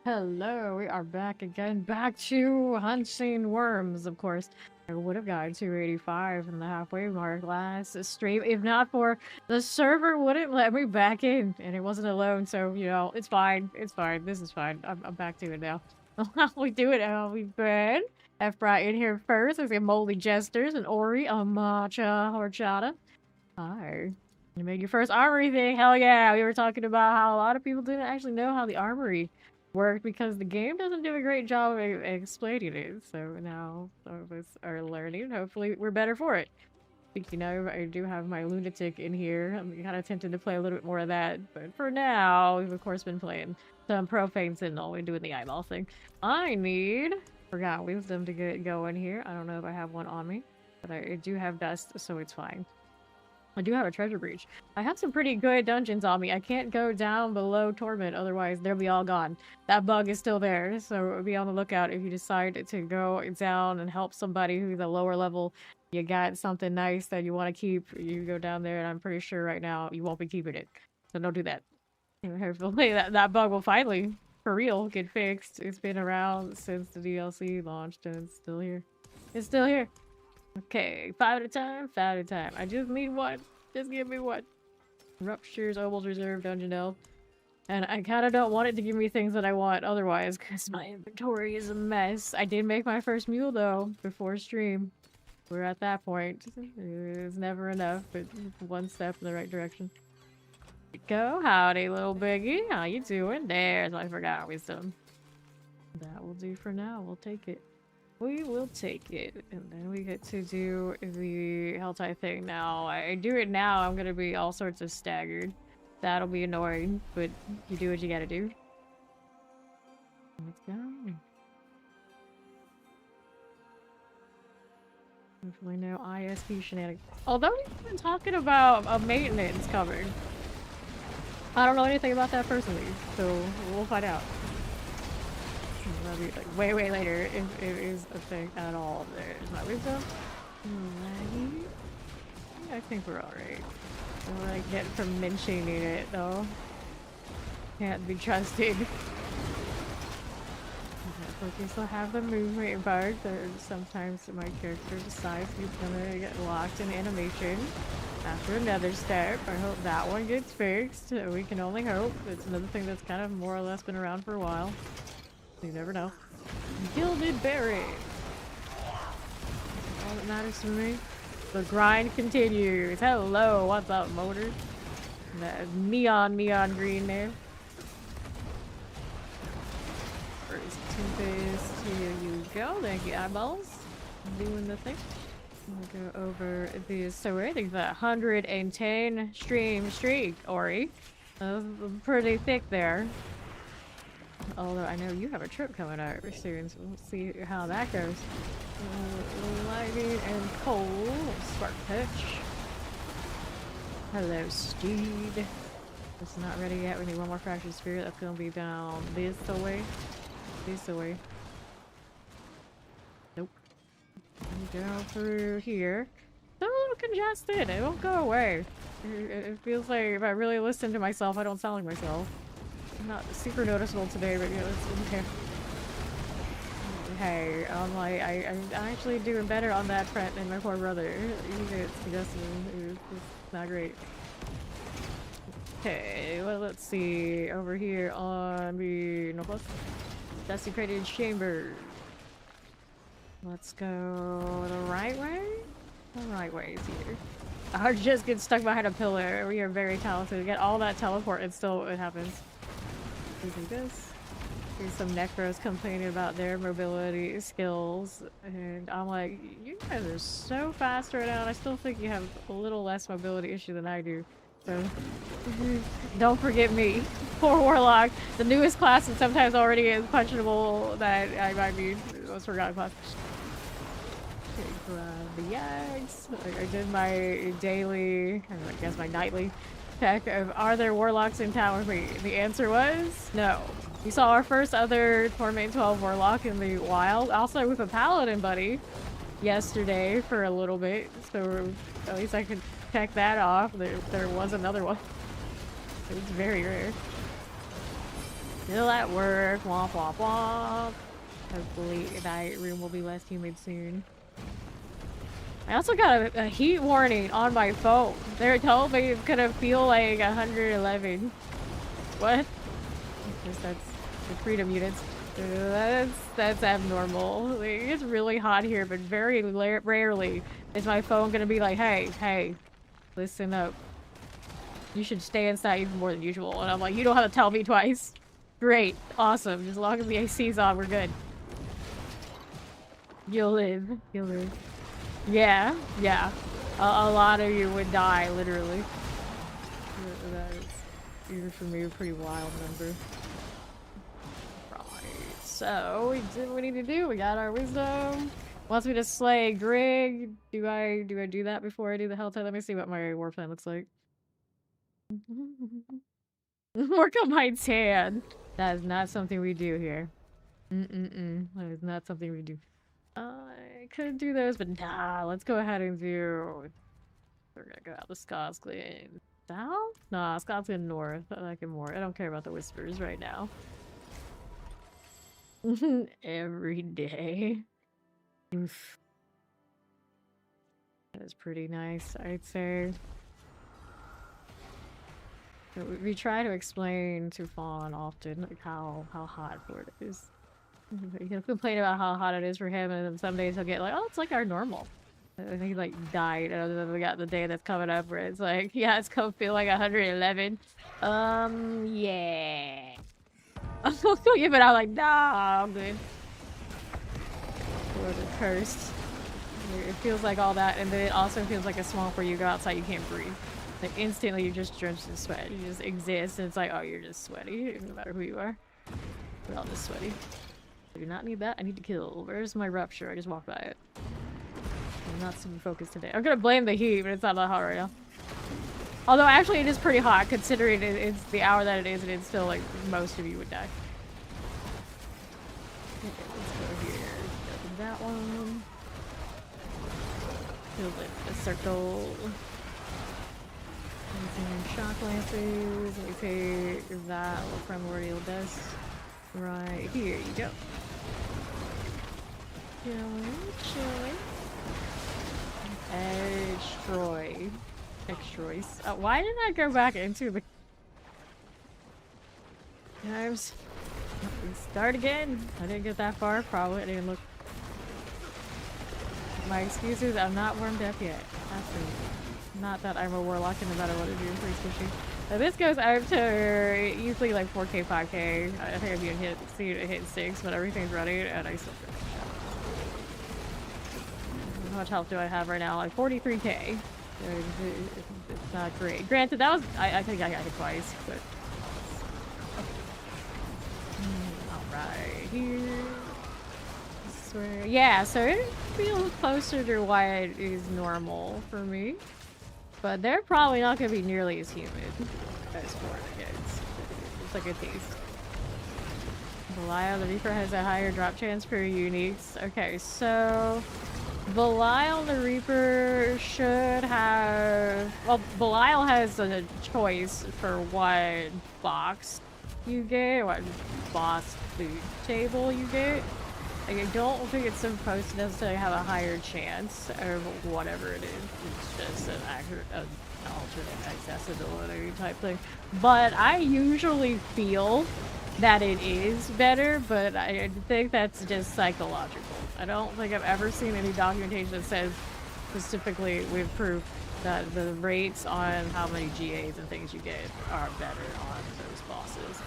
Hello, we are back again. Back to hunting worms, of course. I would have gotten 285 in the halfway mark last stream. If not for the server wouldn't let me back in, and it wasn't alone, so, you know, it's fine. It's fine. This is fine. I'm back to it now. We do it how we've been. I've brought in here first. There's the Moldy Jesters and Ori, a matcha horchata. Hi. You made your first armory thing. Hell yeah. We were talking about how a lot of people didn't actually know how the armory worked because the game doesn't do a great job of explaining it. So now some of us are learning. Hopefully we're better for it. Speaking of, I do have my lunatic in here. I'm kind of tempted to play a little bit more of that. But for now, we've of course been playing some Profane Sentinel. We're doing the eyeball thing. I forgot wisdom to get going here. I don't know if I have one on me. But I do have dust, so it's fine. I do have a treasure breach. I have some pretty good dungeons on me. I can't go down below Torment, otherwise they'll be all gone. That bug is still there, so be on the lookout if you decide to go down and help somebody who's a lower level. You got something nice that you want to keep, you go down there, and I'm pretty sure right now you won't be keeping it. So don't do that. Hopefully that bug will finally, for real, get fixed. It's been around since the DLC launched, and it's still here. It's still here. Okay, 5 at a time, 5 at a time. I just need one. Just give me one. Ruptures, Obel's Reserve, Dungeon Delve. And I kind of don't want it to give me things that I want otherwise, because my inventory is a mess. I did make my first mule, though, before stream. We're at that point. It's never enough, but one step in the right direction. Go, howdy, little biggie. How you doing? There's I forgot wisdom. That will do for now. We'll take it. We will take it, and then we get to do the Helltide thing now. I do it now, I'm gonna be all sorts of staggered. That'll be annoying, but you do what you gotta do. Let's go. Hopefully no ISP shenanigans. Although we've been talking about a maintenance covered. I don't know anything about that personally, so we'll find out. That'll be like way later if it is a thing at all. There's my wisdom. Alrighty. I think we're alright. Don't really get from mentioning it though. Can't be trusted. We still have the movement bug. Sometimes my character decides he's gonna get locked in animation after another step. I hope that one gets fixed. We can only hope. It's another thing that's kind of more or less been around for a while. You never know. Gilded Berry. All that matters to me. The grind continues. Hello, what's up, motor? That neon green there. First Tempest, here you go. Thank you, eyeballs. Doing the thing. We'll go over this. So I think the 110 stream streak, Ori. Pretty thick there. Although I know you have a trip coming up soon, so we'll see how that goes. Lightning and cold. Spark touch. Hello, Steed. It's not ready yet. We need one more fractured spirit. That's gonna be down this way. This way. Nope. Go through here. It's a little congested. It won't go away. It feels like if I really listen to myself, I don't sound like myself. Not super noticeable today, but yeah, it's okay. Hey, I'm actually doing better on that front than my poor brother. He gets congested. It's not great. Okay, well, let's see. Over here on the Northwest. Desecrated Chamber. Let's go the right way? The right way is here. I just get stuck behind a pillar. We are very talented. We get all that teleport and still it happens. Do this. Here's some necros complaining about their mobility skills, and I'm like, you guys are so fast right now, and I still think you have a little less mobility issue than I do. So, don't forget me. Poor Warlock, the newest class, and sometimes already is punchable that I might be the most forgotten class. Okay, grab the yags. I did my daily, I guess my nightly check of are there warlocks in town with me? The answer was no. We saw our first other Torment 12 warlock in the wild, also with a paladin buddy yesterday for a little bit, so at least I could check that off. There was another one. It was very rare. Still at work. Womp womp womp. Hopefully that room will be less humid soon. I also got a heat warning on my phone. They told me it's gonna feel like 111. What? That's the freedom units. That's abnormal. It's really hot here, but very rarely is my phone gonna be like, hey, listen up. You should stay inside even more than usual. And I'm like, you don't have to tell me twice. Great, awesome. As long as the AC's on, we're good. You'll live. You'll live. Yeah. A lot of you would die, literally. That is, even for me, a pretty wild number. Right. So, we did what we need to do. We got our wisdom. Wants me to slay Grig. Do I do that before I do the hell tide? Let me see what my war plan looks like. Work on my tan. That is not something we do here. That is not something we do. I could do those, but nah, let's go ahead and do... We're gonna go out to Scotland. South? Nah, Scotland North. I like it more. I don't care about the whispers right now. Every day. Oof. That is pretty nice, I'd say. We try to explain to Fawn often like how hot Florida is. He'll complain about how hot it is for him, and then some days he'll get like, oh, it's like our normal. I think he like died, and then we got the day that's coming up where it's like, yeah, it's gonna feel like 111. Yeah. Yeah, but I'm like, nah, I'm good. Florida's cursed. It feels like all that, and then it also feels like a swamp where you go outside, you can't breathe. Like instantly you're just drenched in sweat. You just exist, and it's like, oh, you're just sweaty, no matter who you are. We're all just sweaty. I do not need that. I need to kill. Where's my rupture? I just walked by it. I'm not super focused today. I'm gonna blame the heat, but it's not that hot right now. Although actually it is pretty hot considering it's the hour that it is and it's still like most of you would die. Okay, let's go here. Open that one. Build a circle. Shock lances. Let me take that little primordial dust right here. You go. Chillin. Extroys. Why didn't I go back into the knives? Start again. I didn't get that far. Probably I didn't look. My excuses. I'm not warmed up yet. Absolutely. Not that I'm a warlock and no matter what I do, I'm pretty squishy. Now this goes out to easily like 4K, 5K. I think I've even hit 6, but everything's ready and I still finish. How much health do I have right now? Like 43K. It's not great. Granted, that was I think I got it twice, but alright, here. Swear. Yeah, so it feels closer to why it is normal for me. But they're probably not going to be nearly as humid as Florida gets. It's like a taste. Belial the Reaper has a higher drop chance per uniques. Okay, so Belial the Reaper should have... Well, Belial has a choice for what box you get, what boss food table you get. Like, I don't think it's supposed to necessarily have a higher chance of whatever it is. It's just an alternate accessibility type thing. But I usually feel that it is better, but I think that's just psychological. I don't think I've ever seen any documentation that says specifically with proof that the rates on how many GAs and things you get are better on those bosses.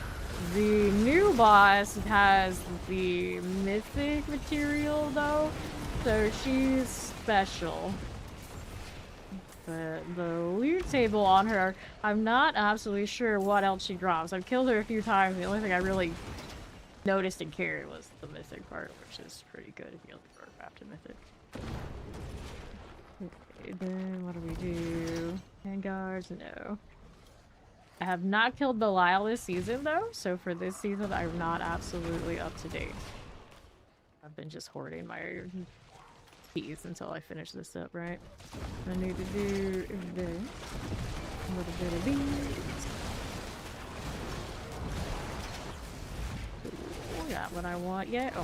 The new boss has the mythic material though, so she's special. But the loot table on her, I'm not absolutely sure what else she drops. I've killed her a few times. The only thing I really noticed and cared was the mythic part, which is pretty good if you look for a crafted mythic. Okay, then what do we do? Handguards? No. I have not killed Belial this season though, so for this season I'm not absolutely up to date. I've been just hoarding my keys until I finish this up, right? I need to do this. A little bit of these. Ooh, got what I want yet.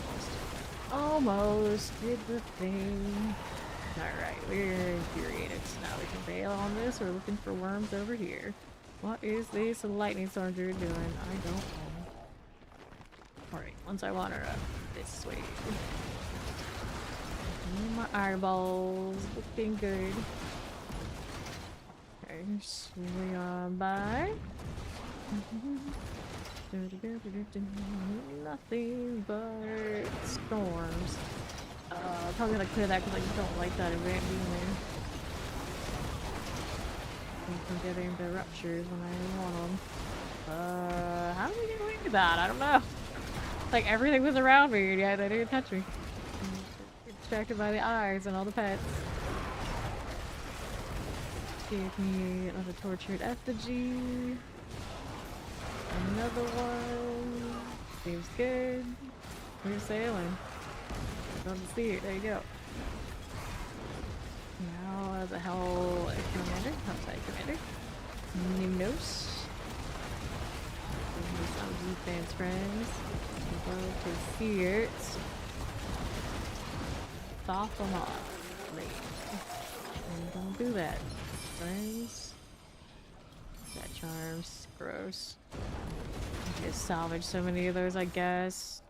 Almost did the thing. Alright, we're infuriated. So now we can bail on this. We're looking for worms over here. What is this lightning storm dude doing? I don't know. Alright, once I wander up this way. My eyeballs looking good. Okay, swing on by. Nothing but storms. Probably gonna clear that because I don't like that event being there. From getting the ruptures when I want them. How did we get away with that? I don't know. Like everything was around me and yeah, they didn't touch me. Distracted by the eyes and all the pets. Give me another tortured effigy. Another one. Seems good. We're sailing. Love to see it. There you go. Now the hell commander. Outside commander. Nimnos. Some defense friends. Go to here. Off them off. And don't do that, friends. That charms. Gross. Just salvage so many of those, I guess.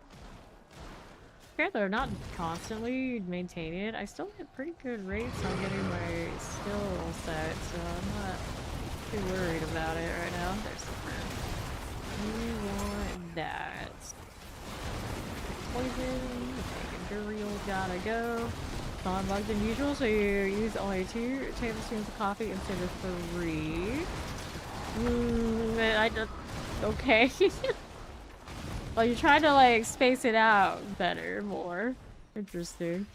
Apparently they're not constantly maintaining it. I still get pretty good rates on getting my skill set, so I'm not too worried about it right now. There's some friends. We want that. Poison. Burial gotta go. Spawn bugs than usual, so you use only 2 tablespoons of coffee instead of 3. I just... Okay. Well, you try to, like, space it out better, more. Interesting.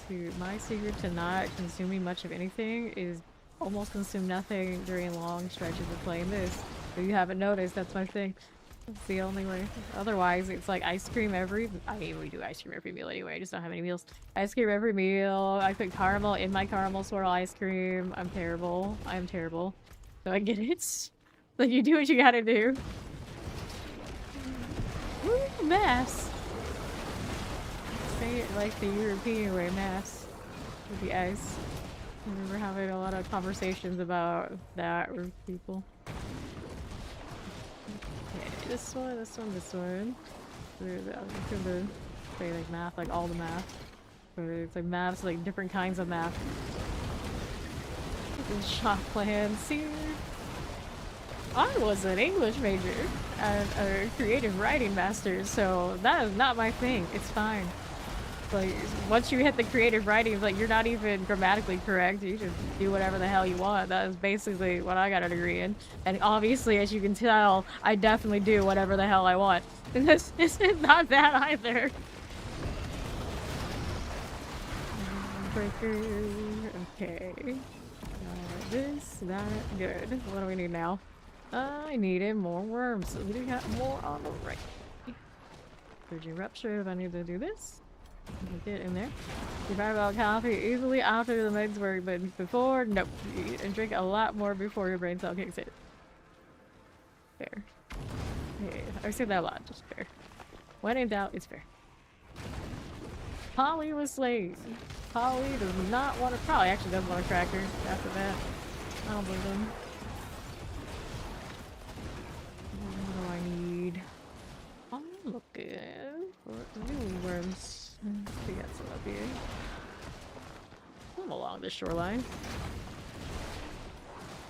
Dude, my secret to not consuming much of anything is almost consume nothing during long stretches of playing this. If you haven't noticed, that's my thing. That's the only way. Otherwise, it's like ice cream every... I mean, we do ice cream every meal anyway. I just don't have any meals. Ice cream every meal. I put caramel in my caramel swirl ice cream. I'm terrible. I'm terrible. So I get it. Like, you do what you gotta do. Woo, mass. Say it like the European way, mass. With the ice. I remember having a lot of conversations about that with people. Okay, this one, this one, this one. I'm gonna say like math, like all the math. But it's like math's like different kinds of math. Shop plan. See, I was an English major and a creative writing master, so that is not my thing. It's fine. Like, once you hit the creative writing, like, you're not even grammatically correct. You just do whatever the hell you want. That is basically what I got a degree in. And obviously, as you can tell, I definitely do whatever the hell I want. And this is not that either. Breaker. Okay. This, that, good. What do we need now? I needed more worms. We got more on the right. Virgin rupture if I need to do this. Get in there. You buy about coffee easily after the meds work, but before, nope. You eat and drink a lot more before your brain cell kicks in. Fair. Yeah, I say that a lot, just fair. When in doubt, it's fair. Polly was slain. Polly does not want to, probably actually doesn't want a cracker after that. I don't believe him. What do I need? I'm looking for new worms. We got some up here. I'm along the shoreline.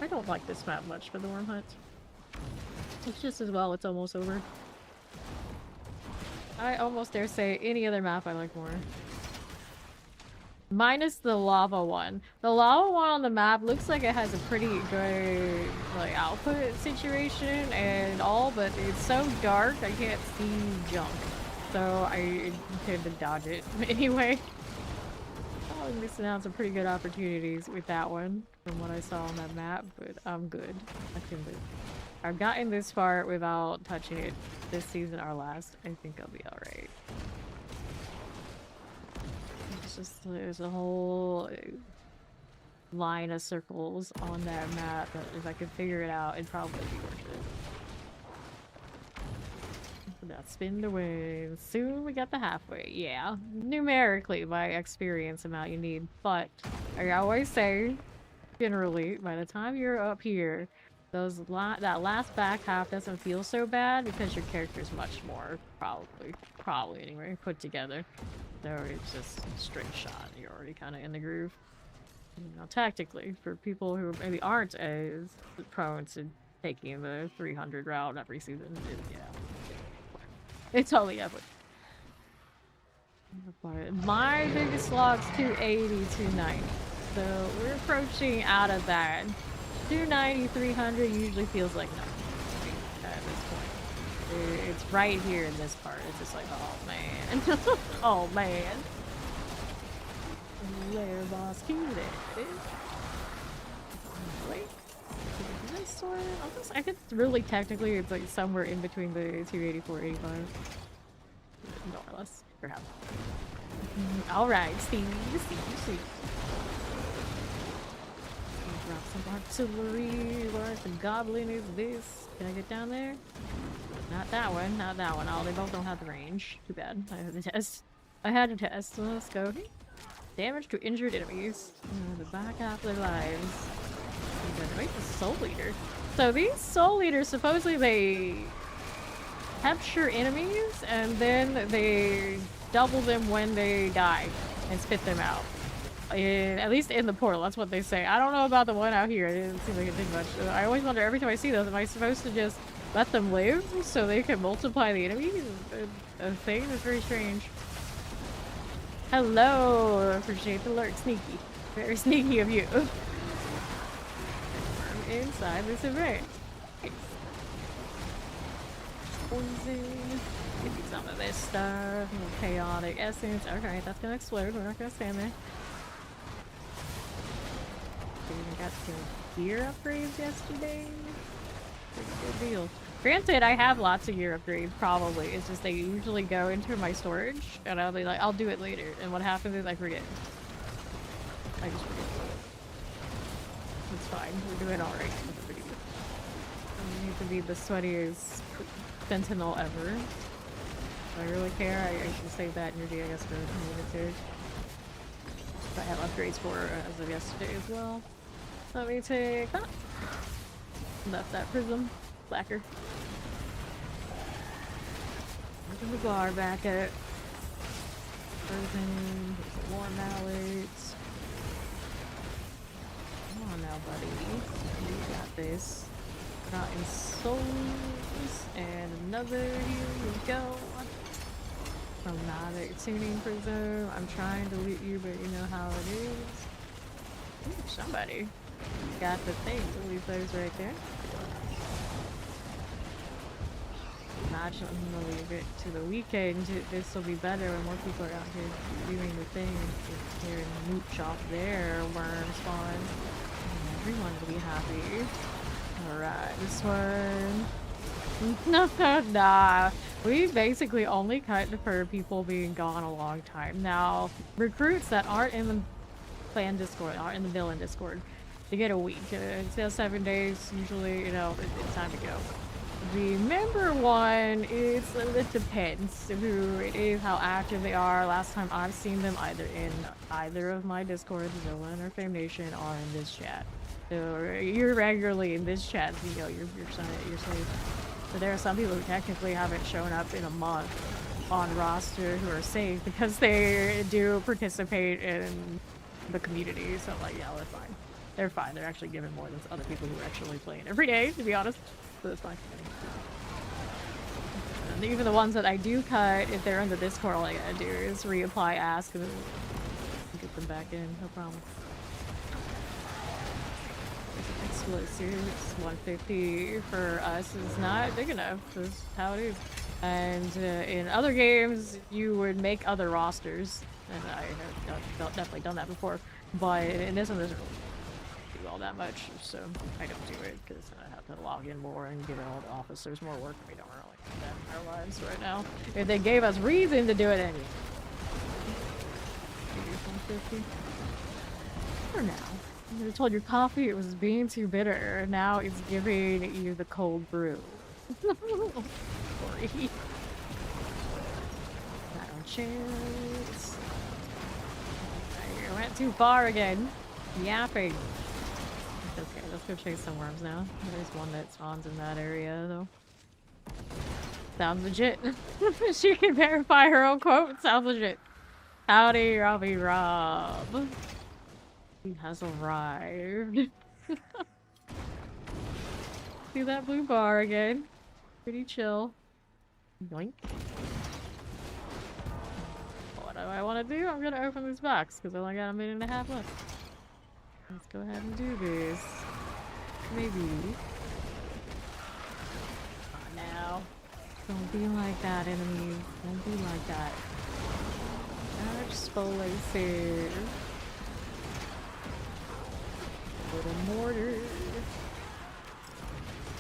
I don't like this map much for the worm hunt. It's just as well, it's almost over. I almost dare say any other map I like more. Minus the lava one. The lava one on the map looks like it has a pretty good like output situation and all, but it's so dark I can't see junk. So I intend to dodge it anyway. I was missing out on some pretty good opportunities with that one from what I saw on that map, but I'm good. I can live. I've gotten this far without touching it this season or last. I think I'll be alright. It's just, there's a whole line of circles on that map that if I could figure it out, it'd probably be worth it. Now spin away. Soon we got the halfway. Yeah, numerically by experience amount you need, but I always say, generally, by the time you're up here, that last back half doesn't feel so bad because your character's much more probably anyway put together. So it's just a straight shot. You're already kind of in the groove. You know, tactically, for people who maybe aren't as prone to taking the 300 route every season, yeah. It's totally epic. My biggest slog's 280, 290. So we're approaching out of that. 290, 300 usually feels like nothing at this point. It's right here in this part. It's just like, oh man. Oh man. There, boss. Keep it. Wait. This one? I guess really technically it's like somewhere in between the 284 85. More or less. Perhaps. Alright, Steve. Drop some artillery. What the goblin is this? Can I get down there? Not that one. Not that one. Oh, they both don't have the range. Too bad. I had to test. So let's go. Damage to injured enemies. The back half of their lives. Wait, the soul leader. So these soul leaders, supposedly they capture enemies and then they double them when they die and spit them out. At least in the portal, that's what they say. I don't know about the one out here. It didn't seem like it did much. I always wonder every time I see those, am I supposed to just let them live so they can multiply the enemies? A thing that's very strange. Hello! Appreciate the alert. Sneaky. Very sneaky of you. Inside this event. Nice. Poison. Give me some of this stuff. Chaotic essence. Okay, that's gonna explode. We're not gonna stand there. We even got some gear upgrades yesterday. Pretty good deal. Granted, I have lots of gear upgrades, probably. It's just they usually go into my storage, and I'll be like, I'll do it later. And what happens is I forget. I just forget. It's fine. We're doing alright. I need to be the sweatiest sentinel ever. Do I really care? I should save that energy, I guess, for military. I have upgrades for as of yesterday as well. Let me take that. That's that prism. Blacker. Look at the bar back at Frozen. There's a war mallet. Come on now, buddy. You got this. Got in souls. And another. Here we go. Chromatic tuning prism. I'm trying to loot you, but you know how it is. Ooh, somebody got the thing. We'll leave those right there. Imagine I'm gonna leave it to the weekend. This will be better when more people are out here doing the thing. Here and mooch off their worm spawn. And everyone will be happy. Alright, this one. Nah. We basically only cut for people being gone a long time. Now, recruits that aren't in the clan Discord, aren't in the villain Discord, they get a week. It's 7 days, usually, you know, it's time to go. The member one, it depends who it is, how active they are. Last time I've seen them either of my Discords, Villain or Fame Nation, or in this chat. So you're regularly in this chat, so you know you're safe. So there are some people who technically haven't shown up in a month on roster who are safe because they do participate in the community. So like, yeah, they're fine. They're fine. They're actually given more than other people who are actually playing every day, to be honest. So that's fine. And even the ones that I do cut, if they're in the Discord, all I gotta do is reapply, ask, and get them back in. No problem. Explosives, 150 for us is not big enough. That's how it is. And in other games, you would make other rosters, and I have definitely done that before. But in this one, doesn't really do all that much, so I don't do it because I have to log in more and give all the officers more work. We don't really do that in our lives right now. If they gave us reason to do it anyway. 150 for now. You told your coffee it was being too bitter. Now it's giving you the cold brew. Sorry. Battle chance. I went too far again. Yapping. Okay, let's go chase some worms now. There's one that spawns in that area though. Sounds legit. She can verify her own quote. Sounds legit. Howdy, Robbie Rob. He has arrived. See that blue bar again? Pretty chill. Yoink. What do I want to do? I'm gonna open this box because I only got a minute and a half left. Let's go ahead and do this. Maybe. Come on now. Don't be like that, enemies. Don't be like that. Explosive. Little mortar.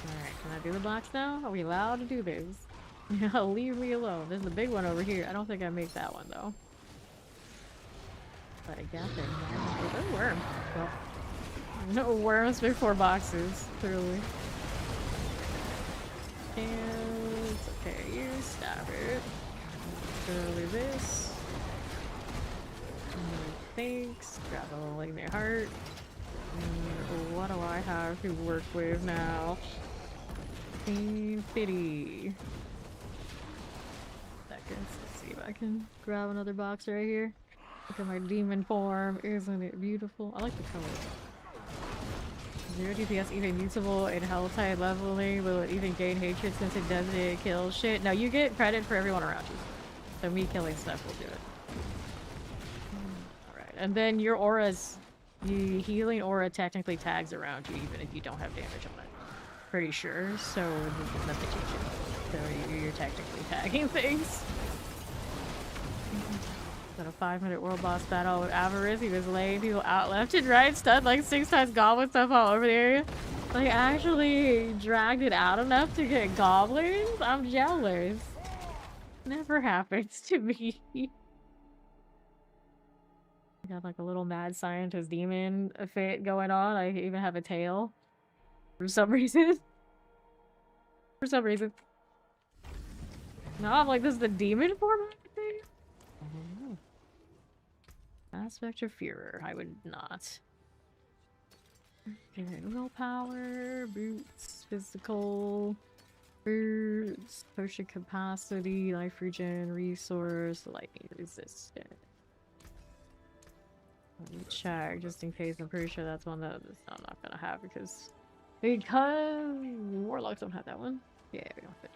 Alright, can I do the box now? Are we allowed to do this? Yeah, leave me alone. There's a big one over here. I don't think I make that one though. But I got there. No worm. Well, no worms before boxes, clearly. And okay, you stop it. Early this. Thanks. Grab a little in my heart. What do I have to work with now? 50. Seconds. Let's see if I can grab another box right here. Look at my demon form. Isn't it beautiful? I like the color. 0 DPS even usable in Helltide leveling. Will it even gain hatred since it doesn't kill shit? No, you get credit for everyone around you. So me killing stuff will do it. Alright, and then your auras. The healing aura technically tags around you even if you don't have damage on it. Pretty sure, so nothing changes. so you're technically tagging things. Got a 5-minute world boss battle with Avarice. He was laying people out left and right, stunned like 6 times goblin stuff all over the area. Like, actually dragged it out enough to get goblins? I'm jealous. Never happens to me. Got like a little mad scientist demon fit going on. I even have a tail. For some reason. For some reason. No, I'm like, this is the demon form thing? Aspect of Führer. I would not. Okay, willpower, boots, physical, boots, potion capacity, life regen, resource, lightning resistant. Let me check just in case. I'm pretty sure that's one that I'm not gonna have because Warlocks don't have that one. Yeah, we don't fit.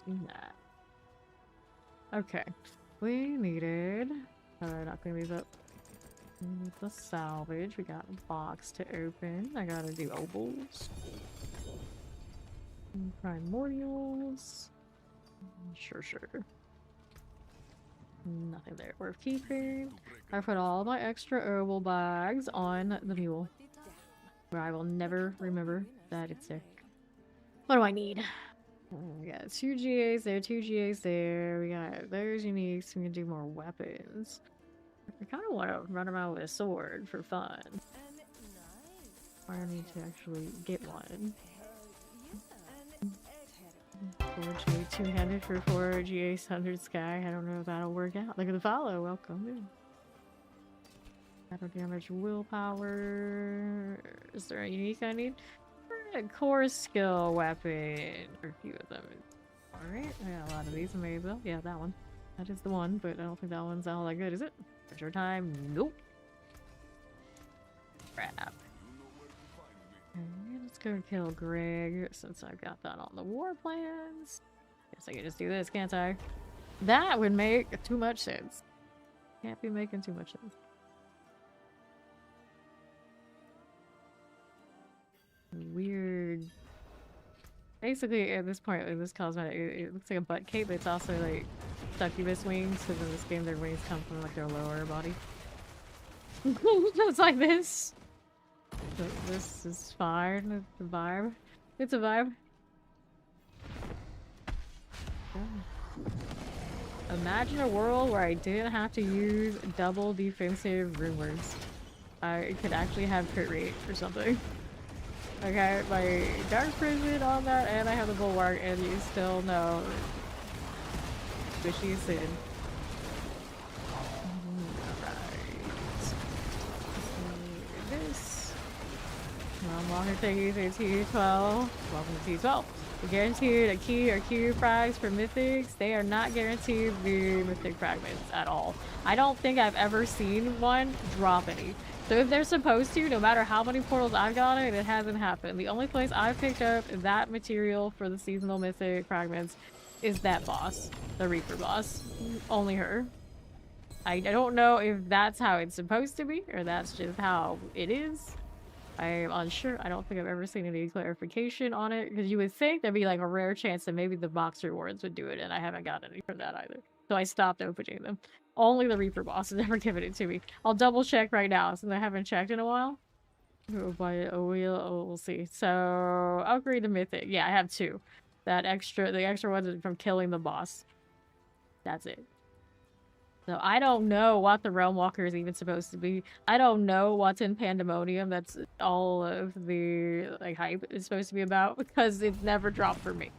Do that. Okay. We needed not clean these up. The salvage. We got a box to open. I gotta do obols. Primordials. Sure. Nothing there worth keeping. I put all my extra obol bags on the mule. Where I will never remember that it's there. What do I need? We got 2 GAs there, 2 GAs there. We got those uniques. We can do more weapons. I kind of want to run around with a sword for fun. I need to actually get one. 4 GA 200 for 4 GA 100 Sky. I don't know if that'll work out. Look at the follow. Welcome. Battle damage, willpower. Is there a unique I need? A core skill weapon. Or a few of them. Alright, I got a lot of these maybe. Yeah, that one. That is the one, but I don't think that one's all that good, is it? Your time? Nope. Crap. Okay, let's go kill Greg since I've got that on the war plans. Guess I can just do this, can't I? That would make too much sense. Can't be making too much sense. Weird. Basically, at this point, in this cosmetic, it looks like a butt cape, but it's also like succubus wings, because in this game their wings come from like their lower body. Just like this. So this is fine. It's a vibe. It's a vibe. Yeah. Imagine a world where I didn't have to use double defensive rune words. I could actually have crit rate or something. Like I have my dark prison on that, and I have the bulwark, and you still know Squishy is sin. Alright. This. Walker thingies are T12. Welcome to T12. We're guaranteed a key or Q frags for mythics. They are not guaranteed the mythic fragments at all. I don't think I've ever seen one drop any. So if they're supposed to, no matter how many portals I've got it hasn't happened. The only place I've picked up that material for the seasonal mythic fragments is that boss, the Reaper boss. Only her. I don't know if that's how it's supposed to be, or that's just how it is. I'm unsure. I don't think I've ever seen any clarification on it, because you would think there'd be like a rare chance that maybe the box rewards would do it, and I haven't got any from that either. So I stopped opening them. Only the Reaper boss has ever given it to me. I'll double check right now since I haven't checked in a while. We'll see. So upgrade the mythic. Yeah, I have 2. The extra ones is from killing the boss. That's it. So I don't know what the Realm Walker is even supposed to be. I don't know what's in Pandemonium. That's all of the like hype is supposed to be about, because it's never dropped for me.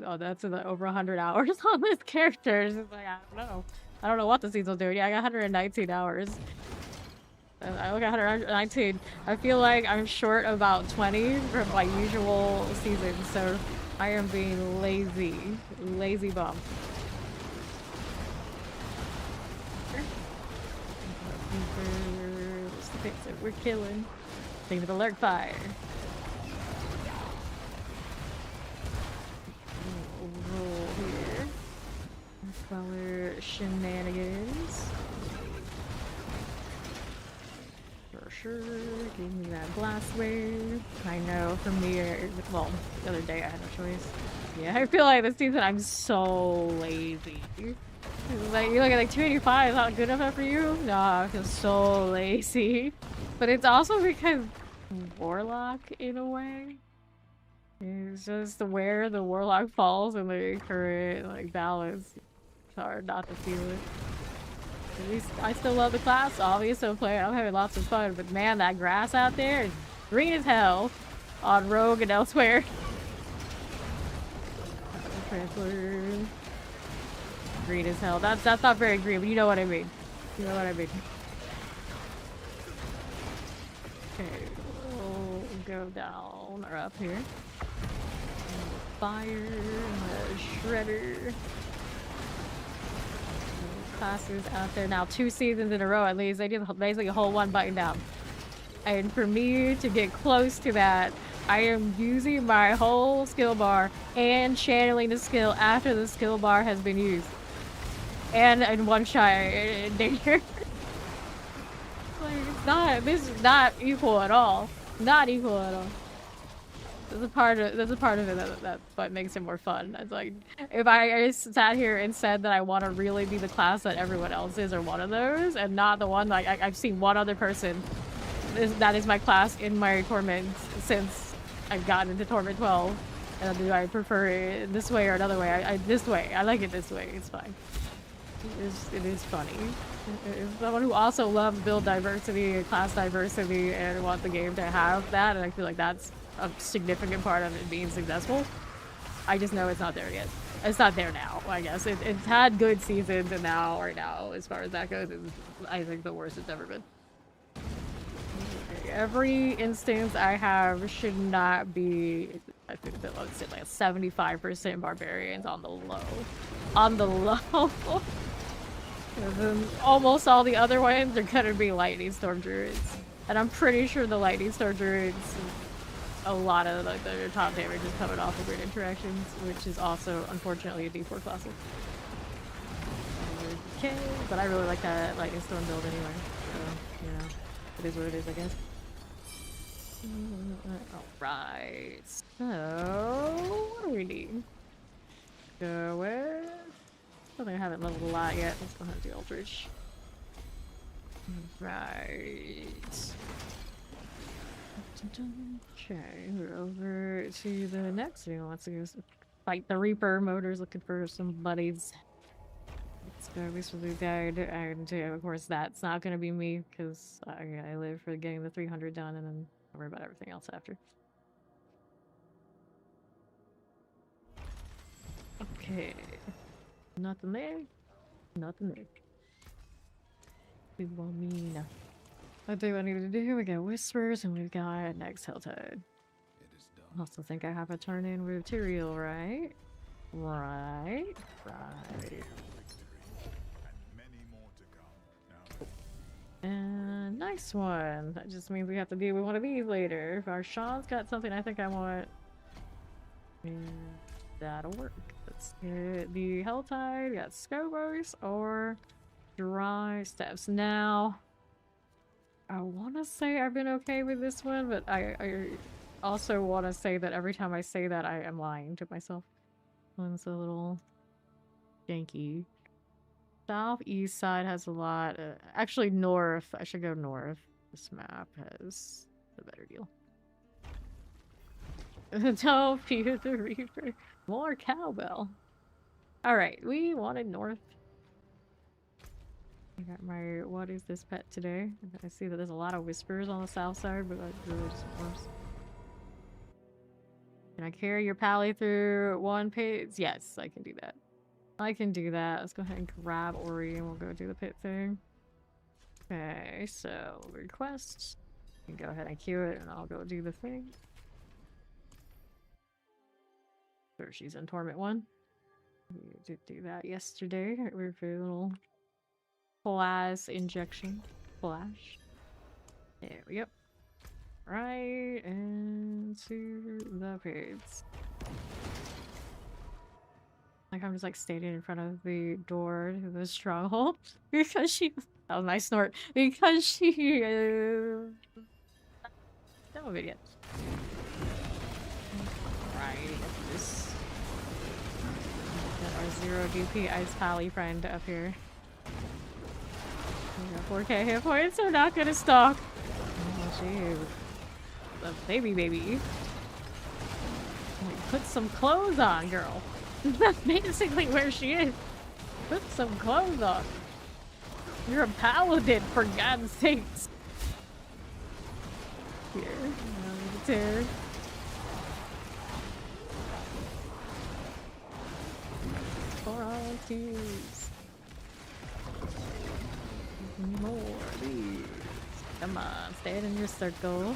Oh, that's over 100 hours on this character. It's just like, I don't know. I don't know what the season's doing. Yeah, I got 119 hours. I look at 119. I feel like I'm short about 20 from my usual seasons, so I am being lazy. Lazy bum. Let's fix it. We're killing. Think of the lurk fire. Roll here. Color shenanigans. sure. Give me that blast wave. I know for me, well, the other day I had no choice. Yeah, I feel like this season I'm so lazy. Like, you look at like 285, is not good enough for you? Nah, I feel so lazy. But it's also because Warlock, in a way. It's just where the Warlock falls in the current, like, balance. It's hard not to feel it. At least I still love the class, obviously I'm having lots of fun, but man, that grass out there is green as hell on Rogue and elsewhere. Transfer. Green as hell. That's not very green, but you know what I mean. You know what I mean. Okay, we'll go down or up here. Fire, shredder. Classes out there now 2 seasons in a row at least. I did basically a whole one button down. And for me to get close to that, I am using my whole skill bar and channeling the skill after the skill bar has been used. And in one shot in danger. Like, this is not equal at all. Not equal at all. There's a part of it that's what makes it more fun. It's like, if I sat here and said that I want to really be the class that everyone else is, or one of those, and not the one, like, I've seen one other person that is my class in my Torment since I've gotten into Torment 12. And do I prefer it this way or another way? This way. I like it this way. It's fine. It is funny. As someone who also loves build diversity and class diversity and want the game to have that, and I feel like that's a significant part of it being successful. I just know it's not there yet. It's not there now, I guess. It's had good seasons, and now, right now, as far as that goes, is I think the worst it's ever been. Okay, every instance I have should not be, I think that looks at like 75% barbarians on the low. On the low. And then almost all the other ones are gonna be lightning storm druids. And I'm pretty sure the lightning storm druids, a lot of like their top damage is coming off of weird interactions, which is also unfortunately a D4 classic. Okay, but I really like that lightning storm build anyway. So, you know, it is what it is, I guess. Alright, so what do we need? Go with, I think I haven't leveled a lot yet. Let's go ahead and do Eldritch. Right. Okay, we're over to the next thing. Let's go fight the Reaper. Motor's looking for some buddies. Let's go. This will be dead, and of course that's not gonna be me because I live for getting the 300 done, and then I'll worry about everything else after. Okay, nothing there. Nothing there. We won't mean. I think what I need to do, we got Whispers and we've got next Helltide. I also think I have a turn in with Tyrael, right? Right. And nice one. That just means we have to deal with one of these later. If our Sean's got something I think I want, and that'll work. Let's get the Helltide, we got Scobos or Dry Steps. Now, I want to say I've been okay with this one, but I also want to say that every time I say that, I am lying to myself. One's a little janky. Southeast side has a lot. Actually, north. I should go north. This map has a better deal. Don't fear the Reaper. More cowbell. Alright, we wanted north. I got my, what is this pet today? I see that there's a lot of whispers on the south side, but that's really just worse. Can I carry your pally through one pit? Yes, I can do that. I can do that. Let's go ahead and grab Ori and we'll go do the pit thing. Okay, so requests. You can go ahead and queue it and I'll go do the thing. Sure, she's in Torment 1. We did do that yesterday. We were very little class injection. Flash. There we go. Right into the pits. Like I'm just like standing in front of the door to the stronghold because she. That was my snort. Because she of it yet. Right, this. Got our 0 DP Ice Pally friend up here. We got 4K hit points, so we're not gonna stalk. Oh, shoot. The baby. Put some clothes on, girl. That's basically where she is. Put some clothes on. You're a paladin, for God's sakes. Here, tear. For all tears. More of these. Come on, stand in your circle.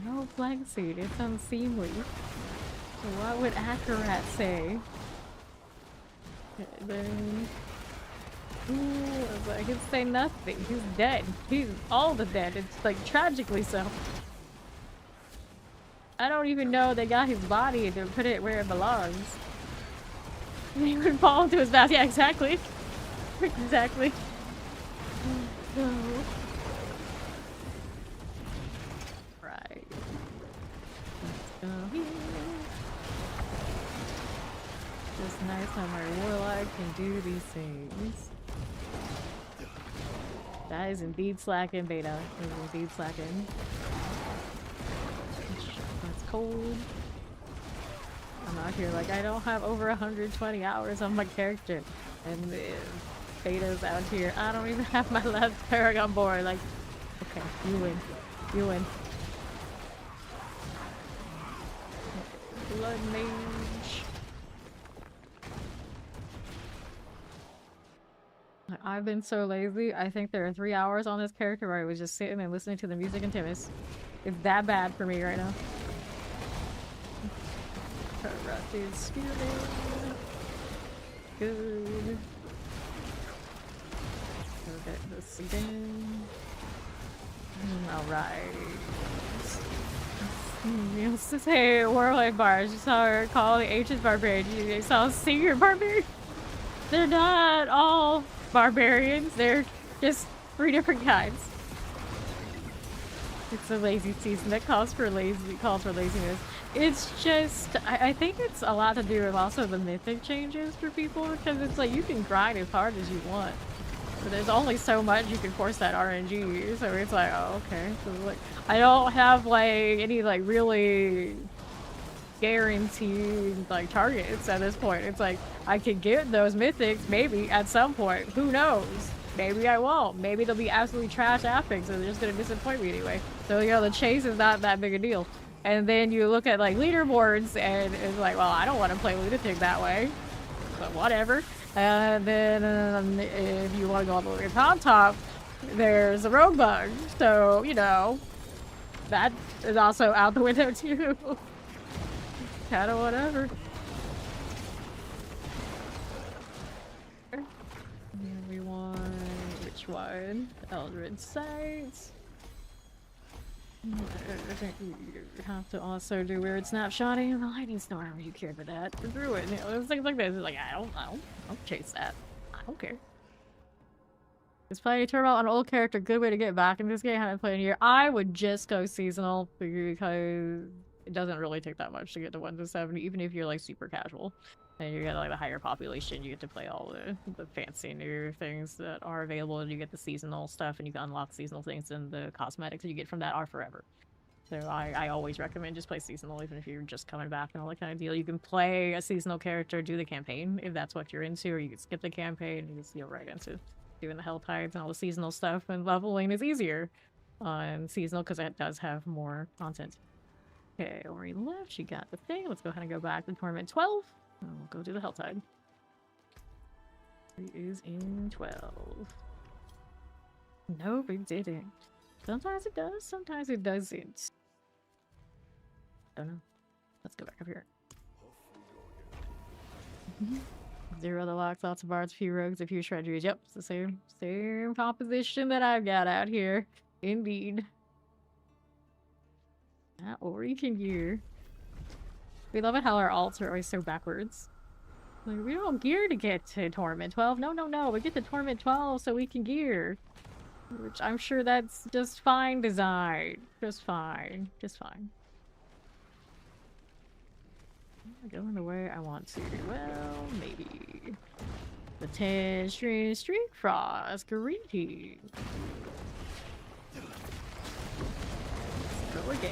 No flag suit. It's unseemly. So what would Akarat say? Then, ooh, I can say nothing. He's dead. He's all the dead. It's like tragically so. I don't even know they got his body to put it where it belongs. He would fall into his mouth. Yeah, exactly. Exactly. No. Right. Let's go here. Just nice how my Warlock can do these things. That is indeed slacking, beta. That is indeed slacking. That's cold. I'm out here like I don't have over 120 hours on my character. And beta's out here. I don't even have my last Paragon board. Like, okay, you win. You win. Blood Mage. I've been so lazy. I think there are 3 hours on this character where I was just sitting and listening to the music in Timus. It's that bad for me right now. Corrupted Spearman. Good. Go get this again. Alright. You'll say Warlock bars. You saw her call the ancient barbarian. You saw senior barbarian. They're not all barbarians. They're just 3 different kinds. It's a lazy season that calls for laziness. It's just I think it's a lot to do with also the mythic changes for people, because it's like you can grind as hard as you want, but there's only so much you can force that RNG. So it's like, oh, okay. So like I don't have like any like really guaranteed like targets at this point. It's like I could get those mythics maybe at some point. Who knows? Maybe I won't. Maybe they'll be absolutely trash epics and they're just gonna disappoint me anyway. So you know, the chase is not that big a deal. And then you look at like leaderboards and it's like, well, I don't want to play lunatic that way, but whatever. And then if you want to go all the way to top, there's a rogue bug. So you know, that is also out the window too. Kind of whatever. We want which one? Eldred Sights. I think you have to also do weird snapshotting and the lightning storm. You care for that? The druid, you know, things like this. It's like I don't chase that. I don't care. Is playing a turbo on an old character a good way to get back in this game? I haven't played in a year. I would just go seasonal because it doesn't really take that much to get to 1 to 70, even if you're like super casual. And you get like the higher population, you get to play all the fancy new things that are available, and you get the seasonal stuff, and you can unlock seasonal things, and the cosmetics that you get from that are forever. So I always recommend just play seasonal, even if you're just coming back and all that kind of deal. You can play a seasonal character, do the campaign, if that's what you're into, or you can skip the campaign, and you just go right into doing the Hell Tides and all the seasonal stuff, and leveling is easier on seasonal because it does have more content. Okay, Ori left, she got the thing. Let's go ahead and go back to Tournament 12. And we'll go do the Helltide. He is in 12. Nope, it didn't. Sometimes it does, sometimes it doesn't. Don't know. Let's go back up here. 0 the locks, lots of bards, a few rogues, a few treasuries. Yep, it's the same composition that I've got out here. Indeed. That Ori can gear. We love it how our alts are always so backwards. Like, we don't gear to get to Torment 12. No. We get to Torment 12 so we can gear. Which I'm sure that's just fine design. Just fine. Just fine. Am I going the way I want to? Well, maybe. The 10-string street frost. Greeting. Let's go again.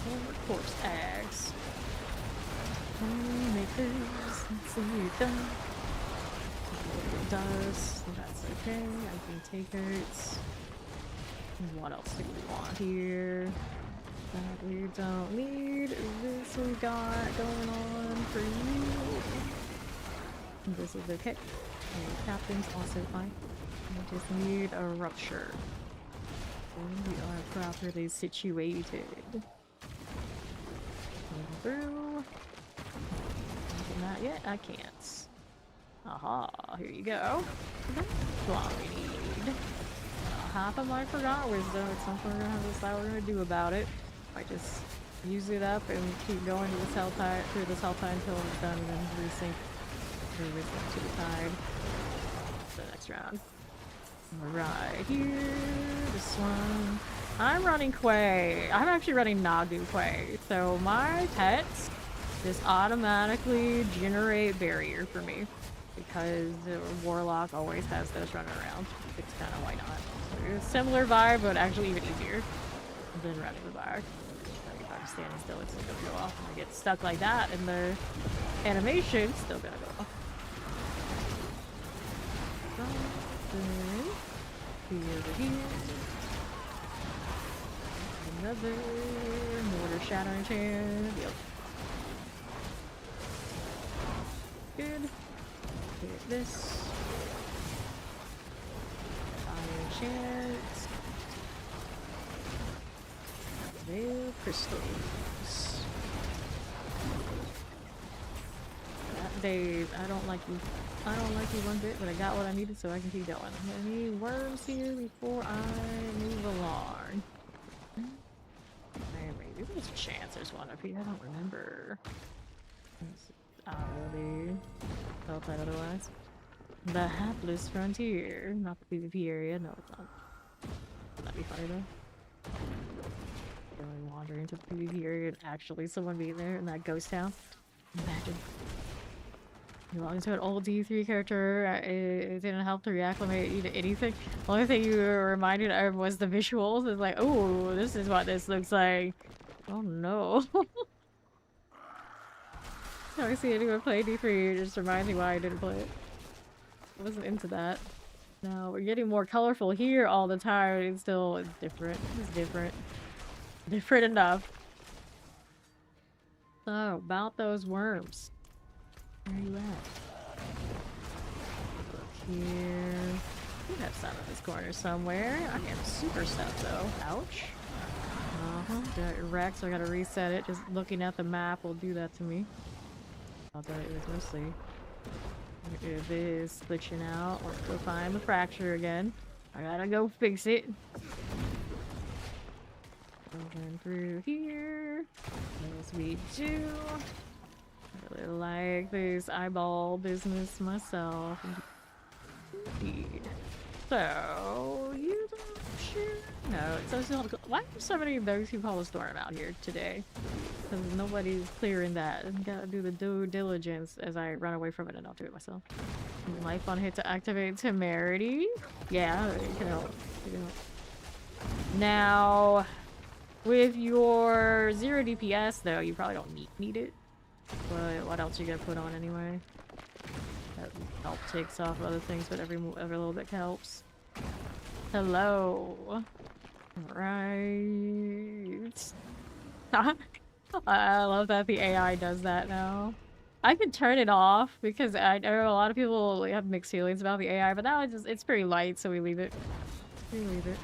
Forward corpse axe. Makers. Let's see it done. It does. That's okay. I can take it. What else do we want here? That we don't need. This we got going on for you. This is okay. And the captain's also fine. We just need a rupture. And we are properly situated. Through. Not yet. I can't. Aha, here you go. That's what we need. Half of my forgot wisdom. It's something we're gonna have to decide what we're gonna do about it. I just use it up and keep going to this helltide through this helltide until it's done and then resync through wisdom to the tide. The next round. Alright, here. This one. I'm running Quay. I'm actually running Nagu Quay. So my pets just automatically generate barrier for me. Because Warlock always has those running around. It's kind of why not. So it's a similar vibe, but actually even easier than running the back. If I'm standing still, it's still gonna go off. And I get stuck like that, and the animation's still gonna go off. Over here. Another mortar shattering chance. Yep. Good. Get this. Iron chance. Veil crystals. Dave, I don't like you. I don't like you one bit, but I got what I needed so I can keep going. Any worms here before I move along? Maybe there's a chance there's one up here. I don't remember. I really felt that otherwise. The hapless frontier. Not the PvP area. No, it's not. That'd be funny though. Really wandering into the PvP area and actually someone being there in that ghost town. Imagine. You log into an old D3 character, it didn't help to reacclimate you to anything. The only thing you were reminded of was the visuals. It's like, oh, this is what this looks like. Oh no. I see anyone play D3, it just reminds me why I didn't play it. I wasn't into that. No, we're getting more colorful here all the time. It's still, it's different. It's different. Different enough. So, about those worms. Where are you at? Look here. We have some in this corner somewhere. I am super stuck though. Ouch. Got wrecked, so I gotta reset it. Just looking at the map will do that to me. Although it was mostly. It is glitching out. Let's go find the fracture again. I gotta go fix it. Going through here. As we do. I really like this eyeball business myself. Indeed. So, you don't sure? No, it's so why are so many of those who call a storm out here today? Because nobody's clearing that. I gotta do the due diligence as I run away from it and I'll do it myself. Life on hit to activate temerity. Yeah, it can help. It can help. Now, with your 0 DPS though, you probably don't need it. But what else you gonna put on anyway? That help takes off other things, but every little bit helps. Hello. Right. I love that the AI does that now. I can turn it off because I know a lot of people have mixed feelings about the AI, but now it's pretty light, so we leave it. We leave it.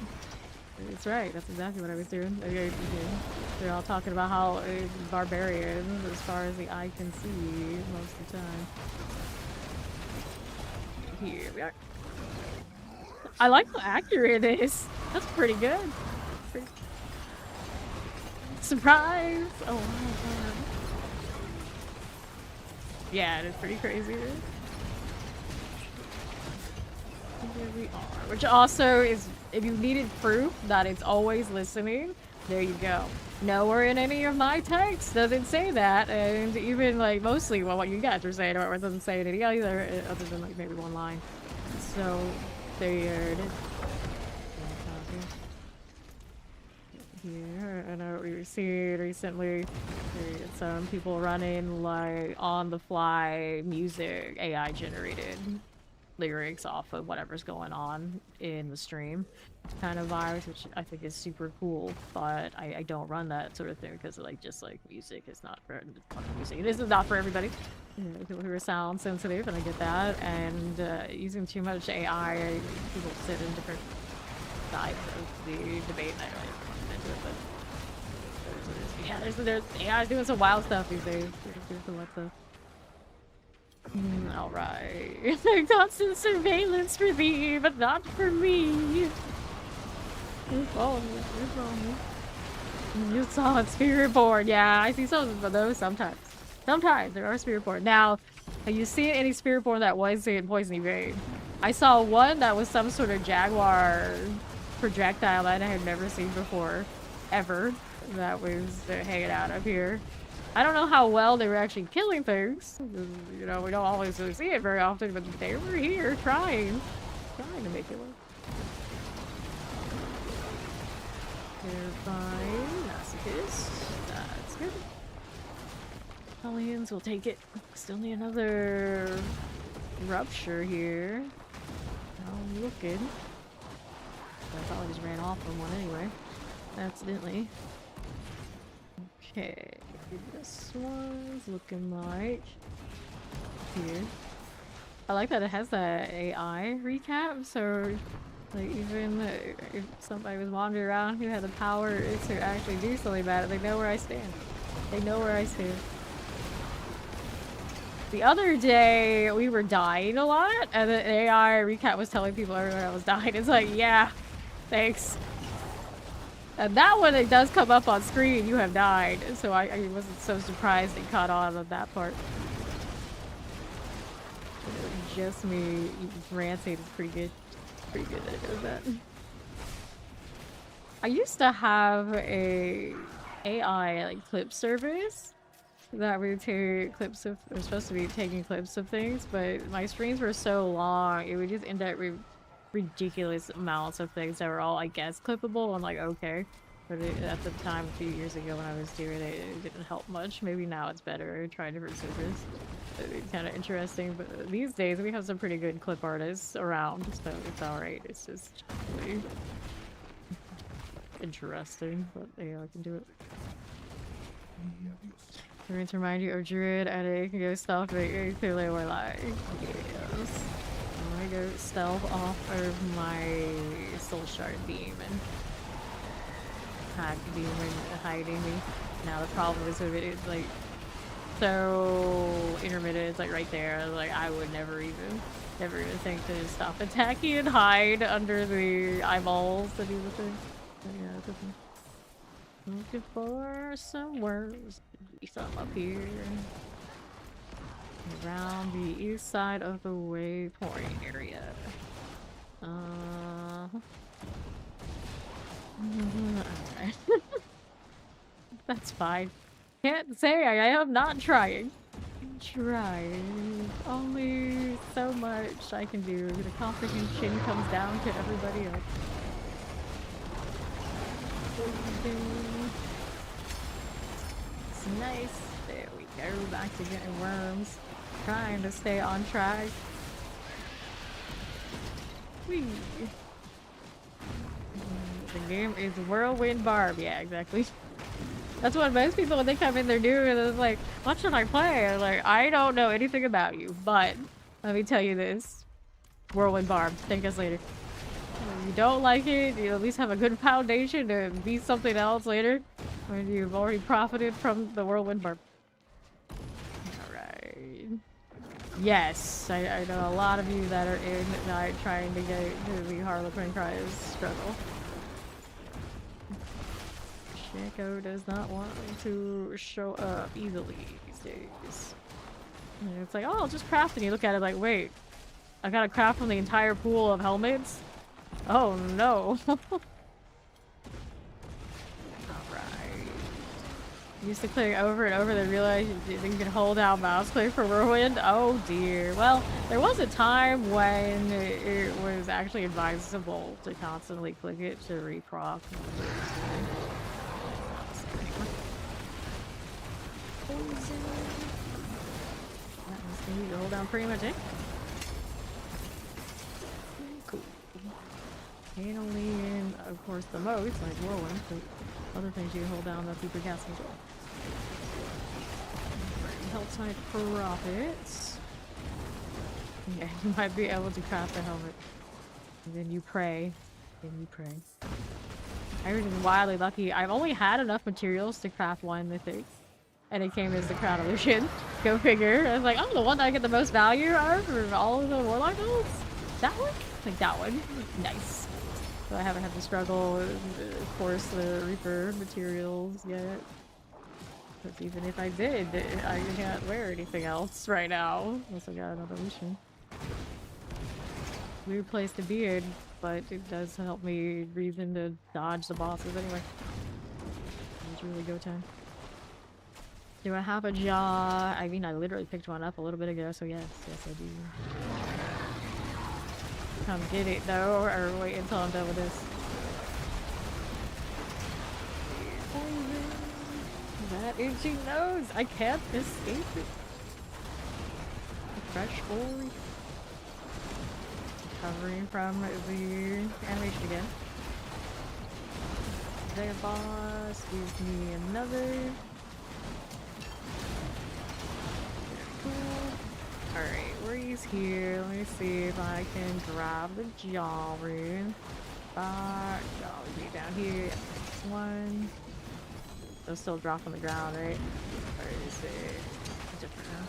It's right. That's exactly what I was doing. They're all talking about how it's barbarian as far as the eye can see most of the time. Here we are. I like how accurate it is. That's pretty good. Surprise! Oh my god. Yeah, it is pretty crazy. Here we are. Which also is, if you needed proof that it's always listening, there you go. Nowhere in any of my texts does it say that, and even like mostly what you guys are saying, or it doesn't say anything either, other than like maybe one line. So there it is. Here, I know we've seen recently some people running like on the fly music, AI generated lyrics off of whatever's going on in the stream kind of vibes, which I think is super cool, but I don't run that sort of thing because like just like music is not for music. This is not for everybody. You know, people who are sound sensitive, and I get that, and using too much AI, people sit in different sides of the debate, and I really don't want to get into it, but there's AI doing some wild stuff these days. There's some wild stuff. Alright. Constant surveillance for thee, but not for me. You're following me. You're following me. You saw it, Spirit Board. Yeah, I see some of those sometimes. Sometimes there are Spirit Board. Now, have you seen any Spirit Board that was in Poison Evade? I saw one that was some sort of jaguar projectile that I had never seen before. Ever. That was hanging out up here. I don't know how well they were actually killing things. You know, we don't always really see it very often, but they were here trying to make it work. Terrifying. Masochist. That's good. Hellions will take it. Still need another rupture here. I'm looking. I probably just ran off from one anyway. Accidentally. Okay. This one's looking like here. I like that it has that AI recap, so like even if somebody was wandering around who had the power to actually do something about it, they know where I stand. They know where I stand. The other day we were dying a lot, and the AI recap was telling people everywhere I was dying. It's like, yeah, thanks. And that one, it does come up on screen, you have died, so I wasn't so surprised it caught on that part. Just me ranting is pretty good. Pretty good that it does that. I used to have a AI like clip service that would take clips of, we're supposed to be taking clips of things, but my streams were so long, it would just end up ridiculous amounts of things that were all, I guess, clippable. I'm like, okay. But at the time, a few years ago when I was doing it, it didn't help much. Maybe now it's better. Try different servers. It's kind of interesting. But these days, we have some pretty good clip artists around, so it's alright. It's just really interesting, but yeah, I can do it. I'm going to remind you of Druid, and it can go stealth, but clearly we're like, yes. I'm gonna go stealth off of my soul shard beam and hack beam and hiding me. Now the problem is with it is like so intermittent, it's like right there. Like I would never even think to stop attacking and hide under the eyeballs to do the thing. But yeah, that's a thing. Looking for some worms. Some up here. Around the east side of the waypoint area. Alright. That's fine. Can't say I am not trying. Trying. Only so much I can do. The comprehension comes down to everybody else. It's nice. There we go. Back to getting worms. Trying to stay on track. Whee. The game is Whirlwind Barb. Yeah, exactly. That's what most people, when they come in, they're doing. It's like, what should I play? I'm like, I don't know anything about you, but let me tell you this. Whirlwind Barb. Thank us later. If you don't like it, you at least have a good foundation to be something else later when you've already profited from the Whirlwind Barb. Alright. Yes, I know a lot of you that are in night trying to get to the Harlequin Cries struggle. Shaco does not want to show up easily these days. And it's like, oh, I'll just craft, and you look at it like, wait, I gotta craft from the entire pool of helmets? Oh no. Used to click over and over, then realized you can hold down mouse click for whirlwind. Oh dear. Well, there was a time when it was actually advisable to constantly click it to reproc. You hold down pretty much it. Cool. And only in, of course, the most, like whirlwind, but other things you can hold down that super gas as well. Health type profits. Yeah, you might be able to craft a helmet. And then you pray. I was wildly lucky. I've only had enough materials to craft one mythic. And it came as the Crown Illusion. Go figure. I was like, oh, the one that I get the most value out of all of the Warlock builds? That one? Like that one. Nice. So I haven't had to struggle with, of course, the Reaper materials yet. Because even if I did, I can't wear anything else right now. Unless I got another mission. Weird place to be in, but it does help me reason to dodge the bosses anyway. It's really go time. Do I have a jaw? I mean, I literally picked one up a little bit ago, so yes. Yes, I do. Come get it, though, or wait until I'm done with this. That itchy nose! I can't escape it. Fresh boy. Recovering from the animation again. There, boss. Gives me another. Cool. Alright, Worry's here. Let me see if I can grab the jaw rune. Jaw would be down here. Next one. They'll still drop on the ground, right? Or is it different now?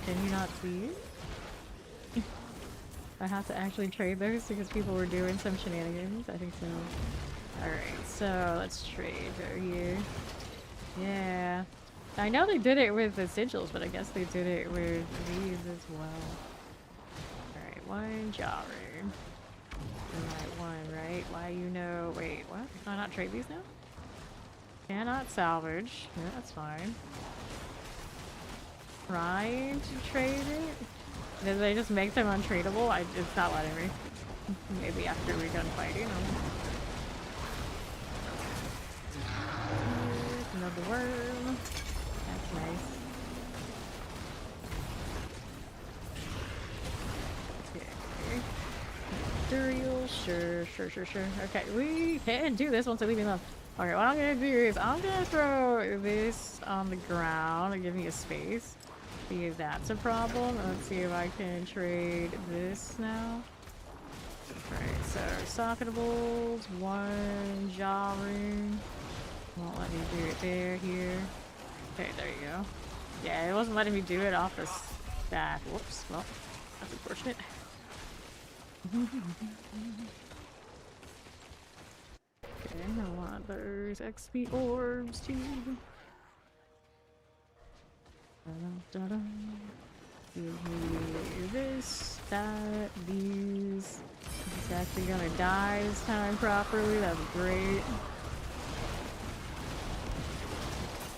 Can you not see it? I have to actually trade those because people were doing some shenanigans. I think so. Alright, so let's trade over here. Yeah. I know they did it with the sigils, but I guess they did it with these as well. Alright, one jaw rune. Alright, one, right? Why you know... Wait, what? Can I not trade these now? Cannot salvage. Yeah, that's fine. Trying to trade it? Did they just make them untradeable? It's not letting me. Maybe after we're done fighting. Another worm. That's nice. Okay. Material. Sure. Okay, we can do this once I leave me alone. Okay, what I'm gonna do is I'm gonna throw this on the ground and give me a space. See if that's a problem. Let's see if I can trade this now. Alright, so socketables, one jaw rune. Won't let me do it there, here. Okay, there you go. Yeah, it wasn't letting me do it off the stack. Whoops, well, that's unfortunate. Okay, I want those XP orbs too. Give me this, that, these. It's actually gonna die this time properly. That'd be great.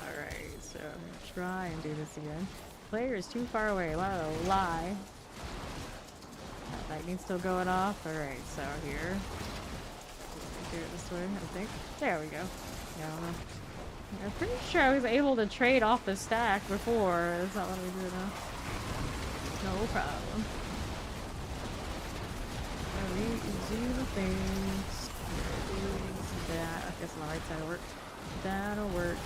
Alright, so I'm gonna try and do this again. Player is too far away. What a lie. That lightning's still going off. Alright, so here. Do it this way, I think. There we go. Yeah, I don't know. I'm pretty sure I was able to trade off the stack before. That's not what we do now. No problem. We can do the things. That. I guess on the right side will work. That'll work.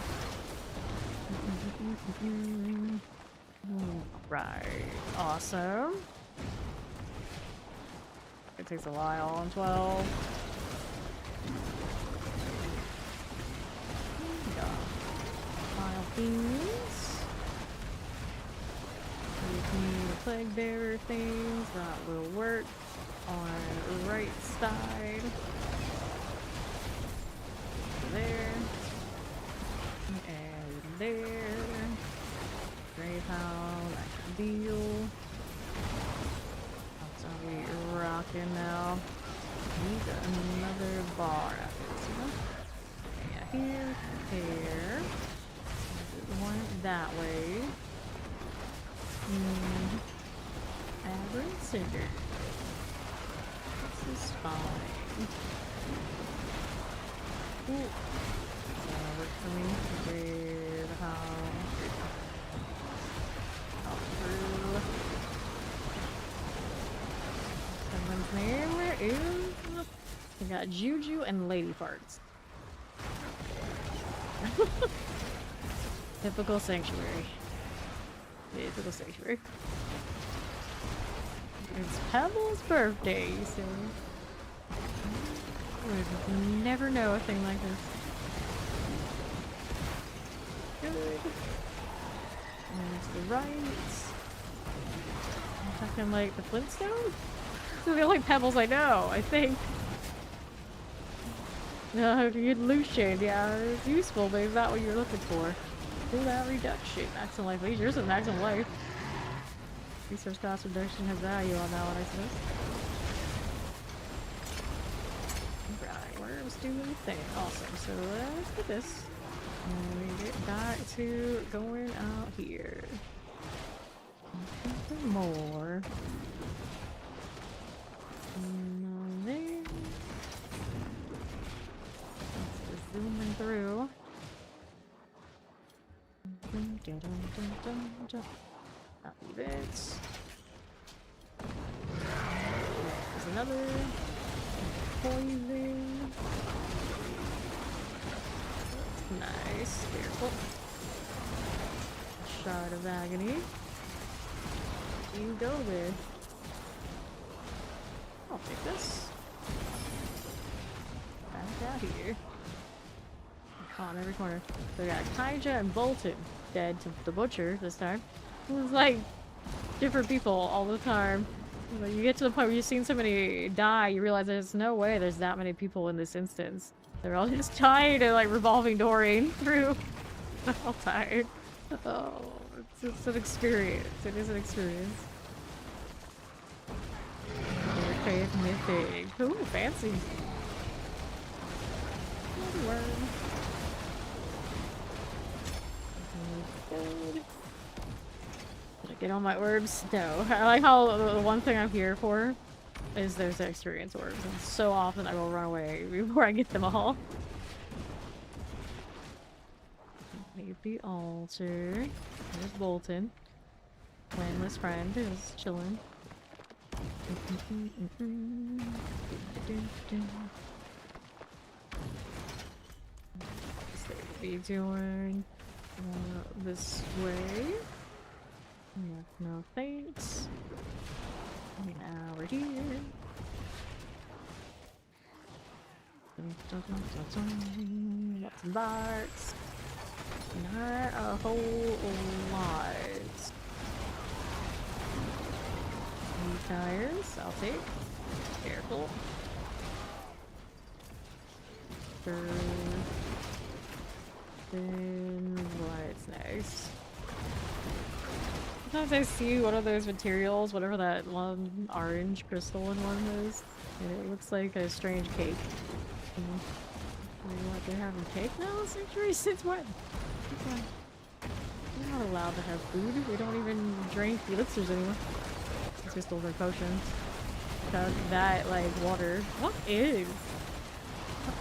Right. Awesome. It takes a while on 12. Things. Give me the plague bearer things. That will work on the right side. There. there. Grave Howl, that can deal. That's how we rocking now. Need another bar after this one. Yeah, here. One that way. Aberrant Cinder. This is fine. Ooh. That'll work for me. Grave Howl. Up through. Someone's name is... We got Juju and Lady Farts. Typical sanctuary. Typical sanctuary. It's Pebble's birthday, so... I would never know a thing like this. Good. And to the right. I'm talking like the Flintstones? These are the only pebbles I know, I think. No, good Lucian, yeah, it's useful, but is that what you're looking for? Do that reduction. Maximum life. Yours is maximum life. Resource cost reduction has value on that one, I suppose. Right, worms do the thing. Awesome. So let's get this. And we get back to going out here. Looking for more. No there. Just zooming through. Not leave it. There's another poison. Nice. Careful. Shard of agony. You go there. I'll take this. Back out here. On every corner. So we got Kaija and Bolton dead to the butcher this time. It was like different people all the time. Like, you get to the point where you've seen somebody die, you realize there's no way there's that many people in this instance. They're all just tired and like revolving dooring through. They're all tired. Oh, it's an experience. It is an experience. Cave mythic. Ooh, fancy. Worm. Good. Did I get all my orbs? No. I like how the one thing I'm here for is there's the experience orbs. And so often I will run away before I get them all. Leave the altar. There's Bolton. Landless friend is chilling. Be doing this way. No thanks. Now we're here. Lots of darts. Not a whole lot. New tires, I'll take. Careful. Then what's next? Sometimes I see one of those materials, whatever that one orange crystalline one is, and it looks like a strange cake. What, they're having cake now in Sanctuary? Since when? We're not allowed to have food. We don't even drink elixirs anymore. It's just older potions. That, like, water. What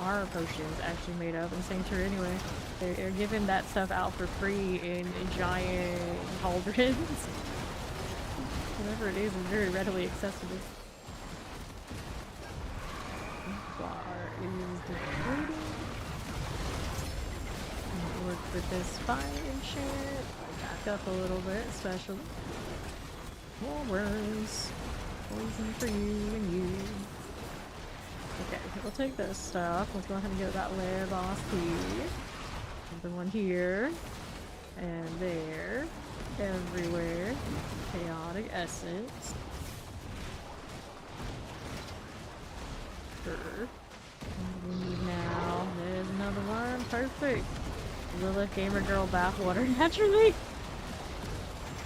are potions actually made of in Sanctuary anyway? They're giving that stuff out for free in giant cauldrons. Whatever it is very readily accessible. Bar is depleted. Work with this fire enchant. Back up a little bit, especially. More worms. Poison for you and you. Okay, we'll take this stuff. Let's go ahead and get that layer boss here. Another one here. And there. Everywhere. Chaotic essence. Sure. Now, there's another one. Perfect. Lilith Gamer Girl bathwater naturally?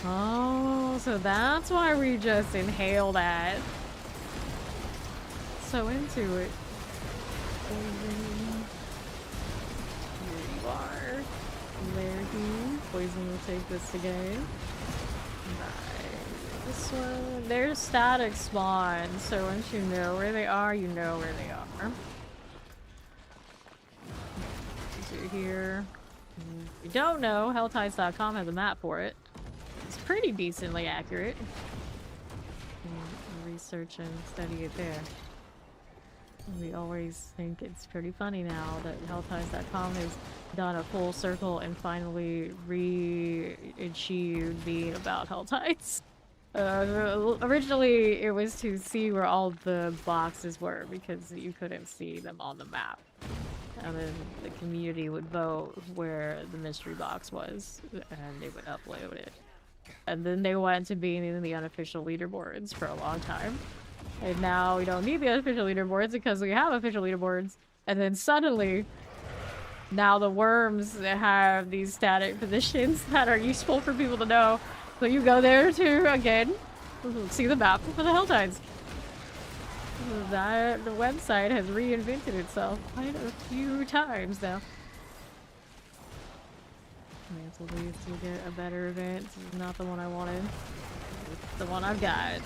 Oh, so that's why we just inhale that. So into it. Poison. Here you are. There he. Poison will take this again. Nice. This one. They're static spawn, so once you know where they are, you know where they are. So here. If you don't know, helltides.com has a map for it. It's pretty decently accurate. Research and study it there. We always think it's pretty funny now that helltides.com has done a full circle and finally re-achieved being about Helltides. Originally, it was to see where all the boxes were because you couldn't see them on the map. And then the community would vote where the mystery box was, and they would upload it. And then they went to being in the unofficial leaderboards for a long time. And now we don't need the unofficial leaderboards because we have official leaderboards. And then suddenly, now the worms have these static positions that are useful for people to know. So you go there to, again, see the map for the Helltides. That the website has reinvented itself quite a few times now. Cancel these to get a better event. This is not the one I wanted. It's the one I've got.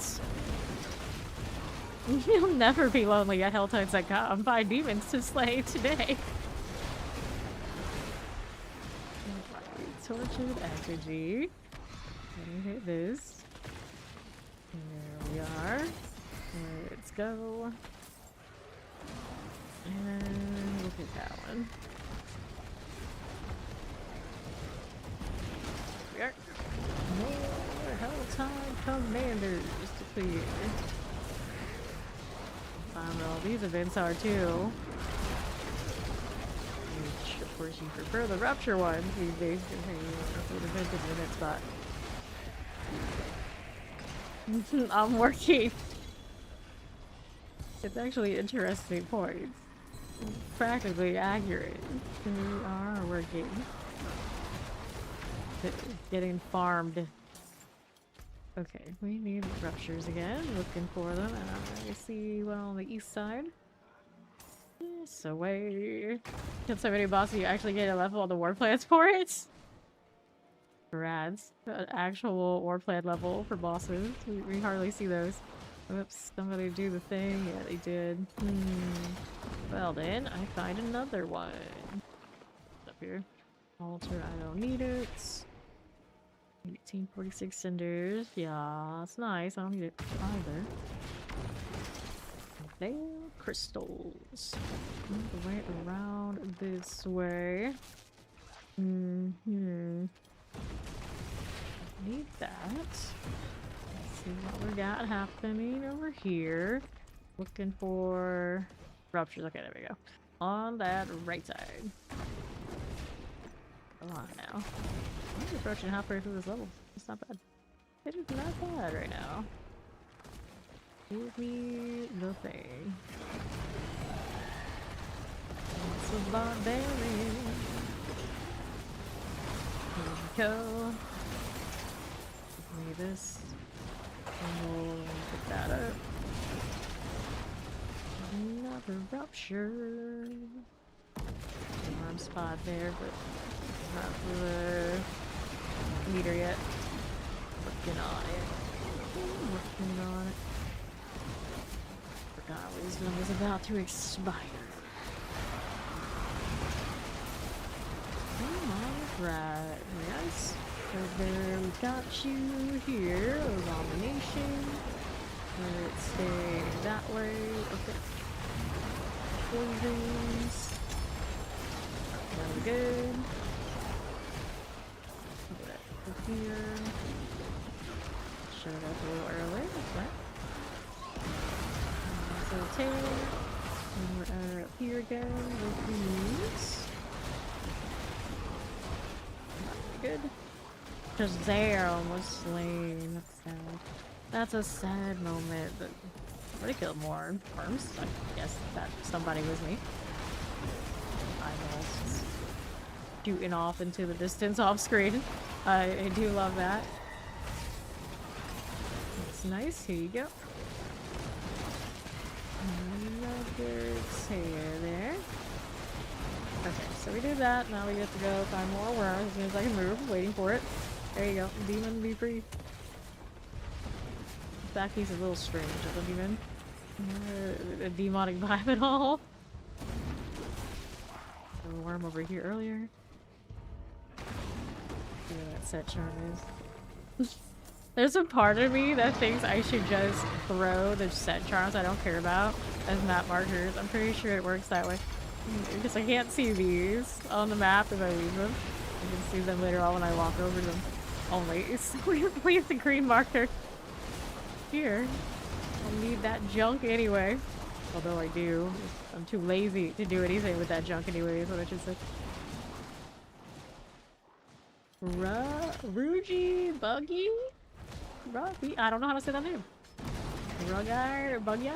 You'll never be lonely at helltides.com. Find demons to slay today. Tortured effigy. Let me hit this. There we are. Let's go. And look at that one. We are. More Helltide Commanders to clear. All these events are too. Which, of course, you prefer the Rupture ones these days. I'm working. It's actually interesting points. Practically accurate. We are working. Getting farmed. Okay, we need ruptures again. Looking for them. And I see one on the east side. So wait. Can somebody boss you actually get a level on the war plans for it? Rads. An actual war plan level for bosses. We hardly see those. Whoops, somebody do the thing. Yeah, they did. Well then, I find another one. Up here. Altar, I don't need it. 1846 cinders. Yeah, it's nice. I don't need it either. Veil crystals. The way around this way. Need that. Let's see what we got happening over here. Looking for ruptures. Okay, there we go. On that right side. Come on now. I'm approaching halfway through this level. It's not bad. It is not bad right now. Give me the thing. It's a barbarian. Here we go. Give me this. And we'll pick that up. Another rupture. Arm spot there, but not for the meter yet. Working on it. Working on it. Forgot wisdom is about to expire. Alright, yes. So there we got you here. Abomination. Let's stay that way. Okay. Poisons. Really good. Look at that. Go here. Showed up a little early. That's right. So tail. And we're up here again with these. Good. Just there, almost slain. That's sad. That's a sad moment. But I would have killed more worms. I guess that somebody was me. Eyeballs. shooting off into the distance off screen. I do love that. It's nice. Here you go. Another tear there. Okay, so we did that. Now we get to go find more worms as soon as I can move. I'm waiting for it. There you go. Demon, be free. In fact, he's a little strange as a demon. A demonic vibe at all. There was a worm over here earlier. See where that set charm is. There's a part of me that thinks I should just throw the set charms I don't care about as map markers. I'm pretty sure it works that way. Because I can't see these on the map if I leave them. I can see them later on when I walk over them. Oh wait, leave the green marker here. I need that junk anyway. Although I do. I'm too lazy to do anything with that junk anyway, is what I should say. Rugy Buggy? Ruggy? I don't know how to say that name. Ruggy or Buggy?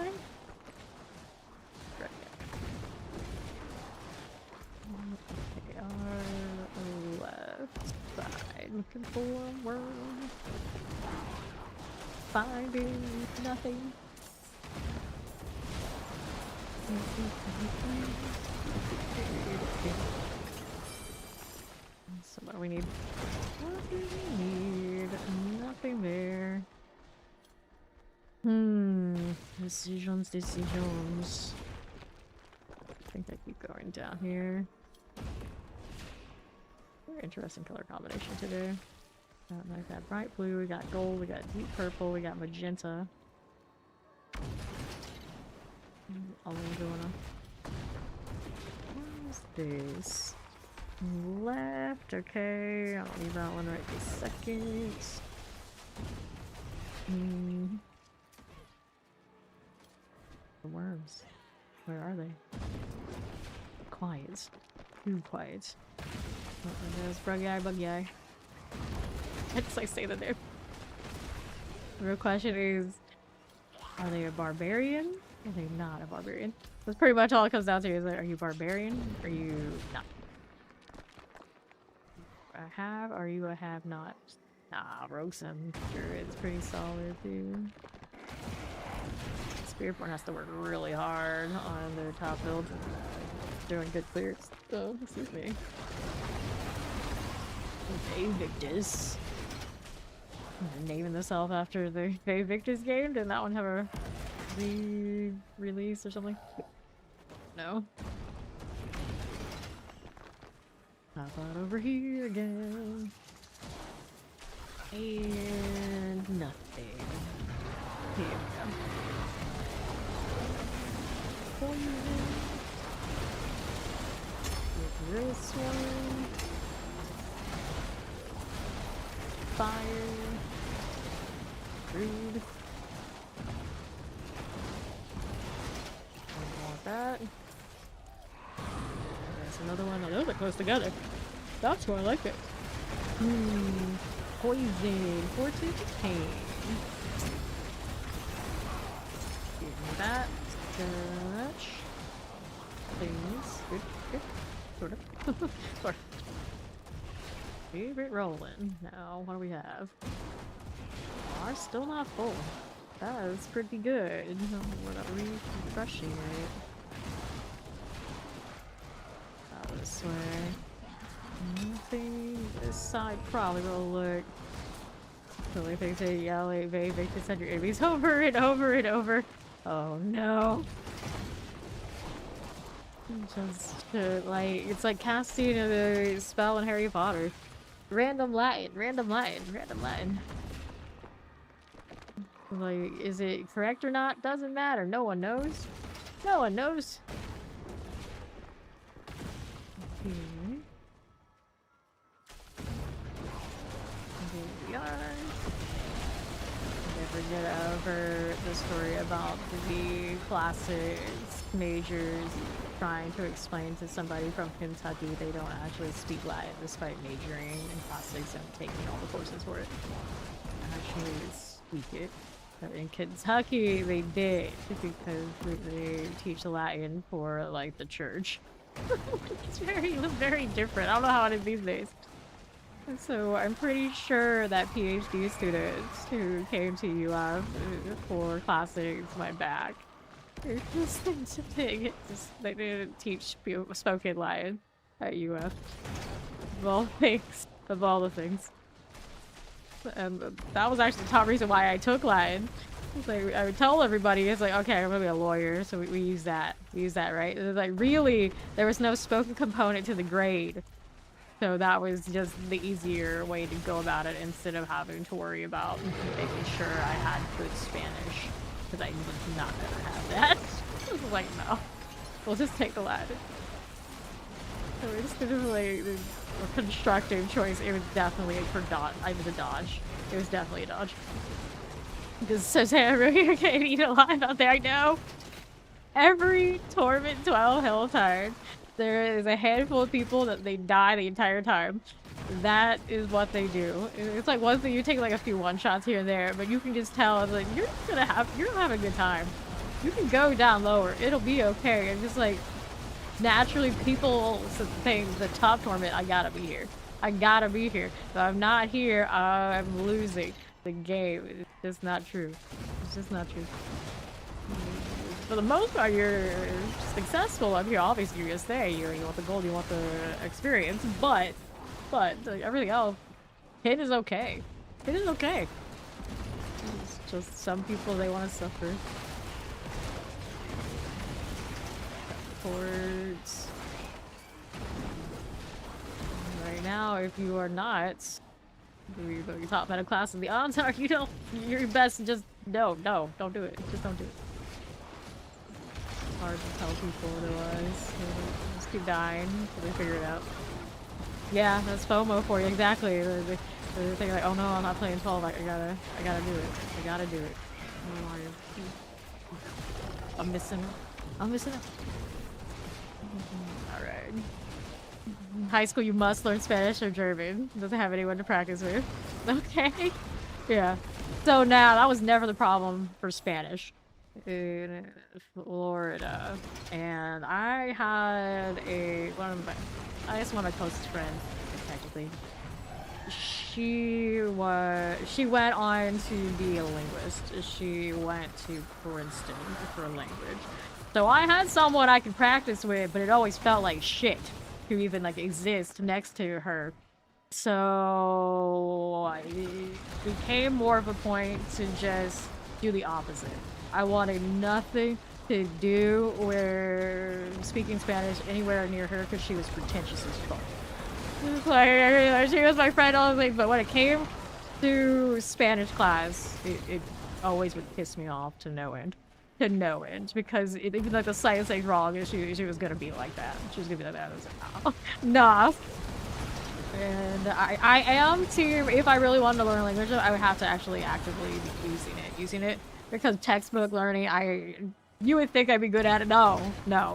Okay, our left side. Looking for a worm. Finding nothing. So what do we need? What do we need? Nothing there. Decisions. I think I keep going down here. Very interesting color combination today. Like that bright blue, we got gold, we got deep purple, we got magenta. All of them going on. What is this? Left, okay. I'll leave that one right this second. The worms. Where are they? Quiet. Too quiet. Oh, there's Buggy Eye. I just like say that there. The real question is, are they a barbarian? Are they not a barbarian? That's pretty much all it comes down to, is like, are you barbarian? Are you not? A have? Are you a have not? Nah, rogues and druids pretty solid too. Spiritborn has to work really hard on their top build. Doing good clears. Oh, excuse me. Okay, Victus. I'm naming this off after the Victus game. Didn't that one have a re-release or something? No. How about over here again? And nothing. Here we go. With this one. Fire. Rude. Don't want that. There's another one a little bit close together. That's more like it. Poison. Fortitude. Give me that. Touch. Things. Good. Good. Sort of. Sort of. Favorite rolling. Now, what do we have? Are still not full. That is pretty good. We're not refreshing it. Out this way. Nothing. This side probably will look. Really things say yell at they send your enemies over and over and over. Oh no. Just like it's like casting a spell in Harry Potter. Random Latin, random Latin, random Latin. Like, is it correct or not? Doesn't matter. No one knows. No one knows. Okay. Here we are. Never get over the story about the classics majors trying to explain to somebody from Kentucky they don't actually speak Latin despite majoring in classics and taking all the courses for it. Actually speak it. But in Kentucky they did because they teach Latin for like the church. It was very different. I don't know how it is these days. So I'm pretty sure that PhD students who came to UF for classics went back. They didn't teach spoken line at UF. Of all things. Of all the things. And that was actually the top reason why I took Latin. It's like, I would tell everybody, it's like, okay, I'm gonna be a lawyer, so we use that. We use that, right? It was like, really, there was no spoken component to the grade. So that was just the easier way to go about it instead of having to worry about making sure I had good Spanish. Because I would not ever have that. I was like, no. We'll just take the Latin. So it's kind of like a constructive choice. It was definitely for dodge. I was a dodge. It was definitely a dodge. Because so Sarah, you're getting eaten alive out there, I know. Every Torment 12 Helltide, there is a handful of people that they die the entire time. That is what they do. It's like one thing, you take like a few one-shots here and there, but you can just tell, it's like, you're gonna have a good time. You can go down lower, it'll be okay. And just like, naturally people think the top Torment, I gotta be here. I gotta be here. If I'm not here, I'm losing the game. It's just not true. It's just not true. For the most part, you're successful up here. Obviously, you're gonna stay. You want the gold, you want the experience, but like, everything else, hit is okay. Hit is okay. It's just some people, they want to suffer. Ports. Right now, if you are not your top meta class, and the odds are you don't. Your best to just don't do it. Just don't do it. Hard to tell people otherwise. Just keep dying until they figure it out. Yeah, that's FOMO for you. Exactly. The thing like, oh no, I'm not playing 12. I gotta do it. I gotta do it. I'm missing it. Alright. In high school, you must learn Spanish or German. Doesn't have anyone to practice with. Okay. Yeah. So now, that was never the problem for Spanish in Florida. And I had one of my closest friends, technically. She went on to be a linguist. She went to Princeton for a language. So I had someone I could practice with, but it always felt like shit to even like exist next to her. So it became more of a point to just do the opposite. I wanted nothing to do with speaking Spanish anywhere near her because she was pretentious as fuck. Like, she was my friend, all like, but when it came to Spanish class, it always would piss me off to no end. To no end, because even like the science ain't wrong, she was gonna be like that. She was gonna be like that. I was like, oh, nah. And I am too. If I really wanted to learn a language, I would have to actually actively be using it. Because textbook learning, you would think I'd be good at it. No,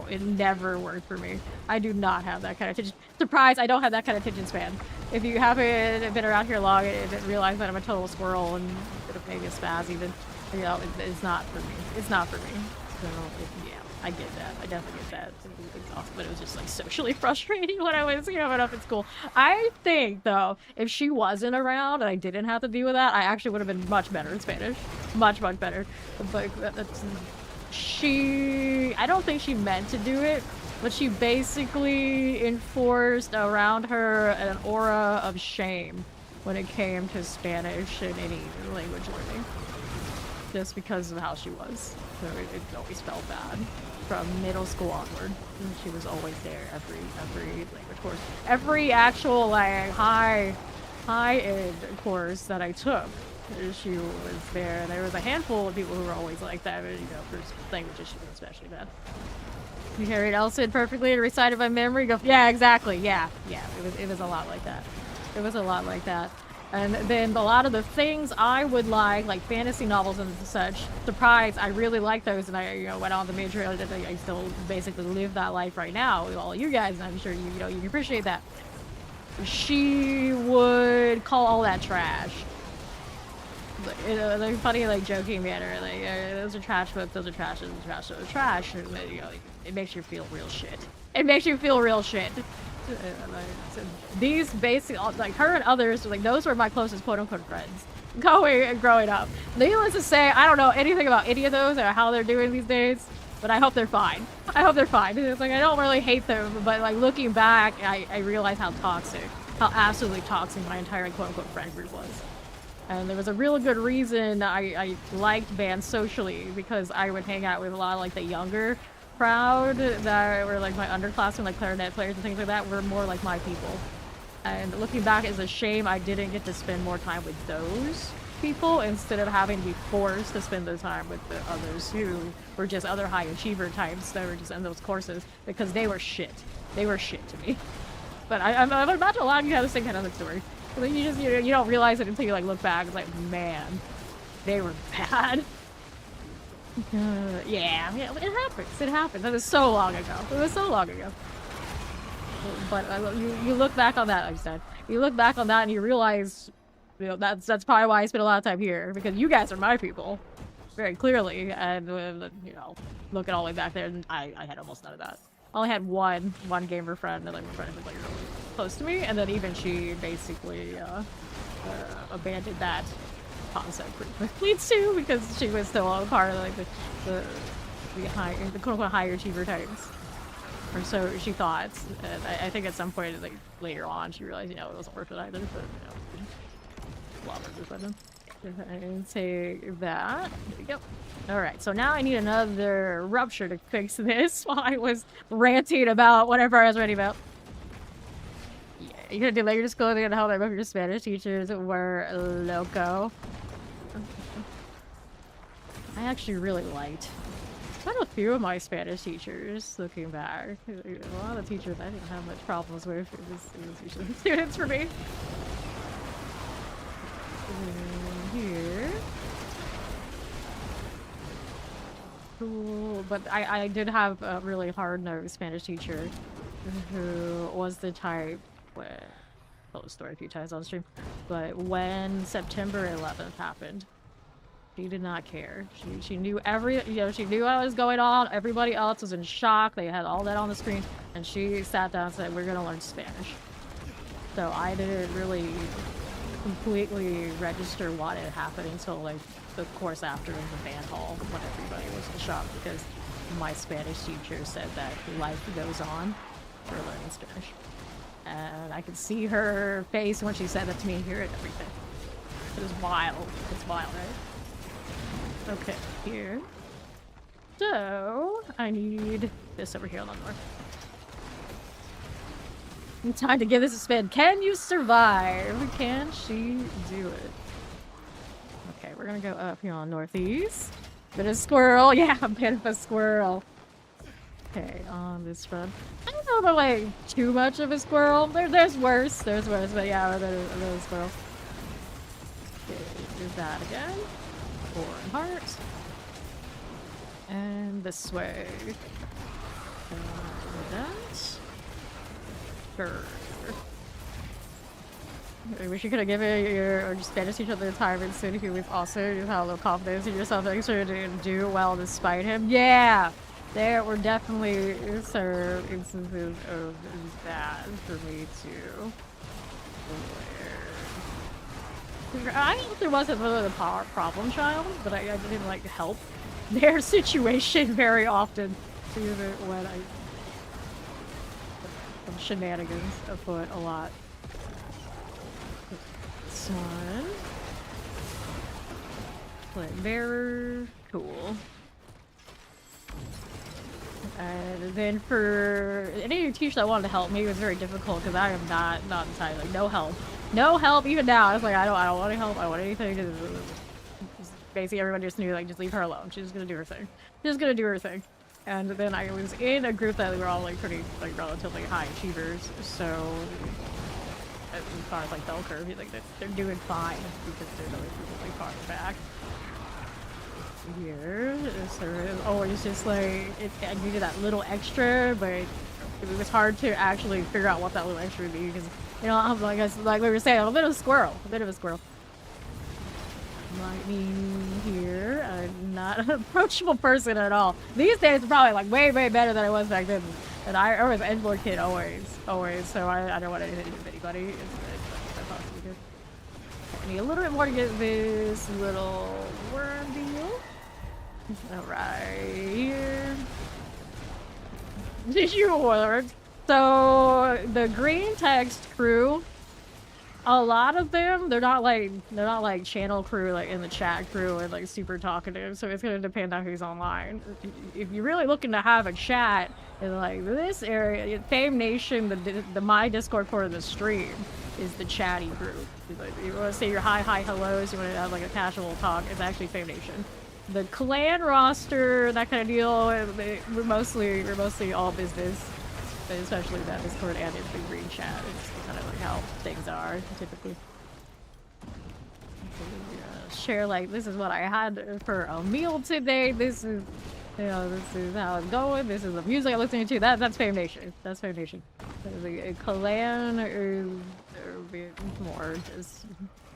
it never worked for me. I do not have that kind of attention. Surprise, I don't have that kind of attention span. If you haven't been around here long and realize that I'm a total squirrel and maybe a spaz even, you know, it's not for me. It's not for me. So, yeah, I get that. I definitely get that. It's awesome, but it was just like socially frustrating when I was growing up in school. I think though, if she wasn't around and I didn't have to deal with that, I actually would have been much better in Spanish. Much better. But I don't think she meant to do it, but she basically enforced around her an aura of shame when it came to Spanish and any language learning. Just because of how she was. So it always felt bad. From middle school onward. And she was always there every language course. Every actual like high-end course that I took, she was there. There was a handful of people who were always like that, but, you know, for languages she was especially bad. You carried Elson perfectly and recited by memory. Go, yeah, exactly. Yeah. It was a lot like that. It was a lot like that. And then a lot of the things I would like fantasy novels and such, surprise, I really like those, and I went on the major, I still basically live that life right now with all you guys, and I'm sure you can appreciate that. She would call all that trash. in a like, funny, like, joking manner. Like, those are trash books, those are trash, those are trash, those are trash. And, you know, it makes you feel real shit. It makes you feel real shit. So these basic, like, her and others, like, those were my closest quote-unquote friends growing up. Needless to say, I don't know anything about any of those or how they're doing these days, but I hope they're fine. I hope they're fine. It's like, I don't really hate them, but, like, looking back, I realize how toxic, how absolutely toxic my entire quote-unquote friend group was. And there was a real good reason I liked bands socially, because I would hang out with a lot of, like, the younger crowd that were, like, my underclassmen, like clarinet players and things like that, were more like my people. And looking back, it's a shame I didn't get to spend more time with those people instead of having to be forced to spend the time with the others who were just other high achiever types that were just in those courses, because they were shit. They were shit to me. But I imagine a lot of you have the same kind of story. Like, you don't realize it until you, like, look back. It's like, man, they were bad. Yeah, it happens. It happens. That was so long ago. It was so long ago. But you look back on that, like I said. You look back on that and you realize, you know, that's probably why I spent a lot of time here, because you guys are my people, very clearly. And you know, looking all the way back there, I had almost none of that. I only had one gamer friend, and like my friend was like really close to me, and then even she basically abandoned that concept pretty quickly too, because she was still a part of like the quote-unquote higher achiever types, or so she thought. And I think at some point, like later on, she realized, you know, it wasn't worth it either. But you know, blobber this button. And take that. There we go. Alright, so now I need another rupture to fix this while I was ranting about whatever I was ranting about. Yeah, you're gonna do later disclosing on how that your Spanish teachers were loco. I actually really liked quite a few of my Spanish teachers, looking back. A lot of the teachers I didn't have much problems with. It was usually the students for me. Here. Cool, but I did have a really hard-nosed Spanish teacher who was the type when, told the story a few times on stream, but when September 11th happened, she did not care. She knew she knew what was going on. Everybody else was in shock. They had all that on the screen, and she sat down and said, "We're gonna learn Spanish." So I didn't really completely register what had happened until like the course after in the band hall, when everybody was in shock because my Spanish teacher said that life goes on for learning Spanish. And I could see her face when she said that to me and hear it everything. It was wild. It's wild, right? Okay, here. So I need this over here on the north. Time to give this a spin. Can you survive? Can she do it? Okay, we're gonna go up here on northeast. Bit of squirrel. Yeah, a bit of a squirrel. Okay, on this front. I don't know about like too much of a squirrel. There's worse. There's worse, but yeah, there's a squirrel. Okay, do that again. 4 and heart. And this way. That. I wish you could have given your Spanish teacher the time and said he was also just have a little confidence in yourself to actually do well despite him. Yeah, there were definitely some instances of that for me too. I don't know if there wasn't really the problem child, but I didn't like help their situation very often. Even when shenanigans afoot a lot. This one. Flint bearer. Cool. And then for any of your teachers that wanted to help me, it was very difficult because I am not inside. Like no help. No help even now. I was like, I don't want any help. I don't want anything. Just basically everyone just knew, like, just leave her alone. She's just gonna do her thing. She's gonna do her thing. And then I was in a group that we were all like pretty, like, relatively high achievers, so as far as like bell curve, like they're doing fine because they're really far back. Here, it's always just like I needed that little extra, but it was hard to actually figure out what that little extra would be because, you know, I'm like we were saying, I'm a bit of a squirrel, lightning here. I'm not an approachable person at all. These days, probably like way better than I was back then. And I was an edgelord kid always. So I don't want anything to do with anybody. It's possibly good. I need a little bit more to get this little worm deal. Alright, here. Did you work? So the green text crew, a lot of them, they're not like channel crew, like in the chat crew and like super talkative. So it's gonna depend on who's online. If you're really looking to have a chat in like this area, Fame Nation, the my Discord part of the stream is the chatty group. Like, you want to say your hi hellos, you want to have like a casual talk. It's actually Fame Nation. The clan roster, that kind of deal, we're mostly all business. Especially that Discord and in the green chat. It's kind of like how things are typically. Share like, this is what I had for a meal today. This is, you know, this is how it's going. This is the music I'm listening to. That's Fame Nation. That's Fame Nation. The clan is more just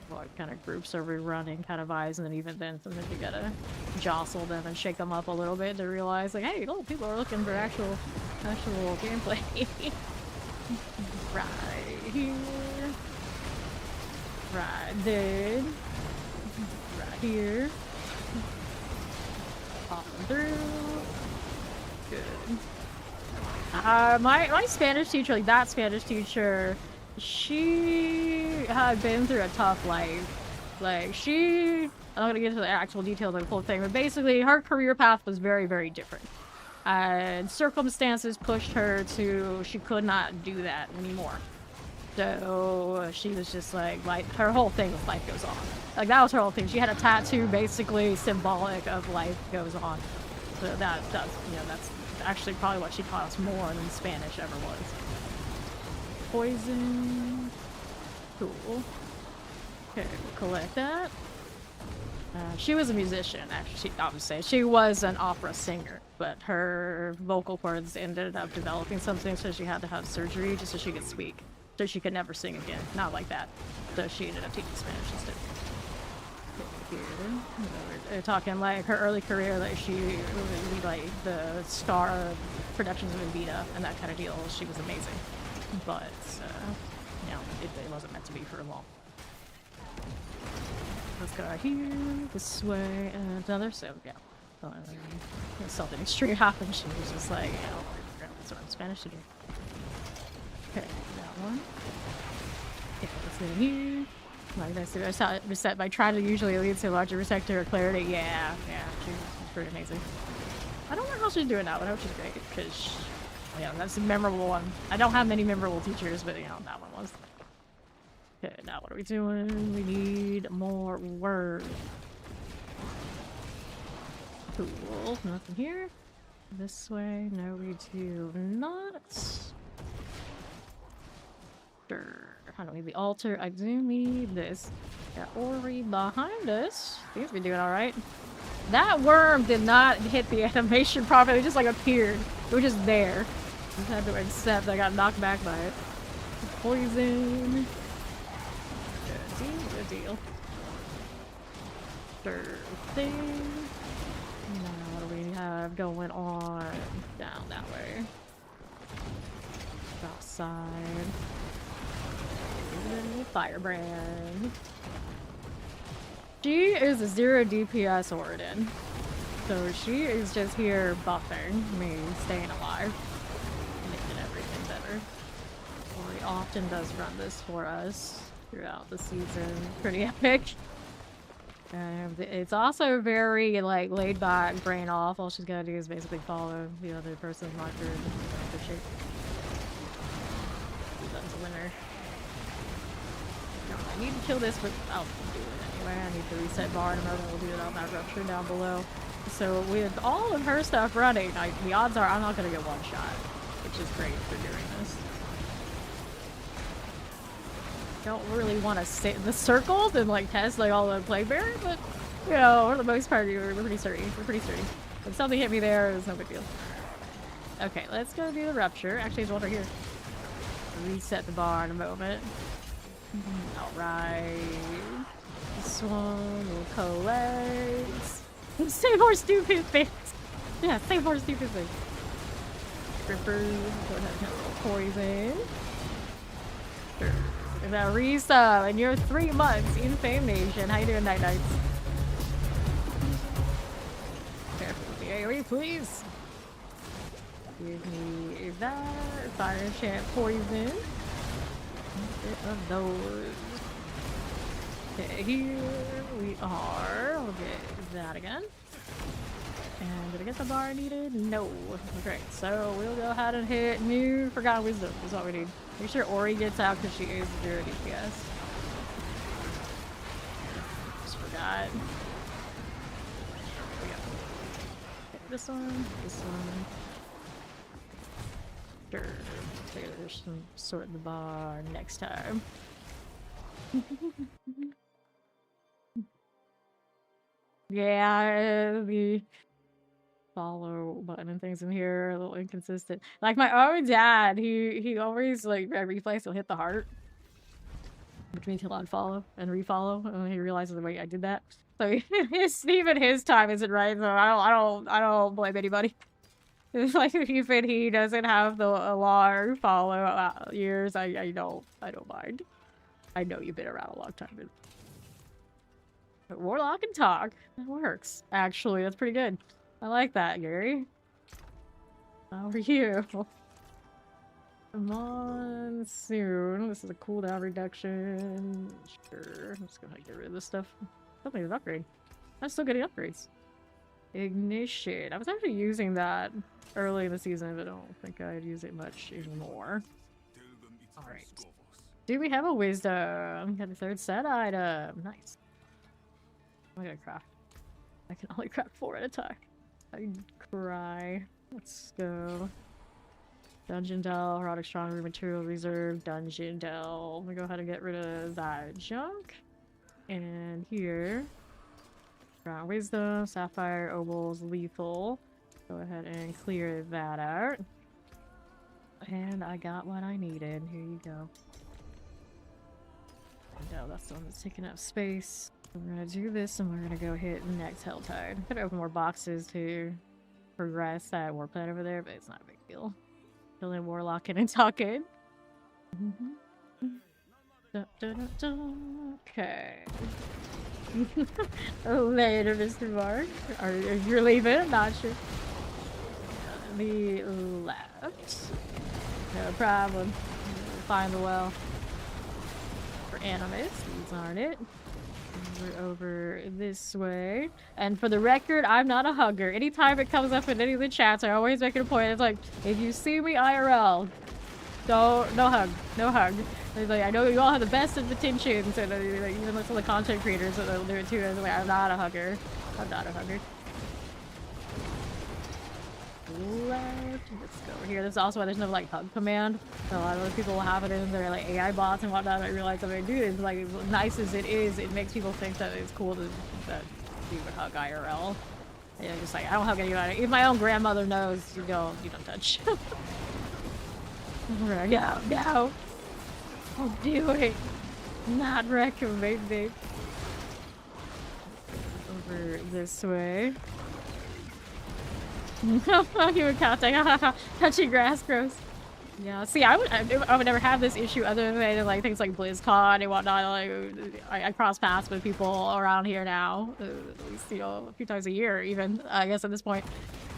what kind of groups are we running kind of vibes, and then even then sometimes you gotta jostle them and shake them up a little bit to realize like, hey, look, people are looking for actual gameplay. Right here, right there, right here, popping through. Good. My Spanish teacher, like that Spanish teacher, she had been through a tough life. Like I'm not gonna get into the actual details of the whole thing, but basically her career path was very different. And circumstances pushed her to, she could not do that anymore. So she was just like her whole thing was life goes on. Like that was her whole thing. She had a tattoo basically symbolic of life goes on. So that's, you know, that's actually probably what she taught us more than Spanish ever was. Poison. Cool. Okay, we'll collect that. She was a musician, actually. I would say she was an opera singer, but her vocal cords ended up developing something, so she had to have surgery just so she could speak. So she could never sing again. Not like that. So she ended up teaching Spanish instead. They're talking like her early career, like she would be like the star of productions of Evita and that kind of deal. She was amazing, but you know, it wasn't meant to be for long. Let's go right here, this way, and another. So yeah, something extreme happened. She was just like, you know, that's what I'm Spanish to do. Okay, that one. Okay, let's go here. Like I said, reset by trying to usually lead to a larger sector or clarity. Yeah, she's pretty amazing. I don't know how she's doing now, but I hope she's great, because, yeah, that's a memorable one. I don't have many memorable teachers, but, you know, that one was. Okay, now what are we doing? We need more words. Cool, nothing here. This way, no, we do not. Sure. I don't need the altar. I do need this. Got Ori behind us. Seems to be doing alright. That worm did not hit the animation properly. It just like appeared. It was just there. Just had to accept I got knocked back by it. Poison. Good deal. Sure thing. Now what do we have going on? Down that way. Outside. Firebrand. She is a 0 DPS Warden. So she is just here buffing me, staying alive. Making everything better. Ori often does run this for us throughout the season. Pretty epic. And it's also very like laid back, brain off. All she's gotta do is basically follow the other person's marker and the shape. That's a winner. I need to kill this, but I'll do it anyway. I need the reset bar, and we'll do it on that rupture down below. So with all of her stuff running, the odds are I'm not going to get one shot, which is great for doing this. Don't really want to sit in the circles and like test like all the plague bearer, but you know, for the most part, we're pretty sturdy. We're pretty sturdy. If something hit me there, it's no big deal. Okay, let's go do the rupture. Actually, there's one right here. Reset the bar in a moment. Alright. This one will collect. Save more stupid things. Yeah, save more stupid things. Rippers, go ahead and roll poison. Sure. Is that Risa in your 3 months in Fame Nation? How you doing, Night Nights? Careful with the AoE, please. Give me that. Fire enchant poison. Bit of those. Okay, here we are. We'll get that again. And did I get the bar I needed? No. Okay, so we'll go ahead and hit new Forgotten Wisdom is what we need. Make sure Ori gets out because she is 0 DPS. Just forgot. There we go. Okay, this one. Sure. There's some sort of the bar next time. Yeah, the follow button and things in here are a little inconsistent. Like my own dad, he always like at replays he'll hit the heart, which means he'll unfollow and refollow, and he realizes the way I did that. So even his time isn't right. So I don't blame anybody. It's like if he doesn't have the alarm follow years, I don't mind. I know you've been around a long time. But Warlock and talk. That works. Actually, that's pretty good. I like that, Gary. How are you? Come on, soon. This is a cooldown reduction. Sure. I'm just gonna get rid of this stuff. Something is an upgrade. I'm still getting upgrades. Ignition. I was actually using that early in the season, but I don't think I'd use it much anymore. Alright. Do we have a wisdom? Got the 3rd set item. Nice. I'm gonna craft. I can only craft 4 at a time. I cry. Let's go. Dungeon Dell, Erotic Strong Material Reserve, Dungeon Dell. I'm gonna go ahead and get rid of that junk. And here. Ground Wisdom, Sapphire, Opals, Lethal. Go ahead and clear that out. And I got what I needed. Here you go. No, that's the one that's taking up space. We're gonna do this and we're gonna go hit the next Helltide. I'm gonna open more boxes to progress that war plan over there, but it's not a big deal. Killing Warlock and talking. Okay. Later, Mr. Mark. Are you leaving? I'm not sure. The left. No problem. Find the well. For Animus. These aren't it. We're over this way. And for the record, I'm not a hugger. Anytime it comes up in any of the chats, I always make it a point. It's like, if you see me IRL, no hug. No hug. Like, I know you all have the best of intentions, and like, even some of the content creators that will do it too. And like, I'm not a hugger. I'm not a hugger. Left. Let's go over here. This is also why there's no like hug command. So a lot of other people will have it in their like AI bots and whatnot. I realize that I do is like as nice as it is, it makes people think that it's cool that you would hug IRL. And I'm just like, I don't hug anybody. If my own grandmother knows, you don't touch. No. Don't do it. Not recommended. Over this way. You were counting. Touching grass gross. Yeah, see, I would never have this issue other than like things like BlizzCon and whatnot. Like, I cross paths with people around here now, at least, you know, a few times a year, even, I guess, at this point.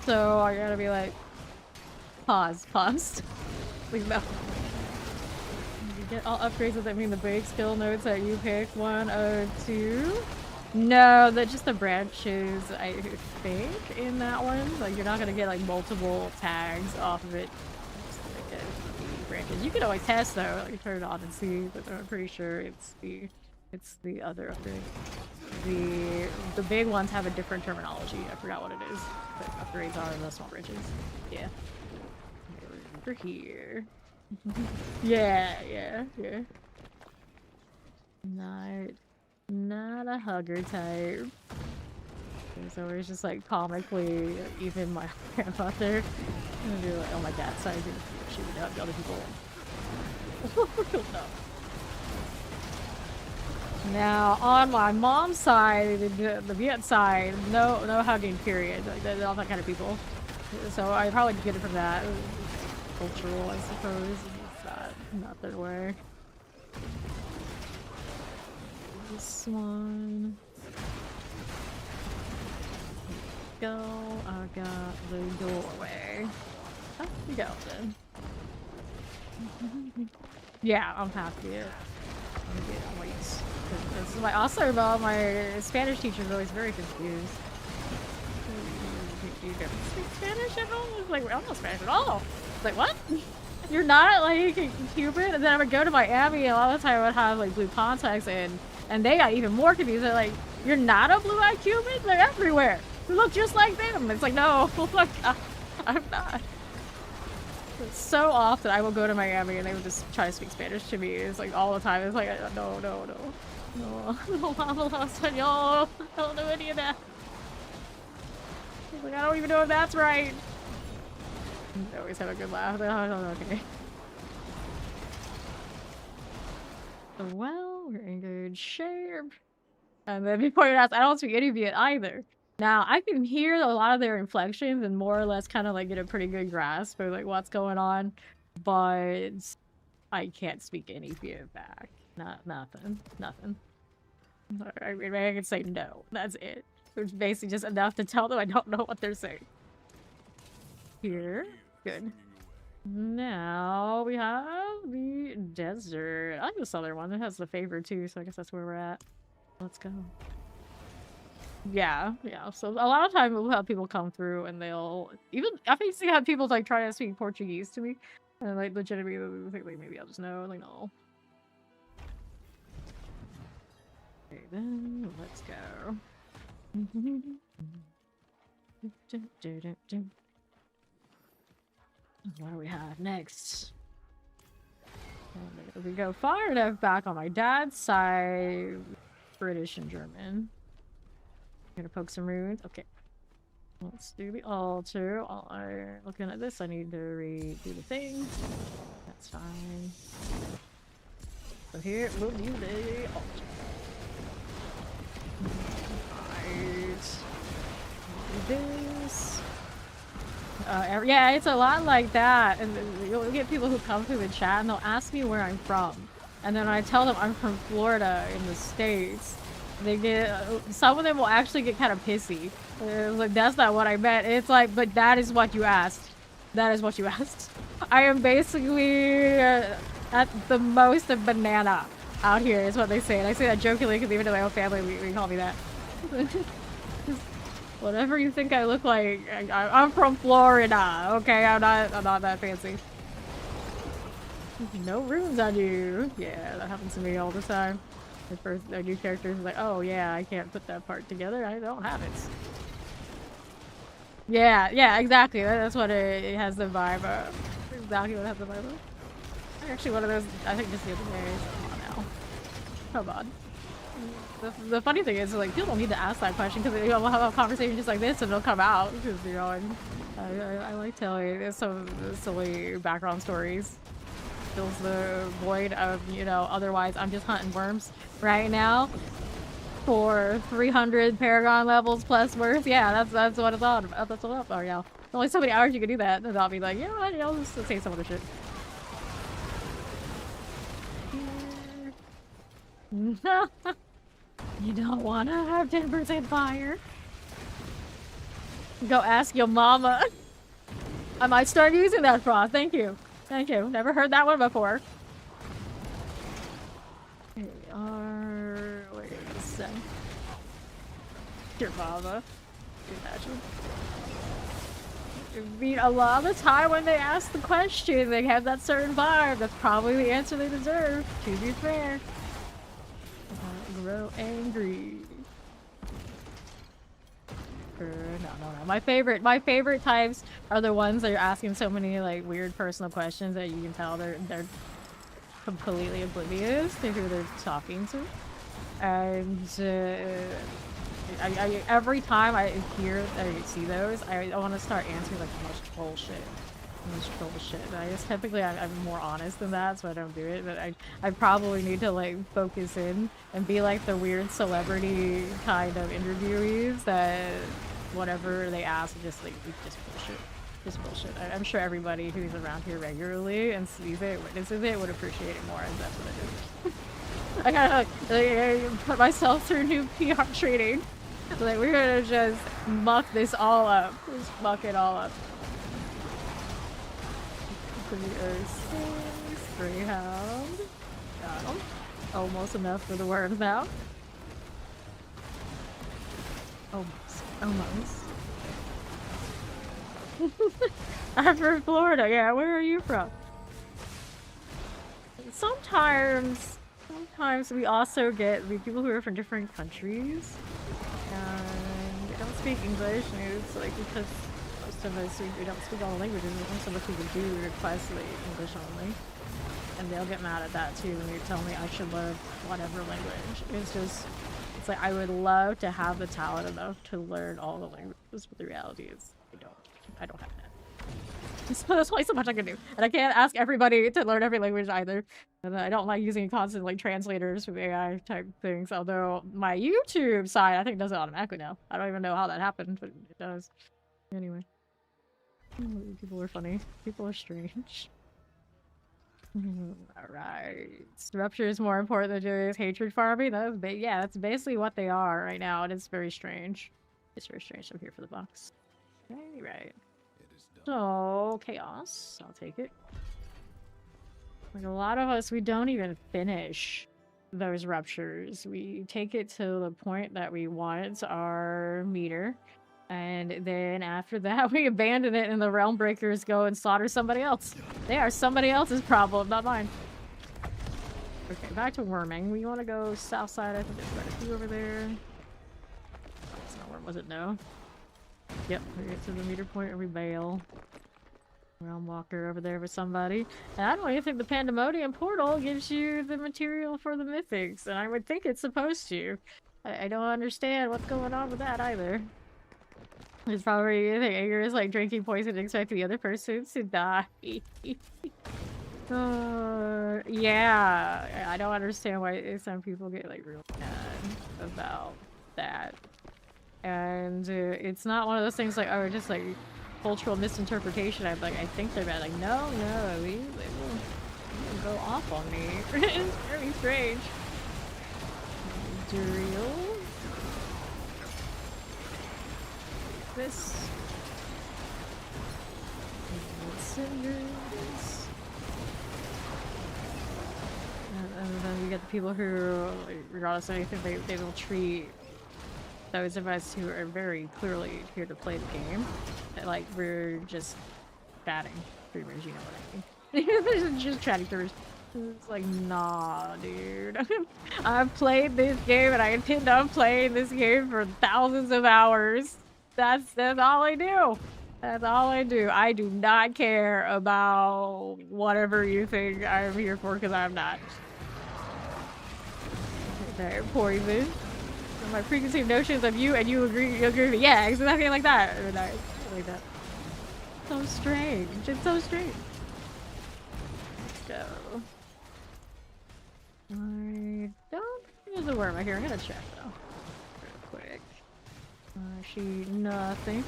So I gotta be like, pause. Please no. You get all upgrades, does that mean the big skill notes that you pick 1 or 2? No, that's just the branches, I think, in that one. Like, you're not gonna get like multiple tags off of it. Just like the branches. You can always test though. Like, turn it on and see, but I'm pretty sure it's the other upgrade. The big ones have a different terminology. I forgot what it is. But upgrades are the small branches. Yeah. Over here. Yeah. Not a hugger type. It's always just like comically, even my grandfather. I'm gonna do like, oh, my dad's side, she would hug other people. No. Now, on my mom's side, the Viet side, no hugging, period. Like, they're all that kind of people. So I probably get it from that. Cultural, I suppose. It's not their way. This one. Go. I got the doorway. Oh, you go then. Yeah, I'm happy. Wait. Also, my Spanish teacher is always very confused. You don't speak Spanish at all? It's like, I'm not Spanish at all. It's like, what? You're not like Cuban? And then I would go to Miami, and a lot of the time I would have like blue contacts, and they got even more confused. They're like, you're not a blue-eyed Cuban? They're everywhere. You look just like them. It's like, no, look, I'm not. So often I will go to Miami and they would just try to speak Spanish to me. It's like all the time. It's like, no, no hablo español. I don't know any of that. It's like, I don't even know if that's right. They always have a good laugh. Okay. Well, we're in good shape. And then before you ask, I don't speak any of it either. Now, I can hear a lot of their inflections and more or less kind of like get a pretty good grasp of like what's going on, but I can't speak any of it back. Nothing. I mean, I can say no. That's it. It's basically just enough to tell them I don't know what they're saying. Here. Good. Now we have the desert. I like this other one. It has the favor too, so I guess that's where we're at. Let's go. Yeah. So a lot of time we'll have people come through and they'll even I've seen have people like try to speak Portuguese to me and like legitimately think like maybe I'll just know. Like no. Okay, then let's go. What do we have next? If we go far enough back on my dad's side, British and German. I'm gonna poke some runes. Okay. Let's do the altar. Looking at this, I need to redo the thing. That's fine. So here we'll do the altar. Right. Do this. Yeah, it's a lot like that, and you'll get people who come through the chat and they'll ask me where I'm from, and then I tell them I'm from Florida in the States. They get some of them will actually get kind of pissy. Like, that's not what I meant. It's like, but that is what you asked. That is what you asked. I am basically at the most a banana out here is what they say, and I say that jokingly because even in my own family we call me that. Whatever you think I look like, I'm from Florida. Okay, I'm not that fancy. No runes on you. Yeah, that happens to me all the time. The first a new character is like, oh yeah, I can't put that part together. I don't have it. Yeah, exactly. That's what it has the vibe of. Exactly what it has the vibe of. Actually, one of those. I think just the other day. Come on now. Come on. The funny thing is, like, people don't need to ask that question because we'll have a conversation just like this and it'll come out because I like telling some silly background stories. Fills the void of otherwise I'm just hunting worms right now for 300 Paragon levels plus worth. Yeah, that's what it's on. That's what up. Oh yeah, there's only so many hours you can do that, and I'll be like, I'll just say some other shit. You don't want to have 10% fire. Go ask your mama. I might start using that froth. Thank you. Never heard that one before. Here we are. Where is your mama? Imagine. I mean, a lot of the time when they ask the question, they have that certain vibe. That's probably the answer they deserve. To be fair. Grow angry. No. My favorite types are the ones that are asking so many like weird personal questions that you can tell they're completely oblivious to who they're talking to. And every time I see those, I want to start answering like the most bullshit Just troll the shit. I guess typically I'm more honest than that, so I don't do it. But I probably need to like focus in and be like the weird celebrity kind of interviewees that whatever they ask, just like just bullshit, just bullshit. I'm sure everybody who's around here regularly and sees it, witnesses it, would appreciate it more. And that's what I do. I gotta like, put myself through new PR training. Like we're gonna just muck this all up, just muck it all up. Greyhound. Got him. Almost enough for the worms now. Almost. Almost. I'm from Florida. Yeah, where are you from? Sometimes we also get people who are from different countries and they don't speak English, and it's like because most of us we don't speak all the languages, and most of us people do request like English only, and they'll get mad at that too when you tell me I should learn whatever language. It's like I would love to have the talent enough to learn all the languages, but the reality is I don't have that. So there's only so much I can do, and I can't ask everybody to learn every language either. And I don't like using constant like translators with AI type things. Although my YouTube side I think does it automatically now. I don't even know how that happened, but it does. Anyway, people are funny. People are strange. All right, rupture is more important than just hatred farming. Yeah, that's basically what they are right now, and it's very strange. It's very strange. I'm here for the box. Okay, right. So, chaos. I'll take it. Like a lot of us, we don't even finish those ruptures. We take it to the point that we want our meter. And then after that, we abandon it and the realm breakers go and slaughter somebody else. They are somebody else's problem, not mine. Okay, back to worming. We want to go south side. I think there's quite a few over there. Oh, it's not worm, was it? No. Yep, we get to the meter point and we bail. Realm walker over there with somebody. And I don't even think the Pandemonium portal gives you the material for the mythics, and I would think it's supposed to. I don't understand what's going on with that either. It's probably, I think Anger is like drinking poison and expecting the other person to die. Yeah, I don't understand why some people get like real mad about that. And it's not one of those things like, oh, just like cultural misinterpretation. I'm like, I think they're bad. Like, no, they will go off on me. It's very strange. Drill. This. Cinders. And then you get the people who, regardless of anything, they will treat those of us who are very clearly here to play the game, like we're just batting streamers, you know what I mean? Just chatting streamers. It's like, nah, dude. I've played this game and I intend on playing this game for thousands of hours. That's all I do. That's all I do. I do not care about whatever you think I'm here for, because I'm not. Okay, poison. My preconceived notions of you, and you agree with me. Yeah, exactly like that. Or not, like that. So strange. It's so strange. Let's go. I don't think there's a worm out here. I'm gonna check though. Real quick. She nothing.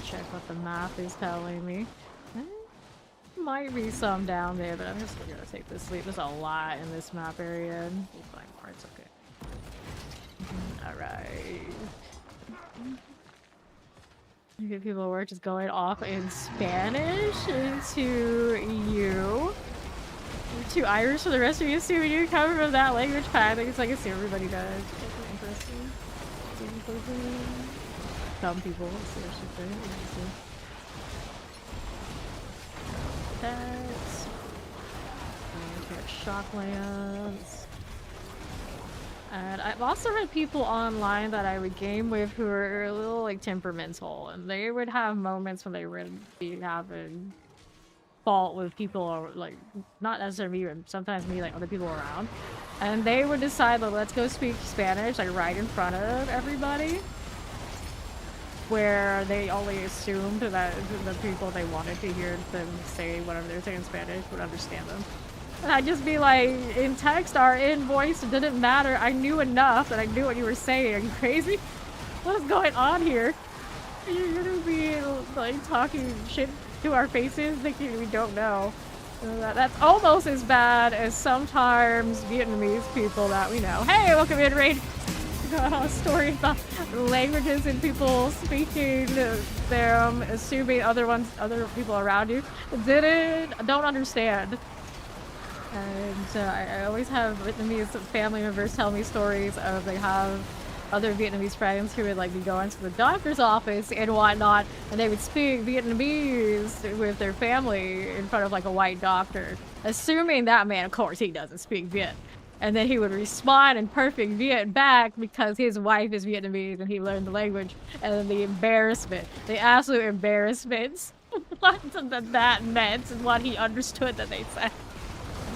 Check what the map is telling me. Might be some down there, but I'm just gonna take this sleep. There's a lot in this map area. We'll find more. It's okay. Alright. You get people who are just going off in Spanish into you. You're too Irish for the rest of you. See, when you come from that language pack, I think it's like I see everybody does. Interesting. Some people, so I should say. That's. Shock lands. And I've also had people online that I would game with who are a little like temperamental, and they would have moments when they would be having fault with people, or like not necessarily me, but sometimes me, like other people around, and they would decide, like, let's go speak Spanish like right in front of everybody. where they only assumed that the people they wanted to hear them say whatever they're saying in Spanish would understand them. And I'd just be like, in text or in voice, it didn't matter. I knew enough that I knew what you were saying. Are you crazy? What is going on here? You're gonna be like talking shit to our faces thinking we don't know. That's almost as bad as sometimes Vietnamese people that we know. Hey, welcome in, Raid. A story about languages and people speaking them, assuming other people around you don't understand. And I always have Vietnamese family members tell me stories of they have other Vietnamese friends who would like be going to the doctor's office and whatnot, and they would speak Vietnamese with their family in front of like a white doctor, assuming that man, of course, he doesn't speak Viet. And then he would respond in perfect Viet back because his wife is Vietnamese and he learned the language. And then the embarrassment, the absolute embarrassment, what that meant and what he understood that they said.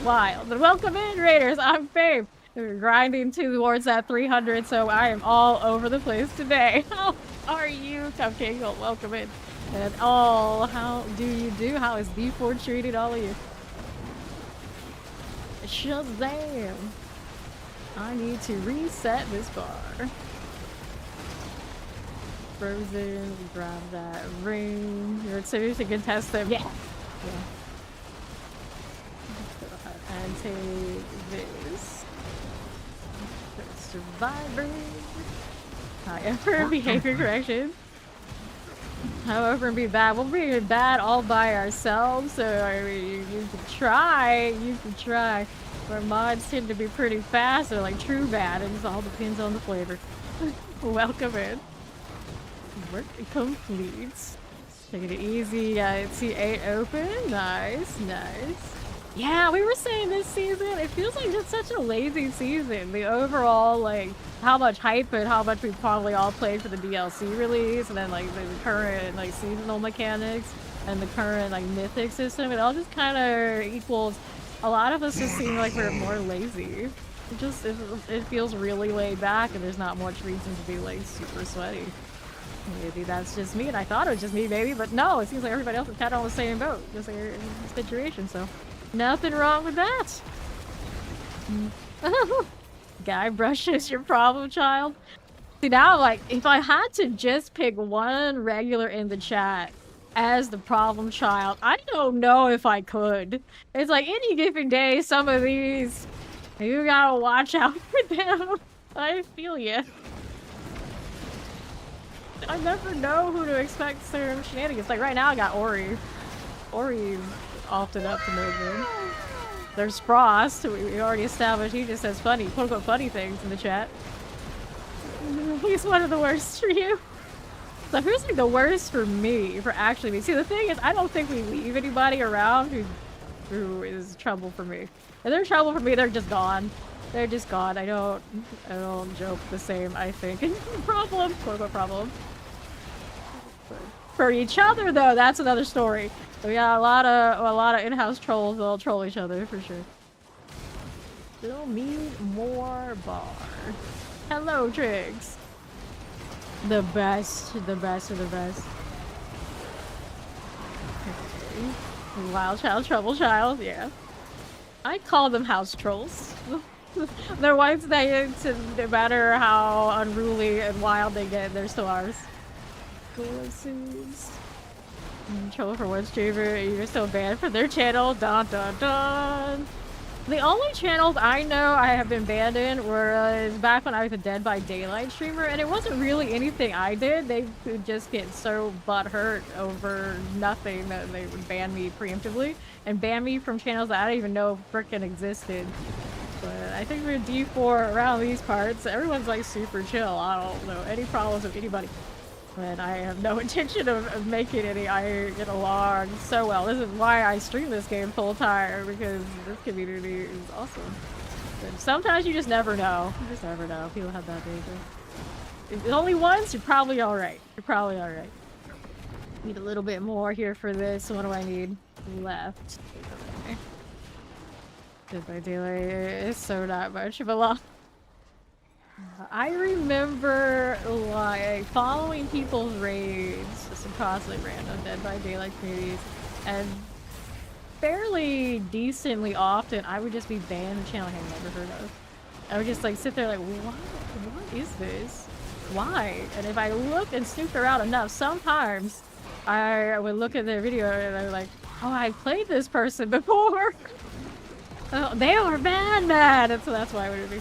Wild. But welcome in, Raiders. I'm Fabe. We're grinding towards that 300, so I am all over the place today. How are you, Cupcake? Well, welcome in. And all, how do you do? How is D4 treated all of you? Shazam! I need to reset this bar. Frozen, grab that ring. You're seriously gonna test them? Yeah. And take this. Survivor. However, behavior correction. However, be bad. We'll be bad all by ourselves, so I mean, you can try. Where mods tend to be pretty fast, or like true bad, and it all depends on the flavor. Welcome in. Work complete. Taking it easy. C8 open. Nice. Yeah, we were saying this season, it feels like just such a lazy season. The overall, like, how much hype and how much we probably all played for the DLC release, and then, like, the current, like, seasonal mechanics, and the current, like, mythic system, it all just kind of equals, a lot of us just seem like we're more lazy. It feels really laid back, and there's not much reason to be, like, super sweaty. Maybe that's just me, and I thought it was just me, maybe, but no, it seems like everybody else is kind of on the same boat, just like in this situation, so. Nothing wrong with that. Guy brushes your problem child. See, now, like, if I had to just pick one regular in the chat as the problem child, I don't know if I could. It's like any given day, some of these, you gotta watch out for them. I feel ya. I never know who to expect certain shenanigans. Like right now I got Ori. Ori's often up to no good. There's Frost, we already established he just says funny, quote-unquote funny things in the chat. He's one of the worst for you. So who's like the worst for me, for actually me? See, the thing is, I don't think we leave anybody around who is trouble for me. If they're trouble for me, they're just gone. They're just gone. I don't joke the same, I think. Problem, quote-unquote problem. For each other, though, that's another story. We got a lot of in-house trolls that'll troll each other for sure. Still need more bar. Hello, Triggs. The best of the best. Okay. Wild child, trouble child, yeah. I call them house trolls. They're ones that, no matter how unruly and wild they get, they're still ours. Troll for one streamer, you're so banned from their channel. Dun dun dun. The only channels I know I have been banned in were back when I was a Dead by Daylight streamer, and it wasn't really anything I did. They would just get so butthurt over nothing that they would ban me preemptively and ban me from channels that I didn't even know frickin' existed. But I think for D4 around these parts, everyone's like super chill. I don't know any problems with anybody. And I have no intention of making any. I get along so well. This is why I stream this game full time, because this community is awesome. And sometimes you just never know. You just never know. People have that danger. If it's only once, you're probably alright. Need a little bit more here for this. What do I need left? Okay. Dead by Daylight is so not much of a lot. I remember like following people's raids, some constantly random Dead by Daylight communities, and fairly decently often I would just be banned a channel I had never heard of. I would just like sit there like, what is this? Why? And if I looked and snooped around enough, sometimes I would look at their video and I was like, oh, I played this person before. Oh, they were mad, and so that's why I would be.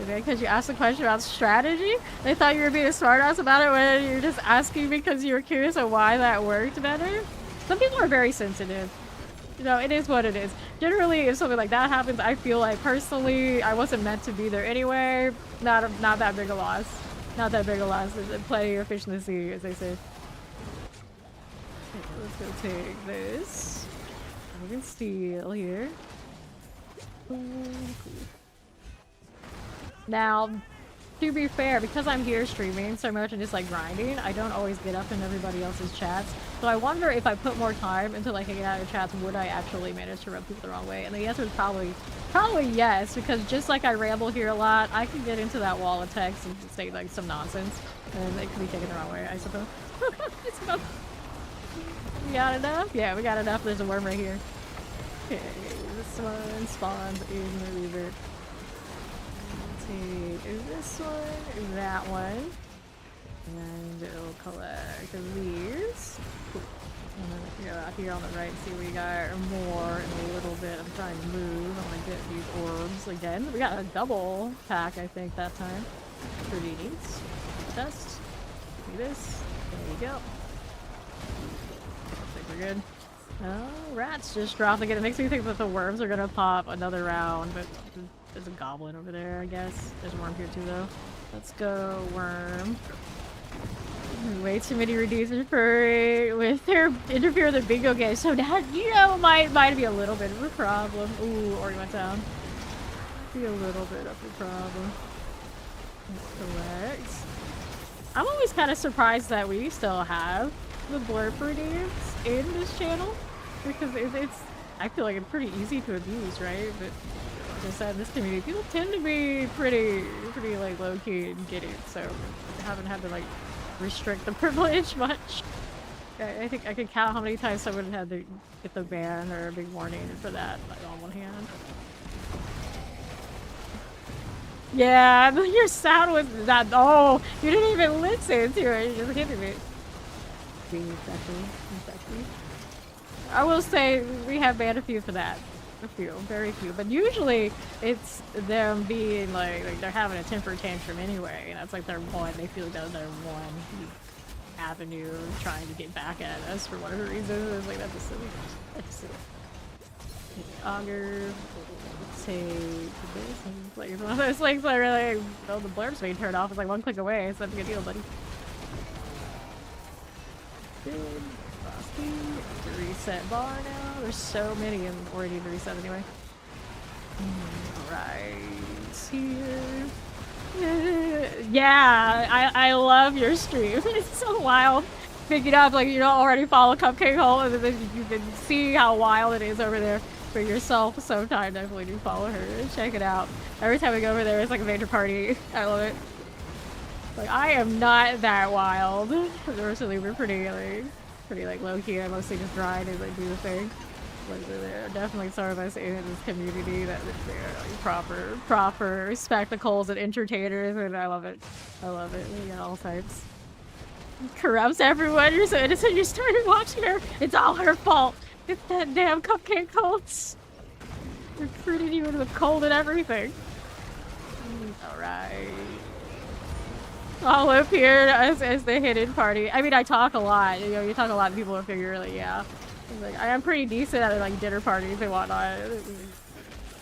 Because you asked a question about strategy, they thought you were being a smartass about it when you're just asking because you were curious on why that worked better. Some people are very sensitive. You know, it is what it is. Generally, if something like that happens, I feel like personally, I wasn't meant to be there anyway. Not that big a loss. Not that big a loss. There's plenty of fish in the sea, as they say. Okay, let's go take this. We can steal here. Ooh, cool. Now, to be fair, because I'm here streaming so much and just like grinding, I don't always get up in everybody else's chats. So I wonder if I put more time into like hanging out in chats, would I actually manage to rub people the wrong way? And the answer is probably yes, because just like I ramble here a lot, I can get into that wall of text and say like some nonsense, and it can be taken the wrong way, I suppose. We got enough? Yeah, we got enough. There's a worm right here. Okay, this one spawns in the river. Is this one, that one, and it'll collect these. Cool. And then if you go out here on the right, see we got more in a little bit. I'm trying to move. I'm gonna get these orbs again. We got a double pack, I think, that time. Pretty neat. Test. Do this. There you go. I think we're good. Oh, rats just dropped again. It makes me think that the worms are gonna pop another round, but there's a goblin over there, I guess. There's a worm here too, though. Let's go, worm. Way too many reducers for with their interfere with the bingo game. So that, you know, might be a little bit of a problem. Ooh, already went down. Be a little bit of a problem. Correct. I'm always kind of surprised that we still have the blurb redeems in this channel, because it's I feel like it's pretty easy to abuse, right? But like I said, in this community, people tend to be pretty like low-key and get it, so I haven't had to like restrict the privilege much. I think I could count how many times I would have had to get the ban or a big warning for that, like on one hand. Yeah, your sound was that. Oh, you didn't even listen to it. You just hit me. Exactly. I will say we have banned a few for that. A few, very few. But usually it's them being like they're having a temper tantrum anyway. And that's like their one. They feel like that's their one avenue of trying to get back at us for whatever reason. It's like that's just silly. That's silly. Auger. Take this. Like it's one of those things where really, oh, the blurb's being turned off. It's like one click away. So that's a good deal, buddy. Good. Reset bar now. There's so many and already to reset anyway. Right here. Yeah, I love your stream. It's so wild. Picking up like you don't already follow Cupcake Hole, and then you can see how wild it is over there for yourself. Sometime definitely do follow her. Check it out. Every time we go over there, it's like a major party. I love it. Like I am not that wild. Recently, we're pretty like low key. I mostly just grind and like do the thing. Like there are definitely some of us in this community that they're like proper spectacles and entertainers, and I love it. I love it. We got all types. Corrupts everyone. You're so innocent. You started watching her. It's all her fault. It's that damn Cupcake Cults. Recruited you into the cold and everything. Alright. I'll live here as the hidden party. I mean, I talk a lot. You know, you talk a lot and people will figure, like, yeah. Like, I am pretty decent at, like, dinner parties and whatnot.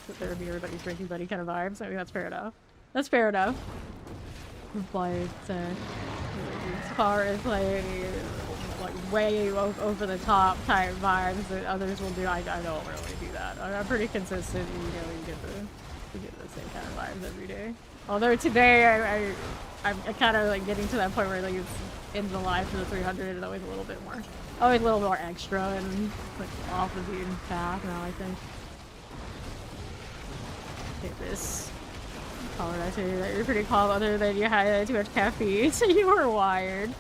Sit there and be everybody's drinking buddy kind of vibes. I mean, that's fair enough. That's fair enough. But, as far as, like way over the top type vibes that others will do, I don't really do that. I'm pretty consistent. You know, you get the same kind of vibes every day. Although today I'm kind of like getting to that point where like it's in the live for the 300 and always a little bit more extra and like off the beaten path now. I think. Take this. I say that you're pretty calm other than you had too much caffeine, so you were wired.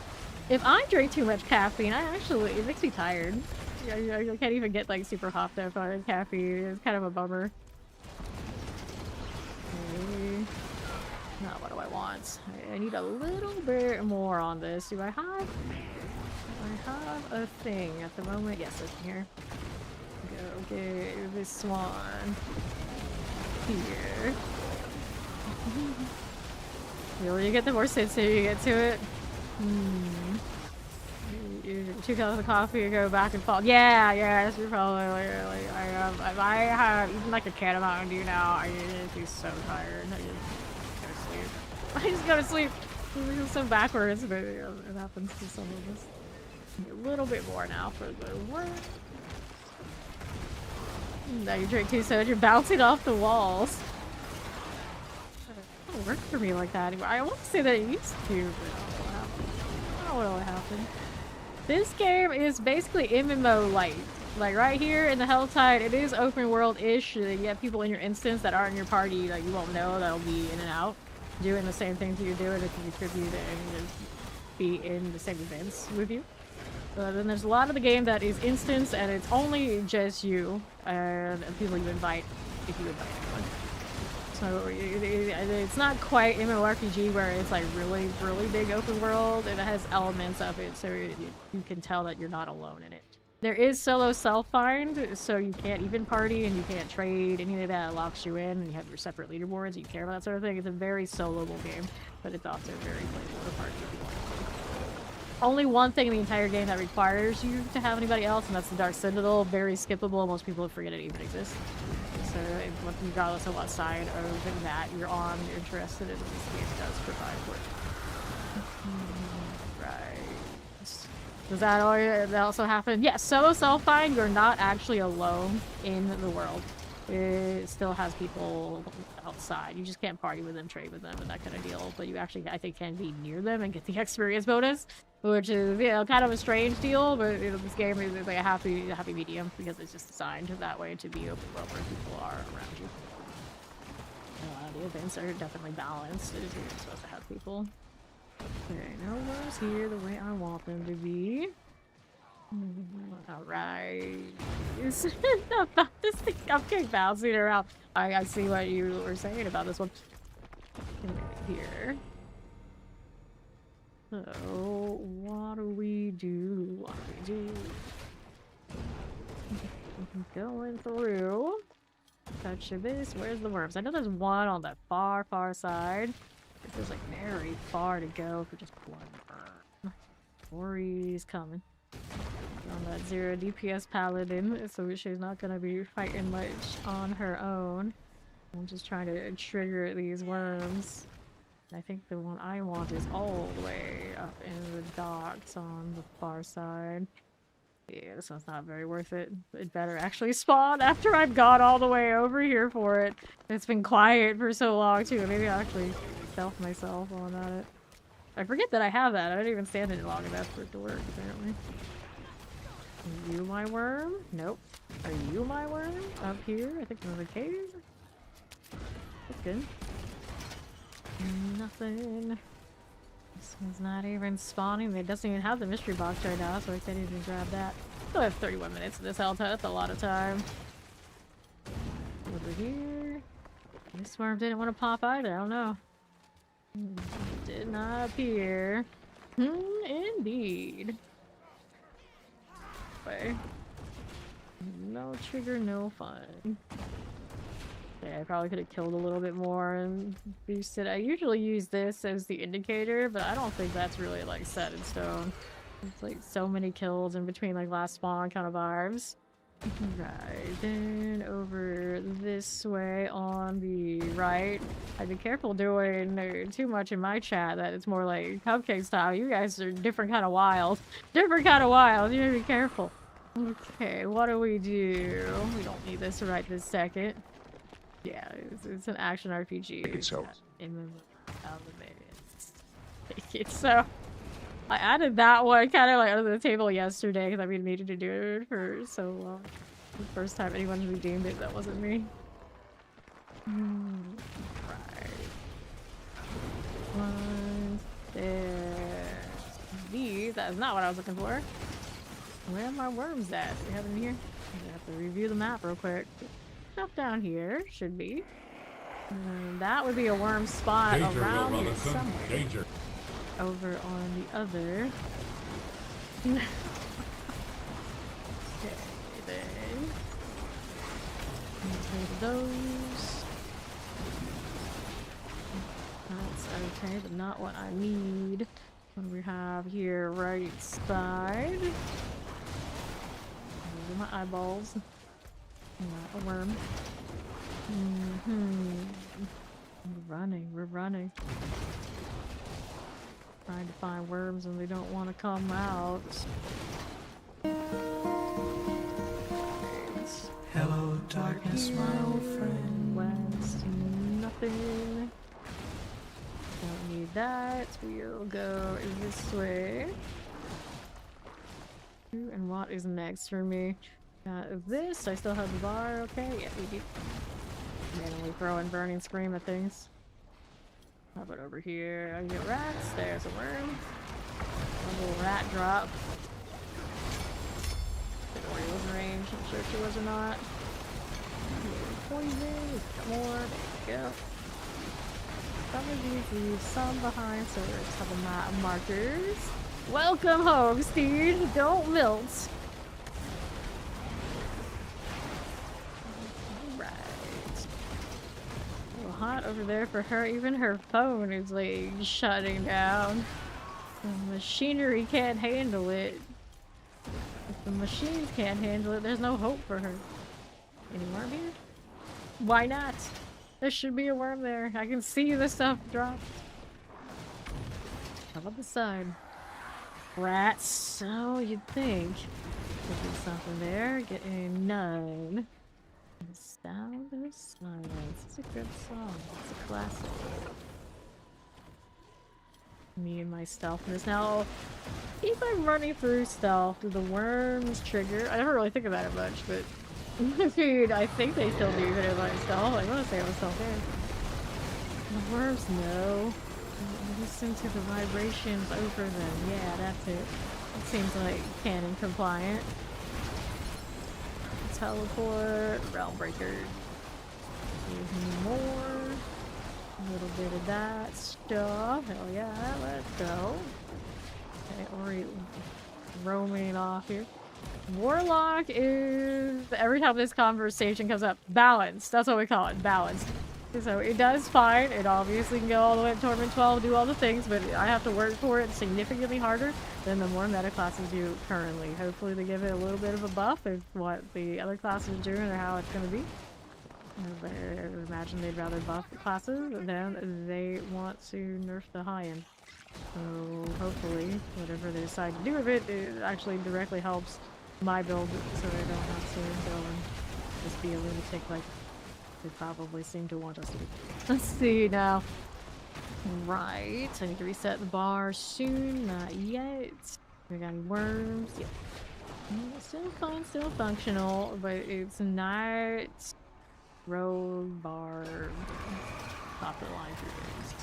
If I drink too much caffeine, it makes me tired. I can't even get like super hopped up on caffeine. It's kind of a bummer. Okay. Now what do I want? I need a little bit more on this. Do I have a thing at the moment? Yes, it's here. Go get this one here. Really, you get the more sensitive you get to it. You 2 cups of coffee, you go back and fall. Yeah, yes, you're probably like if I have even like a can of Mountain Dew now, I just be so tired. I just go to sleep. It's so backwards, but it happens to some of us. A little bit more now for the work. Now you drink too much, you're bouncing off the walls. It doesn't work for me like that anymore. I want to say that it used to, but I don't know what happened. This game is basically MMO light. Like right here in the Helltide, it is open world-ish. You have people in your instance that aren't in your party that you won't know that'll be in and out, doing the same things you're doing to contribute and be in the same events with you. Then there's a lot of the game that is instance and it's only just you and people you invite if you invite anyone. So it's not quite MMORPG where it's like really, really big open world. It has elements of it, so you can tell that you're not alone in it. There is solo self-find, so you can't even party and you can't trade. Any of that locks you in, and you have your separate leaderboards. You care about that sort of thing. It's a very soloable game, but it's also very playable with party if you want to. Only one thing in the entire game that requires you to have anybody else, and that's the Dark Citadel. Very skippable. Most people forget it even exists. So regardless of what side of that you're on, you're interested in, this game does provide for it. Right. Does that also happen? Yes, solo self-find, you're not actually alone in the world. It still has people outside. You just can't party with them, trade with them, and that kind of deal. But you actually, I think, can be near them and get the experience bonus, which is, you know, kind of a strange deal. But you know, this game is like a happy medium because it's just designed that way to be open world where people are around you. The events are definitely balanced. You're supposed to have people. Okay, no one's here the way I want them to be. Alright. About this thing, I'm getting bouncing around. I see what you were saying about this one. Here. So, what do we do? Going through. Touch this. Where's the worms? I know there's one on that far side. It feels like very far to go for just one worm. Ori's coming. On that 0 DPS paladin, so she's not gonna be fighting much on her own. I'm just trying to trigger these worms. I think the one I want is all the way up in the docks on the far side. Yeah, this one's not very worth it. It better actually spawn after I've gone all the way over here for it. It's been quiet for so long too. Maybe I'll actually stealth myself on it. I forget that I have that. I didn't even stand in it long enough for it to work, apparently. Are you my worm? Nope. Are you my worm? Up here? I think there's a cave. That's good. Nothing. This one's not even spawning. It doesn't even have the mystery box right now, so I can't even grab that. Still have 31 minutes of this Helltide. That's a lot of time. Over here. This worm didn't want to pop either. I don't know. Did not appear. Indeed. No trigger, no fun. Yeah, I probably could have killed a little bit more and boosted. I usually use this as the indicator, but I don't think that's really like set in stone. It's like so many kills in between like last spawn kind of vibes. Right, then over this way on the right. I'd be careful doing too much in my chat that it's more like cupcake style. You guys are different kind of wild. Different kind of wild. You need to be careful. Okay, what do? We don't need this right this second. Yeah, it's an action RPG. So. So I added that one kind of like under the table yesterday because I've been needing to do it for so long. The first time anyone's redeemed it, that wasn't me. Right. Ones. There's these. That is not what I was looking for. Where are my worms at? Do we have them here? I have to review the map real quick. Stuff down here should be. And that would be a worm spot around here somewhere. Danger. Over on the other. Okay, then. Take those. That's okay, but not what I need. What do we have here? Right side. Those are my eyeballs. Not a worm. We're running. Trying to find worms and they don't want to come out. Hello, darkness, my old friend. West, nothing. Don't need that. We'll go this way. And what is next for me? This. I still have the bar. Okay, yeah, we do. Randomly throwing burning scream at things. How about over here? I get rats. There's a worm. A little rat drop. I don't know where he was ranged. I'm sure she was or not. Poison. Got more. There you go. Some of these leave some behind, so there's a couple markers. Welcome home, Steve. Don't wilt. Alright. A little hot over there for her. Even her phone is like shutting down. The machinery can't handle it. If the machines can't handle it, there's no hope for her. Any worm here? Why not? There should be a worm there. I can see the stuff drop. How about the side? Rats. So you'd think there'd be something there. Getting none. The sound of silence. It's a good song. It's a classic. Me and my stealthness. Now, if I'm running through stealth, do the worms trigger? I never really think about it much, but dude, I think they still do even if I'm stealth. I want to say I was stealth there. The worms know. Listen to the vibrations over them. Yeah, that's it. It seems like canon compliant. Teleport. Realm breaker. Give me more. A little bit of that stuff. Hell yeah, let's go. Okay, already roaming off here. Warlock is, every time this conversation comes up, balanced. That's what we call it, balanced. So it does fine. It obviously can go all the way to Torment 12, do all the things, but I have to work for it significantly harder than the more meta classes do currently. Hopefully they give it a little bit of a buff if what the other classes are doing or how it's going to be. But I imagine they'd rather buff the classes than they want to nerf the high end. So hopefully whatever they decide to do with it, it actually directly helps my build so I don't have to go and just be a lunatic like they probably seem to want us to be. Let's see now. Right, I need to reset the bar soon. Not yet. We got any worms? Yep. Still fine, still functional, but it's not road bar top of the line through this.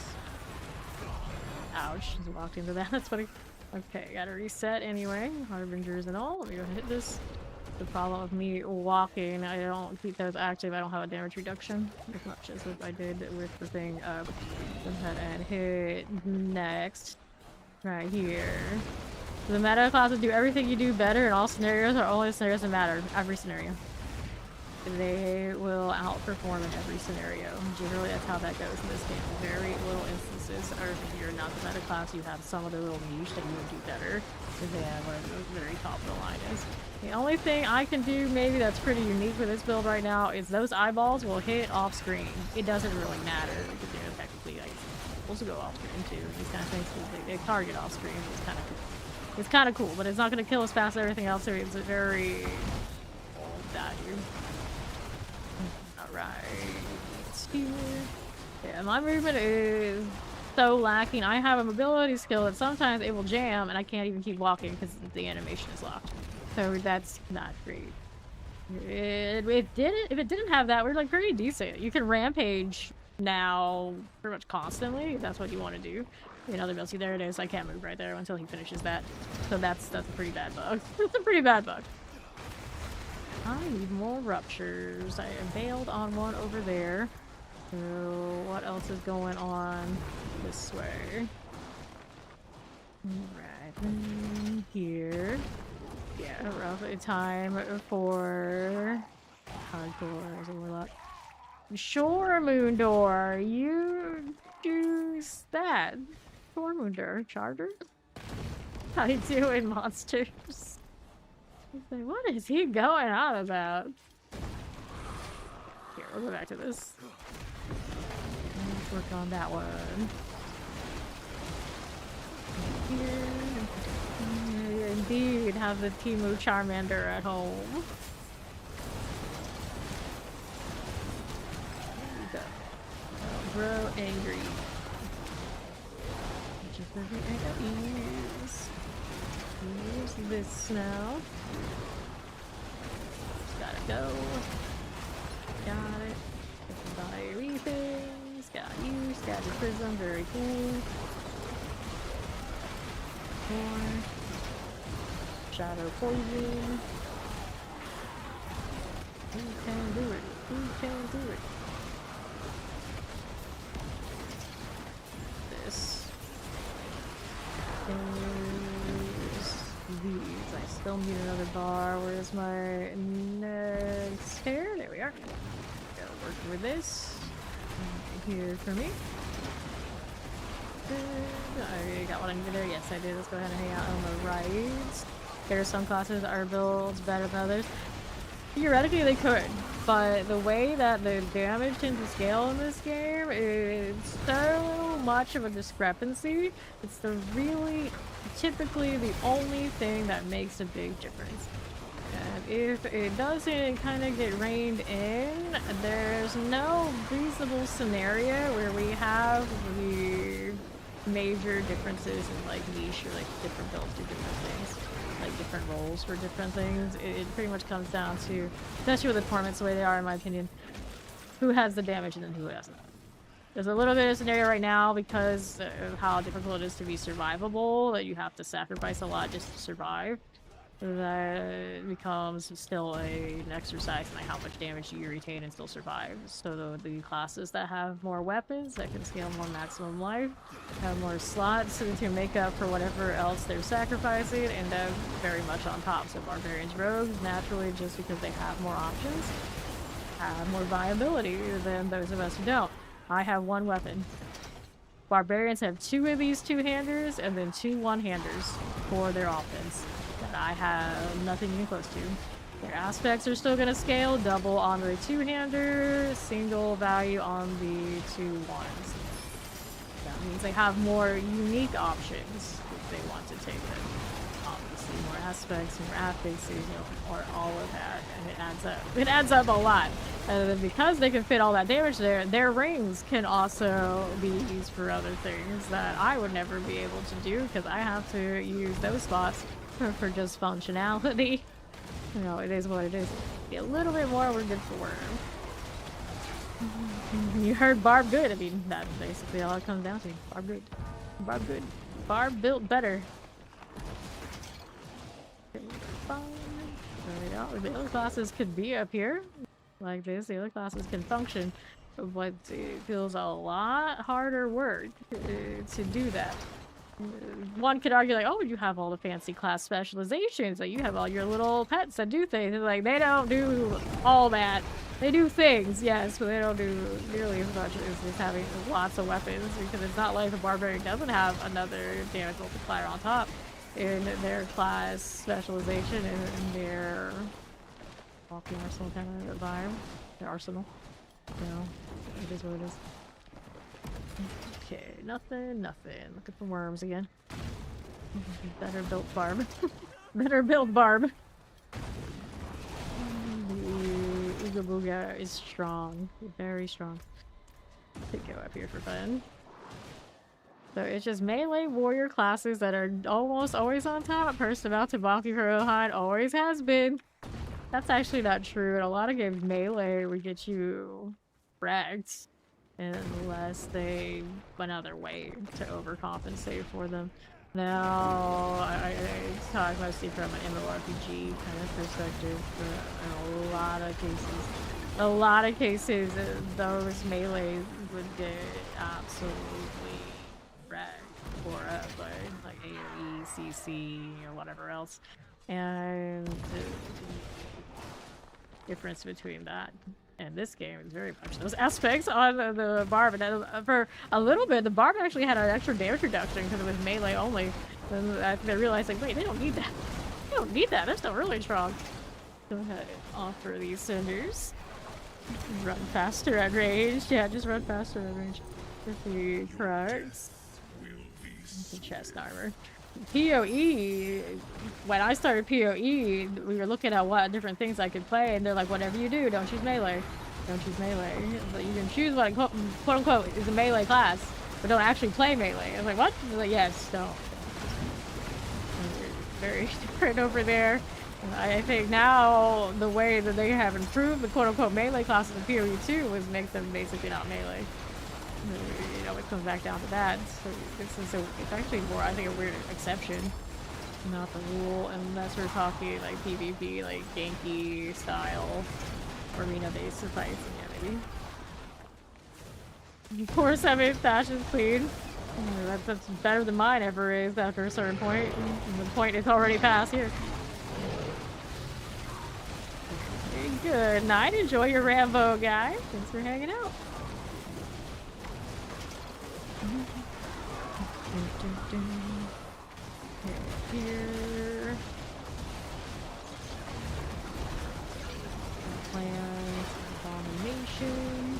Ouch, just walked into that. That's funny. Okay, gotta reset anyway. Harbingers and all. Let me go hit this. The problem with me walking, I don't keep those active. I don't have a damage reduction as much as if I did with the thing up. Go ahead and hit next. Right here. The meta classes do everything you do better in all scenarios or only scenarios that matter. Every scenario. They will outperform in every scenario. Generally, that's how that goes in this game. Very little instances, or if you're not the meta class, you have some other little niche that you would do better than whatever the very top of the line is. The only thing I can do maybe that's pretty unique for this build right now is those eyeballs will hit off screen. It doesn't really matter because they're technically like supposed to go off screen too. These kind of things, they target off screen. It's kind of cool. It's kind of cool, but it's not going to kill as fast as everything else. So it's a very old value. Alright. Yeah, my movement is so lacking. I have a mobility skill that sometimes it will jam and I can't even keep walking because the animation is locked. So that's not great. If it didn't have that, we're like pretty decent. You can rampage now pretty much constantly. That's what you want to do. In other builds, see, there it is. I can't move right there until he finishes that. So that's a pretty bad bug. That's a pretty bad bug. I need more ruptures. I bailed on one over there. So what else is going on this way? Right here. Yeah, roughly time for hardcore as a warlock. Sure, Moon Door, you choose that. Sure, Moon Door, charger. How you doing, monsters? Like, what is he going on about? Here, we'll go back to this. Let's work on that one. Here. Indeed, have the Timu Charmander at home. There you go. Grow angry. Just everything I use. Use this now. Just gotta go. Got it. Get the diary things. Got you. Scattered prism. Very cool. More. Shadow poison. Who can do it? Who can do it? This. These. I still need another bar. Where's my next hair? There we are. Gotta work with this. Here for me. I got what I needed there. Yes, I did. Let's go ahead and hang out on the right. There are some classes are built better than others. Theoretically, they could, but the way that the damage tends to scale in this game is so much of a discrepancy. It's typically the only thing that makes a big difference. And if it doesn't kind of get reined in, there's no reasonable scenario where we have the major differences in like niche or like different builds do different things. Like different roles for different things. It pretty much comes down to, especially with the tournaments the way they are in my opinion, who has the damage and then who hasn't. There's a little bit of scenario right now because of how difficult it is to be survivable, that you have to sacrifice a lot just to survive. That becomes still an exercise in like how much damage you retain and still survive. So the classes that have more weapons, that can scale more maximum life, have more slots to make up for whatever else they're sacrificing, and very much on top. So barbarians, rogues, naturally, just because they have more options, have more viability than those of us who don't. I have one weapon. Barbarians have 2 of these 2-handers and then 2 1-handers for their offense. That I have nothing even close to. Their aspects are still gonna scale, double on the 2-hander, single value on the 2 1s. That means they have more unique options if they want to take them. Obviously, more aspects, more affixes, you know, or all of that, and it adds up. It adds up a lot. And then because they can fit all that damage there, their rings can also be used for other things that I would never be able to do because I have to use those spots for just functionality. You know, it is what it is. Be a little bit more, we're good for worm. You heard Barb good. I mean, that's basically all it comes down to. Barb good. Barb good. Barb built better. There we go. The other classes could be up here like this. The other classes can function, but it feels a lot harder work to do that. One could argue like, oh, you have all the fancy class specializations, like you have all your little pets that do things. It's like, they don't do all that. They do things, yes, but they don't do nearly as much as just having lots of weapons, because it's not like the barbarian doesn't have another damage multiplier on top in their class specialization and in their walking arsenal kind of vibe. Their arsenal. You know, it is what it is. Okay, nothing. Looking for worms again. Better built Barb. Better built Barb. The Ooga Booga is strong. Very strong. Could go up here for fun. So it's just melee warrior classes that are almost always on top. Person about to Baki Rohan always has been. That's actually not true. In a lot of games, melee would get you wrecked. unless they went out of their way to overcompensate for them. Now, I talk mostly from an MMORPG kind of perspective, but in a lot of cases, those melees would get absolutely wrecked or by like AoE, CC, or whatever else. And the difference between that and this game is very much those aspects on the barb. And for a little bit, the barb actually had an extra damage reduction because it was melee only. And they realized, like, wait, they don't need that. They don't need that. They're still really strong. Go ahead and offer these cinders. Run faster at range. Yeah, just run faster at range. If he corrects. The chest armor. PoE, when I started PoE, we were looking at what different things I could play, and they're like, whatever you do, don't choose melee. Don't choose melee. But you can choose what, quote unquote, is a melee class, but don't actually play melee. I was like, what? They're like, yes, don't. Very different over there. I think now the way that they have improved the quote unquote melee classes in PoE 2 is make them basically not melee. You know, it comes back down to that. So it's actually more, I think, a weird exception, not the rule, unless we're talking like PvP, like Genki style, arena-based fights. Yeah, maybe. Of course, I mean, Thash's clean. That's better than mine ever is after a certain point. And the point is already past here. Good night. Enjoy your Rambo, guy. Thanks for hanging out. Here. Plans, abomination.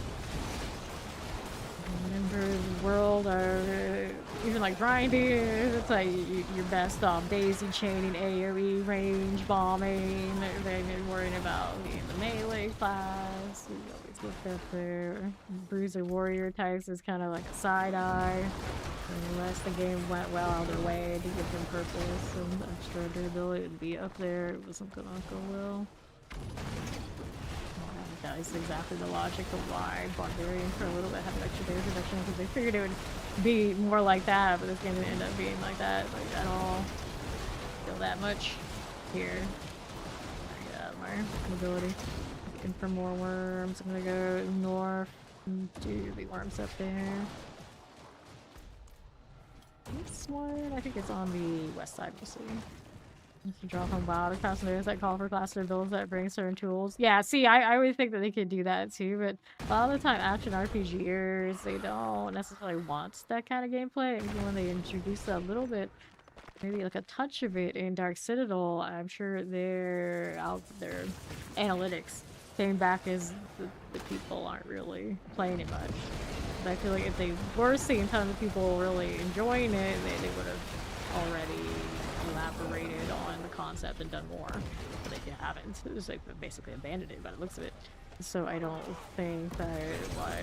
Remember the world are even like grinding. It's like your best off daisy chaining, AoE, range bombing. They're worrying about being the melee class. You always get that there. Bruiser warrior types is kind of like a side eye. Unless the game went well out of their way to give them purpose and extra durability to be up there, it wasn't gonna go well. That is exactly the logic of why Barbarian for a little bit had an extra damage reduction, because they figured it would be more like that, but this game didn't end up being like that, like at all. Feel that much here. I got my mobility. Looking for more worms. I'm gonna go north and do the worms up there. This one, I think it's on the west side, we'll see. If you draw from wild across those that call for classic builds that bring certain tools. Yeah, see, I always think that they could do that too, but a lot of the time action RPGers, they don't necessarily want that kind of gameplay. Even when they introduce a little bit, maybe like a touch of it in Dark Citadel, I'm sure their analytics came back as the people aren't really playing it much. But I feel like if they were seeing tons of people really enjoying it, they would have already elaborated on the concept and done more, but they haven't. It was like basically abandoned it by the looks of it. So I don't think that what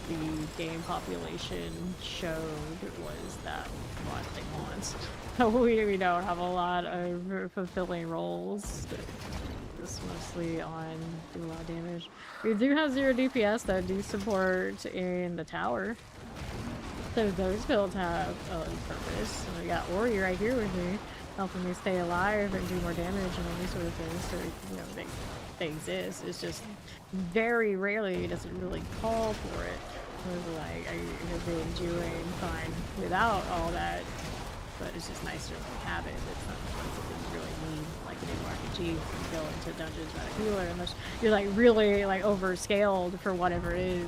the game population showed was that what they want. We don't have a lot of fulfilling roles. Just mostly on do a lot of damage. We do have 0 DPS that do support in the tower. So those builds have a purpose. And we got Ori right here with me, helping me stay alive and do more damage and all these sort of things. So, you know, they exist. It's just very rarely does it really call for it. Like, I have been doing fine without all that, but it's just nicer to have it. It's not something you really need, like an RPG. You can go into dungeons by a healer unless you're like really like overscaled for whatever it is.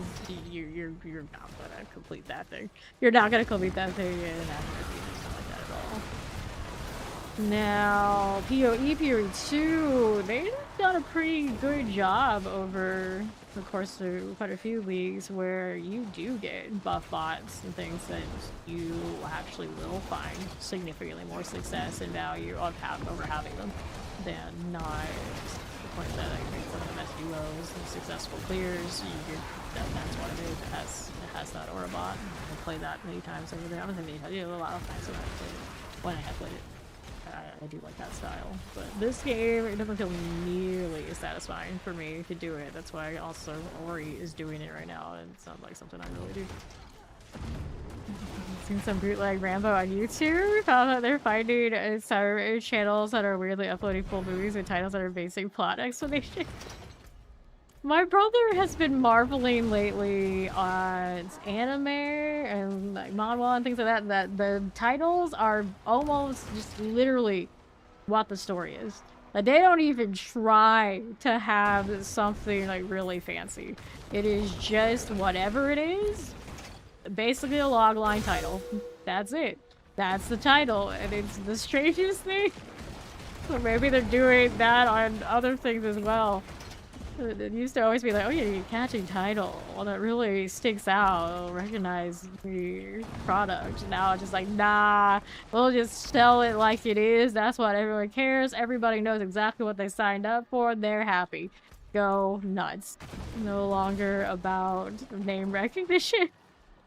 You're not gonna complete that thing. You're not gonna complete that thing in an RPG. It's not like that at all. Now, PoE 2, they've done a pretty good job over the course of quite a few leagues where you do get buff bots and things that you actually will find significantly more success and value of over having them than not. The point that I think some of the best duos and successful clears, that's what it is. It has that aura bot. I played that many times over there. I was a lot of times when I played it. I do like that style. But this game, it doesn't feel nearly as satisfying for me to do it. That's why also Ori is doing it right now, and it sounds like something I really do. Seen some bootleg Rambo on YouTube. Found that they're finding channels that are weirdly uploading full movies with titles that are basic plot explanation. My brother has been marveling lately on anime and like manhwa and things like that. That the titles are almost just literally what the story is. Like they don't even try to have something like really fancy. It is just whatever it is. Basically a logline title. That's it. That's the title, and it's the strangest thing. So maybe they're doing that on other things as well. It used to always be like, oh yeah, you catchy title. Well, that really sticks out. It'll recognize the product. Now it's just like, nah, we'll just sell it like it is. That's what everyone cares. Everybody knows exactly what they signed up for. They're happy. Go nuts. No longer about name recognition.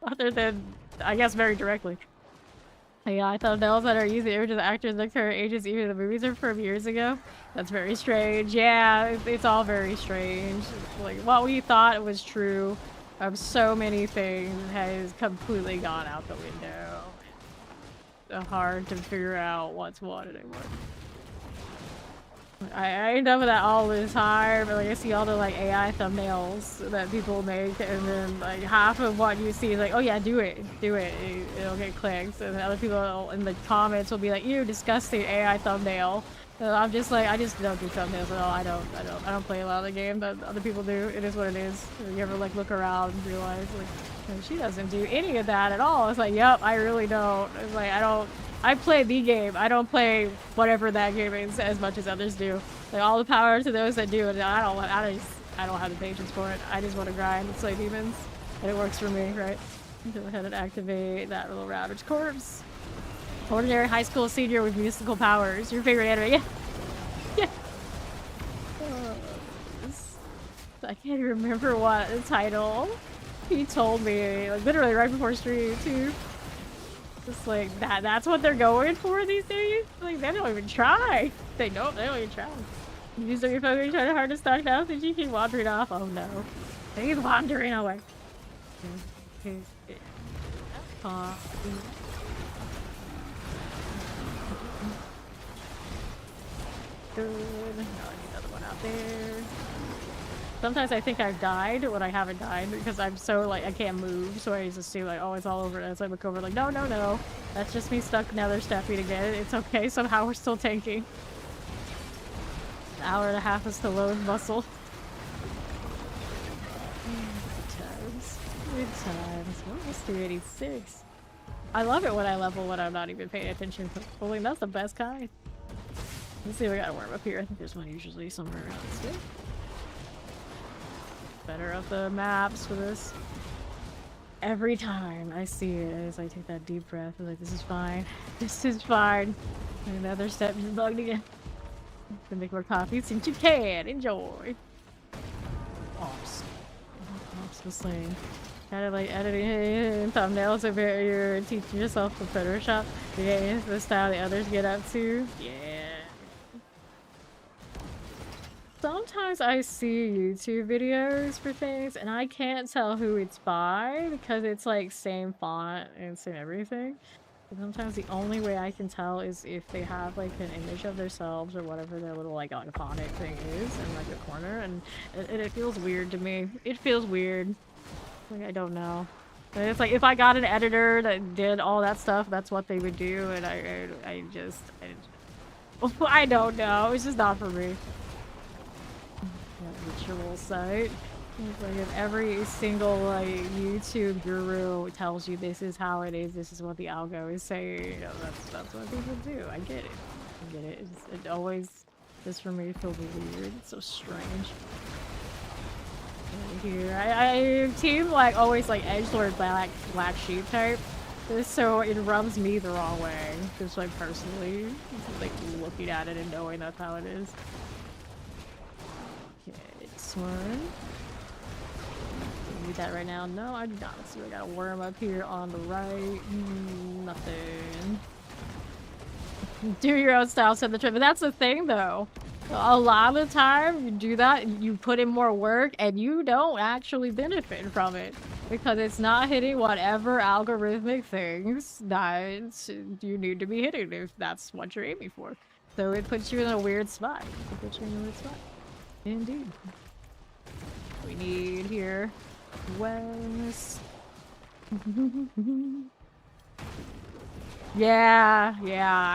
Other than, I guess, very directly. Yeah, I thought those that are using images of actors their current ages, even the movies are from years ago. That's very strange. Yeah, it's all very strange. Like, what we thought was true of so many things has completely gone out the window. It's hard to figure out what's what anymore. I end up with that all the time, but like I see all the like AI thumbnails that people make, and then like half of what you see is like, oh yeah, do it, it'll get clicks, and then other people in the comments will be like, ew, disgusting AI thumbnail. And I'm just like, I just don't do thumbnails at all. I don't play a lot of the game that other people do. It is what it is. You ever like look around and realize like, oh, she doesn't do any of that at all. It's like, yep, I really don't. It's like I play the game. I don't play whatever that game is as much as others do. Like all the power to those that do it. I don't have the patience for it. I just want to grind and slay demons, and it works for me, right? Go ahead and activate that little ravage corpse. Ordinary high school senior with musical powers. Your favorite anime? Yeah. Yeah. I can't even remember what the title. He told me, like literally right before stream too. Just like that's what they're going for these days? Like they don't even try. They don't even try. You start your phone, you're trying hard to stock now, so you keep wandering off. Oh no. He's wandering away. Good. No, I need another one out there. Sometimes I think I've died when I haven't died because I'm so like I can't move, so I just assume like oh it's all over. As I look over like no, that's just me stuck nether stepping again. It's okay. Somehow we're still tanking. An hour and a half is to load muscle. Good times. What was 386? I love it when I level when I'm not even paying attention to pulling. That's the best kind. Let's see, we got a worm up here. I think there's one usually somewhere around this way. Better of the maps for this. Every time I see it, as I take that deep breath, I'm like, this is fine. This is fine. And another step just bugged again. To make more coffee since you can. Enjoy. Ops. Ops was slain. Kind of like editing thumbnails of you're teaching yourself to Photoshop. Yeah, the style the others get up to. Yeah. Sometimes I see YouTube videos for things and I can't tell who it's by because it's like same font and same everything. But sometimes the only way I can tell is if they have like an image of themselves or whatever their little like iconic thing is in like a corner, and it feels weird to me. It feels weird. Like I don't know. But it's like if I got an editor that did all that stuff, that's what they would do, and I don't know. It's just not for me. Ritual site. It's like if every single like YouTube guru tells you this is how it is, this is what the algo is saying, you know, that's what people do. I get it. It always just for me feels weird. It's so strange. Right here, I team like always like edgelord black sheep type. So it rubs me the wrong way, just like personally, like looking at it and knowing that's how it is. One. Need that right now? No, I do not. So I got a worm up here on the right. Nothing. Do your own style, set the trend. But that's the thing, though. A lot of the time, you do that, you put in more work, and you don't actually benefit from it. Because it's not hitting whatever algorithmic things that you need to be hitting if that's what you're aiming for. So it puts you in a weird spot. It puts you in a weird spot. Indeed. We need here wellness. Yeah,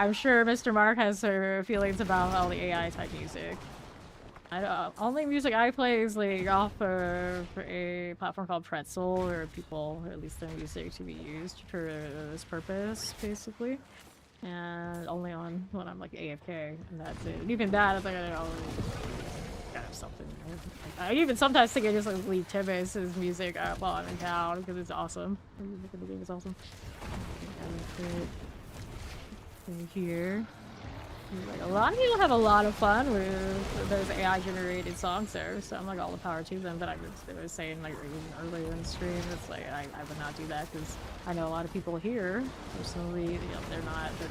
I'm sure Mr. Mark has her feelings about all the AI type music. Only music I play is like off of a platform called Pretzel, where people release their music to be used for this purpose, basically. And only on when I'm like AFK, and that's it. And even that, it's like I always gotta have something. I even sometimes think I just like leave Tibbs' music while I'm in town because it's awesome. The music in the game is awesome. Here. Like, a lot of people have a lot of fun with those AI generated songs there, so I'm like all the power to them. But I was saying like even earlier in the stream, it's like I would not do that because I know a lot of people here personally, you know, they're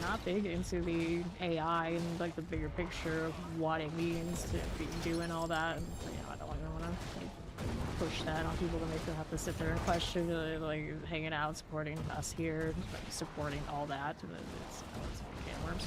not big into the AI and like the bigger picture of what it means to be doing all that. And, you know, I don't want to like, push that on people to make them have to sit there and question like hanging out, supporting us here, like, supporting all that. And it's can of worms.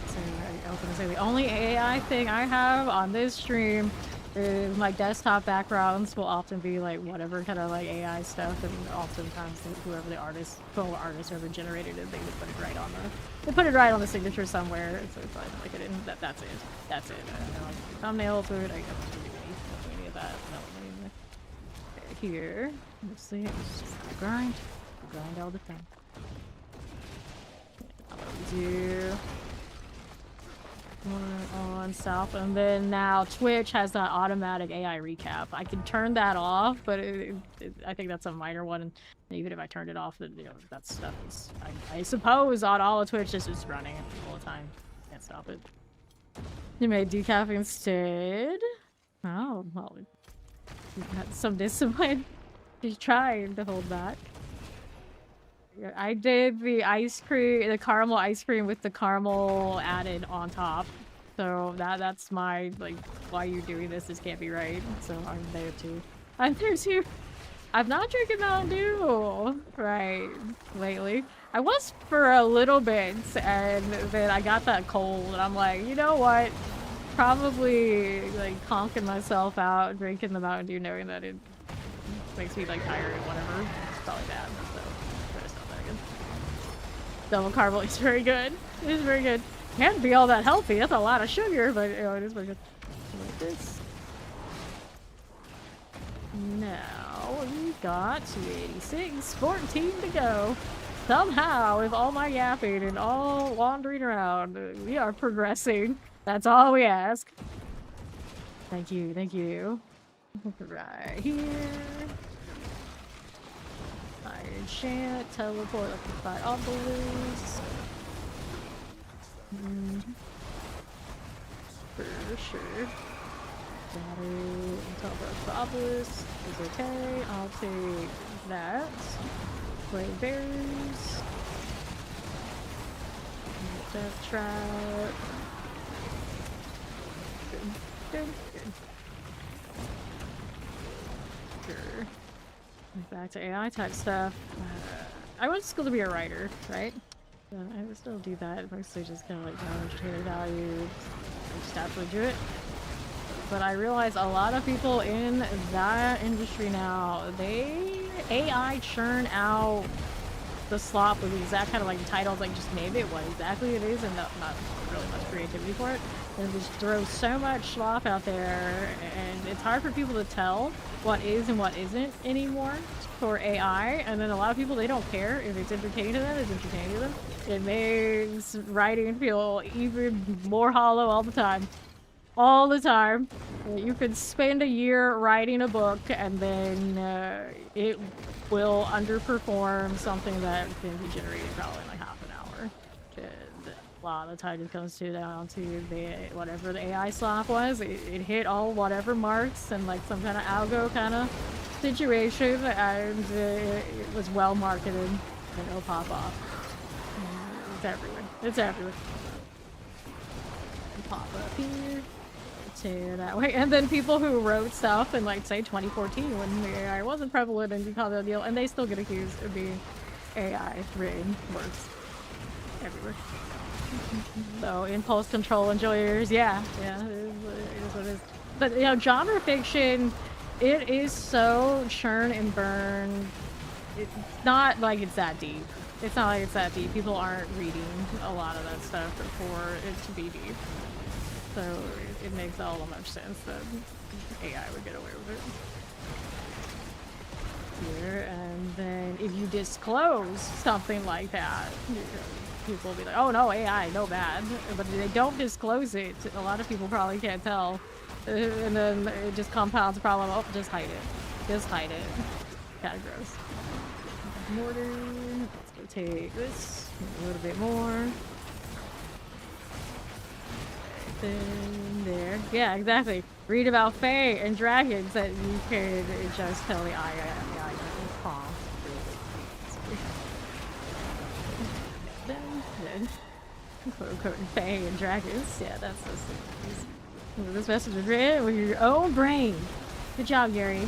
So I was gonna say the only AI thing I have on this stream is my desktop backgrounds will often be like whatever kind of like AI stuff, and oftentimes whoever the artist, whoever generated it, they would put it right on the signature somewhere. So it's like it didn't. That's it. That's it. I don't know, like, thumbnail to it. I don't do any of that. No, here. Let's see. It's just grind all the time. Do on south, and then now Twitch has that automatic AI recap. I can turn that off, but I think that's a minor one. And even if I turned it off, then you know that stuff is. I suppose on all of Twitch this is running all the time. Can't stop it. You made decaf instead. Oh well, you got some discipline. Just trying to hold back. I did the caramel ice cream with the caramel added on top. So that's my, like, why you're doing this can't be right. So I'm there too. I'm not drinking Mountain Dew, right, lately. I was for a little bit, and then I got that cold, and I'm like, you know what? Probably, like, conking myself out, drinking the Mountain Dew, knowing that it makes me, like, tired and whatever. It's probably bad, so. Double caramel is very good. It is very good. Can't be all that healthy. That's a lot of sugar, but you know, it is very good. Like this. Now we got 286, 14 to go. Somehow, with all my yapping and all wandering around, we are progressing. That's all we ask. Thank you, thank you. Right here. Iron Chant, teleport up to 5 obelisk. For sure. Battery and teleport up to obelisk is okay. I'll take that. Play berries. Death trap. Good. Sure. Back to AI type stuff. I went to school to be a writer, right? I would still do that. Mostly just kind of like monetary value. Just absolutely do it. But I realize a lot of people in that industry now, AI churn out the slop with the exact kind of like titles, like just name it what exactly it is, and not really much creativity for it. And just throw so much slop out there, and it's hard for people to tell what is and what isn't anymore for AI. And then a lot of people, they don't care if it's entertaining to them, it's entertaining to them. It makes writing feel even more hollow all the time. All the time. You could spend a year writing a book, and then it will underperform something that can be generated probably in like half an hour. A lot of the time it comes down to whatever the AI slop was. It hit all whatever marks and like some kind of algo kind of situation, and it was well marketed, and it'll pop off. It's everywhere. It's everywhere. Pop up here. To that way. And then people who wrote stuff in, like, say, 2014 when the AI wasn't prevalent and become a deal, and they still get accused of being AI-written works everywhere. So, impulse control enjoyers, yeah, it is what it is. But, you know, genre fiction, it is so churn and burn. It's not like it's that deep. It's not like it's that deep. People aren't reading a lot of that stuff for it to be deep. So it makes all the much sense that AI would get away with it. Here, and then if you disclose something like that, people will be like, oh no, AI, no bad. But if they don't disclose it, a lot of people probably can't tell. And then it just compounds the problem. Oh, just hide it. Just hide it. Kinda gross. Mortar. Let's go take this. A little bit more. There. Yeah, exactly. Read about Fae and dragons that you could just tell the AI. Quote-unquote Fae and dragons. Yeah, that's this message was written with your own brain. Good job, Gary.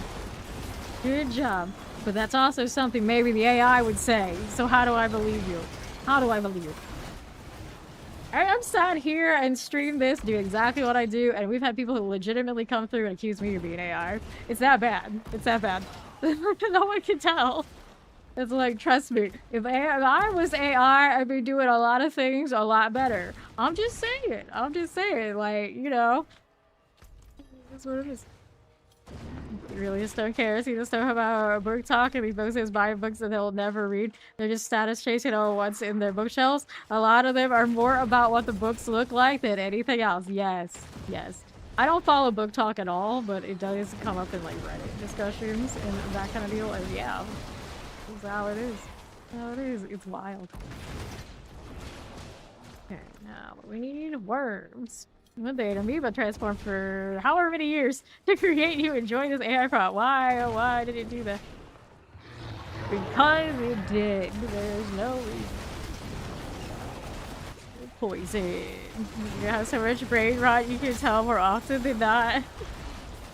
Good job. But that's also something maybe the AI would say. So how do I believe you? How do I believe you? I'm sat here and stream this, do exactly what I do, and we've had people who legitimately come through and accuse me of being AI. It's that bad. It's that bad. No one can tell. It's like, trust me, if I was AI, I'd be doing a lot of things a lot better. I'm just saying. I'm just saying. Like, you know. That's what it is. He really just don't care. He just don't about book talk, and he focuses buying books that he'll never read. They're just status chasing on what's in their bookshelves. A lot of them are more about what the books look like than anything else. Yes, yes. I don't follow book talk at all, but it does come up in like Reddit discussions and that kind of deal. And yeah, that's how it is. How it is. It's wild. Okay, now we need worms. One day an amoeba transformed for however many years to create you and join this AI prop. Why? Oh, why did it do that? Because it did. There's no reason. Poison. You have so much brain rot you can tell more often than not.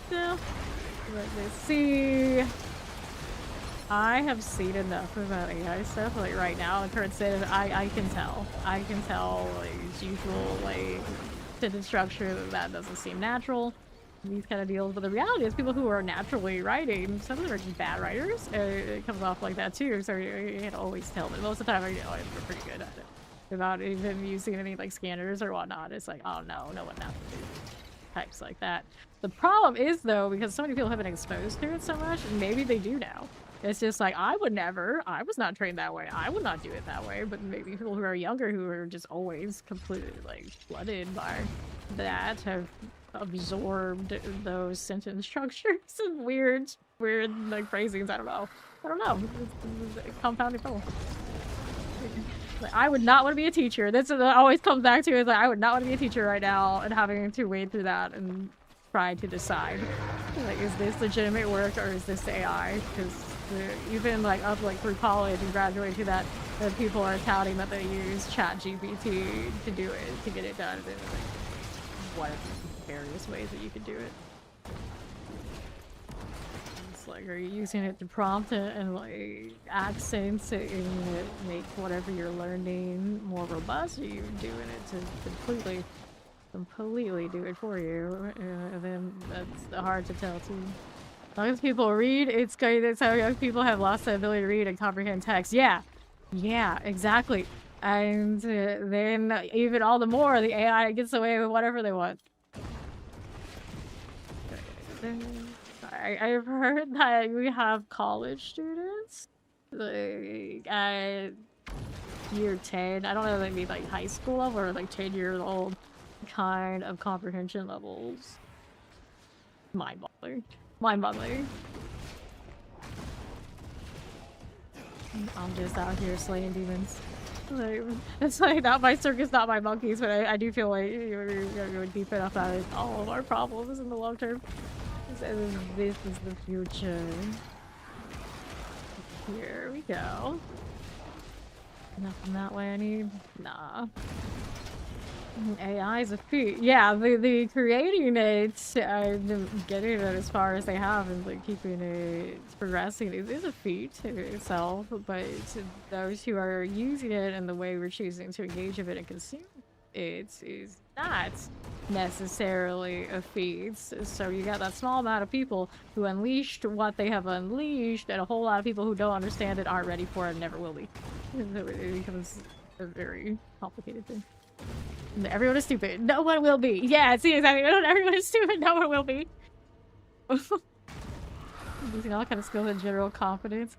So, let's see. I have seen enough about AI stuff, like right now, in current state of I can tell. I can tell, like, as usual, like, sentence structure that doesn't seem natural. These kind of deals, but the reality is people who are naturally writing, some of them are just bad writers. It comes off like that too, so you can't always tell, but most of the time, you know, we're pretty good at it. Without even using any, like, scanners or whatnot, it's like, oh no, no one has to do types like that. The problem is, though, because so many people have been exposed to it so much, maybe they do now. It's just like, I would never, I was not trained that way, I would not do it that way, but maybe people who are younger, who are just always completely, like, flooded by that, have absorbed those sentence structures and weird, like, phrasings, I don't know. It's compounding trouble. Like, I would not want to be a teacher. That's what it always comes back to, is like, I would not want to be a teacher right now and having to wade through that and try to decide, like, is this legitimate work or is this AI? Because even like up like through college and graduating to that, people are touting that they use ChatGPT to do it, to get it done. And like, what are the various ways that you could do it? It's like, are you using it to prompt it and like accents and make whatever you're learning more robust? Or are you doing it to completely do it for you? And then that's hard to tell too. As long as people read, it's great. That's how young people have lost the ability to read and comprehend text. Yeah, exactly. And then even all the more, the AI gets away with whatever they want. I've heard that we have college students, like at year 10. I don't know if they mean like high school level or like 10 years old kind of comprehension levels. Mind-boggling. Mind-boggling. I'm just out here slaying demons. Like, it's like, not my circus, not my monkeys, but I do feel like you're deep enough out of all of our problems in the long term. This is the future. Here we go. Nothing that way I need? Nah. AI is a feat. Yeah, the creating it and getting it as far as they have and like keeping it progressing is a feat in itself, but to those who are using it and the way we're choosing to engage with it and consume it is not necessarily a feat. So you got that small amount of people who unleashed what they have unleashed, and a whole lot of people who don't understand it, aren't ready for it, and never will be. It becomes a very complicated thing. Everyone is stupid. No one will be. Yeah, see, exactly. Everyone is stupid. No one will be. Using all kind of skills and general confidence.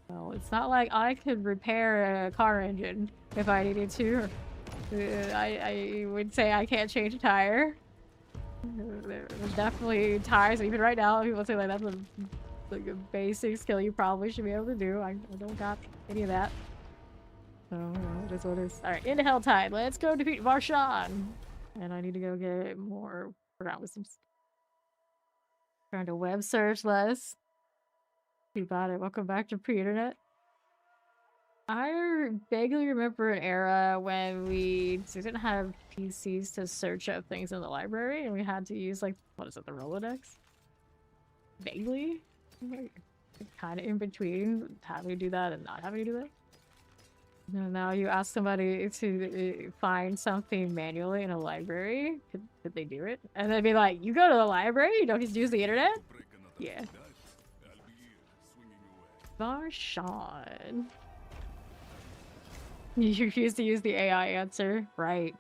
Well, it's not like I could repair a car engine if I needed to. I would say I can't change a tire. There's definitely tires. Even right now, people say like that's like a basic skill you probably should be able to do. I don't got any of that. So, it is what it is. Alright, into Helltide. Let's go defeat Varshan. And I need to go get more ground wisdoms. Trying to web search less. You got it. Welcome back to pre-internet. I vaguely remember an era when we didn't have PCs to search up things in the library, and we had to use, like, what is it, the Rolodex? Vaguely? Kind of in between having to do that and not having to do that. And now you ask somebody to find something manually in a library, could they do it? And they'd be like, you go to the library? You don't just use the internet? Yeah. Varshan. You refuse to use the AI answer, right?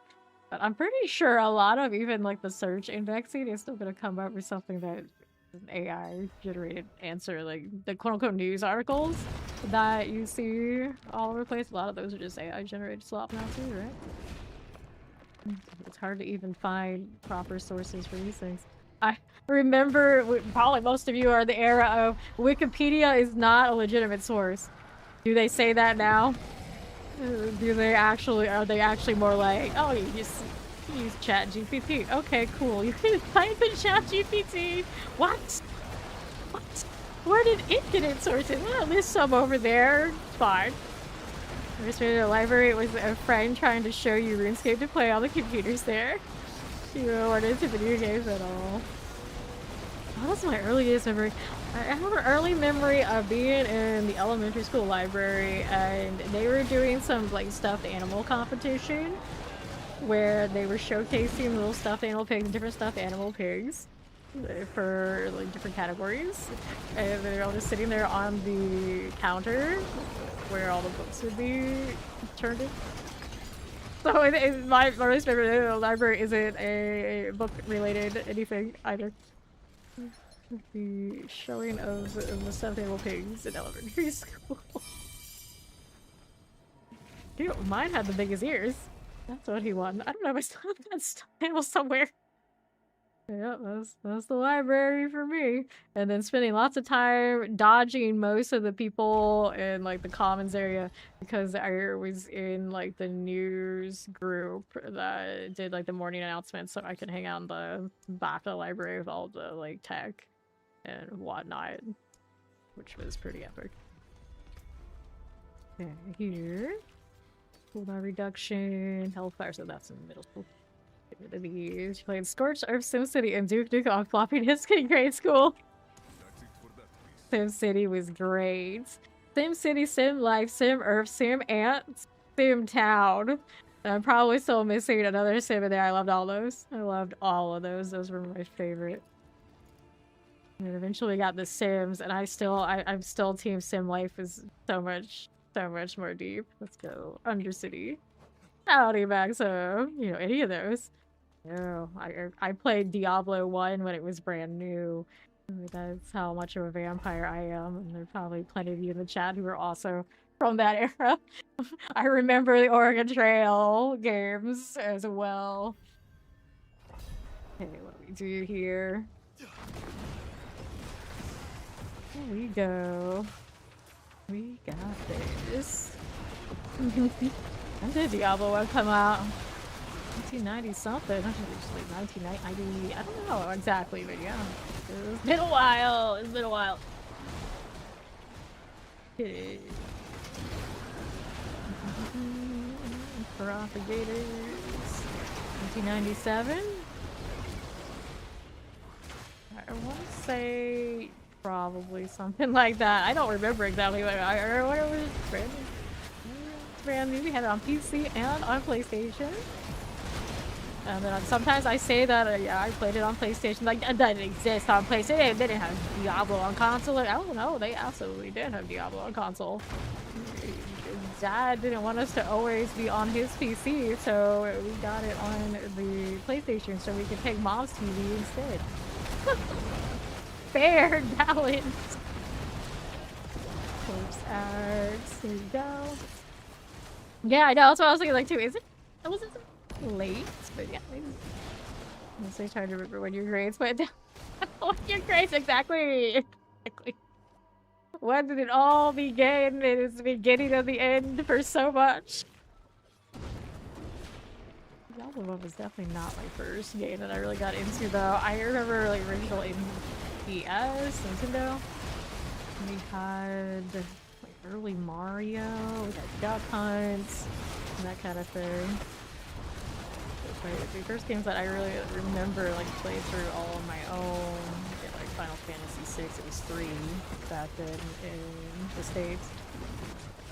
But I'm pretty sure a lot of even like the search indexing is still gonna come up with something that is an AI generated answer, like the quote-unquote news articles that you see all over the place. A lot of those are just AI generated slop now too, right? It's hard to even find proper sources for these things. I remember, probably most of you are the era of Wikipedia is not a legitimate source. Do they say that now? Do they actually, are they actually more like, oh, you just use ChatGPT. Okay, cool. You can type in ChatGPT. What? What? Where did it get its sources? Well, there's some over there. Fine. I just went to the library. It was a friend trying to show you RuneScape to play on the computers there. You weren't into video games at all. Oh, that's my earliest memory. I have an early memory of being in the elementary school library, and they were doing some like stuffed animal competition where they were showcasing little stuffed animal pigs and different stuffed animal pigs for like different categories, and they were all just sitting there on the counter where all the books would be turned in. So my earliest memory of the library isn't a book related anything either. The showing of the stuffed animal pigs in elementary school. Dude, mine had the biggest ears. That's what he won. I don't know if I still have that stuffed animal somewhere. Yeah, that's the library for me. And then spending lots of time dodging most of the people in like the commons area because I was in like the news group that did like the morning announcements, so I could hang out in the back of the library with all the like tech and whatnot, which was pretty epic. Okay, here. Cooldown reduction, hellfire, so that's in middle school. Get rid of these. She played Scorched Earth, SimCity, and Duke Nukem on floppy disk in grade school. SimCity was great. SimCity, Sim Life, Sim Earth, Sim Ant, Sim Town. I'm probably still missing another Sim in there. I loved all those. I loved all of those. Those were my favorite. And eventually got the Sims, and I'm still Team Sim Life is so much more deep. Let's go Undercity. Howdy, Maxim. You know, any of those. No, I played Diablo 1 when it was brand new. That's how much of a vampire I am, and there are probably plenty of you in the chat who are also from that era. I remember the Oregon Trail games as well. Okay, what do we do here? Here we go. We got this. When did Diablo 1 come out? 1990 something. I think it was like 1990. I don't know exactly, but yeah. It's been a while. It's been a while. Karate Gators. 1997? I want to say probably something like that. I don't remember exactly what I what it was. Brand new. We had it on PC and on PlayStation. And then sometimes I say that yeah, I played it on PlayStation. Like that didn't exist on PlayStation. They didn't have Diablo on console. Like, I don't know. They absolutely did have Diablo on console. Dad didn't want us to always be on his PC, so we got it on the PlayStation so we could take Mom's TV instead. Fair balance. Corpse Axe. Here you go. Yeah, I know. That's what I was thinking. Like, too. Is it? Was it late? But yeah, maybe. I'm still trying to remember when your grades went down. What your grades exactly? Exactly. When did it all begin? It is the beginning of the end for so much. Diablo 1 was definitely not my first game that I really got into, though. I remember like original in DS, Nintendo. We had like early Mario, we had Duck Hunts, and that kind of thing. The first games that I really remember like played through all on my own. Yeah, like Final Fantasy VI, it was 3 back then in the States.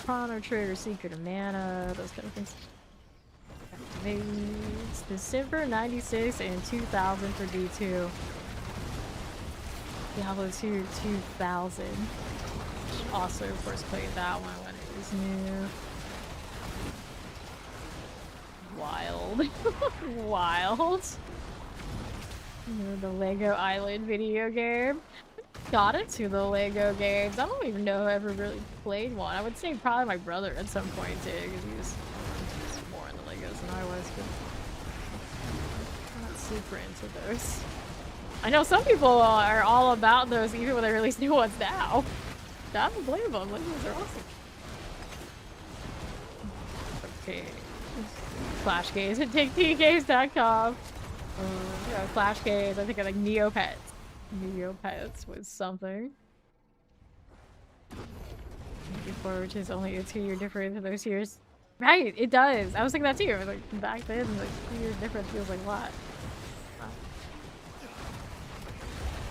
Chrono Trigger, Secret of Mana, those kind of things. Activates December 96 and 2000 for D2. Diablo 2 2000. Also, of course, played that one when it was new. Wild. Wild. The Lego Island video game. Got into the Lego games. I don't even know if I ever really played one. I would say probably my brother at some point too, because he was more into Legos than I was, but I'm not super into those. I know some people are all about those even when they release new ones now. I don't blame them. Legos are awesome. Okay. Flash Games at TakeTgames.com. Yeah, Flash Games. I think I like Neopets. Neopets was something. Before, which is only a 2-year difference in those years. Right, it does. I was thinking that too. Like back then, like 2 years difference feels like a lot.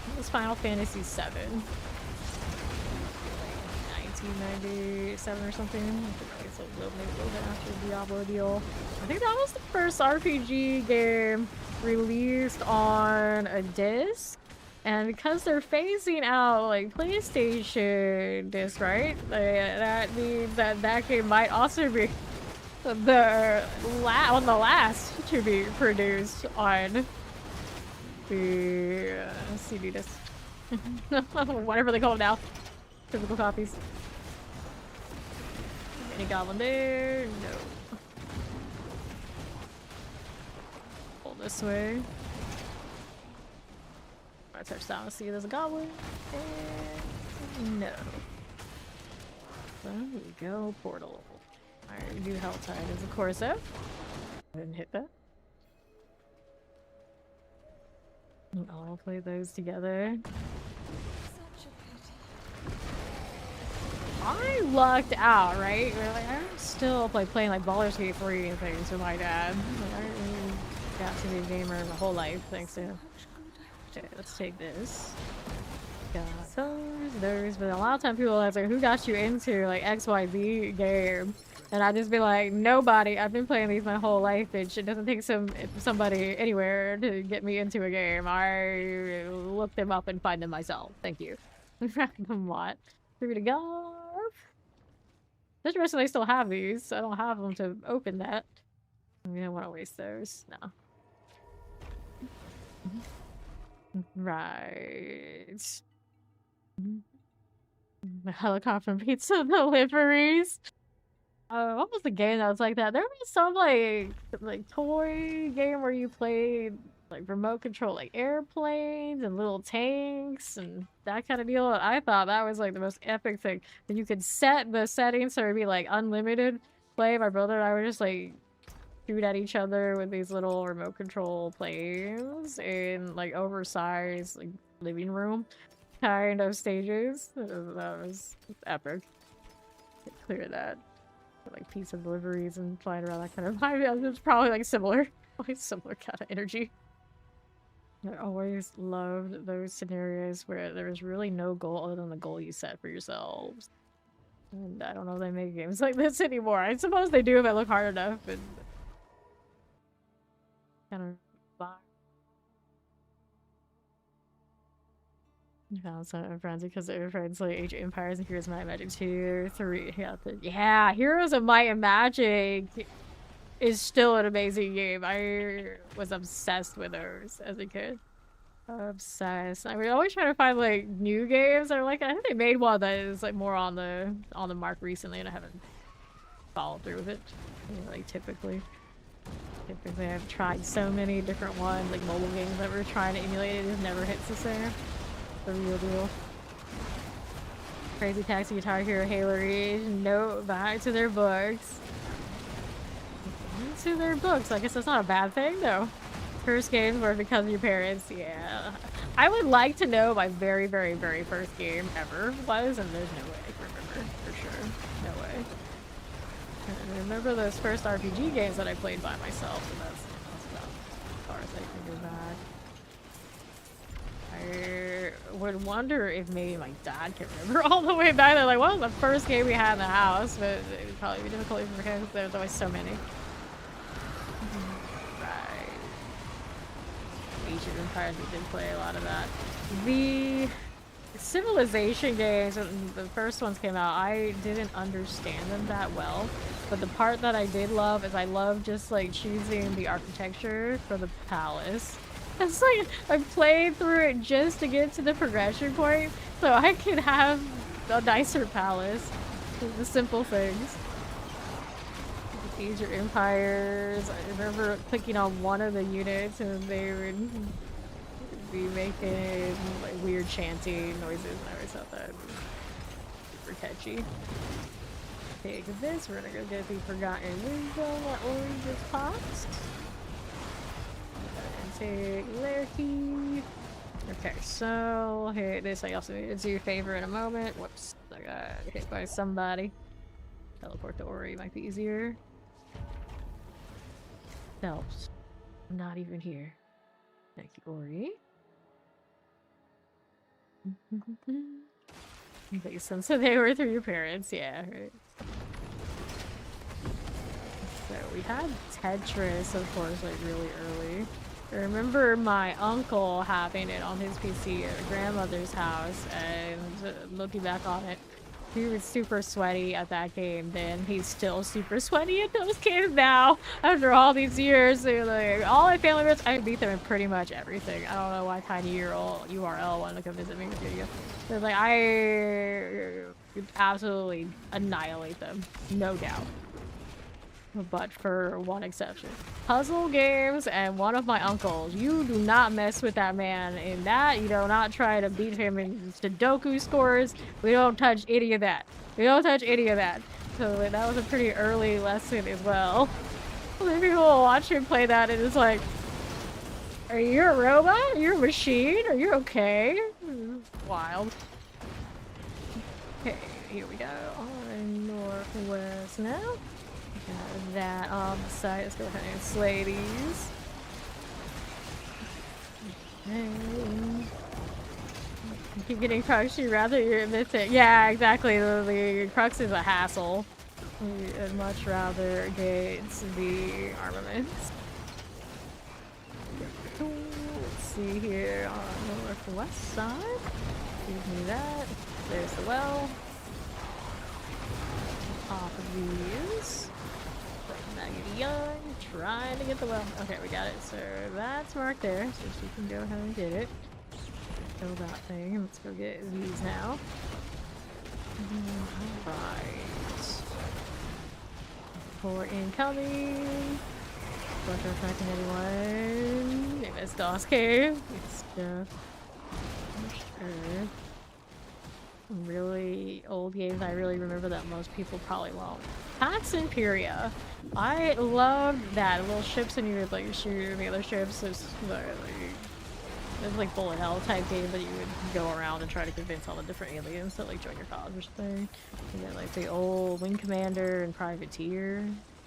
It was Final Fantasy VII. 1997 or something. It's a little bit after the Diablo deal. I think that was the first RPG game released on a disc. And because they're phasing out like PlayStation disc, right? That means that that game might also be the last to be produced on the CD disc. Whatever they call them now. Physical copies. Any goblin there? No. Pull this way. I touch down to see there's a goblin. And no. There we go. Portal. Alright, do Helltide as a Corso. I didn't hit that. I'll play those together. I lucked out, right? Like, I still playing like Baldur's Gate 3 and things with my dad. Like, I really got to be a gamer my whole life, thanks to him. Okay, let's take this. Got those, but a lot of times people ask like, who got you into like XYZ game? And I just be like, nobody. I've been playing these my whole life, bitch. It doesn't take somebody anywhere to get me into a game. I look them up and find them myself. Thank you. Random what? Free to go. It's interesting they still have these. I don't have them to open that. I don't want to waste those. No. Right. The helicopter pizza deliveries. What was the game that was like that? There was some like toy game where you played like remote control like airplanes and little tanks and that kind of deal. And I thought that was like the most epic thing. And you could set the settings so it'd be like unlimited play. My brother and I were just like shoot at each other with these little remote control planes in like oversized like living room kind of stages. That was epic. Clear that. like pizza deliveries and flying around that kind of vibe. It's probably like similar, like similar kind of energy. I always loved those scenarios where there was really no goal other than the goal you set for yourselves. And I don't know if they make games like this anymore. I suppose they do if I look hard enough, but kind of vibe. Found some friends because they were friends like Age of Empires and Heroes of Might and Magic 2, 3. Yeah, Heroes of Might and Magic is still an amazing game. I was obsessed with those as a kid. Obsessed. I mean, always trying to find like new games. Or like I think they made one that is like more on the mark recently, and I haven't followed through with it. You know, like typically I've tried so many different ones, like mobile games that we're trying to emulate. It just never hits the same. The real deal. Crazy Taxi, Guitar Hero, Halo Reach. No, back to their books. To their books. I guess that's not a bad thing, though. First games were because of your parents. Yeah. I would like to know my very, very, very first game ever was, and there's no way I can remember for sure. No way. I remember those first RPG games that I played by myself, and that's about as far as I can go back. I would wonder if maybe my dad can remember all the way back. They're like, what was the first game we had in the house? But it would probably be difficult for him because there's always so many. Right. Age of Empires, we did play a lot of that. The Civilization games, when the first ones came out, I didn't understand them that well. But the part that I did love is I love just like choosing the architecture for the palace. It's like I played through it just to get to the progression point so I could have a nicer palace. The simple things. Age of Empires. I remember clicking on one of the units and they would be making like weird chanting noises, and I always thought that was super catchy. Take this, we're gonna go get the Forgotten Wisdom that Ori just popped. Take Larky. Okay, so hit this. I also need to do your favor in a moment. Whoops, I got hit by somebody. Teleport to Ori might be easier. Helps. I'm not even here. Thank you, Ori. Makes sense. So they were through your parents, yeah. Right. So we had Tetris, of course, like really early. I remember my uncle having it on his PC at a grandmother's house, and looking back on it, he was super sweaty at that game then. He's still super sweaty at those games now. After all these years, like, all my family members, I beat them in pretty much everything. I don't know why Tiny URL wanted to come visit me in the video. But like, I absolutely annihilate them, no doubt. But for one exception. Puzzle games and one of my uncles. You do not mess with that man in that. You do not try to beat him in Sudoku scores. We don't touch any of that. We don't touch any of that. So that was a pretty early lesson as well. People will watch him play that and it's like, are you a robot? Are you a machine? Are you okay? Wild. Okay, here we go. On northwest now. Got that on the side. Let's go ahead and slay these. Okay. I keep getting Crux, you rather you're missing. Yeah, exactly. The Crux is a hassle. I'd much rather get the armaments. Let's see here on the northwest side. Give me that. There's the well. Off of these. Maggie Young, trying to get the well. Okay, we got it. So that's marked there, so she can go ahead and get it. Kill that thing. Let's go get these now. Alright. For incoming. Not attacking anyone. Maybe it's DOS Cave. It's just sure. Really old games I really remember that most people probably won't. Pax Imperia. I loved that. Little ships and you would like shoot the other ships. It's like It was like bullet hell type game, but you would go around and try to convince all the different aliens to like join your cause or something. You got like the old Wing Commander and Privateer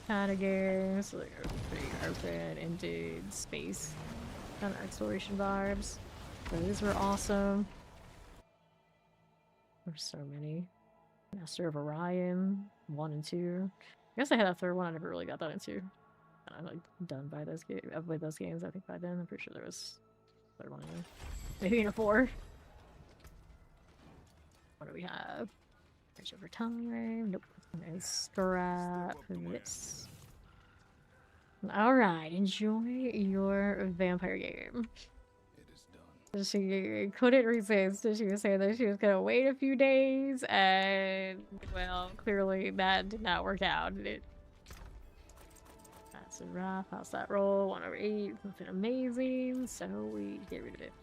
kind of games, like pretty open-ended space kind of exploration vibes. Those were awesome. There's so many. Master of Orion 1 and 2. I guess I had a third one. I never really got that into. I'm like done by those with those games. I think by then I'm pretty sure there was a third one. Maybe a 4. What do we have? Bridge over time. Nope. And scrap this. All right, enjoy your vampire game. She couldn't resist. She was saying that she was gonna wait a few days, and well, clearly that did not work out. That's a rough. How's that roll? 1/8. Nothing amazing. So we get rid of it.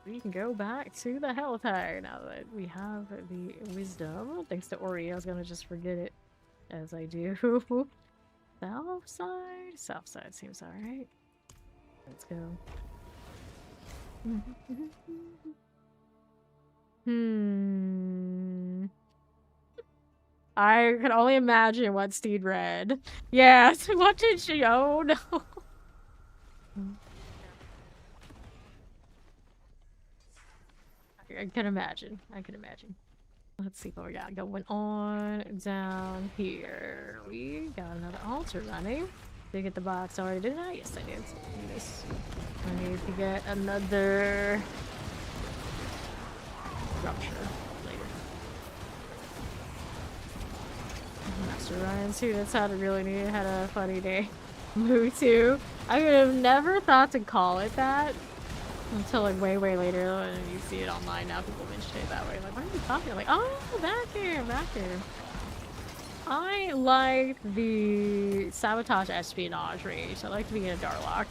We can go back to the Helltire now that we have the wisdom. Thanks to Ori, I was gonna just forget it as I do. South side? South side seems alright. Let's go. I can only imagine what Steed read. Yes, what did she? Oh no. I can imagine. I can imagine. Let's see what we got going on down here. We got another altar running. Did I get the box already? Did I? Yes, I did. Yes. I need to get another rupture later. Master Ryan too. That sounded really neat. Had a funny day. Moo too. I would have never thought to call it that until like way later, and you see it online now. People mention it that way. Like, what are you talking? Like, oh, back here. I like the sabotage espionage range. I like to be in a Darlock,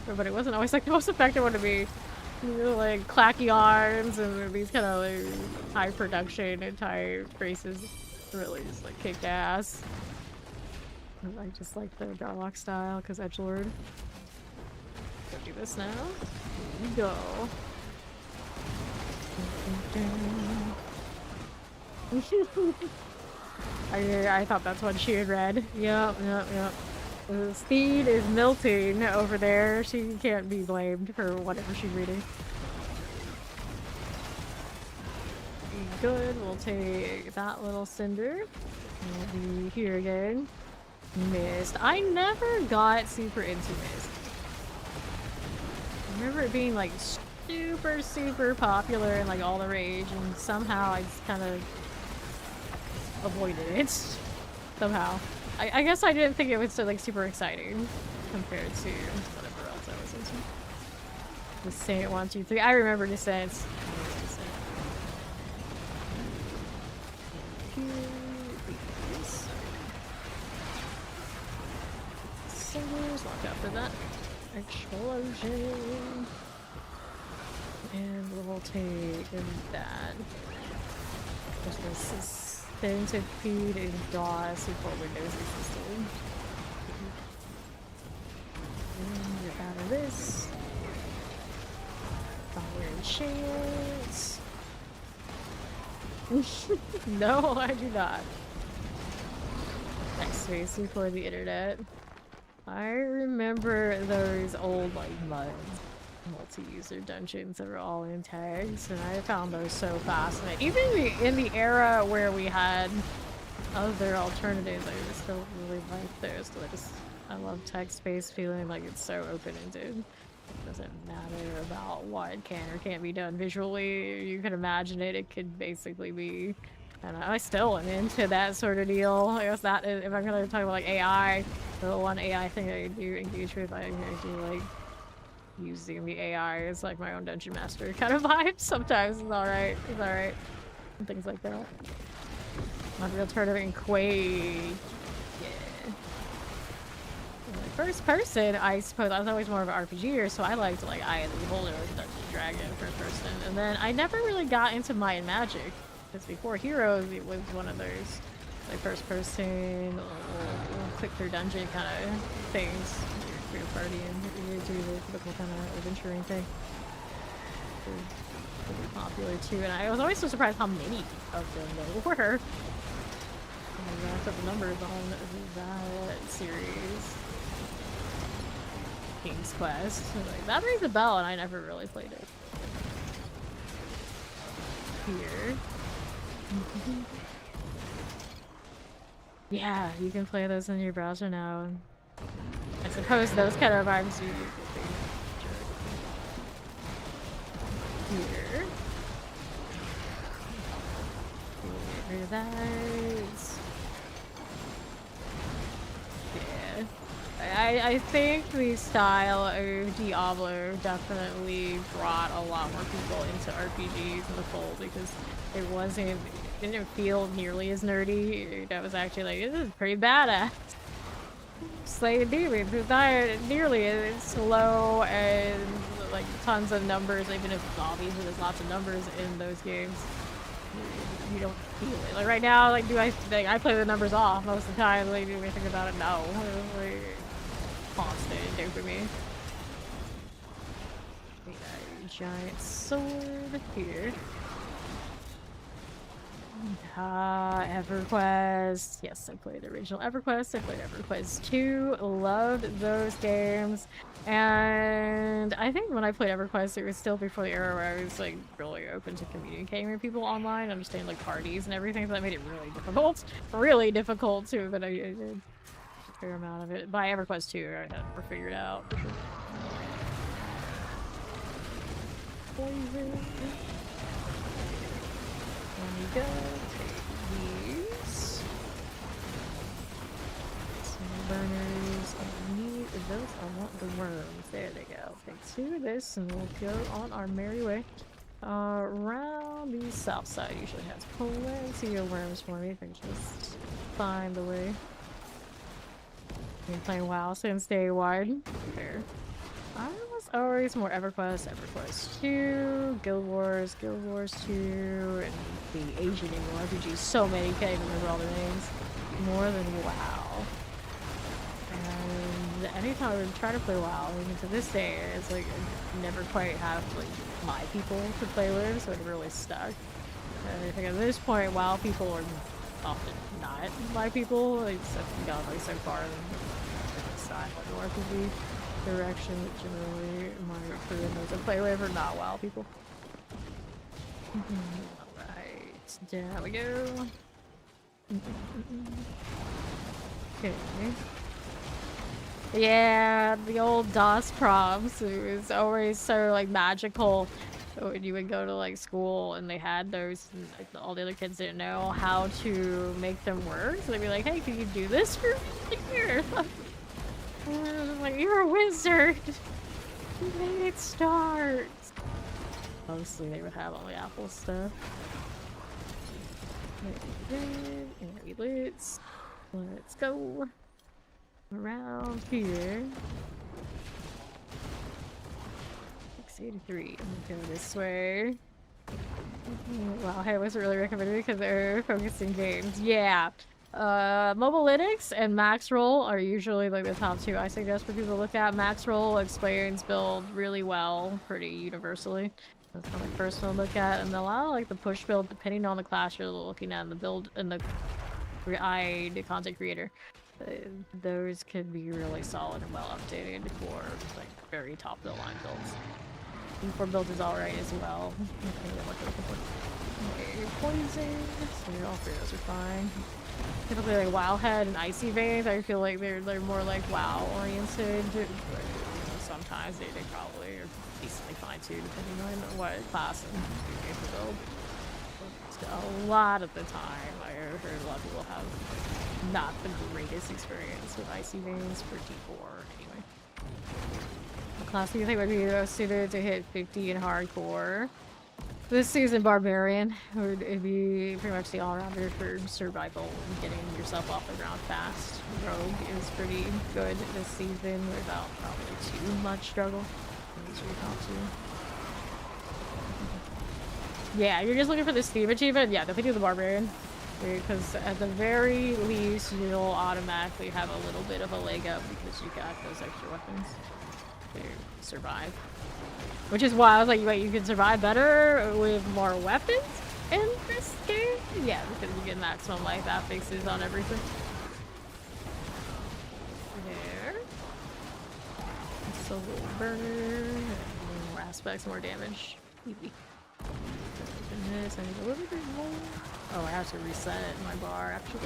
but it wasn't always like the most effective one to be. You know, like clacky arms and these kind of like high production and type races really just like kick ass. I just like the Darlock style because edgelord. Go do this now. Here we go. I thought that's what she had read. Yep. The Steed is melting over there. She can't be blamed for whatever she's reading. Good. We'll take that little cinder. We'll be here again. Mist. I never got super into Mist. I remember it being like super popular and like all the rage, and somehow I just kind of avoided it somehow. I guess I didn't think it was so like super exciting compared to whatever else I was into. Descent 1, 2, 3. I remember Descent. Singers, look out for that explosion. And we'll take that. Just this centipede and DOS before Windows existed. And get out of this. Fire and chance. No, I do not. Next space before the internet. I remember those old like mud multi-user dungeons that were all in tags, and I found those so fascinating. Even in the era where we had other alternatives, I just still really like those because I love text-based feeling like it's so open-ended. It doesn't matter about what can or can't be done visually. You can imagine it. It could basically be. And I still am into that sort of deal. I guess that is, if I'm gonna talk about like AI, the one AI thing I do engage with, I do like using the AI as like my own dungeon master kind of vibe. Sometimes it's alright. It's alright. And things like that. Unreal Tournament and Quake. Yeah. First person, I suppose I was always more of an RPGer, so I liked like Eye of the Beholder or Dungeons & Dragons first person. And then I never really got into Might and Magic. Because before Heroes, it was one of those like first person, click through dungeon kind of things for your party, and you do the typical kind of adventuring thing. They're pretty popular too, and I was always so surprised how many of them there were. I racked up the numbers on that series. King's Quest. Like, that rings a bell, and I never really played it. Here. Yeah, you can play those in your browser now. I suppose those kind of vibes you here. Here that. Yeah. I think the style of Diablo definitely brought a lot more people into RPGs in the fold because it didn't feel nearly as nerdy. That was actually like, this is pretty badass. Slaying demons, it's not nearly as slow and like tons of numbers, even if obviously there's lots of numbers in those games. You don't feel it. Like right now, like I play the numbers off most of the time. Like do anything about it? No. Like, constant dopamine. We got a giant sword here. EverQuest. Yes, I played the original EverQuest. I played EverQuest 2. Loved those games. And I think when I played EverQuest, it was still before the era where I was like really open to communicating with people online, understanding like parties and everything. So that made it really difficult. Really difficult too, but I did a fair amount of it. By EverQuest 2, I had it figured out. For sure. Poison. There we go. Take these. Some burners. I need those. I want the worms. There they go. Take 2 of this and we'll go on our merry way. Around the south side usually has plenty of worms for me. If I can just find the way. Been playing WoW since day 1. There. I was always more EverQuest, EverQuest 2, Guild Wars 2, and the Asian MMORPG. So many, can't even remember all the names. More than WoW. And anytime I would try to play WoW, even to this day, it's like I never quite have like my people to play with, so it really stuck. And I think at this point, WoW people are often not my people. Like, I've gone like so far in the style of RPG direction that generally my crew and those I play with are not WoW people. Alright, there we go. Okay. Yeah, the old DOS prompts. It was always so like magical when you would go to like school and they had those and like, all the other kids didn't know how to make them work. So they'd be like, hey, can you do this for me here? Like, you're a wizard! You made it start! Mostly they would have all the Apple stuff. And let's go around here. 683. I'm gonna go this way. Wow, I wasn't really recommended because they're focusing games. Yeah. Mobile Linux and Max Roll are usually like the top 2 I suggest for people to look at. Max Roll explains build really well, pretty universally. That's my first one to look at, and a lot of like the push build, depending on the class you're looking at and the build and the content creator. Those could be really solid and well updated for like very top of the line builds. E4 build is alright as well. Okay, poison. So all 3 of those are fine. Typically like Wildhead and Icy Veins, I feel like they're more like WoW oriented. But, sometimes they probably are decently fine too, depending on what class and the build. But a lot of the time, I heard a lot of people have not the greatest experience with Icy Veins for D4 anyway. What class do you think would be most suited to hit 50 in hardcore? This season, Barbarian would be pretty much the all-rounder for survival and getting yourself off the ground fast. Rogue is pretty good this season without probably too much struggle. These are your top 2. Yeah, you're just looking for the Steam achievement? Yeah, definitely do the Barbarian. Because at the very least, you'll automatically have a little bit of a leg up because you got those extra weapons. to survive. Which is why I was like, wait, you can survive better with more weapons in this game? Yeah, because you get maximum life affixes on everything. There. Soul burner. More aspects, more damage. Easy. This, I need a little bit more. Oh, I have to reset my bar actually.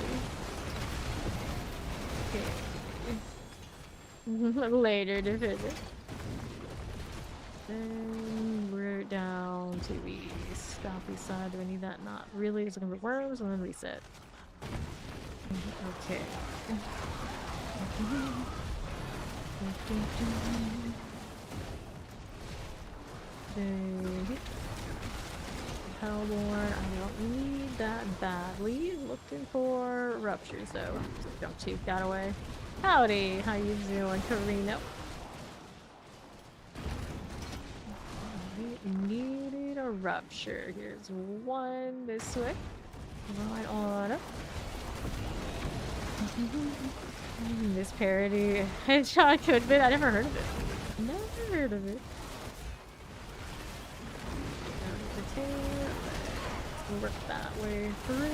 Okay. Later to finish. Then we're down to the stoppy side. Do I need that? Not really. It's gonna be worms and then reset. Okay. Hellborn, I don't need that badly. Looking for ruptures though. Don't cheat that away. Howdy, how you doing, Carino? We needed a rupture. Here's one this way. Right on up. This parody headshot could be. I never heard of it. Never heard of it. Let's work that way through.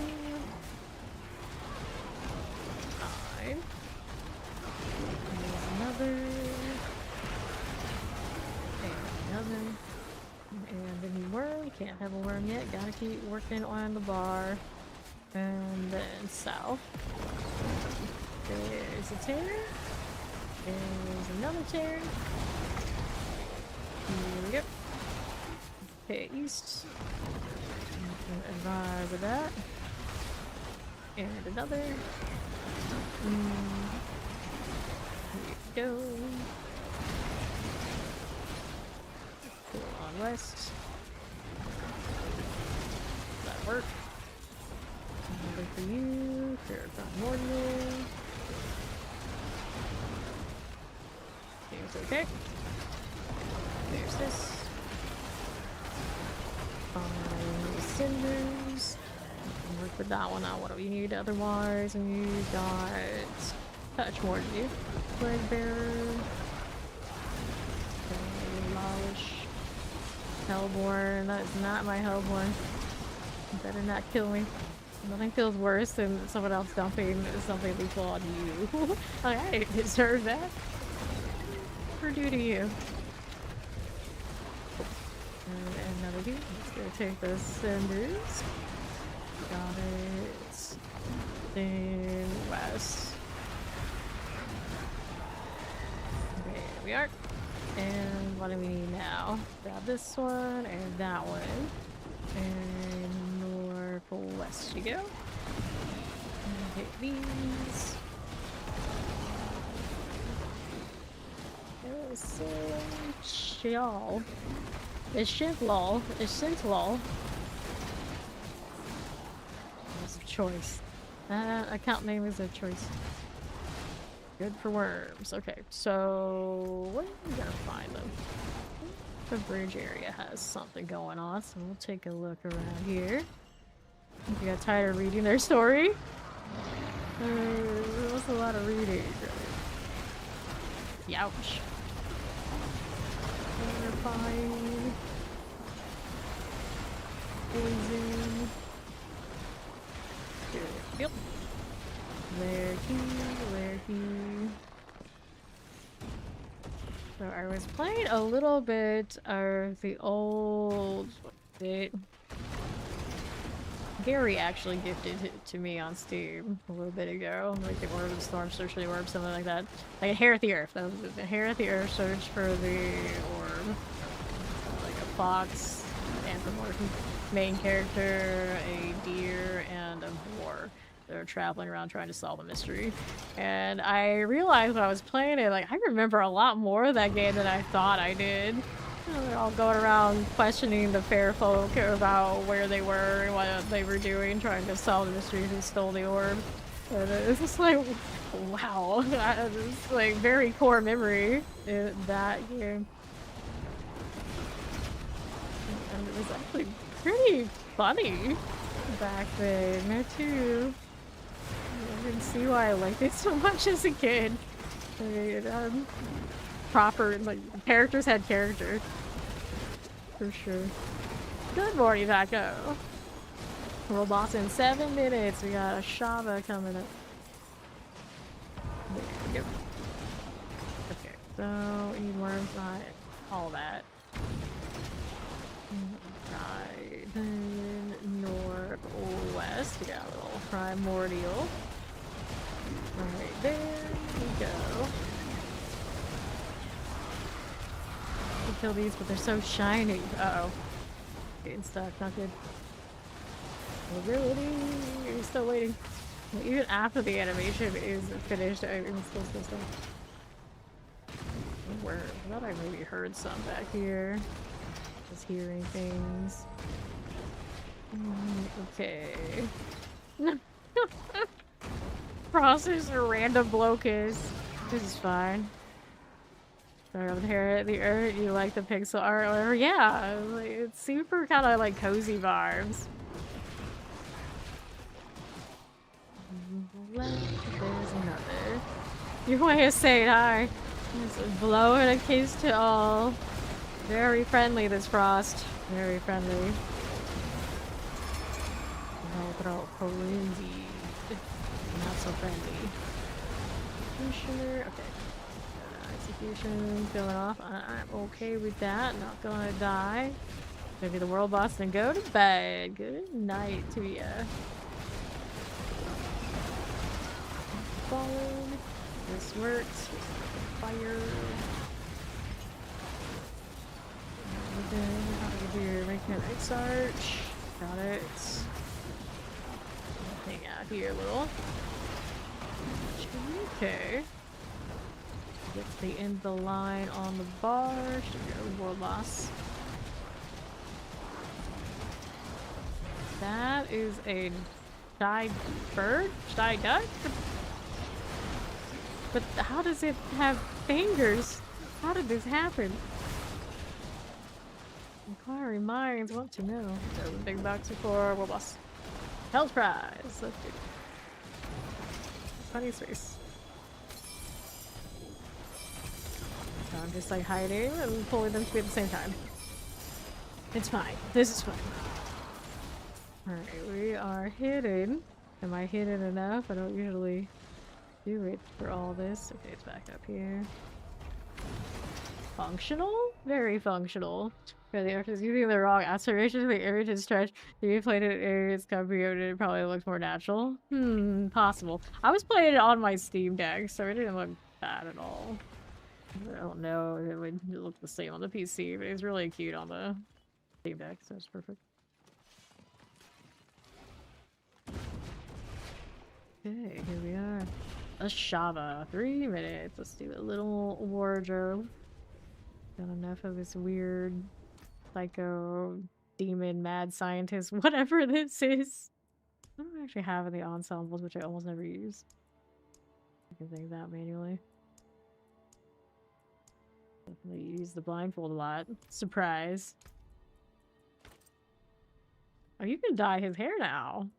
Fine. There's another. And another. And a new worm. Can't have a worm yet. Gotta keep working on the bar. And then south. There's a tear. There's another tear. Here we go. Okay, east. Arrive with that. And another. Here we go. Pull on west. That work. Another for you. Fairground Morning. Seems okay. There's this. Cinders. Work with that one out. What do we need otherwise? And you got touch more than you. Plague bearer. Lolish. Hellborn. That is not my Hellborn. You better not kill me. Nothing feels worse than someone else dumping something lethal on you. I deserve that. For due to you. And another dude. Let's go take those cinders. Got it. Then west. There we are. And what do we need now? Grab this one and that one. And northwest you go. And hit these. Chill. It's Shintlol. It's Shintlol. It's a choice. Account name is a choice. Good for worms. Okay, so where are we gonna find them? The bridge area has something going on, so we'll take a look around here. You got tired of reading their story? There was a lot of reading. Youch. Terrifying. Poison. Yep. Where he. So I was playing a little bit of the old. Gary actually gifted it to me on Steam a little bit ago, like the Orb of the Storm, Search for the Orb, something like that. Like a Hair at the Earth. That was a Hair at the Earth search for the Orb. Like a fox, anthropomorphic main character, a deer, and a boar. They're traveling around trying to solve a mystery. And I realized when I was playing it, like, I remember a lot more of that game than I thought I did. They're all going around questioning the fair folk about where they were and what they were doing, trying to solve the mystery who stole the orb. And it's just like, wow, it's like very core memory in that game. And it was actually pretty funny back then too. I didn't see why I liked it so much as a kid. proper, like, characters had character. For sure. Good morning, Taco. World boss in 7 minutes. We got a Shava coming up. There we go. Okay, so we need worms, not all that. Right, then northwest. We got a little primordial. Right there we go. We kill these, but they're so shiny. Uh-oh. Getting stuck, not good. Mobility, you're still waiting. Even after the animation is finished, I'm still stuck. Where? I thought I maybe heard some back here. Just hearing things. Okay. Process a random blocus. This is fine. Sorry, I'm here. The art, you like the pixel art? Or, yeah, it's super kind of like cozy vibes. There's another. Your way of saying hi. Just blowing a kiss to all. Very friendly, this frost. Very friendly. No, crazy. Not so friendly. Executioner. Okay. Execution going off. I'm okay with that. Not gonna die. Maybe the world boss and go to bed. Good night to ya. Fallen. This worked. Fire. Out of your mechanics arch. Got it. Hang out here a little. Okay. Gets the end of the line on the bar. Should go world boss. That is a dyed bird? Dyed duck? But how does it have fingers? How did this happen? Inquiring minds want to know. So big box for world boss. Health prize. Let's do it. Funny space. So I'm just like hiding and pulling them to be at the same time. It's fine. This is fine. Alright, we are hidden. Am I hidden enough? I don't usually do it for all this. Okay, it's back up here. Functional? Very functional. For the artist using the wrong aspiration, the image is stretched. The replayed it areas it probably looks more natural. Possible. I was playing it on my Steam Deck, so it didn't look bad at all. I don't know if it would look the same on the PC, but it's really cute on the Steam Deck, so it's perfect. Okay, here we are. A Shava. 3 minutes. Let's do a little wardrobe. Got enough of this weird psycho demon mad scientist, whatever this is. I don't actually have any ensembles, which I almost never use. I can think that manually. Definitely use the blindfold a lot. Surprise. Oh, you can dye his hair now.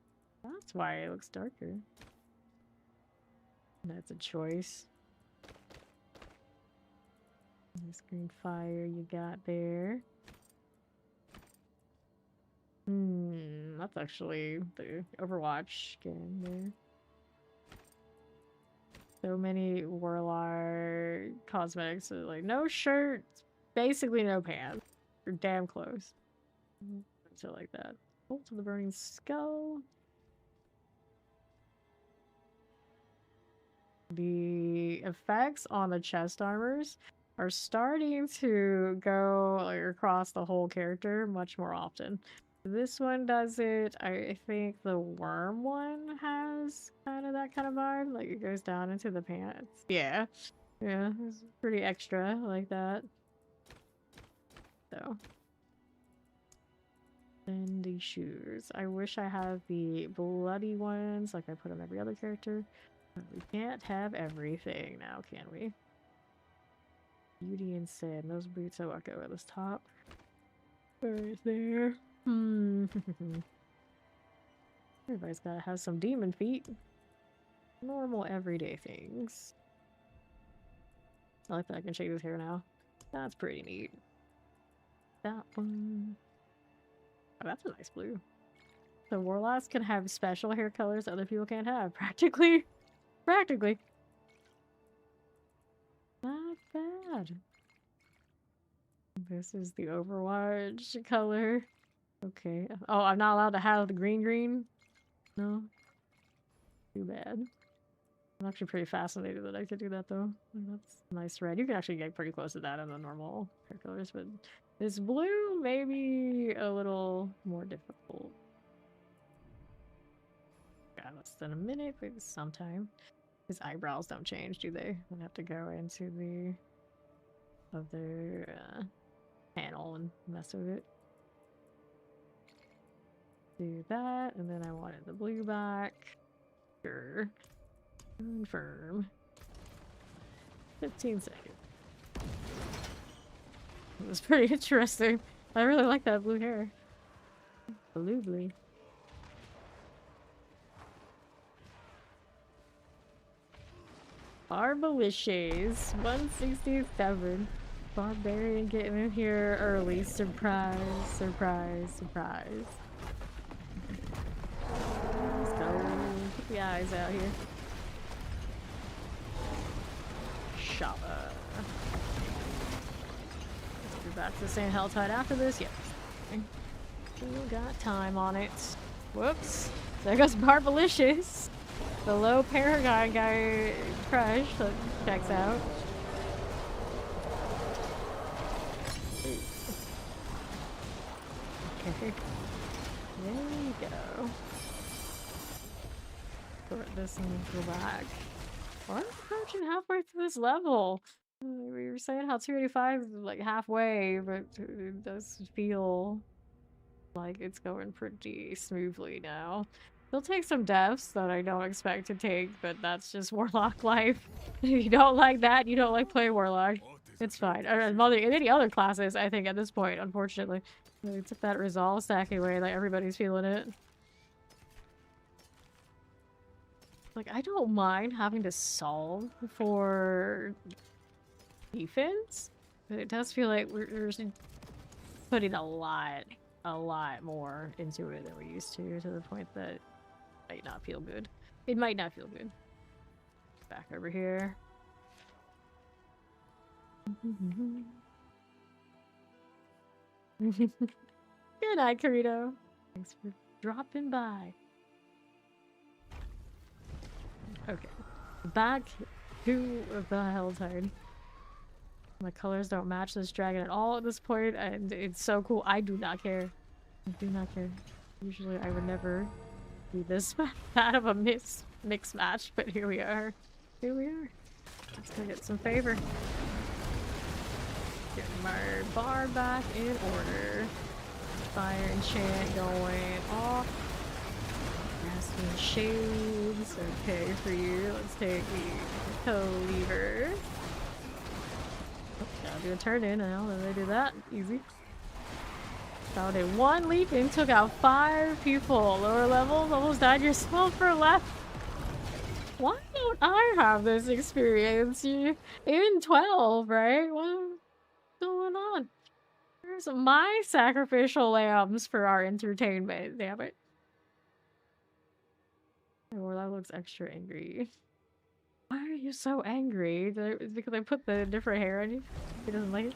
That's why it looks darker. That's a choice. This green fire you got there. That's actually the Overwatch skin there. So many Warlock cosmetics, so like no shirt, basically no pants. You're damn close. So like that. Bolt of the Burning Skull. The effects on the chest armors are starting to go like, across the whole character much more often. This one does it. I think the worm one has kind of that kind of vibe. Like it goes down into the pants. Yeah. Yeah, it's pretty extra like that. So. And the shoes. I wish I had the bloody ones like I put on every other character. But we can't have everything now, can we? Beauty and Sin. Those boots I walk over this top. Right there. Everybody's gotta have some demon feet. Normal everyday things. I like that I can shade his hair now. That's pretty neat. That one. Oh, that's a nice blue. The Warlocks can have special hair colors other people can't have. Practically. Practically. Not bad. This is the Overwatch color. Okay. Oh, I'm not allowed to have the green? No? Too bad. I'm actually pretty fascinated that I could do that though. That's nice red. You can actually get pretty close to that in the normal hair colors, but this blue may be a little more difficult. Got less than a minute, maybe sometime. His eyebrows don't change, do they? I have to go into the other panel and mess with it. Do that, and then I wanted the blue back. Sure. Confirm. 15 seconds. It was pretty interesting. I really like that blue hair. Blue. Barbalicious, 167. Barbarian getting in here early. Surprise, surprise, surprise. Let's go. Keep the eyes out here. Shava. Let's go back to the same Helltide after this. Yep. Still got time on it. Whoops. There goes Barbalicious. The low Paragon guy crush that checks out. Okay. There you go. Sort this and go back. We're approaching halfway through this level. We were saying how 285 is like halfway, but it does feel like it's going pretty smoothly now. It'll take some deaths that I don't expect to take, but that's just Warlock life. If you don't like that, you don't like playing Warlock. It's fine. Or any other classes, I think, at this point, unfortunately. They took that resolve stack away, like everybody's feeling it. Like, I don't mind having to solve for defense, but it does feel like we're just putting a lot more into it than we used to the point that it might not feel good. It might not feel good. Back over here. Good night, Karito. Thanks for dropping by. Okay. Back to the Helltide. My colors don't match this dragon at all at this point, and it's so cool. I do not care. I do not care. Usually I would never do this bad of a mix match, but here we are. Here we are. Let's go get some favor. Get my bar back in order. Fire enchant going off. Grasping shades. Okay, for you. Let's take the co-lever. Gotta do a turn in now, and they do that. Easy. Found it one leap and took out 5 people. Lower levels, almost died yourself for left. Why don't I have this experience? You're in 12, right? What's going on? Where's my sacrificial lambs for our entertainment? Damn it. Oh, that looks extra angry. Why are you so angry? It's because I put the different hair on you? He doesn't like it?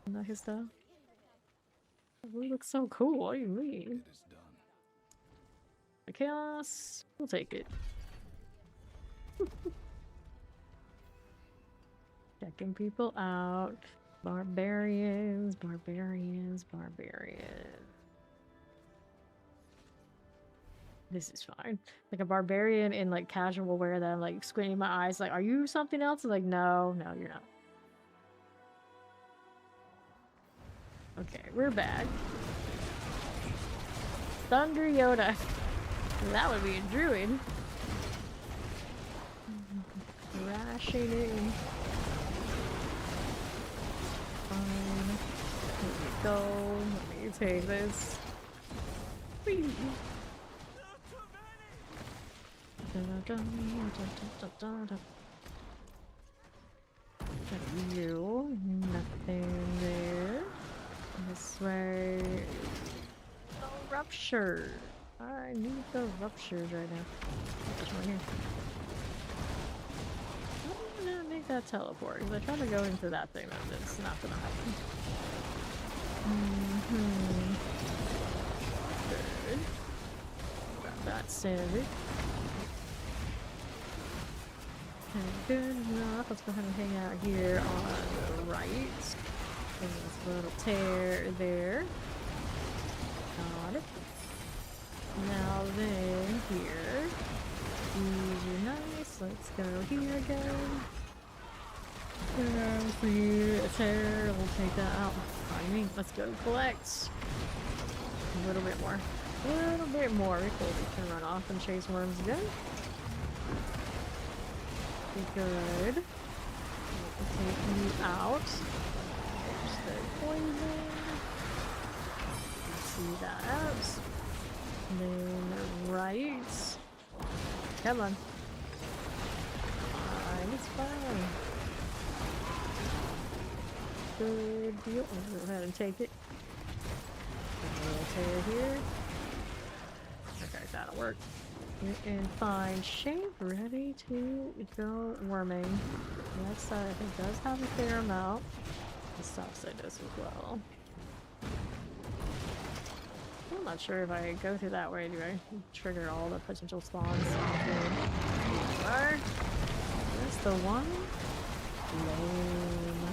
Not his style? You look so cool. What do you mean? The chaos. We'll take it. Checking people out. Barbarians. This is fine. Like a barbarian in like casual wear that I'm like squinting my eyes like, are you something else? Like, no, you're not. Okay, we're back. Thunder Yoda. That would be a druid. Rashing in. Fine. Here we go. Let me take this. Whee. You, nothing there. This way. No rupture. I need the ruptures right now. There's one here. I'm gonna make that teleport because I tried to go into that thing and it's not gonna happen. Good. Grab that sanity. Okay, good enough. Let's go ahead and hang out here on the right. There's this little tear there. Got it. Now then, here. These are nice. Let's go here again. See a tear. We'll take that out. I mean, let's go collect. A little bit more. A little bit more. Cool. We can run off and chase worms again. Be good. Take you out. Stay poison. See that out. Then right. Come on. Fine, it's fine. Good deal. I'll go ahead and take it. A little tear here. Okay, that'll work. And fine shape, ready to go worming. The next side I think does have a fair amount. The south side does as well. I'm not sure if I go through that way, do I trigger all the potential spawns? Alright. There's the one. Lame.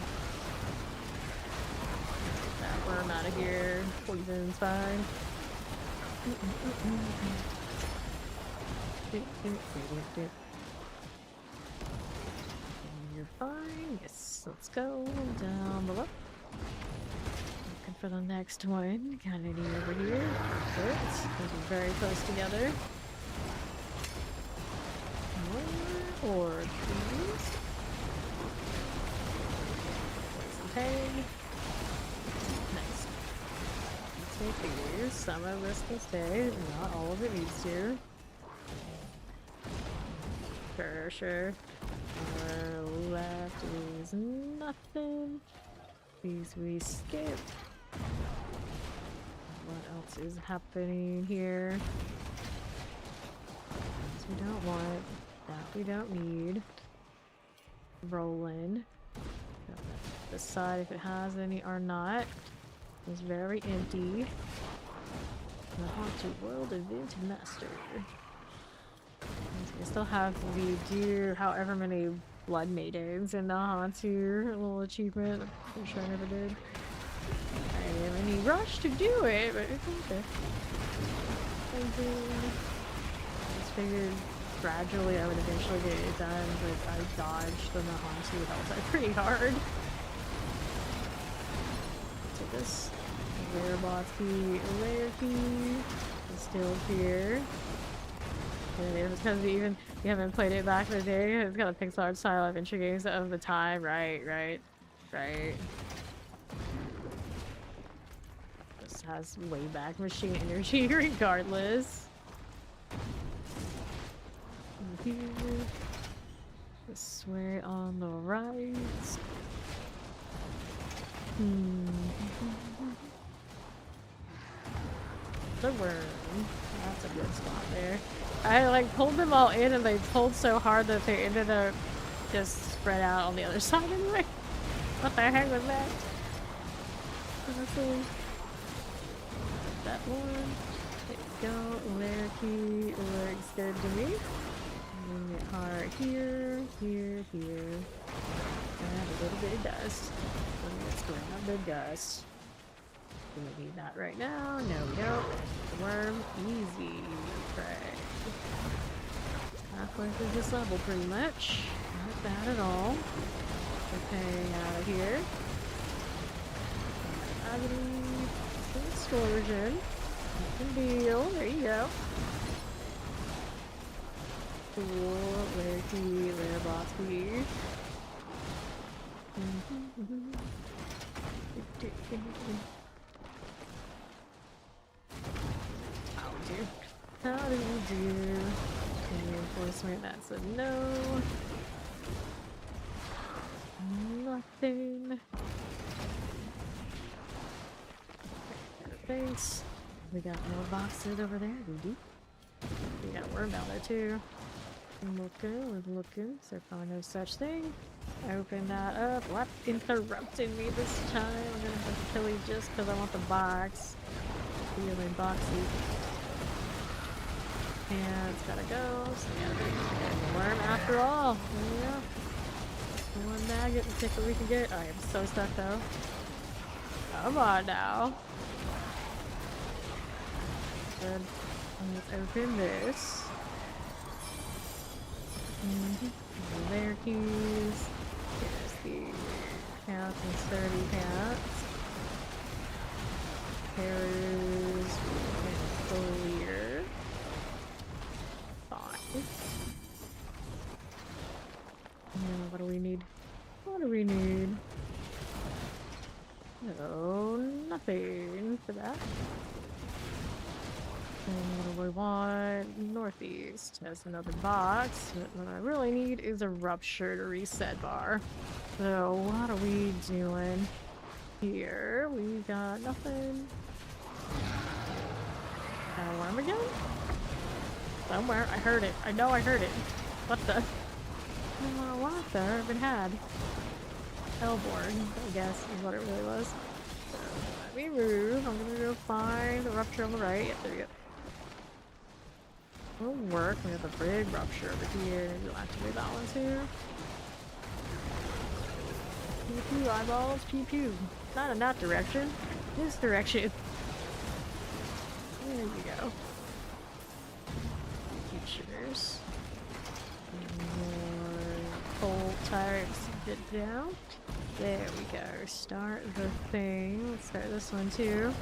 Get that worm out of here. Poison's fine. You're fine. Yes, let's go down below. Looking for the next one. Kind of near over here. Perfect. Those are very close together. One or please. Some peg. Nice. Let's take these. Some of this can stay. Not all of it needs to. Sure. Our left is nothing. These we skip. What else is happening here? This we don't want. That we don't need. Rolling. Decide if it has any or not. It's very empty. The Haunted World Event Master. We still have the do however many blood maidens in the Haunted little achievement. I'm pretty sure I never did. I didn't have any rush to do it, but it's okay. I just figured gradually I would eventually get it done, but I dodged the Haunted outside pretty hard. Take this. Rare boss key, rare key. It's still here. It's because we haven't played it back in the day. It's got a pixel art style adventure games of the time. Right. This has way back machine energy regardless. Here. This way on the right. The worm. That's a good spot there. I like pulled them all in and they pulled so hard that they ended up just spread out on the other side anyway. What the heck was that? That one. There you go. Lair key looks good to me. Bring it hard here. And a little bit of dust. Let's grab the dust. Do we need that right now? No, we don't. The worm, easy prey. Halfway through this level, pretty much. Not bad at all. Okay, out of here. Agony, distortion. Deal. There you go. Cool. Layer key, layer boss key. How do we do? Reinforcement, that's a no. nothing. Thanks. We got more boxes over there, dude. We got a worm down there too. We're looking. Is there probably no such thing? Open that up. What interrupted me this time? I'm gonna have to kill you just because I want the box. Feeling boxy. And it's gotta go. So we gotta get the worm after all. Yeah. One maggot and pick what we can get. I am so stuck though. Come on now. Good. Let's open this. Their keys. Here's the pants and sturdy pants. Hairs and clear. Fine. Now, what do we need? What do we need? No, nothing for that. And what do we want? Northeast has another box. But what I really need is a ruptured reset bar. So what are we doing here? We got nothing. Got a worm again? Somewhere. I heard it. I know I heard it. What the? What the? I've been had. Hellborn, I guess, is what it really was. So let me move. I'm gonna go find the rupture on the right. Yep, there we go. It'll work. We have the big rupture over here. You'll activate that one too. Pew pew, eyeballs, pew pew. Not in that direction. This direction. There you go. Features. More cold types. Get down. There we go. Start the thing. Let's start this one too.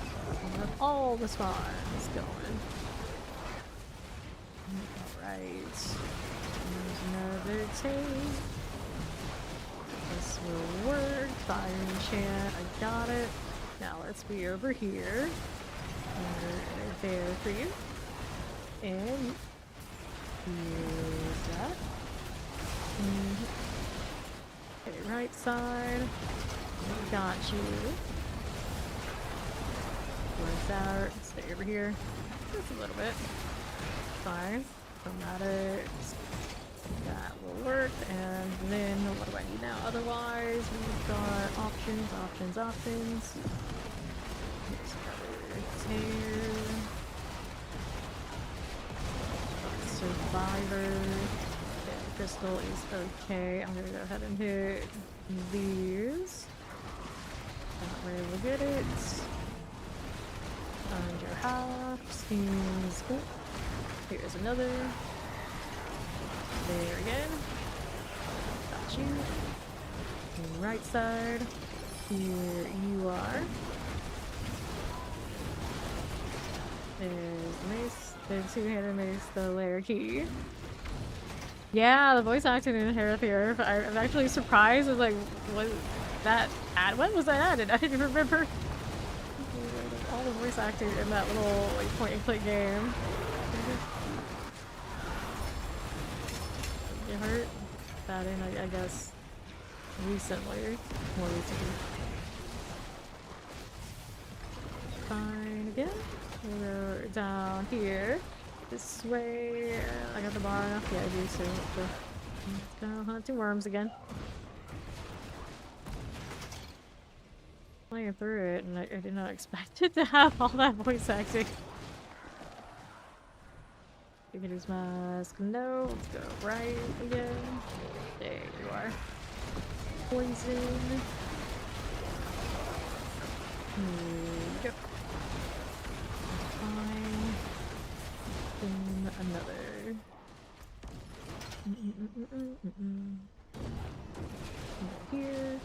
We'll have all the spawns going. Alright. There's another team. This will work. Fire enchant. I got it. Now let's be over here. Right there for you. And here's that. Okay, right side. Got you. Where's that? Stay over here. Just a little bit. Fine. Chromatics. That will work. And then what do I need now? Otherwise, we've got options, options, options. Here's another tear. Survivor. Yeah, crystal is okay. I'm gonna go ahead and hit these. That way we'll get it. Find your half. Seems good. Here's another. There again. Got you. Right side. Here you are. There's mace. There's two-handed mace, the layer key. Yeah, the voice acting in Hereth here. I'm actually surprised. It's like, was that when was that added? I didn't even remember. All the voice acting in that little like point-and-click game. You hurt? That in, I guess, recently. More recently. Fine again. We'll go down here. This way. I got the bar enough? Yeah, I do, so let's go hunting worms again. Playing through it, and I did not expect it to have all that voice acting. His mask. No, let's go right again. There you are. Poison. Yep. Fine. Then another. Here.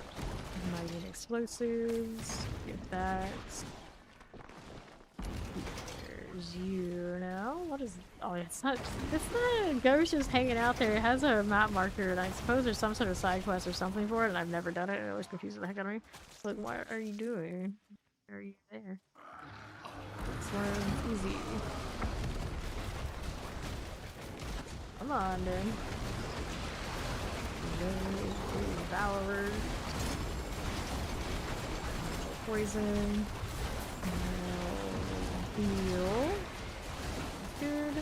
Mighty explosives. Get that. There's you now. What is? Oh, it's not a ghost just hanging out there. It has a map marker, and I suppose there's some sort of side quest or something for it, and I've never done it. It always confuses the heck out of me. It's like, what are you doing? Why are you there? This one's easy. Come on, then. Devourer. poison. Heal. Good.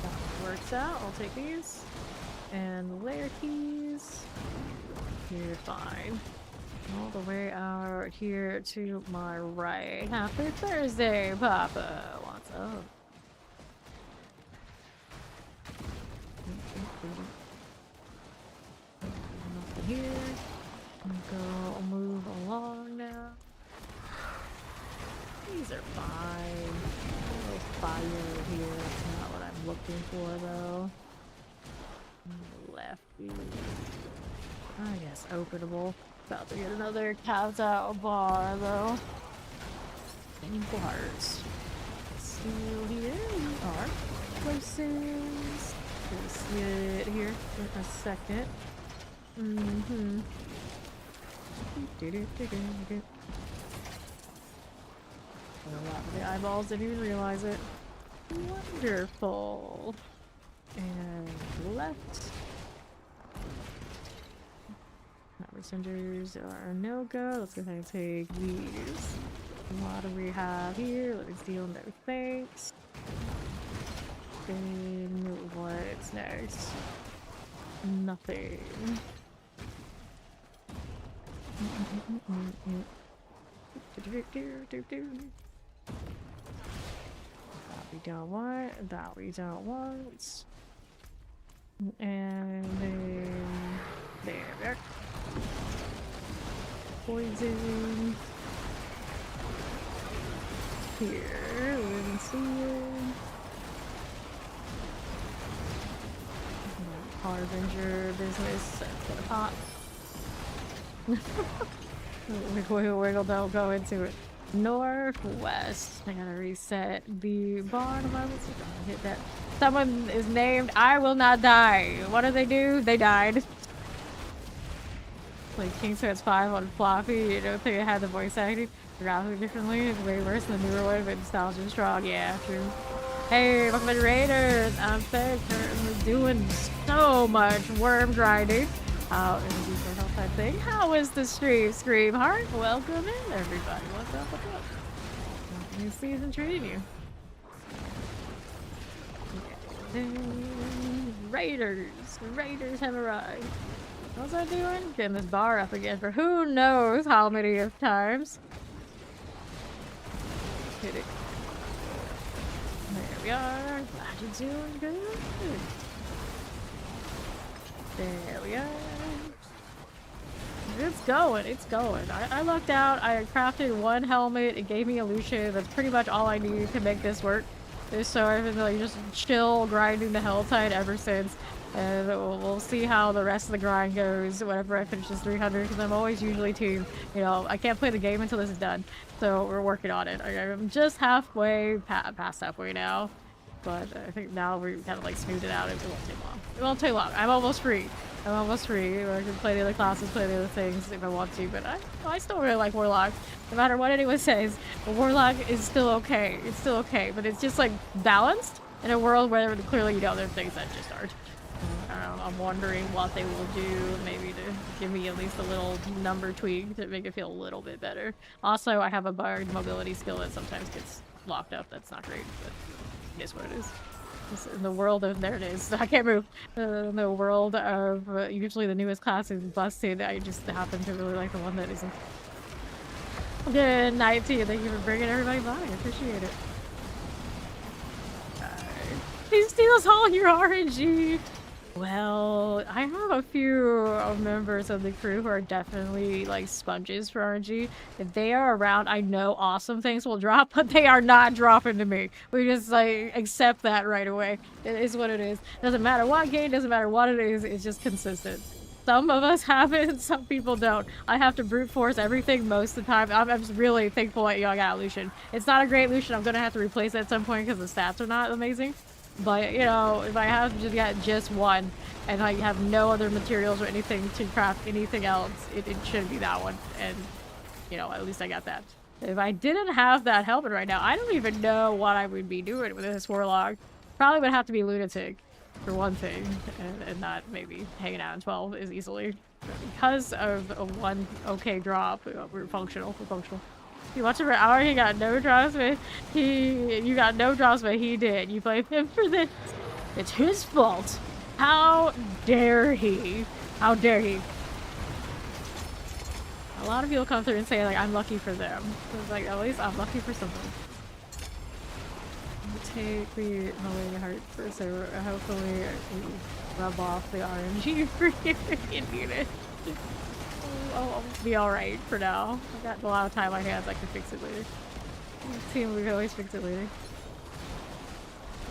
That works out. I'll take these. And the layer keys. You're fine. All the way out here to my right. Happy Thursday, Papa. What's up? Nothing here. Go move along now. These are fine. A little fire here. That's not what I'm looking for though. Lefty. I guess openable. About to get another cast out bar though. Any bars? Still here we are. Places. We'll see it here in a second. The eyeballs didn't even realize it. Wonderful. And left. Power centers are no go. Let's go ahead and take these. What do we have here? Let's deal no thanks. Then what's next? Nothing. That we don't want. That we don't want. And then there. Poison. Here, we see it. Harbinger business. Gonna pop. Wiggle, don't go into it. Northwest. I gotta reset the bar in a moment. So don't hit that. Someone is named I Will Not Die. What did they do? They died. Like King Sweats 5 on floppy. You don't think it had the voice acting graphically differently? It's way worse than the newer one, but nostalgia strong. Yeah, true. Hey, welcome to Raiders. I'm sick. We're doing so much worm grinding. Out in the deeper health type thing. How is the stream? Scream Heart? Welcome in, everybody. What's up? What's up? New season treating you. Raiders have arrived. What's I doing? Getting this bar up again for who knows how many of times. Hit it. There we are. Glad you're doing good. There we are. It's going, it's going. I lucked out. I crafted one helmet. It gave me illusion. That's pretty much all I need to make this work. So I've been like just chill grinding the hell tide ever since. And we'll see how the rest of the grind goes whenever I finish this 300, because I'm always usually team. You know, I can't play the game until this is done. So we're working on it. I'm just halfway, past halfway now. But I think now we're kind of like smoothed it out. It won't take long. It won't take long. I'm almost free. I can play the other classes, play the other things if I want to. But I still really like Warlock. No matter what anyone says, Warlock is still okay. It's still okay. But it's just like balanced in a world where clearly, you know, there are things that just aren't. I'm wondering what they will do, maybe to give me at least a little number tweak to make it feel a little bit better. Also, I have a bard mobility skill that sometimes gets locked up. That's not great, but it is what it is. In the world of, there it is, I can't move. In the world of usually the newest class is busted. I just happen to really like the one that isn't. Good night to you. Thank you for bringing everybody by. I appreciate it. He steals all your RNG. Well, I have a few members of the crew who are definitely like sponges for RNG. If they are around, I know awesome things will drop, but they are not dropping to me. We just like accept that right away. It is what it is. Doesn't matter what game, doesn't matter what it is, it's just consistent. Some of us have it, some people don't. I have to brute force everything most of the time. I'm just really thankful that I got Lucian. It's not a great Lucian. I'm gonna have to replace it at some point because the stats are not amazing. But, you know, if I have to get just one and I have no other materials or anything to craft anything else, it should be that one. And, you know, at least I got that. If I didn't have that helmet right now, I don't even know what I would be doing with this Warlock. Probably would have to be Lunatic. for one thing, and not maybe hanging out in 12 as easily. Because of a one okay drop, we're functional. You watch him for an hour, he got no drops, but you got no drops, but he did. You blame him for this. It's his fault. How dare he? How dare he? A lot of people come through and say, like, I'm lucky for them. So it's like, at least I'm lucky for something. Take the Malaria Heart for so hopefully rub off the RNG for you if you need it. I'll be alright for now. I've got a lot of time on my hands, I can fix it later. Team, we can always fix it later.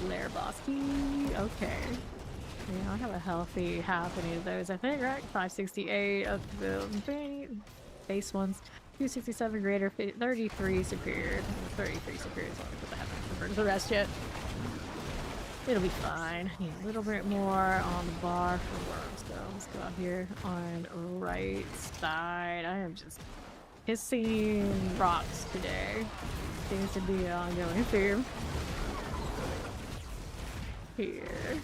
Lair boss key. Okay. Yeah, I have a healthy half any of those, I think, right? 568 of the base ones. 267 greater, 33 superior. 33 superior is only what I haven't converted the rest yet. It'll be fine. Need a little bit more on the bar for worms though. Let's go out here on the right side. I am just kissing rocks today. Seems to be an ongoing theme. Here.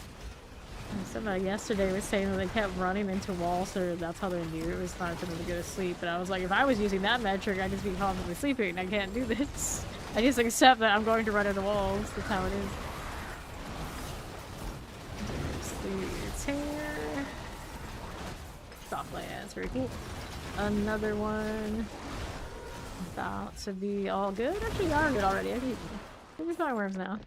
Somebody yesterday was saying that they kept running into walls, so that's how they knew it was time for them to go to sleep. But I was like, if I was using that metric, I'd just be constantly sleeping. I can't do this. I just accept that I'm going to run into walls. That's how it is. There's the tear. Softlands, very cool. Another one. About to be all good. Actually, they are good already. I can use my worms now.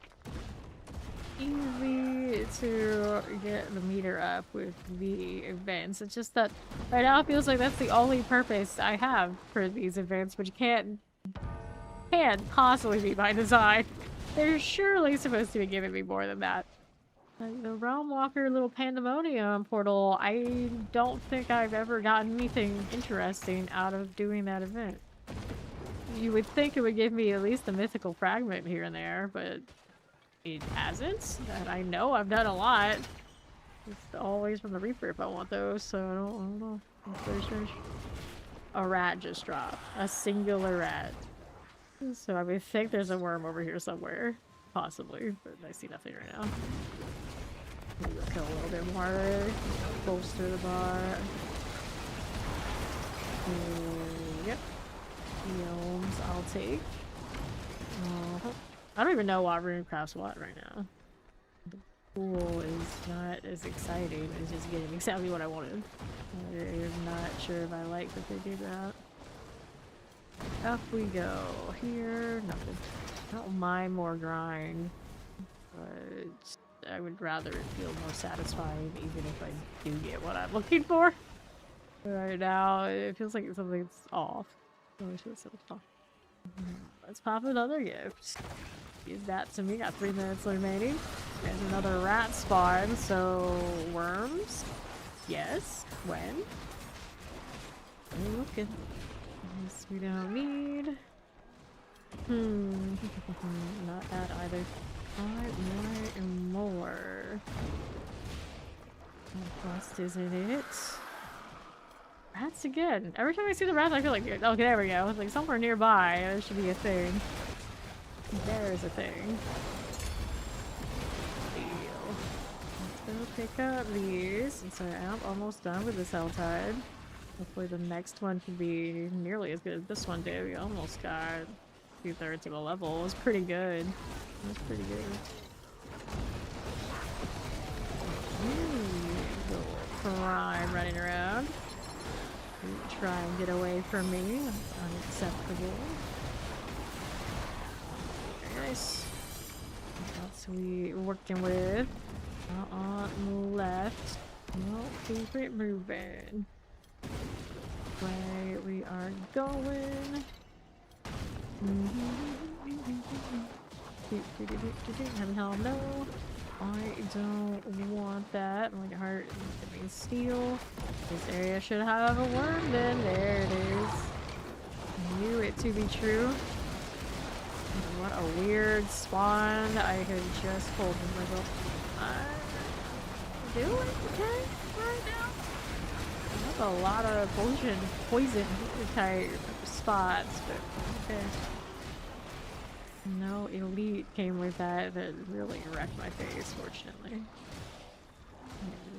Easy to get the meter up with the events. It's just that right now it feels like that's the only purpose I have for these events, but you can't possibly be by design. They're surely supposed to be giving me more than that. Like the Realm Walker little Pandemonium portal, I don't think I've ever gotten anything interesting out of doing that event. You would think it would give me at least a mythical fragment here and there, but it hasn't. And I know I've done a lot. It's always from the Reaper if I want those, so I don't know. It's very strange. A rat just dropped. A singular rat. So I would think there's a worm over here somewhere. Possibly, but I see nothing right now. Maybe we'll kill a little bit more. Bolster the bar. Yep. Gnomes I'll take. I don't even know what rune crafts what right now. The pool is not as exciting. It's just getting exactly what I wanted. I'm not sure if I like that they do that. Up we go. Here, nothing. I don't mind more grind, but I would rather it feel more satisfying even if I do get what I'm looking for. Right now, it feels like something's off. Let's pop another gift. Use that to me. Got 3 minutes remaining. There's another rat spawn, so worms? Yes. When? We're looking. This we don't need. Not that either. I want more. Plus, isn't it? Rats again. Every time I see the rats, I feel like, okay, there we go. It's like somewhere nearby, there should be a thing. There's a thing. Let's go pick up these. And so I'm almost done with this Helltide. Hopefully the next one can be nearly as good as this one did. We almost got 2/3 of a level. It was pretty good. It was pretty good. Prime running around. Try and get away from me. That's unacceptable. Very nice. What else are we working with? On the left. No, keep it moving. Way we are going. Hell no. I don't want that. My heart is steel. This area should have a worm then. There it is. I knew it to be true. What a weird spawn. I could just hold myself. I'm doing okay right now. That's a lot of poison type spots, but okay. No elite came with that really wrecked my face, fortunately.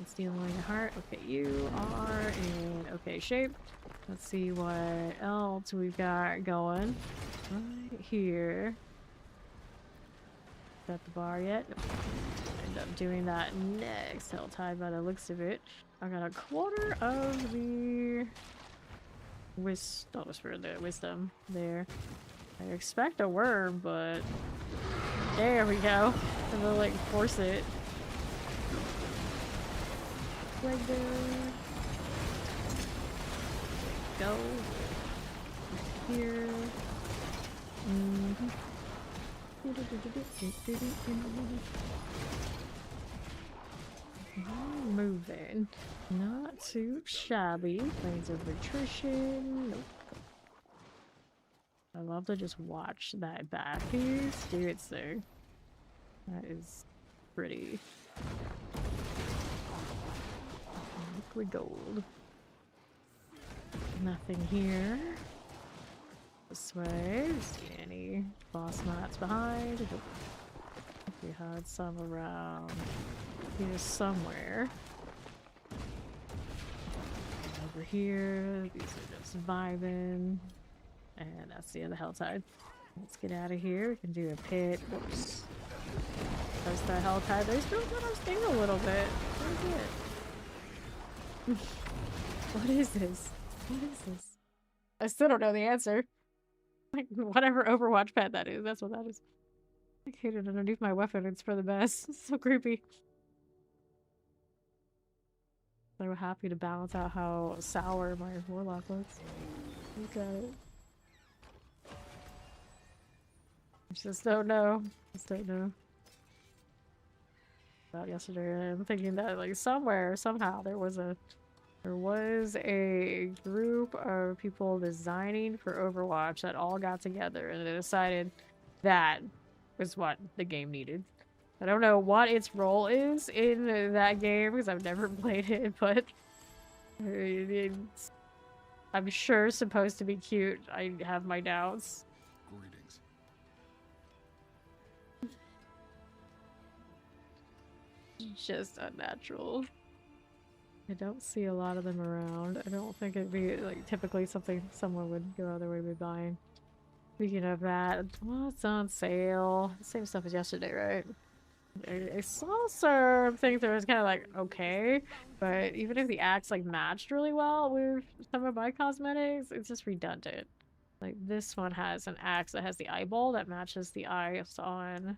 stealing a heart. Okay, you are in okay shape. Let's see what else we've got going. Right here. At the bar yet? Nope. End up doing that next Helltide by the looks of it. I got a quarter of the wisdom there. I expect a worm, but there we go. And they'll like force it. Right there. Go. Here. Moving. Not too shabby. Planes of attrition. Nope. I love to just watch that back piece do its thing. That is pretty. Liquid gold. Nothing here. This way. See any boss mats behind? We had some around here somewhere. Over here. These are just vibing. And that's the end of Helltide. Let's get out of here. We can do a pit. Whoops. There's the Helltide. They still got our sting a little bit. What is it? What is this? What is this? I still don't know the answer. Like, whatever Overwatch pet that is, that's what that is. I hate it underneath my weapon, it's for the best. It's so creepy. So happy to balance out how sour my Warlock looks. Look at it. I just don't know. Just don't know. About yesterday, I'm thinking that like somewhere, somehow, there was a group of people designing for Overwatch that all got together and they decided that was what the game needed. I don't know what its role is in that game because I've never played it, but it's, I'm sure supposed to be cute. I have my doubts. Greetings. Just unnatural. I don't see a lot of them around. I don't think it'd be like typically something someone would go other way with buying. Speaking of that, well, it's on sale. Same stuff as yesterday, right? I saw some things that was kind of like okay, but even if the axe like matched really well with some of my cosmetics, it's just redundant. Like this one has an axe that has the eyeball that matches the eyes on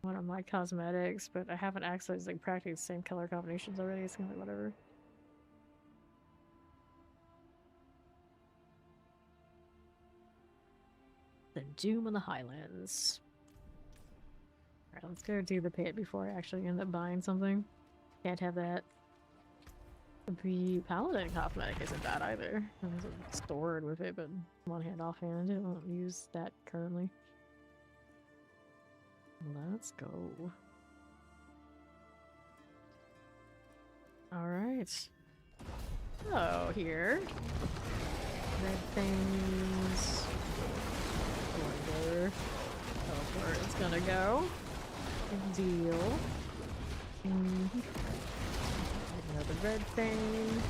one of my cosmetics, but I have an axe that's like practically the same color combinations already. It's kind of like whatever. The Doom of the Highlands. Alright, let's go do the pit before I actually end up buying something. Can't have that. The Paladin cosmetic isn't bad either. I wasn't stored with it, but one hand offhand, I don't use that currently. Let's go. Alright. Oh, here. Red things. Wonder. Oh, where it's gonna go. Good deal. Another red thing.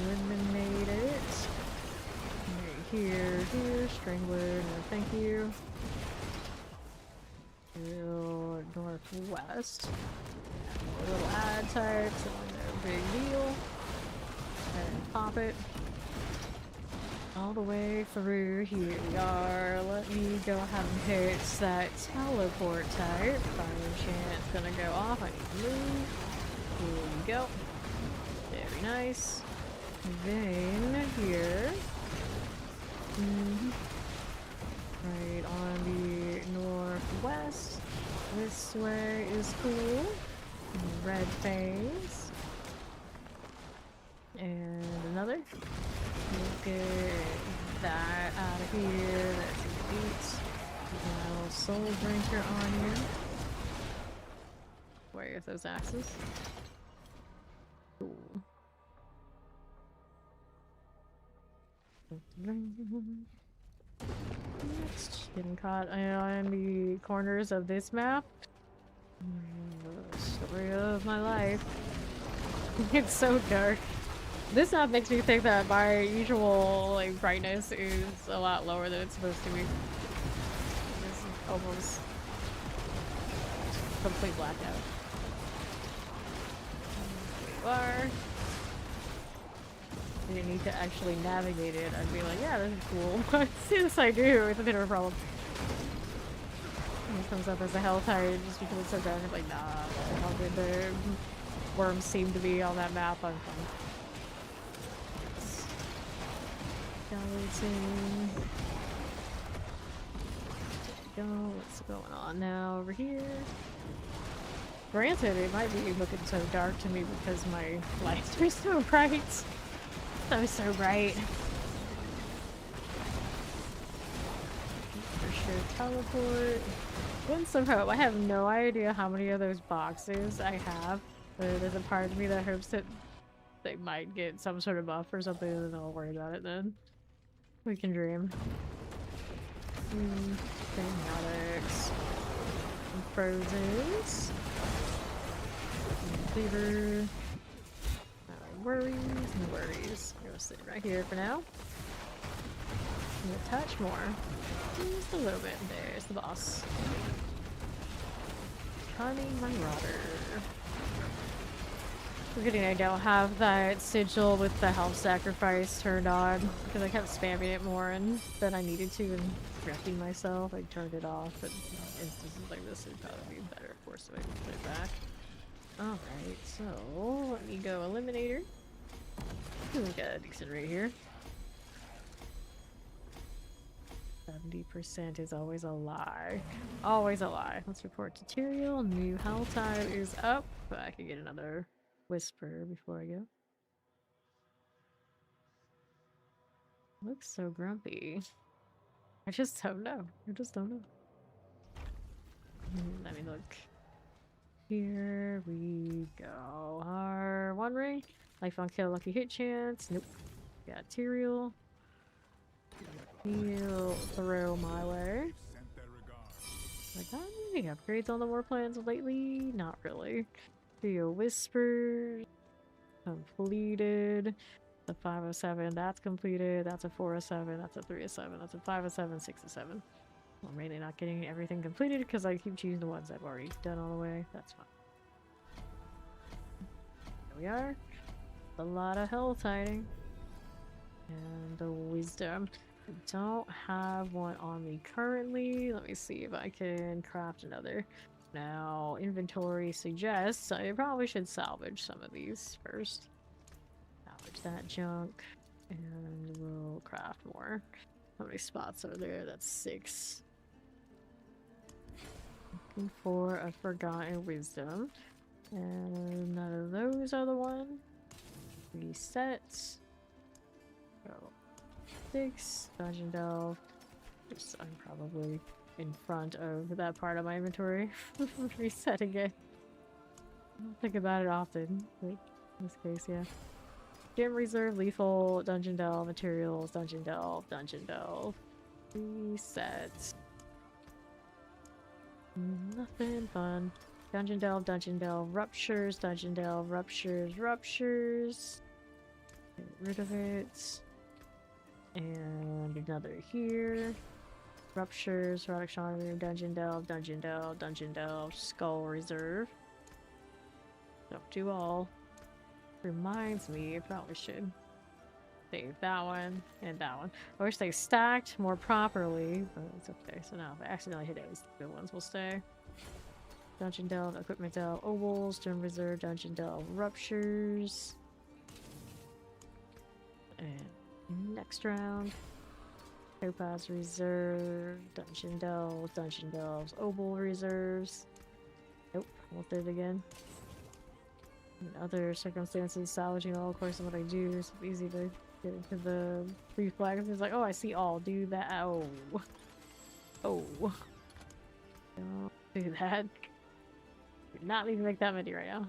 Eliminate it. Right here, Strangler, no thank you. Northwest. A little ad type, so no big deal. And pop it. All the way through. Here we are. Let me go ahead and hit that teleport type. Fire chance gonna go off. I need to move. Here we go. Very nice. Then here. Right on the northwest. This way is cool. Red phase. And another. We'll get that out of here. That's a beat. A little soul drinker on you. Where are those axes? Cool. Next, getting caught on the corners of this map. Story of my life. It's so dark. This map makes me think that my usual like brightness is a lot lower than it's supposed to be. It's almost complete blackout. There you are. I didn't need to actually navigate it. I'd be like, yeah, this is cool. But as soon as I do, it's a bit of a problem. It comes up as a hell tide just because it's so dark. I'm like, nah, how good the worms seem to be on that map. I'm fine. Skeleton. There we go. What's going on now over here? Granted, it might be looking so dark to me because my lights are so bright. So bright. For sure, teleport. Winds of Hope. I have no idea how many of those boxes I have. But there's a part of me that hopes that they might get some sort of buff or something, and then I'll worry about it then. We can dream. Fanatics. Frozens. Cleaver. Worries, no worries. I'm gonna sit right here for now. I'm gonna touch more. Just a little bit. There's the boss. Cunning Marauder. Forgetting I don't have that sigil with the health sacrifice turned on because I kept spamming it more than I needed to and wrecking myself. I turned it off, but instances like this would probably be better, of course, if I can put it back. Alright, so let me go Eliminator. We got a decent rate here. 70% is always a lie. Always a lie. Let's report tutorial. New hell tide is up. But I can get another whisper before I go. Looks so grumpy. I just don't know. I just don't know. Let me look. Here we go. Our one ring. Life on kill, lucky hit chance. Nope. Got Tyrael. He'll throw my way. Like, got any upgrades on the war plans lately? Not really. Theo Whisper. Completed. The 507, that's completed. That's a 407. That's a 307. That's a 507, 607. I'm really not getting everything completed because I keep choosing the ones I've already done all the way. That's fine. There we are. A lot of hell tiding. And the wisdom. I don't have one on me currently. Let me see if I can craft another. Now, inventory suggests I probably should salvage some of these first. Salvage that junk. And we'll craft more. How many spots are there? That's 6. Looking for a forgotten wisdom. And none of those are the one. Reset. So 6. Dungeon delve. I'm probably in front of that part of my inventory. Reset again. I don't think about it often, but in this case, yeah. Gem reserve, lethal, dungeon delve, materials, dungeon delve, dungeon delve. Reset. Nothing fun. Dungeon delve, ruptures, dungeon delve, ruptures, ruptures. Get rid of it. And another here. Ruptures, Roddick Shawn Room, dungeon delve, dungeon delve, dungeon delve, skull reserve. Don't do all. Reminds me, I probably should save that one and that one. I wish they stacked more properly, but it's okay. So now if I accidentally hit it, the good ones will stay. Dungeon delve, equipment delve, ovals, gem reserve, dungeon delve, ruptures. And next round. Topaz reserve, dungeon delves, oval reserves. Nope, won't do it again. In other circumstances, salvaging all, of course, is what I do. It's easy to get into the free flags. It's like, oh, I see all. Do that. Oh. Oh. Don't do that. Do not need to make that many right now.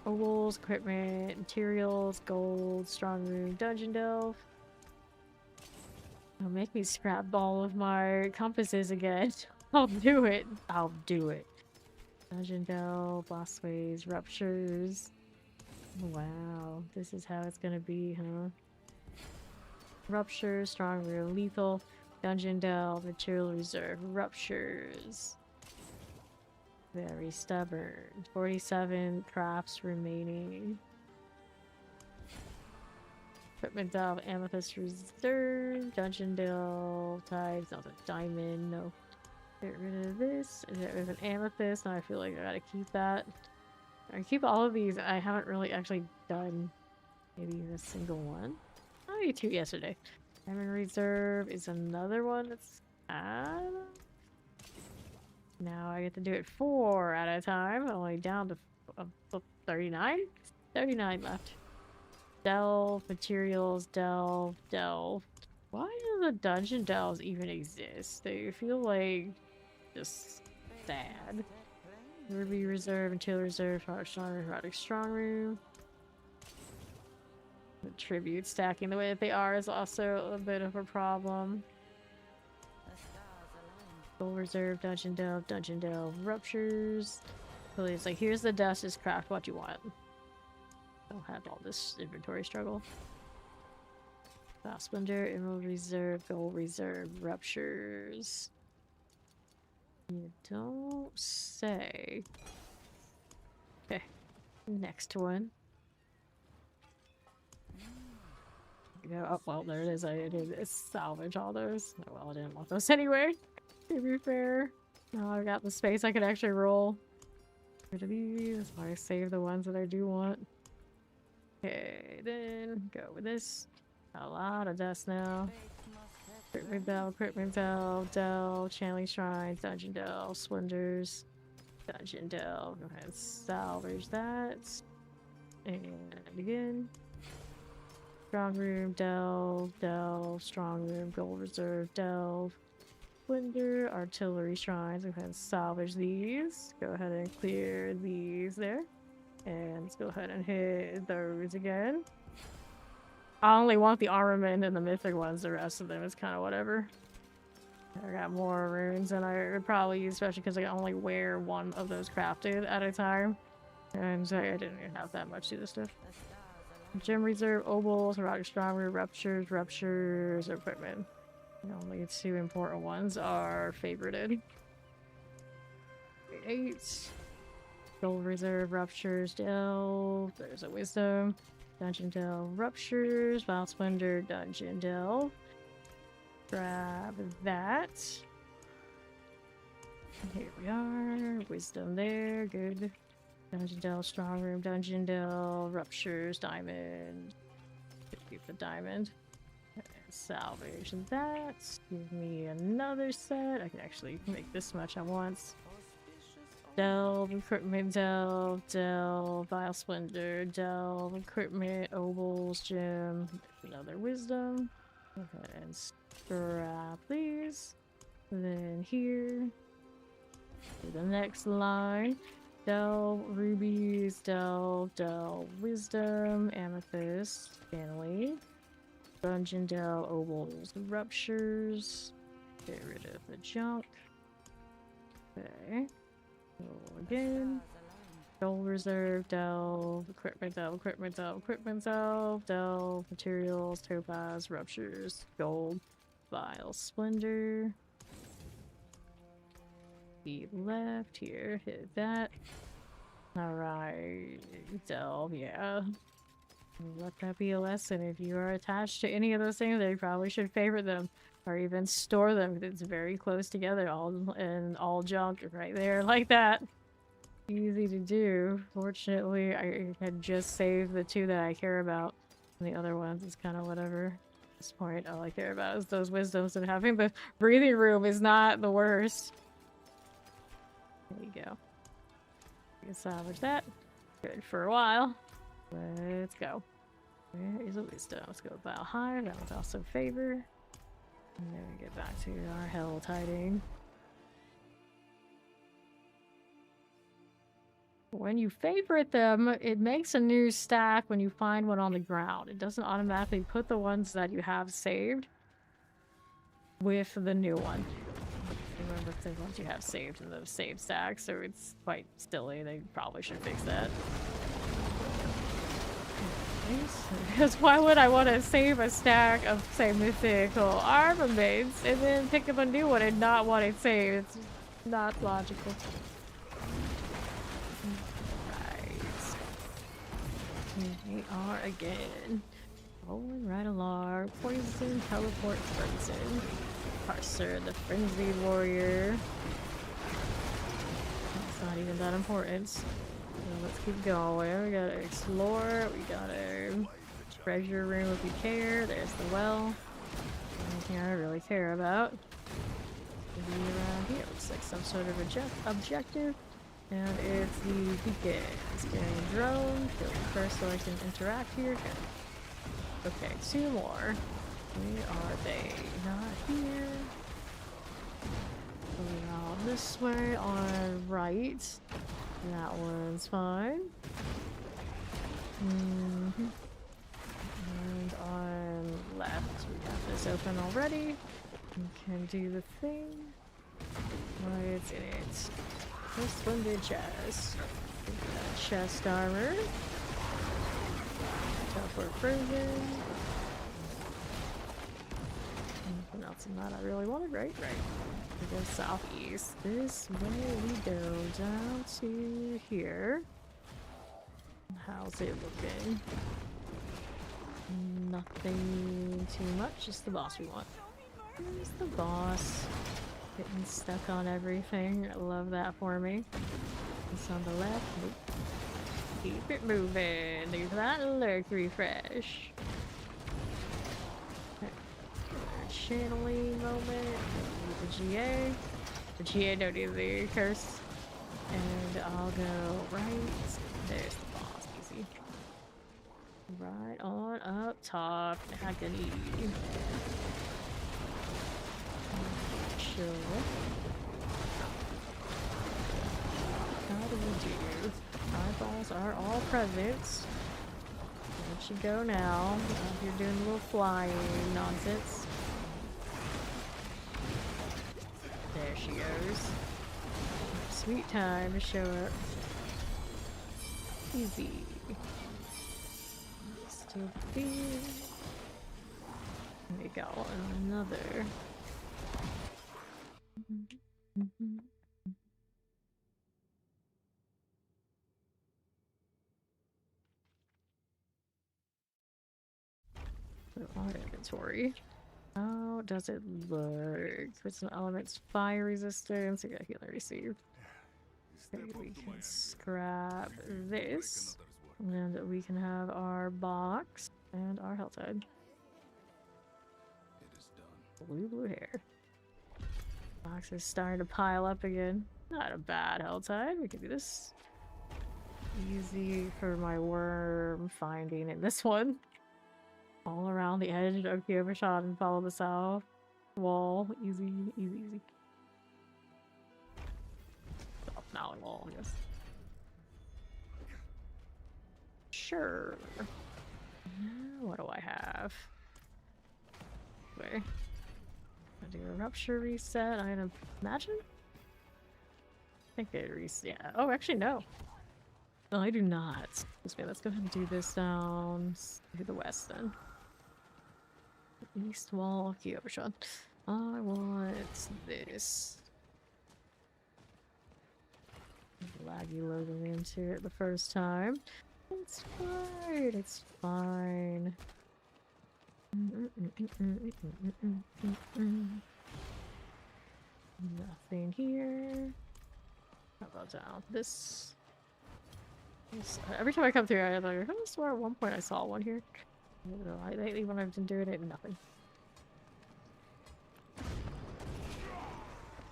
Ovals, equipment, materials, gold, strong room, dungeon delve. Don't make me scrap all of my compasses again. I'll do it. I'll do it. Dungeon Delve, Bossways, Ruptures. Wow, this is how it's gonna be, huh? Ruptures, Strong Room, Lethal, Dungeon Delve, Material Reserve, Ruptures. Very stubborn. 47 crafts remaining. Equipment Delve, Amethyst Reserve, Dungeon Delve, Types, no, Diamond, no. Get rid of this, and get rid of an Amethyst, now I feel like I gotta keep that. I keep all of these, I haven't really actually done maybe a single one. I did 2 yesterday. Diamond Reserve is another one that's now I get to do it 4 at a time, only down to 39? 39 left. Delve, materials, delve, delve. Why do the dungeon delves even exist? They feel like just sad. Ruby Reserve, Material Reserve, Erotic Strong Room. The tribute stacking the way that they are is also a bit of a problem. Gold Reserve, Dungeon Delve, Ruptures. So it's like, here's the dust, just craft what you want. Don't have all this inventory struggle. Splendor, Emerald Reserve, Gold Reserve, Ruptures. You don't say. Okay, next one. Oh, well, there it is. I did salvage all those. Oh, well, I didn't want those anyway, to be fair. Now I've got the space I could actually roll. Rid of these. I save the ones that I do want. Okay, then go with this. A lot of dust now. Equipment delve, channeling shrines, dungeon delve, splendors, dungeon delve. Go ahead and salvage that. And again. Strong room, delve, strong room, gold reserve, delve, splendor, artillery shrines. Go ahead and salvage these. Go ahead and clear these there. And let's go ahead and hit those again. I only want the armament and the mythic ones. The rest of them is kind of whatever. I got more runes than I would probably use, especially because I can only wear one of those crafted at a time. And so I didn't even have that much to this stuff. Gem Reserve, Obols, Erotic Stronger, Ruptures, equipment. The only 2 important ones are favorited. 8. Gold Reserve, Ruptures, Delve. There's a Wisdom. Dungeon Delve, Ruptures, Vile Splendor, Dungeon Delve. Grab that. Here we are. Wisdom there, good. Dungeon Delve, Strong Room, Dungeon Delve, Ruptures, Diamond. Keep the diamond. And salvage that. Give me another set. I can actually make this much at once. Delve, equipment, delve, vile splendor, delve, equipment, obols, gem, another wisdom. Okay, and scrap these. And then here, to the next line. Delve, rubies, delve, wisdom, amethyst, Stanley, dungeon delve, obols, ruptures. Get rid of the junk. Okay. Go again. Gold reserve, delve, equipment, delve, materials, topaz, ruptures, gold, vile splendor. Left here, hit that. Alright, delve, yeah. Let that be a lesson. If you are attached to any of those things, they probably should favorite them or even store them. It's very close together, all junk right there like that. Easy to do. Fortunately, I had just saved the 2 that I care about. And the other ones is kind of whatever. At this point, all I care about is those wisdoms, and having the breathing room is not the worst. There you go. You can salvage that. Good for a while. Let's go. Where is a wisdom? Let's go with Vile Hive. That was also favor. And then we get back to our hell tiding. When you favorite them, it makes a new stack when you find one on the ground. It doesn't automatically put the ones that you have saved with the new one. Remember the ones you have saved in the save stack, so it's quite silly. They probably should fix that. Because why would I want to save a stack of, say, mythical armaments and then pick up a new one and not want it saved? It's not logical. Right. Here we are again. Rolling right along. Poison, teleport, frozen. Parser, the frenzied warrior. It's not even that important. So let's keep going. We gotta explore. We got a treasure room if we care. There's the well. Anything I really care about. Maybe around here. Looks like some sort of objective. And it's the beacon. Scanning drone. Kill it first so I can interact here. Good. Okay, 2 more. Where are they? Not here. Going out this way on right. That one's fine. And on left, we got this open already. We can do the thing. What's in it? This one did chest. Chest armor. Teleport frozen. Anything else in that I really wanted? Right. We go southeast. This way we go down to here. How's it looking? Nothing too much, just the boss we want. Here's the boss. Getting stuck on everything. I love that for me. It's on the left. Nope. Keep it moving. Leave that lurk refresh. Channeling moment. The GA. The GA don't need the curse. And I'll go right. There's the boss. Easy. Right on up top. Agony. Sure. How do we do? Eyeballs are all present. Let you go now. You're doing a little flying nonsense. There she goes. Sweet time to show up. Easy. Still be. We got another. Our inventory. How does it look? Crystal elements, fire resistance. We got healer received. Okay, we can scrap this, and we can have our box and our health tide. Blue hair. Box is starting to pile up again. Not a bad health tide. We can do this. Easy for my worm finding in this one. All around the edge of the overshot and follow the south wall. Easy, easy, easy. Well, now a wall, I guess. Sure. What do I have? Wait. I do a rupture reset. I imagine? I think they reset. Yeah. Oh, actually, no. No, I do not. Excuse me. Let's go ahead and do this down to the west then. East wall, key overshot. I want this. Laggy loading into it the first time. It's fine. It's fine. Nothing here. How about down? This. Every time I come through, I'm like, I swear at one point I saw one here. I don't know. Lately, when I've been doing it, nothing.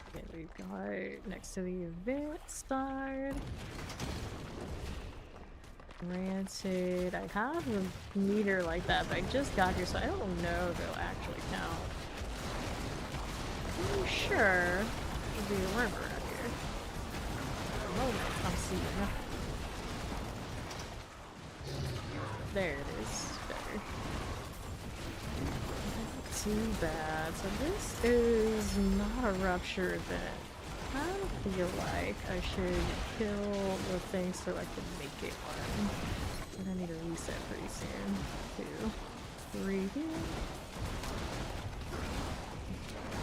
Okay, we've got next to the event side. Granted, I have a meter like that, but I just got here, so I don't know if it'll actually count. I'm sure there'll be a worm around here. At the moment, I'm seeing nothing. There it is. Better. too bad. So this is not a rupture event. I feel like I should kill the thing so I can make it one. And I need a reset pretty soon. 2, 3 here.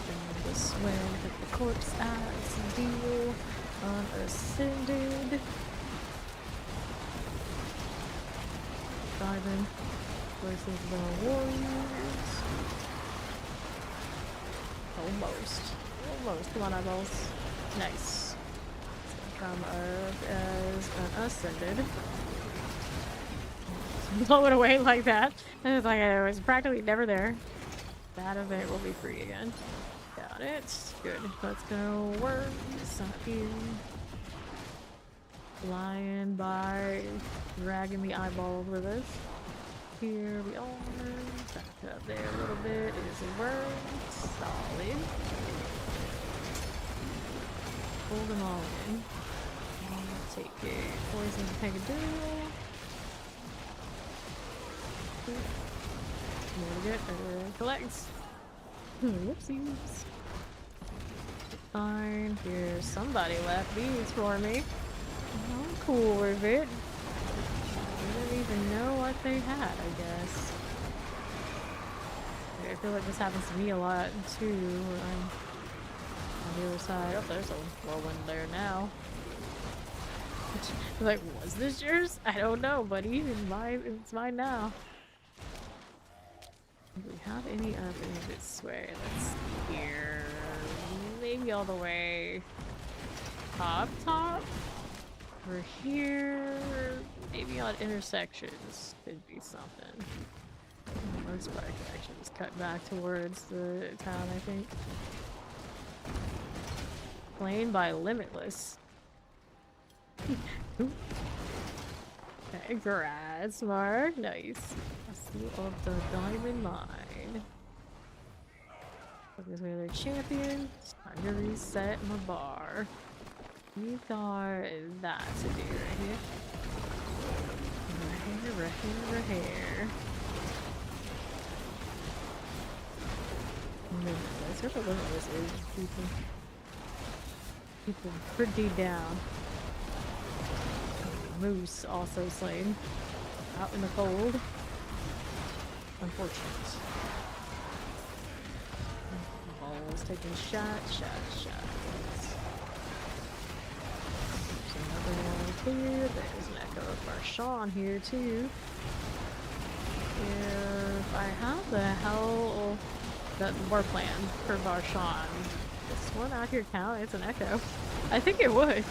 And this one with the corpse axe deal unascended. Diamond versus the warriors. Almost. Come on, eyeballs. Nice. It's gonna come up as unascended. Blow it away like that. It's like it was practically never there. That event will be free again. Got it. Good. Let's go. Worms up here. Flying by, dragging the eyeballs with us. Here we are. Back up there a little bit. Is a worm. Solid. Pull them all in. Take a poison pegadoodle. There we go. Collects. Whoopsies. Fine. Here's somebody left these for me. I'm cool with it. I didn't even know what they had, I guess. I feel like this happens to me a lot too. I'm on the other side. Oh, there's a whirlwind there now. Like, was this yours? I don't know, buddy. It's mine now. Do we have any up in this way? Let's see here. Maybe all the way top? Over here. Maybe on intersections. Could be something. Most part could actually just cut back towards the town, I think. Plain by Limitless. Okay, grass mark. Nice. Seal of the Diamond Mine. Look this way, their champion. It's time to reset my bar. We've got that to do right here. Right here. Limitless. What the Limitless is, people pretty down. Moose also slain. Out in the cold. Unfortunate. Balls taking shots. There's another one here. There's an echo of Barshawn here too. If I have the hell that war plan for Barshawn, this one out here count? It's an echo. I think it would.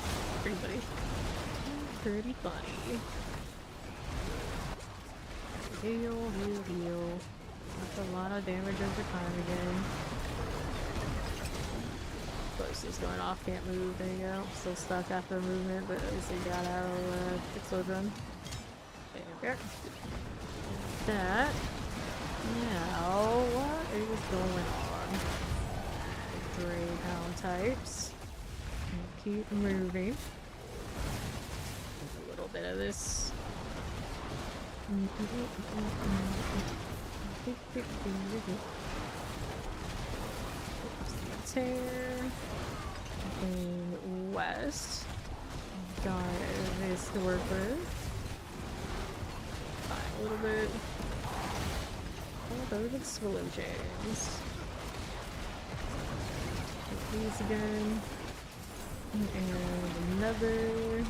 Pretty funny. Heal. That's a lot of damage over time again. Close going off, can't move. There you go. Still stuck after movement, but at least they got out of the explode run. There. That. Now, what is going on? Greyhound types. Keep moving. A little bit of this. Tear. And west. Got this to work with. A little bit. Oh, those are swallow jays. Take these again. And another.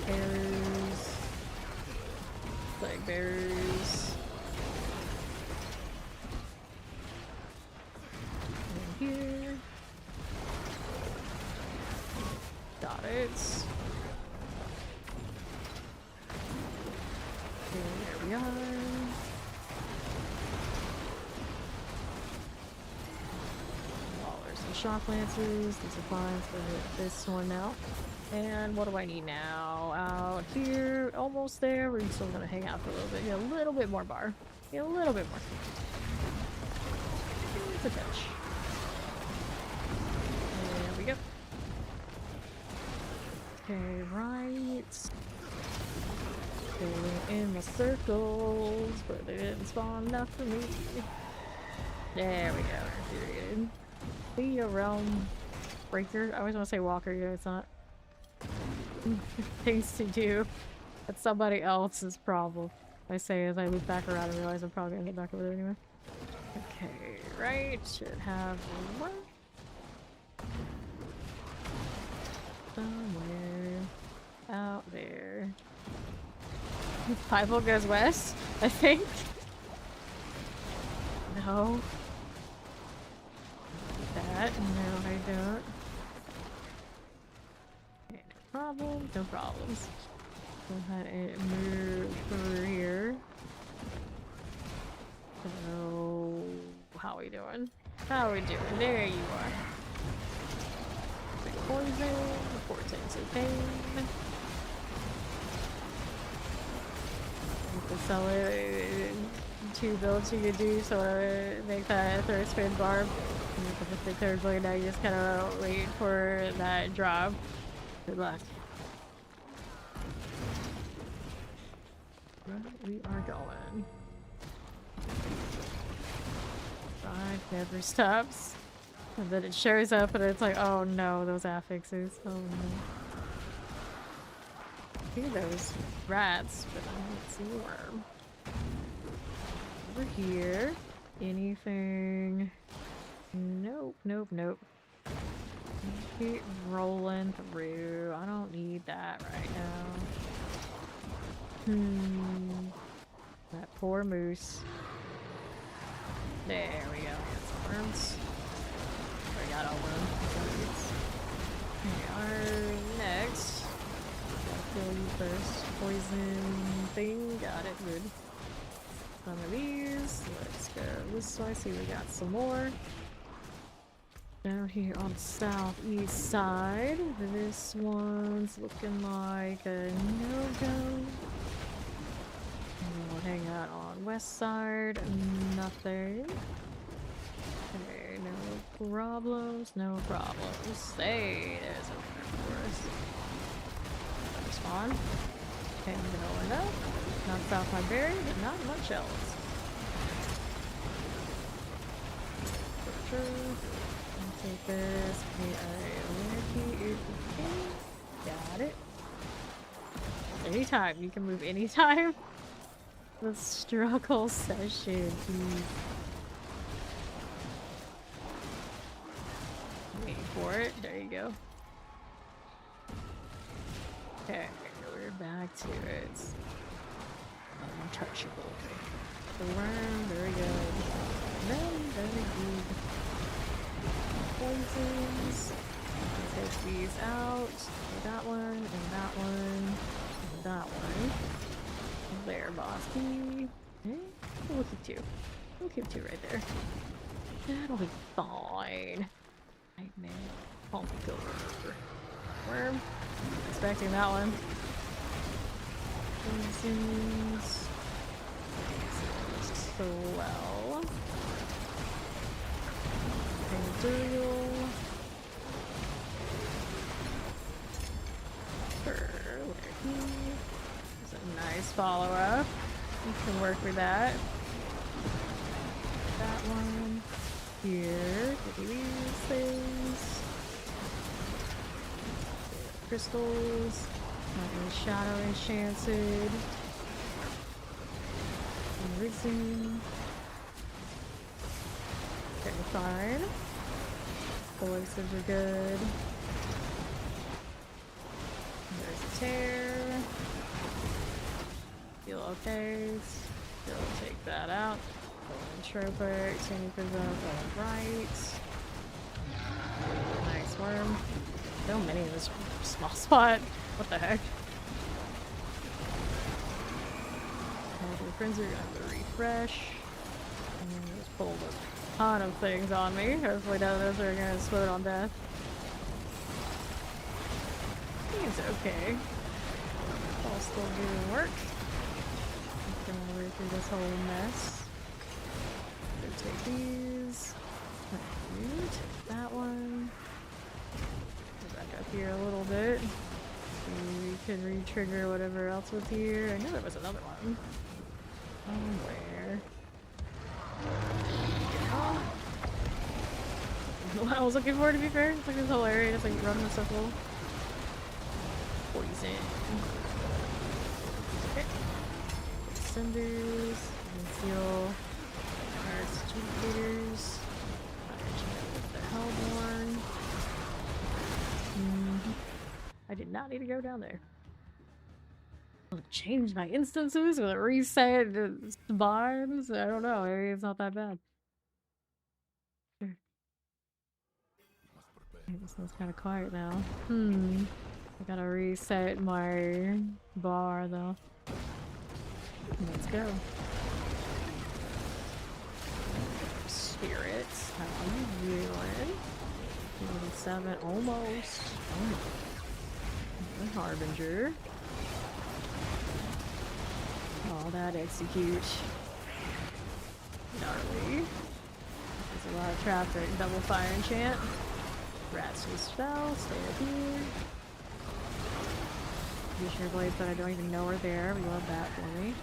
Bears. Flag bearers. And here. Got it. There we are. There's some shock lances. These are fine for this one now. And what do I need now? Out here, almost there. We're still gonna hang out for a little bit. Get a little bit more bar. Get a little bit more. It's a touch. There we go. Okay, right. Staying in my circles, but they didn't spawn enough for me. There we go. Period. Be a realm breaker. I always want to say walker, yeah, it's not. Things to do. That's somebody else's problem. I say as I loop back around and realize I'm probably gonna get back over there anyway. Okay, right. Should have one. Somewhere out there. Piebald goes west, I think. No. That. No, I don't. Okay, no problem. No problems. Go ahead and move through here. So, how are we doing? How are we doing? There you are. Poison, portents of pain. You can sell it 2 builds you could do, so make that third spin barb. And you can just the third blade now, you just kind of wait for that drop. Good luck. We are going. Ride never stops. And then it shows up and it's like, oh no, those affixes. Oh no. I hear those rats, but I don't see a worm. Over here. Anything? Nope, nope, nope. Keep rolling through. I don't need that right now. That poor moose. There we go. Get some worms. We got all worms. Okay, our next. Gotta kill you first. Poison thing. Got it. Good. Some of these. Let's go this way. See, we got some more. Down here on the southeast side. This one's looking like a no-go. We'll hang out on west side. Nothing. Okay, no problems. No problems. Hey, there's a winner for us. Spawn. Okay, I'm gonna end up. Knocks off my berry, but not much else. For sure. Take this. Got it. Anytime. You can move anytime. The struggle session. Wait for it. There you go. Okay, we're back to it. Untouchable. The worm. Very good. Very good. Poisons. Take these out. That one, and that one, and that one. There, boss. We'll keep 2. We'll keep 2 right there. That'll be fine. Nightmare. Oh, go over. Worm. Expecting that one. Poisons. Swell. Imperial. There's a nice follow-up. You can work with that. That one. Here. Give me these things. Crystals. Shadow enchanted. Risen. Okay, fine. Explosives are good. There's a tear. Feel okay. Still take that out. Entropic. Sandy Prism. Right. Nice worm. So many in this small spot. What the heck? Frenzy, I'm gonna refresh. And just pulled a ton of things on me. Hopefully none of those are gonna explode on death. I think it's okay. It's all still doing work. I'm gonna work through this whole mess. Go take these. Take that one. Go back up here a little bit. We could re-trigger whatever else was here. I knew there was another one. Somewhere. Oh. What I was looking for, to be fair. It's like this whole area just like running in a circle. Poison. Okay. Cinders. Conceal. Arts duplicators. The Hellborn. I did not need to go down there. Will it change my instances? Will it reset the spawns? I don't know. Maybe it's not that bad. Sure. This one's kind of quiet now. I gotta reset my bar though. Let's go. Spirits, how are you doing? 7, almost. Oh. The Harbinger. Oh, that execute. Gnarly. There's a lot of traffic. Double fire enchant. Rats just fell. Stay up here. Missioner blades that I don't even know are there. We love that for me.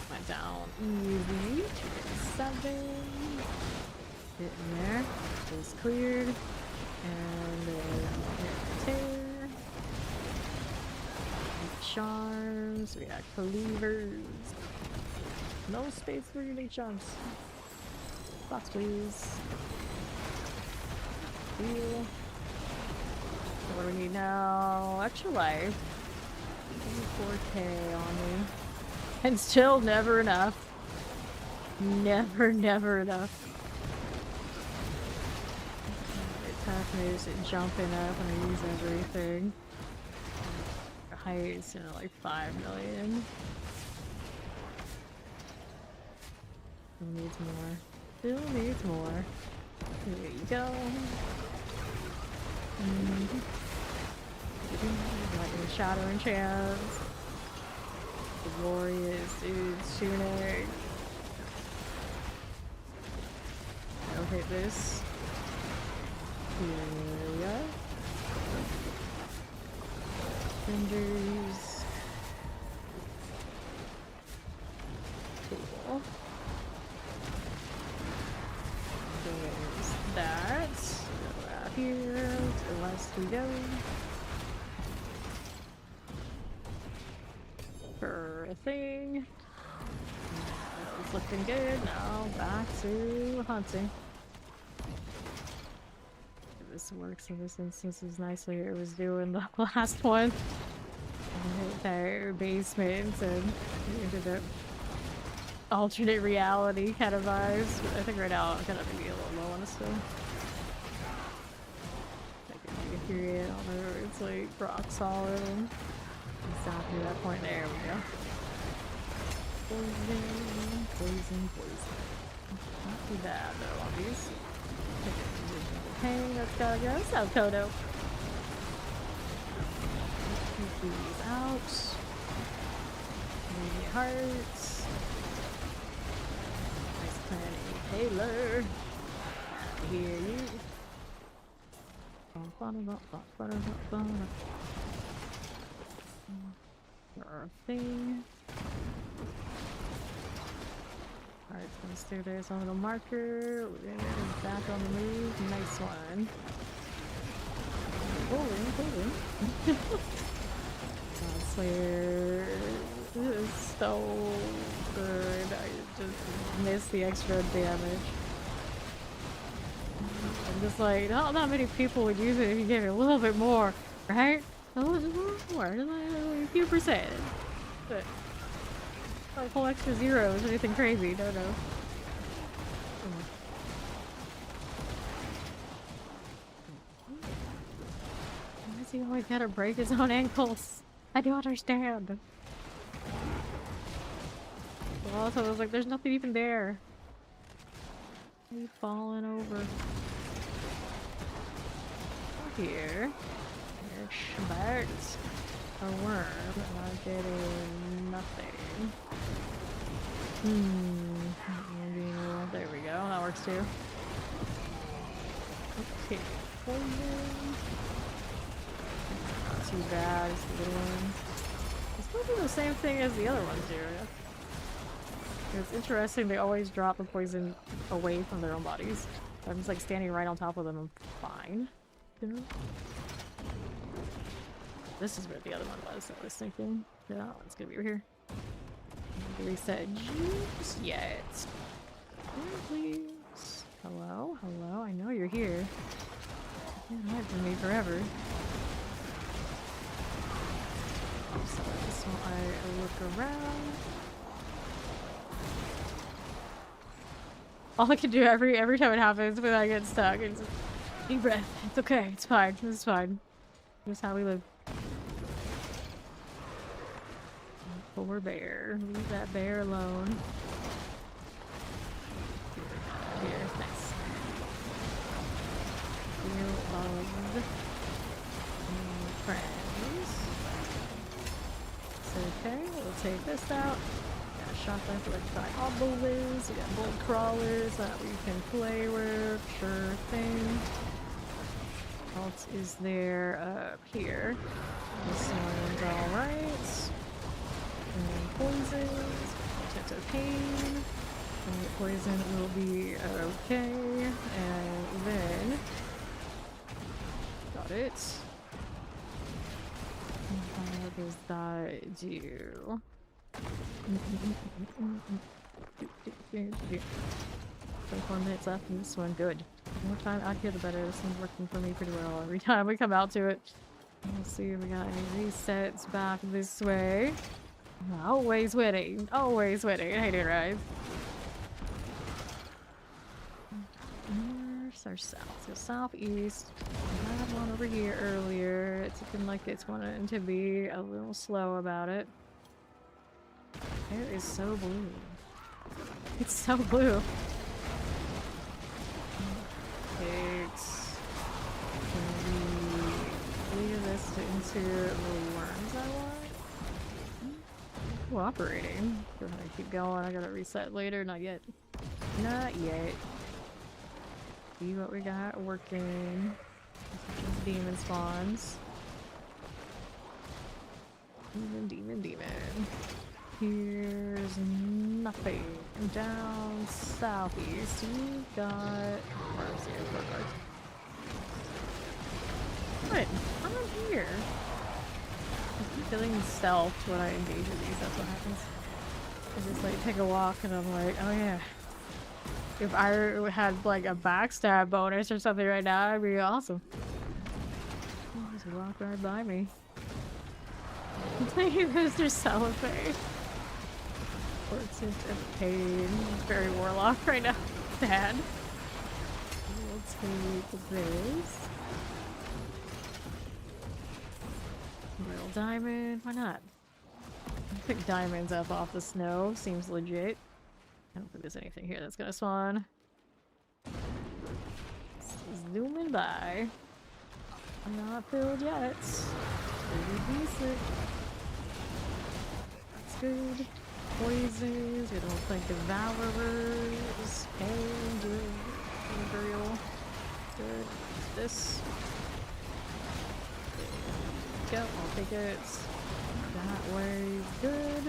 Went down easy. 7. Get in there. Just cleared. And then tear. Charms. We got cleavers. No space for unique charms. Box, please. Heal. What do we need now? Extra life. 4K on me. And still never enough. Never enough. Attack moves and jumping up and I use everything. Heights, you know, like 5 million. Still needs more. Still needs more. Here you go. Like the shadow enchants. The glorious dude's tunic. I'll hit this. Here we go. Fingers. Cool. There's that. Go out here to the west we go. For a thing. That was looking good. Now back to hunting. This works in this instance as nicely as it was doing the last one. Their basement and into the alternate reality kind of vibes. But I think right now I'm gonna be a little low on it still. I can make a period on there. It's like rock solid. Exactly that point. There we go. Poison. Not too bad though on these. Hey, let's gotta go. South Kodo. Take these out. Maybe hearts. Nice planning. Taylor. I hear you. Thing. Alright, let's do this on a little marker. We're back on the move. Nice one. Pulling. Slayer. This is so good. I just missed the extra damage. I'm just like, not that many people would use it if you gave it a little bit more, right? A little more, a few percent. But like whole extra zeros or anything crazy, no. Why does he always gotta break his own ankles? I don't understand. But also, I was like, there's nothing even there. He's falling over. Here. Bags. A worm, and I'm getting nothing. There we go, that works too. Okay, poison. too bad as the little ones. It's probably the same thing as the other ones do. It's interesting, they always drop the poison away from their own bodies. I'm just like standing right on top of them, I'm fine. You know? This is where the other one was, I was thinking. Yeah, it's gonna be over here. Do we set juice yet? Here, please. Hello? Hello? I know you're here. You can't hide from me forever. So this one I look around. All I can do every time it happens when I get stuck is deep breath. It's okay. It's fine. It's fine. This is how we live. Poor bear. Leave that bear alone. Here, nice. You love friends. It's okay. We'll take this out. Got a shotgun for electrified obelisk. We got bolt crawlers that we can play with. Sure thing. What else is there up here? This one's alright. And then poisons. Potential pain. And the poison will be okay. And then. Got it. What does that do? 24 minutes left in this one. Good. The more time out here, the better. This one's working for me pretty well every time we come out to it. Let's see if we got any resets back this way. Always winning. Always winning. I hate it, right? North or south? So southeast. I had one over here earlier. It's looking like it's wanting to be a little slow about it. Air is so blue. It's so blue. Can we leave this into the worms I want? Cooperating. We're gonna keep going. I gotta reset later. Not yet. Not yet. See what we got working. Demon spawns. Demon. Here's nothing. Down southeast, we got worms here. What? I'm here. I keep feeling stealthed when I engage with these. That's what happens. I just like take a walk and I'm like, oh yeah. If I had like a backstab bonus or something right now, that'd be awesome. Just walk right by me. Mr. Cellophane. Portent of Pain. Very Warlock right now. Sad. We'll take this. Real diamond. Why not? Pick diamonds up off the snow. Seems legit. I don't think there's anything here that's gonna spawn. Zooming by. I'm not filled yet. Pretty decent. That's good. Poisons. We don't think devourers. Pain. Good. Imperial. Good. This. Go. I'll take it. That way. Good.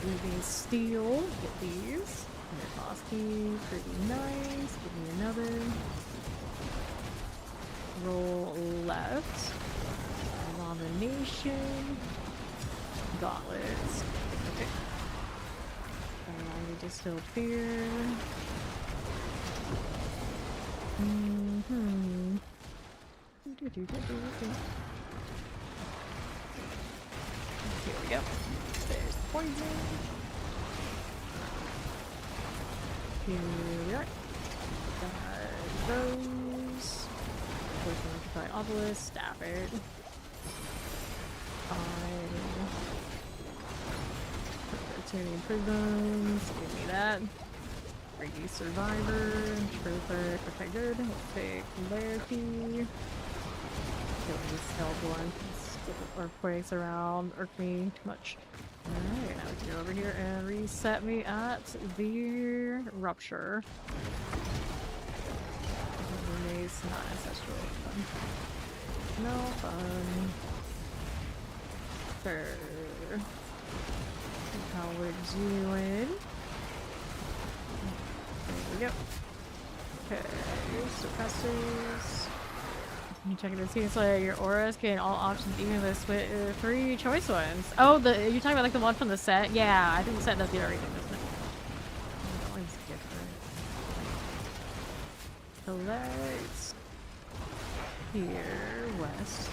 Moving steel. Get these. Frosty. Pretty nice. Give me another. Roll left. Abomination. Gauntlets. Okay. I distilled fear. Here we go. There's the poison. Here we are. Got those. Poison electrified obelisk. Stab it. Fine. Opportunity prisms. Give me that. Freaky survivor. Trooper. Okay, good. We'll take Larky. Kill this stealth one. Earthquakes around. Irk me too much. Alright, now we can go over here and reset me at the rupture. Mace, not ancestral. No fun. Sure. How we're doing. There we go. Okay, suppressors. You check it and see, so your auras gain all options, even the 3 choice ones. Oh, you're talking about like the one from the set? Yeah, I think the set does get everything, doesn't it? That one's different. Select here, west.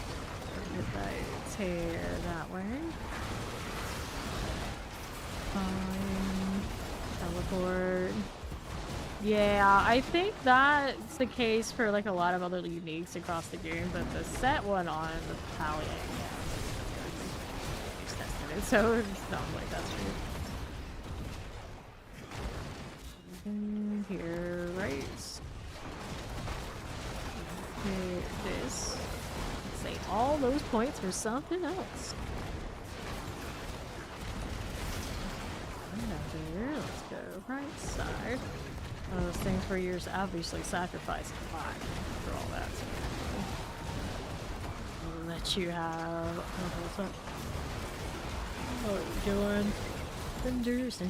Get that tear that way. Teleport. Yeah, I think that's the case for like a lot of other uniques across the game, but the set one on the Palliang, yeah, so it's not like that's true. Here, right? Here, this. Say all those points for something else. There, let's go right side. One of those things where you're obviously sacrificing a lot for all that. So let you have. What are you doing? Cinders.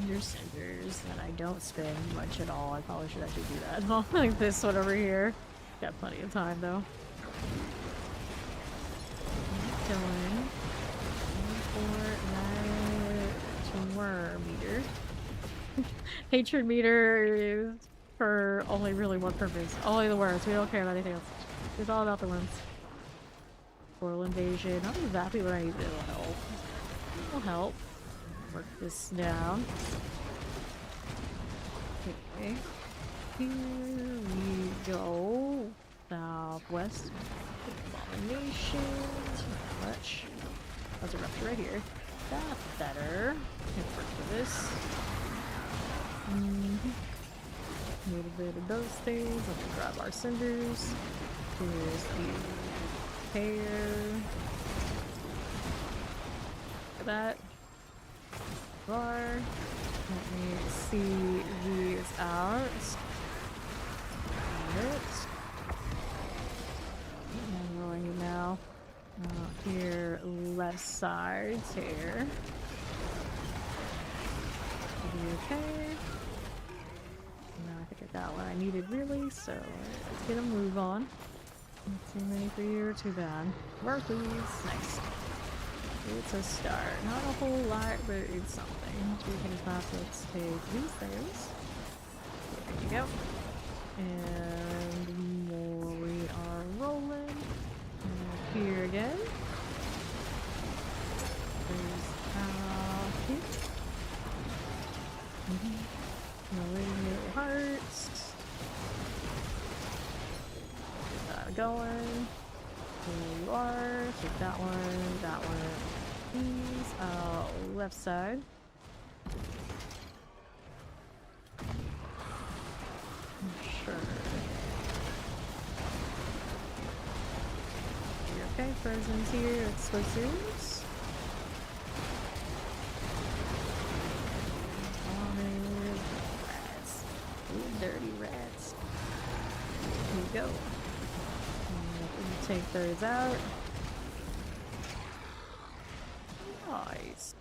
And I don't spin much at all. I probably should actually do that. Like this one over here. Got plenty of time though. Doing. Worm meter. Hatred meter is for only really one purpose. Only the worms. We don't care about anything else. It's all about the worms. Portal invasion. Not exactly what I need. It'll help. It'll help. Work this down. Okay. Here we go. Southwest. Abomination. Not much. That's a rupture right here. That's better. Can work for this. A little bit of those things. Let's grab our cinders. Here's the pair. For that. Bar. Let me see these out. I'm rolling it now. Here, left side, here. Okay. No, I think I got what I needed really, so let's get a move on. Not too many for you, too bad. Work please. Nice. It's a start. Not a whole lot, but it's something. Speaking of that, let's take these things. There you go. And more we are rolling. Here again. There's here. No hearts. Get that going. There you are. Take that one, that one. Please. Left side. Sure. Okay, frozen here, explosives. Rats. Ooh, dirty rats. Here we go. Take those out. Nice.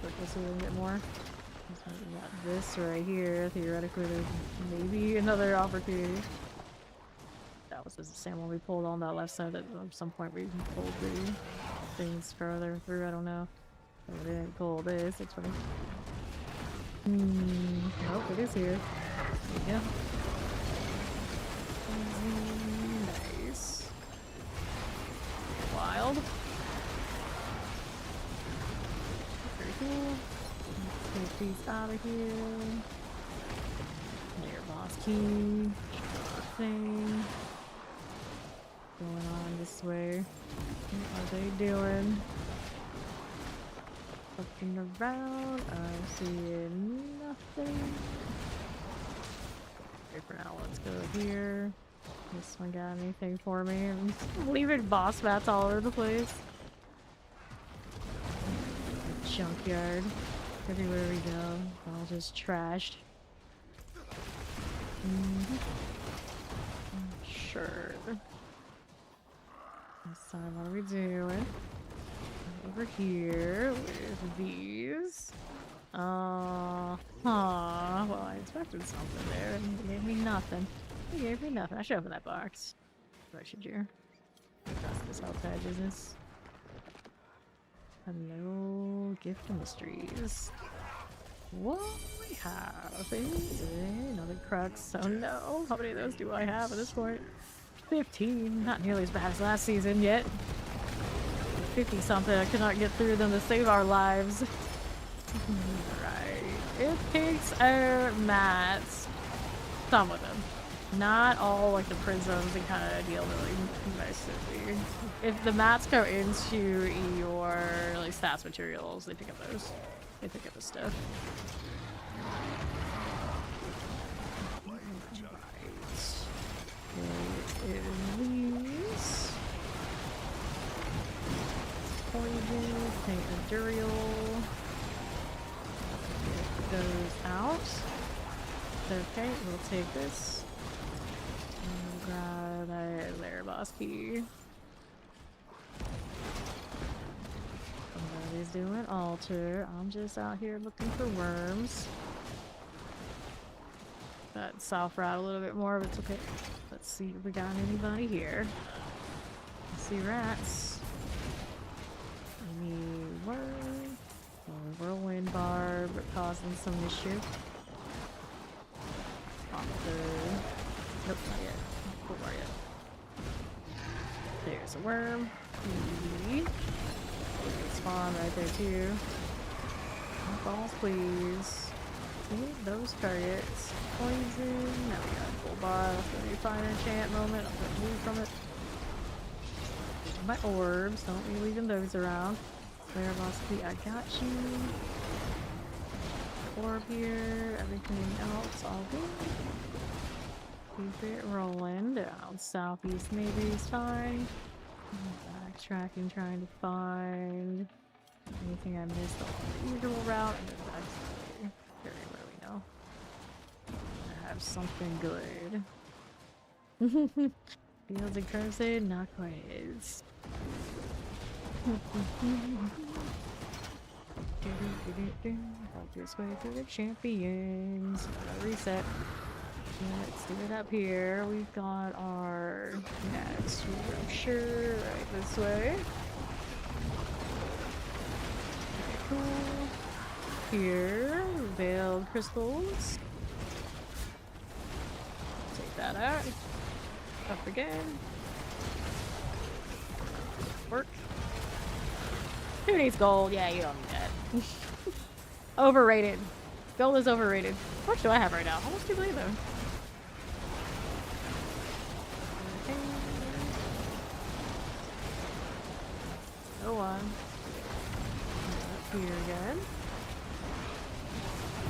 Put this a little bit more. We got this right here. Theoretically, there's maybe another opportunity. That was the same one we pulled on that left side. At some point, we pulled the things further through. I don't know. So we didn't pull this. It's funny. Nope, it is here. Yeah. Nice. Wild. Very cool. Let's take these out of here. Their boss key. Thing. Going on this way. What are they doing? Looking around. I'm seeing nothing. Okay, for now, let's go here. This one got anything for me? I'm leaving boss mats all over the place. Junkyard. Everywhere we go. All just trashed. Sure. This time, what are we doing? Over here with these. Well, I expected something there, and it gave me nothing. It gave me nothing. I should open that box. Why should you? That's this outside business. Hello, gift of mysteries. What we have is another crux. Oh no, how many of those do I have at this point? 15. Not nearly as bad as last season yet. 50 something. I could not get through them to save our lives. Right. It takes our mats. Some of them. Not all like the prisms and kind of deal really nicely. If the mats go into your like stats materials, they pick up those. They pick up the stuff. Right. It is poison, paint Endurial. Get those out. Okay, we'll take this. And grab that there boss key. Somebody's doing altar. I'm just out here looking for worms. Got south route a little bit more, but it's okay. Let's see if we got anybody here. I see rats. Any worm? Oh, whirlwind barb causing some issue. Nope, not yet. Not far yet. There's a worm. Spawn right there too. Balls, please. See those targets. Poison. Now we got a full bar. That's gonna be a fine enchant moment. I'm gonna move from it. My orbs. Don't be leaving those around. There, boss key. I got you. Orb here. Everything else all good. Keep it rolling. Down southeast maybe is fine. Backtracking, trying to find anything I missed on the usual route. And then back very where we know. I have something good. Fields and Crusade, not quite his. Help this way through the champions. Reset. Let's do it up here. We've got our next rupture right this way. Cool. Here, veiled crystals. Take that out. Up again. Work. Who needs gold? Yeah, you don't need that. Overrated. Gold is overrated. How much do I have right now? How much do you believe though? Okay. Go on. Up here again.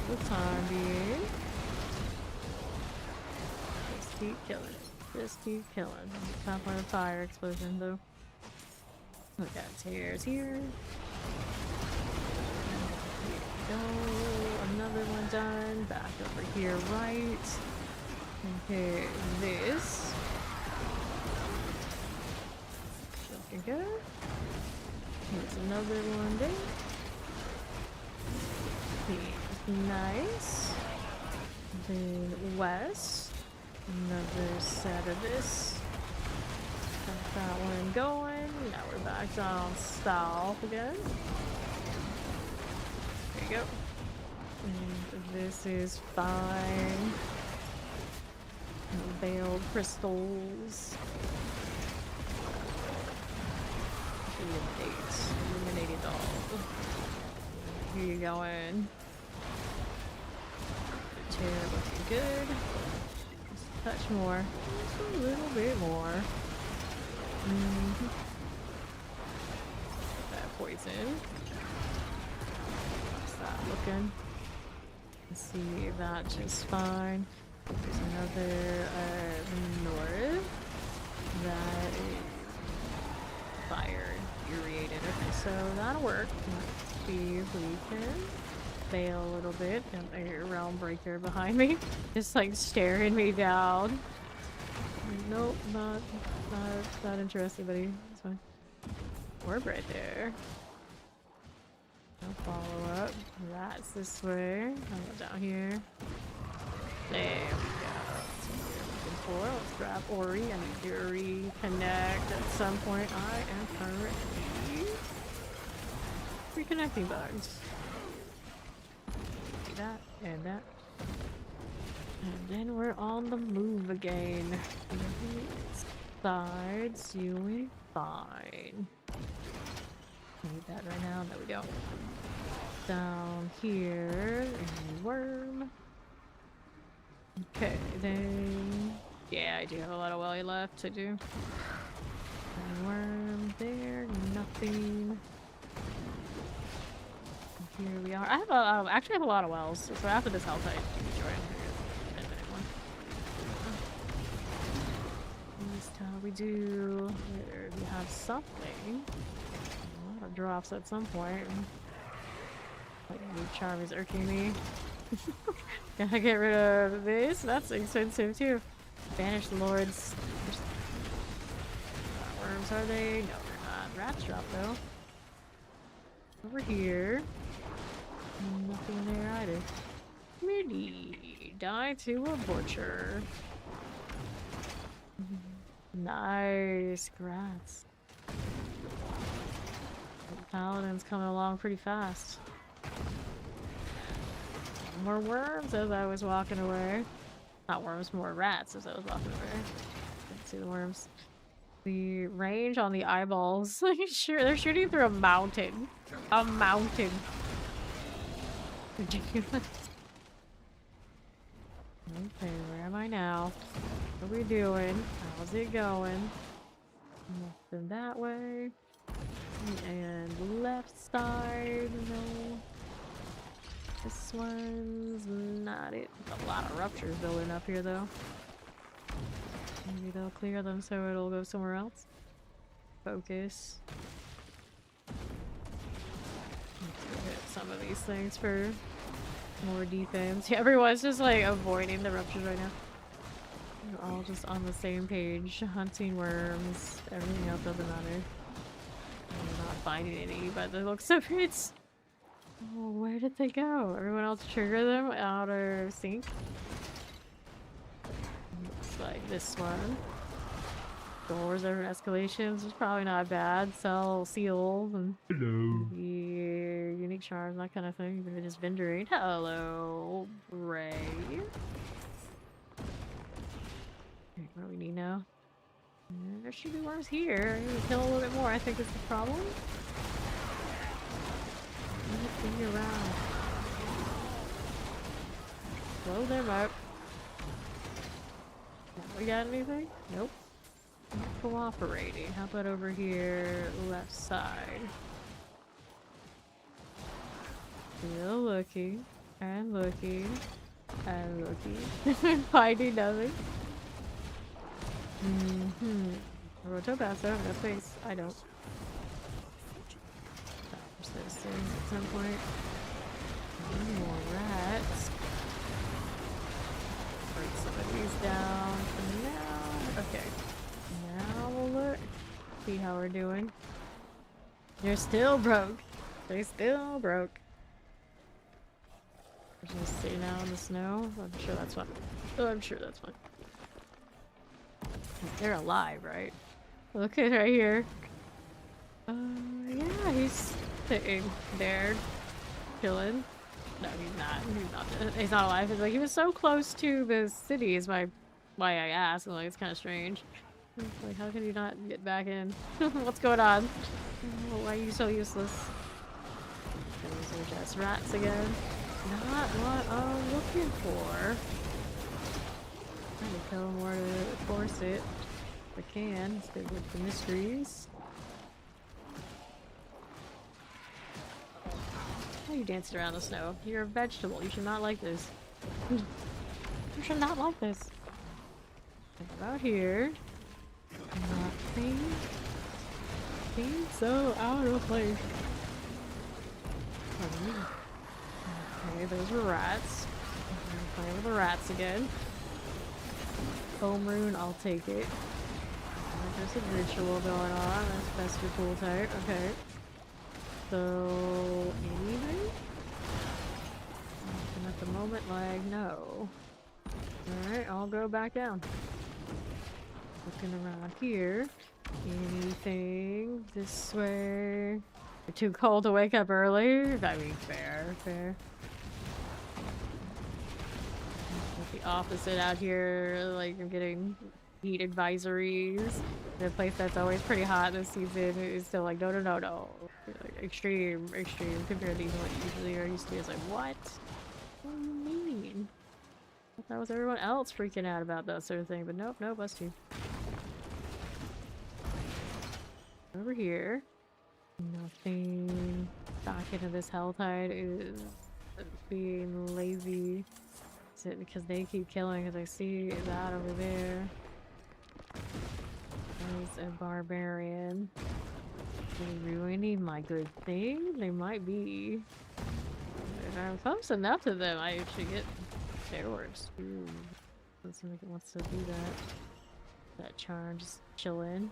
For the time being. Just keep killing it. Just keep killing. Top on a fire explosion though. We got tears here. Go. Another one done. Back over here, right. Okay, this. Looking good. Here's another one there. Here's nice. Then west. Another set of this. Got that one going. Now we're back down south again. There you go. And this is fine. Veiled crystals. Illuminated all. Here you going. Chair looking good. Just a touch more. Just a little bit more. That poison. How's that looking? Let's see if that's just fine. There's another north that is fire irradiated. Okay, so that'll work. Let's see if we can fail a little bit. Got a realm breaker behind me, just like staring me down. Nope, not interested, buddy. It's fine. orb right there. I'll follow up. That's this way. I'll go down here. There we go. That's what we're looking for. Let's grab Ori. I need to reconnect at some point. I am currently reconnecting bugs. See that and that. And then we're on the move again. Sides, doing fine. Need that right now. No, we don't. Down here, a worm. Okay, then. Yeah, I do have a lot of welly left to do. A worm there, nothing. Here we are. I have actually have a lot of wells. So after this health, I enjoy it. How we do? There we have something. A lot of drops at some point. Like new charm is irking me. Gotta get rid of this. That's expensive too. Banished lords. Worms are they? No, they're not. Rats drop though. Over here. Nothing there either. Really? Die to a butcher. Nice, grats. The paladin's coming along pretty fast. More worms as I was walking away. Not worms, more rats as I was walking away. Didn't see the worms. The range on the eyeballs. Sure, they're shooting through a mountain. A mountain. Ridiculous. Okay, where am I now? What are we doing? How's it going? Nothing that way. And left side, no. This one's not it. A lot of ruptures building up here though. Maybe they'll clear them so it'll go somewhere else. Focus. Let's go hit some of these things for more defense. Yeah, everyone's just like avoiding the ruptures right now. We're all just on the same page. Hunting worms. Everything else doesn't matter. I'm not finding any, but they look so great. Oh, where did they go? Everyone else trigger them out of sync? Looks like this one. Doors over escalations is probably not bad. Sell seals and unique charms, that kind of thing. Even if it is vending. Hello, Ray. What do we need now? There should be worms here. I need to kill a little bit more, I think is the problem. Nothing around. Blow them up. We got anything? Nope. Not cooperating. How about over here, left side? Still looking, and looking, and looking. Finding nothing. Rotopass, I have no face. I don't. There's things at some point. More rats. Break some of these down for now. Okay. Now we'll look. See how we're doing. They're still broke. They still broke. They're just sitting out in the snow. I'm sure that's fine. Oh, I'm sure that's fine. They're alive, right? Look at right here. Yeah, he's sitting there, chilling. No, he's not. He's not. He's not alive. It's like he was so close to the city. Is why I asked. I'm like, it's kind of strange. It's like, how can you not get back in? What's going on? Why are you so useless? Those are just rats again. Not what I'm looking for. I'm gonna kill more to force it. If I can. Let's go with the mysteries. Why are you dancing around the snow? You're a vegetable. You should not like this. You should not like this. Think about here. Nothing. Seems so out of place. Okay, those were rats. I'm gonna play with the rats again. Home rune, I'll take it. There's a ritual going on. That's your cool type. Okay. So, anything? And at the moment, like, no. Alright, I'll go back down. Looking around here. Anything this way? You're too cold to wake up early? I mean, fair. The opposite out here, like, I'm getting heat advisories. The place that's always pretty hot this season is still like, no. Like, extreme compared to what you usually are used to. It's like, what? What do you mean? I thought that was everyone else freaking out about that sort of thing, but nope, us too. Over here. Nothing. Back into this Helltide is being lazy. Is it because they keep killing? Because I see that over there. There's a barbarian. Are they ruining my good thing? They might be. If I'm close enough to them, I actually get terrors. Ooh. Doesn't seem like it wants to do that. That charm just chillin'.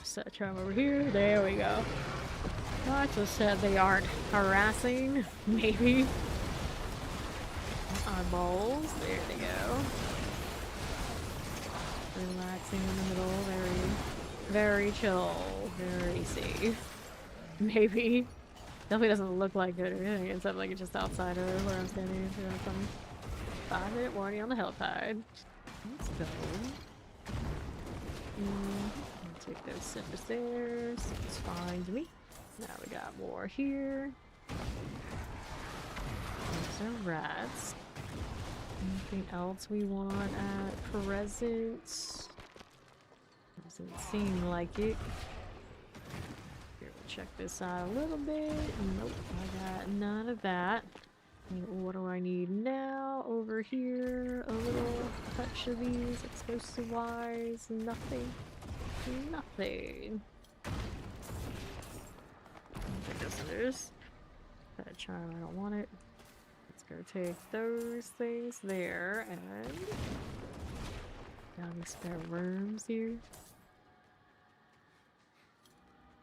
Set charm over here. There we go. Well, I just said they aren't harassing. Maybe. Eyeballs. There they go. Relaxing in the middle. Very chill. Very safe. Maybe. Definitely doesn't look like it or anything. Except like it's just outside of where I'm standing. Some 5-minute warning on the Helltide. Let's go. Take those center stairs. It's fine to me. Now we got more here. Those are rats. Anything else we want at present? Doesn't seem like it. Here, we'll check this out a little bit. Nope, I got none of that. And what do I need now? Over here, a little touch of these explosive-wise. Nothing. I guess there's that charm. I don't want it. Let's go take those things there and got any spare rooms here.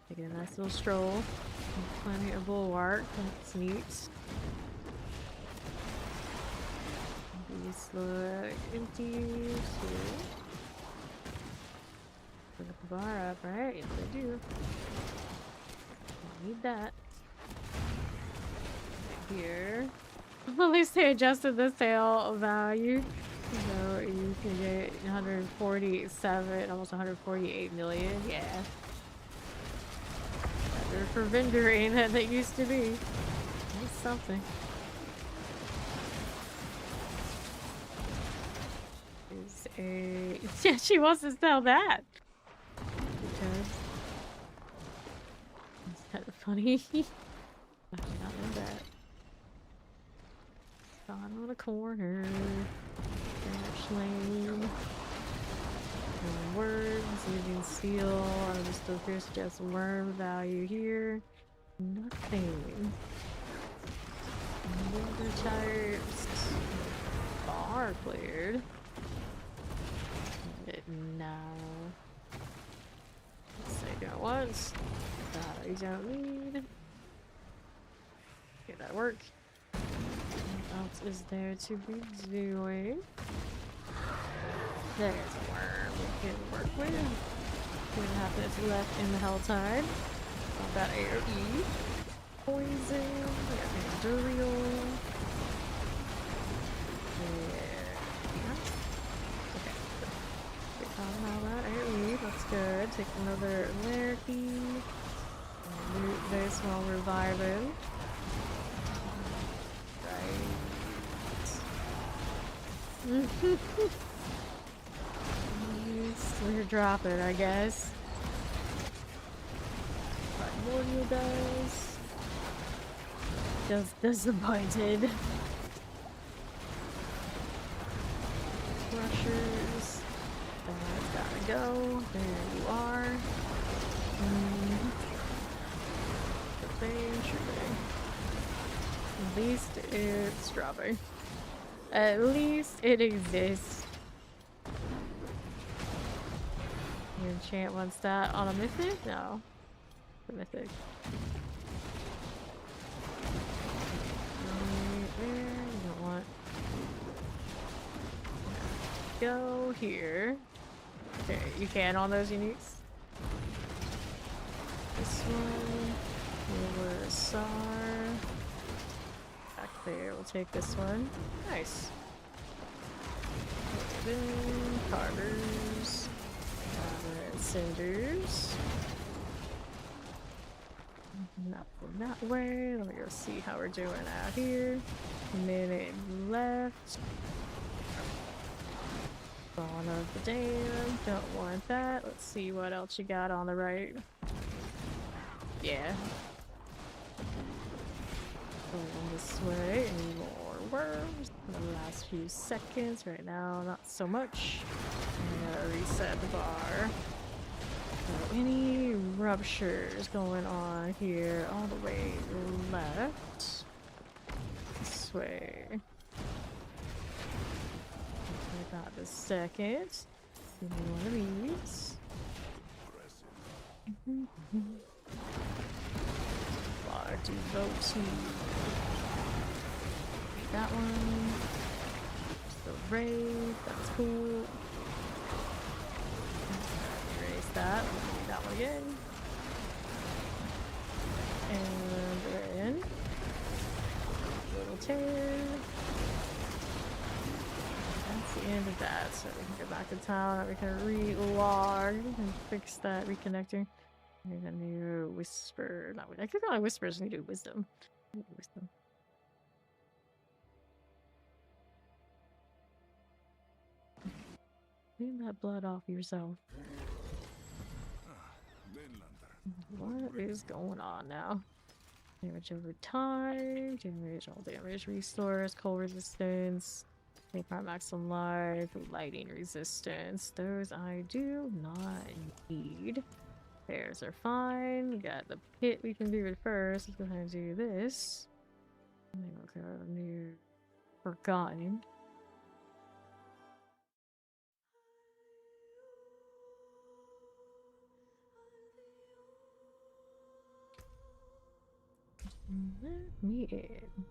Taking a nice little stroll. Plenty of bulwark. That's neat. These look empty too. Put the bar up, right? Yes, I do. Need that. Right here. At least they adjusted the sale value. So you can get 147, almost 148 million. Yeah. Better for vendoring than it used to be. That's something. Is a yeah, she wants to sell that. Because it's kind of funny. I did not know that. Spot on a corner. Dash lane. No worms, using steel. I'm just still here, suggest worm value here. Nothing. Winter types. Bar cleared. No. Let's say go once. You don't need. Okay, that work. What else is there to be doing? There's a worm we can work with. 2.5 minutes left in the Helltide. Got that AoE. Poison. We got Mandurial. That's good. Take another lair key. Loot this while reviving. Right. We're dropping, I guess. Primordial does. Just disappointed. Crushers. That's gotta go. There you are. At least it's dropping. At least it exists. You enchant one stat on a mythic? No. The mythic. There, you don't want. Go here. Okay, you can on those uniques. This one. Over Sar. Back there, we'll take this one. Nice. Carvers. And cinders. Not from that way. Let me go see how we're doing out here. Minute left. Gone of the dam. Don't want that. Let's see what else you got on the right. Yeah. Going this way. Any more worms? For the last few seconds. Right now, not so much. I'm gonna reset the bar. So any ruptures going on here all the way left? This way. I got the second. Give me one of these. Far to vote to. That one. The raid. That's cool. Erase that. Do that one again. And then little tear. That's the end of that. So we can go back to town. We can re-log and fix that reconnector. We're gonna do whisper. Not I click on whispers and do wisdom. Wisdom. Clean that blood off yourself. What is going on now? Damage over time, damage, all damage restores, cold resistance, Vampire maximum life, lighting resistance. Those I do not need. Pairs are fine. We got the pit we can do it first. Let's go ahead and do this. And then we'll go to new Forgotten. Let me in.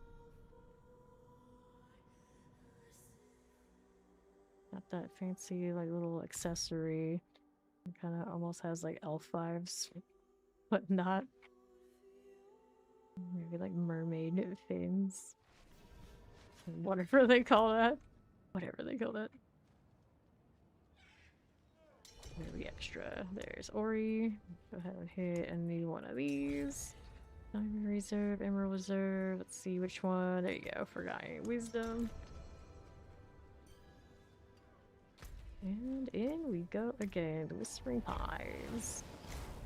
Got that fancy like little accessory. Kind of almost has like elf vibes, but not. Maybe like mermaid fins. Whatever they call that. Whatever they call that. Maybe extra. There's Ori. Go ahead and hit a new one of these. Diamond Reserve, Emerald Reserve. Let's see which one. There you go. Forgotten Wisdom. And in we go again. The Whispering Pines.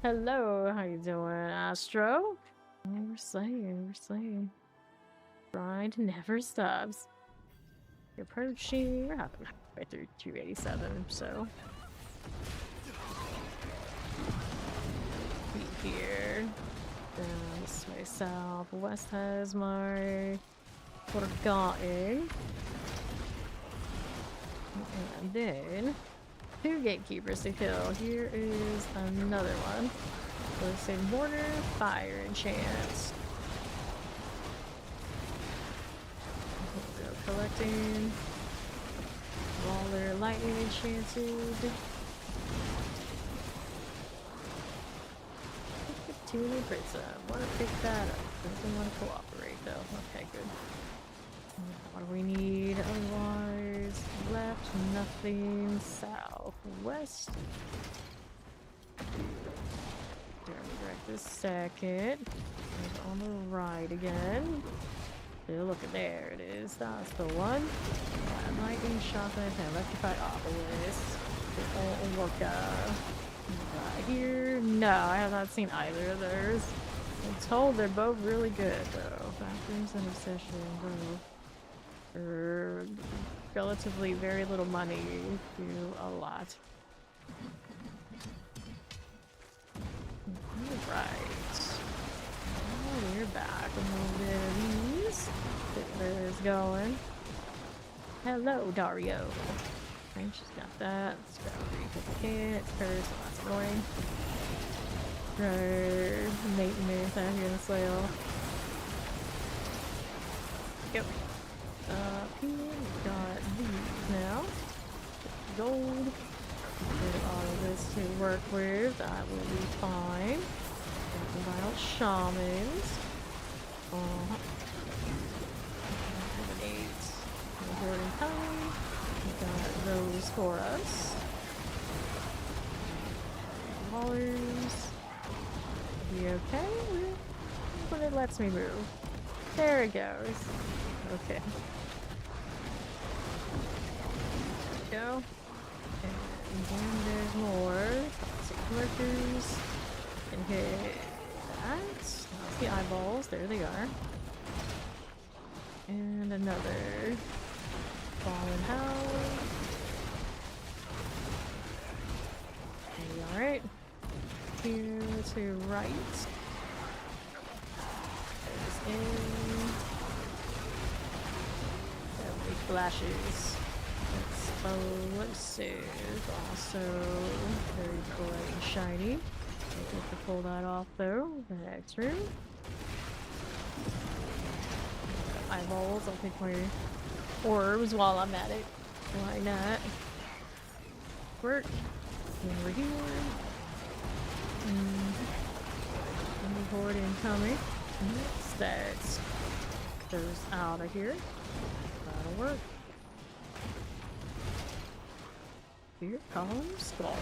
Hello, how you doing, Astro? Oh, we're slaying. Grind never stops. You're approaching. We're halfway through 287, so. Be here. This way southwest has my Forgotten. And then 2 gatekeepers to kill. Here is another one. Let's say mortar, fire, and chance. Go collecting. Waller, lightning enchanted. Tuning Prism. Wanna pick that up. Doesn't want to cooperate though. Okay, good. What do we need? Otherwise, left, nothing. South, west. Direct this second. And on the right again. Still looking there. It is. That's the one. Lightning, shotgun, and electrified obelisk. Orca. Right here. No, I have not seen either of those. I'm told they're both really good though. Bathrooms and obsession, bro. For relatively very little money, do a lot. Alright. Oh, we're back. A little bit of these. Get those going. Hello, Dario. Okay, she's got that. Let's grab a kit. It's hers, so that's annoying. Her maintenance out here in the soil. Yep. Here we've got these now. Gold. Get all of this to work with. That will be fine. Got the vital shamans. Grenades. Recording time. We got those for us. Dollars. Be okay? When it lets me move. There it goes. Okay. Go. And then there's more. Toxic markers. And hit that. That's the eyeballs. There they are. And another fallen hound. Alright. Here to right. There's in. Deadly flashes. Explosive. Also very bright and shiny. I have to pull that off though. The next room. Eyeballs. I'll take my orbs while I'm at it. Why not? Work. Over here. Horde incoming. That goes out of here. That'll work. Here comes Skull.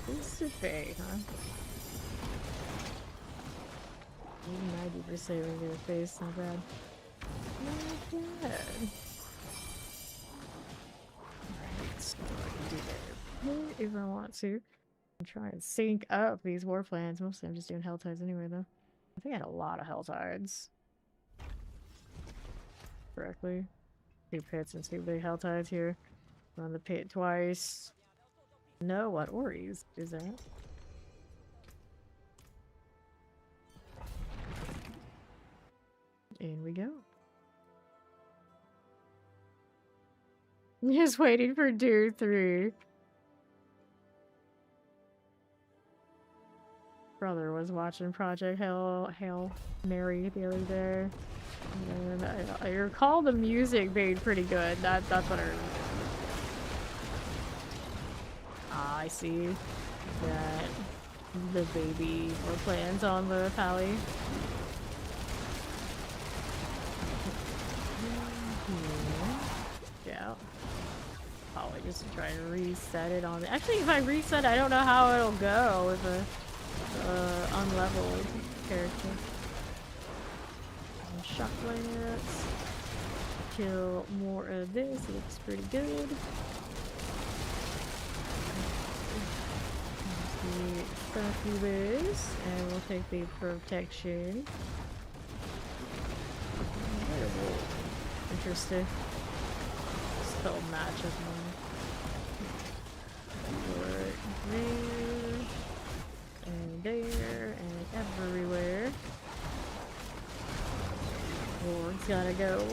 This is big, huh? 90% of their face, not bad. Not bad. Alright, so I can do that if I want to. I'm trying to sync up these war plans. Mostly I'm just doing hell tides anyway, though. I think I had a lot of hell tides. Correctly. 2 pits and 2 big hell tides here. Run the pit twice. No, what Oris is that? In we go. Just waiting for Dude 3. Brother was watching Project Hail Mary the other day. And I recall the music being pretty good. That's what I remember. Ah, I see that the baby or plans on the pally. Yeah. Probably just try to reset it on. Actually, if I reset, I don't know how it'll go with a unleveled character. Shock lance. Kill more of this. It looks pretty good. Succubus, and we'll take the protection. Interesting. Still match with mine. There, and there, and everywhere. Ward's gotta go.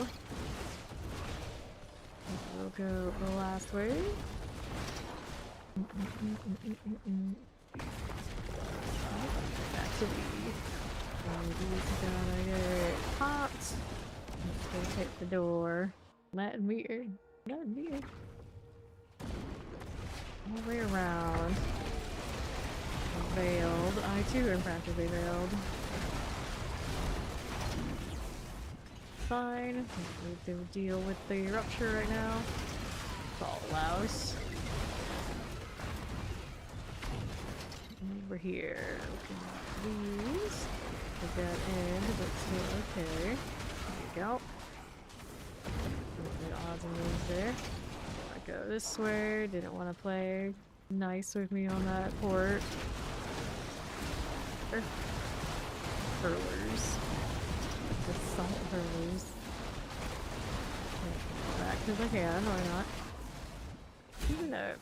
We'll go the last way. Back to me. These gotta get popped. Let's go hit the door. Let me in. Let me in. All the way around. Veiled. I too am practically veiled. Fine. We have to deal with the rupture right now. It's all louse. Over here. Open these. Put that in. Let's see. Okay. There you go. The odds and ends there. I go this way. Didn't want to play nice with me on that port. Hurlers. The salt hurlers. Back because I can, why not? Even though,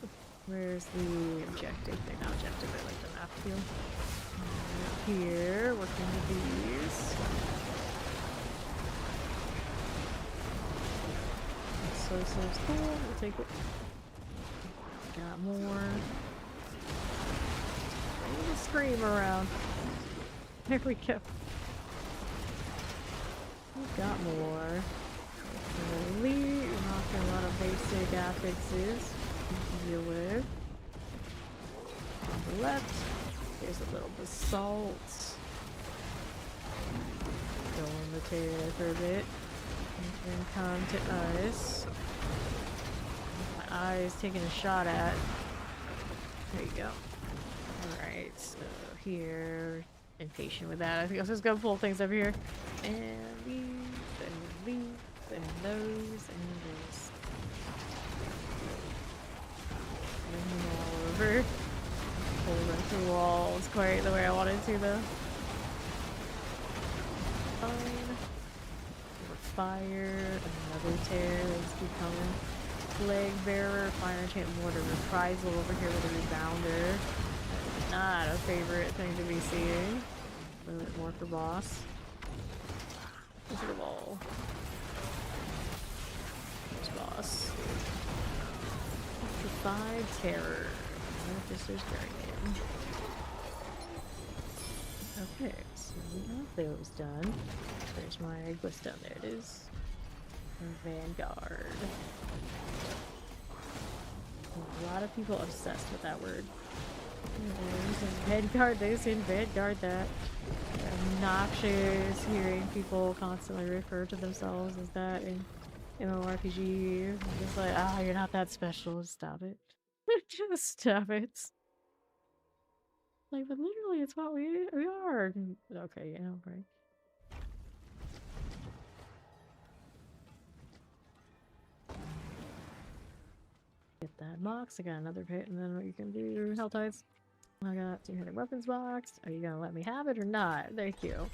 where's the objective? They're not objective, I like the map feel. Here, working with these. explosives. Cool, we'll take it. Got more. Bring the scream around. There we go. We've got more. Elite, knocking a lot of basic affixes to deal with. On the left, there's a little basalt. Go on the tail for a bit. And then come to us. My eye is taking a shot at. There you go. Alright, so here. Impatient with that. I think I was just gonna pull things up here. And these, and those, and those. Bring them all over. Pull them through walls quite the way I wanted to, though. Fine. More fire. Another tear. Let's keep coming. Plague Bearer. Fire Enchant Mortar. Reprisal over here with a rebounder. Not a favorite thing to be seeing. A little bit more for boss. Look at the wall. There's boss. 55 terror. Artificer's Guardian. Okay, so we have those done. There's my glitch down there. It is. Vanguard. A lot of people obsessed with that word. Vanguard this and Vanguard that. Obnoxious hearing people constantly refer to themselves as that in MMORPG. I'm just like, ah, you're not that special. Stop it. Just stop it. Like, but literally, it's what we are. Okay, yeah, right. Get that box. I got another pit, and then what you can do, Hell Tides. I got 200 weapons box. Are you gonna let me have it or not? Thank you.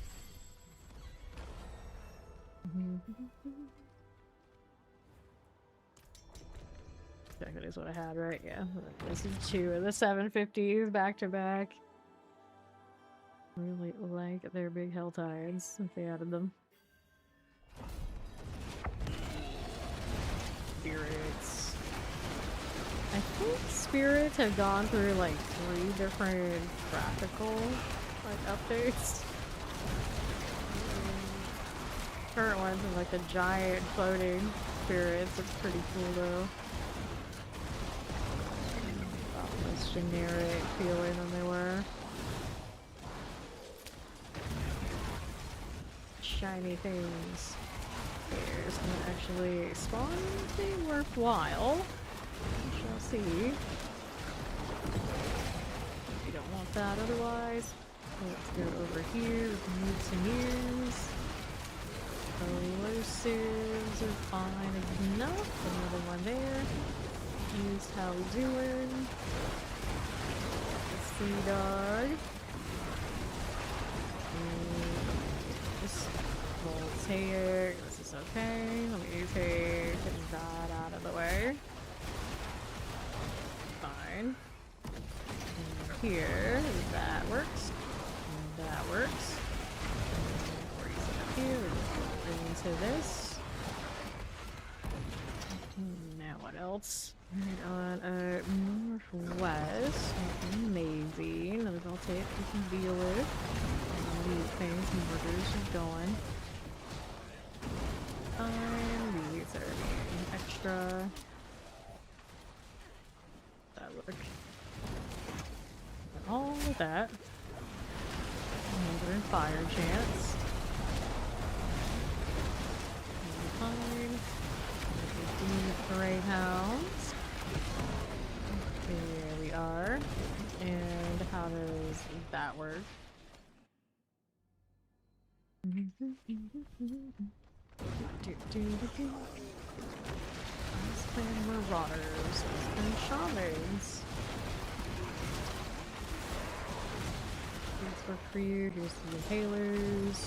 That is what I had, right? Yeah. This is 2 of the 750s back to back. Really like their big Hell Tides if they added them. Spirits. I think spirits have gone through like 3 different graphical updates. Current ones are like the giant floating spirits. It's pretty cool though. A lot less generic feeling than they were. Shiny things. Here's gonna actually spawn anything worthwhile. We shall see. We don't want that otherwise. Let's go over here with the news. Explosives are fine enough. Another one there. Used how we doing. Sea dog. This voltaic. This is okay. Let me take that out of the way. Fine. And here, that works. And that works. And we're using up here. We're just going into this. Now what else? Right on northwest. Amazing. Another voltaic we can deal with. These things, murders are going. These are extra. That look. All of that. Another fire chance. Fine. The greyhounds. There we are. And how does that work? Let's play marauders and shamans. These work for you. Here's the inhalers.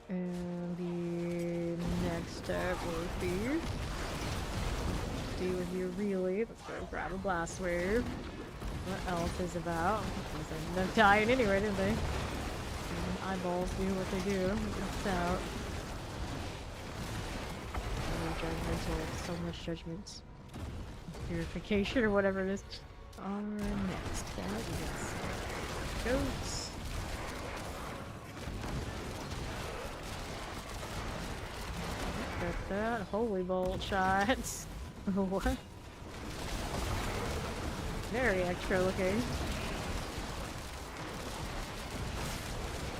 And the next step will be deal with you really. Let's go grab a blast wave. What else is about? They ended up dying anyway, didn't they? And eyeballs do what they do. It's out. judgmental. So much judgment. Purification or whatever it is. Our next tab, we got some goats. Got that. Holy bolt shots. What? Very extra looking.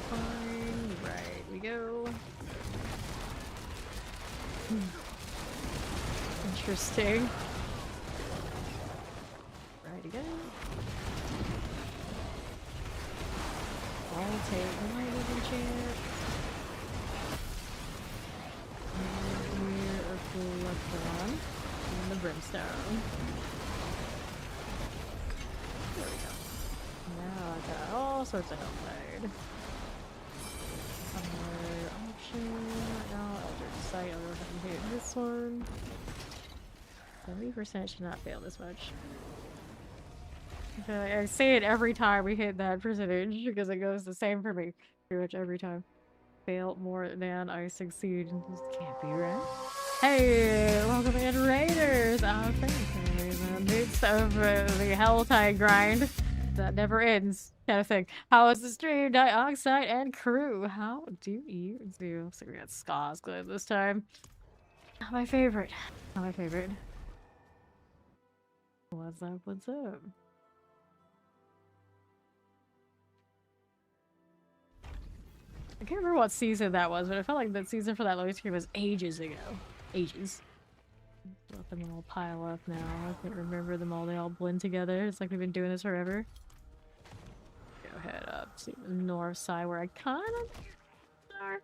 Fine. Right, we go. Interesting. Right again. I'll take my enchant. And we're on and the brimstone. There we go. Now I got all sorts of health died. Other option right now, Eldritch Sight. I'll go ahead and hit this one. 70% should not fail this much. Okay, I say it every time we hit that percentage because it goes the same for me pretty much every time. Fail more than I succeed. This can't be right. Hey, welcome in, Raiders! Thank you. In the midst of the Helltide grind that never ends, kind of thing. How is the stream, Dioxide and crew? How do you do? So we got Ska's good this time. Not my favorite. Not my favorite. What's up? What's up? I can't remember what season that was, but I felt like that season for that low screen was ages ago. Ages. Let them all pile up now. I can't remember them all. They all blend together. It's like we've been doing this forever. Go head up to the north side where I kind of are.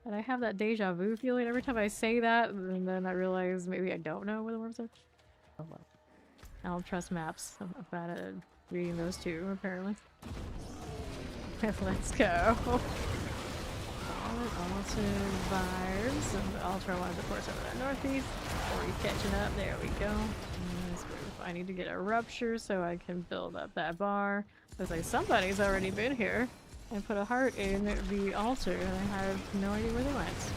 And I have that deja vu feeling every time I say that, and then I realize maybe I don't know where the worms are. Oh well. I don't trust maps. I'm bad at reading those too, apparently. Let's go. Altered vibes. And Ultra ones, of course, over that northeast. Or he's catching up. There we go. Nice move. I need to get a rupture so I can build up that bar. Looks like somebody's already been here and put a heart in the altar, and I have no idea where they went.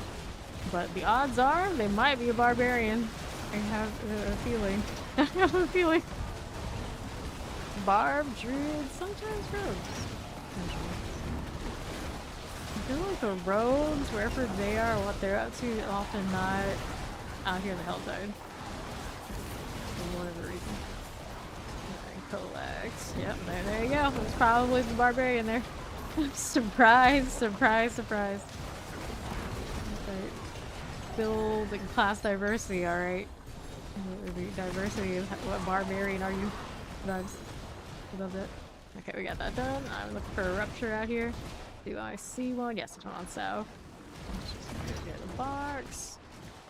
But the odds are they might be a barbarian. I have a feeling. I have a feeling. Barb, druid, sometimes rogues. I feel like the rogues, wherever they are, what they're up to, often not out here in the Helltide. For whatever reason. Collect. Yep, there you go. There's probably the barbarian there. Surprise, surprise, surprise. Okay. Build class diversity, alright. The diversity is what barbarian are you? Vibes. Love it. Okay, we got that done. I'm looking for a rupture out here. Do I see one? Yes, it's one on south. Let's just get the box.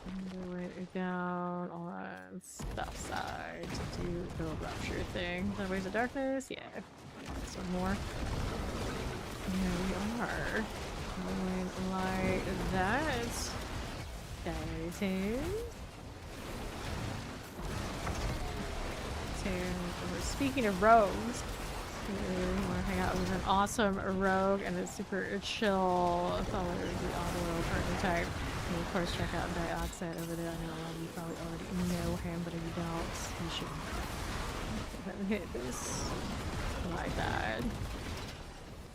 And lay it down on south side to do the rupture thing. The ways of darkness? Yeah. Some more. Here we are. Going like that. Dieting. Speaking of rogues, we want to hang out with an awesome rogue and a super chill fellow, the auto archetype. And of course, check out Dioxide over there. I know a lot of you probably already know him, but if you don't, you should hit this like that.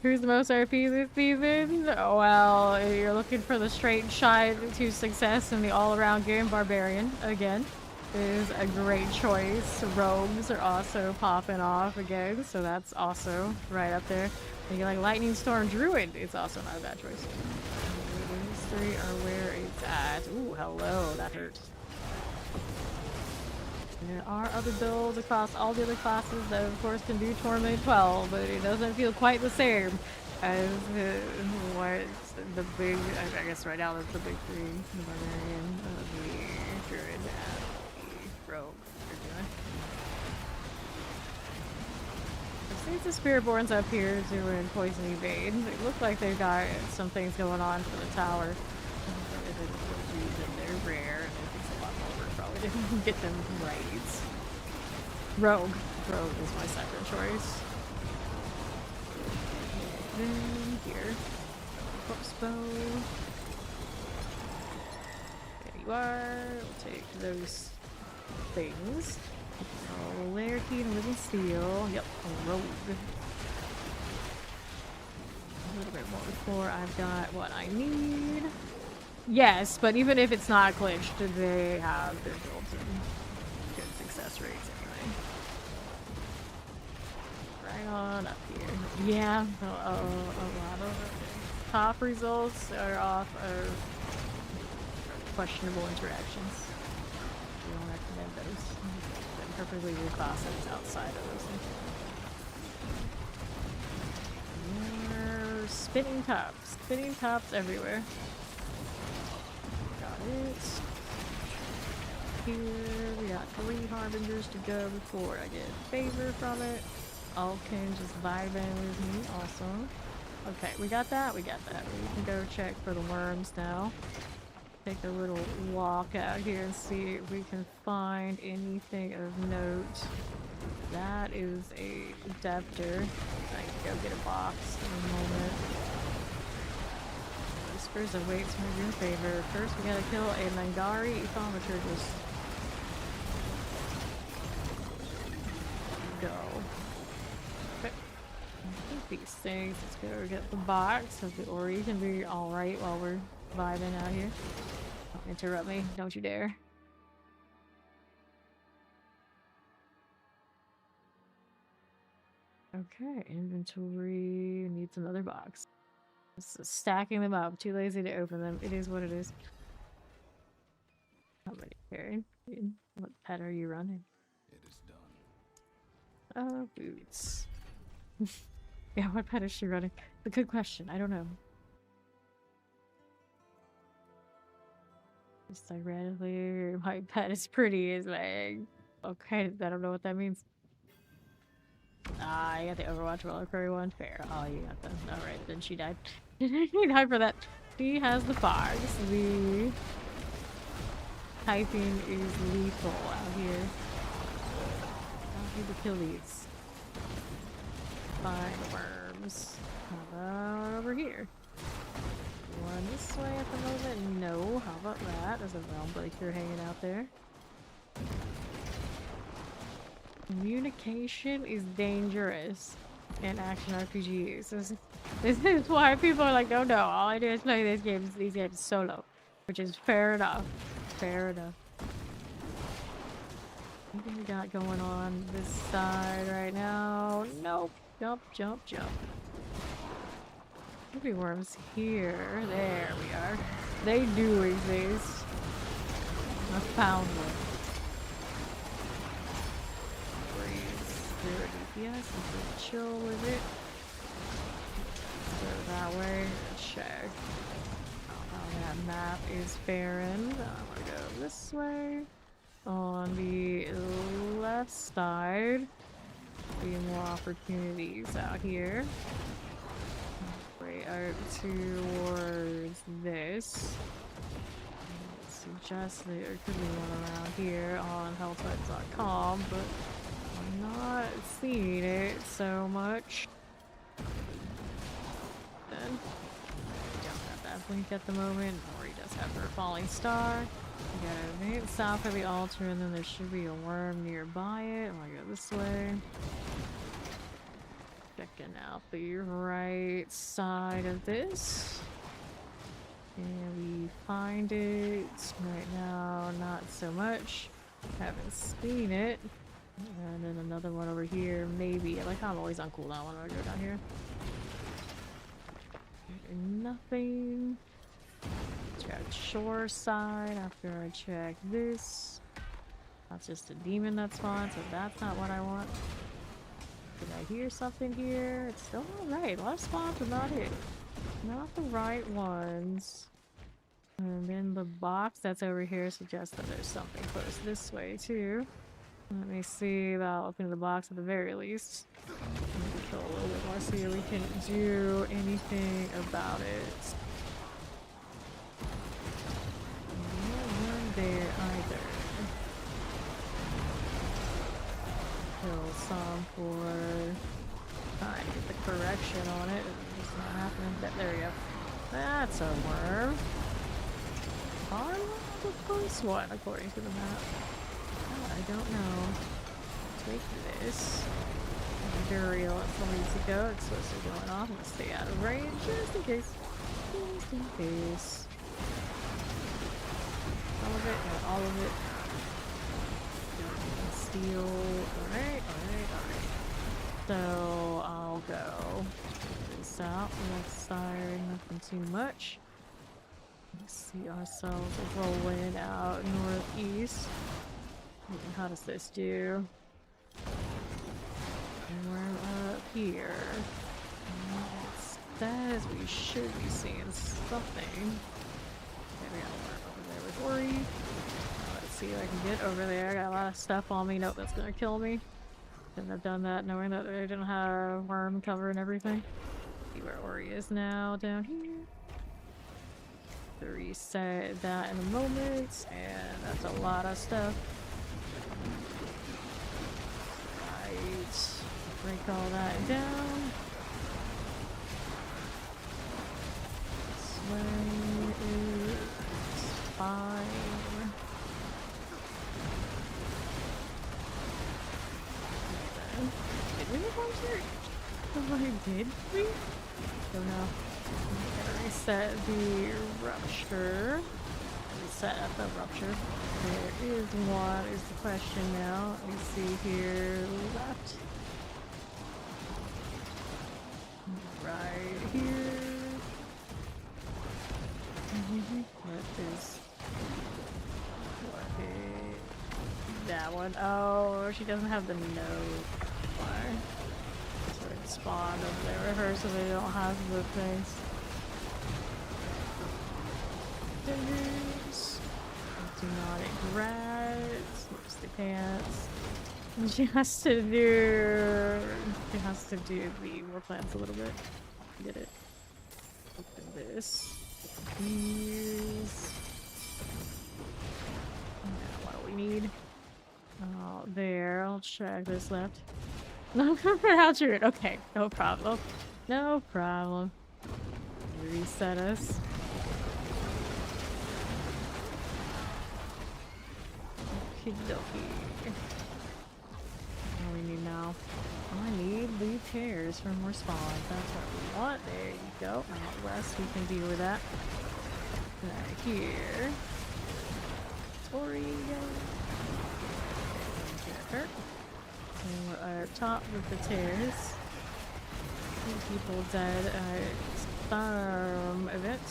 Who's the most RP this season? Oh, well, you're looking for the straight shot to success in the all-around game, Barbarian, again. Is a great choice. Rogues are also popping off again, so that's also right up there. And you like Lightning Storm Druid, it's also not a bad choice. These three are where it's at. Ooh, hello, that hurt. There are other builds across all the other classes that of course can do Torment 12, but it doesn't feel quite the same as what the big, I guess right now that's the big three, the Barbarian, the Druid, and the Rogue are doing. I've seen the Spiritborns up here doing Poison Evade. They look like they've got some things going on for the tower. They're rare, and it takes a lot more work probably to get them right. Rogue. Rogue is my second choice. Then here. Corpse bow. you are. We'll take those things. Oh, layer key and living steel. Yep, a rogue. A little bit more before I've got what I need. Yes, but even if it's not glitched, they have their built-in good success rates anyway. Right on up here. Yeah, a lot of top results are off of questionable interactions. We don't recommend those. Then perfectly good process outside of those things. Spinning tops everywhere. Got it. Here we got 3 harbingers to go before I get favor from it. Alkin just vibing with me. Awesome. Okay, we got that. We can go check for the worms now. Take a little walk out here and see if we can find anything of note. That is a adapter. I can go get a box in a moment. Whispers awaits me in favor. First, we gotta kill a Mangari Thaumaturgus. Go. Okay. I think these things. Let's go get the box so the Ori can be alright while we're vibing out here. Don't interrupt me. Don't you dare. Okay, inventory needs another box. Just stacking them up. Too lazy to open them. It is what it is. How many carrying? What pet are you running? It is done. Boots. Yeah, what pet is she running? It's a good question. I don't know. Just like randomly, my pet is pretty is like, okay, I don't know what that means. Ah, I got the Overwatch Reliquary one. Fair. Oh, you got the. Alright, then she died. She died for that. She has the fogs. The typing is lethal out here. I need to kill these. Find worms. How about over here? One this way at the moment? No. How about that? There's a realm breaker hanging out there. Communication is dangerous in action RPGs. This is why people are like, oh no, all I do is play these games solo. Which is fair enough. Fair enough. What do we got going on this side right now? Nope. Jump, jump, jump. Maybe worms here. There we are. They do exist. I found one. DPS and just chill with it. Go that way. Check. That map is barren. I'm gonna go this way. On the left side, be more opportunities out here. Right out towards this. Suggest there could be one around here on helltypes.com, but I'm not seeing it so much. Then we don't have that blink at the moment, or he does have her falling star. We gotta make it south of the altar, and then there should be a worm nearby it. I'm gonna go this way. Checking out the right side of this. And we find it right now, not so much. Haven't seen it. And then another one over here, maybe. I like how I'm always on cooldown when I go down here. Nothing. Check shore side after I check this. That's just a demon that spawns, so that's not what I want. Did I hear something here? It's still not right. A lot of spawns are not hit. Not the right ones. And then the box that's over here suggests that there's something close this way too. Let me see about opening the box at the very least. Maybe kill a little bit more, see if we can do anything about it. No one there either. Kill some for trying to get the correction on it. It's just not happening. There we go. That's a worm. Warlock close one according to the map. I don't know. Take this. Burial at some needs to go. It's supposed to be going off. I'm gonna stay out of range just in case. Just in case. All of it, not all of it. Steel. Alright. So I'll go this out. Left side, nothing too much. Let's see ourselves rolling out northeast. How does this do? And we're up here. It says we should be seeing something. Okay, we gotta work over there with Ori. Let's see if I can get over there. I got a lot of stuff on me. Nope, that's gonna kill me. Shouldn't have done that knowing that they didn't have worm cover and everything. See where Ori is now, down here. To reset that in a moment, and that's a lot of stuff. Right. Break all that down. This way is fine. Did we move on here? Did we? Don't know. Gotta reset the rupture. Reset at the rupture. There is one, is the question now. Let me see here. Left. Right here. What is that one? Oh, she doesn't have the note. Why? So it spawned over there with her so they don't have the things. Fingers. Do not grass. Mostly pants. And she has to do the war plants a little bit. Get it. Open this. These. Now what do we need? Oh, there. I'll check this left. No, how true. Okay, no problem. No problem. Reset us. Okie-dokie. What do we need now? I need the chairs for more spawns. That's what we want. There you go. Out west, we can deal with that. Right here. Tori, get her. And we're up top with the tears. 2 people dead at some event.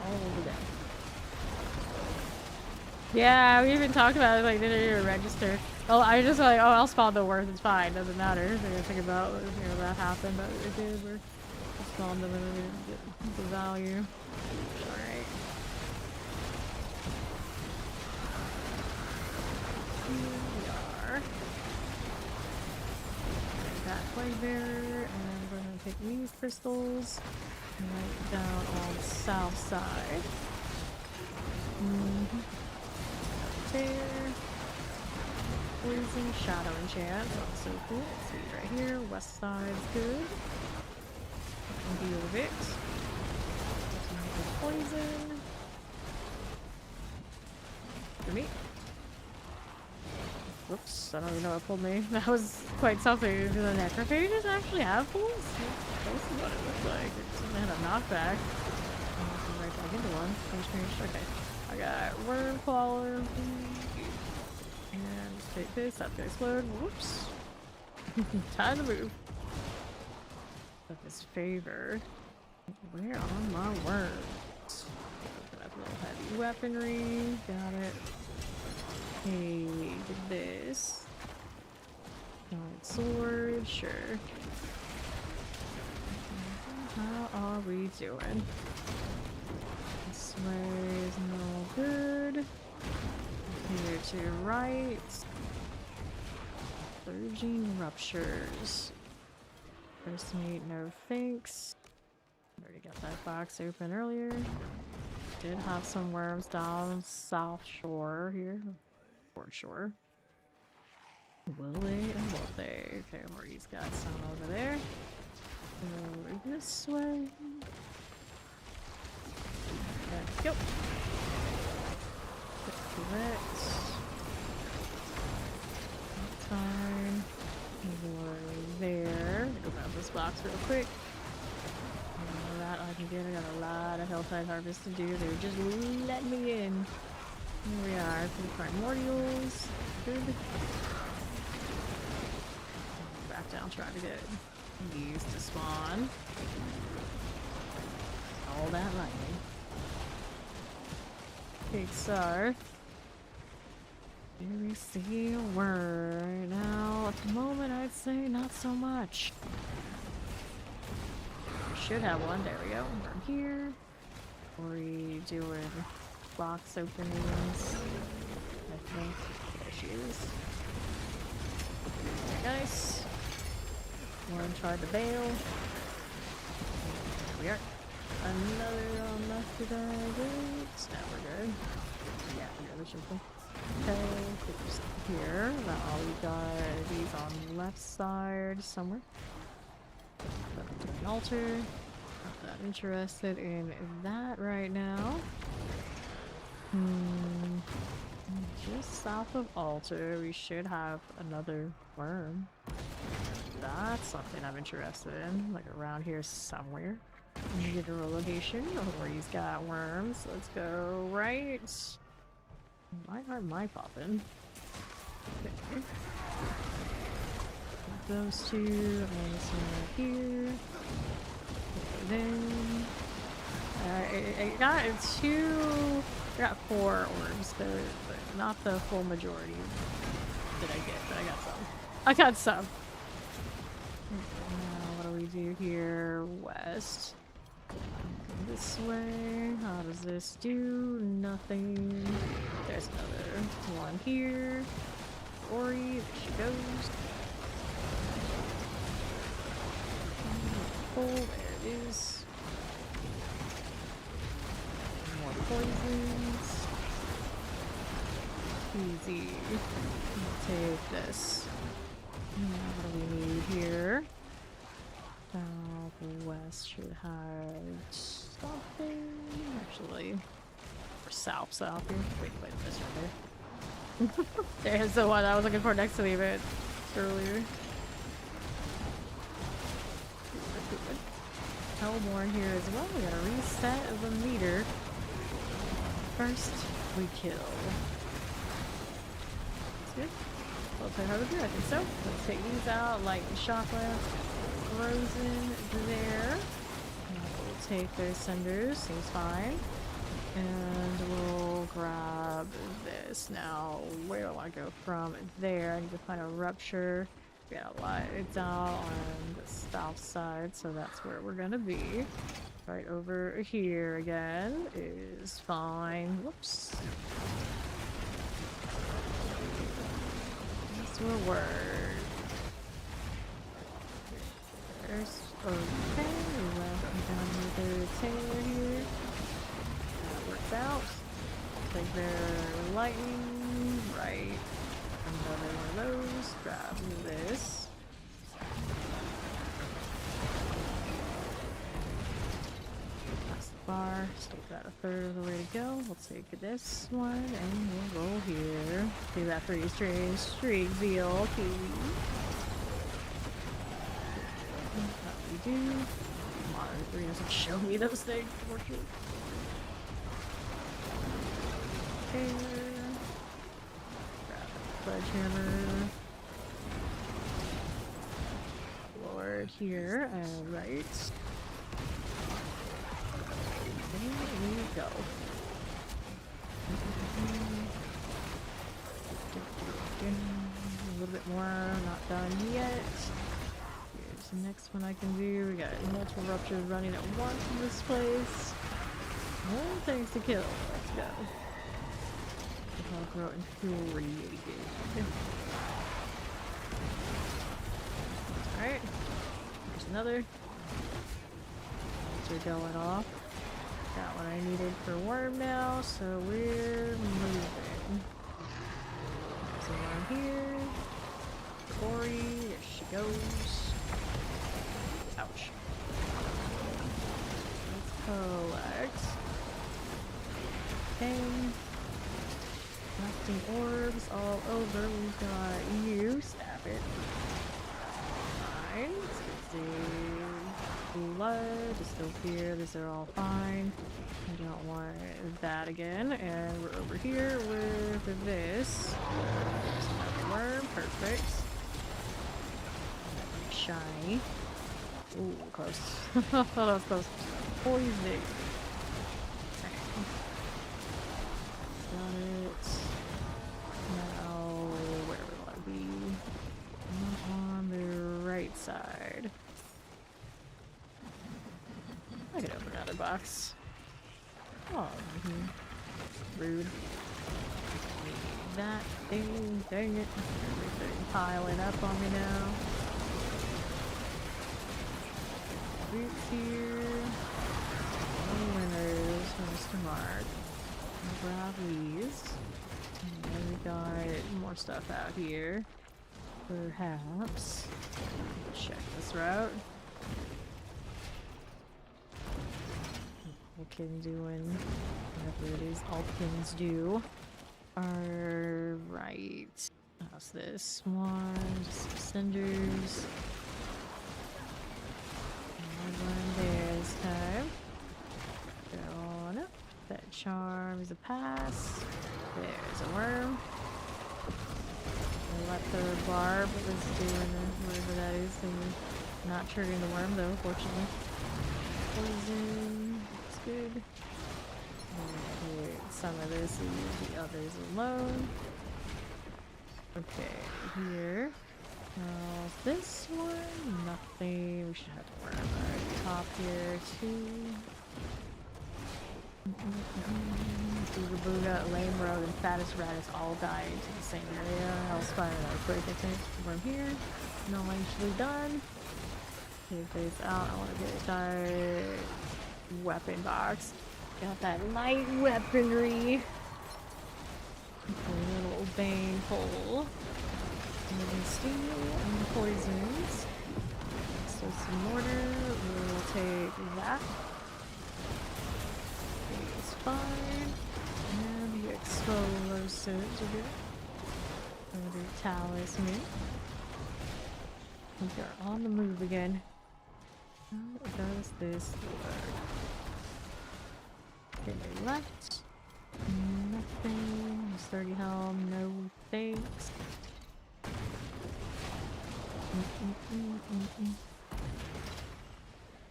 All dead. Yeah, we even talked about it, like, didn't even register. Oh, I just like, oh, I'll spawn the worth, it's fine, doesn't matter. They're gonna think about, you know, that happened, but it did. We're spawned them and we didn't get the value. Alright. Here we are. That flag bearer, and we're gonna take these crystals right down on the south side. There. Poison, shadow enchant, that's so cool. Let's see right here. West side's good. I can deal with it. Poison. For me. Whoops, I don't even know what pulled me. That was quite something. Do the necrophages actually have pulls? That's what it looked like. It had a knockback. I'll right back into one. Okay. I got worm crawler. And just take this, that's gonna explode. Whoops. Time to move. With his favor. Where are my worms? Got a little heavy weaponry. Got it. Hey, did this. Giant sword, sure. How are we doing? This way is no good. Here to your right. Surging ruptures. First meat, no thanks. Already got that box open earlier. Did have some worms down south shore here. Port shore. Will they and won't they? Okay, Marty's got some over there. Over this way. That Go. Correct. Time. Over there. Open up this box real quick. That I can get. I got a lot of Helltide Harvest to do. They're just letting me in. Here we are. For primordials. Good. Back down, try to get these to spawn. All that lightning. Big star. Here we see a word. Now, at the moment, I'd say not so much. We should have one. There we go. We're here. Ori doing box openings. I think. There she is. Very nice. One tried to bail. There we are. Another on left to die. Now we're good. Yeah, we're good. Simple. Okay, here. Now we got these on the left side somewhere. An altar. Not that interested in that right now. Just south of altar, we should have another worm. That's something I'm interested in, like around here somewhere. Get a location where he's got worms. Let's go right. Why aren't my popping? Okay. Those two, and this one here. Then I got two. I got 4 orbs. They're not the full majority that I get, but I got some. I got some. Now, what do we do here? West. This way. How does this do? Nothing. There's another one here. Ori, there she goes. Pull, there it is. More poisons. Easy. Take this. What do we need here? Southwest should have something. Actually, or south here. Wait, this right there. There's the one I was looking for next to the event earlier. Hellborn here as well. We got a reset of the meter. First, we kill. That's good. Let's see how we do. I think so. Let's take these out. Lightning shock left. Frozen there. We'll take their cinders. Seems fine. And we'll grab this. Now, where do I want to go from there? I need to find a rupture. We got a lot. It's out on the south side, so that's where we're gonna be. Right over here again is fine. Whoops. That's where we're. There's okay. We left down with the Taylor here. That works out. Take their lightning. Right. Another one of those. Grab this. That's the bar. Still got a third of the way to go. We'll take this one and we'll go here. Do that 3 strange streak veal kiwi. What we do. Come on, three doesn't show me those things. Okay. Sledgehammer. Lord here, right. There we go. A little bit more, not done yet. Here's the next one I can do. We got multiple ruptures running at once in this place. More things to kill. Let's go. I'll grow infuriated. Alright. There's another. These are going off. Got what I needed for worm now, so we're moving. So one here. Ori, there she goes. Ouch. Let's collect. thing. Collecting orbs all over. We've got you. Stab it. Fine. Let's see. Blood is still here. These are all fine. I don't want that again. And we're over here with this. There's another worm. Perfect. Shiny. Ooh, close. I thought I was close. Poison. Got it. Now, where we want to be? On the right side. I could open another box. Oh, rude. Need that thing. Dang it. Everything piling up on me now. Boots here. No winners for Mr. Mark. I'll grab these. And then we got more stuff out here. Perhaps. Check this route. Alkin doing whatever it is Alkins do. Alright. How's this one? Just some cinders. One there this time. Go on up. That charm is a pass. There's a worm. I let the barb was doing whatever that is. And not triggering the worm though, fortunately. Poison. It's good. Okay, some of this, leave the others alone. Okay, here. This one, nothing. We should have to worry about top here too. Booga, Lame Road, and Fattest Raddest all die into the same area. I'll spine it out quick, I think. From here. No, actually done. Take this out. I want to get that weapon box. Got that light weaponry. A little bane hole. And steel and poisons. So some mortar. We'll take that. It's fine. And the explosives are good. Another talisman. We are on the move again. How does this work? Okay, left. Nothing. There's 30 helm. No thanks.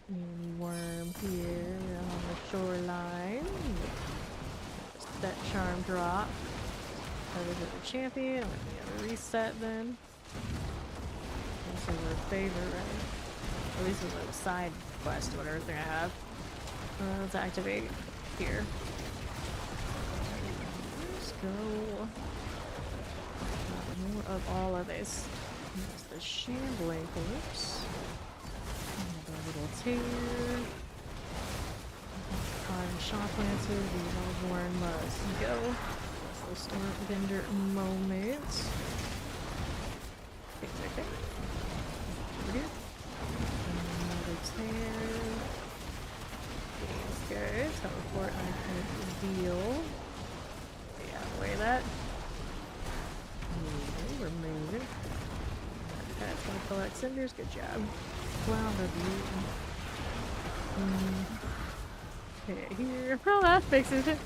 Mini worm here on the shoreline. That charm drop. That is the champion. Let me have a reset then. This is our favorite, right? At least it's a side quest, whatever thing I have. Let's activate here. Let's go. More of all of this. There's the shambling corpse. Another little tear. Prime shock lancer. The Hellborn must go. That's the storm vendor moment. Okay. Over here. Another tear. Game's good. Teleport I can deal. Yeah, away that. We're moving. That's gonna collect cinders. Good job. Wow, okay, here. Well, that fixes it.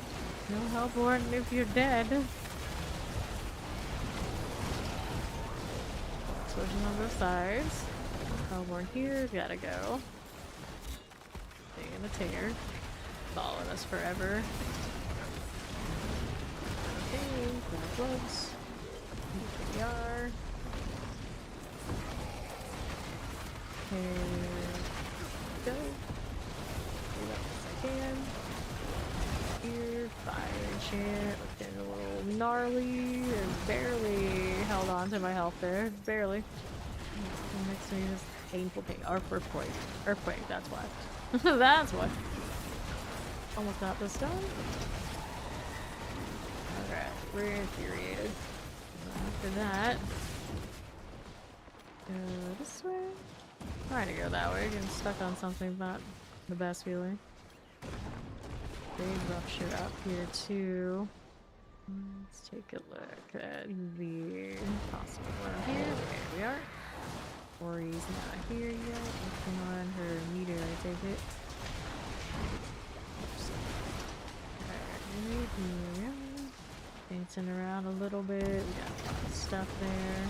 No Hellborn if you're dead. Switching on both sides. Hellborn here. Gotta go. Taking the tear. Following us forever. Okay, grab gloves. Here we are. Here we go. Do that as I can. Here, fire chant. Looking a little gnarly. Barely held on to my health there. Barely. Next to me is painful pain. Earthquake. Earthquake, that's why. That's what. Almost got this done. Alright, we're infuriated. After that, go this way. Trying to go that way, getting stuck on something, not the best feeling. big rupture up here too. Let's take a look at the possible one here. There we are. Ori's not here yet. Working on her meter, I take it. Right here. Dancing around a little bit. We got a lot of stuff there.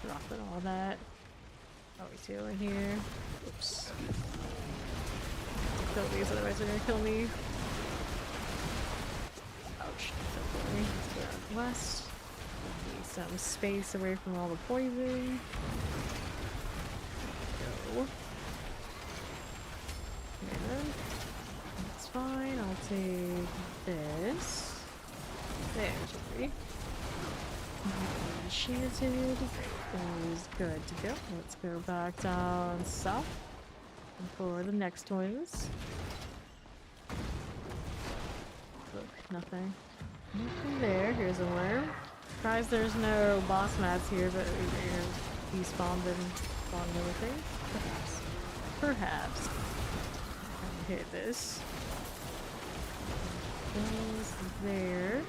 Dropping all that. What are we doing here? Oops. Kill these, otherwise they're gonna kill me. Ouch. Don't kill me. Let's go out west. Need some space away from all the poison. Go. And that's fine. I'll take this. There's three. Enchanted is good to go. Let's go back down south for the next ones. Look, nothing. Nothing there. Here's a worm. Surprised there's no boss mats here, but he spawned and spawned other things. Perhaps. Perhaps. I'll hit this. Those there.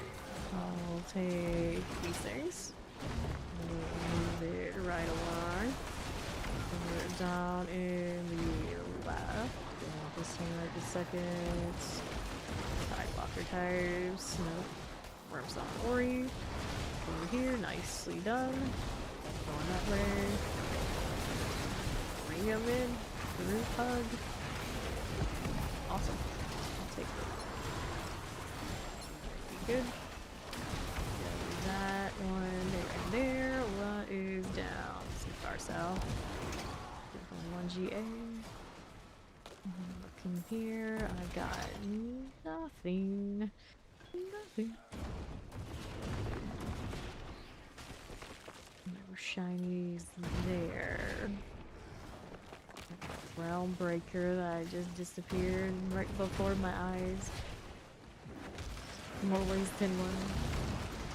I'll take these things. Move it right along. Move it down in the left. This one right this second. Sidewalker types. Nope. Worms on Ori. Over here, nicely done. Going that way. Bring him in. The roof hug. Awesome. I'll take it. Good. That one right there. What is down? See far south. 1GA. Looking here, I've got nothing. Nothing. No shinies there. Realm breaker that just disappeared right before my eyes. I'm always pin one.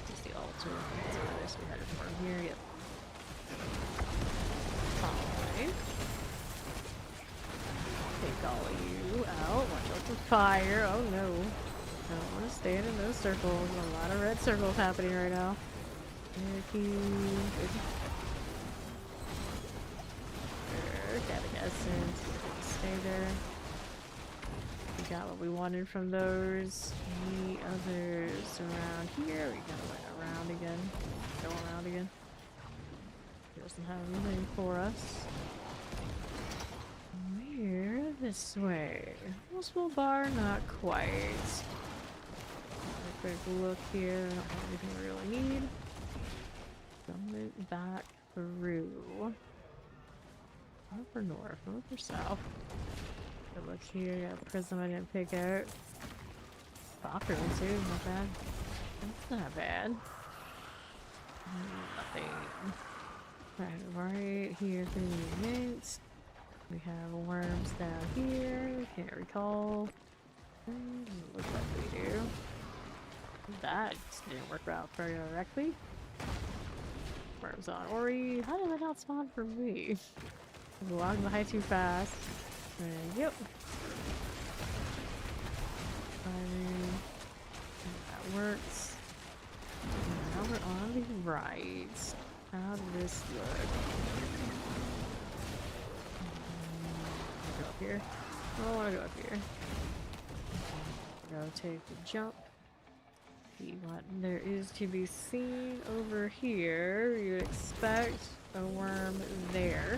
Just the altar. That's why there's we had it from here. Yep. Fine. Take all of you out. Watch out for fire. Oh no. I don't want to stand in those circles. A lot of red circles happening right now. Catechessence. Stay there. We got what we wanted from those. The others around here. We gotta went around again. Go around again. He doesn't have anything for us. Where? This way. Multiple bar, not quite. A quick look here. I don't have anything we really need. Coming back through. Up or north? North or south? Good look here. Got a prism I didn't pick out. Soccer too. Not bad. That's not bad. Nothing. Right here for the mint. We have worms down here. Can't recall. Doesn't look like we do. That didn't work out very directly. Worms on Ori. How did that not spawn for me? I'm logging behind too fast. And yep. That works. Now we're on the right. How does this look? Go up here. I don't want to go up here. Go take the jump. See what there is to be seen over here. You'd expect a worm there.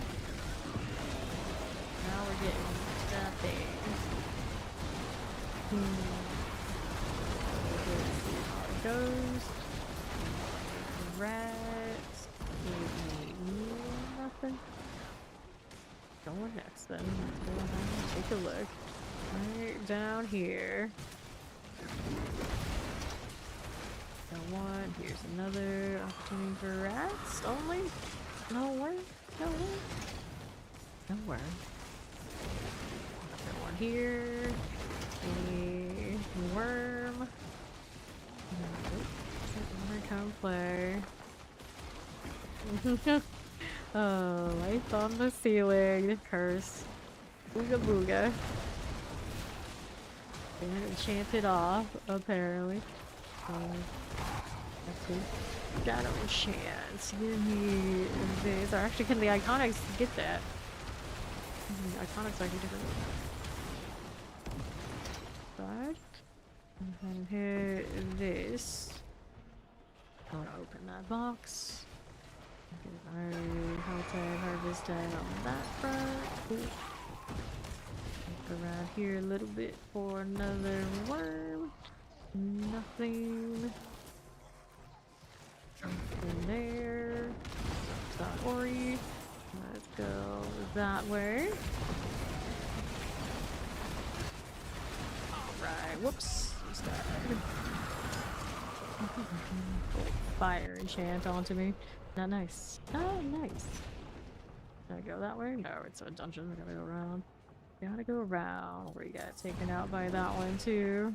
Now we're getting nothing. Let's see how it goes. Rats. Nothing. Going next then. Let's go ahead and take a look. Right down here. Got one. Here's another opportunity for rats only. No worm. No worm. No worm. Another one here. A worm. Come play. Oh, lights on the ceiling. Curse. Booga booga. And enchanted off, apparently. Let's see. Shadow enchants. Give me this. Or actually, can the iconics get that? The iconics are different. Right. And hit this. I want to open that box. Huntin, harvest tag on that front. Cool. Look around here a little bit for another worm. Nothing. Something there. It's not Ori. Let's go that way. Alright, whoops. Fire enchant onto me. Not nice. Oh, nice. Can I go that way? No, it's a dungeon. I gotta go around. Gotta go around. We got taken out by that one too.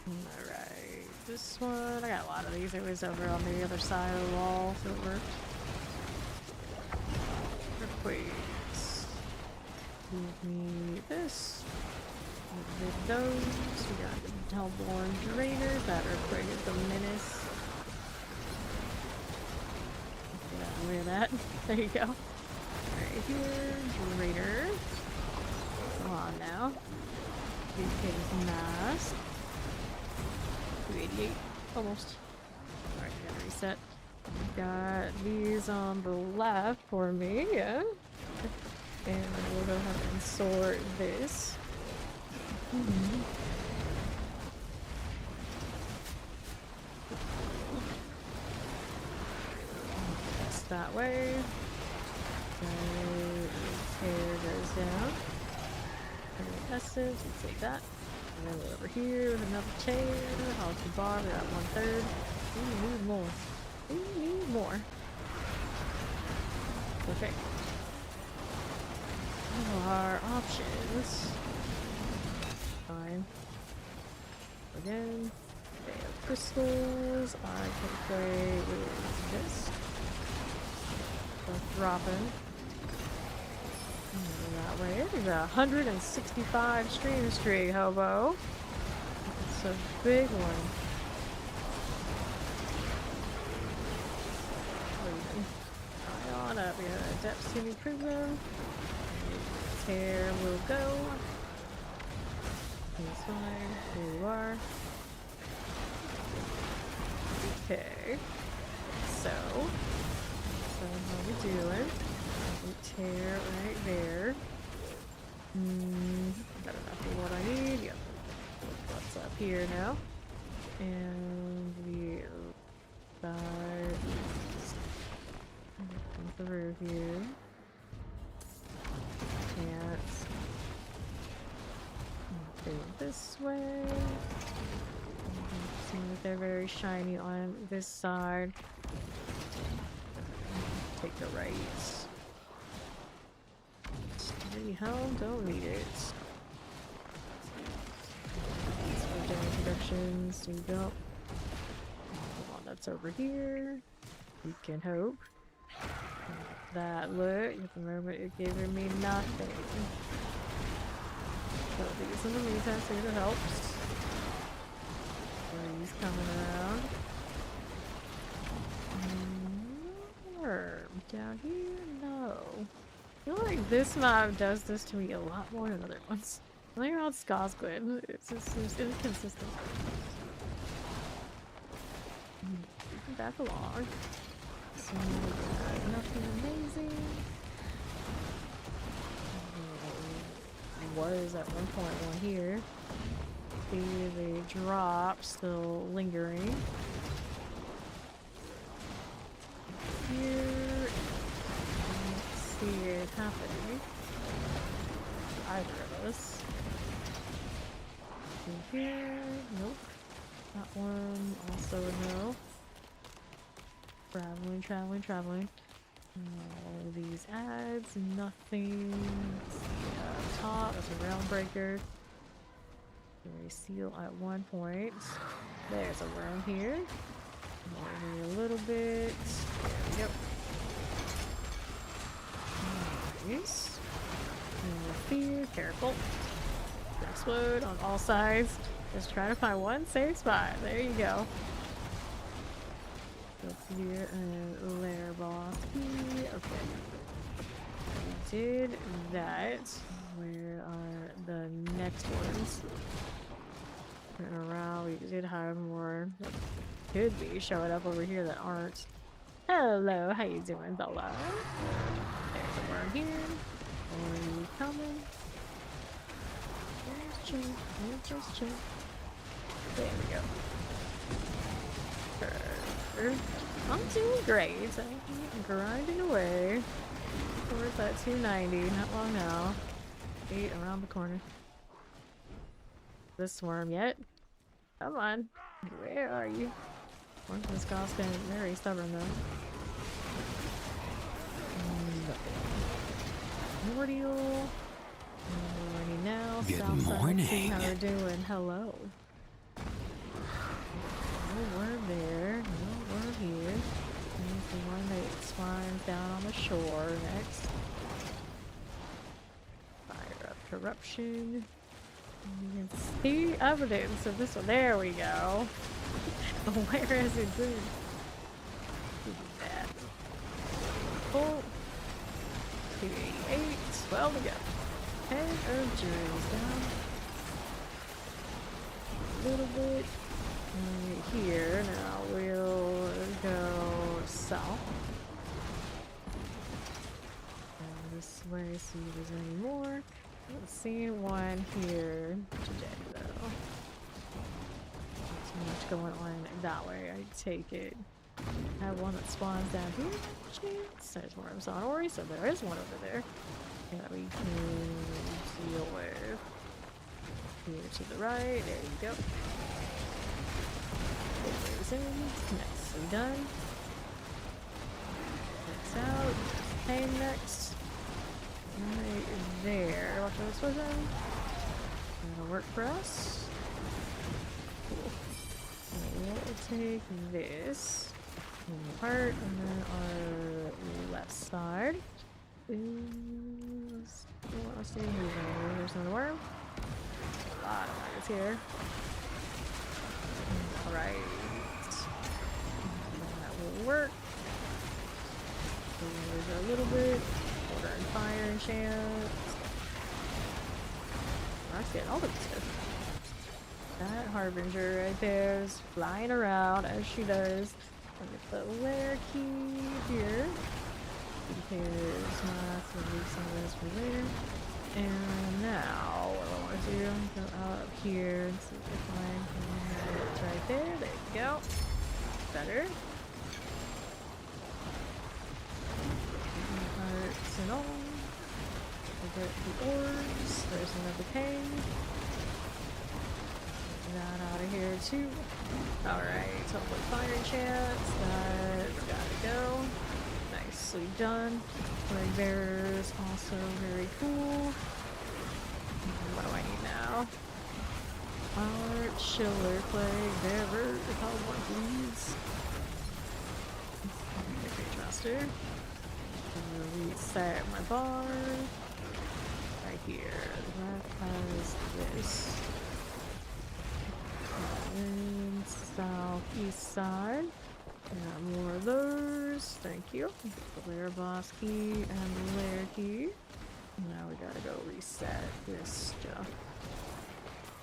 Alright, this one. I got a lot of these. It was over on the other side of the wall, so it worked. Earthquakes. Give me this. With those. We got the Hellborn Drainers. That earthquake is a menace. Look at that. There you go. Right here, Drainer. Come on now. King's Mask. 288. Almost. Alright, gotta reset. Got these on the left for me, yeah. And we'll go ahead and sort this. That's that way. Hair goes down. Essence, let's take that. And then we're over here with another chair. How's the bar? We got 1/3. We need more. We need more. Okay. Our options. Fine. Again. They have crystals. I can play with this. So dropping. That way. There's 165 stream streak, hobo. It's a big one. Try on up. We got a depth to be proven. Here we'll go. This way. Here you are. Okay. So how we doing? Tear right there. Got enough of what I need. Yep. What's up here now? And the side. Come through here. Can't. Go this way. Seems like they're very shiny on this side. Take the right. Steady hell, don't need it. Let's go down productions. Do you go? Come on, that's over here. We can hope. That look, at the moment it's giving me nothing. So these in the meantime, see if it helps. He's coming around. Down here? No. I feel like this map does this to me a lot more than other ones. Something around Skosglin, it's just inconsistent. Back along. So nothing amazing. Was at 1.1 here. See the drop still lingering. Here, let's see it happening. Either of us. See here, nope. That one also a no. Traveling. All these ads, nothing. Top, that's a round breaker. Very seal at one point. There's a worm here. Over a little bit. There we go. Nice. Fear, careful. explode on all sides. Just try to find one safe spot. There you go. Let's do a lair boss key. Okay. We did that. Where are the next ones? Turn around. We did have more that could be showing up over here that aren't. Hello, how you doing, Bella? There's a worm here. Are you coming? There's Jim. There's just Jim. There we go. I'm doing great. I'm grinding away towards that 290. Not long now. 8 around the corner. This worm yet? Come on. Where are you? This guy's been very stubborn though. Mordial. Morning now. Good Southside. morning. See how we're doing. Hello. No worm there. No worm here. There's the one that spawns down on the shore next. Fire up corruption. You can see evidence of this one. There we go. Where is it good? Do that. Full. 288. 12 to go. 10 of juries down. A little bit. Right here. Now we'll go south. And this way, see if there's any more. Haven't seen one here today though. Not too much going on that way, I take it. I have one that spawns down here. Jeez, there's worms on Ori, so there is one over there that we can deal with. Here to the right, there you go. There's in, nicely done. That's out. Pain next. Right there. Watch out, this was in. That'll work for us. Cool. We'll take this apart and then our left side. Let's see who's over. There's another worm. A lot of maggots here. Alright. That will work. There's a little bit. Order and fire and chance. That's getting all the stuff. That harbinger right there is flying around as she does. I'll get the lair key here. Because my leave some of this for later. And now what I want to do, go out here and see if I find it right there. There you go. Better. Hearts and all. We'll get the orbs. There's another pain. Get that out of here too. Alright, so with fire chance, that's gotta go. Nicely done. Flag bearers also very cool. What do I need now? Our chiller flag bearer. How one please? Master. Reset my bar. Right here. That has this. And southeast side. Got more of those. Thank you. The lair boss key and the lair key. Now we gotta go reset this stuff.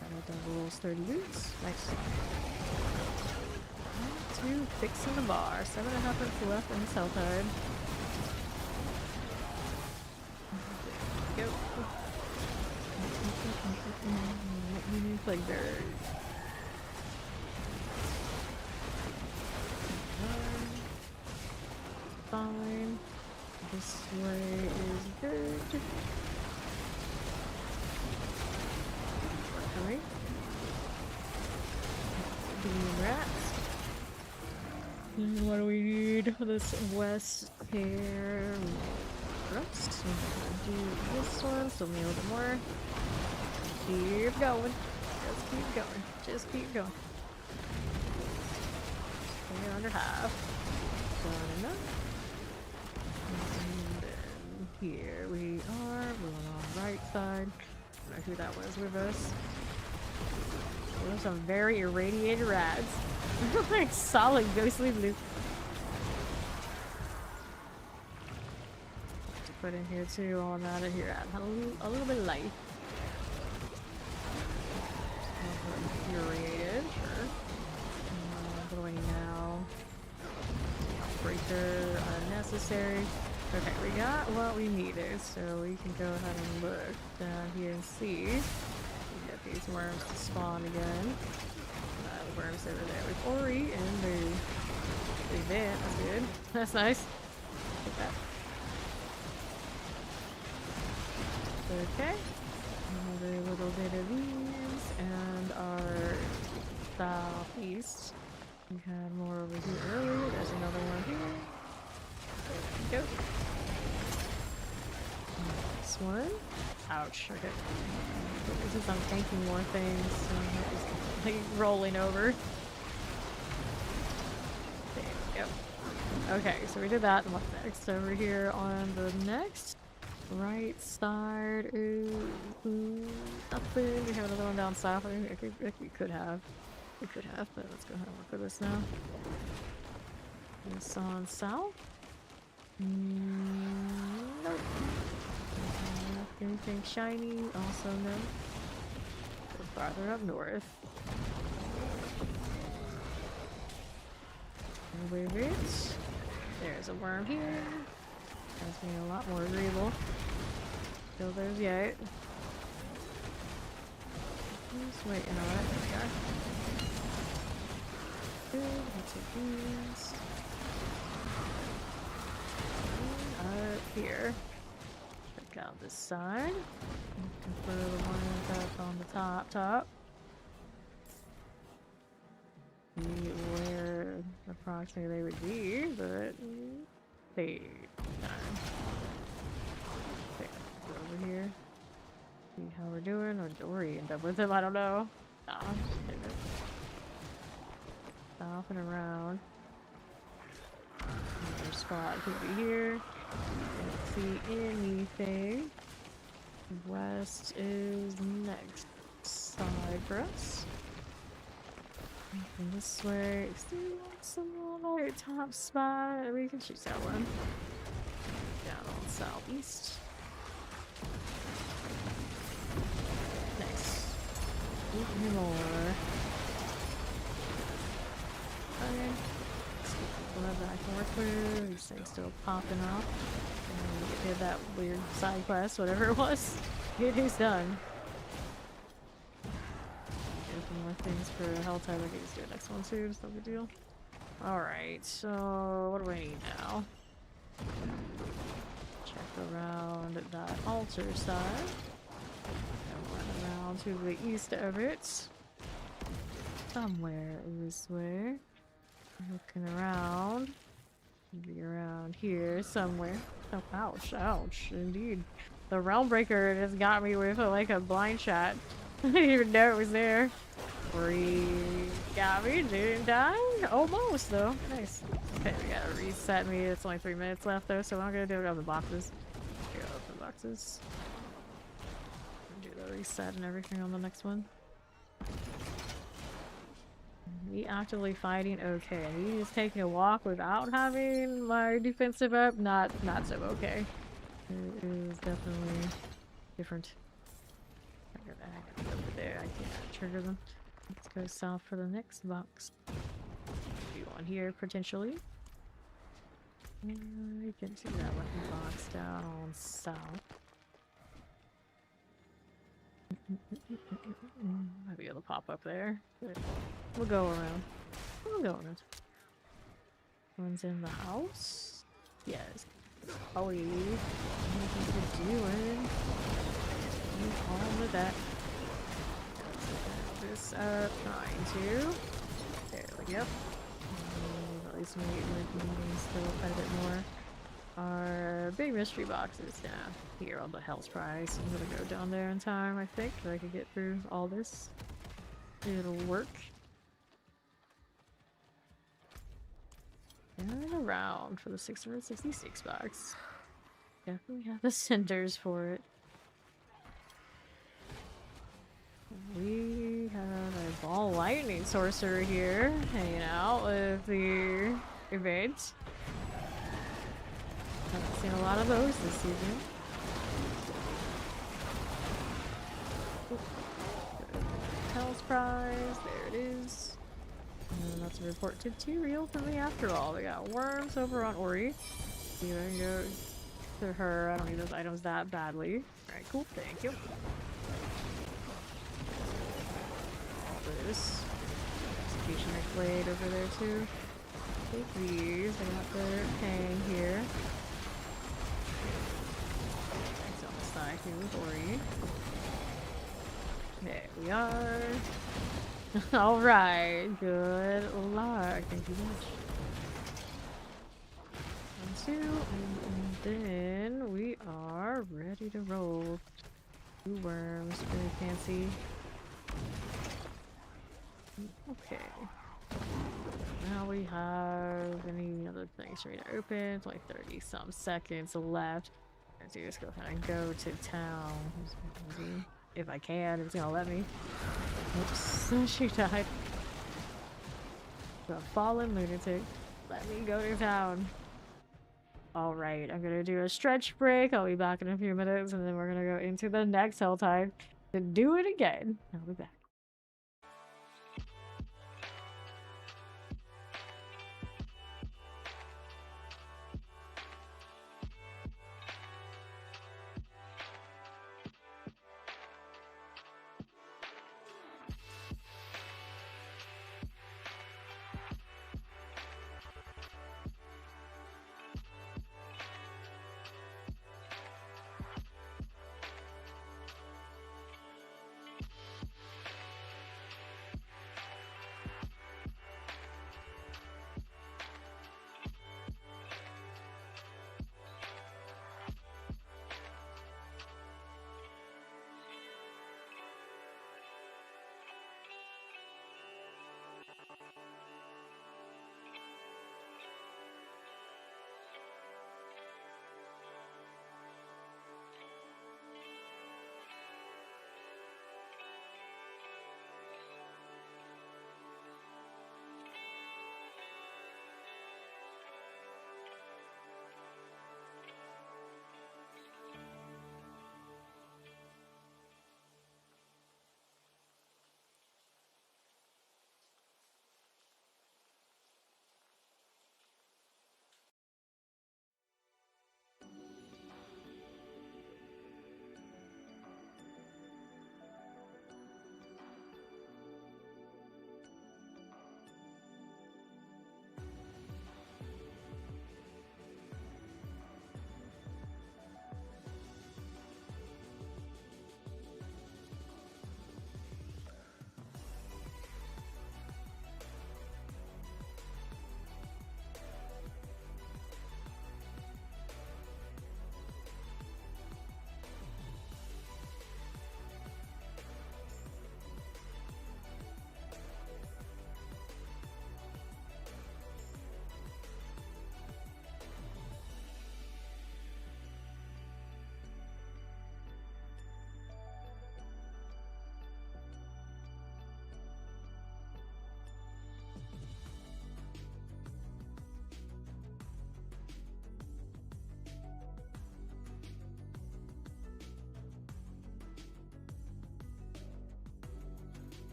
Gotta double 30 boots. Nice. 2 fixing the bar. 7.5 minutes left in the cell card. There we go. Plague bird. Fine. This way is good. Coming. Bean rats. And what do we need for this west here? Rust. Do this one, so maybe a little bit more. Keep going. Just keep going. Just keep going. We're under half. Done enough. And then here we are. We're on the right side. don't know who that was with us. Those are some very irradiated rats. Like solid ghostly blue. To put in here too, all out of here. Add a little bit of light. Infuriated, sure. What do I need now? Breaker, unnecessary. Okay, we got what we needed, so we can go ahead and look down here and see. We get these worms to spawn again. The worms over there we've already eaten. They bit. That's good. That's nice. Take that. Okay. Another little bit of these, and our southeast. We had more over here earlier. There's another one here. There we go. This one. Ouch. Okay. Since I'm tanking more things, so I'm not just like rolling over. There we go. Okay, so we did that. And what's next? Over here on the next right side is nothing. We have another one down south. I think we could have. We could have, but let's go ahead and look for this now. This on south? Nope. Anything shiny? Also no. Go farther up north. Move it. There's a worm here. That's being a lot more agreeable. Still there's yet. Just waiting on it. There we are. Good. Let's take these. Up here. Check out this side. Looking for the ones up on the top. See where approximately they would be, but they over here. See how we're doing, or do we end up with them? I don't know. Stopping around. Another spot could be here. Can't see anything. West is next side for us. And this way, see some little top spot. We can choose that one. Down on southeast. Nice. Even more. Okay. Let's get the blood that I can work with. These things still popping off. And we did that weird side quest, whatever it was. It is done. Some more things for hell type. I can just do the next one too, it's no big deal. Alright, so what do I need now? Check around that altar side. And run around to the east of it. Somewhere this way. Looking around. Maybe around here somewhere. Oh, ouch, ouch, indeed. The Realm Breaker just got me with like a blind shot. I didn't even know it was there. Got me, didn't die. Almost though. Nice. Okay, we gotta reset me. It's only 3 minutes left though, so I'm gonna do it on the boxes. Here, open the boxes. Do the reset and everything on the next one. Me actively fighting, okay. Me just taking a walk without having my defensive up, not so okay. It is definitely different. I gotta go over there. I can't trigger them. Let's go south for the next box. Do one here potentially. You can see that lucky box down on south. Might be able to pop up there. We'll go around. We'll go around. One's in the house. Yes. Oh, what are you doing? On with that. This up, trying to. There we go. At least we're getting still quite a bit more. Our big mystery boxes down here on the Hell's Prize. I'm gonna go down there in time, I think, so I can get through all this. It'll work. And around for the 666 box. Definitely have the cinders for it. Ball lightning sorcerer here, hanging out with the event. Haven't seen a lot of those this season. Hell's prize, there it is. And that's a report tutorial for me after all. We got worms over on Ori. See if I can go to her. I don't need those items that badly. Alright, cool, thank you. This executioner's blade over there too. Take these. I got the hang here. It's on the side here with Ori. There we are. Alright, good luck. Thank you much. 1, 2, and then we are ready to roll. 2 worms, very fancy. Okay. Now we have any other things for me to open. It's like 30 some seconds left. Let's just go ahead and go to town. If I can, if it's gonna let me. Oops, she died. The fallen lunatic. Let me go to town. Alright, I'm gonna do a stretch break. I'll be back in a few minutes, and then we're gonna go into the next hell time to do it again. I'll be back.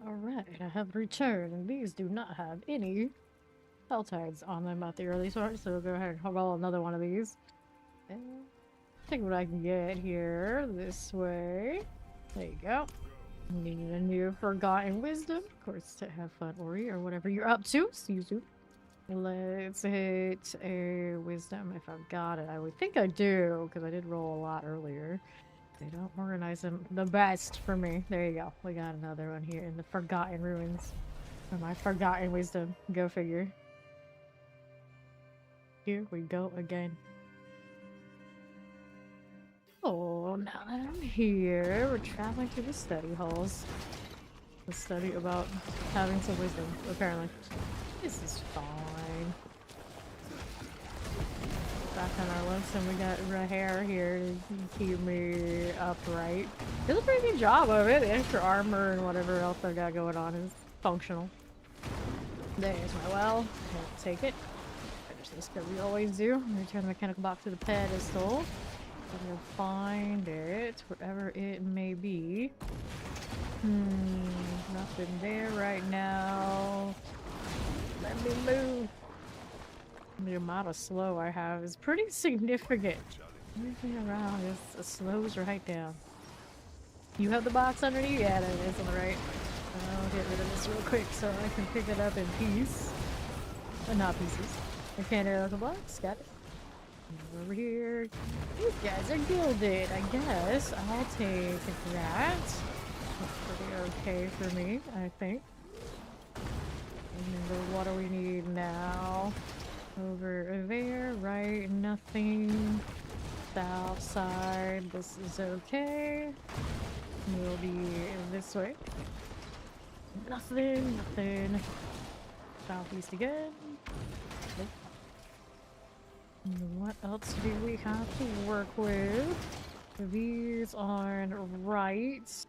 Alright, I have returned, and these do not have any spell tags on them at the early start, so we'll go ahead and roll another one of these. And take what I can get here, this way. There you go. Need a new Forgotten Wisdom, of course, to have fun, Ori, or whatever you're up to. See you soon. Let's hit a Wisdom if I've got it. I would think I do, because I did roll a lot earlier. They don't organize them the best for me. There you go. We got another one here in the Forgotten Ruins. Or my Forgotten Wisdom. Go figure. Here we go again. Oh, now that I'm here, we're traveling through the study halls. The study about having some wisdom, apparently. This is fine. Back on our list, and we got Rahare here to keep me upright. Does a pretty good job of it. The extra armor and whatever else I got going on is functional. There's my well. I'll take it. Finish this because we always do. Return the mechanical box to the pedestal. I'm gonna find it, wherever it may be. Nothing there right now. Let me move. The amount of slow I have is pretty significant. Everything around is slows right down. You have the box underneath? Yeah, there it is on the right. I'll get rid of this real quick so I can pick it up in peace. Not pieces. I can't air the box. Got it. Over here. These guys are gilded, I guess. I'll take that. That's pretty okay for me, I think. And what do we need now? Over there, right? Nothing. South side. This is okay. We'll be this way. Nothing, nothing. Southeast again. Nope. What else do we have to work with? These are right.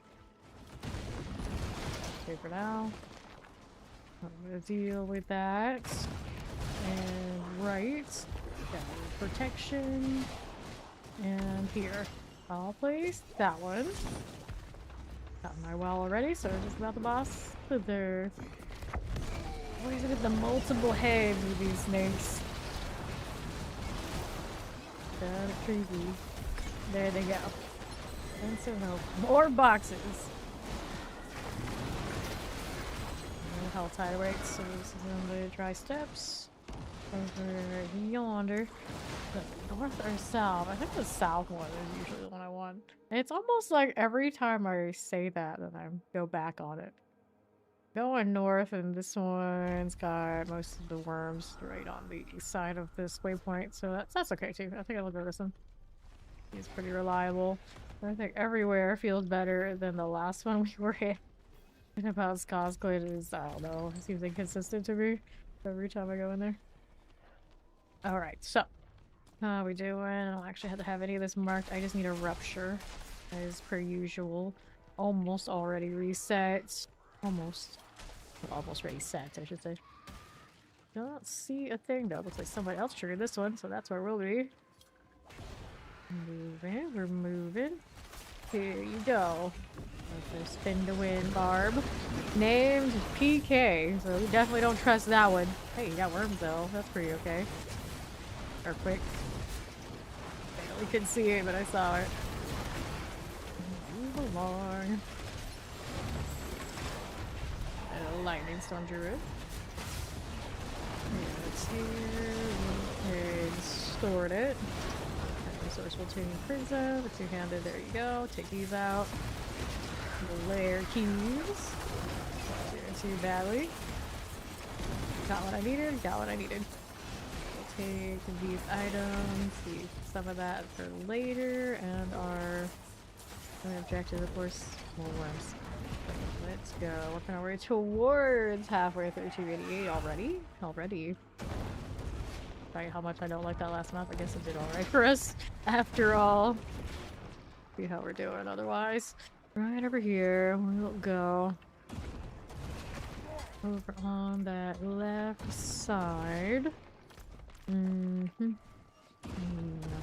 Okay, for now. I'm gonna deal with that. And right. Got protection. And here. I'll place that one. Got my well already, so we're just about the boss. But they're always with the multiple heads with these snakes. Kind of creepy. There they go. And so no more boxes. No hell tide awaits, so this is on the dry steps. Over yonder. The north or south? I think the south one is usually the one I want. It's almost like every time I say that, then I go back on it. Going north, and this one's got most of the worms right on the side of this waypoint, so that's okay too. I think I'll go this one. He's pretty reliable. I think everywhere feels better than the last one we were in. And about Cosclid is, I don't know, it seems inconsistent to me every time I go in there. Alright, so how are we doing? I don't actually have to have any of this marked. I just need a rupture, as per usual. Almost already reset. Almost reset, I should say. Don't see a thing though. Looks like somebody else triggered this one, so that's where we'll be. Moving, we're moving. Here you go. Let's spin to win, Barb. Named PK, so we definitely don't trust that one. Hey, you got worms though. That's pretty okay. Or quick. Barely could see it, but I saw it. Move along. Lightning Storm Druid. It's here. We stored it. Resourceful Tuning Prism. The two-handed. There you go. Take these out. The layer keys. Too badly. Got what I needed. Got what I needed. We'll take these items. Leave some of that for later. And our objective, of course, more worms. Let's go. Working our way towards halfway through 288 already. Already. Despite how much I don't like that last map, I guess it did alright for us after all. See how we're doing otherwise. Right over here, we'll go over on that left side.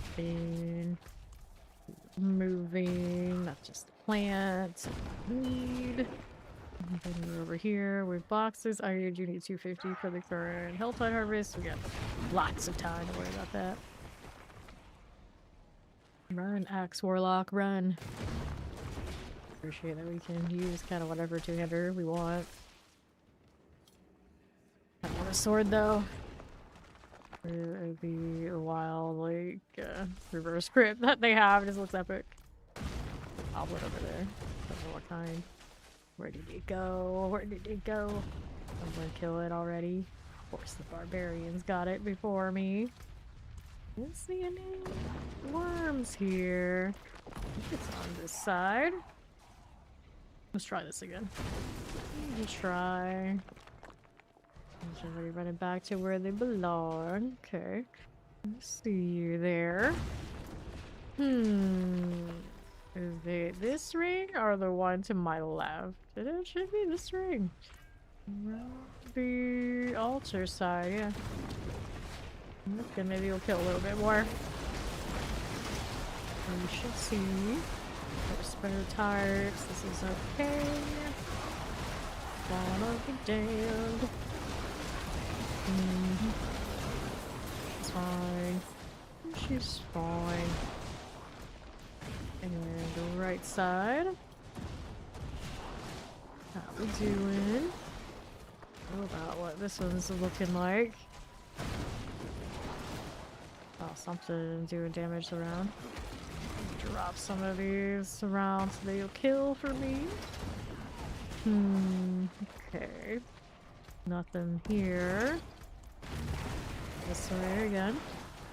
Nothing. Moving, not just the plants. Need. And then we're over here with boxes. I do need 250 for the current Helltide harvest. We got lots of time to worry about that. Run, Axe Warlock, run. Appreciate that we can use kind of whatever two-hander we want. I want a sword though. It'd be a wild, like, reverse grip that they have. It just looks epic. Goblin over there. Don't know what kind. Where did it go? Where did it go? I'm gonna kill it already. Of course, the barbarians got it before me. Didn't see any worms here. I think it's on this side. Let's try this again. Let's try. Everybody running back to where they belong. Okay. Let's see you there. Is it this ring or the one to my left? It should be this ring. The altar side, yeah. Okay, maybe we'll kill a little bit more. We should see. Spreader types. This is okay. Wanna be damned. It's fine. She's fine. Anyway, the right side. How we doing? What about what this one's looking like? Oh, something doing damage around. Drop some of these around so they'll kill for me. Okay. Nothing here. This way again.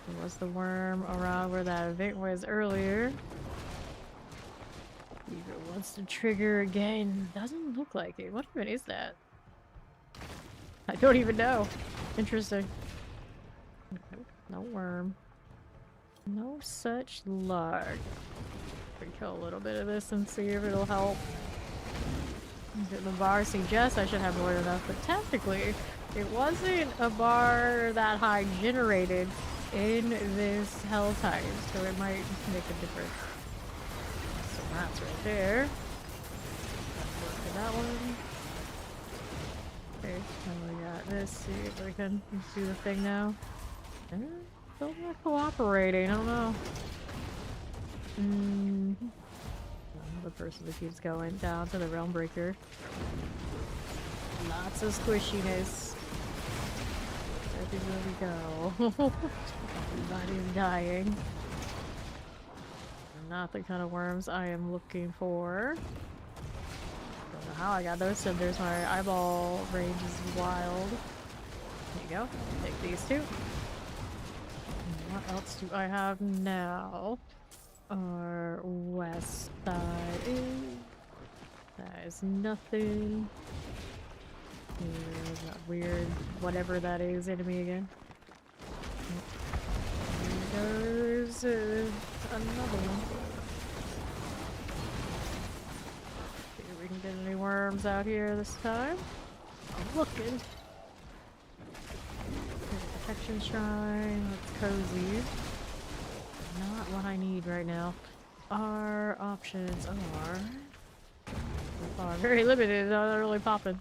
There was the worm around where that event was earlier. If it wants to trigger again. Doesn't look like it. What even is that? I don't even know. Interesting. Okay. No worm. No such luck. We kill a little bit of this and see if it'll help. The bar suggests I should have more than enough, but technically it wasn't a bar that high generated in this Helltide, so it might make a difference. So that's right there. Let's look at that one. Okay, now we got this. See if we can do the thing now. Still not cooperating, I don't know. The person that keeps going down to the Realm Breaker. Lots of squishiness. Everywhere we go. Everybody's dying. Not the kind of worms I am looking for. Don't know how I got those cinders. My eyeball range is wild. There you go. Take these two. What else do I have now? Our west side is... That is nothing. Here's that weird whatever that is enemy again. There's another one. See if we can get any worms out here this time. I'm looking. Protection shrine, that's cozy. Not what I need right now. Our options are very limited, not really popping.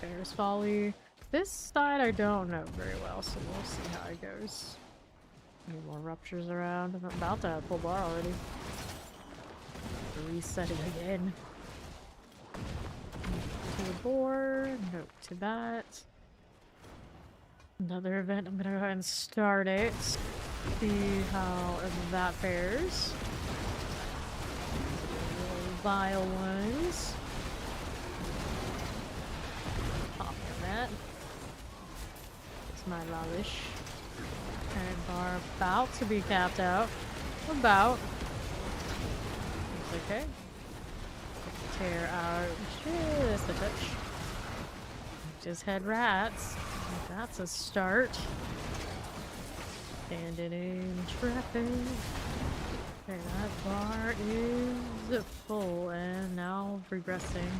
There's Folly. This side I don't know very well, so we'll see how it goes. Any more ruptures around? I'm about to have full bar already. Reset it again. To the board, note to that. Another event, I'm gonna go ahead and start it. See how that fares. Vile ones. Pop on that. It's my lavish. And bar about to be capped out. About. It's okay. Tear out just a touch. Just head rats. That's a start. Standing in traffic. Okay, that bar is full and now regressing.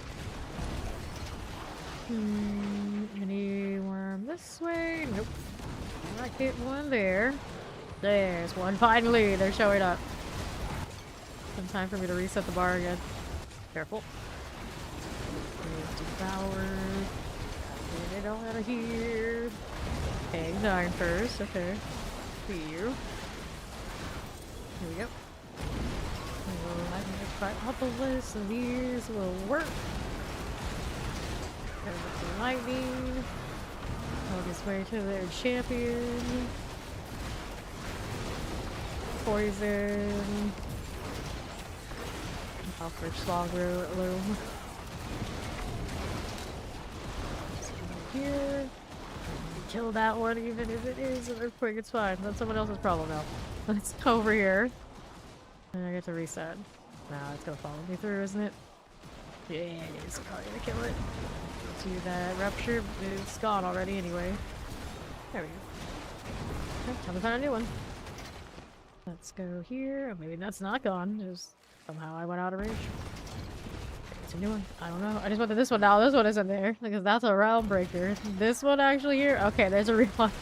Any worm this way? Nope. I might get one there. There's one. Finally, they're showing up. Some time for me to reset the bar again. Careful. Devour. Get it all out of here. Okay, dying first. Okay. See you. Here we go. I can try out the list and these will work. There's the lightning. I'll this way to their champion. Poison. I'll for Slogro Loom. Here. Kill that one even if it is an earthquake, it's fine. That's someone else's problem now. Let's go over here. And I get to reset. Nah, it's gonna follow me through, isn't it? Yeah, it's probably gonna kill it. Do that rupture, it's gone already anyway. There we go. Okay, time to find a new one. Let's go here. Oh, maybe that's not gone. Just somehow I went out of range. It's a new one. I don't know. I just went to this one now. This one isn't there because that's a realm breaker. This one actually here. Okay, there's a real one.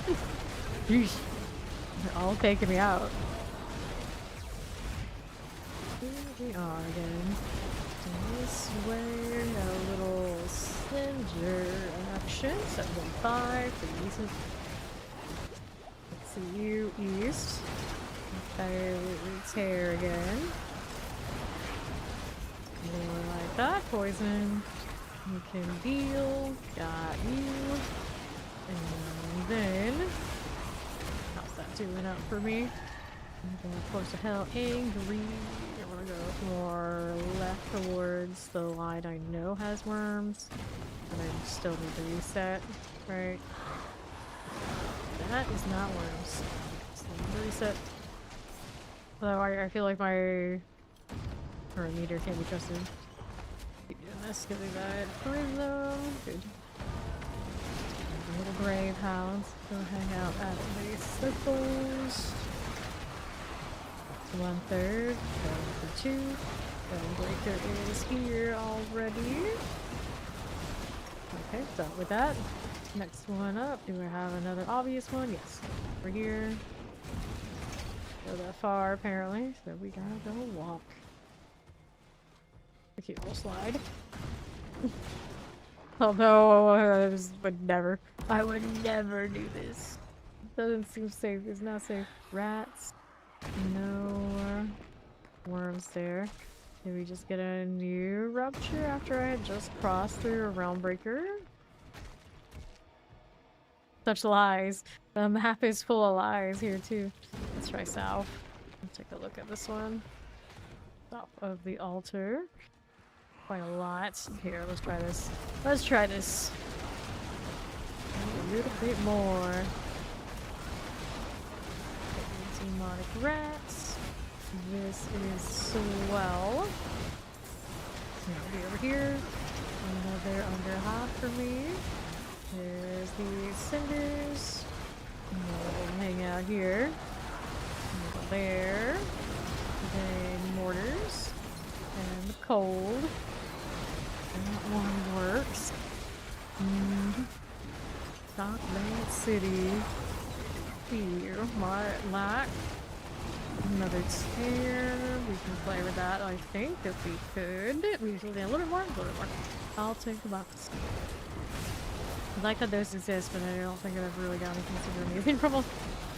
They're all taking me out. Here we are again. This way, got a little slender action. 715 for east. Let's see you east. Okay, tear again. More like that. Poison. You can deal. Got you. And then, how's that doing up for me? I'm going to force of hell. Angry. I want to go more left towards the line I know has worms. And I still need to reset, right? That is not worms. Still need to reset. Although I feel like my meter can't be trusted. Keep doing this because we got prism. Good. Little grave house. Go hang out at the circles. 1/3. Going for 2. Breaker is here already. Okay, done with that. Next one up. Do I have another obvious one? Yes. Over here. Go that far apparently, so we gotta go walk. A cute little slide. Although I would never do this. Doesn't seem safe. It's not safe. Rats. No worms there. Did we just get a new rupture after I had just crossed through a realm breaker? Such lies. The map is full of lies here too. Let's try south. Let's take a look at this one. Top of the altar. Quite a lot. Here, let's try this. Let's try this. A little bit more. Demonic rats. This is swell. Now be over here. Another under half for me. There's the cinders. We'll hang out here. Go there. Then mortars. And the cold. That one works. Dockland City. Here. Martlock. Another tear. We can play with that, I think, if we could. We usually a little bit more, a little bit more. I'll take the box. I like that those exist, but I don't think I've ever really gotten considered anything from them.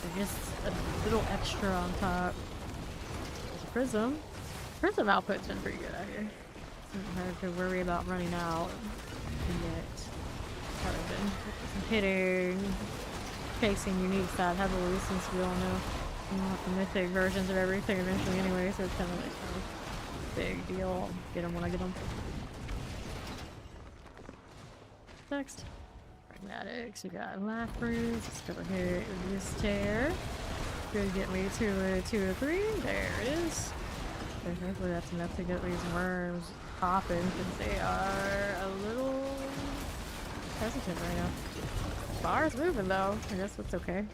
They're just a little extra on top. There's a prism. Prism output's been pretty good out here. Don't have to worry about running out yet. Haven't been hitting, chasing unique that heavily since we all know you want the mythic versions of everything eventually anyway, so it's kind of like a big deal. I'll get them when I get them. Next. Pragmatics, we got laugh runes. Let's go ahead with this tear. Could get me to a 2 or 3. There it is. So hopefully that's enough to get these worms popping because they are a little hesitant right now. Bar is moving though. I guess that's okay.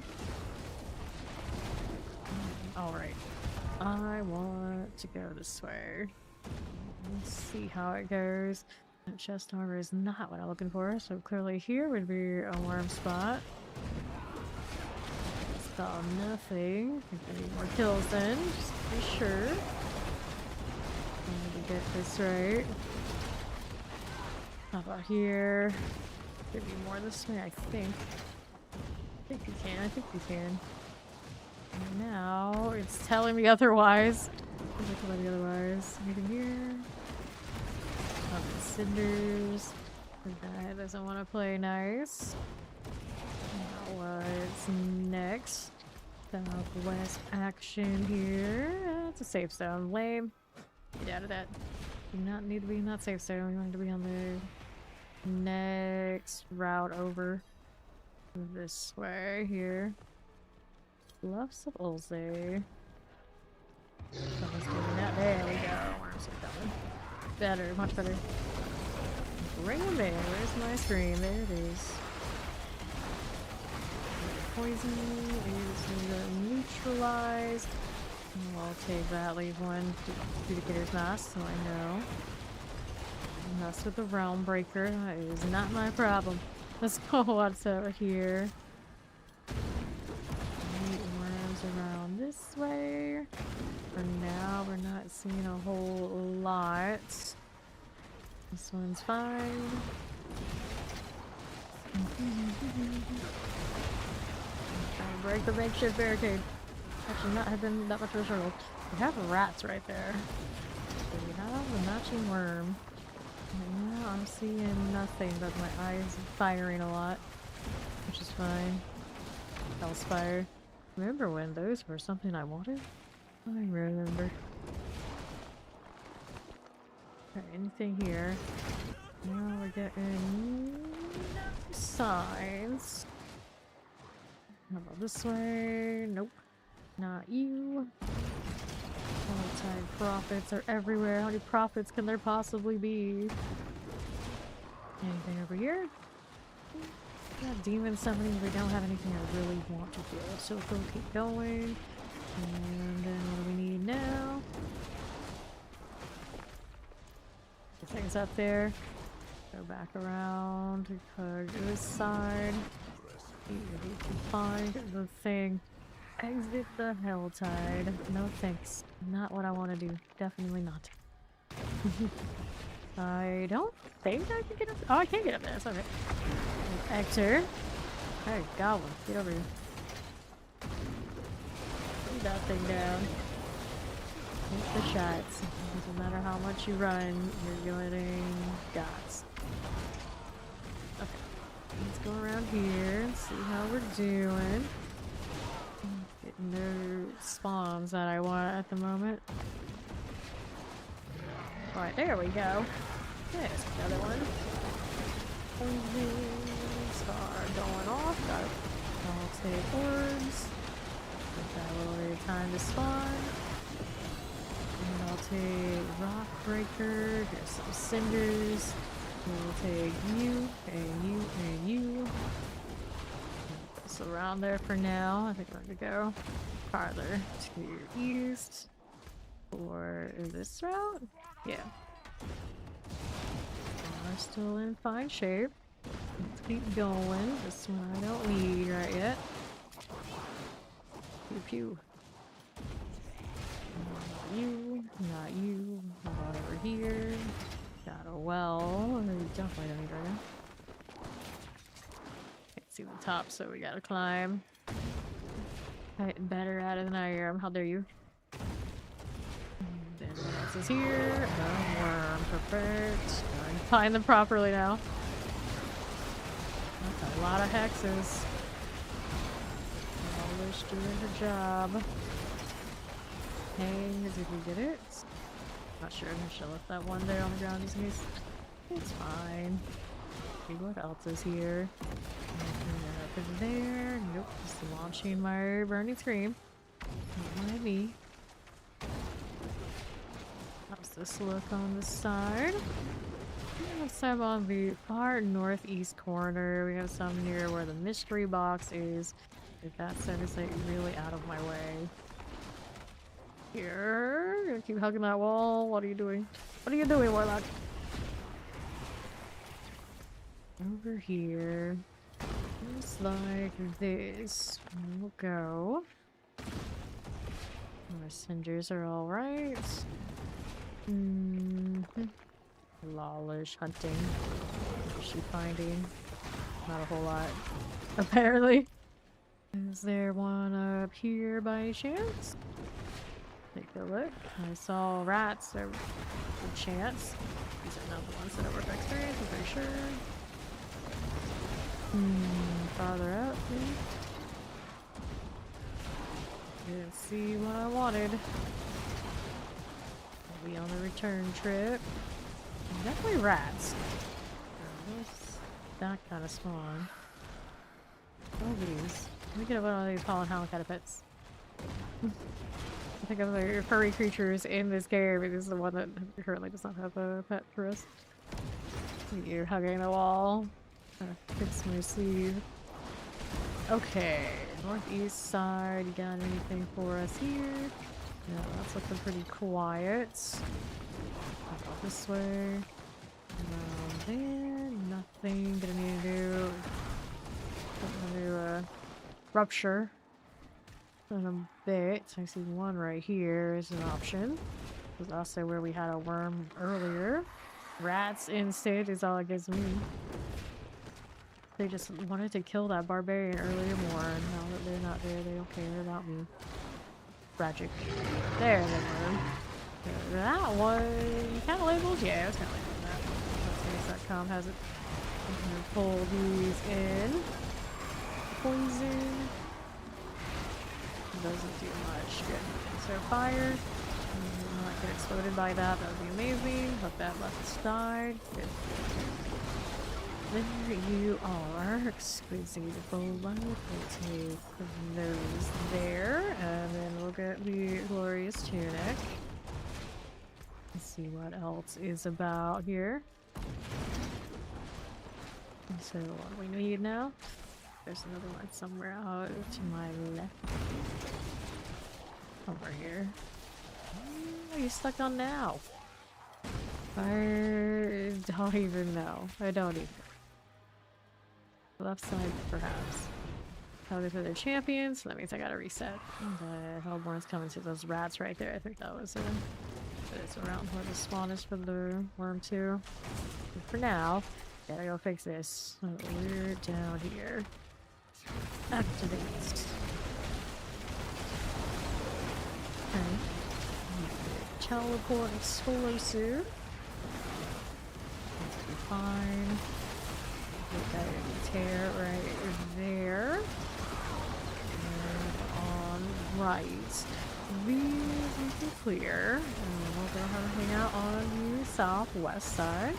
Alright. I want to go this way. Let's see how it goes. That chest armor is not what I'm looking for, so clearly here would be a worm spot. Saw nothing. I think I need more kills then, just to be sure. I need to get this right. How about here? Could be more this way, I think. I think you can. I think you can. And now it's telling me otherwise. It's telling me otherwise. Anything here? Cinders. That doesn't want to play nice. Now what's next? Southwest action here. It's a safe zone. Lame. Get out of that. Do not need to be in that safe zone. We want to be on the next route over this way here. Bluffs of Ulze. Someone's doing that. There we go. Worms are coming. Better, much better. Bring him in. Where's my screen? There it is. Poison is neutralized. I'll take that. Leave one Duplicator's Mask, so I know. Mess with the Realm Breaker. That is not my problem. Let's go what's over here. Worms around this way. For now, we're not seeing a whole lot. This one's fine. Trying to break the makeshift barricade. Actually, not have been that much of a struggle. We have rats right there. So we have the matching worm. And now I'm seeing nothing but my eyes firing a lot, which is fine. Hellspire. Remember when those were something I wanted? I remember. Okay, anything here? Now we're getting no signs. How about this way? Nope. Not you. Outside prophets are everywhere. How many prophets can there possibly be? Anything over here? We got demon summoning. We don't have anything I really want to do. So we'll keep going. And then what do we need now? The thing's up there. Go back around to this side. Find the thing. Exit the Helltide. No thanks. Not what I want to do. Definitely not. I don't think I can get up. Oh, I can get up there. That's okay. Ector. Hey, Goblin. Get over here. Put that thing down. Take the shots. Doesn't matter how much you run, you're getting dots. Okay. Let's go around here and see how we're doing. Getting no spawns that I want at the moment. Alright, there we go. There's another one. Star going off. Got it. I'll take orbs. Give that a little bit of time to spawn. And I'll take Rock Breaker. Here's some cinders. We'll take you, and you, and you. So around there for now. I think we're gonna go farther to east. Or this route? Yeah. We're still in fine shape. Let's keep going. This one I don't need right yet. Pew pew. Not you, not you. How about over here? Got a well. We definitely don't need right now. Can't see the top, so we gotta climb. I'm better at it than I am. How dare you? And what else is here? A worm. Perfect. I can find them properly now. That's a lot of hexes. Always doing her job. Hang as if you get it. Not sure if she left that one there on the ground just in case. It's fine. See what else is here. Up in there. Nope. Just launching my burning scream. Not mind me. How's this look on the side? We have some on the far northeast corner. We have some near where the mystery box is. If that set is like really out of my way. Here. Gonna keep hugging that wall. What are you doing? What are you doing, Warlock? Over here. Just like this. We'll go. Our cinders are alright. A smallish hunting. Sheep finding. Not a whole lot. Apparently. Is there one up here by any chance? Take a look. I saw rats. There was a chance. These are not the ones that are worth experience, I'm pretty sure. Farther out, please. Didn't see what I wanted. We'll be on the return trip. Definitely rats. That kind of spawn. Oh, these. Let me get one of these pollen hound kind of pets. I think of the furry creatures in this game, but this is the one that currently does not have a pet for us. You're hugging the wall. Fits my sleeve. Okay, northeast side. You got anything for us here? No, that's looking pretty quiet. I'll go this way. Around there, nothing. Gonna need to do. Gonna do rupture in a bit. I see one right here is an option. This is also where we had a worm earlier. Rats instead is all it gives me. They just wanted to kill that barbarian earlier more, and now that they're not there, they don't care about me. Tragic. There they were. That one kind of labeled? Yeah, it's kind of labeled that. Games.com has it. I'm gonna pull these in. Poison. Doesn't do much good. So fire. Not get exploded by that. That would be amazing. But that left died. Good. There you are. Exquisite below. We'll take those there. And then we'll get the glorious tunic. Let's see what else is about here. So what do we need now? There's another one somewhere out to my left. Over here. What are you stuck on now? I don't even know. I don't even. Left side, perhaps. Probably for their champions. That means I gotta reset. The Hellborn's coming to those rats right there. I think that was it. But it's around where the spawn is for the worm too. But for now, gotta go fix this. So we're down here. Activate. Okay. Teleport explosive. That's be fine. Get that tear right there. And on right. These are clear. And we'll go ahead and hang out on the southwest side.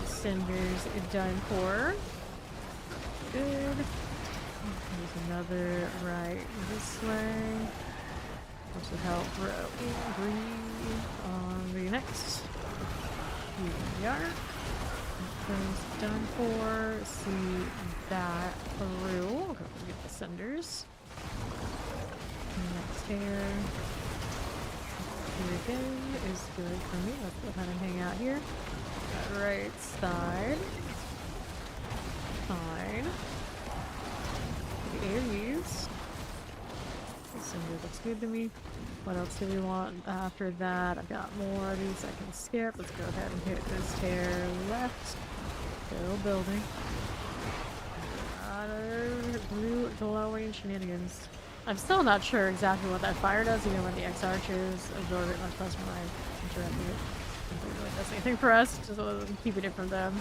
Cinders done for. Good. There's another right this way. Which will help breathe on the next. Here we are. Those done for. See that through. We'll go get the cinders. Next here. Here again is good for me. Let's go ahead and hang out here. That right side. Fine. The Aries. The cinder looks good to me. What else do we want after that? I've got more of these I can skip. Let's go ahead and hit this tear left. Still building. Blue glowing shenanigans. I'm still not sure exactly what that fire does, even when the X arches absorb it, much less when I interact with it. I don't think it really does anything for us, just keeping it from them.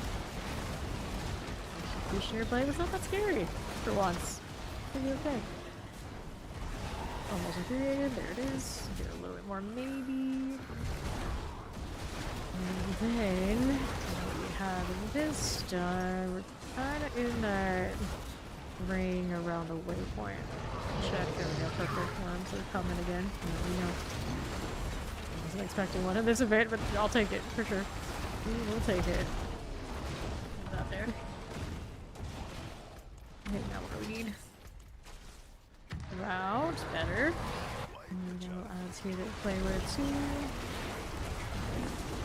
Missionary blade was not that scary for once. Maybe okay. Almost infuriated. There it is. Get a little bit more maybe. And then we have this done. We're kind of in that ring around the waypoint. Check. There we go. Perfect. Worms are coming again. You know, I wasn't expecting one in this event, but I'll take it for sure. We will take it. Is that there? Okay, now what do we need? Route, better. And we'll add here to play with too.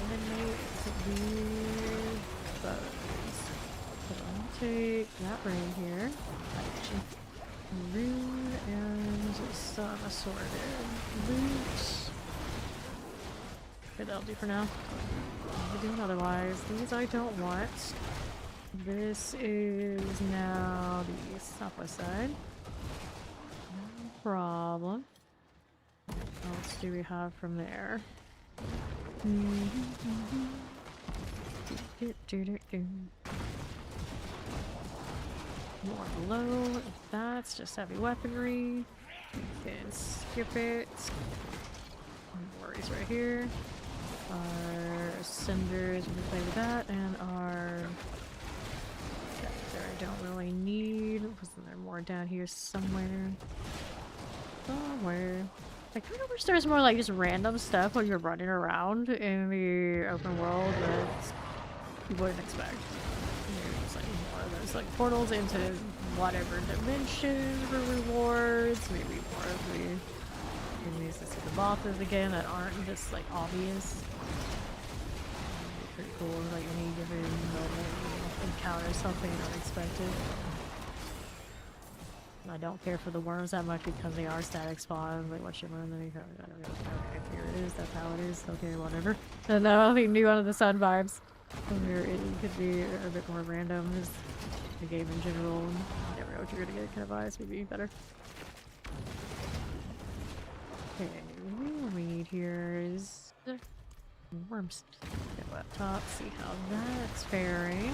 Eliminate these bugs. So I'll take that ring here. Rune and some assorted loot. Okay, that'll do for now. What are we doing otherwise? These I don't want. This is now the southwest side. No problem. What else do we have from there? More below. That's just heavy weaponry. You can skip it. No worries right here. Our cinders, we can play with that, and our there I don't really need. Wasn't there more down here somewhere? Somewhere. I kind of wish there was more like just random stuff when you're running around in the open world that you wouldn't expect. There's like more of those like portals into whatever dimension for rewards. Maybe more of the enemies to see the bosses again that aren't just like obvious. Pretty cool. Like any given moment you encounter something unexpected. I don't care for the worms that much because they are static spawns. Like, what you learn, then you go, okay, here it is, that's how it is, okay, whatever. And nothing new under the sun vibes. Here it could be a bit more random, just the game in general. You never know what you're gonna get, kind of vibes, maybe better. Okay, what we need here is worms. Go up top, see how that's faring.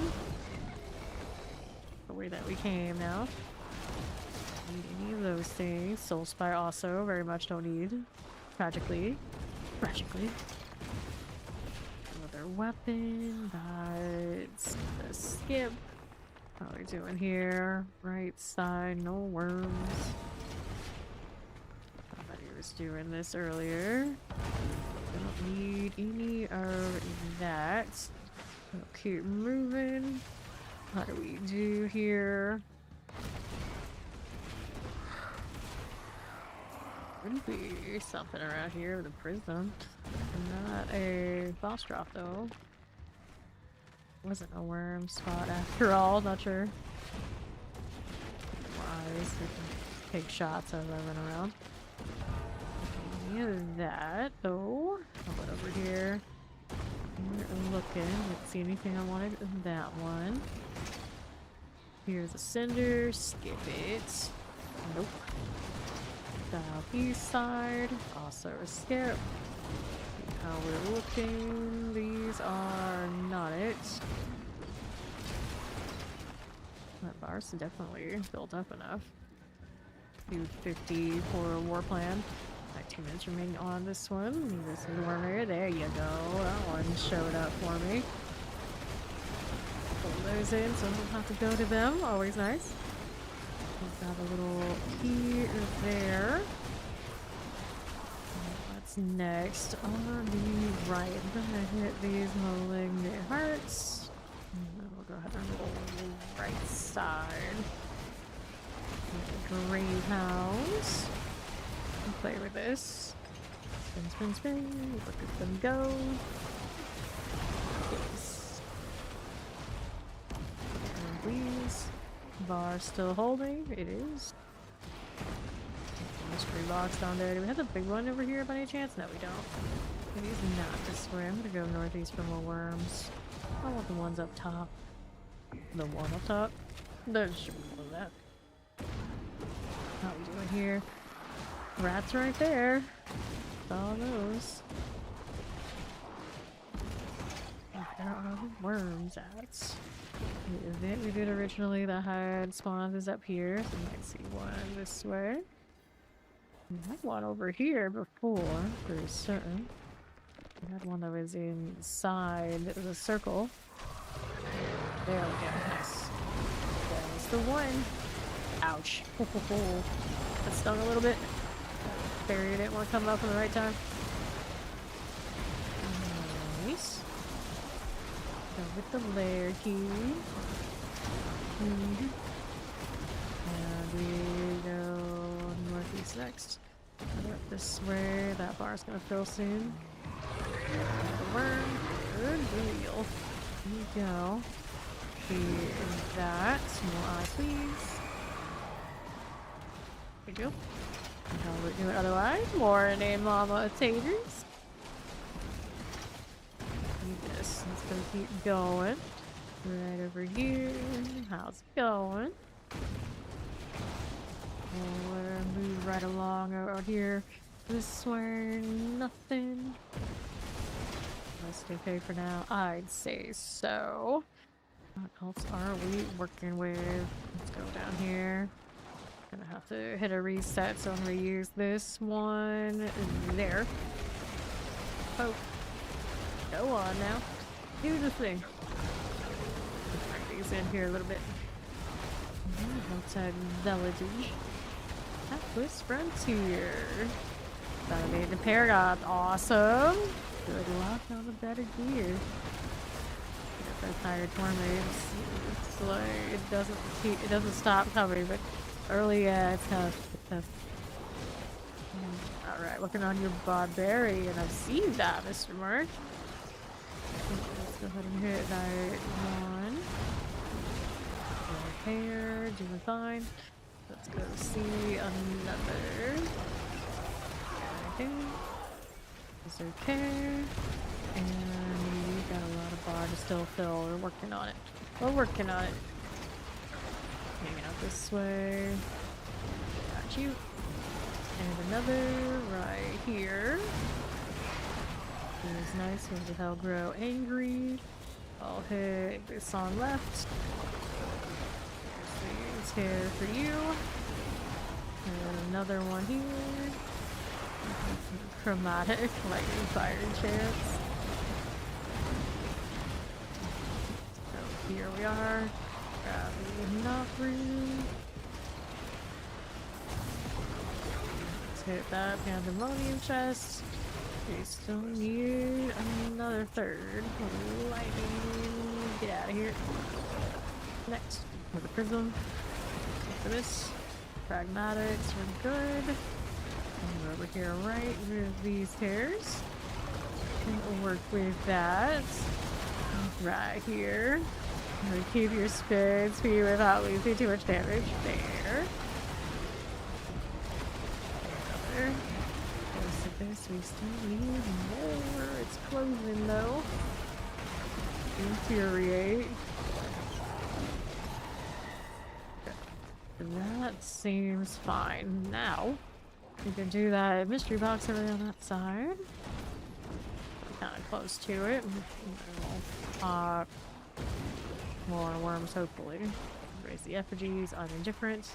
The way that we came now. Need any of those things. Soul Spire also very much don't need. Tragically. Another weapon. That's a skip. How are we doing here? Right side, no worms. Somebody was doing this earlier. I don't need any of that. We'll keep moving. How do we do here? Would be something around here with a prism. Not a boss drop though. Wasn't a worm spot after all, not sure. Wise, we can take shots as I run around. Any of that though. How about over here? We're looking. Didn't see anything I wanted in that one. Here's a cinder. Skip it. Nope. Southeast side, also a skip. How we're looking, these are not it. That bar's definitely built up enough. 250 for a war plan. 19 minutes remaining on this one. This is warmer. There you go. That one showed up for me. Pull those in so I don't have to go to them. Always nice. We've got a little key there. What's next? On the right, I'm gonna hit these malignant hearts. And then we'll go ahead and roll the right side. Grave house. Play with this. Spin, spin, spin. Look at them go. Yes. And please. Bar still holding. It is. Mystery box down there. Do we have the big one over here by any chance? No, we don't. It is not this way. I'm gonna go northeast for more worms. I want the ones up top. The one up top? No, sure, that. How we doing here? Rats right there. Saw those. Where are the worms at? The event we did originally that had spawns is up here, so you might see one this way. We had one over here before, for certain. We had one that was inside the circle. There we go, nice. That was the one. Ouch. That stung a little bit. Barrier didn't want to come up in the right time. Nice. Go with the lair key. And we go northeast next. Up this way. That bar's gonna fill soon. The worm. Good deal. Here we go. See that. More eye, please. There we go. How we're doing otherwise. More name llama taters. Gonna keep going. Right over here. How's it going? We'll move right along out here. This way, nothing. That's okay for now. I'd say so. What else are we working with? Let's go down here. Gonna have to hit a reset, so I'm gonna use this one there. Oh. Go on now. Do the thing. Bring these in here a little bit. Outside village. Atlas Frontier. That made the paragon. Awesome. Good luck on the better gear. Get those higher tornadoes. It's like it doesn't stop coming, but early it's tough. It's tough. Alright, working on your barbarian. I've seen that, Mr. Mark. Let's go ahead and hit that one. Repair, doing fine. Let's go see another. Okay. It's okay. And we got a lot of bar to still fill. We're working on it. We're working on it. Hanging out this way. Got you. And another right here. Is nice when the hell grow angry. I'll hit this on left. There's here for you. And another one here. Chromatic lightning fire chance. So here we are. Grab enough room. Let's hit that pandemonium chest. We still need another third. Lightning. Get out of here. Next, with the prism. For this. Pragmatics, we're good. And we're over here right with these hairs. And we'll work with that. Right here. And keep your spirit speed without losing too much damage. There. There. This, we still need more. It's closing though. Infuriate. That seems fine. Now, we can do that mystery box over on that side. Kind of close to it. We'll pop more worms, hopefully. Raise the effigies. I'm indifferent.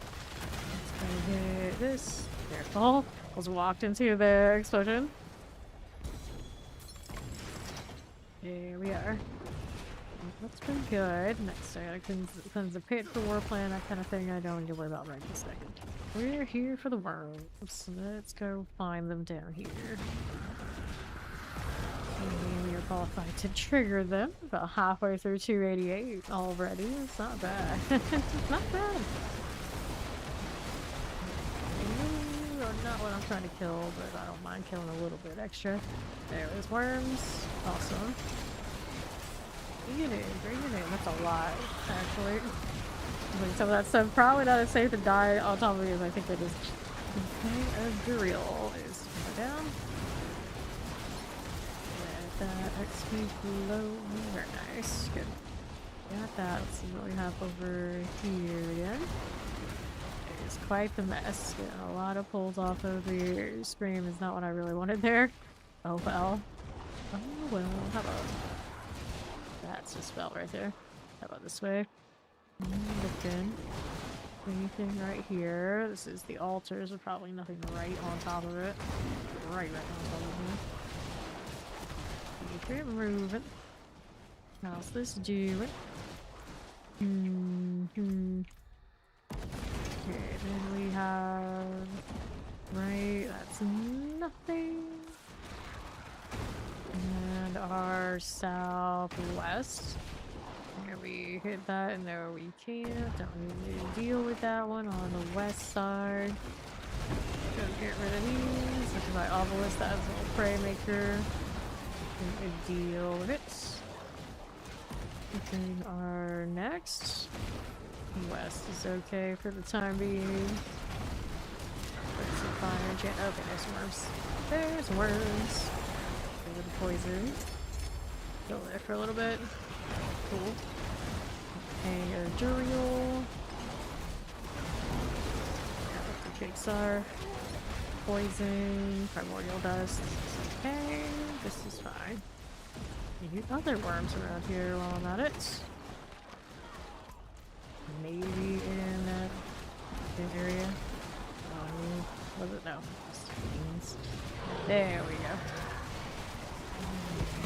Let's go hit this. Careful. Almost walked into the explosion. Here we are. That's pretty good. Next, I gotta cleanse the pit for war plan, that kind of thing. I don't need to worry about right this second. We're here for the worms. So let's go find them down here. And we are qualified to trigger them. About halfway through 288 already. It's not bad. It's not bad. Not what I'm trying to kill, but I don't mind killing a little bit extra. There's worms. Awesome. Bring it in. That's a lot, actually. Like some of that stuff probably not as safe to die on top of me as I think it is. Okay, Adriel is down. Get that XP below. Very nice. Good. Got that. Let's see what we have over here again. It's quite the mess. Getting a lot of pulls off of the scream is not what I really wanted there. Oh well. Oh well. How about that's a spell right there. How about this way? Looking. Anything right here? This is the altars. There's probably nothing right on top of it. Right on top of it. Keep it moving. How's this doing? Okay, then we have... Right, that's nothing. And our southwest. Here we hit that, and there we can't. Don't need to deal with that one on the west side. Go get rid of these. Look at my obelisk, that's a little prey maker. Deal with it. Looking our next. West is okay for the time being. There's some fire jet. Okay, there's worms. There's worms. Over the poison. Go there for a little bit. Cool. Okay, Duriel. Yeah, what the kicks are. Poison, primordial dust. Okay, this is fine. Maybe other worms around here while I'm at it. Maybe in that area. Was it? No. Beans. There we go.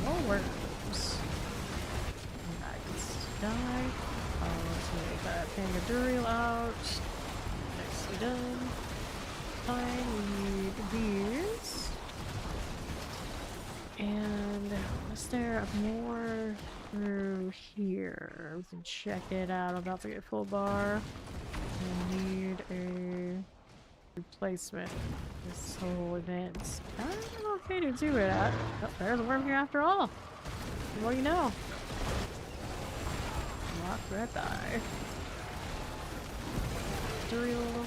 More worms. Nice. Die. Let's make that Pangadurial out. Nicely done. Fine, we need these. And is there more through here? We can check it out. I'm about to get full bar. I need a replacement. This whole event. I don't know if they do it at. Oh, there's a worm here after all. What do you know? Lock red eye. Duriel.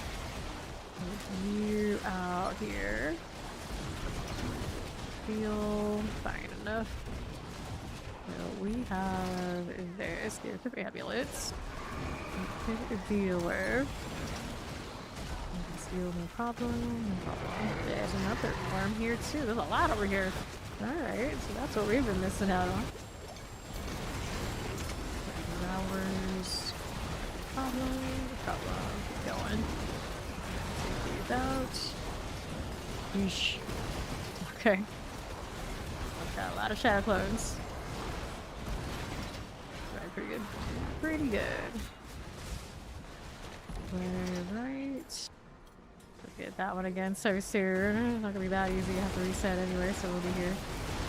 You out here. Feel fine enough. So we have this. Here could be amulets. Could be aware. Steal, no problem. No problem. There's another worm here too. There's a lot over here. Alright, so that's what we've been missing out on. Hours. Problem. Keep going. Take these out. Yeesh. Okay. I've got a lot of shadow clones. Right, pretty good. Pretty good. Right. Get that one again so soon. It's not gonna be that easy. You have to reset anyway, so we'll be here.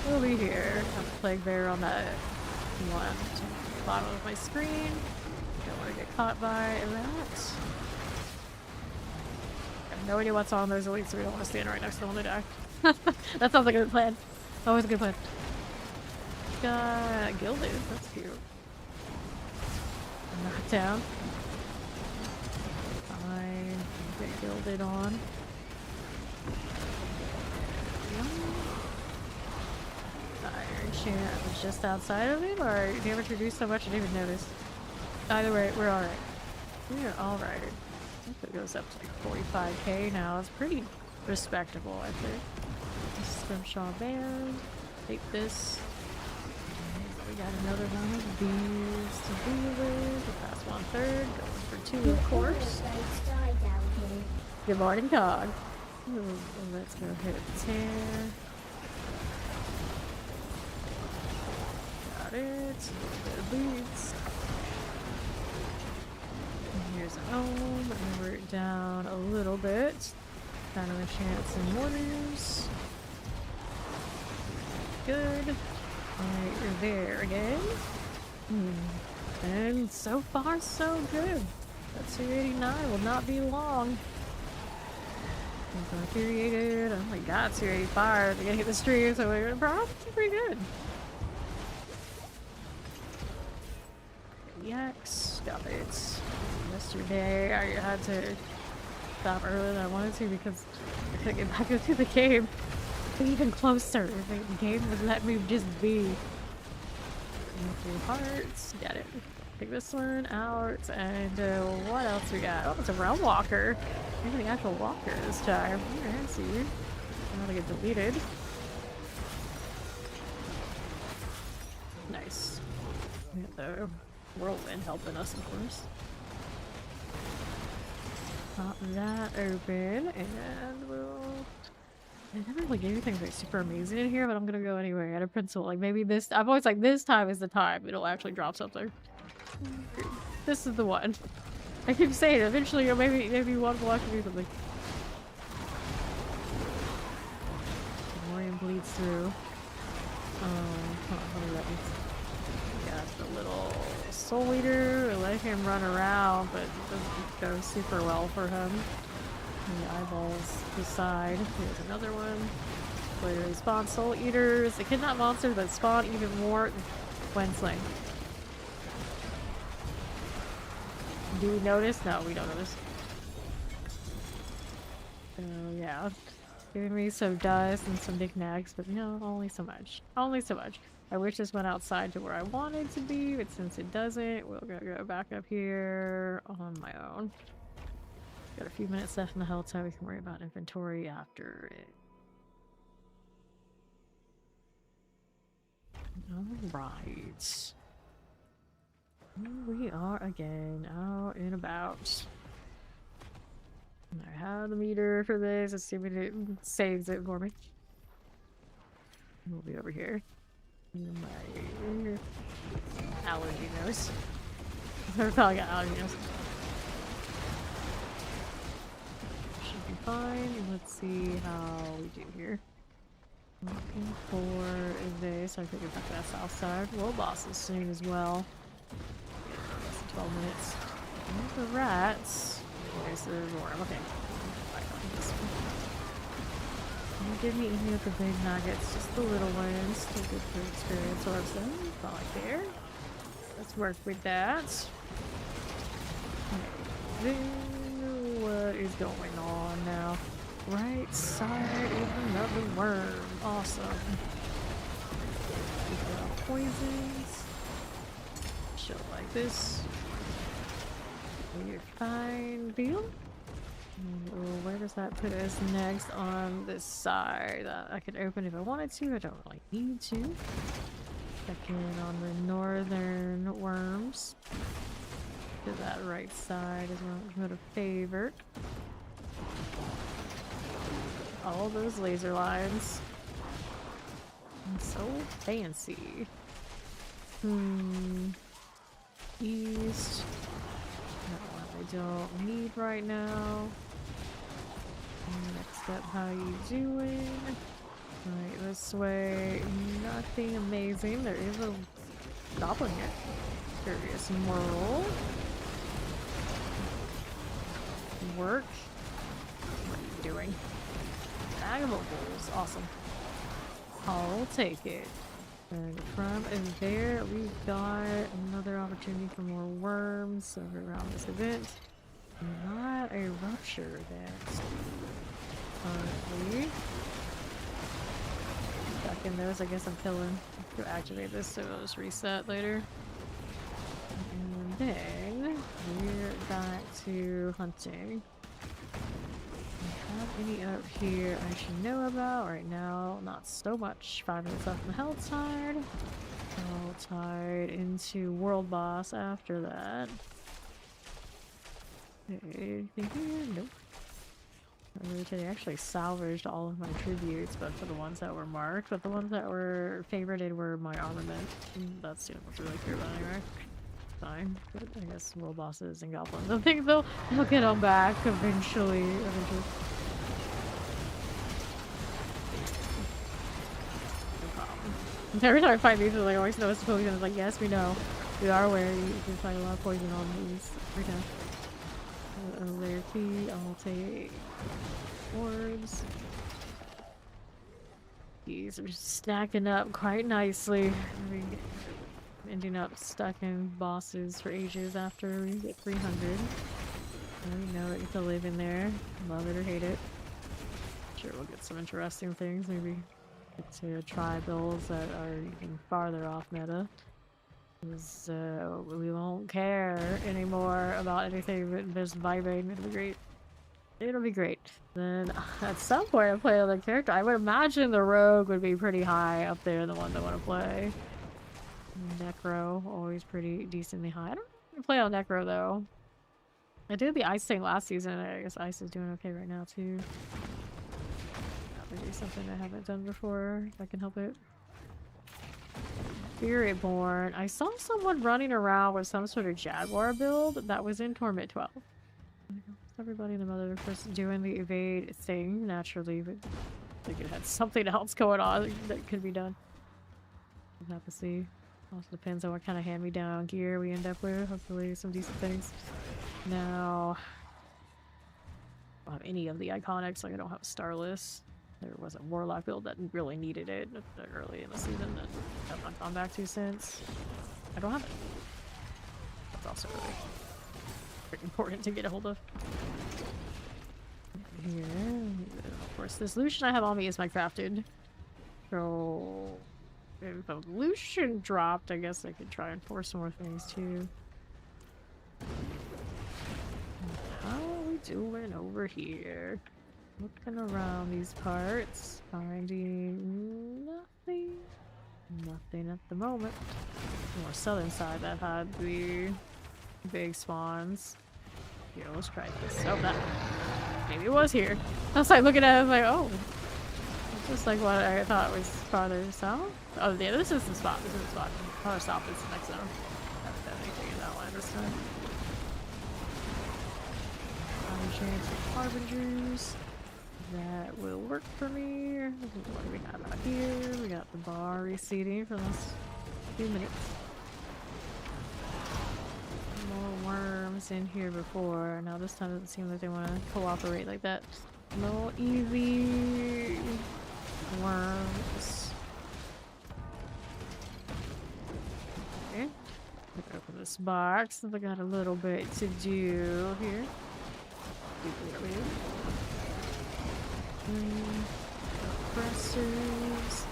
We'll be here. Have a plague bear on that one. Bottom of my screen. Don't want to get caught by that. I have no idea what's on those elites, so we don't want to stand right next to them when they die. That sounds like a good plan. Always a good plan. Got gilded. That's cute. Knocked down. Fine. Get gilded on. Iron Chant was just outside of him, or did he ever introduce so much I didn't even notice? Either way, we're alright. We are alright. I think it goes up to like 45k now. It's pretty respectable, I think. Scrimshaw Band. Take this. We got another one of these to deal with. The past 1/3. Going for 2, of course. Good morning, dog. Ooh, let's go hit a tear. Got it. A little bit of boots. And here's an home. Remember it down a little bit. Kind of a chance in mortars. Good. Alright, you're there again. And so far, so good. That 289 will not be long. Infuriated. Oh my god, 285. They're gonna hit the stream, so we're probably pretty good. Yaks. Got it. Yesterday, I had to stop earlier than I wanted to because I couldn't get back into the game. Even closer. The game would let me just be. 3 hearts. Got it. Take this one out. And what else we got? Oh, it's a realm walker. Maybe the actual walker this time. I see you. I'm gonna get deleted. Nice. We got the whirlwind helping us, of course. Pop that open, and we'll. I never really gave you things like super amazing in here, but I'm gonna go anyway out of principle. Like maybe this. I'm always like, this time is the time it'll actually drop something. This is the one. I keep saying it. Eventually, or maybe one will actually do something. Morian bleeds through. What does that mean? Got the little soul eater. Let him run around, but it doesn't go super well for him. The eyeballs decide. Here's another one. Later spawn soul eaters. They kidnap monsters that spawn even more when slain. Do we notice? No, we don't notice. So yeah. Giving me some dust and some knickknacks, but no, only so much. Only so much. I wish this went outside to where I wanted to be, but since it doesn't, we'll go back up here on my own. Got a few minutes left in the health time. We can worry about inventory after it. Alright. Here we are again, out and about. I have the meter for this, assuming it saves it for me. We'll be over here. My allergy nose. I probably got allergy nose. Should be fine. Let's see how we do here. Looking for this. I think we're back to that south side. World bosses soon as well. Less than 12 minutes. And the rats. There's the roar. Okay. Back on this one. Don't give me any of the big nuggets, just the little ones. Still good for experience or something. Not like there. Let's work with that. Okay. What is going on now? Right side of another worm. Awesome. Keep out poisons. Show like this. We're fine. Deal? Where does that put us next on this side? I could open if I wanted to. I don't really need to. Check in on the northern worms. To that right side is what I would have favored. All those laser lines. So fancy. East. That one I don't need right now. Next up, how you doing? Right, this way. Nothing amazing. There is a goblin here. Curious Merle. Work. What are you doing? Bag of opals. Awesome. I'll take it. And from there, we've got another opportunity for more worms over around this event. Not a rupture next. Currently. Back in those, I guess I'm killing. To activate this, so it'll just reset later. And then we're back to hunting. Have any up here I should know about right now? Not so much. 5 minutes left in the health tide. I'll tide into world boss after that. Anything here? Nope. They actually salvaged all of my tributes, but for the ones that were marked. But the ones that were favorited were my armament. That's the only ones I really care about anyway. Fine, but I guess world bosses and goblins. I think they'll get them back eventually. Every time I fight these, I always know it's poison. It's like, yes, we know. We are aware you can find a lot of poison on these. Every time. A rare key, I'll take orbs. These are just stacking up quite nicely. Ending up stuck in bosses for ages after we get 300. You know, you have to live in there. Love it or hate it. Sure, we'll get some interesting things. Maybe get to try builds that are even farther off meta. Because we won't care anymore about anything but just vibing. It'll be great. It'll be great. Then at some point I play another character. I would imagine the rogue would be pretty high up there, the one I want to play. Necro, always pretty decently high. I don't really play on Necro though. I did the ice thing last season. I guess ice is doing okay right now too. That would be something I haven't done before, if I can help it. Spiritborn. I saw someone running around with some sort of Jaguar build that was in Torment 12. Everybody in the mother first doing the evade thing naturally, but I think it had something else going on that could be done. We'll have to see. Also depends on what kind of hand-me-down gear we end up with. Hopefully some decent things. Now, I don't have any of the iconics, like I don't have Starless. There was a Warlock build that really needed it early in the season that I've not gone back to since. I don't have it. That's also really pretty important to get a hold of. Here, And of course, this Lucian I have on me is my crafted. So if a Lucian dropped, I guess I could try and force some more things too. How are we doing over here? Looking around these parts, finding nothing. Nothing at the moment. More southern side that had the big spawns. Here, let's try this. Oh, that maybe it was here. I was like looking at it, I was like, oh, it's just like what I thought was farther south. Oh, yeah, this is the spot. This is the spot. Farther south is the next zone. I haven't done anything in that one this time. Chance of harbingers. That will work for me. What do we have out here? We got the bar receding for the last few minutes. More worms in here before. Now this time it doesn't seem like they want to cooperate like that. No easy worms. Okay. Open this box. I got a little bit to do here. Oppressors.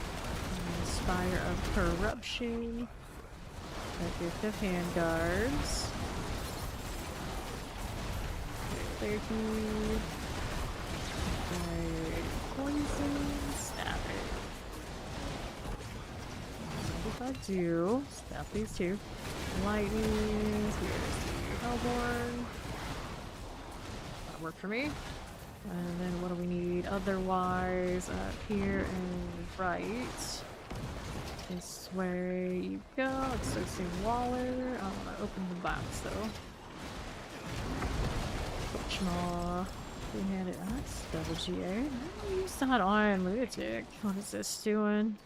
Spire of corruption. A gift of handguards. Therapy. Poison. Stab it. If I do, stab these two. Lightning. Here's the Hellborn. That'll work for me. And then what do we need otherwise? Up here and right. This way you go. Let's start seeing Waller. I want to open the box though. Maw. Two-handed. That's double GA. I used that on Lunatic. What is this doing?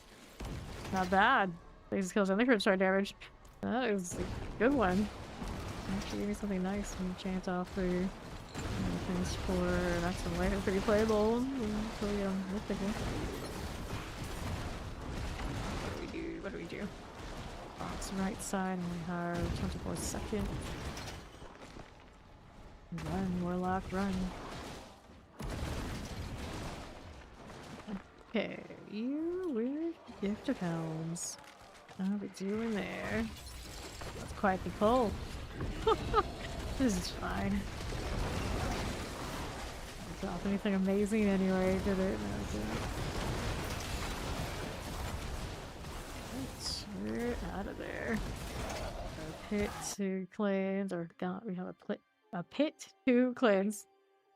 Not bad. Places kills only crit strike damage. That is a good one. Actually give me something nice and chance off for things for maximum life and pretty playable until we get on mythical. What do we do? Box right side and we have 24 seconds. Run, Warlock, run. Okay, you weird gift of helms. How are we doing there? That's quite the pull. This is fine. Didn't drop anything amazing anyway, did it? No, it didn't. Let's get out of there. A pit to cleanse, or God, we have a pit to cleanse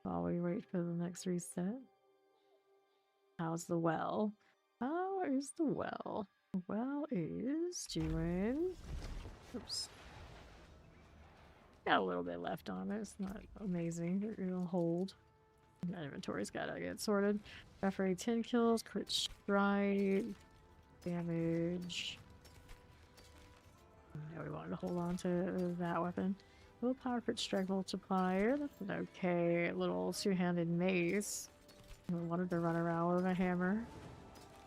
while we wait for the next reset. How's the well? How is the well? The well is doing... Oops. Got a little bit left on it. It's not amazing. It'll hold. That inventory's gotta get sorted. Referee 10 kills, crit strike, damage. Yeah, we wanted to hold on to that weapon. Willpower crit strike multiplier. That's an okay little two-handed mace. I wanted to run around with a hammer.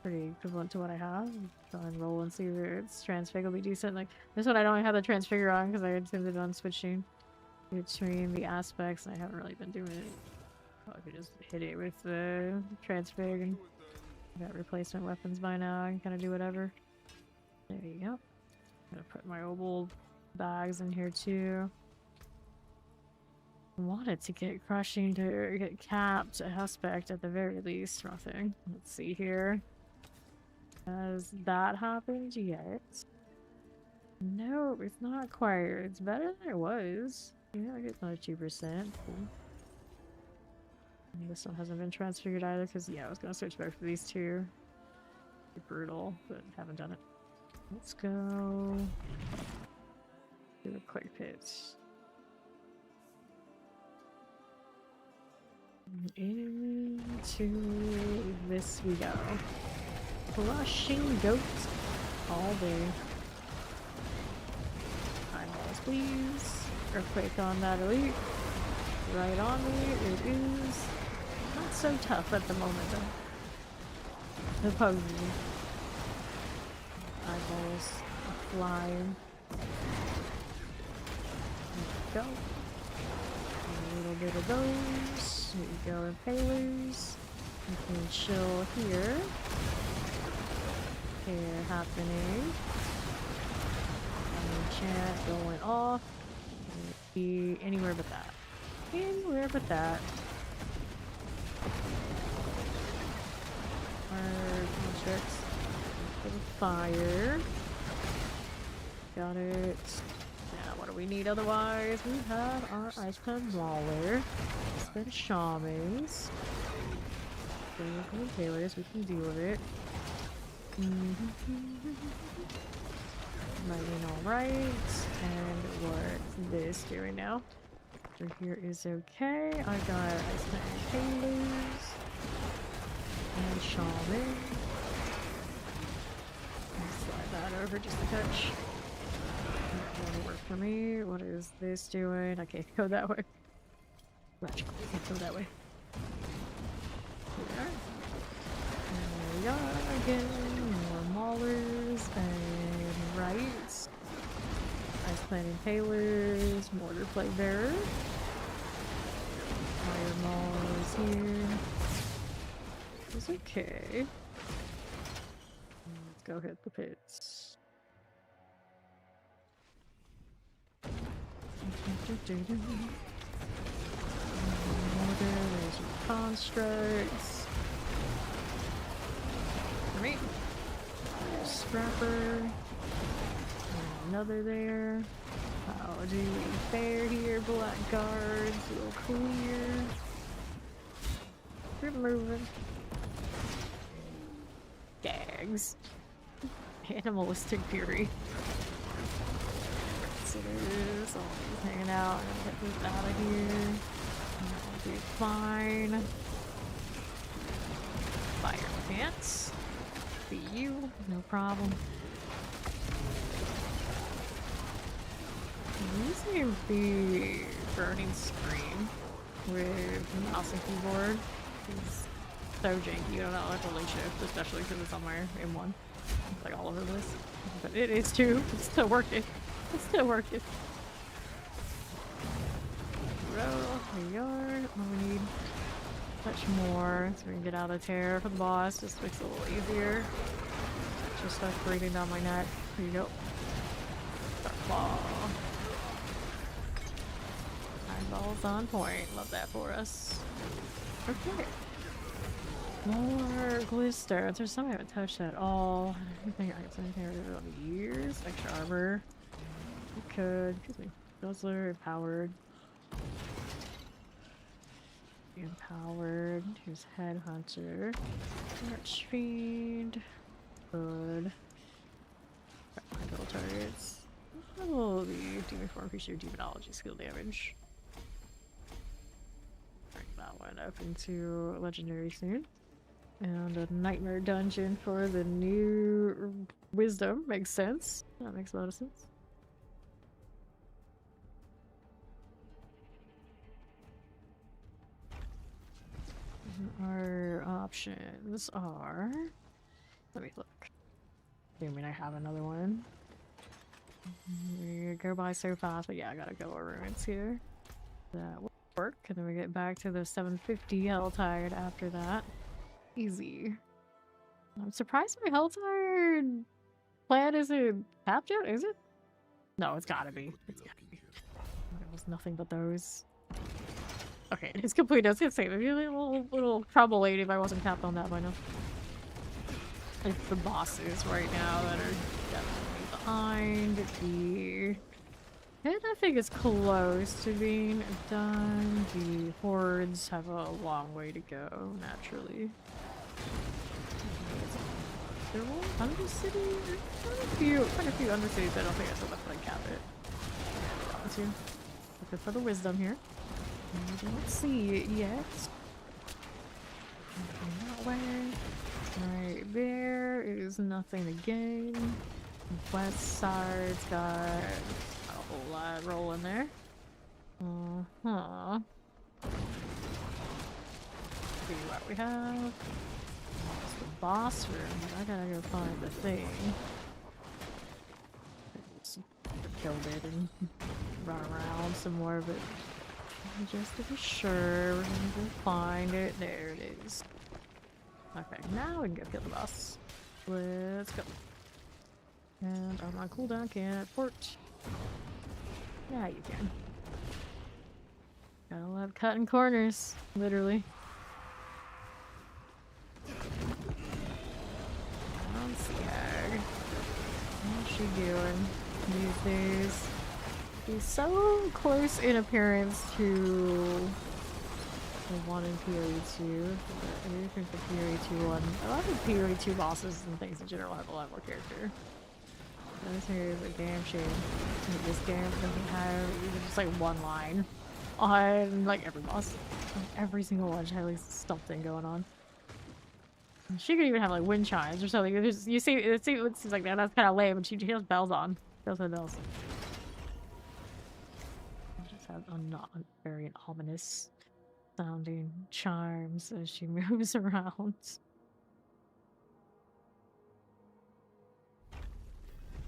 Pretty equivalent to what I have. Try and roll and see if its transfig will be decent. Like this one I don't have the transfigure on because I intended on switching between the aspects and I haven't really been doing it. I could just hit it with the transfig and got replacement weapons by now. I can kind of do whatever. There you go. I'm gonna put my old bags in here too. Wanted to get crushing to get capped aspect at the very least. Nothing. Let's see here. Has that happened yet? No, it's not acquired. It's better than it was. Yeah, I get another 2%. Cool. This one hasn't been transfigured either because, yeah, I was going to switch back for these two. Pretty brutal, but haven't done it. Let's go do a quick pitch. Into this we go. Crushing goats all day. Eyeballs, please. Earthquake on that elite. Right on me. It is not so tough at the moment, though. Opposing. Eyeballs flying. There we go. A little bit of those. Here you go, impalers. We can chill here. Here happening. Chant going off. Be anywhere but that. Anywhere but that. Our constructs for the fire. Got it. Now, what do we need otherwise? We have our ice climb brawler. Spend shamans. Tailors, we can deal with it. Lightning alright. And what's this doing now? So here is okay. I got ice climb tailors. And shaman. Slide that over just a touch. That won't work for me. What is this doing? I can't go that way. Magically, I can't go that way. There we are again. More maulers and rights. Ice planting tailors. Mortar plate bearer. Fire maulers here. It's okay. Let's go hit the pits. There's your constructs. Great. There's Scrapper. And another there. How do we fare here? Black guards. Real clear. We're moving. Gags. Animalistic fury. So there's all these hanging out. I'm gonna get this out of here. That'll be fine. Fire pants. Be you, no problem. Using the burning screen with mouse and keyboard is so janky. You don't know how to link shift, especially because it's on my M1. It's like all over this. But it is too. It's still working. It's still working. Row, we are. What we need? Touch more so we can get out of tear for the boss. Just makes it a little easier. Just start breathing down my neck. Here you go. Dark claw. Eyeballs on point. Love that for us. Okay. More glisters. There's some I haven't touched at all. I think I can here over the years. Extra armor. We could. Excuse me. Guzzler, empowered. Empowered. Here's Headhunter. Archfiend. Good. Kill targets. Oh, the P284 increase your demonology skill damage. Bring that one up into legendary soon. And a nightmare dungeon for the new wisdom. Makes sense. That makes a lot of sense. Our options are... Let me look. Assuming I have another one. We go by so fast, but yeah, I gotta go over ruins here. That will work, and then we get back to the 750 Helltide after that. Easy. I'm surprised my Helltide plan isn't tapped yet, is it? No, it's gotta be. It's gotta be. There was nothing but those. Okay, it's complete. I was gonna say, it'd be a little trouble if I wasn't tapped on that by now. It's the bosses right now that are definitely behind. The hit, I think, is close to being done. The hordes have a long way to go, naturally. They're all Undercity? Quite a few Undercities. I don't think I still have to cap it. Looking for the wisdom here. I don't see it yet. That way. Right there is nothing to gain. West side's got a whole lot rolling there. Uh-huh. See what we have. It's the boss room, but I gotta go find the thing. Just killed it and run around some more, but just to be sure, we're gonna go find it. There it is. Okay, now we can go kill the boss. Let's go. And I'm on cooldown, can't port. Yeah, you can. Gotta love cutting corners, literally. Skag. What's she doing these days? She's so close in appearance to the one in PoE2. I do think the PoE2 one. A lot of the PoE2 bosses and things in general have a lot more character. This here is a damn shame. This game doesn't have even just like one line on like every boss. Like, every single one should have at least something going on. She could even have like wind chimes or something. You see, it seems like that's kind of lame, but she has bells on. She has bells. She just has very ominous sounding chimes as she moves around.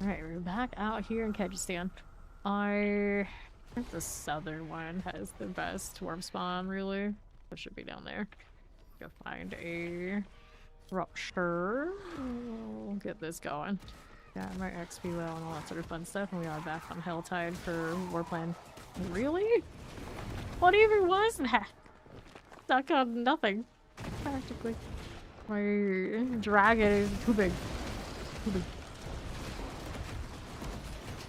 Alright, we're back out here in Kyrgyzstan. I think the southern one has the best worm spawn, really. It should be down there. Go find a rupture. We'll get this going. Got my XP well and all that sort of fun stuff, and we are back on Helltide for Warplan. Really? What even was that? Stuck on nothing, practically. My dragon is too big. Too big.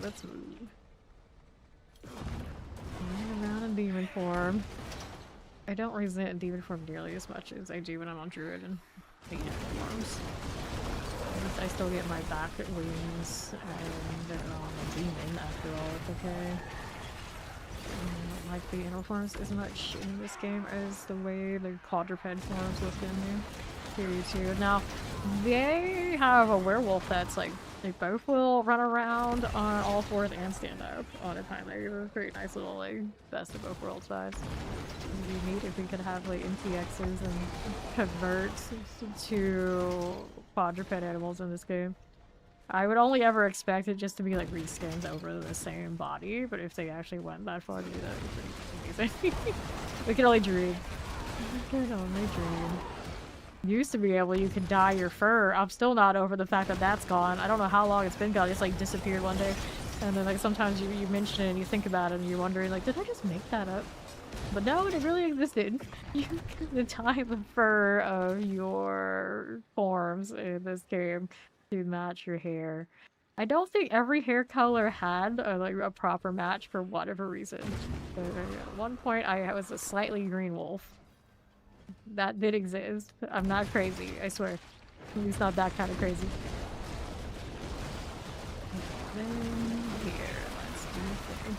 Let's move. Moving around in demon form. I don't resent demon form nearly as much as I do when I'm on druid and demon forms. I still get my back wings and on a demon after all. It's okay. I don't like the inner forms as much in this game as the way the quadruped forms look in here. Too. Now they have a werewolf that's like. They both will run around on all fours and stand up on a time. They're a pretty nice little like best of both worlds vibes. It'd be neat if we could have like NTXs and convert to quadruped animals in this game. I would only ever expect it just to be like reskins over the same body, but if they actually went that far to do that, it would be pretty amazing. We can only dream. We can only dream. Used to be able, you could dye your fur. I'm still not over the fact that that's gone. I don't know how long it's been gone. It's like disappeared one day. And then like sometimes you mention it and you think about it and you're wondering like, did I just make that up? But no, it really existed. You can dye the fur of your forms in this game to match your hair. I don't think every hair color had like a proper match for whatever reason. But, at one point I was a slightly green wolf. That did exist. I'm not crazy, I swear. At least not that kind of crazy. Then here, let's do the thing.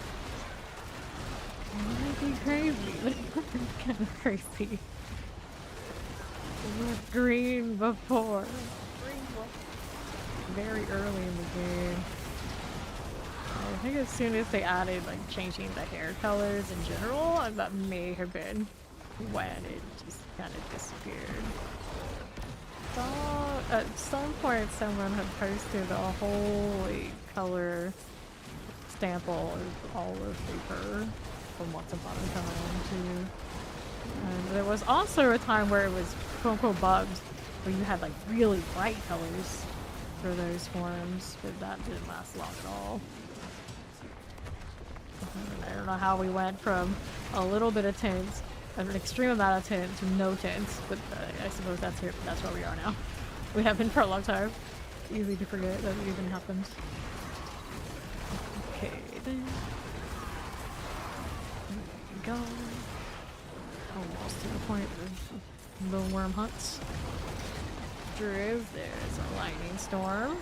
It might be crazy, but it's kind of crazy. It was green before. Very early in the game. I think as soon as they added like changing the hair colors in general, that may have been when it just kind of disappeared. So, at some point someone had posted a whole like, color sample of all of the fur from Once Upon a Time too. And there was also a time where it was quote-unquote bugged, where you had like really bright colors for those forms, but that didn't last long at all. I don't know how we went from a little bit of tint, an extreme amount of tint, to no tint, but I suppose that's where we are now. We have been for a long time. Easy to forget that it even happened. Okay, then. There we go. Almost to the point of the worm hunts. There's a lightning storm.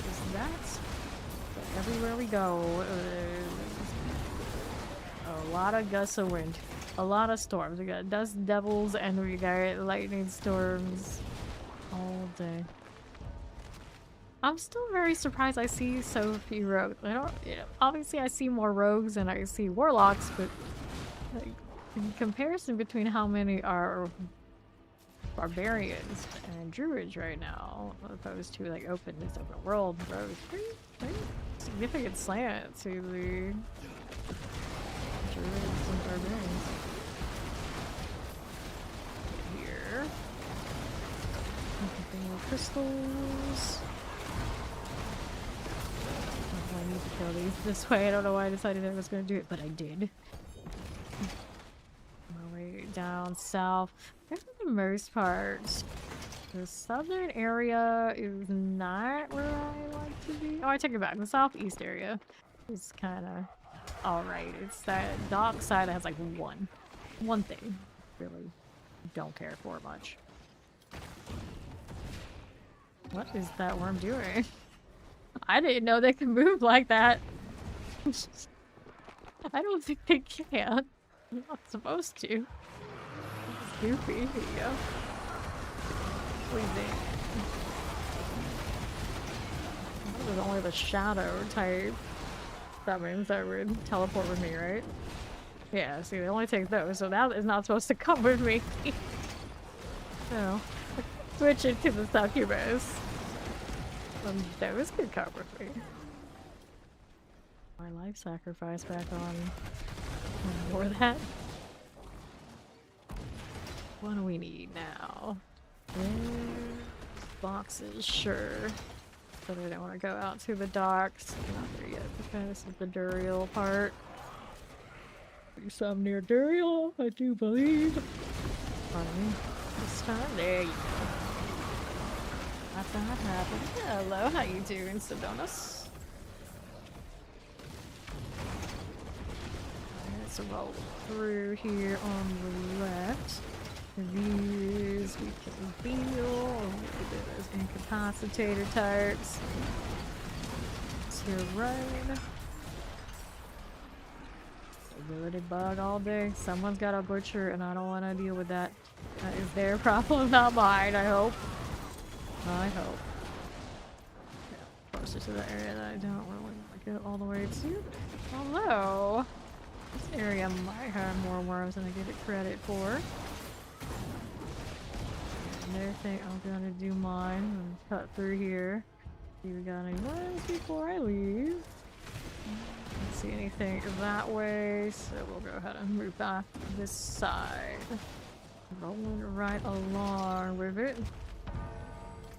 There's that. But everywhere we go, a lot of gusts of wind. A lot of storms. We got dust devils and we got lightning storms all day. I'm still very surprised I see so few rogues. I don't, obviously I see more rogues than I see warlocks, but like, in comparison between how many are barbarians and druids right now, opposed to like open world rogues, pretty significant slant to the druids and barbarians. More crystals. Oh, I need to kill these this way. I don't know why I decided I was going to do it, but I did. My way down south. For the most part, the southern area is not where I like to be. Oh, I take it back. The southeast area is kind of alright. It's that dock side that has like one thing. Really don't care for much. What is that worm doing? I didn't know they could move like that. I don't think they can. They're not supposed to. It's goofy. Here you go. Pleasing. That was only the shadow type. That means that would teleport with me, right? Yeah, see, they only take those, so that is not supposed to come with me. No. Switch it to the succubus. Those could come with me. My life sacrifice back on. More of that. What do we need now? Boxes, sure. But I don't want to go out to the docks. I'm not there yet because this is the Duriel part. Some near Duriel, I do believe. Pardon me. This time, there you go. That's not happened. Hello, how you doing, Sedonis? Let's roll through here on the left. These we can feel. Those incapacitator types. It's here right. Ability bug all day. Someone's got a butcher and I don't want to deal with that. That is their problem, not mine, I hope. I hope. Yeah, closer to the area that I don't really want to go all the way to. Although, this area might have more worms than I give it credit for. Another thing, I'm gonna do mine and cut through here. See if we got any worms before I leave. Don't see anything that way, so we'll go ahead and move back this side. Rolling right along with it.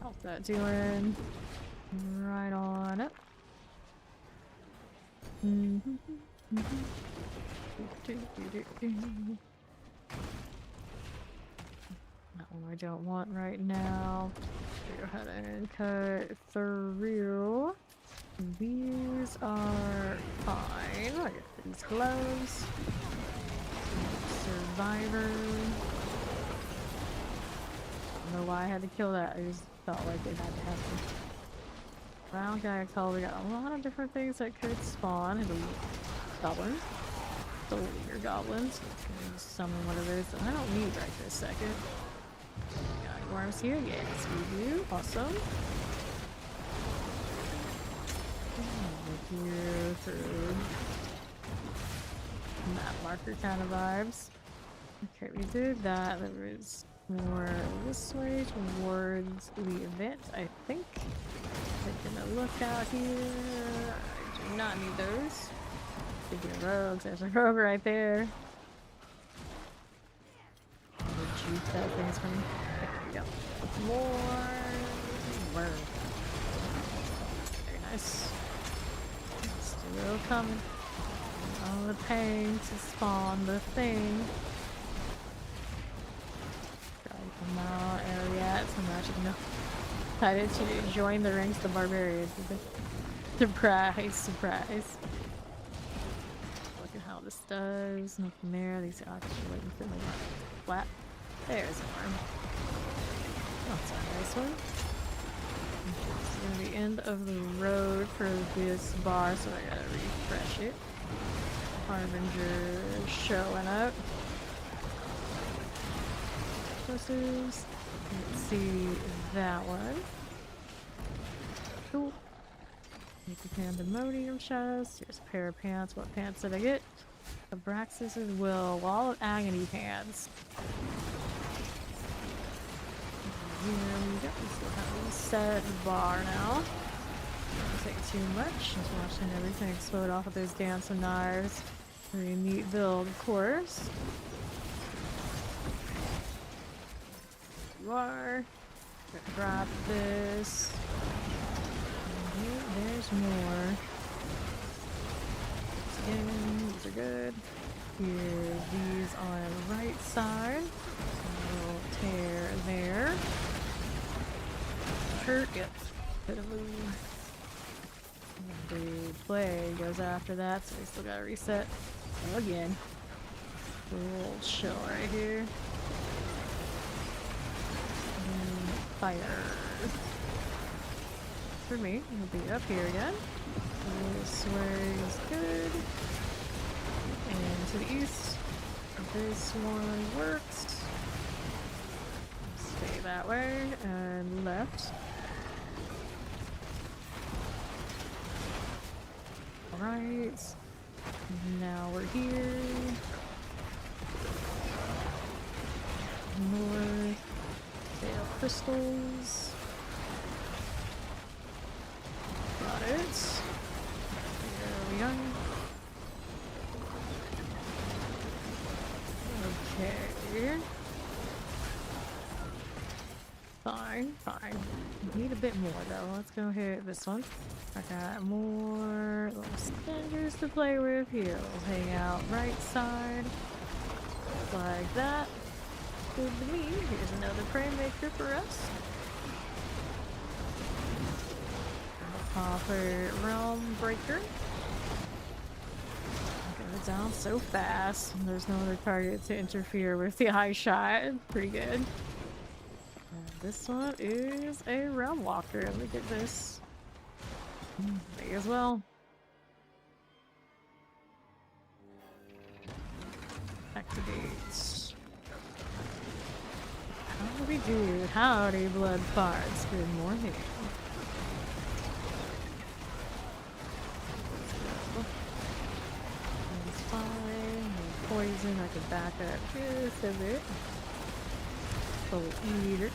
How's that doing? Right on it. That one I don't want right now. Go ahead and cut through. These are fine. I get these gloves. Survivor. I don't know why I had to kill that. I just felt like it had to happen. Round guy call. We got a lot of different things that could spawn. Goblins. The leader goblins. Let's go summon one of those that I don't need right this second. Got worms here? Yes, we do. Awesome. Here through map marker kind of vibes. Okay, we did that. There was more this way towards the event, I think. Taking a look out here. I do not need those. Speaking of rogues, there's a rogue right there. Juice that thing's from. There we go. More worms. Very nice. Still coming. All the pain to spawn the thing. Come out, Ariat, some magic. No. Decided to join the ranks of the barbarians. Surprise, surprise. Look at how this does. Nothing there. These are actually waiting for me. Flat. There's one. That's a nice one. It's gonna be end of the road for this bar, so I gotta refresh it. Harbinger showing up. Let's see that one. Cool. Make the pandemonium chest. Here's a pair of pants. What pants did I get? Abraxas' Will. Wall of Agony pants. Here we go. We still have a set bar now. Don't take too much. Just watching everything explode off of those dancing knives. Very neat build, of course. You are. Grab this. Okay, there's more. Skin, these are good. Here, these on the right side. We'll tear there. Hurt, yep. Bit of move. The play goes after that, so we still gotta reset again. We'll chill right here. And fire. For me, we'll be up here again. This way is good. And to the east, this one works. Stay that way, and left. Alright. Now we're here. North. Fail crystals. Got it. There we are. Okay. Fine, fine. Need a bit more though. Let's go hit this one. I got more little spenders to play with. Here, we'll hang out right side. Like that. Good to me. Here's another prey maker for us. Copper Realm Breaker. Goes down so fast. There's no other target to interfere with the high shot. Pretty good. And this one is a Realm Walker. Let me get this. May as well. Activates. How do we do? Howdy, blood farts. Good morning. That's fine. No poison. I can back up just a bit. Full eater.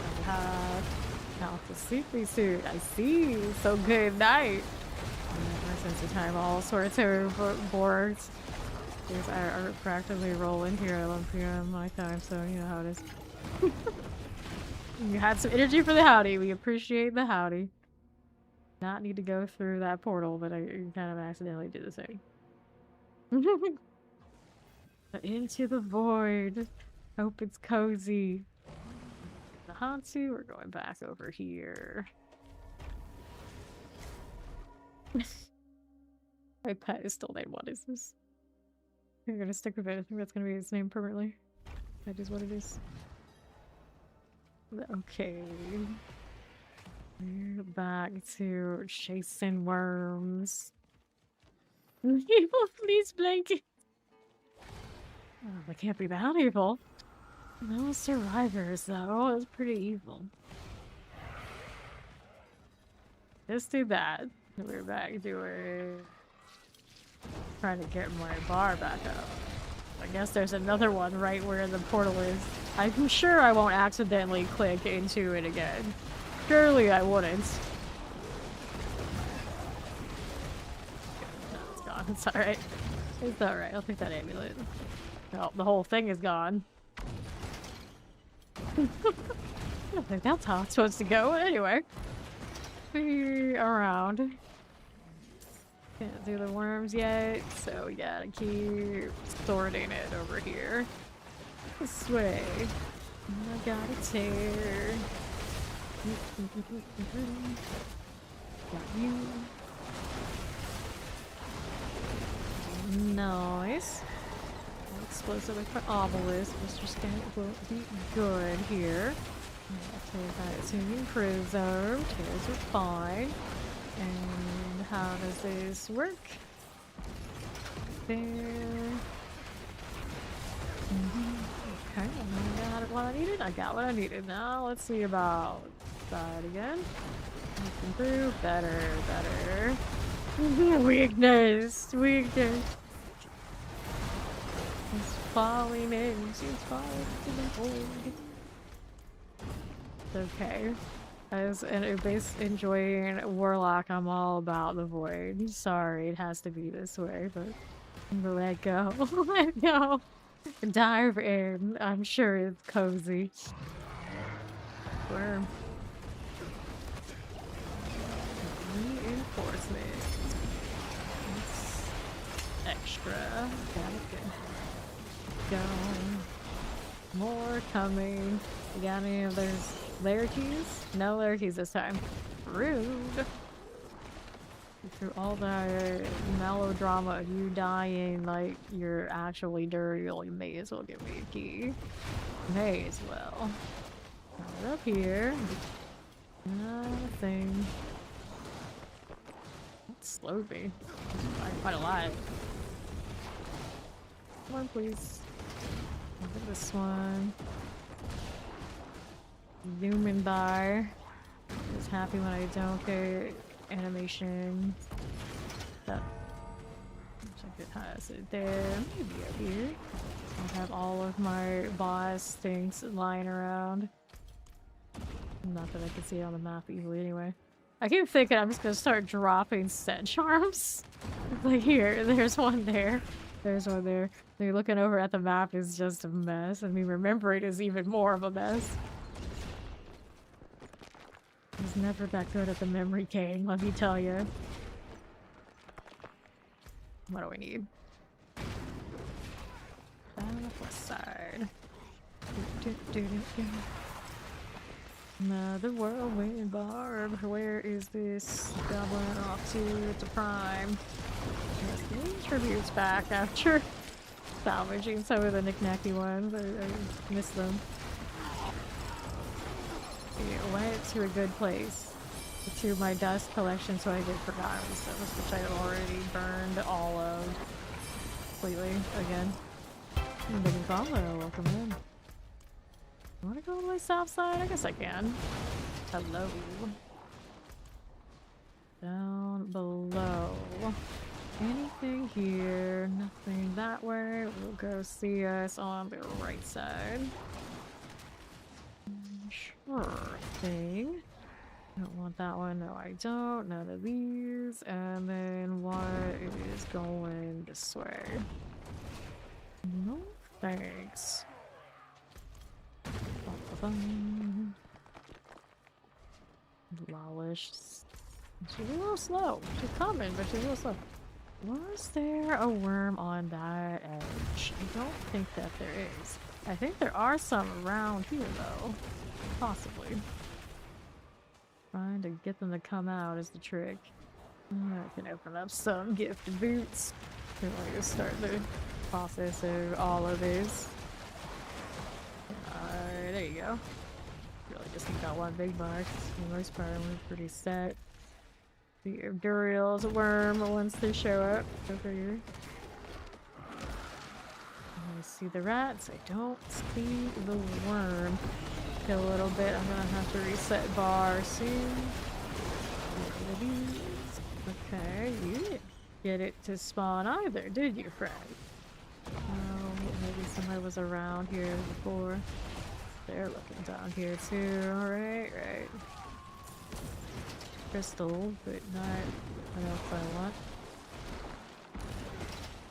I have now the sleepy suit. I see. So good night. My sense of time, all sorts of boards. These are practically rolling here at 11 p.m. my time, so you know how it is. You had some energy for the howdy. We appreciate the howdy. Not need to go through that portal, but I kind of accidentally did the same. Into the void. Hope it's cozy. The Hansu, we're going back over here. My pet is still named. What is this? I'm gonna stick with it. I think that's gonna be his name permanently. That is what it is. Okay. We're back to chasing worms. Evil fleece blanket. Oh, they can't be that evil. No survivors, though. It's pretty evil. Let's do that. We're back to it. Trying to get my bar back up. I guess there's another one right where the portal is. I'm sure I won't accidentally click into it again. Surely I wouldn't. No, it's gone. It's alright. It's alright. I'll take that amulet. Oh, the whole thing is gone. I don't think that's how it's supposed to go. Anyway. Be around. Can't do the worms yet, so we gotta keep sorting it over here. This way. I gotta tear. Got you. Nice. Explosive obelisk. Mr. Scan will be good here. Okay, that is Human Prism. Tears are fine. And how does this work? There. Okay, I got what I needed. I got what I needed. Now let's see about that again. Looking through. Better, better. Weakness, weakness. She's falling in. She's falling to the void. Okay. As an base enjoying Warlock, I'm all about the void. Sorry, it has to be this way, but let go. Let go. Dive in. I'm sure it's cozy. Worm. Reinforcements. It's extra. Gotta go. More coming. You got any of those layer keys? No layer keys this time. Rude. Through all the melodrama of you dying like you're actually dirty, you may as well give me a key. May as well. Right up here. Nothing. That slowed me. Quite a lot. Come on, please. Look at this one. Zooming by. Just happy when I don't get animation. That looks like it has it there. Maybe up here. I have all of my boss things lying around. Not that I can see it on the map easily anyway. I keep thinking I'm just gonna start dropping set charms. Like here, there's one there. There's one there. You're looking over at the map is just a mess. I mean, remembering is even more of a mess. I was never that good at the memory game, let me tell you. What do we need? Down the west side. Another whirlwind barb. Where is this goblin off to? It's a prime. Yes, getting tributes back after salvaging some of the knick-knacky ones. I missed them. It went to a good place. To my dust collection so I get forgotten stuff, which I already burned all of completely again. Big follow, welcome in. I wanna go to my south side? I guess I can. Hello. Down below. Anything here? Nothing that way. We'll go see us on the right side. Sure thing. Don't want that one. No, I don't. None of these. And then what is going this way? No thanks. Lawlish. She's a little slow. She's coming, but she's a little slow. Was there a worm on that edge? I don't think that there is. I think there are some around here, though. Possibly. Trying to get them to come out is the trick. I can open up some gift boots. I'm going to start the process of all of these. There you go. Really just got one big box. For the most part, we're pretty set. The Duriel's worm once they show up over here. I see the rats. I don't see the worm. A little bit. I'm gonna have to reset bar soon. Okay, you didn't get it to spawn either, did you, friend? Oh, maybe somebody was around here before. They're looking down here too. Alright, right. Crystal, but not what else I want.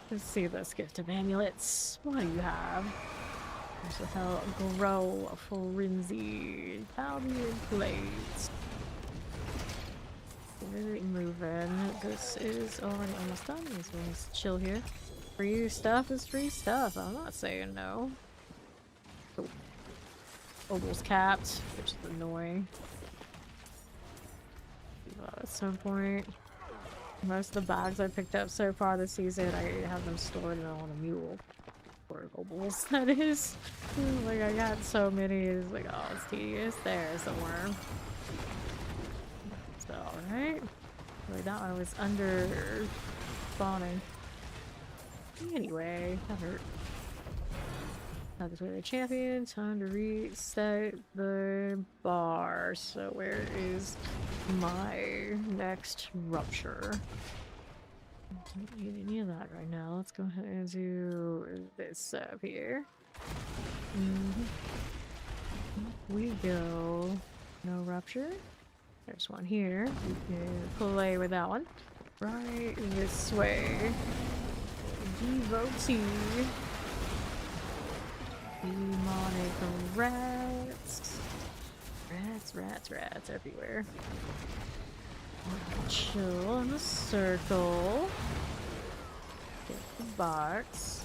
Let's see this gift of amulets. What do you have? There's a hell grow frenzy. Powder plates. We're moving. This is already almost done. This one's chill here. Free stuff is free stuff. I'm not saying no. Oh. Almost capped, which is annoying. At some point. Most of the bags I picked up so far this season, I have them stored on a mule. Or nobles, that is. Like, I got so many, it's like, oh, it's tedious. There's the worm. So, alright. Like, that one was under spawning. Anyway, that hurt. Now this way the champion. Time to reset the bar. So, where is my next rupture? Don't need any of that right now. Let's go ahead and do this up here. We go. No rupture. There's one here. We can play with that one. Right this way. Devotee. Demonic rats. Rats everywhere. Chill in the circle. Get the box.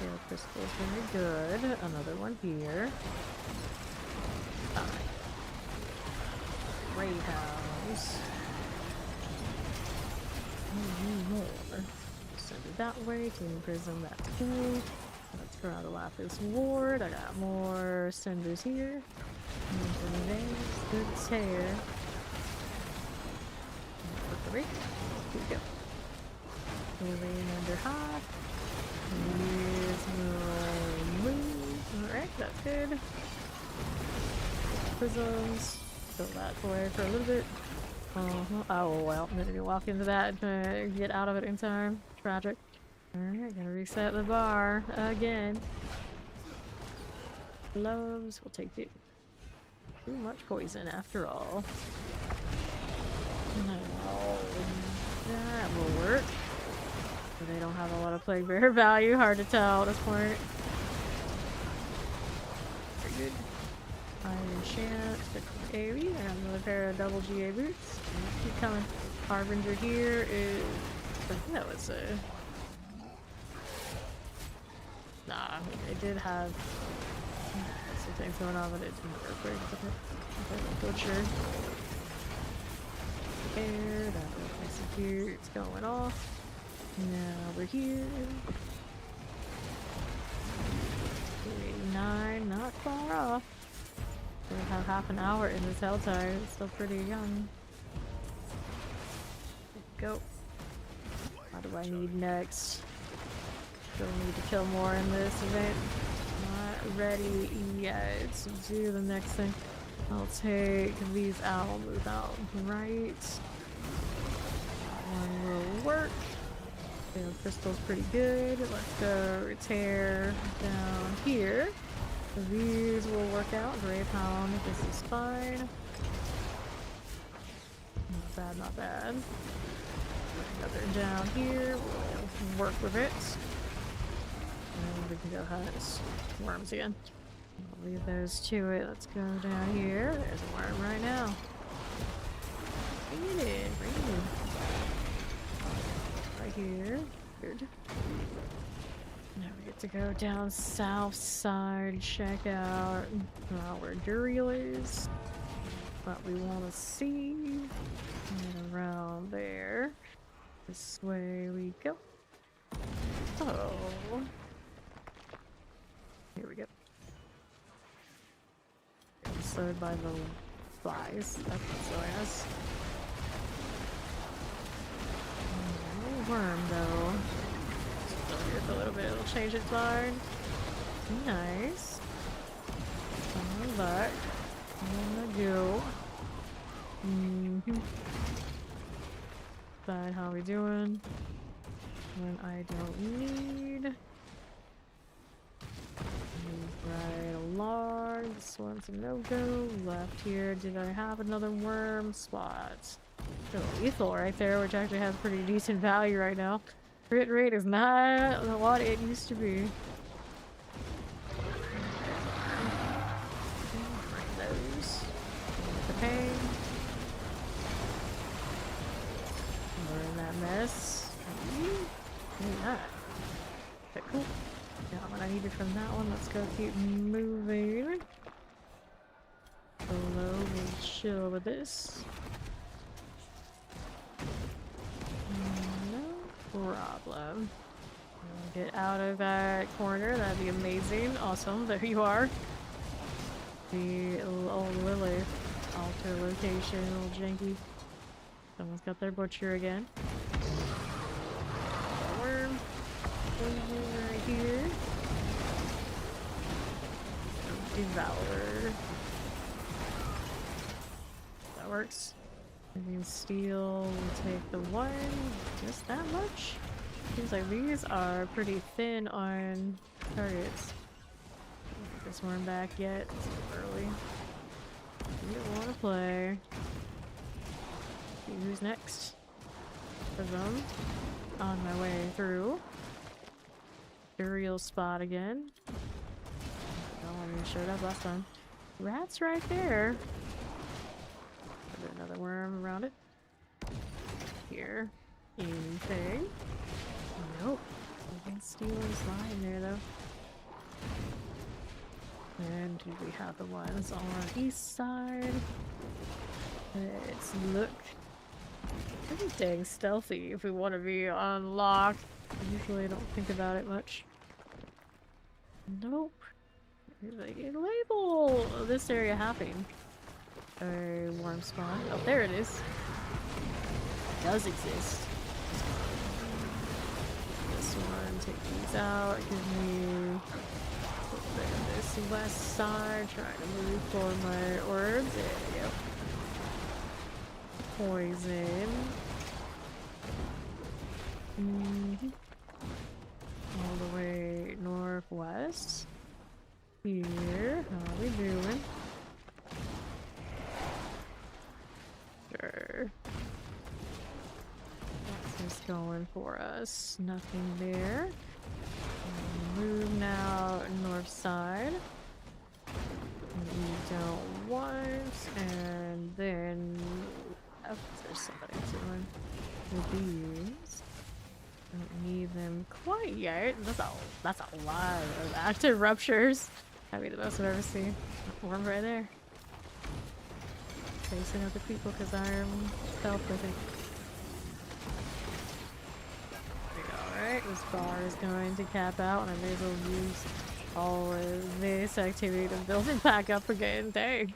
Air crystal's very good. Another one here. Alright. Raid house. More. Send it that way. Team prism, that's good. Let's throw out a lapis ward. I got more cinders here. Good tear. Here we go. Moving under hot. Here's no move. Alright, that's good. Prisms. Throw that away for a little bit. Oh well, I'm gonna walk into that and get out of it in time. Tragic. Alright, gonna reset the bar again. Gloves, we'll take it. Too much poison after all. No, that will work. They don't have a lot of plague bearer value, hard to tell at this point. Very good. Iron Shant, AoE. I got another pair of double GA boots. Keep coming. Harbinger here is. I think that was a. Nah, it did have some things going on, but it didn't work very good. Butcher. There, that will execute. It's going off. Now we're here. 289, not far off. We have half an hour in this hell tide. It's still pretty young. Go. What do I need next? Still need to kill more in this event. Not ready yet to do the next thing. I'll take these out. I'll move out right. That one will work. The crystal's pretty good. Let's go tear down here. These will work out. Grave Hound, this is fine. Not bad, not bad. Another down here. We'll work with it. And we can go hunt worms again. I'll leave those to it. Let's go down here. There's a worm right now. Bring it in, bring it in. Right here. Good. Now we get to go down south side, check out where Duriel is. What we want to see. And around there. This way we go. Oh. Here we go. Slowed by the flies. That's what's annoying us. Worm though. A little bit, it'll change its mind. Nice. Come back. I'm gonna go. Fine, how are we doing? When I don't need. Move right along. This one's a no-go. Left here. Did I have another worm spot? Still lethal right there, which actually has pretty decent value right now. Crit rate is not what it used to be. Bring those. The pain. We're in that mess. Look at that. Okay, cool. Got what I needed from that one. Let's go keep moving. Below, we'll chill with this. Problem. Get out of that corner, that'd be amazing. Awesome, there you are. The old Lily altar location, old janky. Someone's got their butcher again. Worm. Right here. Devour. That works. Maybe steel, we'll take the one. Just that much? Seems like these are pretty thin on targets. Don't get this worm back yet. It's too early. We don't want to play. See who's next. For them. On my way through. Burial spot again. we showed up last time. Rats right there. Another worm around it. Here. Anything? Nope. Nothing steal is lying there though. And do we have the ones on the east side? Let's look. Pretty dang stealthy if we want to be unlocked. Usually I don't think about it much. Nope. Label this area having a worm spawn. Oh, there it is. It does exist. This one, take these out. Give me this west side. Trying to move for my orbs. There we go. Poison. All the way northwest. Here. How are we doing? Sure. What's this going for us? Nothing there. Move now north side. We don't want, and then there's somebody doing with these. Don't need them quite yet. That's a lot of active ruptures. That'd be the most I've ever seen. Worm right there. Facing other people because I'm stealth, I think. Alright, this bar is going to cap out, and I may as well use all of this activity to build it back up again. Dang.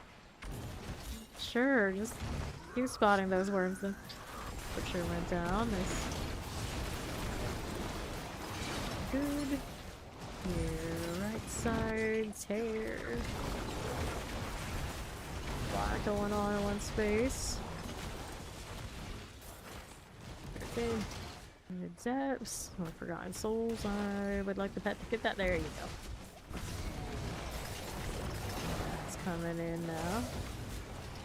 Sure, just keep spotting those worms then. Butcher went down. Nice. Good. Here, right side, tear. Lot going on in one space. Okay. In the depths. Oh, Forgotten Souls. I would like the pet to get that. There you go. It's coming in now.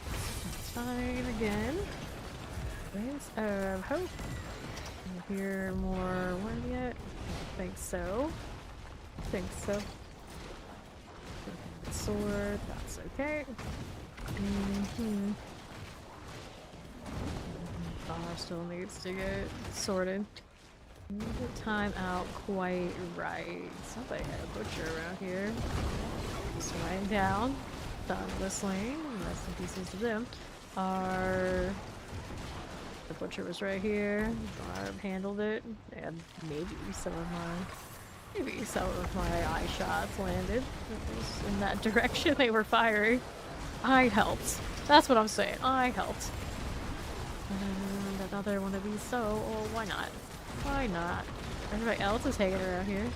It's fine again. Rays of Hope. You hear more one yet? I think so. I think so. Sword, that's okay. Bar still needs to get sorted. Need the time out quite right. Somebody had a butcher around here. Just laying down. Done whistling. Rest in pieces to them. The butcher was right here. Barb handled it. And maybe some of my eye shots landed. It was in that direction they were firing. I helped. That's what I'm saying. I helped. And another one of these, so well, why not? Why not? Everybody else is hanging around here.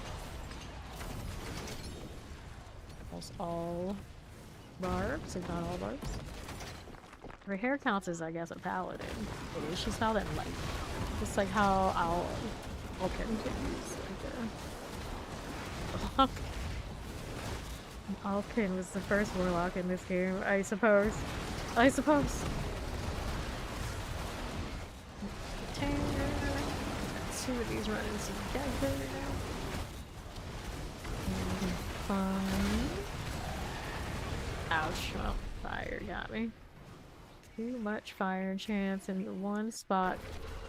Almost all barbs, if not all barbs. Her hair counts as, I guess, a paladin. It is. She's paladin light. Just like how Alkin can use like a Alkin was the first warlock in this game, I suppose. Two of these running together. Fine. Ouch. Well, fire got me. Too much fire chance in one spot.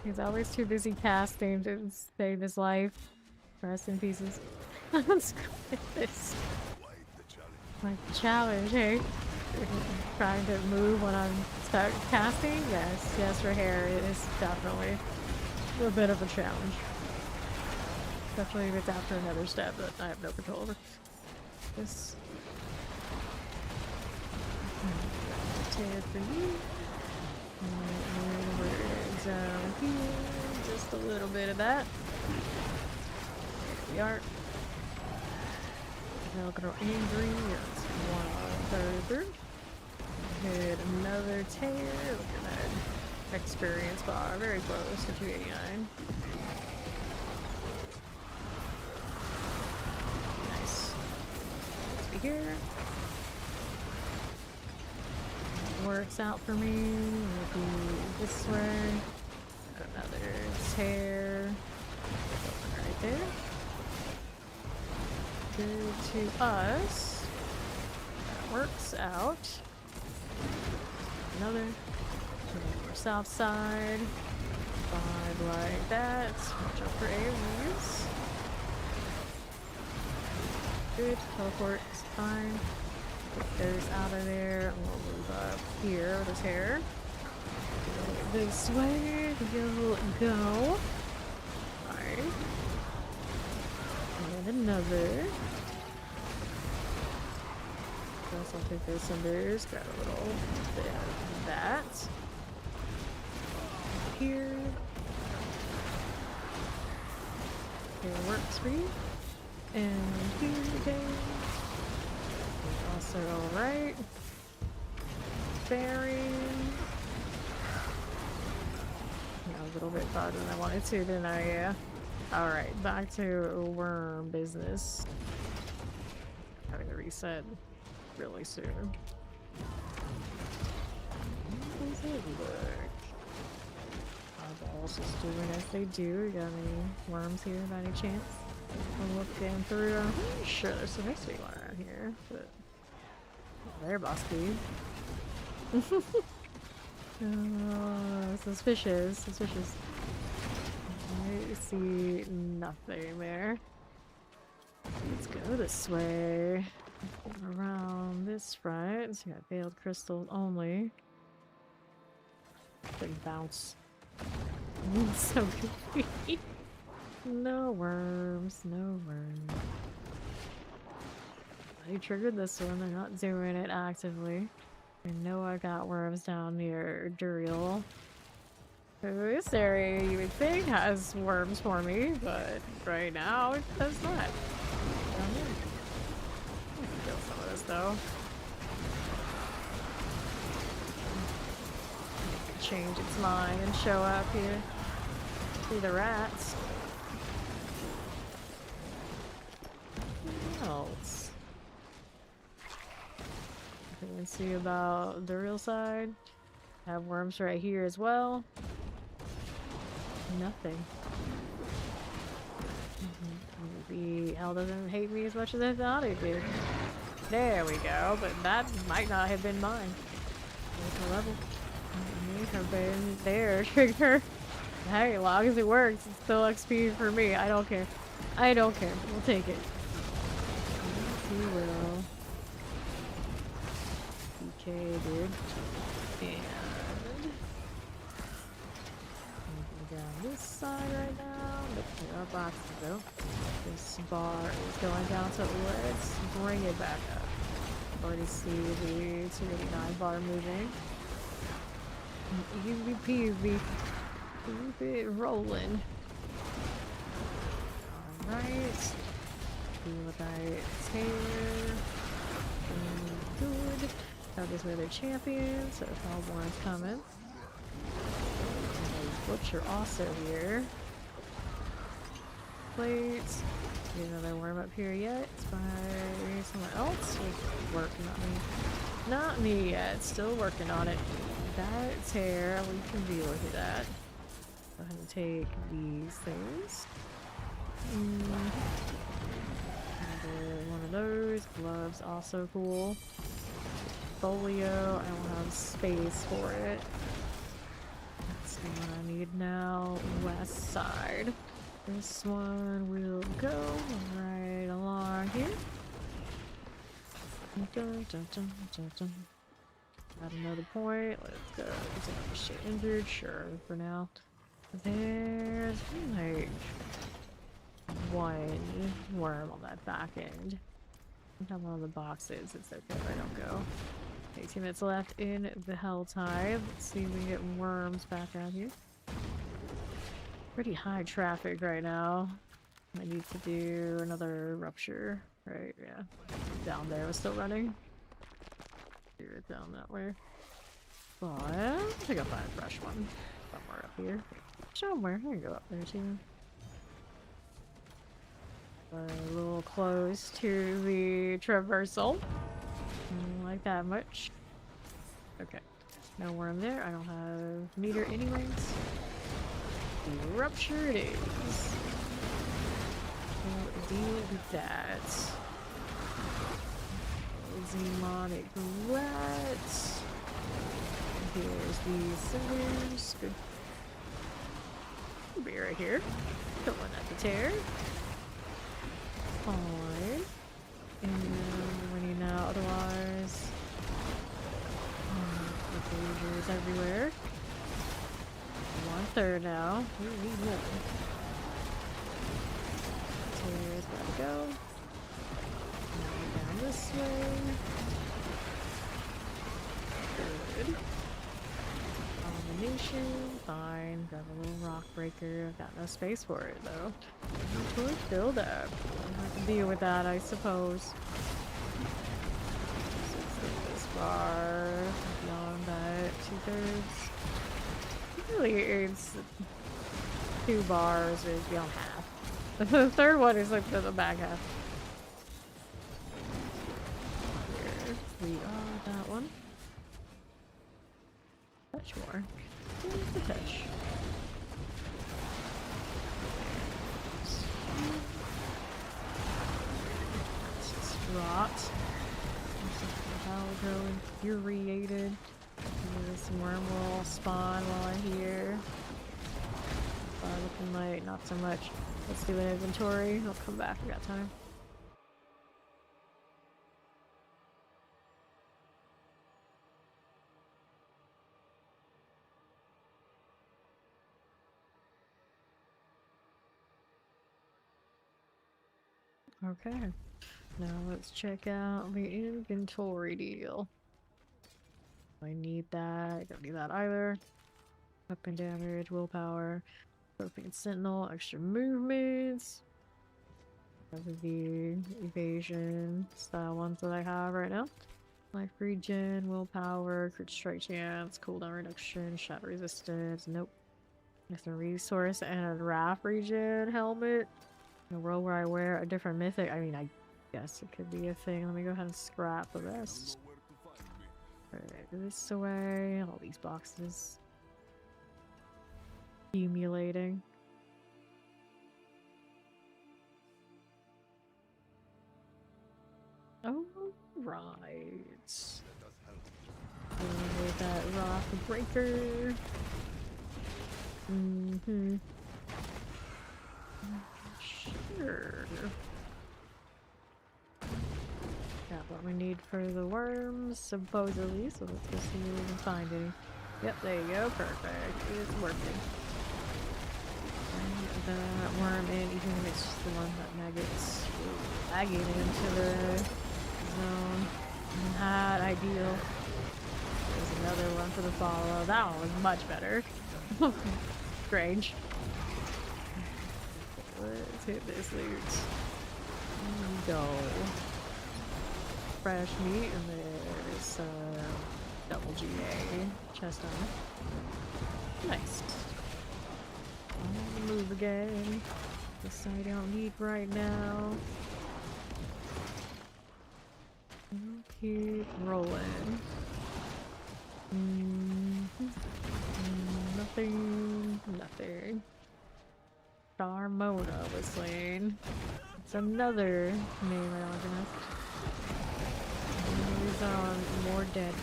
He's always too busy casting to save his life. Rest in pieces. Let's go with this. Like the challenge, hey? Trying to move when I'm casting? Yes, for hair it is definitely a bit of a challenge. Especially if it's after another step that I have no control over. This. Tear for you. And we're down here. Just a little bit of that. There we are. Now grow angry. That's one further. Hit another tear. Look at that experience bar. Very close to 289. Nice. Let's be here. Works out for me. We'll be this way. Another tear. Right there. Good to us. works out. Another. South side. 5 like that. Watch out for AoEs. Good. Teleport is fine. Get those out of there. And we'll move up here with his hair. This way we'll go. Fine. And another. Also take those cinders. Got a little bit of that. Here. Here works for you. And here again. Also alright. Bearing. Yeah, a little bit farther than I wanted to, didn't I? Yeah. Alright, back to worm business. Having to reset really soon. How does it look? Eyeballs just doing as they do. You got any worms here by any chance? I'm looking through. I'm pretty sure there's supposed to be one around here, but there, boss dude. Suspicious. Suspicious. I see nothing there. Let's go this way. Around this front. So you got veiled crystals only. Big bounce. So goofy. No worms. No worms. I triggered this one. I'm not doing it actively. I know I got worms down near Duriel. This area you would think has worms for me, but right now it does not. Down here. Kill some of this though. It could change its mind and show up here. See the rats. What else? Let's see about the real side. Have worms right here as well. Nothing. Maybe hell doesn't hate me as much as I thought it did. There we go, but that might not have been mine. There's a level. It may have been their trigger. Hey, as long as it works, it's still XP for me. I don't care. I don't care. We'll take it. Yes, we will. Okay, dude. And down this side right now. There are boxes though. This bar is going down, so let's bring it back up. Already see the 289 bar moving. PvP. Keep it rolling. Alright. Feel nice hair. Good. That is where they're champions, so Hellborn's coming. Butcher also here. Plates. Get another worm up here yet. It's by someone else. Working on me. Not me yet. Still working on it. That's hair. We can deal with that. Go ahead and take these things. Another one of those. Gloves also cool. Folio. I don't have space for it. That's the one I need now. West side. This one will go right along here. Dun, dun, dun, dun, dun. At another point. Let's go. Is it shit injured? Sure, for now. There's like one worm on that back end. I have one of the boxes. It's okay if I don't go. 18 minutes left in the Hell Tide. Let's see if we can get worms back out here. Pretty high traffic right now. I need to do another rupture. Right, yeah. Down there was still running. Do it down that way. But I think I'll find a fresh one. Somewhere up here. Somewhere. I can go up there too. A little close to the traversal. Don't like that much. Okay. No worm there. I don't have meter anyways. Rupture it is. We'll deal with that. demonic rats. Here's the cinders. Good. Be right here. Don't want that to tear. Fine. And running out otherwise. The dangers everywhere. 1/3 now. We need more. Tears gotta go. Now down this way. Good. Combination. Fine. Grab a little rock breaker. I've got no space for it though. Torch build up. I'll have to deal with that, I suppose. This bar. Beyond that, 2/3. Really, it's 2 bars is beyond half. The third one is like the back half. Here we are, that one. Touch more. Here's the touch. That's just dropped. I'll go infuriated. This worm will spawn while I'm here. Looking like not so much. Let's do an inventory. I'll come back. We got time. Okay. Now let's check out the inventory deal. I need that. I don't need that either. Weapon damage, willpower, broken sentinel, extra movements. Those are the evasion style ones that I have right now. Life regen, willpower, crit strike chance, cooldown reduction, shadow resistance. Nope. There's a resource and a wrath regen helmet. In a world where I wear a different mythic, I mean, I guess it could be a thing. Let me go ahead and scrap the rest. Alright, this away. All these boxes. Accumulating. Oh, right. With that rock breaker. Sure. Got what we need for the worms, supposedly, so let's go see if we can find any. Yep, there you go, perfect. It's working. Bring the worm in, even if it's just the one that maggots lagging into the zone. Not ideal. There's another one for the follow. That one was much better. Strange. Let's hit this loot. Go. Fresh meat, and there's double GA chest on it. Nice. I'll move again. This I don't need right now. Keep rolling. Nothing. Darmona was slain. It's another name I organized. These are on more dead.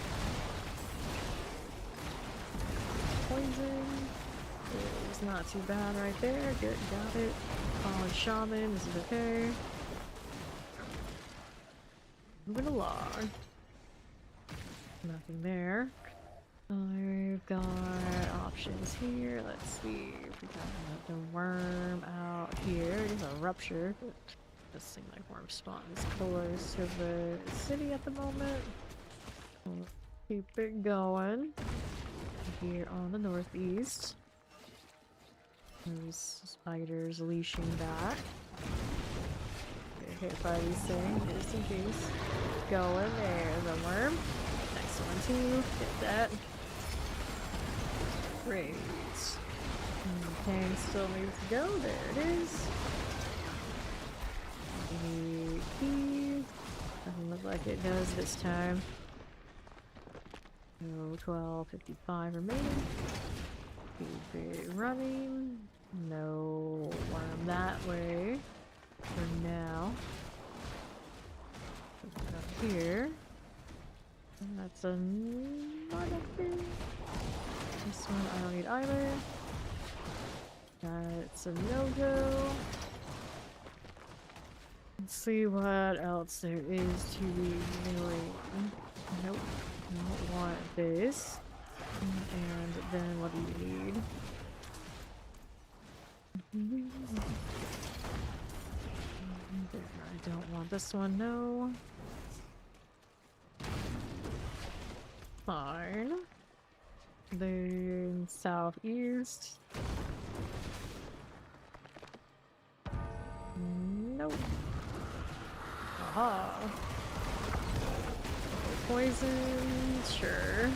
Poison is not too bad right there. Good, got it. Fallen Shaman, this is okay. Moving along. Nothing there. I've got options here. Let's see if we got the worm out here. It's a rupture. Does seem like worm spawns close to the city at the moment. We'll keep it going. Here on the northeast. There's spiders leashing back. Get hit by these things just in case. Going there. The worm. Next one too. Get that. Great. Tank still needs to go. There it is. The key. Doesn't look like it does this time. No, 12:55 remaining. Keep it running. No worm that way for now. Up here. That's a non-upgrade. This one I don't need either. That's a no-go. Let's see what else there is to be doing. Nope. Don't want this. And then what do you need? I don't want this one, no. Fine. Then southeast. Nope. Aha. Poison, sure.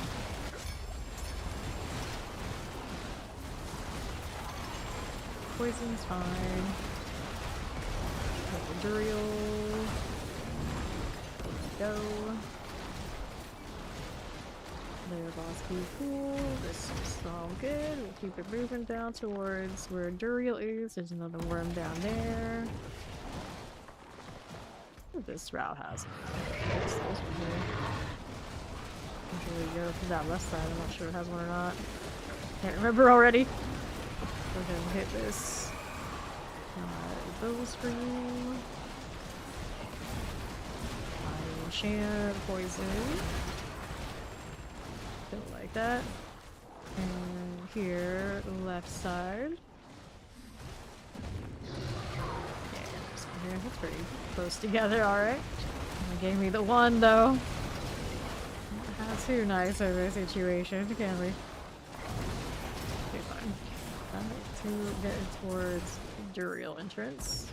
Poison's fine. Duriel. Go. There, boss key, cool. This is all good. We'll keep it moving down towards where Duriel is. There's another worm down there. This route has usually go to that left side. I'm not sure it has one or not. Can't remember already. Go ahead and hit this. Those for you. Fire enchant, poison. Don't like that. And here, left side. Yeah, that's pretty close together, alright. Gave me the one though. Not too nice of a situation, can we? Okay, fine. To get towards Duriel entrance.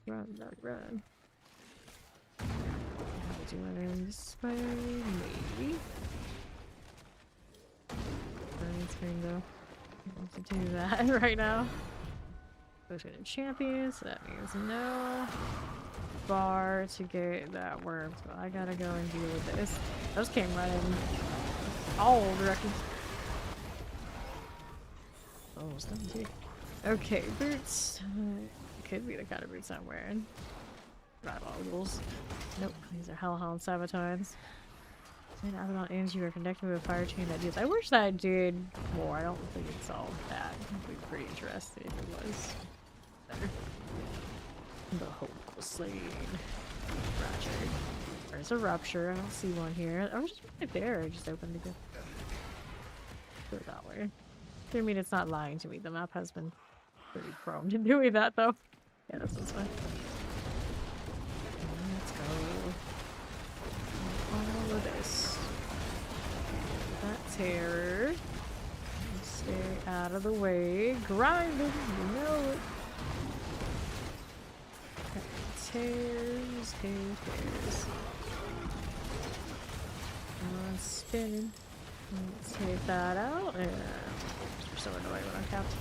Run, run, run. Do it in this way, maybe. Burning screen though. I want to do that right now. Go to the champion, so that means no bar to get that worm. So I gotta go and deal with this. Those came running all directions. Oh, stuff too. Okay, boots. Could be the kind of boots I'm wearing. Not goggles. Nope, these are Hellhound Sabatons. And Abaddon aims you are connected with a fire chain that deals. I wish that did more. I don't think it's all that. I'd be pretty interested if it was better. The hope was slain. Roger. There's a rupture. I don't see one here. I was just right there. I just opened again. Go that way. I mean, it's not lying to me. The map has been pretty prone to doing that, though. Yeah, this one's fine. Let's go. All of this. That terror. Stay out of the way. Grinding, you know it. Tears, tears. Spinning. Let's take that out. And we're so annoyed when I'm capped.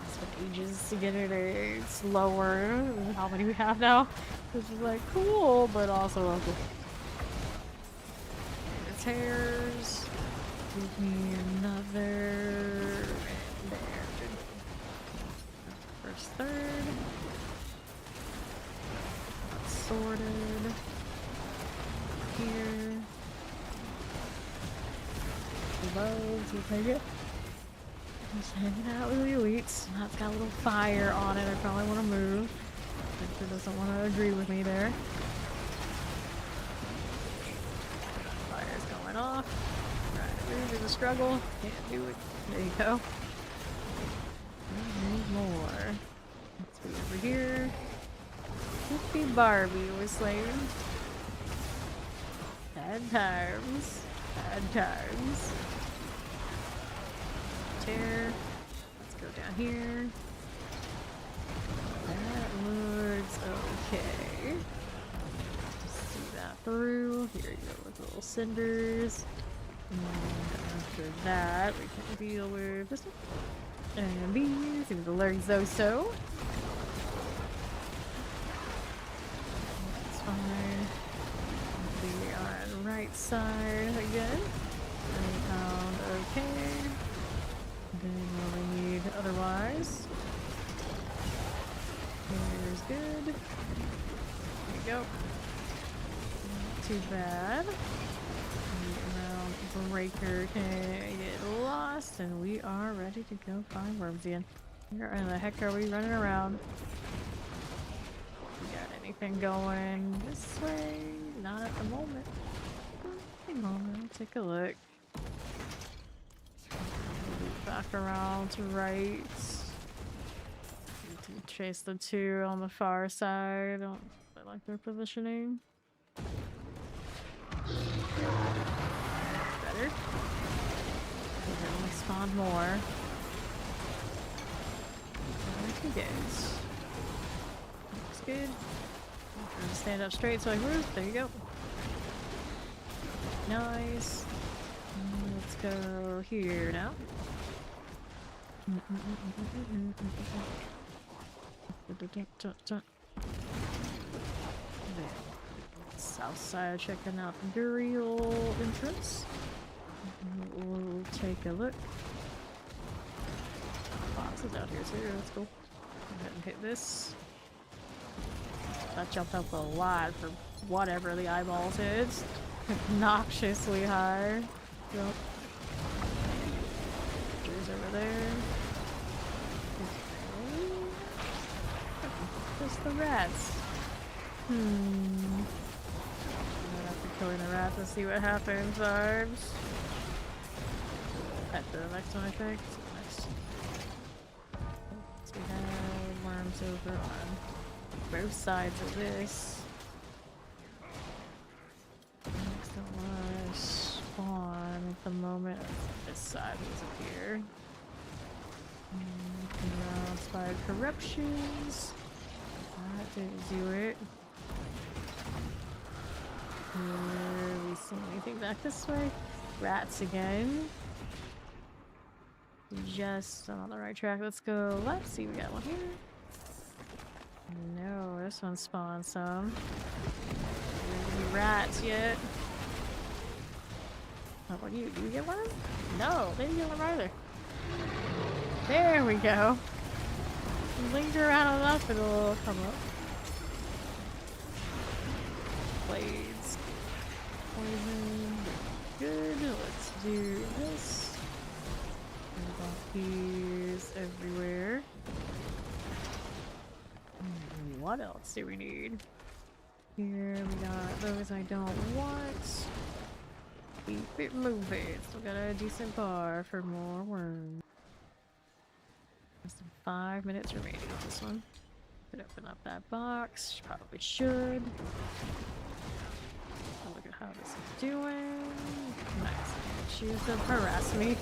It's been ages to get it. It's lower than how many we have now. Which is like cool, but also uncool. And the tears. Give me another. And there. First third. Sorted. Here. Gloves, we'll take it. Just hanging out with the elites. That's got a little fire on it. I probably want to move. Victor doesn't want to agree with me there. Fire's going off. Trying to move is a struggle. Can't do it. There you go. We need more. Let's be over here. Hippie Barbie was slain. Bad times. Bad times. Tear. Let's go down here. That looks okay. Just see that through. Here you go with little cinders. And after that, we can deal with this one. And these, and the legs so. That's fine. We are on the right side again. We found okay. Then what we need otherwise. Here's good. There you go. too bad. Around breaker can get lost, and we are ready to go find worms again. Where in the heck are we running around? We got anything going this way? Not at the moment. Hang on, I'll take a look. Back around to right. Chase the two on the far side. I like their positioning. Better. Okay, let me spawn more. There he goes. Looks good. I'm gonna stand up straight so I move. There you go. Nice. Let's go here now. South side, checking out the burial entrance. We'll take a look. Boxes out here too, let's go. Go ahead and hit this. That jumped up a lot for whatever the eyeballs is. Obnoxiously high. Yep. There's over there. Just the rats. I'm gonna have to kill the rats and see what happens. Arms. At the next one, I think. Next. So we have worms over on both sides of this. Next one spawn at the moment. This side was up here. Around inspired corruptions. That didn't do it. We see anything back this way? Rats again. Just on the right track. Let's go left. See, we got one here. No, this one spawned some. Any rats yet? Oh, what do you get one? No, they didn't get one either. There we go. Linger around enough, it'll come up. Blades. Poison. Good. Let's do this. These everywhere. What else do we need? Here we got those I don't want. Keep it moving. Still got a decent bar for more worms. Less than 5 minutes remaining on this one. Could open up that box. Probably should. Oh, look at how this is doing. Nice. Choose to harass me.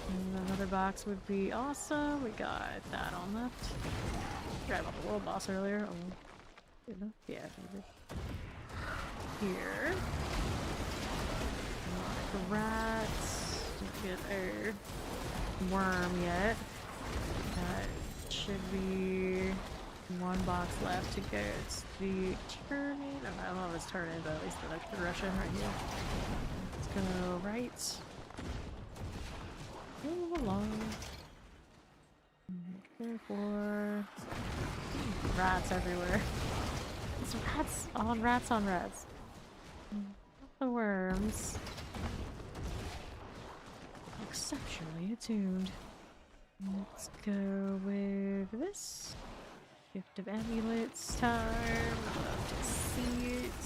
And another box would be awesome. We got that on left. Grab on the world boss earlier. Oh, good enough. Yeah, here. Like rats. Didn't get a worm yet. That should be one box left to go. It's the turning. I don't know if it's turning, but at least the next progression right here. Let's go right. Move along. For rats everywhere. It's rats on rats. The worms. Exceptionally attuned. Let's go with this. Gift of amulets time. Love to see it.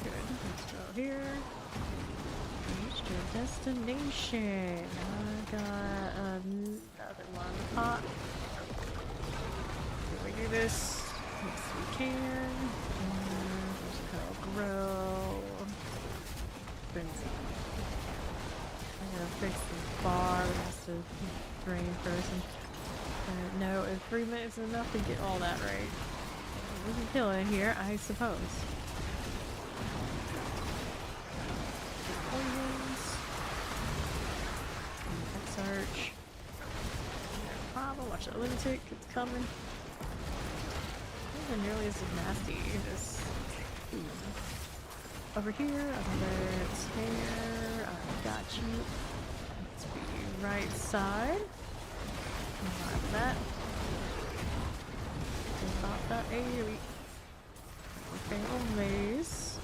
Good. Let's go here. Reached your destination. I got another one on the pot. Can we do this? Yes, we can. Just go grow. Benzene. I'm gonna fix this bar. It has to drain first. And no, if 3 minutes is enough to get all that right. We can kill it here, I suppose. Poisons. Search. No problem. Watch that lunatic. It's coming. Not nearly as nasty. This. Over here, another snare. I got you. Let's be right side. Like that. About that AoE. Fatal mace.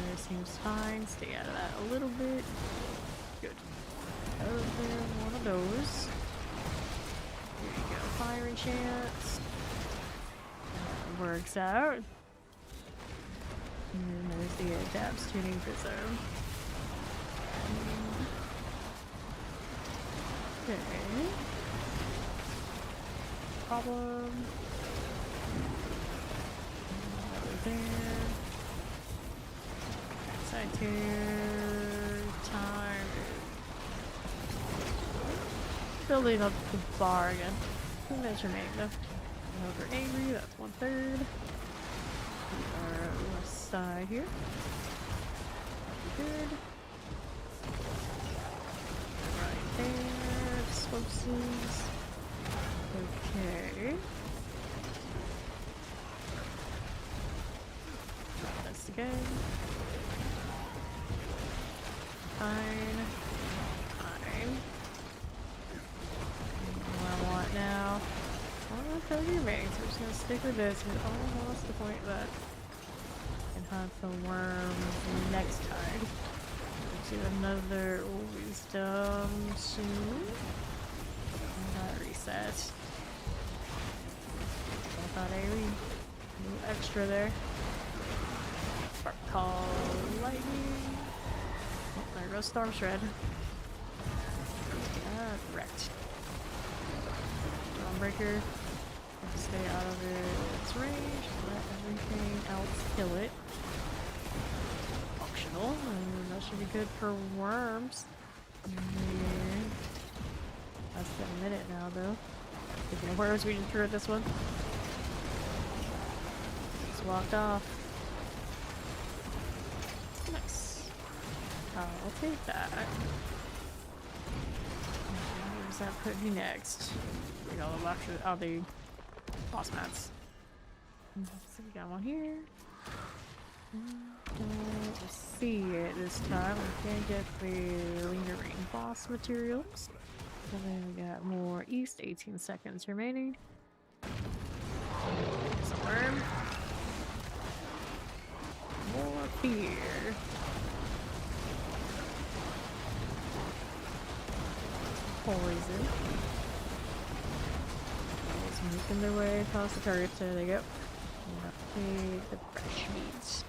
There seems fine. Stay out of that a little bit. Good. Over one of those. Here you go. Fire enchants. That works out. And then there's the adapts tuning prism. Okay. Problem. Over there. Side tear. Time. Building up the bar again. Measurement though. Over angry, that's 1/3. Our left side here. Good. Right there. Explosives. Okay. Try this again. Fine. Fine. What I want now. I want to kill your mates. We're just gonna stick with this. We almost the point that I can hunt the worms next time. Do another wisdom soon. Reset. I thought a little extra there. Spark call lightning. Oh, there goes Storm Shred. Wrecked. Dawnbreaker. Stay out of its range. Let everything else kill it. Optional. And that should be good for worms. And that's a minute now, though. Speaking of worms, we just drew this one. Just walked off. Nice. I'll take that. Where's that put me next? We got all the boss mats. So we got one here. Don't see it this time. We can't get the lingering boss materials. And then we got more east, 18 seconds remaining. Some worm. More fear. Poison. Just making their way across the targets. There they go. Take the fresh meat.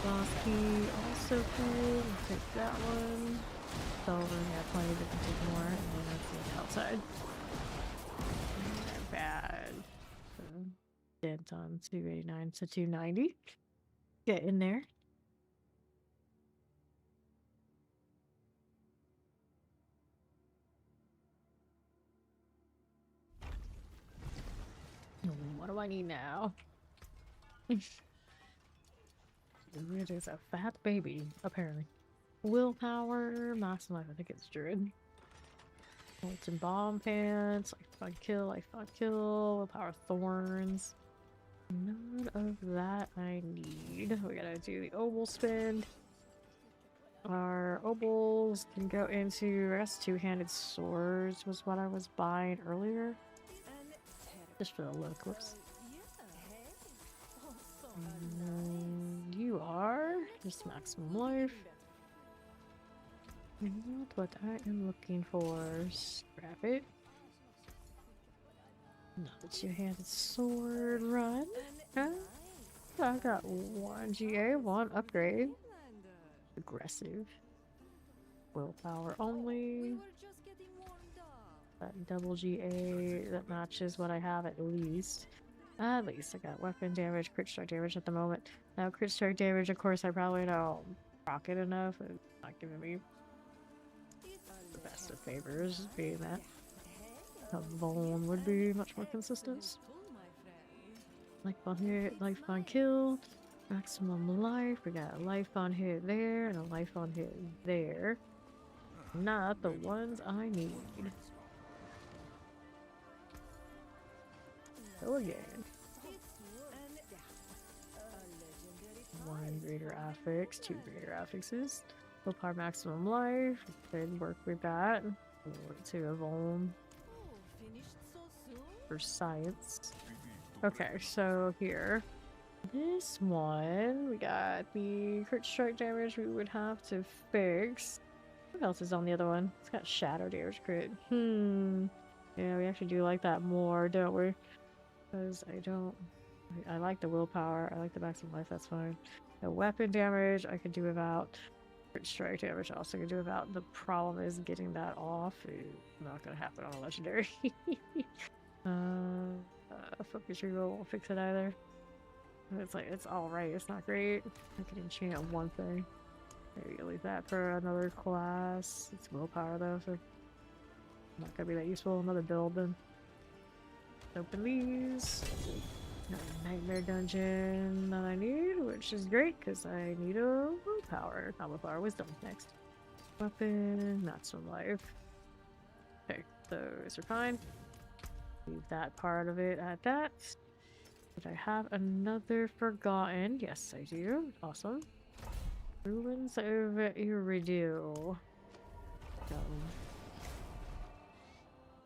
Boss key, also cool. We'll take that one. Silver, yeah, plenty of different take more. And then let's see the outside. Bad. Dent on 289 to 290. Get in there. What do I need now? It is a fat baby, apparently. Willpower, maximum life, I think it's Druid. Molten bomb pants, life on kill, willpower thorns. None of that I need. We gotta do the obol spin. Our obols can go into, I guess, two-handed swords was what I was buying earlier. Just for the look, whoops. You are just maximum life. Not what I am looking for. Scrap it. Not the two-handed sword run. Huh? I got one GA, one upgrade. Aggressive. Willpower only. That double GA that matches what I have at least. At least I got weapon damage, crit strike damage at the moment. Now crit strike damage, of course, I probably don't rock it enough. It's not giving me the best of favors, being that a Vuln would be much more consistent. Life on hit, life on kill, maximum life. We got a life on hit there and a life on hit there. Not the ones I need. Go again. One greater affix, two greater affixes. Willpower maximum life. Could work with that. To a Vuln for science. Okay, so here This one, we got the crit strike damage we would have to fix. What else is on the other one? It's got shadow damage crit. Yeah, we actually do like that more, don't we? Because I like the willpower, I like the maximum life, that's fine. The weapon damage I could do without. Crit strike damage I also could do without. The problem is getting that off. It's not gonna happen on a legendary. Focus reroll won't fix it either. It's alright, it's not great. I can enchant one thing. Maybe I'll leave that for another class. It's willpower though, so not gonna be that useful. Another build then. Open these. Got a nightmare dungeon that I need, which is great because I need a willpower. Not willpower, wisdom next. Weapon, not so life. Okay, those are fine. Leave that part of it at that. Did I have another forgotten? Yes, I do. Awesome. Ruins of Iridu.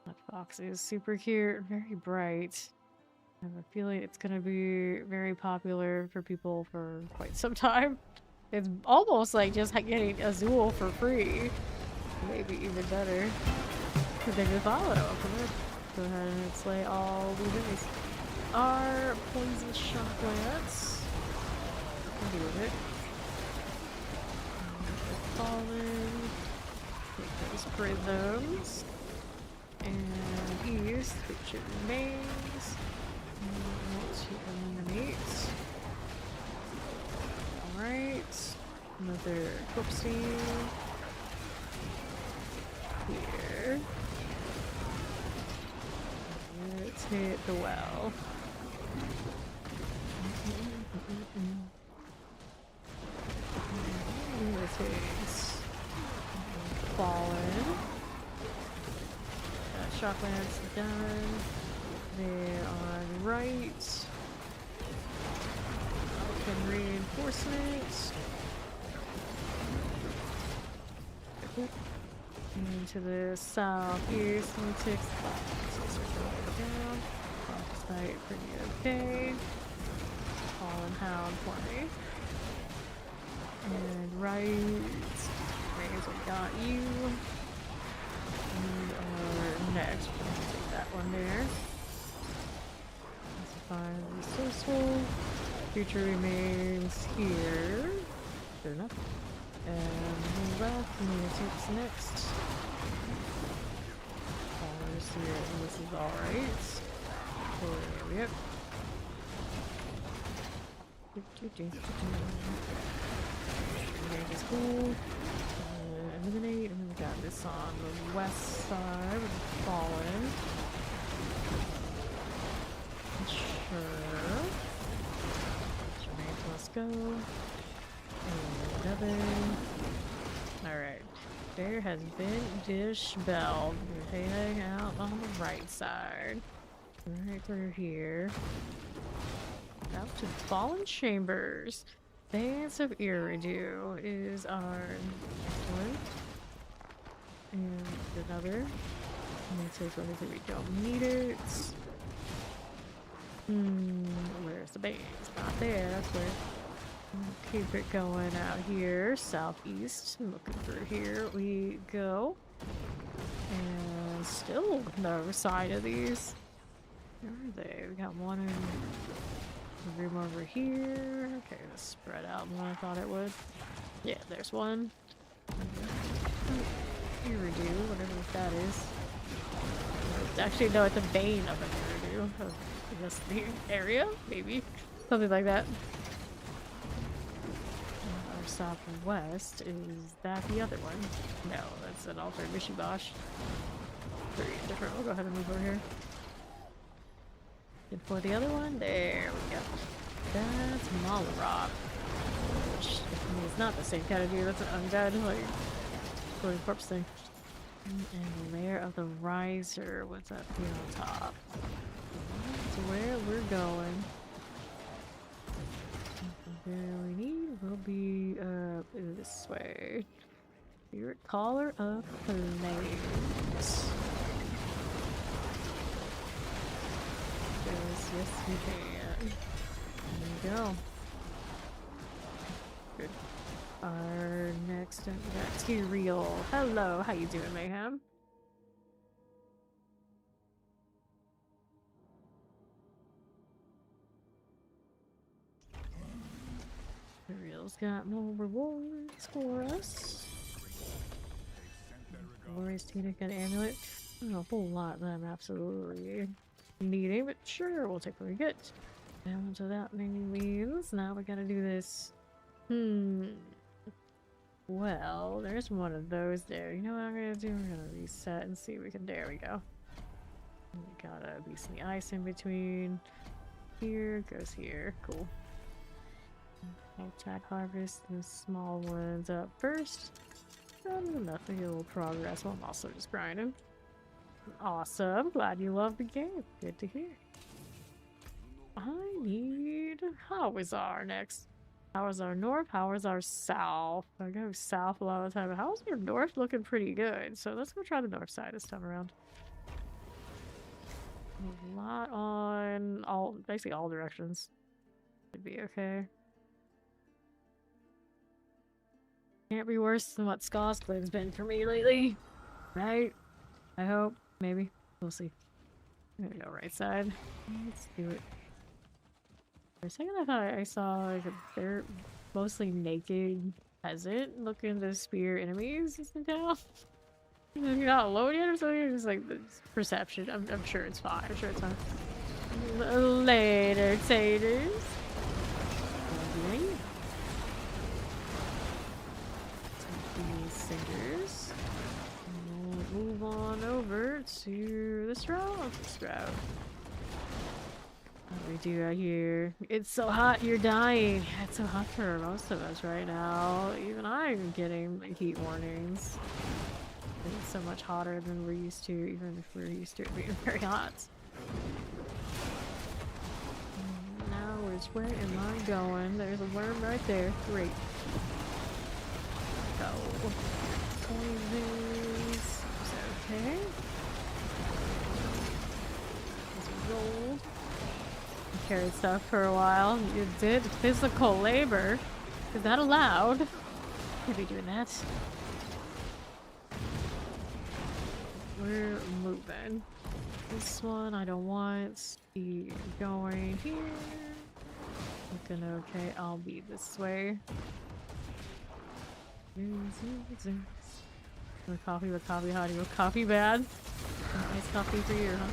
That fox is super cute, very bright. I have a feeling it's gonna be very popular for people for quite some time. It's almost like just getting Azul for free. Maybe even better. Because they just follow it. Go ahead and slay all these enemies. Our poison shock lance. I'll deal with it. Fallen. Take those prisms. And east, which it remains. Want to eliminate. Alright. Another corpsing. Here. Let's hit the well. This fallen. Shock lance done. They're on right. Falcon reinforcement. Into the southeast. Let me take down. Site pretty okay. Fallen hound for me. And right. Rays, we got you. And our next. We're gonna take that one there. That's resourceful. Future remains here. Good enough. And left, I'm gonna take this next. Fallers here, and this is alright. Yep. Make this cool. Eliminate, and then we got this on the west side with the fallen. Sure. Let's go. And another. Alright. There has been dispelled. We're heading out on the right side. Right through here. Out to the Fallen Chambers. Dance of Iridu is our next one. And another. I'm gonna take everything we don't need it. Where's the base? Not there, that's where. Keep it going out here, southeast. Looking through here we go. And still no sign of these. Where are they? We got one in the room over here. Okay, let's spread out more than I thought it would. Yeah, there's one. Iridu, whatever that is. Actually, no, it's a vein of an Iridu. I guess the area, maybe. Something like that. Our southwest, is that the other one? No, that's an altered Mishibosh. Very different. We'll go ahead and move over here. And for the other one, there we go. That's Malarok. Which, I mean, it's not the same kind of dude. That's an undead, like, floating corpse thing. And the lair of the riser. What's up here on top? So where we're going. Something we need will be this way. Spirit Caller of Flames. Yes, we can. There you go. Good. Our next up, we got Tyrael. Hello, how you doing, Mayhem? Tyrael's got more rewards for us. Glorious tunic and amulet. Not a whole lot that I'm absolutely needing, but sure, we'll take what we get. And so that means now we gotta do this. Well, there's one of those there. You know what I'm gonna do? We're gonna reset and see if we can. There we go. We got a piece of the ice in between. Here goes here. Cool. I'll attack harvest the small ones up first. Enough to get a little progress while I'm also just grinding. Awesome. Glad you love the game. Good to hear. I need... How is our next? How is our north? How is our south? I go south a lot of the time. How's our north looking pretty good? So let's go try the north side this time around. A lot on all, basically all directions. Should be okay. Can't be worse than what Scotland's been for me lately. Right? I hope. Maybe. We'll see. There we go, right side. Let's do it. For a second I thought I saw like they're mostly naked peasant looking to spear enemies in town. You're not alone yet or something? It's like the perception. I'm sure it's fine. I'm sure it's fine. Later, taters. Okay. These cinders. We'll move on over to the sprout. What do we do out here? It's so hot, you're dying. It's so hot for most of us right now. Even I'm getting like, heat warnings. It's so much hotter than we're used to, even if we're used to it being very hot. Now, where am I going? There's a worm right there. Great. Go. Poisons. Okay. Let's roll. Carried stuff for a while. You did physical labor. Is that allowed? Can't be doing that. We're moving. This one I don't want. Keep going here. Looking okay. I'll be this way. With coffee, with coffee, hottie, with coffee bad. Nice coffee for you, huh?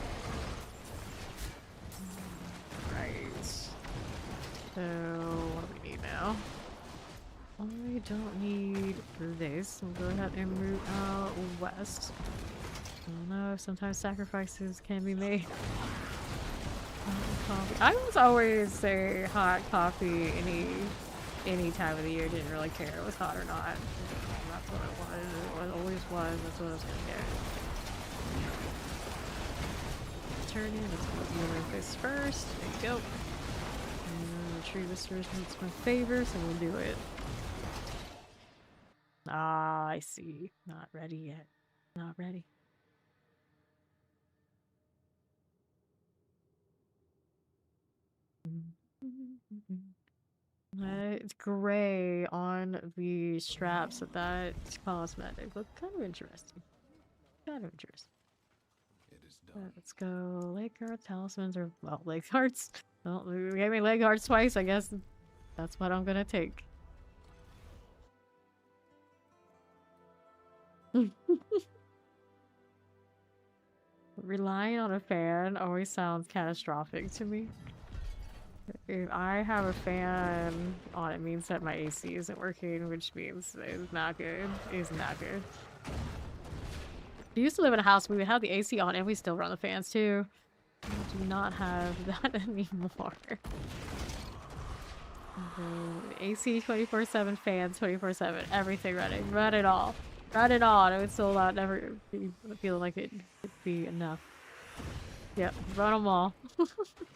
So, what do we need now? I don't need this. We'll go ahead and move out west. I don't know, sometimes sacrifices can be made. Coffee. I was always say hot coffee any time of the year. Didn't really care if it was hot or not. That's what it was. It always was. That's what I was gonna get. Turn in. Let's go with this first. There you go. Tree restoration makes my favor, so we'll do it. Ah, I see. Not ready yet. Not ready. It's gray on the straps of that cosmetic. Look kind of interesting. Kind of interesting. Let's go leg guards, talismans, or well, leg guards. Well, we gave me leg guards twice. I guess that's what I'm gonna take. Relying on a fan always sounds catastrophic to me. If I have a fan on, it means that my AC isn't working, which means it's not good. It's not good. We used to live in a house where we had the AC on and we still run the fans too. We do not have that anymore. AC 24/7, fans 24/7, everything running. Run it all. Run it all. And it would still never feel like it could be enough. Yep, run them all.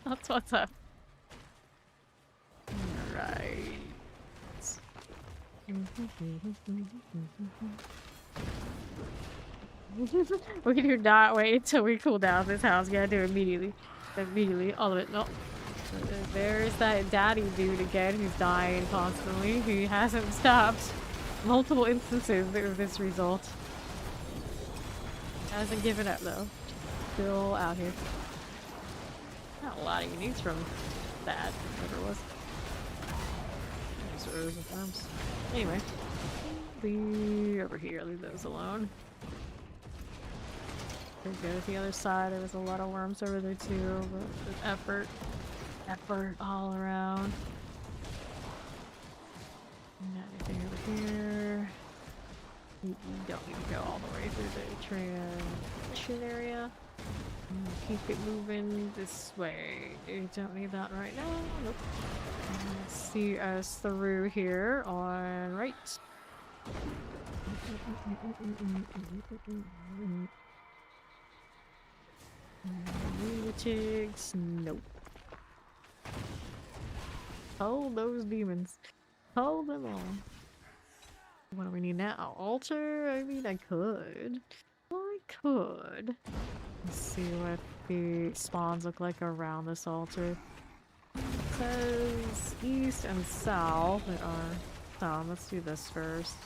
That's what's up. Alright. We do not wait until we cool down this house. We gotta do it immediately. Immediately. All of it. No. There's that daddy dude again who's dying constantly. He hasn't stopped. Multiple instances of this result. Hasn't given up though. Still out here. Not a lot of uniques from that, whatever it was. There's rows of worms. Anyway. Be over here, leave those alone. There we go, the other side, there was a lot of worms over there too, but there's effort all around. Not anything over here. You don't need to go all the way through the transition area. Keep it moving this way. You don't need that right now. Nope. Let's see us through here on right. Lunatics, nope. Hold those demons. Hold them all. What do we need now? Altar? I mean, I could. Let's see what the spawns look like around this altar. It says east and south. There are some. Let's do this first.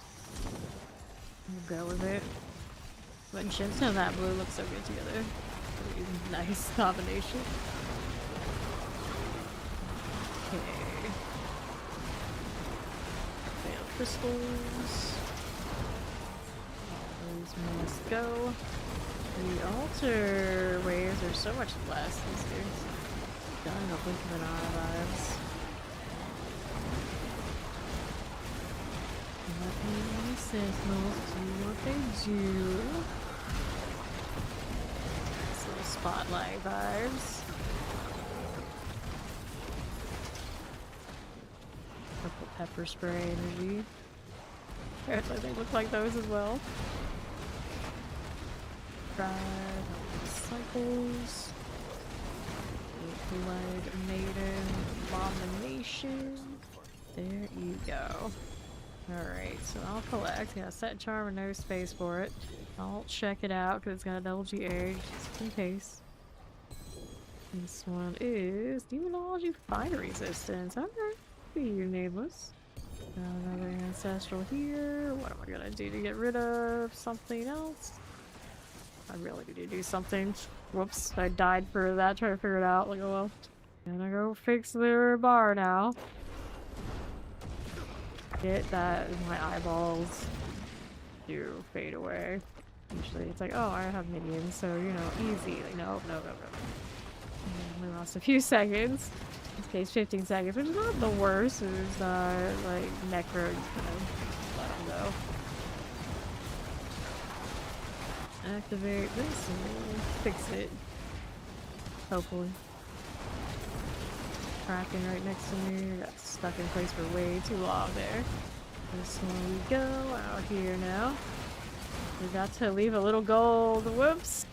We'll go with it. But Shinto and that blue look so good together. Pretty nice combination. Okay. Failed crystals. All those must go. The altar waves are so much less these days. Done in a blink of an eye vibes. Let me sentinels do what they do. Nice little spotlight vibes. Purple pepper spray energy. Apparently they look like those as well. Cycles. Blood Maiden Abomination. There you go. Alright, so I'll collect. Yeah, set charm and no space for it. I'll check it out because it's got a double GA just in case. This one is Demonology Fire Resistance. Alright, be you nameless. Got another Ancestral here. What am I gonna do to get rid of something else? I really need to do something. Whoops, I died for that, trying to figure it out. Like, oh well. Gonna go fix their bar now. Get that, my eyeballs do fade away. Usually it's like, oh, I have minions, so, you know, easy. Like, no. We lost a few seconds. In this case, 15 seconds, which is not the worst. It's not, like, Necro, just kind of let them go. Activate this and we'll fix it. Hopefully. Kraken right next to me. Got stuck in place for way too long there. This one we go out here now. We got to leave a little gold. Whoops.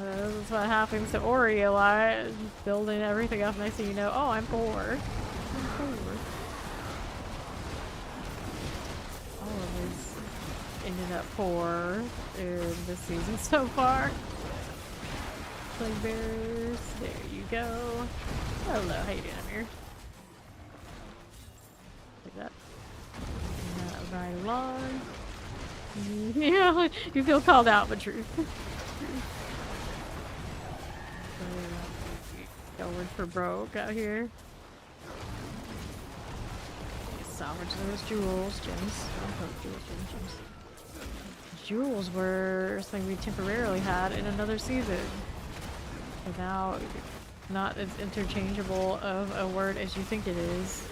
This is what happens to Ori a lot. Building everything up next thing you know. Oh, I'm poor. All of this ended up poor in this season so far. Plague bears. There you go. Hello, how you doing here? Like that. Right along. Yeah, you feel called out, but truth. Going for broke out here. Salvage those jewels, gems. Gems. Jewels were something we temporarily had in another season. And now, not as interchangeable of a word as you think it is.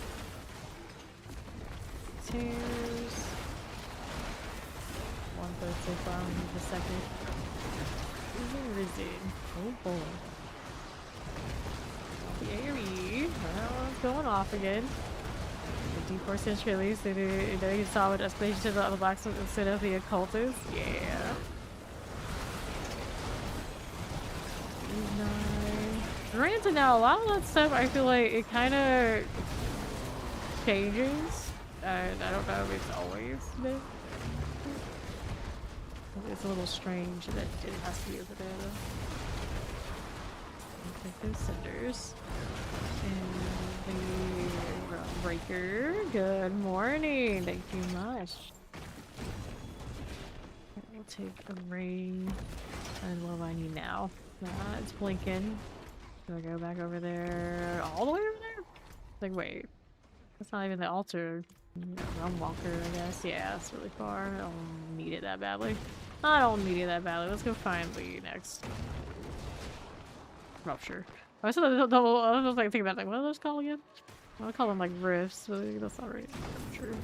Tears. One third so far, we need the second. Where is it? Oh boy. The AoE. Well, it's going off again. The D4 Century at least. They saw what escalation to the blacksmith instead of the occultist. Yeah. Granted, now a lot of that stuff I feel like it kind of changes, and I don't know if it's always been. It's a little strange that it has to be over there though. take those cinders. And the ground breaker. Good morning. Thank you much. Okay, we'll take a ray. And what do I need now? It's blinking. Do I go back over there? All the way over there? Like, wait. That's not even the altar. Realm Walker, I guess. Yeah, that's really far. I don't need it that badly. I don't need it that badly. Let's go find Lee next. Rupture. I said I don't know if I can think about like, what are those called again? I would call them like rifts, but that's not right. Rupture.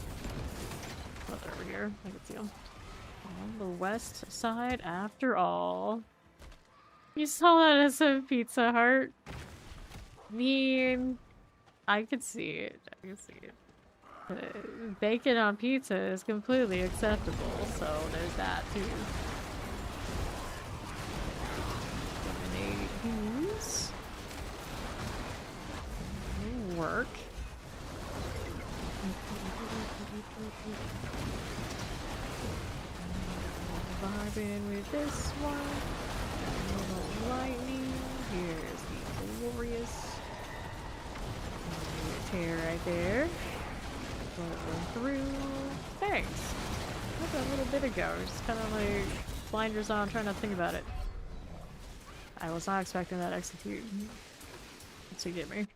Oh, they're over here. I can see them. On the west side, after all. You saw that as a Pizza Hut. I mean, I could see it. I could see it. Bacon on pizza is completely acceptable, so there's that too. Eliminate these. Work. Vibing with this one. A little lightning. Here's the glorious. Tear right there. Through. Thanks. That's a little bit ago. Just kind of like blinders on, trying not to think about it. I was not expecting that execute to get me.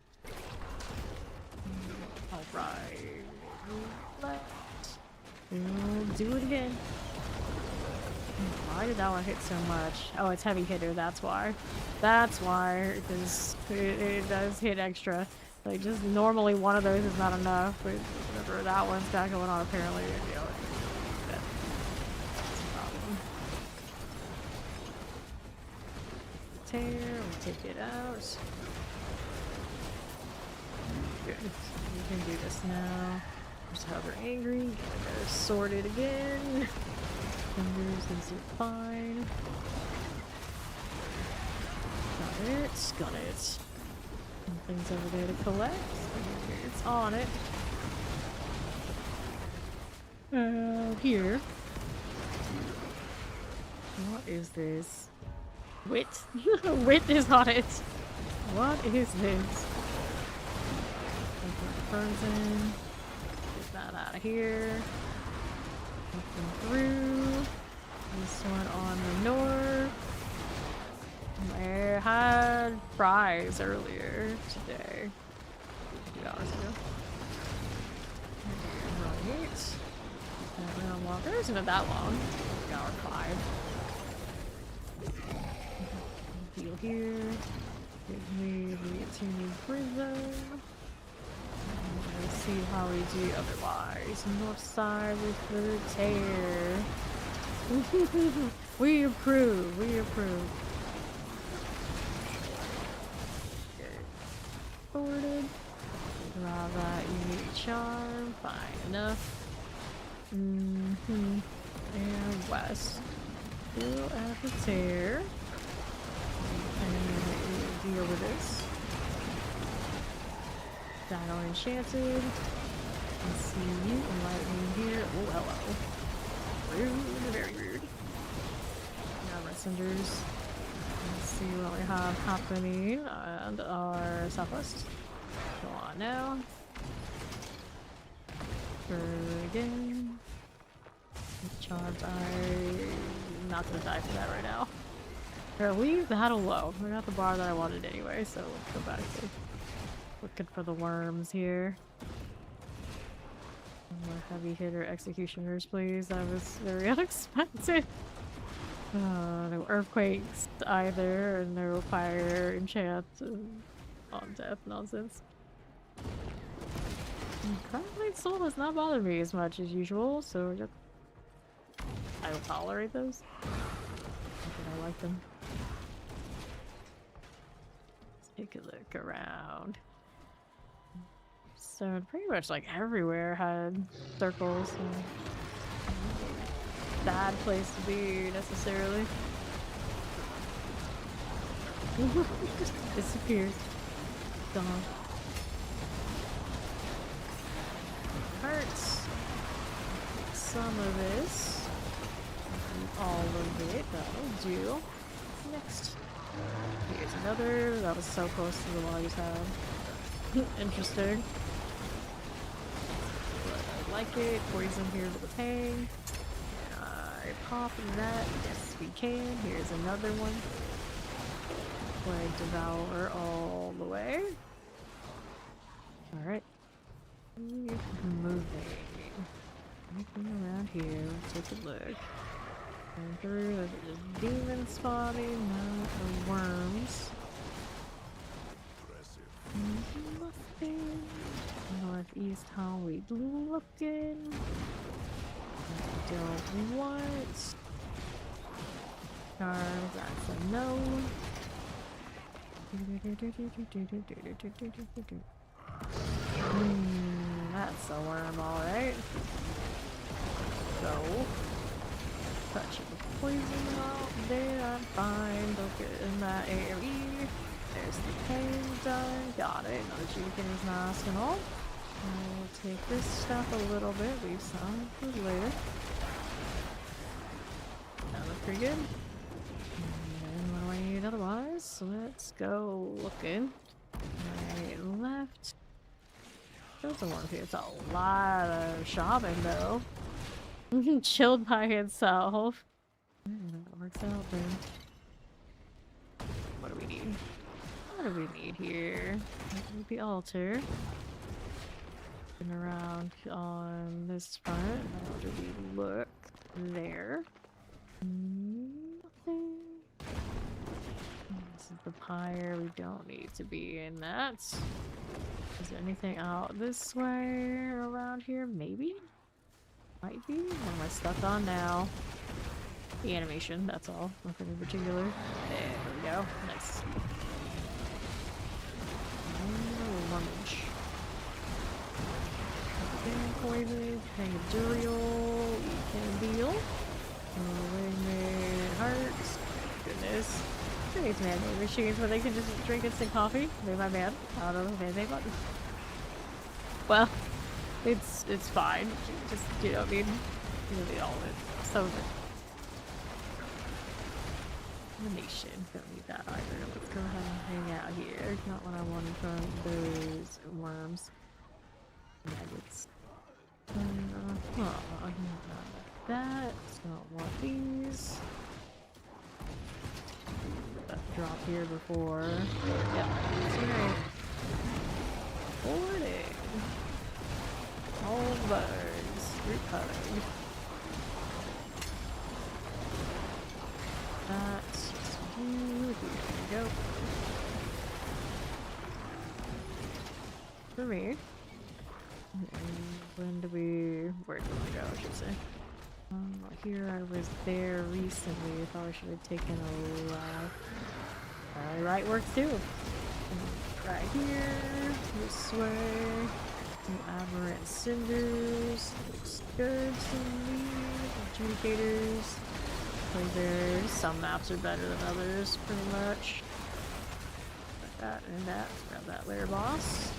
Alright. Left. We'll do it again. Why did that one hit so much? Oh, it's heavy hitter, that's why. That's why, because it does hit extra. Like, just normally one of those is not enough, but whatever that one's got going on, apparently, you know, that's a problem. Tear, we'll take it out. Good. We can do this now. Just hover angry, gotta go sort it again. Fingers is fine. Got it, got it. Things over there to collect. It's on it. Here. What is this? Wit. Wit is on it. What is this? Burns in. Get that out of here. Looking through. This one on the north. I had fries earlier today. 2 hours ago. Right. That went longer. It isn't that long. Hour 5. Deal here. Give me the teeny prism. Let's see how we do otherwise. North side with the tear. We approve. We approve. Sorted. Draw that unique charm. Fine enough. And west. Still at the tear. And deal with this. Dino enchanted. Let's see you enlightening here. Oh, hello. Rude. Very rude. Now my cinders. Let's see what we have happening and our southwest. Go on now. Again. Charms. I'm not gonna die for that right now. Here, leave that alone. We got the bar that I wanted anyway, so let's go back to looking for the worms here. More heavy hitter executioners, please. That was very unexpected. No earthquakes either, and no fire enchant on death nonsense. Carbonate soul does not bother me as much as usual, so I will tolerate those. I like them. Let's take a look around. So pretty much like everywhere had circles. And bad place to be necessarily. Just disappeared. Gone. Hurts. Some of this. All of it. That'll do. Next. Here's another. That was so close to the one I just had. Interesting. But I like it. Poison here with a tang. I pop that. Yes, we can. Here's another one. Plague Devour all the way. Alright. Moving. Anything around here? Let's take a look. Going through, there's a demon spawning, not worms. Nothing. Northeast, how we looking? I don't want. Charms, that's a no. That's a worm, alright. So, touch the poison out there, I'm fine. Look in that area. There's the pain done. Got it. Another chicken is nice and all. I'll take this stuff a little bit, leave some for later. That looks pretty good. And what do I need otherwise? Let's go looking. Right, left. Doesn't work here. It's a lot of shopping though. Chilled by itself. That works out then. What do we need? What do we need here? The altar. And around on this front. How do we look? There. Nothing. This is the pyre. We don't need to be in that. Is there anything out this way around here? Maybe? Might be. What am I stuck on now? The animation, that's all. Nothing in particular. There we go. Nice. Lunge. Poison, Pangdurial, we can deal. Winged hearts. Goodness. These man machines where they can just drink instant coffee. They're my man. I don't know if they button. Well, it's fine. Just, you know what I mean? You know, they all it. So good. Animation. Don't need that either. Let's go ahead and hang out here. Not what I wanted from those worms. Maggots. Not that. Don't want these. That drop here before. Yep, that's right. Hoarding. All birds. Recutting. That's just you. Here we go. For me. When do we... Where did we go, I should say. Here I was there recently. I thought I should have taken a left. Right works too. Right here. This way. Some aberrant cinders. Looks good to me. Adjudicators. Lasers. Some maps are better than others, pretty much. Like that and that. Grab that layer boss.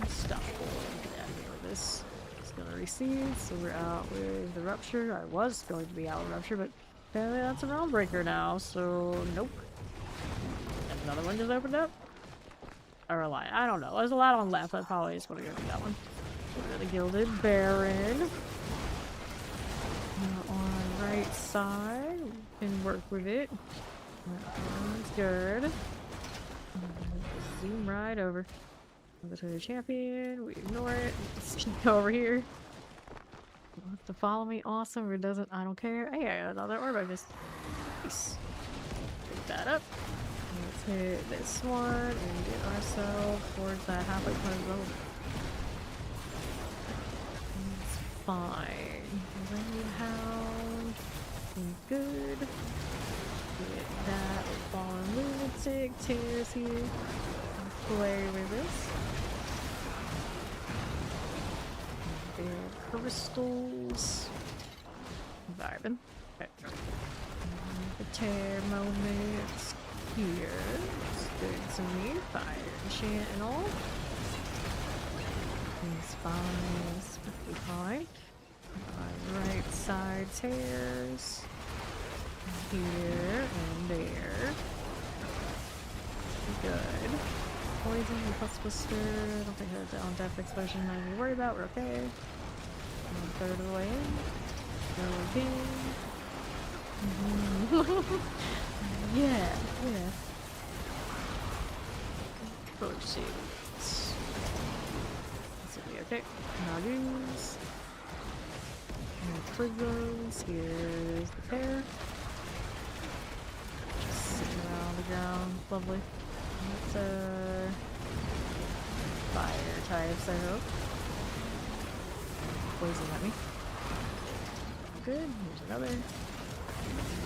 Unstoppable. Get out of here with this. It's gonna recede, so we're out with the rupture. I was going to be out with rupture, but apparently that's a realm breaker now, so nope. And another one just opened up. Or a line. I don't know. There's a lot on left. I probably just want to go do that one. The Gilded Baron. Now on right side, we can work with it. That one's good. Zoom right over. Go to the champion, we ignore it. Let's go over here. You'll have to follow me, awesome. If it doesn't, I don't care. Hey, another orb I missed. Nice. Pick that up. Let's hit this one and get ourselves towards that halfway point zone. It's fine. Rain Hound. Good. Get that fallen lunatic tears here. Play with this. Crystals. Vibing. Okay. The tear moments here. Looks good to me. Fire enchant and all. These fines. Pretty fine. My right side tears. Here and there. Good. Poison and Pus Blister. I don't think that's on death explosion I need to worry about. We're okay. And third of the way in. Go again. Yeah, yeah. Proceed. This will be okay. Nagus. And Frizzos. Here's the pair. Just sitting around the ground. Lovely. It's fire types, I hope. Poison at me. Good. Here's another. Is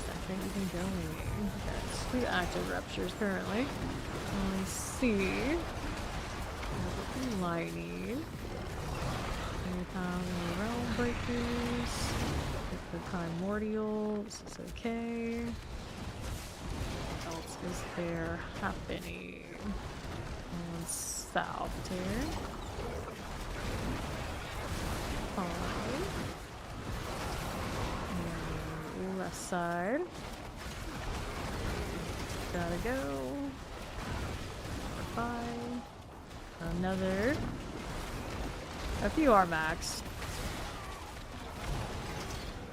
that thing even going? That's 2 active ruptures currently. Let's see. What do I need? Here come the realm breakers. Get the primordial. This is okay. What else is there happening? On south here. Fine. And left side. Gotta go. Fine. Another. A few are maxed.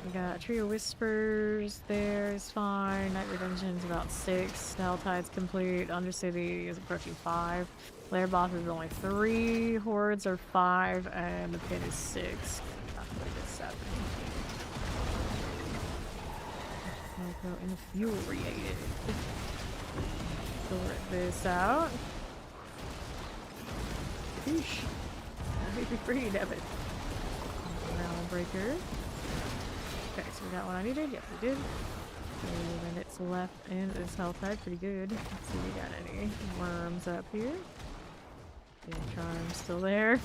We got Trio Whispers, there's fine. Night Redemption's about 6. Helltide's complete. Undercity is approaching 5. Lair Boss is only 3. Hordes are 5. And the pit is 6. Not really good 7. I'll go infuriated. Sort this out. Sheesh. I'll be free, damn it. Round breaker. Okay, so we got what I needed. Yep, we did. 2 minutes left in this health tide. Pretty good. Let's see if we got any worms up here. Yeah, charm's still there. I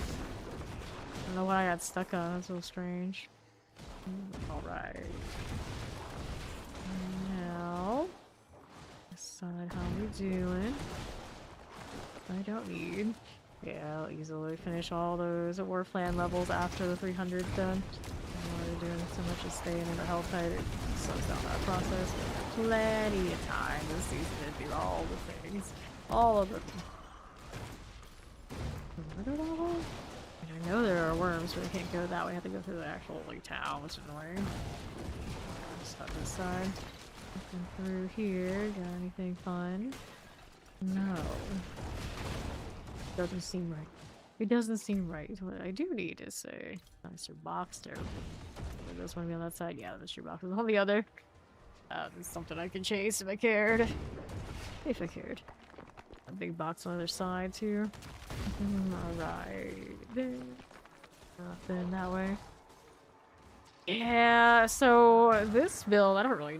don't know what I got stuck on. That's so strange. Alright. Now, decide how we doing. I don't need. Yeah, I'll easily finish all those Warflan levels after the 300's done. While they're doing so much as staying in the health tide, it slows down that process. Plenty of time this season to do all the things. All of them. Murder level? And I know there are worms, but I can't go that way. I have to go through the actual like town, which is annoying. Just on this side. Looking through here. Got anything fun? No. Doesn't seem right. It doesn't seem right. What I do need is a nicer box there. Does want to be on that side? Yeah, the shoe box is on the other. There's something I can chase if I cared. If I cared. A big box on the other side too. Alright. Nothing that way. Yeah, so this build, I don't really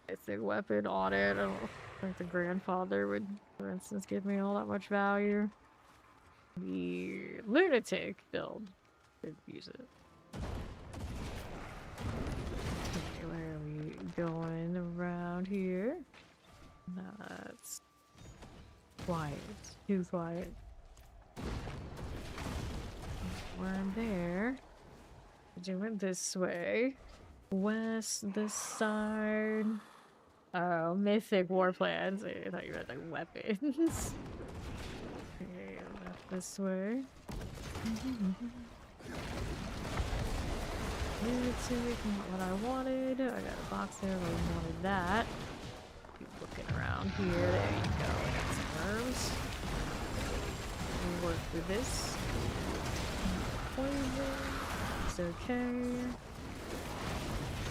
basic weapon on it. I don't think the grandfather would, for instance, give me all that much value. The lunatic build could use it. Okay, where are we going around here? That's quiet. Too quiet. Worm there. Doing this way. West, this side. Oh, mythic war plans. I thought you had like weapons. Okay, left this way. Let's see what I wanted. I got a box there, but I wanted that. Keep looking around here. There you go. I got some worms. We'll work with this. Poison. It's okay.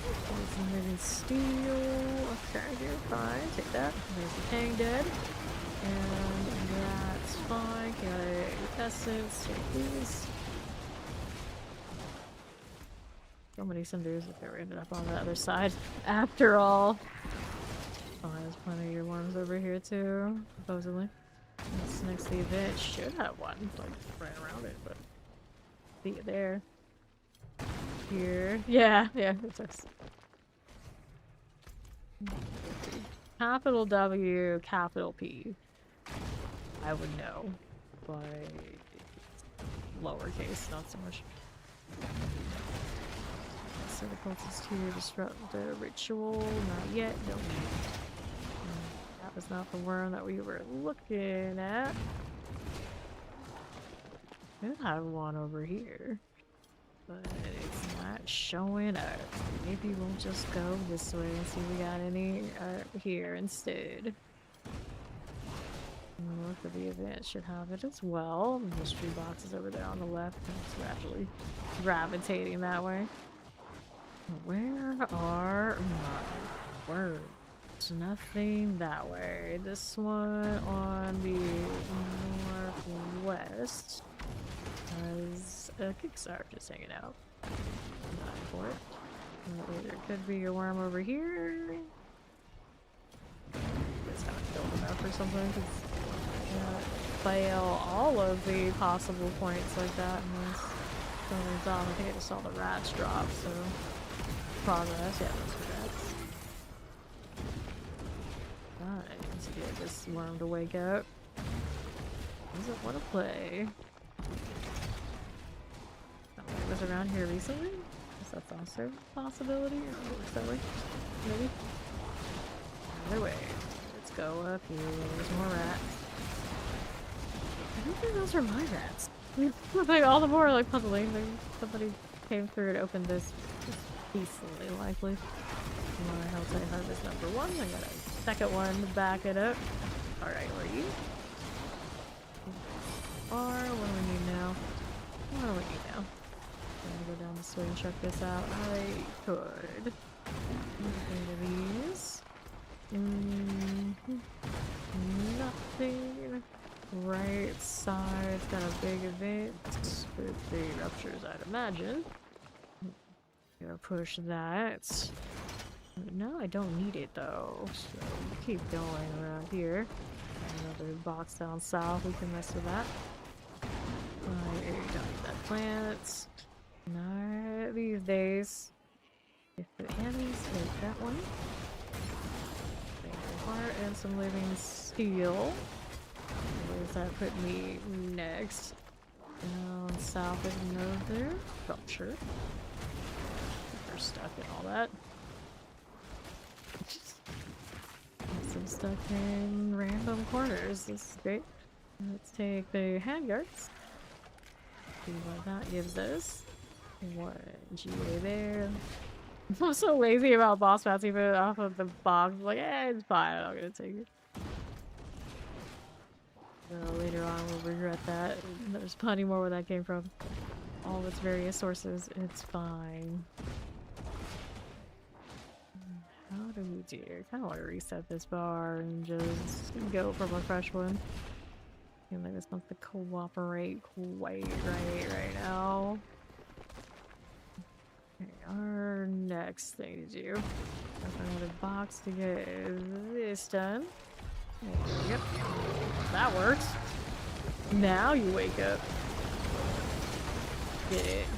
Poison ridden steel. Okay, you're fine. Take that. There's the Tang dead. And that's fine. Got a essence. Take these. So many cinders if they ended up on the other side. After all. Oh, there's plenty of your worms over here too, supposedly. This next to the event should have one. Like right around it, but see it there. Here. Yeah, it's us. Capital W, capital P. I would know. But lowercase, not so much. So So the cultist here disrupt the ritual. Not yet. Don't need. That was not the worm that we were looking at. I have one over here, but it's not showing up. Maybe we'll just go this way and see if we got any here instead. North of the event should have it as well. The mystery box is over there on the left. It's gradually gravitating that way. Where are my worms? Nothing that way. This one on the northwest has a Kickstarter just hanging out. Not for it. There could be a worm over here. Just haven't built enough or something because fail all of the possible points like that unless something's off. I think I just saw the rats drop, so progress. Yeah, those are rats. Alright, let's get this worm to wake up. Doesn't want to play. I was around here recently. Guess that's also a possibility. Or looks that way. Maybe. Either way. Let's go up here. There's more rats. I don't think those are my rats. Like all the more like puzzling. Like somebody came through and opened this. Just peacefully likely. My health I harvest number 1. I got a second one to back it up. Alright, where are you? What do we need now? What do we need now? I'm gonna go down this way and check this out. I could. Anything to these? Nothing. Right side's got a big event with the ruptures, I'd imagine. Gonna push that. No, I don't need it though. So keep going around here. Another box down south, we can mess with that. I don't need that plant. Not these days. If the enemies take that one. Heart and some living steel. Where does that put me next? Down south is another rupture. We're stuck in all that. Some stuck in random corners. This is great. Let's take the handguards. See what that gives us. One GA there. I'm so lazy about boss bats even off of the box. Like, it's fine. I'm not gonna take it. Later on, we'll regret that. There's plenty more where that came from. All of its various sources. It's fine. How do we do? I kind of want to reset this bar and just go from a fresh one. I feel like this wants to cooperate quite right now. Okay, our next thing to do. Open another box to get this done. Yep, that works. Now you wake up. Get it.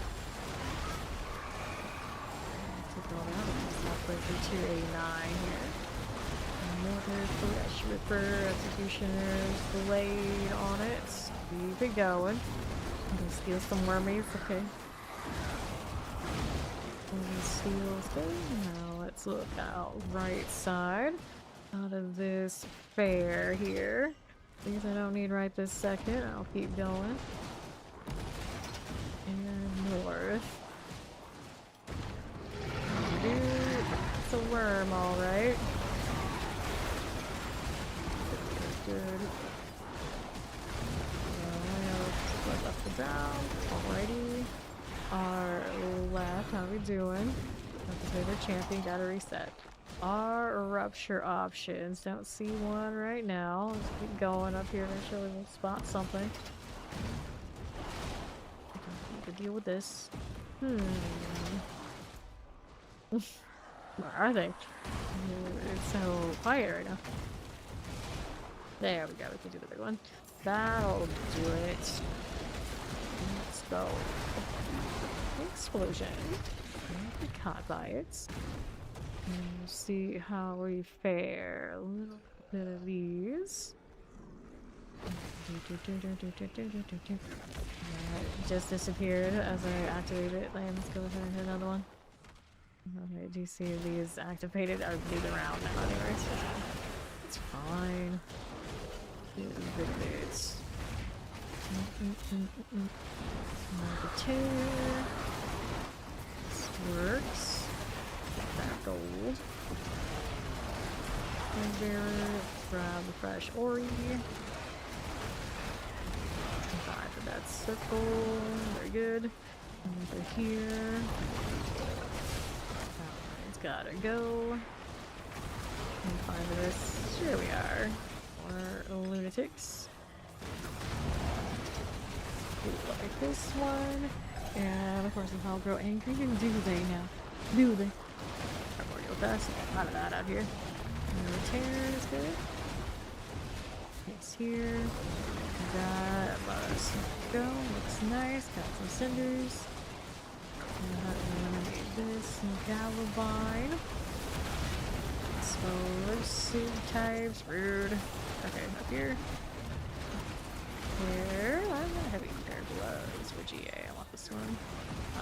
Take all that. It's halfway through 289 here. Another Flesh Ripper, Executioner's Blade on it. Keep it going. I'm gonna steal some wormies, okay. Steals good. Now let's look out right side. Out of this fair here. Things I don't need right this second. I'll keep going. And north. Dude, it's a worm, alright. Good. Up and down. Alrighty. Our left, how we doing? Activator champion, gotta reset. Our rupture options. Don't see one right now. Let's keep going up here. Eventually we'll spot something. Need to deal with this. Where are they? It's so quiet right now. There we go. We can do the big one. That'll do it. Let's go. Explosion. Be caught by it. And see how we fare. A little bit of these. That just disappeared as I activated it. Let's go ahead and hit another one. Okay, do you see these activated? Are these around now anyway? So it's fine. Bits. Number 2. This works. Get that gold. Grab the fresh Ori. Buy for that circle. Very good. Over here. It's gotta go. And find this. Here we are. More lunatics. Like this one. And of course, if I'll grow angry, and do they now? Do they? Primordial dust. A lot of that out here. Tear is good. It's here. That let's go. Looks nice. Got some cinders. Eliminate this Galabine. So suit types. Rude. Okay, up here. Here. I'm a heavy pair of gloves. Which I want this one.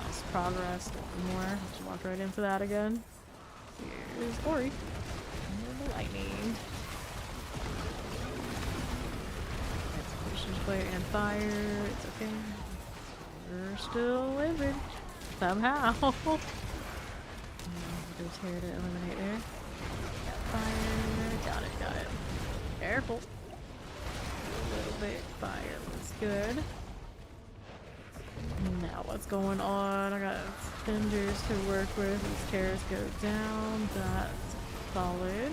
Nice progress. One more. Just walk right into that again. Here's Ori. And the lightning. Execution's blade and fire. It's okay. We're still living. Somehow. Go tear to eliminate there. Fire. Got it. Careful. A little bit. Fire was good. Now what's going on? I got cinders to work with. These tears go down. That's solid.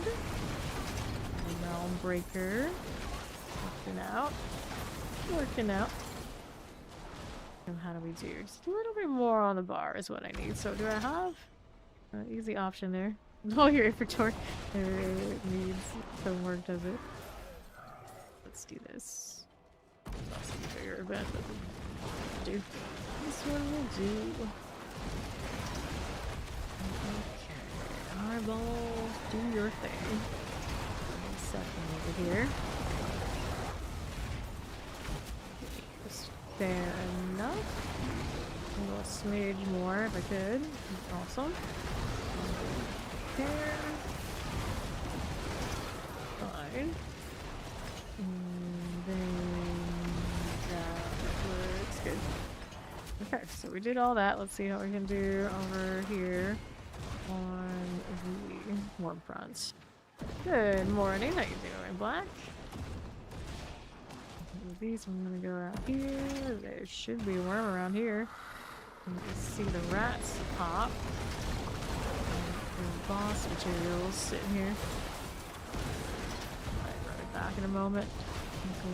Realm breaker. Working out. And how do we do? Just a little bit more on the bar is what I need. So do I have an easy option there? Oh, your inventory. It needs some work, does it? Let's do this. That's a bigger event. Do this one will do. Okay, eyeballs, do your thing. Set them over here. Fair enough. A little smidge more if I could. Awesome. There. Fine. And then that looks good. Okay, so we did all that. Let's see how we can do over here on the warm fronts. Good morning. How you doing, Black? These I'm gonna go out here. There should be a worm around here. You can see the rats pop. And boss materials sitting here. I'll run it back in a moment.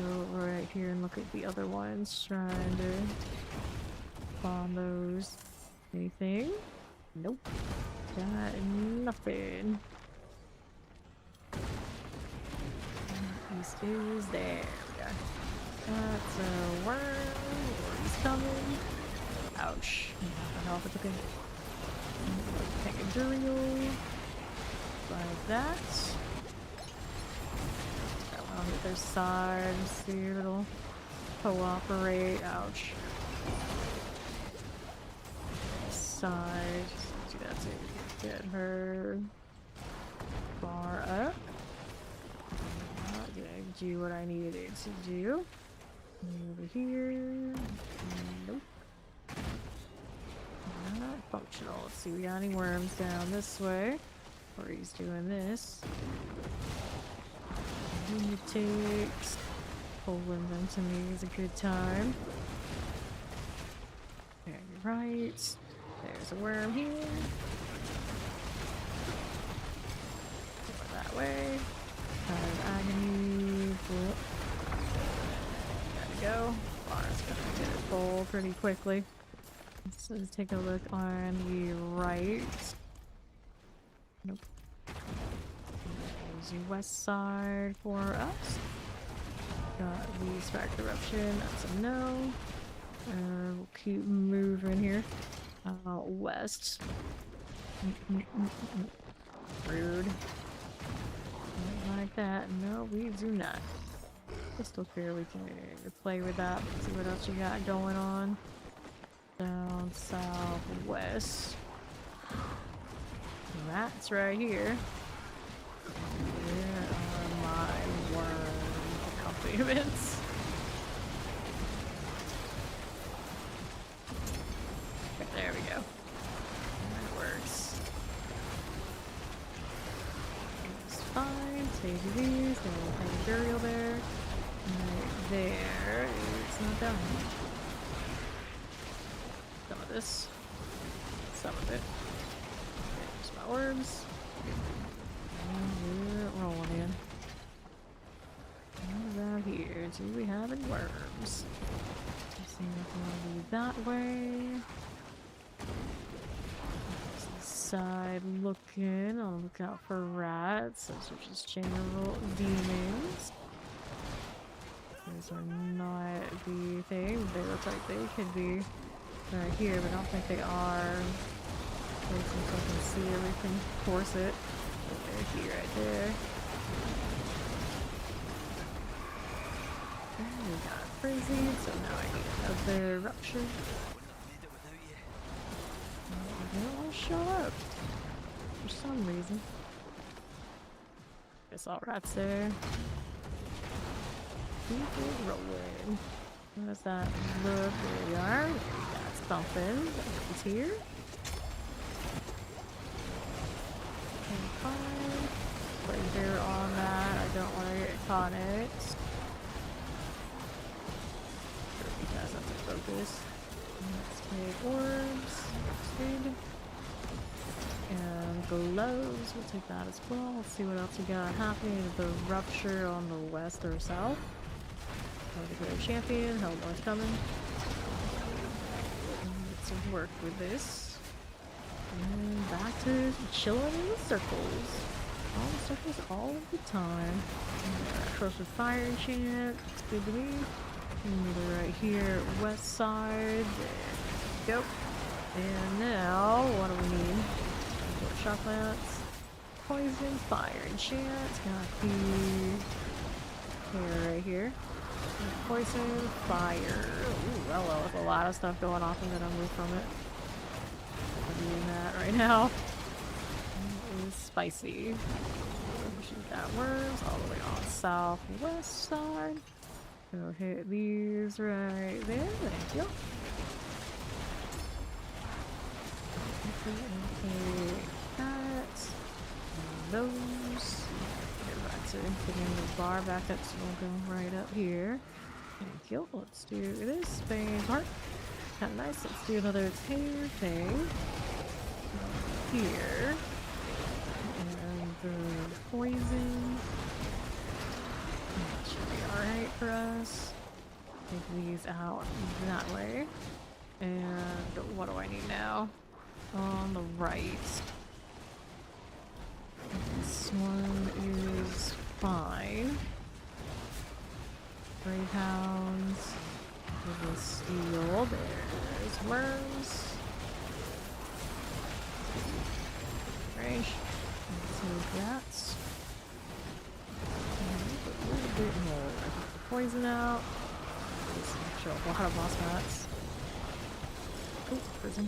Go right here and look at the other ones, trying to bomb those. Anything? Nope. Got nothing. East is there. Yeah. That's a worm. He's coming. Ouch. I don't know if it's okay. Take a drill. Like that. I'll hit their side. See if it'll cooperate. Ouch. Side. Just do that to get her bar up. Did I do what I needed it to do? Over here. Nope. Not functional. Let's see, we got any worms down this way. Or he's doing this. Lunatics. Pulling them to me is a good time. There, you're right. There's a worm here. Go that way. Agony. Gotta go. Bar's gonna get it full pretty quickly. Let's take a look on the right. Nope. There's the west side for us. Got the Spectre Eruption. That's a no. We'll keep moving here. West. Rude. Like that. No, we do not. Crystal Clear, we can play with that. See what else you got going on. Down southwest. rats right here. Where are my worm accompaniments? There we go. That works. It's fine. Take these. Got a little tiny burial there. Right there. It's not done. Some of this. Some of it. There's my worms. And we're rolling in. What about here? Do we have any worms? Let's see if we'll be that way. Side looking. I'll look out for rats. Those are just general demons. These are not the thing. They look like they could be right here, but I don't think they are. Wait until I can see everything. Force it. They're here, right there. And we got frenzied, so now I need another rupture. They don't want to show up for some reason. Guess all rats there. Keep it rolling. What's that? Look, there we are. We got something. It's here. Okay, fine. Put here on that. I don't want to get caught in it. Sure, because that's a focus. Let's take orbs. Looks good. And gloves. We'll take that as well. Let's see what else we got happening. The rupture on the west or south. The great champion. Hellboy's coming. Let's work with this. And back to chilling in the circles. All the circles all the time. Cross with fire enchant. It's good to me. Either right here, west side. There we go. And now, what do we need? Shock lance. Poison, fire enchant. Got the here right here. Poison, fire. Ooh, hello, with a lot of stuff going off and then I'll move from it. I'm doing that right now. It is spicy. She's got worms all the way on southwest side. Go hit these right there. Thank you. Okay, that. And those. Get back to putting the bar back up, so we'll go right up here. Thank you. Let's do this bane part. Kind of nice. Let's do another tear thing here. And the poison. That should be alright for us. Take these out that way. And what do I need now? On the right. This one is fine. Greyhounds. With the steel. There's worms. Range. Let's take that. A little bit more. Poison out. Just show a lot of boss mats. Oh, prison.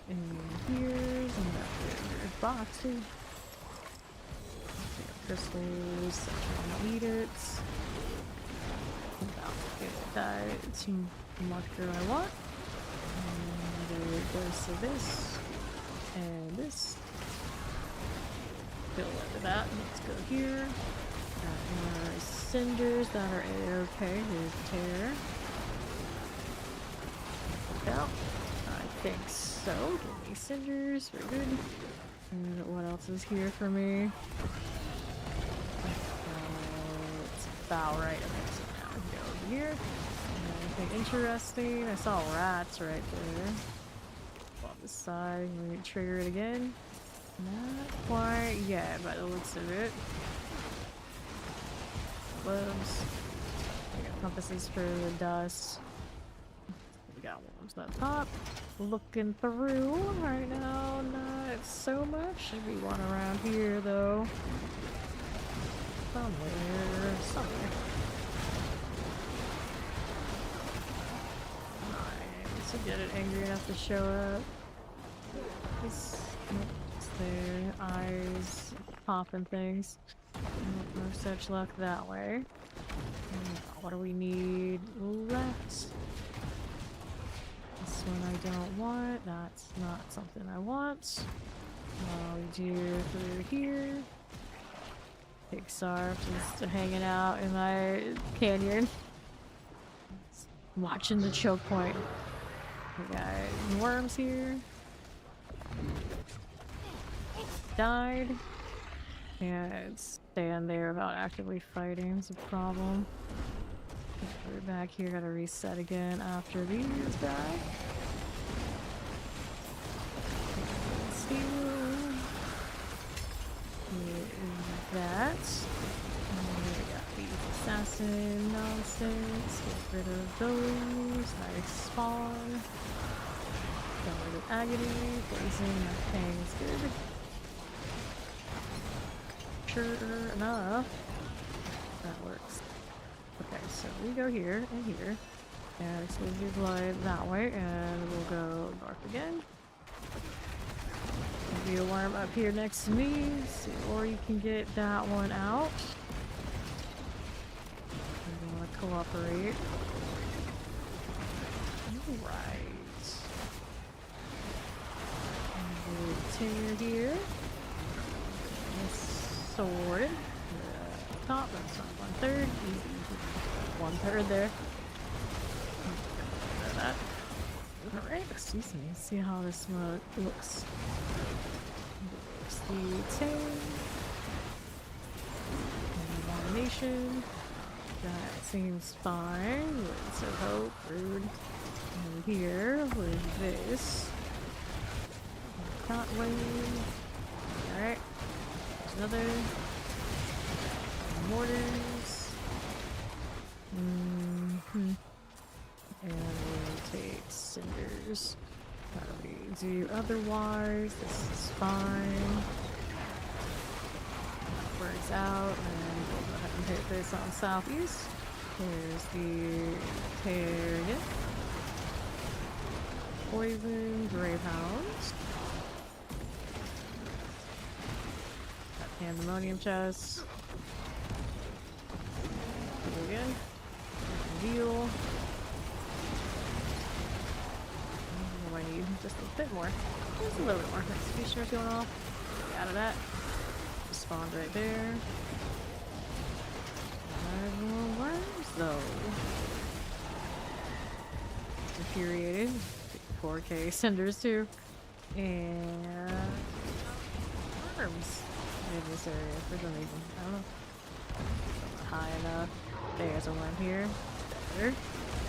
And here's another box too. Crystals. I don't need it. About to get that team marker I want. And there goes to this. And this. Fill into that. Let's go here. Got more cinders that are okay. Here's tear. Out. I think so. Give me cinders. We're good. And what else is here for me? It's foul right. Okay, so now we can go over here. Anything interesting? I saw rats right there. On this side. We trigger it again. Not quite yet, by the looks of it. Gloves. We got compasses for the dust. We got worms up top. Looking through right now, not so much. Should be one around here though. Somewhere. Nice. So get it angry enough to show up. Nope, there. Eyes popping things. No such luck that way. What do we need left? This one I don't want. That's not something I want. We do through here. Pixar just hanging out in my canyon. Watching the choke point. We got worms here. Died. And stand there without actively fighting is a problem. We're back here, gotta reset again after these die. That. And we got these assassin nonsense. Get rid of those. Nice spawn. Got rid of agony. Poison. Okay, is good. Sure enough. That works. Okay, so we go here and here. And so we glide that way, and we'll go north again. There'll be a worm up here next to me, so, or you can get that one out. I want to cooperate. Alright. Tear here. This sword. Top, that's not 1/3. Easy. 1/3 there. That. Alright, excuse me. See how this one looks. There's the tail. Abomination. That seems fine. Words of hope. Rude. And here with this. Not wave. Alright. There's another. Mortars. And we'll take cinders. How do we do otherwise? This is fine. That works out, and we'll go ahead and hit this on southeast. There's the target. Poison, Gravehounds. Got Pandemonium chest. Again. Reveal. What do I need? Just a bit more. Just a little bit more. Executioner's going off. Get out of that. Just spawned right there. 5 more worms though. Infuriated. 4K cinders too. And worms in this area for some reason. I don't know. High enough. There's a one here. Better.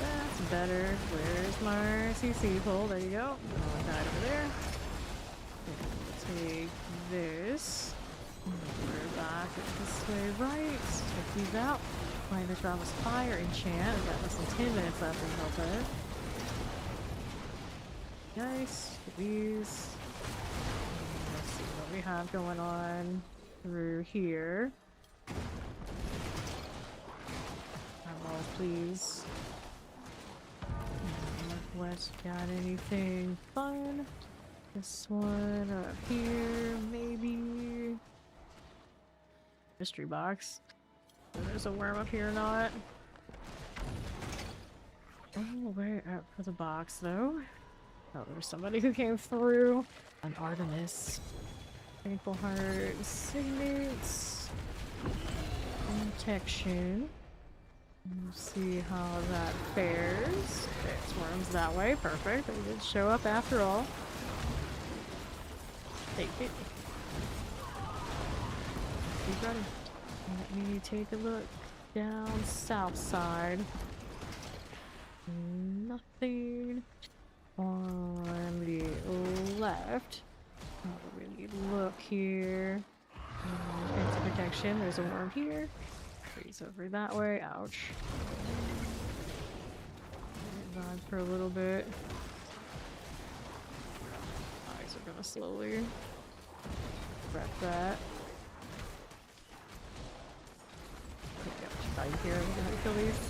That's better. Where's my CC pull? There you go. One died over there. Take this. We're back this way right. Check these out. Find the Travel's Fire enchant. We've got less than 10 minutes left in Delta. Nice. Get these. Let's see what we have going on through here. Please. Northwest got anything fun? This one up here, maybe. Mystery box. There's a worm up here or not. Oh, way up for the box though. Oh, there's somebody who came through. An Artemis. Painful Heart. Signets. Protection. We'll see how that fares. There's worms that way. Perfect. They did show up after all. Take it. Keep running. Let me take a look down south side. Nothing on the left. Not really look here. Into protection. There's a worm here. Freeze over that way. Ouch. Run for a little bit. Eyes are gonna slowly wreck that. Right here, we're gonna kill these.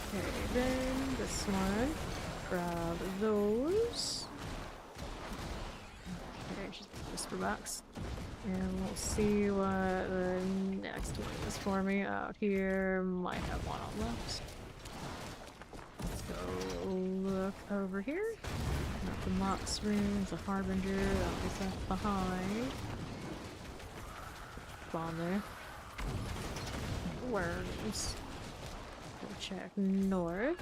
Okay, then this one. Grab those. Okay, just whisper box. And we'll see what the next one is for me. Out here, might have one on left. Let's go look over here. Got the Mox runes, the Harbinger, that'll be left behind. Spawn there. Worms. Go check north.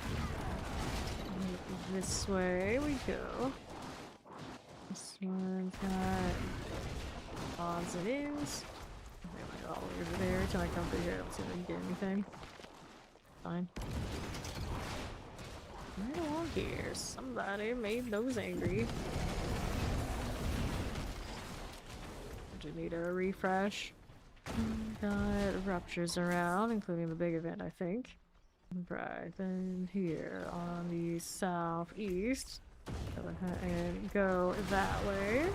This way we go. This one's got odds and ends. They might go all the way over there till I come through here. Let's see if I can get anything. Fine. Right along here. Somebody made those angry. Do need a refresh. Got ruptures around, including the big event, I think. Right, then here on the southeast. Go ahead and go that way.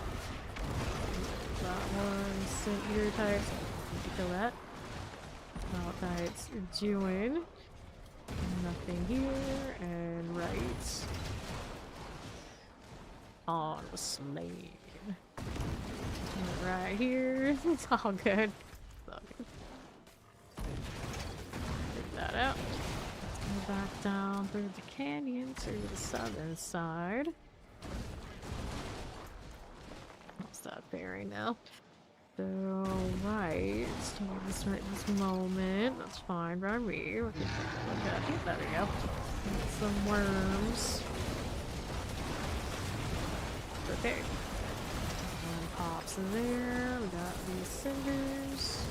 That one, Center types. Need to kill that. Types doing nothing here, and right on the slain. Right here, it's all good. Take that out. Let's go back down through the canyon to the southern side. What's that bearing now? So, right, starting this right this moment. That's fine by me. Look at that. There we go. Get some worms. Okay. One pops in there. We got these cinders.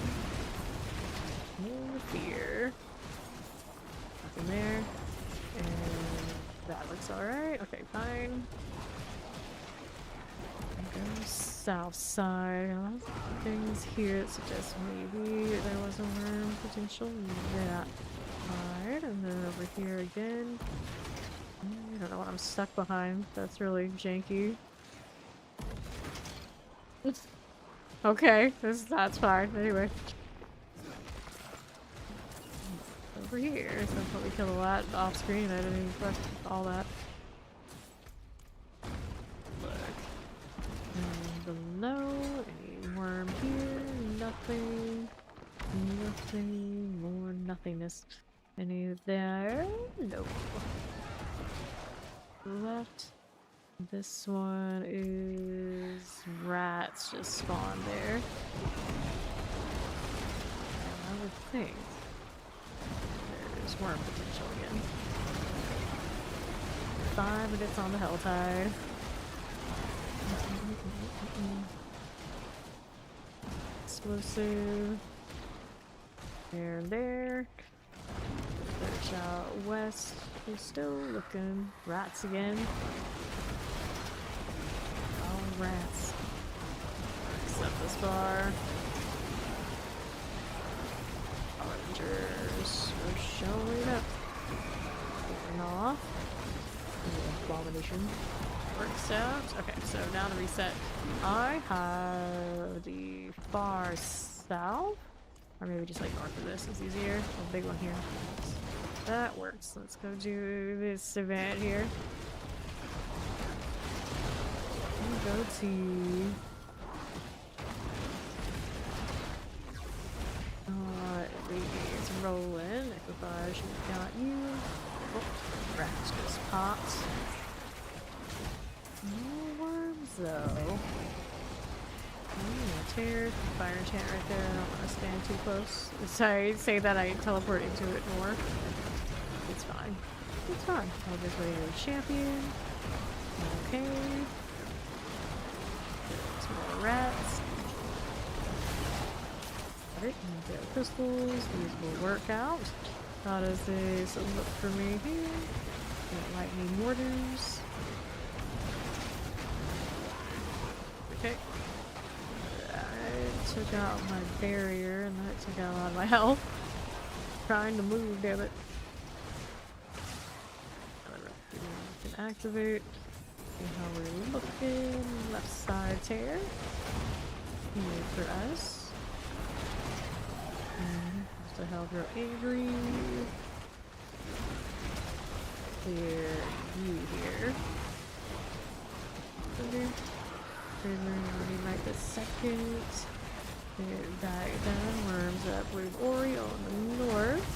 Over here. Nothing there. And that looks alright. Okay, fine. Go south side. Things here that suggest maybe there was a worm potential that side. And then over here again. I don't know what I'm stuck behind. That's really janky. Okay, that's fine. Anyway. Over here. So I'll probably kill a lot off screen. I didn't even collect all that. Below, any worm here, nothing, nothing, more nothingness. Any there? Nope. Left. This one is rats just spawned there. I would think there's worm potential again. 5 minutes on the Helltide. Explosive. There and there. Search out west. We're still looking. Rats again. All rats. Except this bar. Rangers are showing up. Getting off. Abomination. Works out. Okay, so now to reset. I have the far south, or maybe just like north of this is easier. A big one here. That works. Let's go do this event here. Go to. It's rolling. Equipage, we got you. Oh, rats just popped. No worms though. Tear, fire enchant right there. I don't want to stand too close. Sorry, say that I teleport into it more. It's fine. It's fine. I'll just wait for champion. Okay. Some more rats. Alright, and crystals. These will work out. How does this look for me here? Lightning mortars. Okay. I took out my barrier and that took out a lot of my health. Trying to move, damn it. Can activate. See how we're looking. Left side tear. Here for us. Just to help her angry. Clear you here. third room, we need right this second. Back down, worms up with Ori on the north.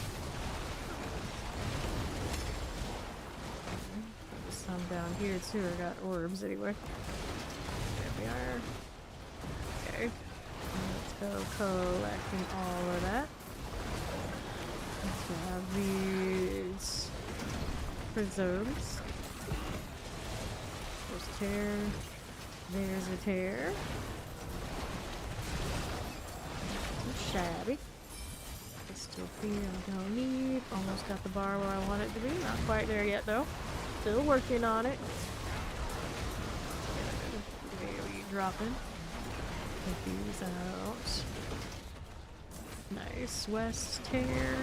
There's some down here too, I got orbs anyway. There we are. Okay. Let's go collecting all of that. Let's have these prisms. There's a tear. There's a tear. Shabby. Still fear I don't need. Almost got the bar where I want it to be. Not quite there yet though. Still working on it. There we dropping. Take these out. Nice. West tear.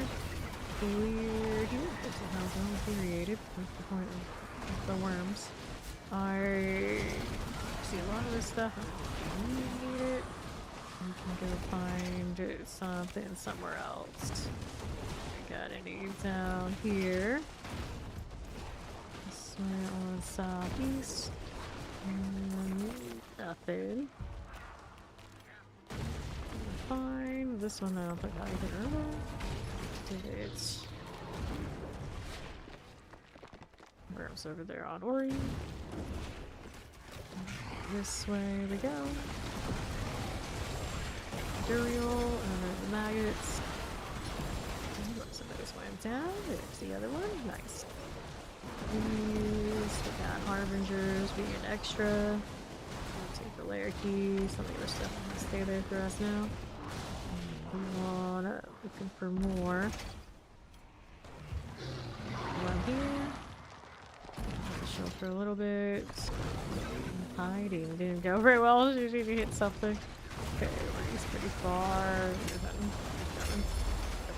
Clear here. This is how it's infuriated. What's the point of the worms? I see a lot of this stuff. I need it. I can go find something somewhere else. I got any down here. This one on southeast. Nothing. Fine. This one I don't think I either. Did it? Worms over there on Ori. This way we go. Material, and then the maggots. Somebody's went down. There's the other one. Nice. These, we got harbingers being extra. I'll take the layer keys. Some of the other stuff can stay there for us now. Looking for more. One here. Show for a little bit. Hiding didn't go very well. You need to hit something. Okay, he's pretty far.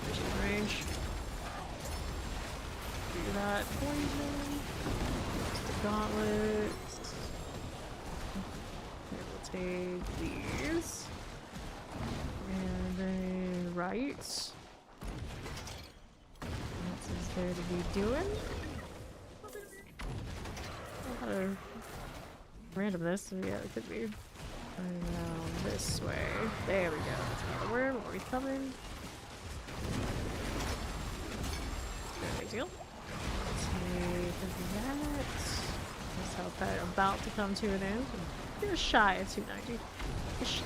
Fishing range. Do that poison. The gauntlet. Okay, we'll take these. And then right. What is there to be doing? Randomness. Yeah, it could be. Around this way. There we go. That's another worm. Are we coming? No big deal. Let's see that. Let's hope that I'm about to come to an end. You're shy of 290. You're shy.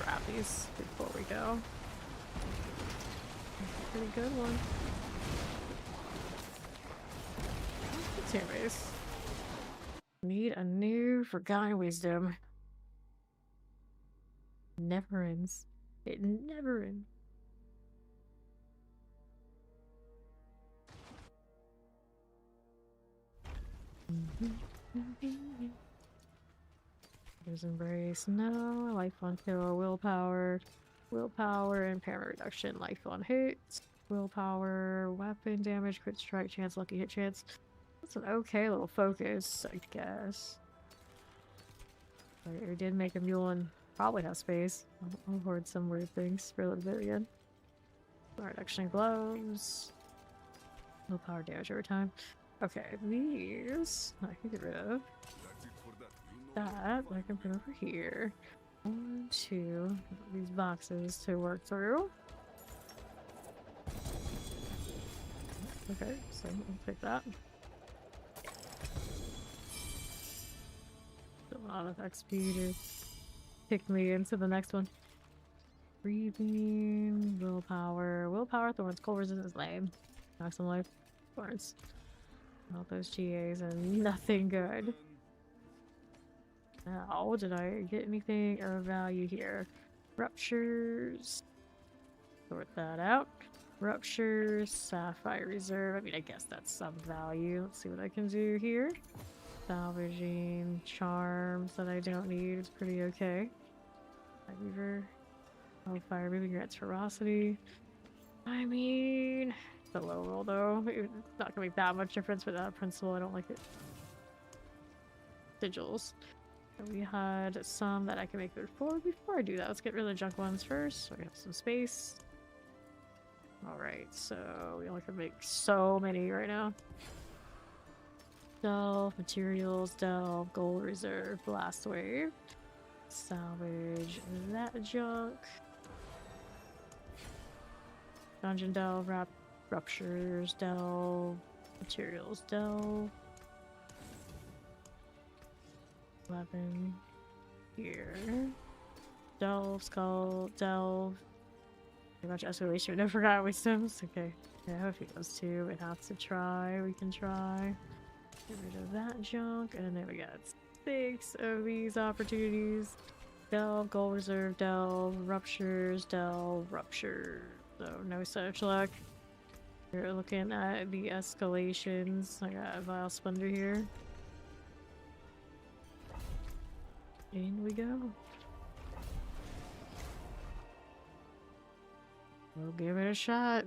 Grab these before we go. Pretty good one. Tear base. Need a new forgotten wisdom. Never ends. It never ends. There's embrace. No. Life on kill. Willpower. Willpower. Impairment reduction. Life on hits. Willpower. Weapon damage. Crit strike chance. Lucky hit chance. That's an okay little focus, I guess. We did make a mule and probably have space. I'll hoard some weird things for a little bit again. Reduction gloves. No power damage over time. Okay, these I can get rid of. That I can put over here. 1, 2, these boxes to work through. Okay, so I'll pick that. A lot of XP to pick me into the next one. Breathing, willpower, thorns, cold resistance, lame. Maximum life, thorns. All those GAs and nothing good. Now, did I get anything of value here? Ruptures. Sort that out. Ruptures, sapphire reserve. I mean, I guess that's some value. Let's see what I can do here. Salvaging charms that I don't need is pretty okay. Weaver. Oh, fire moving grants ferocity. I mean, it's a low roll though. It's not gonna make that much difference without principle. I don't like it. Sigils. So we had some that I can make food for. Before I do that, let's get rid of the junk ones first. So we have some space. Alright, so we only can make so many right now. delve, materials, delve, gold reserve, blast wave. Salvage that junk. Dungeon delve, ruptures, delve, materials, delve. 11 here. Delve, skull, delve. Pretty much escalation. I forgot wisdoms. Okay. Yeah, if he goes to, it has to try. We can try. Get rid of that junk. And then we got 6 of these opportunities. Delve, gold reserve, delve, ruptures, delve, rupture. So no such luck. We're looking at the escalations. I got a vile splendor here. In we go. We'll give it a shot.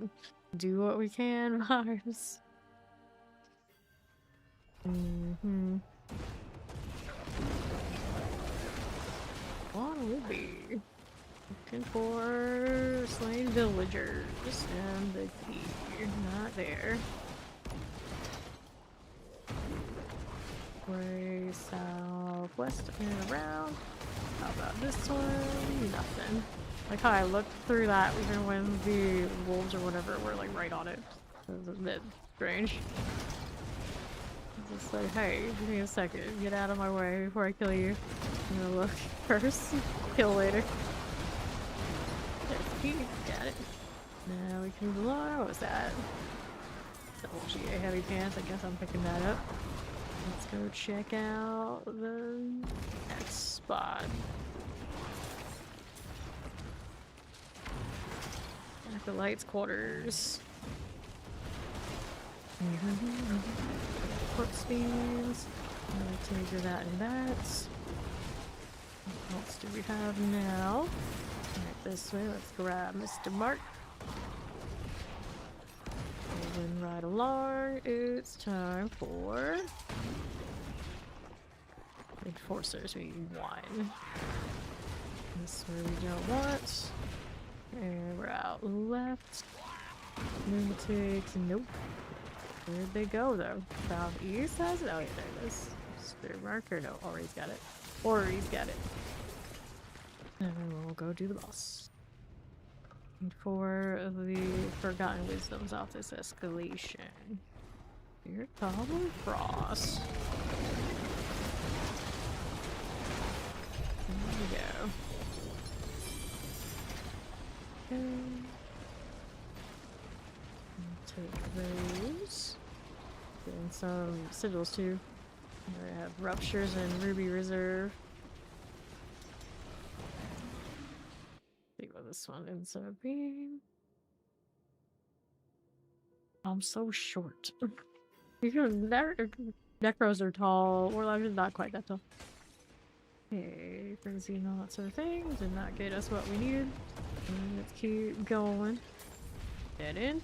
Do what we can, Mars. What will be looking for slain villagers and the key. Not there. Way southwest and around. How about this one? Nothing. Like how I looked through that even when the wolves or whatever were like right on it. It was a bit strange. It's just like, hey, give me a second. Get out of my way before I kill you. I'm gonna look first. Kill later. There's the key. Got it. Now we can move along. What was that? Double GA heavy pants. I guess I'm picking that up. Let's go check out the next spot. Acolyte's quarters. Corpse beams. Take that and that. What else do we have now? Right this way. Let's grab Mr. Mark. Moving right along. It's time for Enforcers. We need 1. This way we don't want. And we're out left. Lunatics. Nope. Where'd they go though? Southeast has it? Oh yeah, there it is. Spear marker? No, Ori's got it. Ori's got it. And then we'll go do the boss. And for the Forgotten Wisdoms off this escalation. Here, Goblin Frost. There we go. Take those. And some sigils too. I have Ruptures and Ruby Reserve. See what this one ends up being. I'm so short. Necros are tall. Warlock is not quite that tall. Okay, frenzy and all that sort of thing. Did not get us what we needed. Let's keep going. Dead end.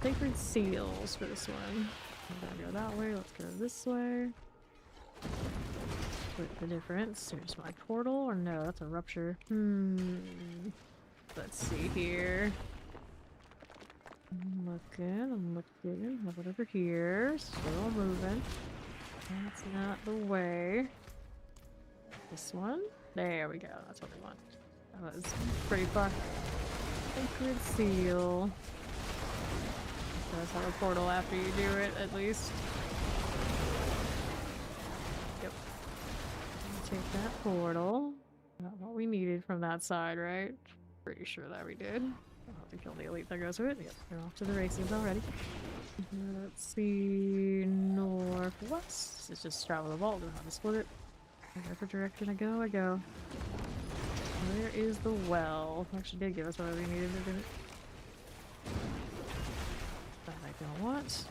Sacred seals for this one. I'm gonna go that way. Let's go this way. Split the difference. Here's my portal, or no? That's a rupture. Let's see here. I'm looking. Have it over here. Still moving. That's not the way. This one. There we go. That's what we want. That was pretty far. Sacred seal. It does have a portal after you do it, at least. Yep. Take that portal. Not what we needed from that side, right? Pretty sure that we did. I'll have to kill the elite that goes with it. Yep, they're off to the races already. Let's see. Northwest. Let's just travel the vault. Don't have to split it. Whatever direction I go. Where is the well? Actually did give us what we needed, didn't it? That I don't want.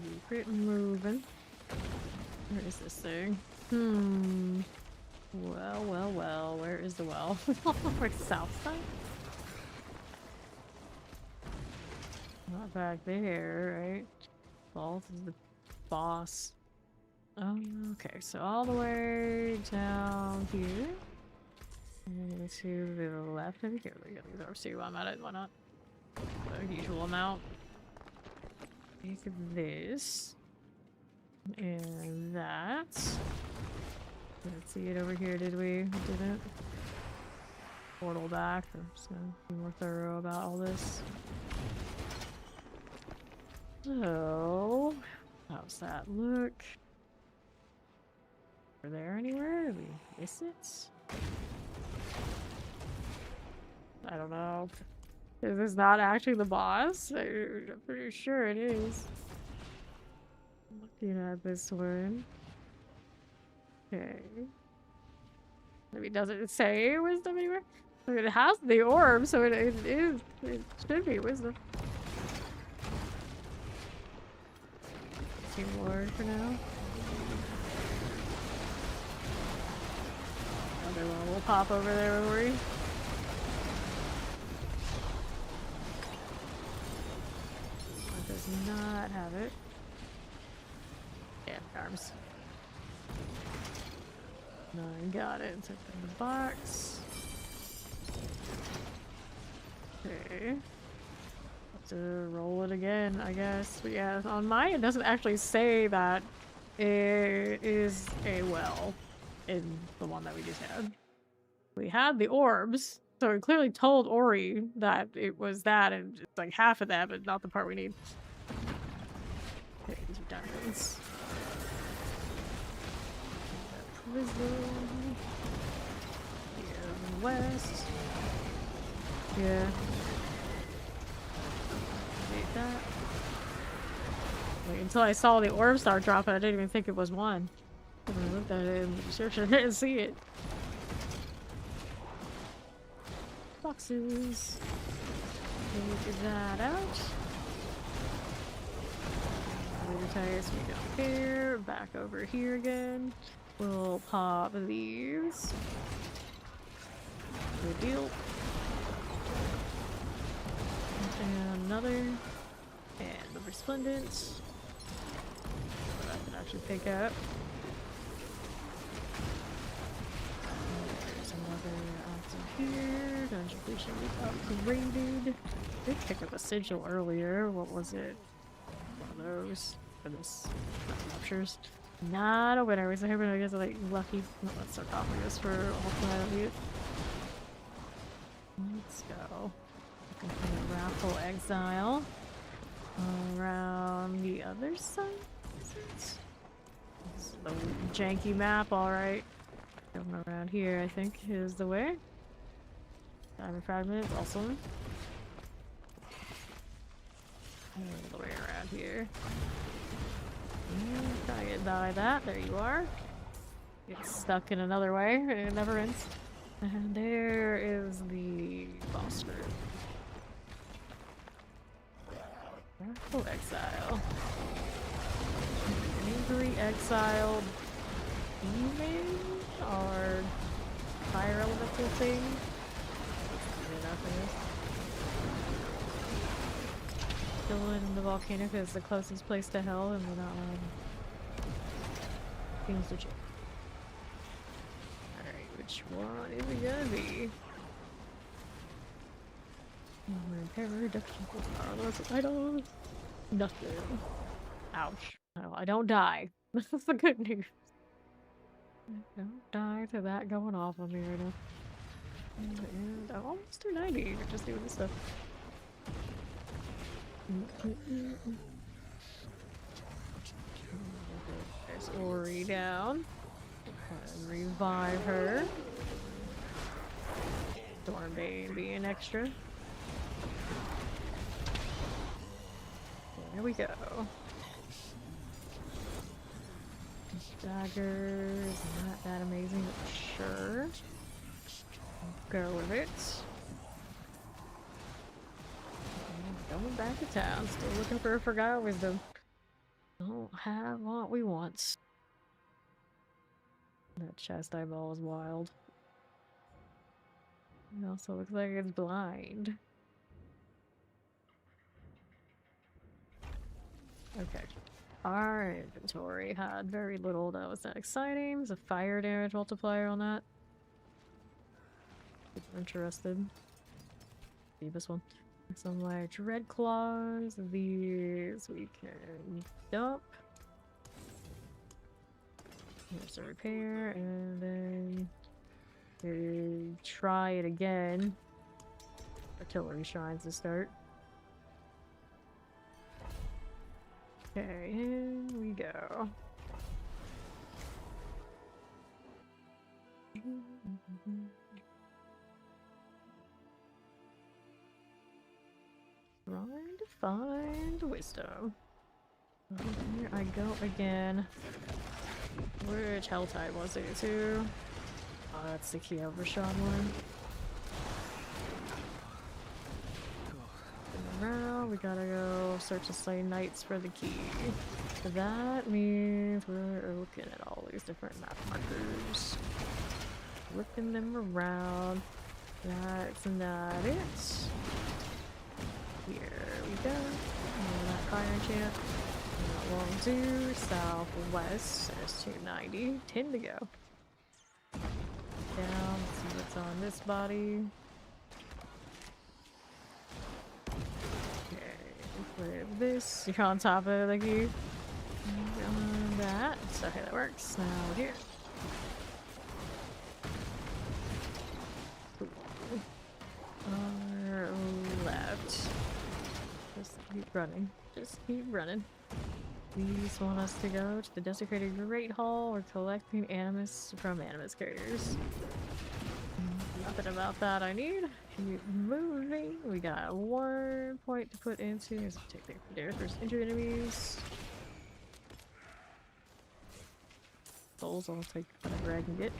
Keep it moving. Where is this thing? Well. Where is the well? Like south side? Not back there, right? Vault is the boss. Okay, so all the way down here. And to the left. I think here we go. These are see while I'm at it. Why not? The usual amount. Take this. And that. Didn't see it over here, did we? Didn't. Portal back. I'm just gonna be more thorough about all this. So, how's that look? Are there anywhere? Did we miss it? I don't know. Is this not actually the boss? I'm pretty sure it is. Looking at this one. Okay. Maybe doesn't it say wisdom anywhere? I mean, it has the orb, so it is. It should be wisdom. Team Lord for now. Another one will pop over there, don't worry. It does not have it. Yeah, arms. No, I got it. Took it in the box. Okay. Have to roll it again, I guess. But yeah, on mine it doesn't actually say that it is a well in the one that we just had. We had the orbs, so it clearly told Ori that it was that, and it's like half of that, but not the part we need. Okay, these are diamonds. Wisdom. Here in the west. Yeah. Need that. Wait, until I saw the orb start dropping, I didn't even think it was one. When I looked at it in the description, I didn't see it. Boxes. Take that out. Advertise, we don't care. Back over here again. We'll pop these. Good deal. And another. And the resplendent. That I can actually pick up. There's another item here. Dungeon completion upgraded. I did pick up a sigil earlier. What was it? One of those. For this. Ruptures. Not a winner. Was I hoping I guess like lucky? No, that's sarcophagus for ultimate. Let's go. Looking for the Raffle Exile. Around the other side? This is the janky map, alright. Going around here, I think, is the way. Diamond fragment, awesome. All the way around here. Trying to get by that. There you are. Get stuck in another way. It never ends. And there is the boss room. Raffle Exile. Angry Exiled Demon or fire elemental thing. Chillin in the volcano is the closest place to hell, and we're not things to check. Alright, which one is it gonna be? Repair reduction for powerless items. Nothing. Ouch. No, I don't die. That's the good news. I don't die to that going off on me right now. And I'm almost to 90 for just doing this stuff. There's Ori down. And revive her. Stormbane being extra. There we go. Daggers, not that amazing, but sure. Go with it. Going back to town, still looking for a forgotten wisdom. Don't have what we want. That chest eyeball is wild. It also looks like it's blind. Okay. Our inventory had very little that was that exciting. There's a fire damage multiplier on that. If you're interested. See this one. Some like dread claws. These we can dump. Here's a repair, and then we try it again. Artillery shrines to start. Okay, in we go. Trying to find wisdom. Here I go again. Which hell type was it too? Oh, that's the key overshot one. Around, we gotta go search the slain knights for the key. So that means we're looking at all these different map markers. Whipping them around. That's not it. Here we go. That fire enchant. Long due, southwest. There's 290. 10 to go. Down, see what's on this body. With this, you're on top of the key. That. Okay, that works. Now here. Our left. Just keep running. Just keep running. These want us to go to the desecrated Great Hall or collecting animus from animus carriers. Nothing about that I need. Keep moving. We got 1 point to put into. Let's take there. There's injured enemies. Souls, I'll take whatever I can get.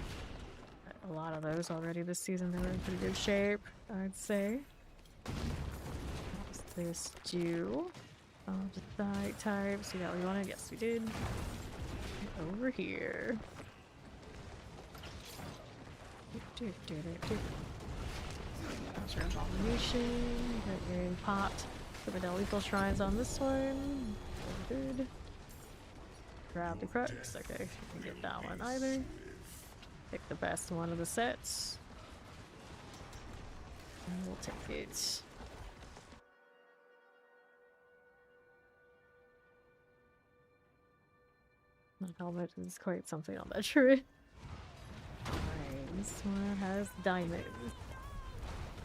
Got a lot of those already this season. They were in pretty good shape, I'd say. What's this do? Just die types. We got what we wanted. Yes, we did. Over here. Culture Abomination. Got your pot for the lethal shrines on this one. Good. Grab the crux. Okay, didn't get that one either. Pick the best one of the sets. And we'll take it. My helmet is quite something on that tree. Alright, this one has diamonds.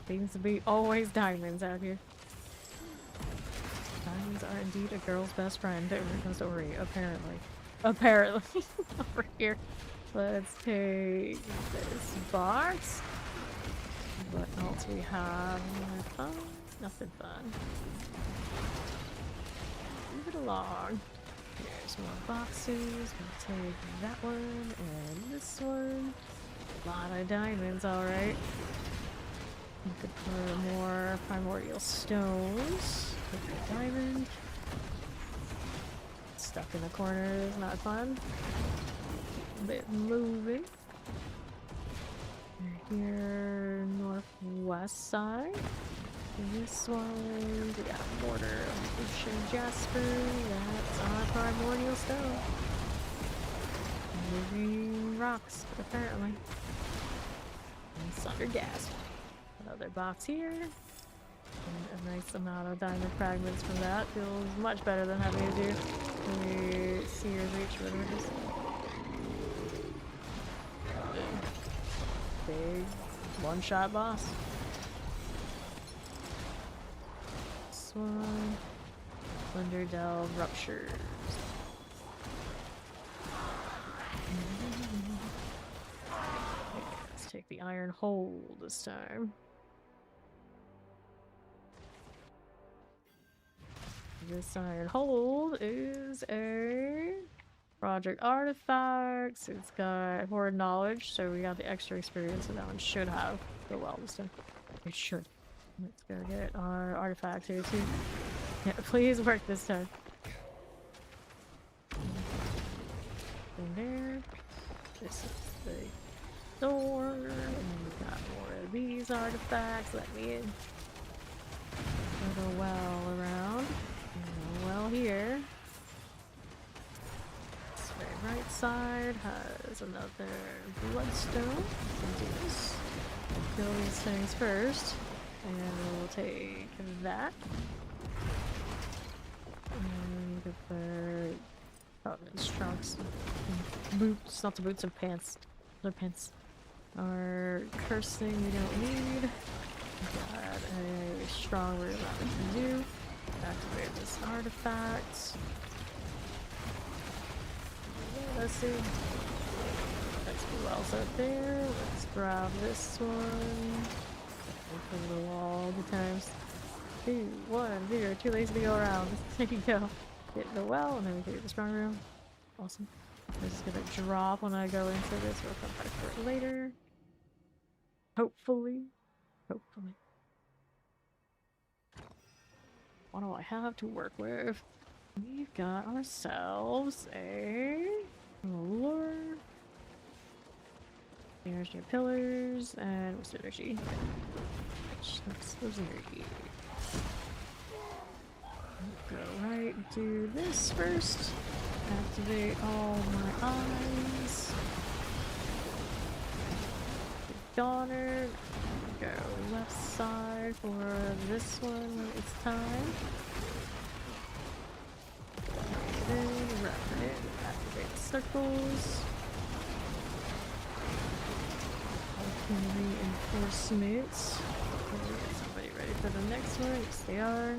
Seems to be always diamonds out here. Diamonds are indeed a girl's best friend. Different story, apparently. Apparently. Over here. Let's take this box. What else we have? Fun? Nothing fun. Move it along. Here's more boxes. We'll take that one and this one. A lot of diamonds, alright. We could put more primordial stones. Take the diamond. Stuck in the corner is not fun. A bit moving. We're here, northwest side. This one, we got a border of Ocean Jasper. That's our primordial stone. Moving rocks, apparently. And Sunder gas. Another box here. And a nice amount of diamond fragments from that. Feels much better than having to do the Seer's Reach, whatever it is. Big one-shot boss. This one. Thunder Delve Ruptures. Let's take the Iron Hold this time. This Iron Hold is a Project Artifacts. It's got Horde Knowledge, so we got the extra experience, so that one should have go well this time. It should. Let's go get our artifact here too. Yeah, please work this time. In there. This is the door. And we got more of these artifacts. Let me in. Put a well around. And a well here. This very right side has another bloodstone. We'll do this. Kill these things first. And we'll take that. And we can put Oh, it's trunks. Boots, not the boots of pants. They're pants. Our cursing we don't need. Got a strong room that we can do. Activate this artifact. Let's see. That's who else out there. Let's grab this one. Open the wall all the times. 2, 1, 0, too lazy to go around. There you go. Get in the well, and then we can do the strong room. Awesome. This is gonna drop when I go into this. We'll come back for it later. Hopefully. Hopefully. What do I have to work with? We've got ourselves a lure. There's your pillars, and what's the energy? That's energy. Go right, do this first. Activate all my eyes. Donner. Go left side for this one when it's time. Then wrap it in. Activate circles. Reinforcements. Get somebody ready for the next one. Yes, they are.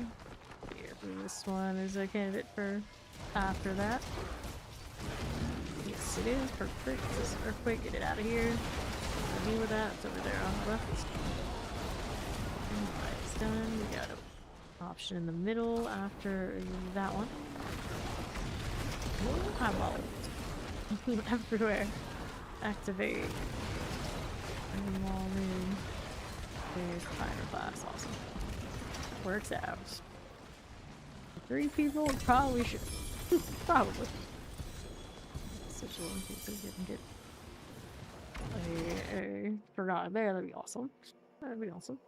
This one is a candidate for after that. Yes, it is. Perfect. This earthquake, get it out of here. Deal with that. It's over there on the left. Alright, it's done. We got an option in the middle after that one. Oh, I'm all everywhere. Activate. Bring them all in. There's the fire class. Awesome. Works out. 3 people probably should. Probably. Such a long thing so we can get a forgotten there. That'd be awesome. That'd be awesome.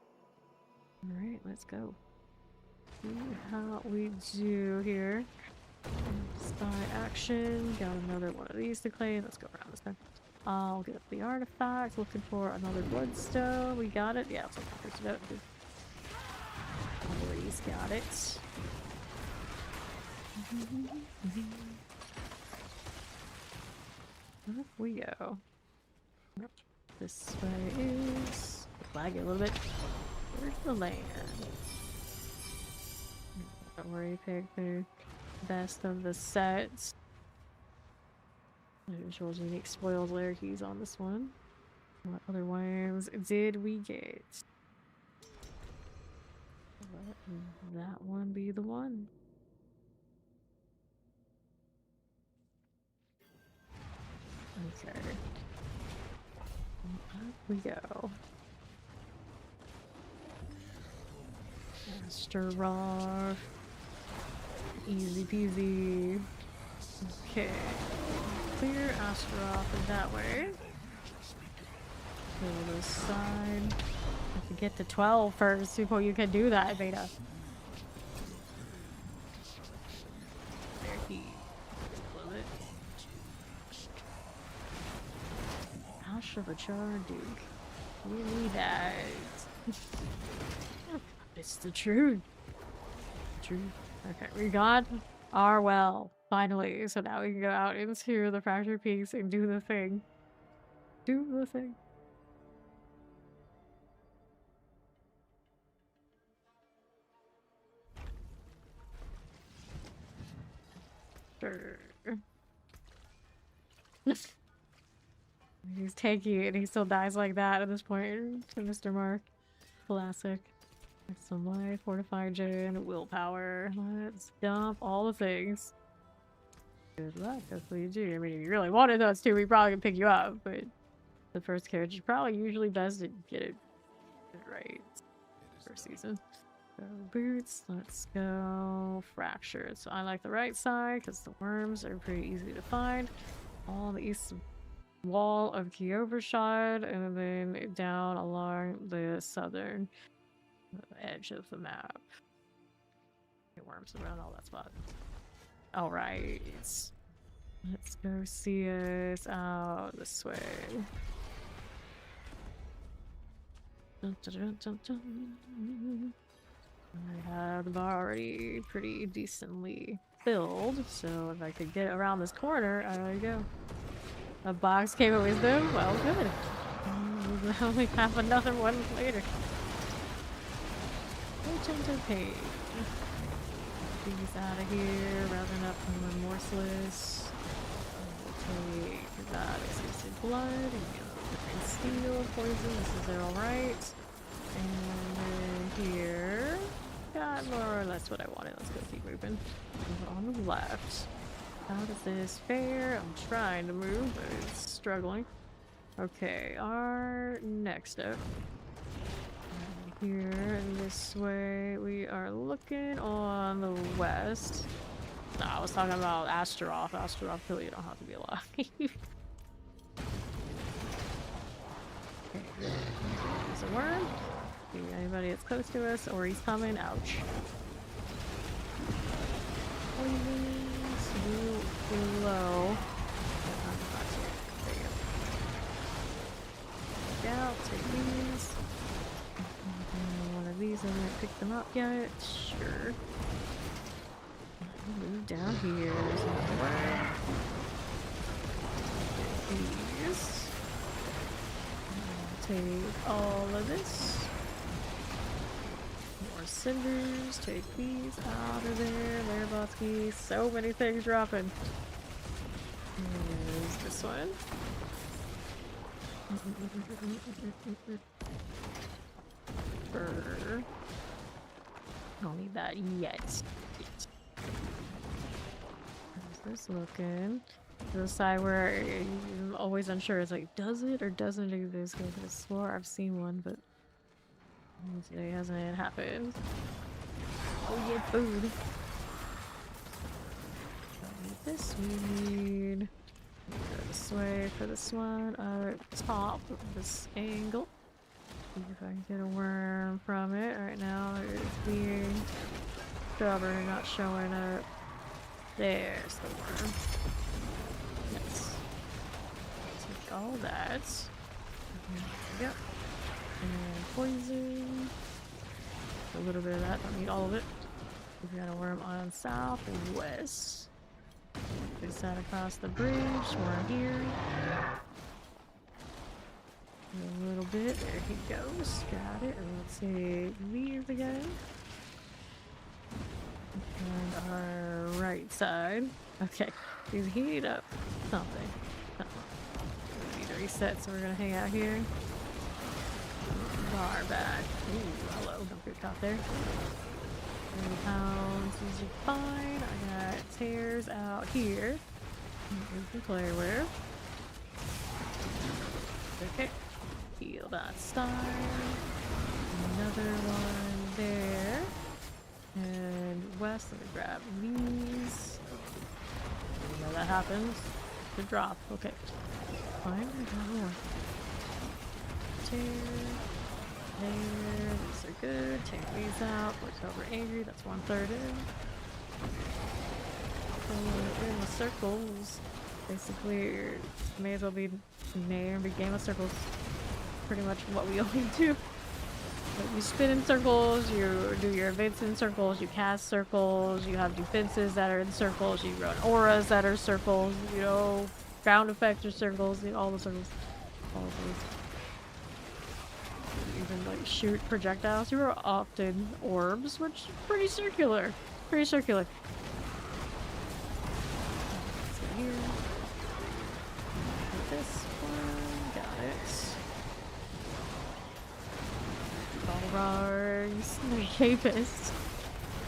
Alright, let's go. See how we do here. Spy action. Got another one of these to claim. Let's go around this time. I'll get up the artifact. Looking for another bloodstone. We got it. Yeah, let's first it out. Always got it. Up we go. This way is flag it a little bit. Where's the land? Don't worry, pick the best of the sets. There's unique spoiled lair keys on this one. What other ones did we get? Let that one be the one. Okay. Up we go. Master Rock. Easy peasy. Okay. Clear Astaroth that way. Go this side. Have to get to 12 first before you can do that, Beta. There he. Love it. Ash of a Char Duke. We need that. It's the truth. Truth. Okay, we got our well. Finally, so now we can go out into the Fractured Peaks and do the thing. Do the thing. Sure. He's tanky and he still dies like that at this point to Mr. Mark. Classic. Some life, fortified gen, willpower. Let's dump all the things. Good luck, that's what you do. I mean, if you really wanted those two, we probably could pick you up, but the first carriage is probably usually best to get it right first season. So boots, let's go fractured. So I like the right side because the worms are pretty easy to find. All the east wall of Kyovershad and then down along the southern edge of the map. Get worms around all that spot. Alright. Let's go see us out this way. Dun, dun, dun, dun, dun. I have already pretty decently filled, so if I could get around this corner, there you go. A box came of wisdom. Well, good. I only have another one later. Magenta page. These out of here, rounding up from remorseless. We'll take that exclusive blood and steel poison. This is alright. And then here, got more or less what I wanted. Let's go keep moving. On the left. How does this fare? I'm trying to move, but it's struggling. Okay, our next step. Here and this way, we are looking on the west. No, I was talking about Astaroth. Astaroth, really, you don't have to be alive. Okay, there's a worm. See anybody that's close to us, or he's coming. Ouch. Poisons, you low. There you go. Yeah, take these. One of these, I haven't picked them up yet. Sure. Move down here. There's more. These. Take all of this. More cinders. Take these out of there. There, Botsky. So many things dropping. There's this one. Don't need that yet. How's this looking? The side where I'm always unsure. It's like, does it or doesn't do this? Because I swore I've seen one, but today hasn't happened. Oh yeah, food. Don't need this. We need go this way for this one. Top of this angle. See if I can get a worm from it. Right now it's being stubborn, not showing up. There's the worm. Yes. Take all that. There we go. And poison. A little bit of that, don't need all of it. We've got a worm on south and west. This side across the bridge, worm here. A little bit, there he goes. Got it. And let's see these again. And our right side. Okay, he's heating up something. We need to reset, so we're gonna hang out here. Bar back. Ooh, hello. Don't get caught there. 30 pounds. These are fine. I got tears out here. We can play with. Okay. Heal that star. Another one there. And west, let me grab these. You know that happens. Good drop. Okay. Fine. More. Tear. There. These are good. Take these out. Push over angry. That's 1/3 in. So in the circles. Basically, may as well be mayor and big game of circles. Pretty much what we only do. But you spin in circles, you do your events in circles, you cast circles, you have defenses that are in circles, you run auras that are circles, you know, ground effects are circles, you know, all the circles. All of those. You can like shoot projectiles. You are often orbs, which is pretty circular. Pretty circular. Let's go here. Put this one. Got it. Balrogs, they're shapist.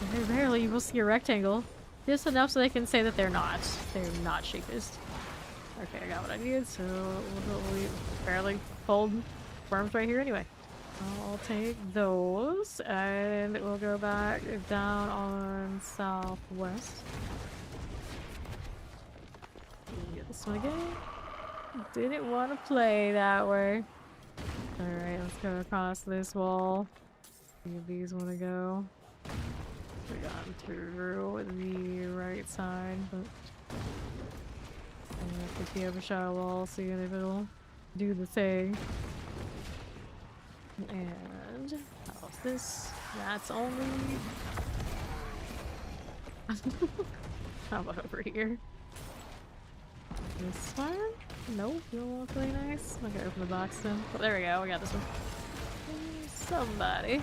Very rarely you will see a rectangle. Just enough so they can say that they're not. They're not shapist. Okay, I got what I needed, so we'll barely fold worms right here anyway. I'll take those, and we'll go back down on southwest. Get this one again. Didn't want to play that way. Alright, let's go across this wall. See if these want to go. We got through the right side, but I'm gonna pick the other shadow wall, see if it'll do the thing. And how's this? That's only How about over here? This one? Nope, you don't look really nice. Okay, open the box then. Oh, there we go, we got this one. Somebody.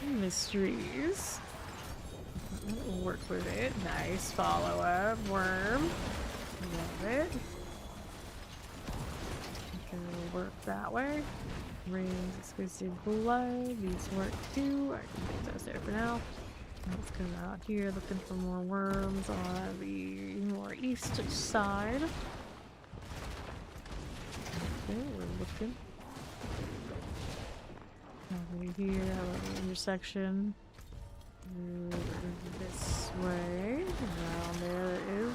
Mysteries. We'll work with it. Nice follow up. Worm. Love it. Okay, we'll work that way. Rings, exclusive blood. These work too. I can leave those there for now. Let's come out here looking for more worms on the more east side. Okay, we're looking. Over here, our intersection. This way. Around there is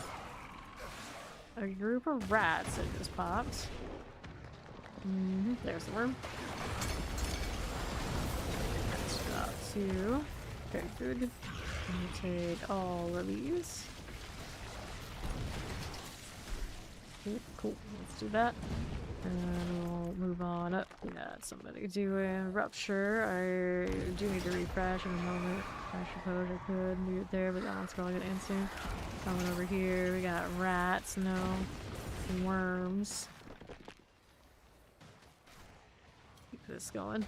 a group of rats that just popped. There's the worm. That's got two. Okay, good. I'm gonna take all of these. Okay, cool. Let's do that. And we'll move on up. We got somebody doing rupture. I do need to refresh in a moment. I suppose I could do it there, but that one's probably gonna end soon. Coming over here, we got rats, no. Some worms. Keep this going.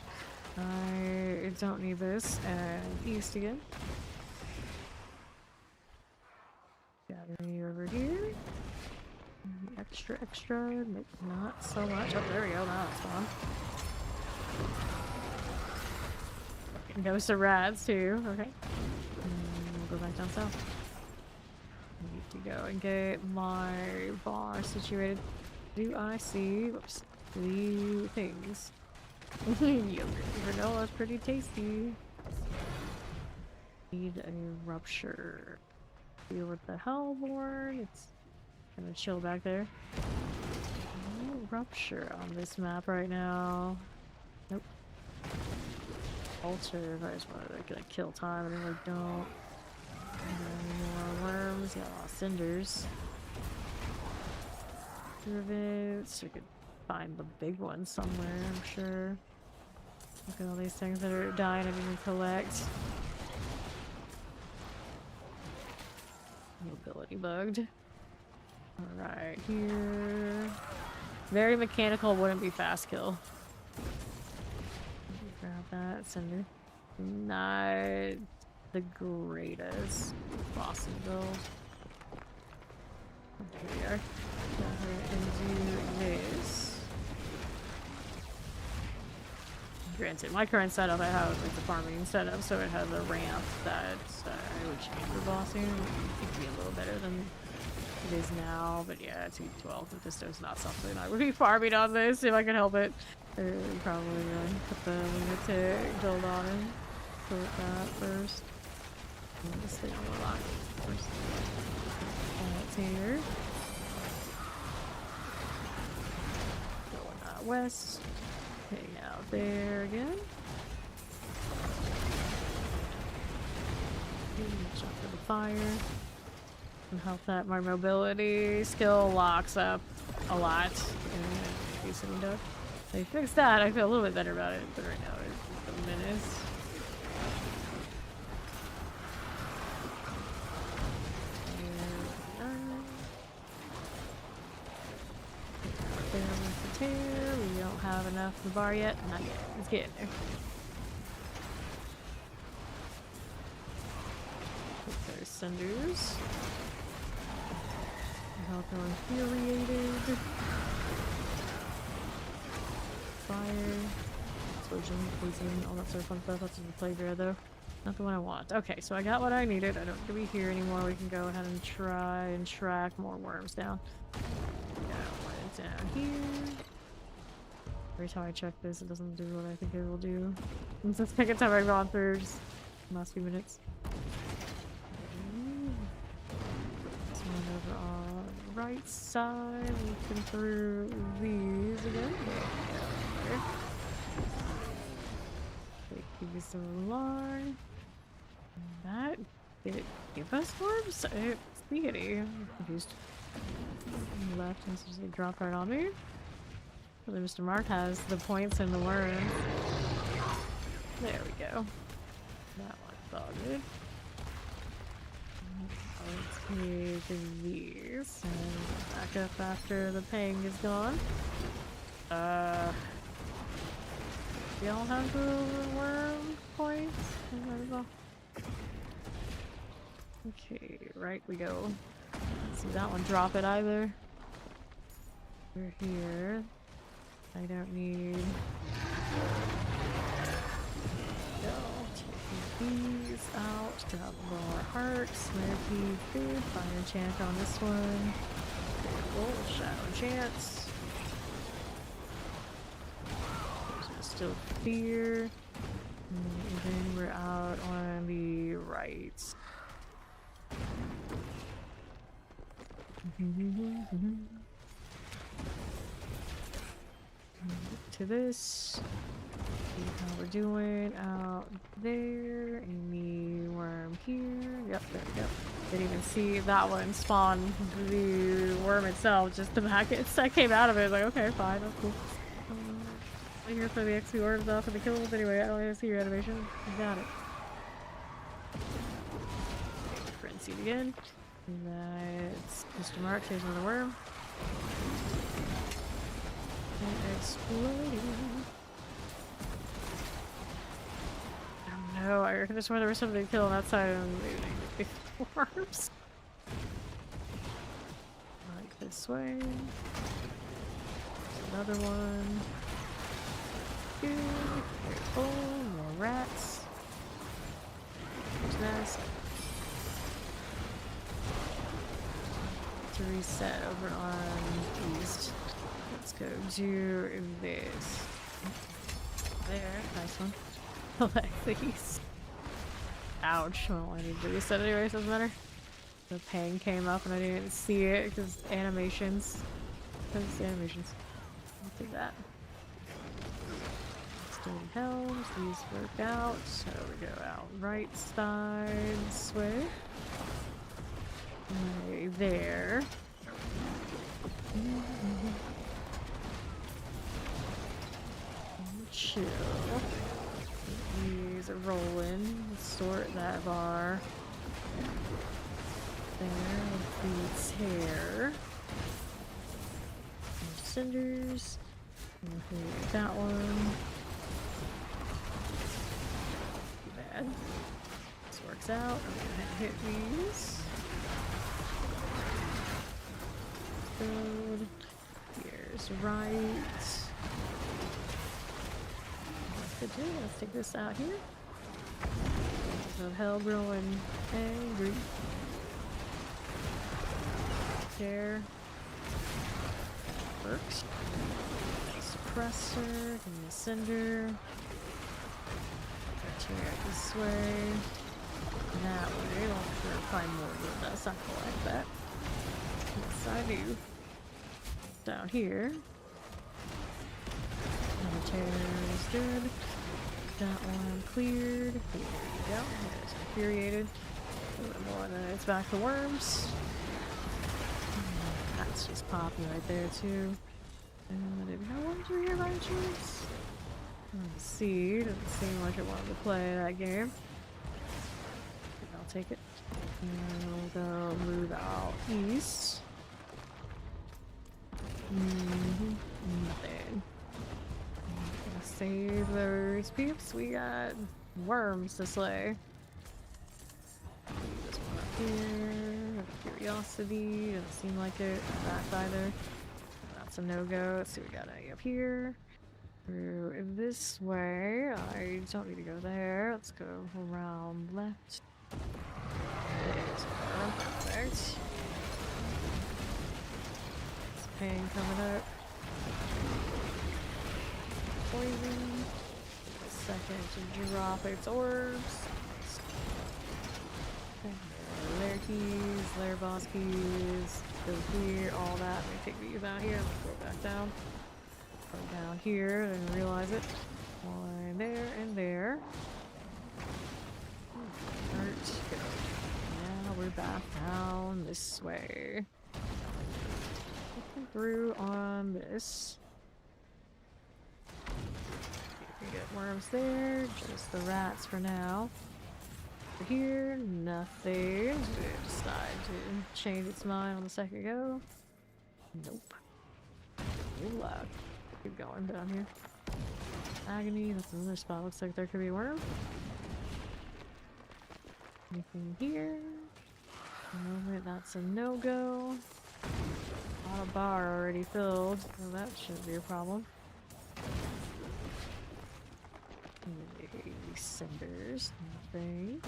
I don't need this. And east again. Got me over here. Extra, nope, not so much. Oh, there we go, now it's fun. Ghost of rats too, okay. We'll go back down south. I need to go and get my bar situated. Do I see, whoops, 3 things. Yogurt granola is pretty tasty. Need a rupture. Deal with the Hellborn, it's gonna chill back there. No rupture on this map right now. Nope. Alter if I just wanted to kill time, and I really don't. And more worms, yeah, cinders. Rivets, I could find the big one somewhere, I'm sure. Look at all these things that are dying, I didn't collect. Mobility bugged. Alright, here. Very mechanical, wouldn't be fast kill. Grab that, cinder. Not the greatest possible. Here we are. Go ahead and do this. Granted, my current setup, I have like the farming setup, so it has a ramp that I would change for bossing. It could be a little better than it is now, but yeah, 212 Mephisto's not something I would be farming on this if I could help it. Probably put the lunatic build on and put that first. This thing on the lock first. That's here. Going out west. Heading out there again. Jump for the fire. And help that my mobility skill locks up a lot in case of duck. They fixed that, I feel a little bit better about it, but right now it's a menace. We don't have enough in the bar yet. Not yet. Let's get in there. There's cinders. Health are infuriated. Fire. Explosion, poison, all that sort of fun stuff. That's in the playground though. Not the one I want. Okay, so I got what I needed. I don't need to be here anymore. We can go ahead and try and track more worms down. Got one down here. Every time I check this, it doesn't do what I think it will do. It's the second time I've gone through just the last few minutes. This one over on the right side. Looking through these again. There. Take these along. That did it give us worms? It's spaghetti. I'm confused. Left and just dropped right on me. Really, Mr. Mark has the points and the worms. There we go. That one all good. I'll take these and back up after the ping is gone. We all have the worm points? Okay, right we go. Let's see that one drop it either. We're here. I don't need. Go. Take these out. Grab more hearts. Rare food. Fire enchant on this one. Oh, shadow enchants. There's still fear. And then we're out on the right. To this. See how we're doing out there. Any worm here. Yep, there we go. Didn't even see that one spawn the worm itself, just the packets that came out of it. Like, okay, fine, that's cool. I'm here for the XP orbs off of the kills anyway. I don't even see your animation. You got it. Frenzied again. That's Mr. Mark. Here's another worm. And exploding. Oh no, I reckon there's there was something to kill on that side and the worms. Like this way. There's another one. Good. Careful. More rats. There's nest. To reset over on east. Let's go do this. There, nice one. Like these. Ouch. Well, I need to reset anyway, so it doesn't matter. The ping came up and I didn't see it because animations. Because animations. I'll do that. Stone helms, these work out. So we go out right side this way. Right there. Chill. These are rolling. Sort that bar. There with the tear. Cinders. Okay, that one. Too bad. This works out. I'm gonna hit these. Good. Here's right. Let's take this out here. So hell growing angry. There. Works. Suppressor. Give me a cinder. Tear it this way. That way. We'll find more of that. It's not gonna like that. Yes, I do. Down here. The tear is good. That one cleared. There you go. It's infuriated. A little bit more, and then it's back to worms. That's just poppy right there, too. And did we have one through here by chance? Let's see. Doesn't seem like it wanted to play that game. I'll take it. And we'll go move out east. Nothing. Gonna save those peeps. We got worms to slay. This one up here. Curiosity. Doesn't seem like it. That either. That's a no-go. Let's see what we got up here. Through this way. I don't need to go there. Let's go around left. There's a worm. Perfect. Pain coming up. Poison. A second to drop its orbs. Their keys, their boss keys. Go here, all that. Let me take these out here. Go back down. Go down here and realize it. One there and there. Hurt. Good. Now we're back down this way. Through on this. We get worms there, just the rats for now. Here, nothing. Did it decide to change its mind on the second go? Nope. Good luck. Keep going down here. Agony, that's another spot. Looks like there could be a worm. Anything here? Moment, that's a no-go. Auto bar already filled, so that shouldn't be a problem. Cinders, nothing.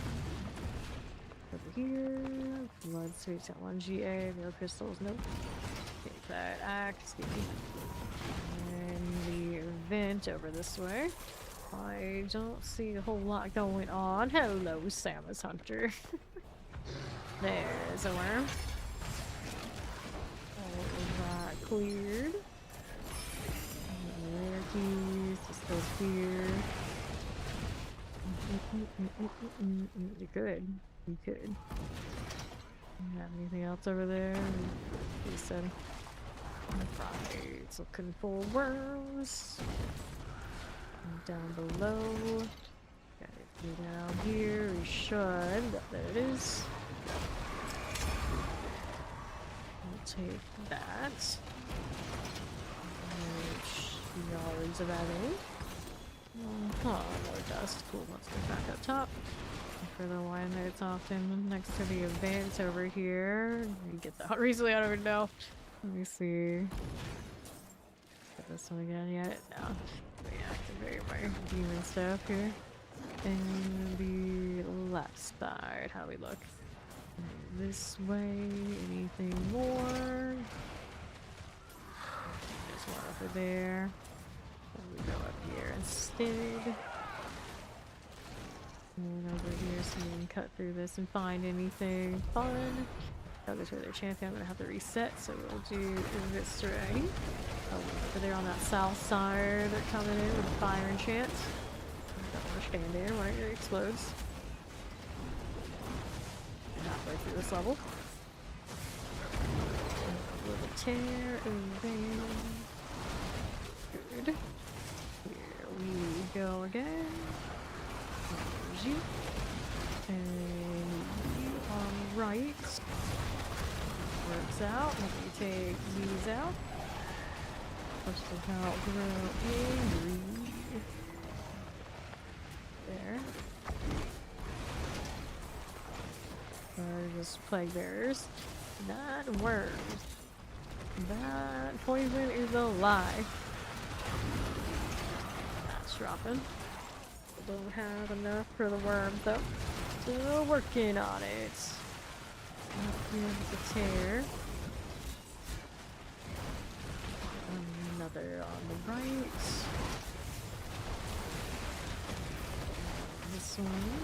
Over here, blood sweets at 1 GA, no crystals, nope. Take that axe, and the vent over this way. I don't see a whole lot going on. Hello, Samus Hunter. There's a worm. All of that cleared. Rare keys, just goes here. You could. You could. Have anything else over there? He said. Right, looking for worms. Down below. Got it down here. We should. There it is. We'll take that. Yards of adding. Oh, more dust. Cool. Let's get back up top. For the one that's often next to the event over here. You get that recently, I don't even know. Let me see. Get this one again yet? No. Reactivate my demon stuff here. And the left side. How do we look? This way. Anything more? There's one over there. We go up here instead. And over here so we can cut through this and find anything fun. That was where their champion. I'm gonna have to reset, so we'll do this right. Oh, over there on that south side, they're coming in with a fire enchant. Don't understand there when it explodes. Halfway through this level. A little tear and then good. Here we go again. There's you. And you are right. Works out. Let me take these out. First of all, grow angry. There. Just plague bearers. Not worms. That poison is a lie. That's dropping. Don't have enough for the worms though. Still working on it. Up here with the tear. Another on the right. This one.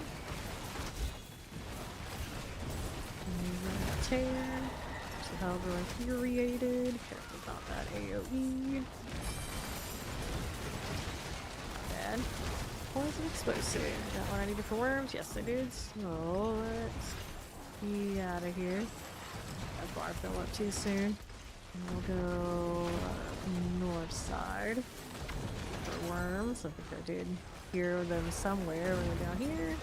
Tear. So however infuriated. Careful about that AoE. Bad. Poison explosive. That one I needed for worms? Yes I did. So let's be out of here. That bar fell up too soon. And we'll go north side for worms. I think I did hear them somewhere when we're down here.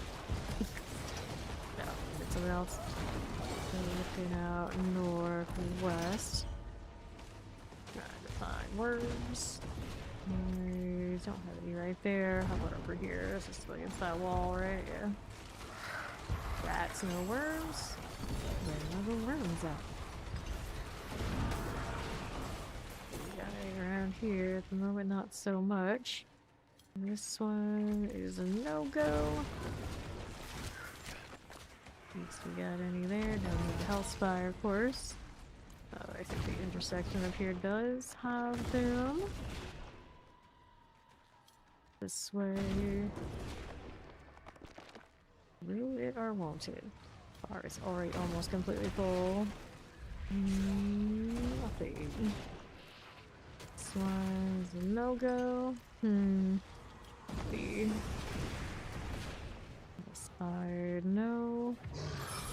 No, did something else. Looking out northwest. Trying to find worms. I don't have any right there. How about over here? It's just against that wall, right? Yeah. Rats, no worms. Where are the worms at? We got it around here at the moment, not so much. This one is a no-go. We got any there? Down with the Hellspire, of course. I think the intersection up here does have them. This way. Will it or won't it? Bar is already almost completely full. Nothing. This one's a no-go. See. This side, no.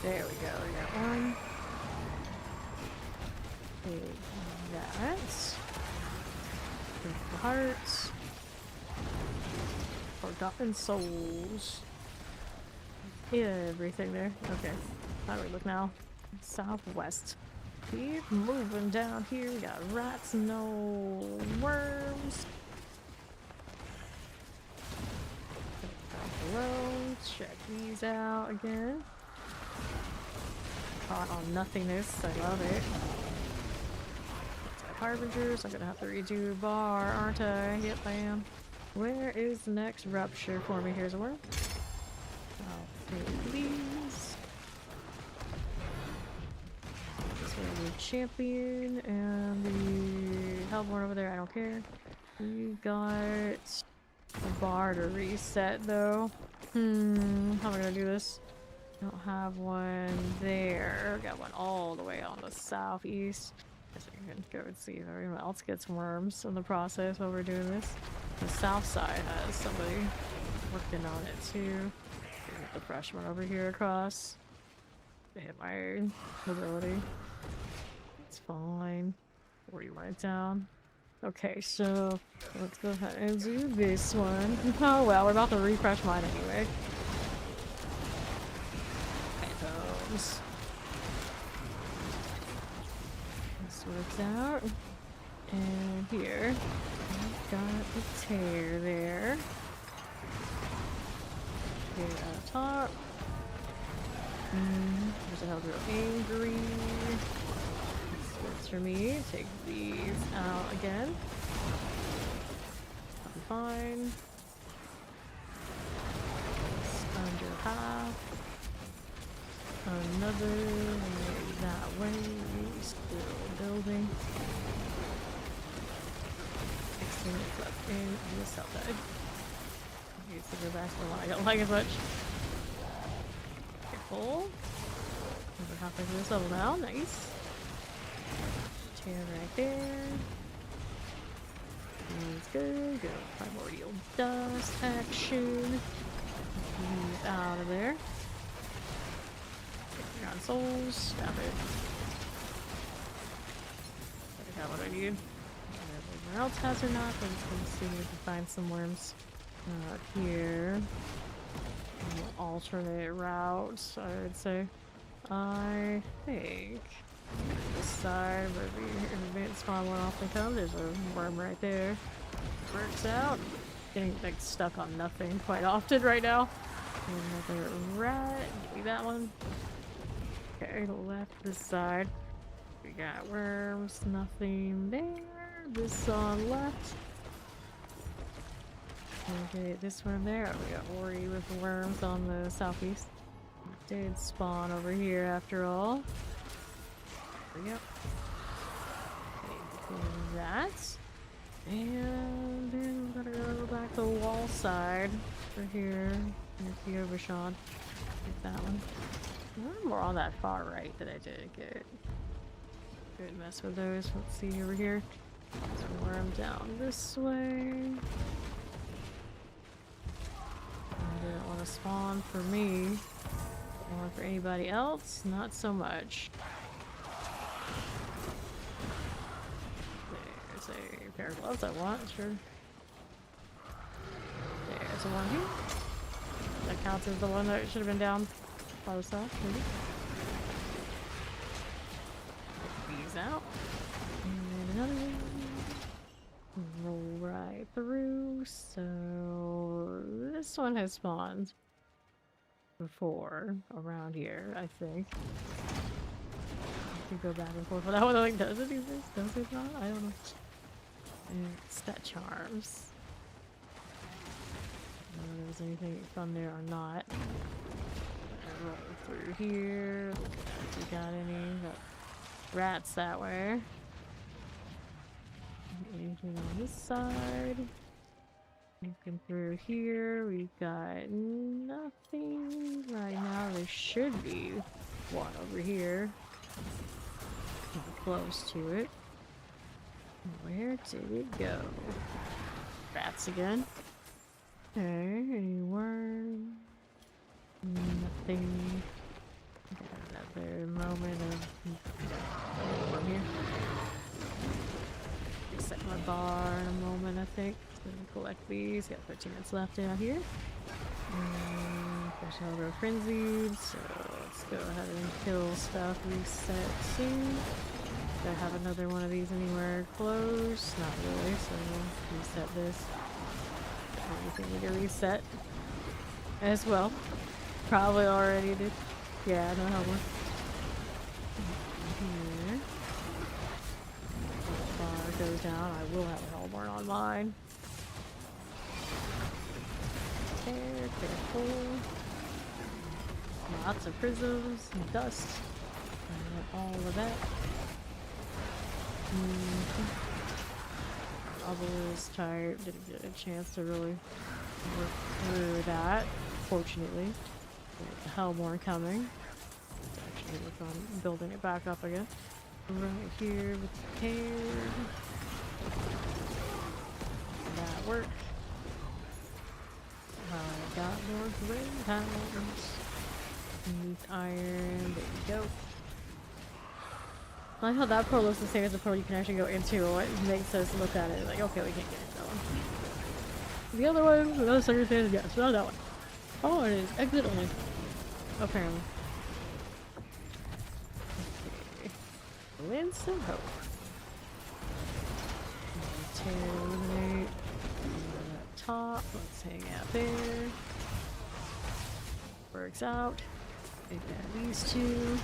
There we go, we got one. Take that. Take the hearts. Forgotten souls. everything there. Okay, how do we look now? Southwest. Keep moving down here. We got rats, no worms. Down below, check these out again. Caught on nothingness, I love it. Harbingers, I'm gonna have to redo bar, aren't I? Yep, I am. Where is the next rupture for me? Here's a worm. I'll take these. This one the champion and the hellborn over there, I don't care. We got a bar to reset though. How am I gonna do this? Don't have one there. Got one all the way on the southeast. Guess I can go and see if anyone else gets worms in the process while we're doing this. The south side has somebody working on it too. Get the fresh one over here across. To hit my mobility. It's fine. 41 it down. Okay, so let's go ahead and do this one. Oh well, we're about to refresh mine anyway. Phantoms. This works out. And here, I've got the tear there. Here at the top. There's a hell real angry. This works for me. Take these out again. I'm fine. It's under half. Another that way. Still building. 16 left in the south side. Okay, so go back to the one I don't like as much. Careful. We're halfway through this level now. Nice. Tear right there. That's good. Good primordial dust action. Move out of there. Take on souls. Stop it. I got what I need. Everyone else has or not, but I'm just gonna see if we can find some worms here. Alternate route, I would say. I think this side would be advanced spawn one off the come. There's a worm right there. Works out. Getting like stuck on nothing quite often right now. Another rat. Give me that one. Okay, left this side. We got worms, nothing there. This on left. Okay, this one there. We got Ori with the worms on the southeast. Did spawn over here after all. There we go. Okay, do that. And then we're gonna go back to the wall side for here. Near the Overshot. Get that one. More on that far right that I did get. Good mess with those. Let's see over here. Some worm down this way. I didn't want to spawn for me. Or for anybody else, not so much. There's a pair of gloves I want, sure. There's a one here. That counts as the one that should have been down by the south, maybe. Take these out. And another one. Roll right through. So this one has spawned before around here, I think. I could go back and forth for that one. Like, does it exist? Does it not? I don't know. It's that charms. I don't know if there's anything fun there or not. Roll through here. Look at if we got any. Got rats that way. Anything on this side? Looking through here, we've got nothing right now. There should be one over here. Close to it. Where did it go? Rats again. Okay, any worm? Nothing. Got another moment of worm here. Set my bar in a moment, I think. Gonna collect these. Got 13 minutes left out here. And Shall go frenzied, so let's go ahead and kill stuff. Reset soon. Do I have another one of these anywhere close? Not really, so we'll reset this. Anything we can reset as well. Probably already did. Yeah, no help. Here. If bar goes down, I will have a Hellborn on mine. There, careful. Lots of prisms and dust. And all of that. Bubble is tired. Didn't get a chance to really work through that, fortunately. The Hellborn coming. Let's actually work on building it back up again. Right here with the care. That worked. I got more green times. Need iron. There you go. I like how that pearl looks the same as the pearl you can actually go into. It makes us look at it like, okay, we can't get into that one. The other one, the other circumstances, yes, not that one. Oh, it is exit only. Apparently. Okay. Links of hope. Eliminate. Top. Let's hang out there. Works out. Take down these two.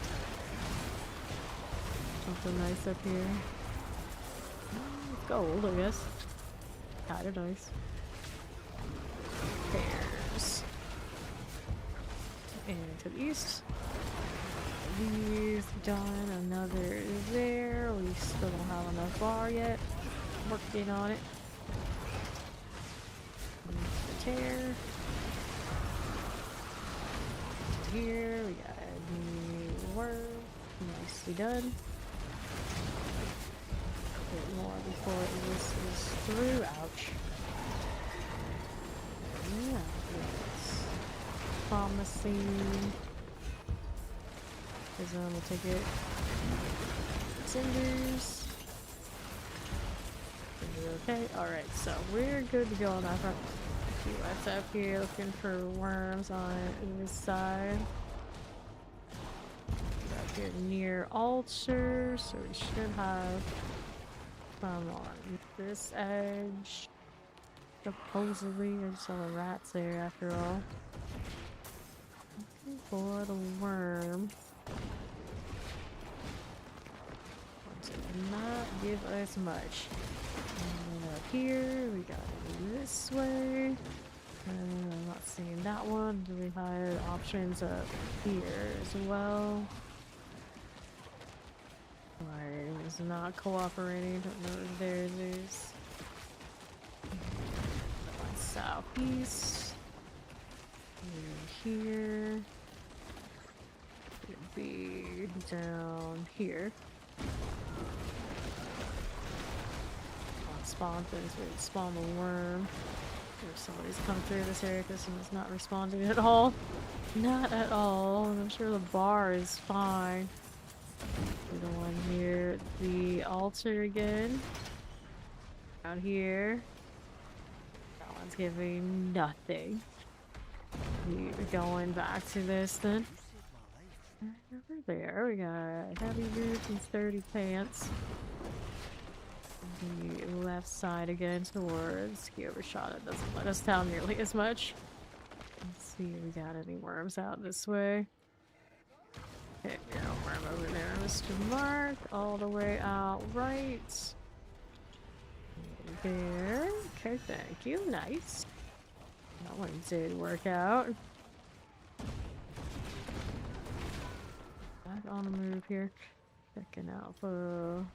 Something nice up here. It's gold, I guess. Kinda nice. Bears. And to the east. These done. Another is there. We still don't have enough bar yet. Working on it. Tear. Here we got the worm. Nicely done. Bit more before this is through. Ouch. Yeah, it's promising. Prism, we'll take it. Cinders. Okay, alright, so we're good to go on that front. See what's up here, looking for worms on this side. Up here near altar, so we should have some on this edge. Supposedly, I just saw the rats there after all. Looking for the worm. Did not give us much. And up here, we got it this way. I'm not seeing that one. Do we have options up here as well? Wiring is not cooperating. Don't know if theirs is. Southeast. Here. Could be down here. Spawn things would spawn the worm. If somebody's come through this area, this one's not responding at all. Not at all. I'm sure the bar is fine. The one here, the altar again. Out here. That one's giving nothing. We're going back to this then. Over there, we got heavy boots and sturdy pants. The left side again towards the overshot. It doesn't let us down nearly as much. Let's see if we got any worms out this way. Okay, we got a worm over there, Mr. Mark. All the way out right. There. Okay, thank you. Nice. That one did work out. Back on the move here. Checking out for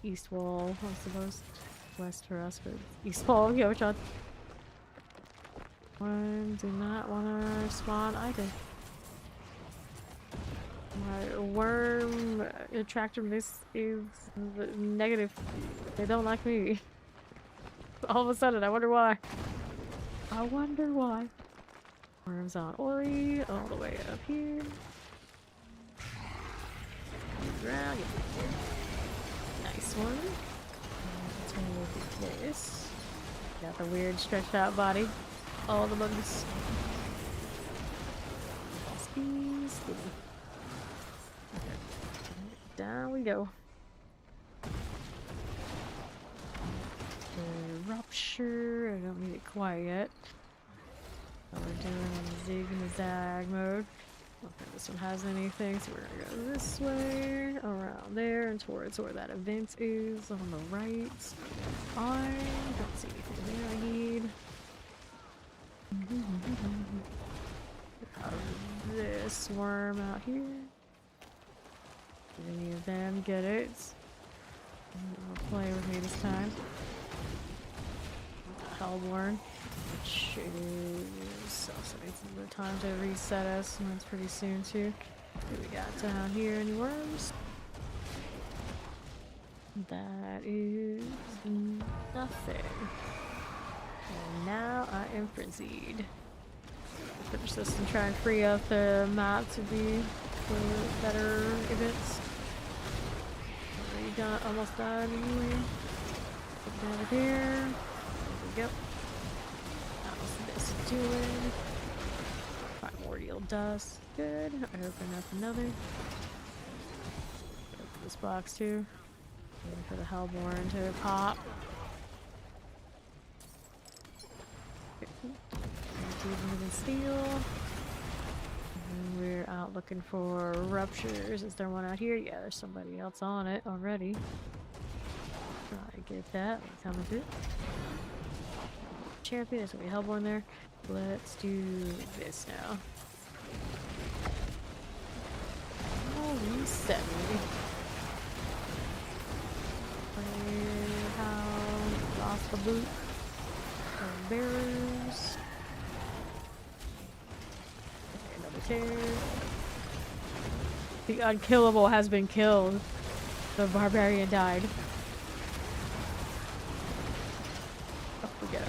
east wall, I suppose. West for us, but east wall, yo, shot. One, do not want to spawn either. My worm attractiveness is negative. They don't like me. All of a sudden, I wonder why. I wonder why. Worms on Ori, all the way up here. Ground, nice one. Take this. Got the weird stretched out body. All the bugs. we go. Rupture. I don't need it quite yet. So we're doing a zig and a zag mode. I don't think this one has anything, so we're gonna go this way, around there, and towards where that event is on the right. I don't see anything there I need. This worm out here. Any of them get it? I'll play with me this time. Hellborn, which is also needs a little time to reset us, and that's pretty soon too. What do we got down here? Any worms? That is nothing. And now I am frenzied. Finish this and try and free up the map to be for better events. Already done, almost done anyway. Put it over here. There we go. How's this doing? Primordial dust. Good. I open up another. Open this box too. Waiting for the Hellborn to pop. Even steel. And we're out looking for ruptures. Is there one out here? Yeah, there's somebody else on it already. Try to get that. Coming through. Champion, there's gonna be Hellborn there. Let's do this now. Holy 70. Playhound, lost the boot. Bearers. The unkillable has been killed. The barbarian died. Up we go.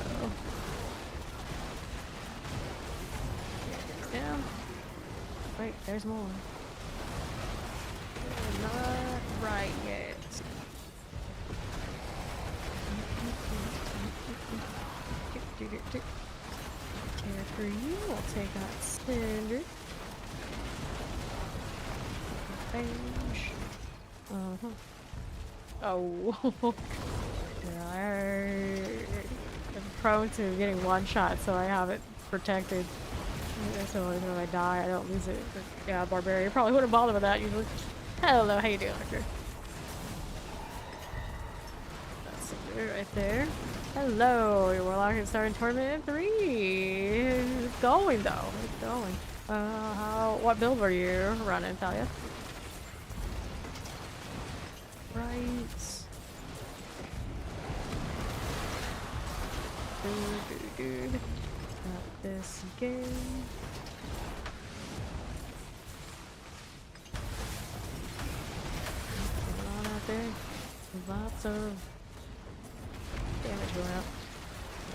Down. Wait, there's more. Not right yet. Care for you, I'll take out standard. Range. Oh. I'm prone to getting one shot, so I have it protected. So when I die, I don't lose it. But yeah, barbarian probably wouldn't bother with that usually. Hello, how you doing, Victor? That's it right there. Hello, your Warlock is starting tournament in 3. It's going though. It's going. What build were you running, Talia? Right. Got this again. What's going on out there? Lots of damage going up.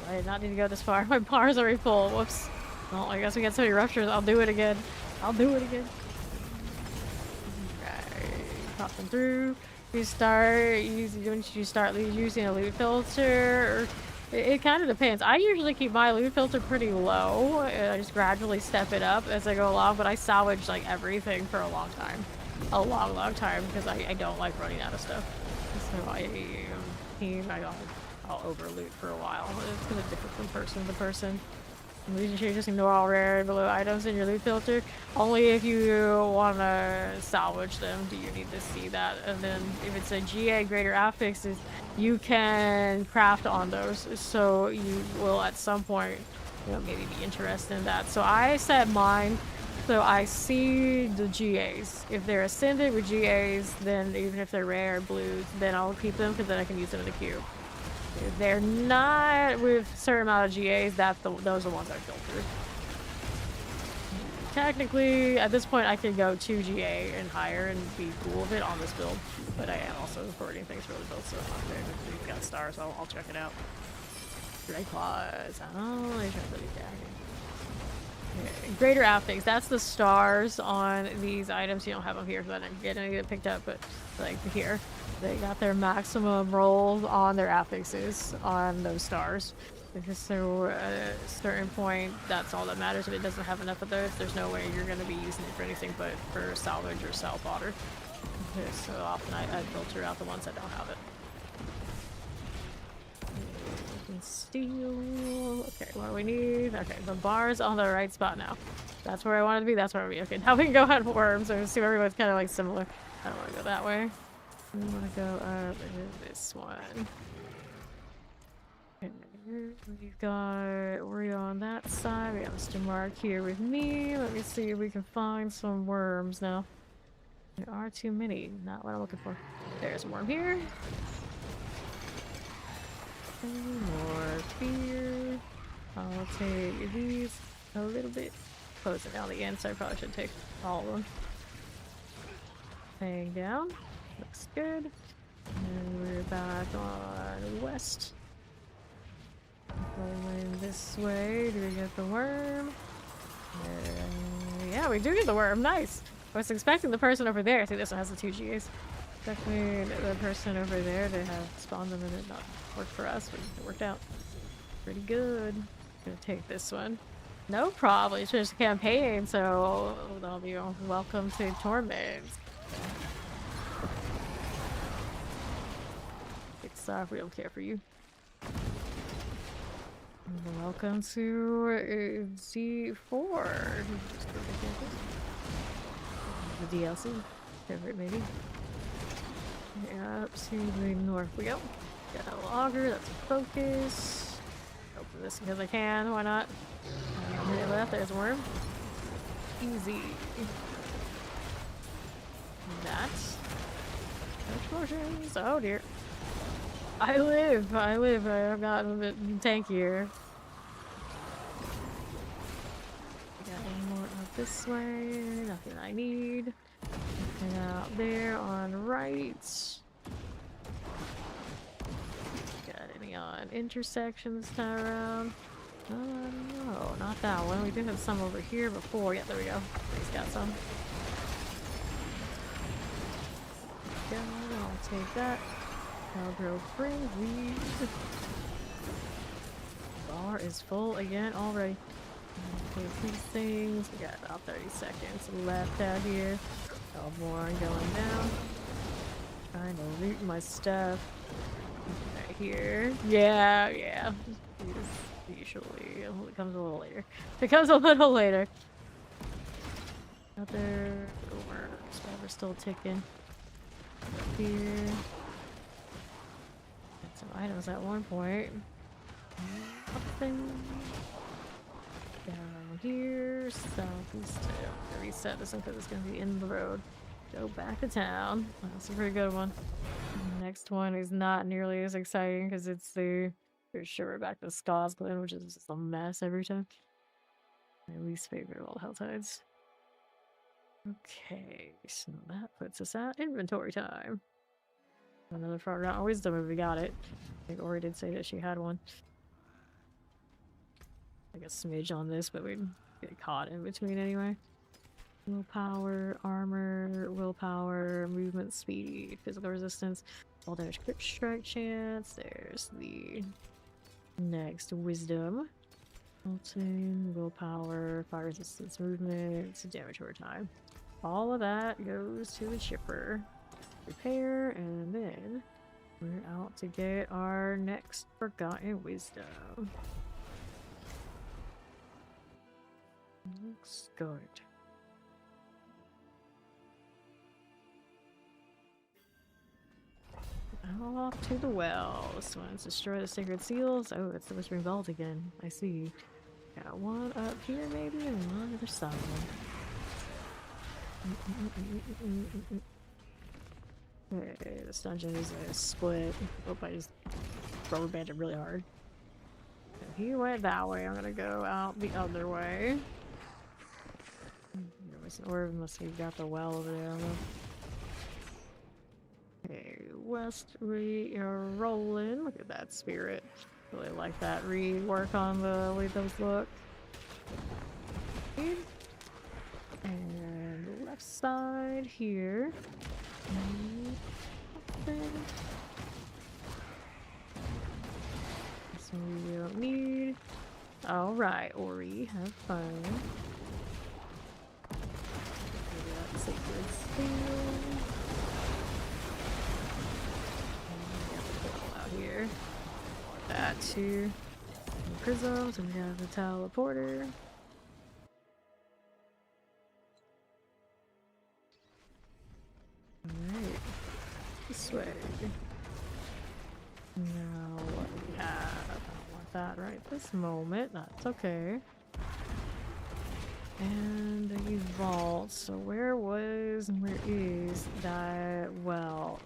I did not need to go this far. My bar's already full. Whoops. Well, I guess we got so many ruptures. I'll do it again. I'll do it again. Right. Popping through. You start using a loot filter. It kind of depends. I usually keep my loot filter pretty low. I just gradually step it up as I go along, but I salvage like everything for a long time. A long time because I don't like running out of stuff. So I'll over loot for a while. It's gonna differ from person to person. You should just ignore all rare and below items in your loot filter. Only if you want to salvage them do you need to see that. And then if it's a GA greater affixes, you can craft on those. So you will at some point, you know, maybe be interested in that. So I set mine so I see the GAs. If they're ascended with GAs, then even if they're rare or blues, then I'll keep them because then I can use them in the queue. If they're not with a certain amount of GAs, those are the ones I filter. Technically, at this point, I could go 2 GA and higher and be cool with it on this build, but I am also recording things for the build, so I'm not there. We've got stars, so I'll check it out. Great claws. Oh, I tried to do that. Okay. Greater affix. That's the stars on these items. You don't have them here, so I didn't get any that picked up, but like here. They got their maximum rolls on their affixes on those stars. Because so at a certain point, that's all that matters. If it doesn't have enough of those, there's no way you're going to be using it for anything but for salvage or sell fodder. So often I filter out the ones that don't have it. Steel. Okay, what do we need? Okay, the bar's on the right spot now. That's where I wanted to be. That's where we. Okay, now we can go ahead for worms. So see everyone's kind of like similar. I don't want to go that way. I want to go up this one. Okay, we've got Oreo on that side. We got Mr. Mark here with me. Let me see if we can find some worms now. There are too many. Not what I'm looking for. There's a worm here. More beer. I'll take these a little bit closer down the end, so I probably should take all of them. Hang down. Looks good. And we're back on west. Going this way. Do we get the worm? Yeah, we do get the worm. Nice. I was expecting the person over there. See, this one has the 2 Gs. Expecting the person over there to have spawned them and it not work for us, but it worked out pretty good. Gonna take this one. No problem. It's just a campaign, so they'll be welcome to torment. It's we don't care for you. Welcome to Z4. The DLC. Favorite maybe. Up to the north we go. Got a logger, that's a focus. Open this because I can, why not? To the left, there's a worm. Easy. That. Explosions. Oh dear. I live. I've gotten a bit tankier. Got any more up this way. Nothing I need. Nothing out there on right. Got any on intersection this time around? No, not that one. We did have some over here before. Yeah, there we go. He's got some. Yeah, I'll take that. I'll grow frenzy. Bar is full again already. Take these things. We got about 30 seconds left out here. Oh, more going down. Trying to loot my stuff. Right here. Yeah. Usually, it comes a little later. It comes a little later. Out there, we're still ticking. Up here. Got some items at one point. Nothing. Down here, southeast. I'm gonna reset this one because it's gonna be in the road. Go back to town. That's a pretty good one. Next one is not nearly as exciting because it's the. For sure, we're back to Scotland, which is just a mess every time. My least favorite of all the Helltides. Okay, so that puts us at inventory time. Another front round wisdom if we got it. I think Ori did say that she had one. Like a smidge on this, but we'd get caught in between anyway. Willpower, armor, willpower, movement speed, physical resistance, all damage crit strike chance. There's the next wisdom. Huntin, willpower, fire resistance, movement, damage over time. All of that goes to the chipper. Repair, and then we're out to get our next forgotten wisdom. Looks good. Off to the well. This one's destroy the sacred seals. Oh, it's the Whispering Vault again. I see. Got one up here maybe, and one on the other side. Okay, this dungeon is a split. Hope I just rubber banded really hard. If he went that way, I'm gonna go out the other way. Or unless he got the well over there. Okay, west we are rolling. Look at that spirit. Really like that rework on the way those look. And left side here. So we don't need. Alright, Ori, have fun. Sacred steel. here. That too. Prisms, and we got the teleporter. Alright. This way. Now what we have. I don't want that right this moment. That's okay. And the vault. So where was and where is that well?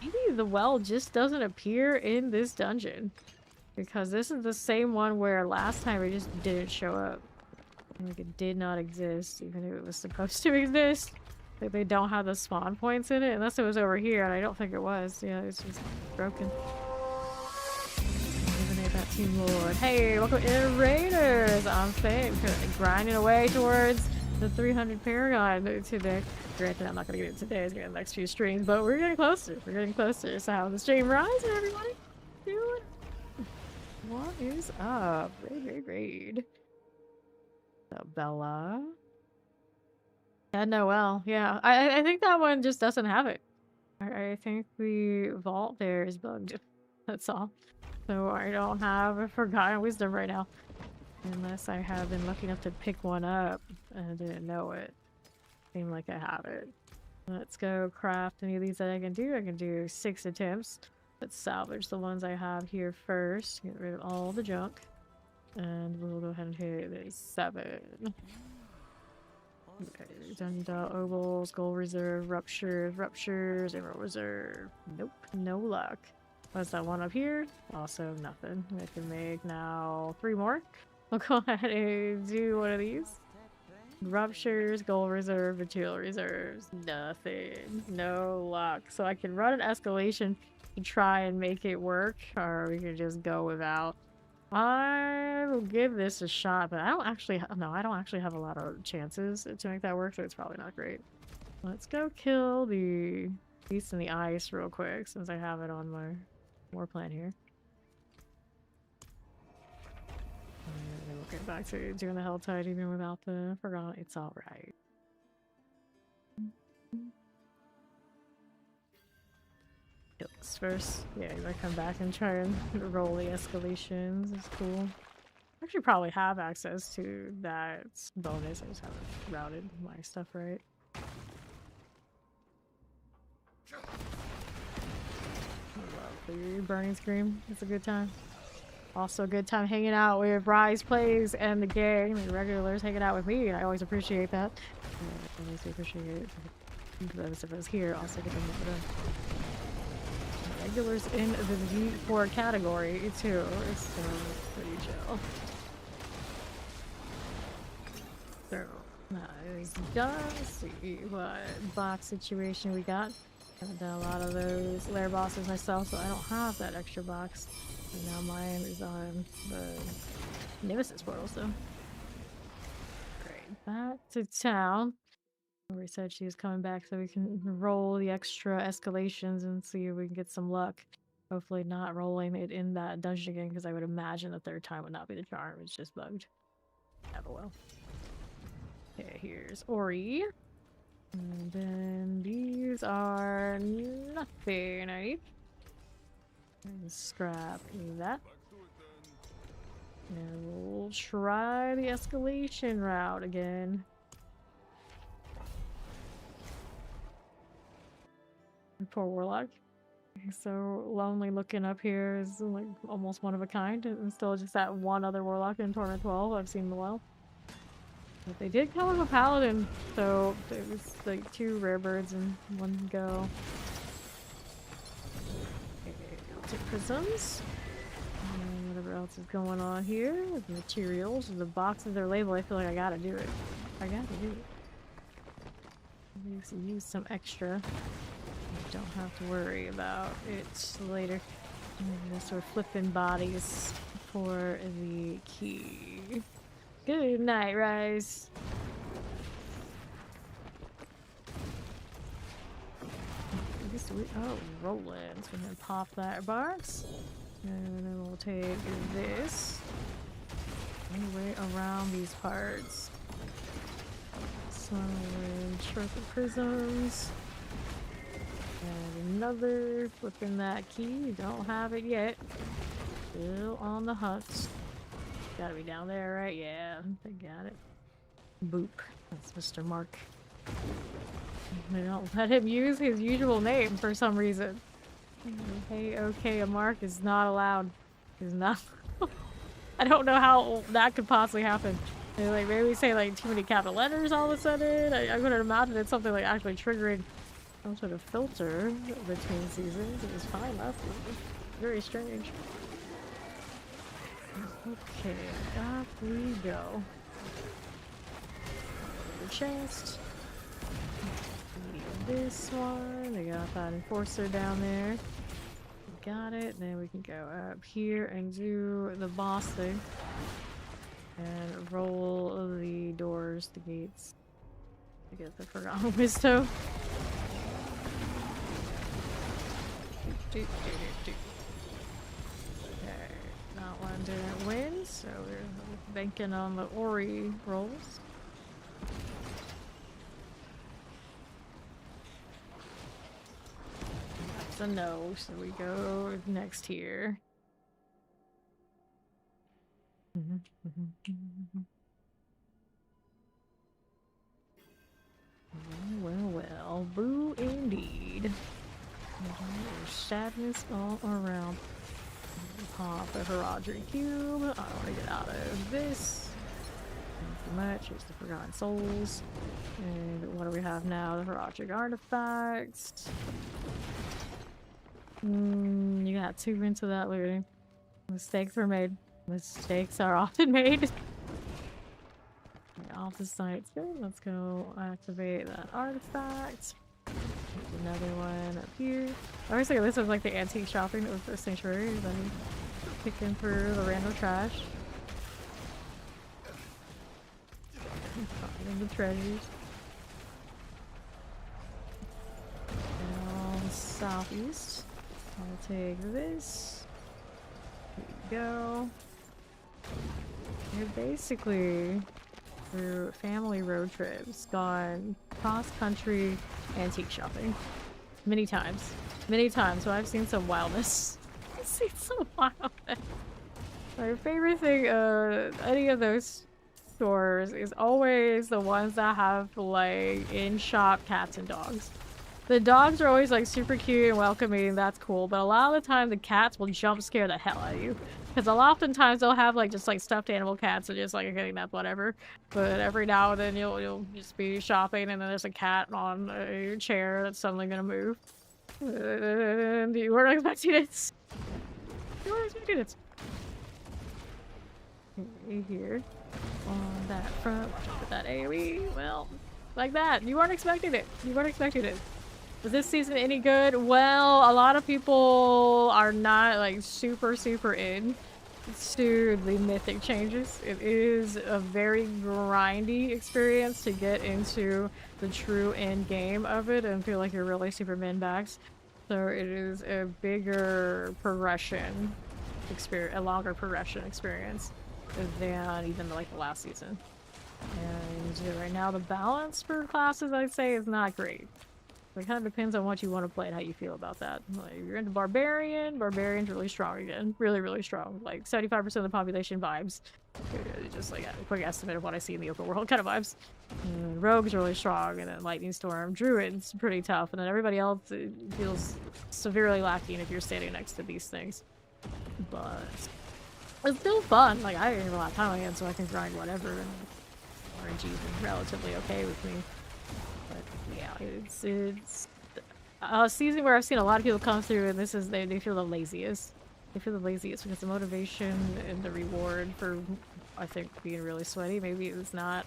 Maybe the well just doesn't appear in this dungeon. Because this is the same one where last time it just didn't show up. Like it did not exist, even if it was supposed to exist. Like they don't have the spawn points in it, unless it was over here, and I don't think it was. Yeah, it's just broken. Eliminate that team lord. Hey, welcome in Raiders! I'm Fame, grinding away towards the 300 Paragon today. Granted, I'm not gonna get it today, it's gonna be the next few streams, but we're getting closer. We're getting closer. So how's the stream rising, everybody? Dude. What is up? Raid. So Bella. Yeah, Noelle. Yeah, I think that one just doesn't have it. I think the vault there is bugged. That's all. So I don't have a Forgotten Wisdom right now. Unless I have been lucky enough to pick one up and I didn't know it. Seems like I have it. Let's go craft any of these that I can do. I can do 6 attempts. Let's salvage the ones I have here first. Get rid of all the junk. And we'll go ahead and hit 7. Okay, Dungeon Ovals, Gold Reserve, Ruptures, Emerald Reserve. Nope, no luck. What's that one up here? Also nothing. I can make now 3 more. We'll go ahead and do one of these. Ruptures, Gold Reserve, Material Reserves. Nothing. No luck. So I can run an escalation to try and make it work, or we can just go without. I will give this a shot, but I don't actually have a lot of chances to make that work, so it's probably not great. Let's go kill the beast in the ice real quick, since I have it on my war plan here. And then we'll get back to doing the Helltide even without the Forgotten. It's alright. Kills first. Yeah, you might come back and try and roll the escalations. It's cool. I actually probably have access to that bonus. I just haven't routed my stuff right. I love the Burning Scream. It's a good time. Also a good time hanging out with Rise Plays and the gang, the regulars hanging out with me, and I always appreciate that. I always appreciate it. Those of us here also get them regulars in the V4 category too. It's pretty chill. So that is done. Let's see what box situation we got. I've done a lot of those lair bosses myself, so I don't have that extra box. And now mine is on the Nemesis portal, so. Great. Back to town. We said she was coming back so we can roll the extra escalations and see if we can get some luck. Hopefully not rolling it in that dungeon again, because I would imagine the 3rd time would not be the charm. It's just bugged. Yeah, but well. Okay, here's Ori. And then these are nothing I need. And scrap that. And we'll try the escalation route again. Poor Warlock. So lonely looking up here is like almost one of a kind, and still just that one other Warlock in Torment 12 I've seen in a while. But they did come with a Paladin, so it was like 2 rare birds in one go. Okay, I'll take prisms. And whatever else is going on here with the materials, the boxes are labeled. I feel like I gotta do it. I gotta do it. I need to use some extra. Don't have to worry about it later. So we're flipping bodies for the key. Good night, Rise. Oh, rolling. So we're gonna pop that box. And then we'll take this. Anyway, around these parts. So we'll short the prisms. And another. Flipping that key. You don't have it yet. Still on the hunt. Gotta be down there, right? Yeah, they got it. Boop. That's Mr. Mark. They don't let him use his usual name for some reason. Hey, okay, a Mark is not allowed. Is not. I don't know how that could possibly happen. Like maybe say like too many capital letters all of a sudden. I couldn't imagine it's something like actually triggering some sort of filter between seasons. It was fine last week. Very strange. Okay, up we go. The chest. This one. They got that enforcer down there. Got it. Then we can go up here and do the boss thing. And roll the doors, the gates. I guess I forgot Wisto. Okay, that one didn't win, so we're banking on the Ori rolls. That's a no, so we go next here. Well, boo indeed. There's sadness all around. Pop a Herodry Cube. I want to get out of this. Not too much. It's the Forgotten Souls. And what do we have now? The Herodric Artifacts. You got 2 into that looting. Mistakes were made. Mistakes are often made. Off the site. Good. Let's go activate that artifact. Another one up here. I always think of this as like the antique shopping of the sanctuary. Then picking through the random trash. Finding the treasures. Down southeast. I'll take this. Here we go. You're basically through family road trips, gone cross-country antique shopping. Many times. Many times. So I've seen some wildness. I've seen some wildness. My favorite thing, any of those stores is always the ones that have, like, in-shop cats and dogs. The dogs are always, like, super cute and welcoming, that's cool, but a lot of the time the cats will jump scare the hell out of you. Because oftentimes they'll have, like, just, like, stuffed animal cats and just, like, okay, that's whatever. But every now and then you'll just be shopping and then there's a cat on a chair that's suddenly gonna move. And you weren't expecting it. You weren't expecting it. Here. On that front, with that AoE, well, like that. You weren't expecting it. You weren't expecting it. Was this season any good? Well, a lot of people are not like super in to the mythic changes. It is a very grindy experience to get into the true end game of it and feel like you're really super min-maxed. So it is a bigger progression experience, a longer progression experience than even like the last season. And right now the balance for classes I'd say is not great. It kind of depends on what you want to play and how you feel about that. Like, if you're into Barbarian, Barbarian's really strong again. Really strong. Like, 75% of the population vibes. Just like a quick estimate of what I see in the open world kind of vibes. And Rogue's really strong, and then Lightning Storm. Druid's pretty tough, and then everybody else feels severely lacking if you're standing next to these things. But it's still fun. Like, I have a lot of time on hand, so I can grind whatever, and RNG is relatively okay with me. Yeah, it's a season where I've seen a lot of people come through and this is they feel the laziest. They feel the laziest because the motivation and the reward for, I think, being really sweaty maybe it's not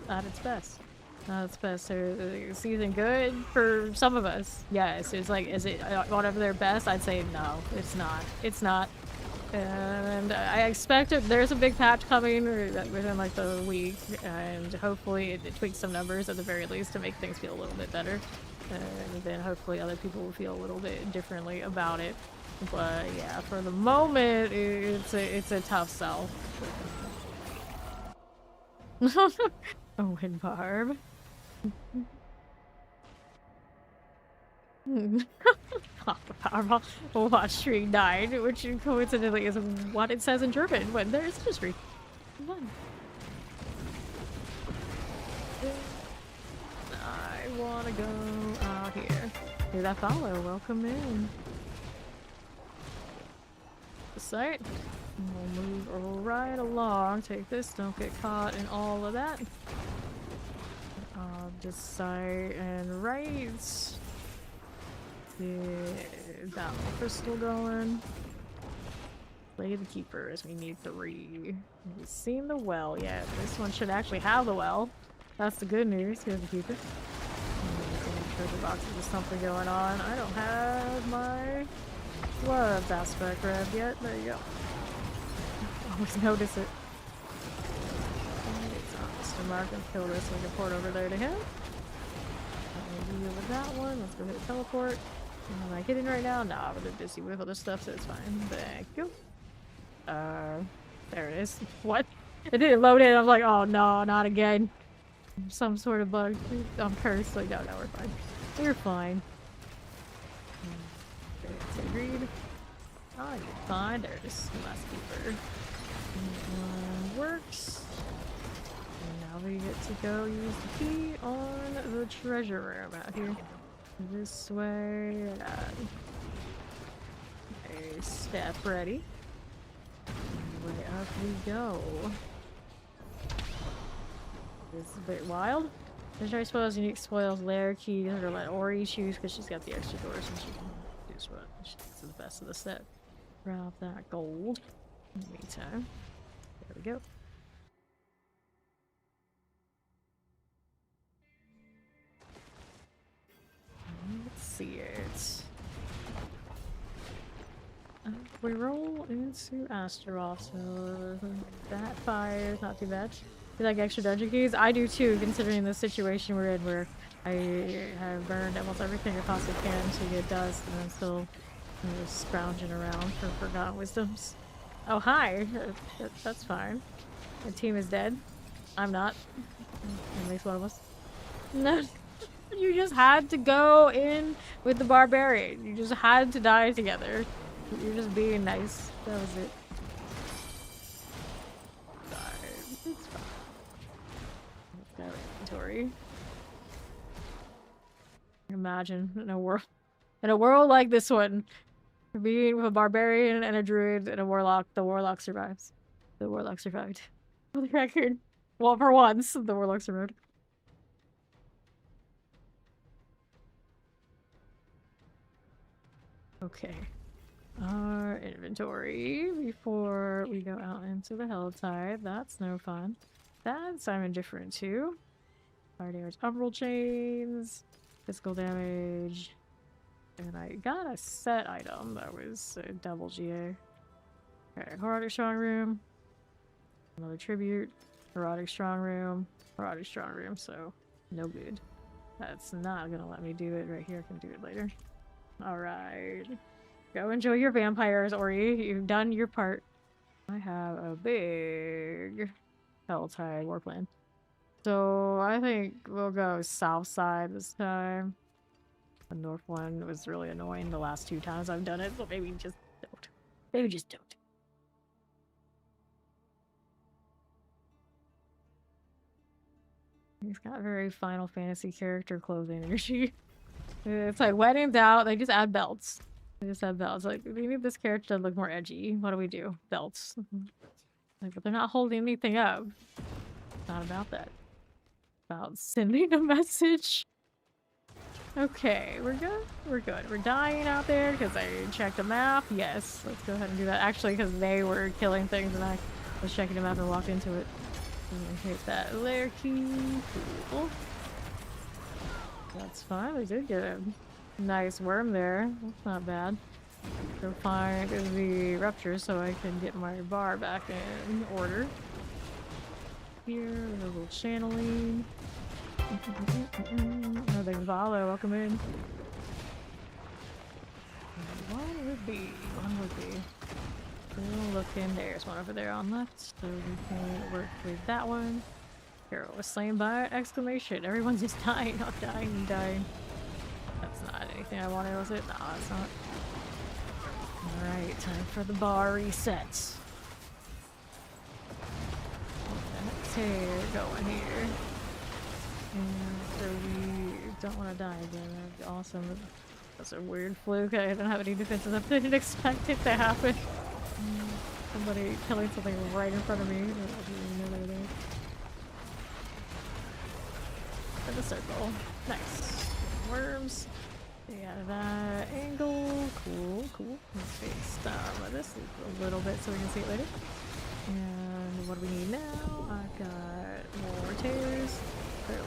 at its best. Not its best. So the season good for some of us. Yes, it's like, is it whatever their best? I'd say no, it's not. It's not. And I expect there's a big patch coming within like the week, and hopefully it tweaks some numbers at the very least to make things feel a little bit better. And then hopefully other people will feel a little bit differently about it. But yeah, for the moment, it's a tough sell. Oh, and Barb. Powerball watch stream 9, which coincidentally is what it says in German when there is history. Fun. I wanna go out here. Hear that follow? Welcome in. The site. We'll move right along. Take this. Don't get caught in all of that. Just site and right. Get that crystal going. Play the keeper as we need 3. We've seen the well. Yeah, this one should actually have the well. That's the good news. Here's the keeper. Treasure box is just something going on. I don't have my gloves aspect grabbed yet. There you go. Always notice it. It's on Mr. Mark and kill this so we can port over there to him. I'll deal with that one. Let's go hit a teleport. Am I hitting right now? Nah, we're busy with other stuff, so it's fine. Thank you. There it is. What? It didn't load in. I was like, oh no, not again. Some sort of bug. I'm cursed. Like, no, we're fine. We're fine. Agreed. Oh, you're fine. There it is. Last keeper. Works. And now we get to go use the key on the treasure room out here. This way. A step ready. Way up we go. This is a bit wild. Legendary spoils, unique spoils, lair keys, or let Ori choose because she's got the extra doors and she can choose what she's the best of the set. Grab that gold. In the meantime. There we go. Let's see it. We roll into Astaroth, so that fire is not too bad. You like extra dungeon keys? I do too, considering the situation we're in where I have burned almost everything I possibly can to get dust and I'm still just scrounging around for forgotten wisdoms. Oh, hi! That's fine. The team is dead. I'm not. At least one of us. No. You just had to go in with the barbarian. You just had to die together. You're just being nice. That was it. It's fine. Let's go inventory. Imagine in a world like this one, being with a barbarian and a druid and a warlock, the warlock survives. The warlock survived. For the record. Well, for once, the warlock survived. Okay. Our inventory before we go out into the Helltide. That's no fun. That's I'm indifferent to. Fire damage, umbral chains, physical damage, and I got a set item that was a double GA. Okay, Herodic Strong Room, another tribute, Herodic Strong Room, so no good. That's not gonna let me do it right here. I can do it later. Alright. Go enjoy your vampires, Ori. You've done your part. I have a big Helltide war plan. So I think we'll go south side this time. The north one was really annoying the last 2 times I've done it, so maybe just don't. Maybe just don't. He's got very Final Fantasy character clothing energy. It's like when in doubt, they just add belts. They just add belts. Like, we need this character to look more edgy. What do we do? Belts. Like, but they're not holding anything up. It's not about that. It's about sending a message. Okay, we're good. We're good. We're dying out there because I checked a map. Yes, let's go ahead and do that. Actually, because they were killing things and I was checking the map and walked into it. I'm gonna hit that lair key. Cool. That's fine. We did get a nice worm there. That's not bad. Go find the rupture so I can get my bar back in order. Here, a little channeling. Oh, there's Valo. Welcome in. One would be. We'll look in. There's one over there on left. So we can work with that one. Hero was slain by an exclamation. Everyone's just dying, not dying, and dying. That's not anything I wanted, was it? No, it's not. Alright, time for the bar reset. Okay, going here. And so we don't want to die again. That'd be awesome. That's a weird fluke. I don't have any defenses. I didn't expect it to happen. Somebody killing something right in front of me. I didn't know they were there. For the circle. Nice. Worms. Yeah, that angle. Cool, cool. Let's face this a little bit so we can see it later. And what do we need now? I've got more tears.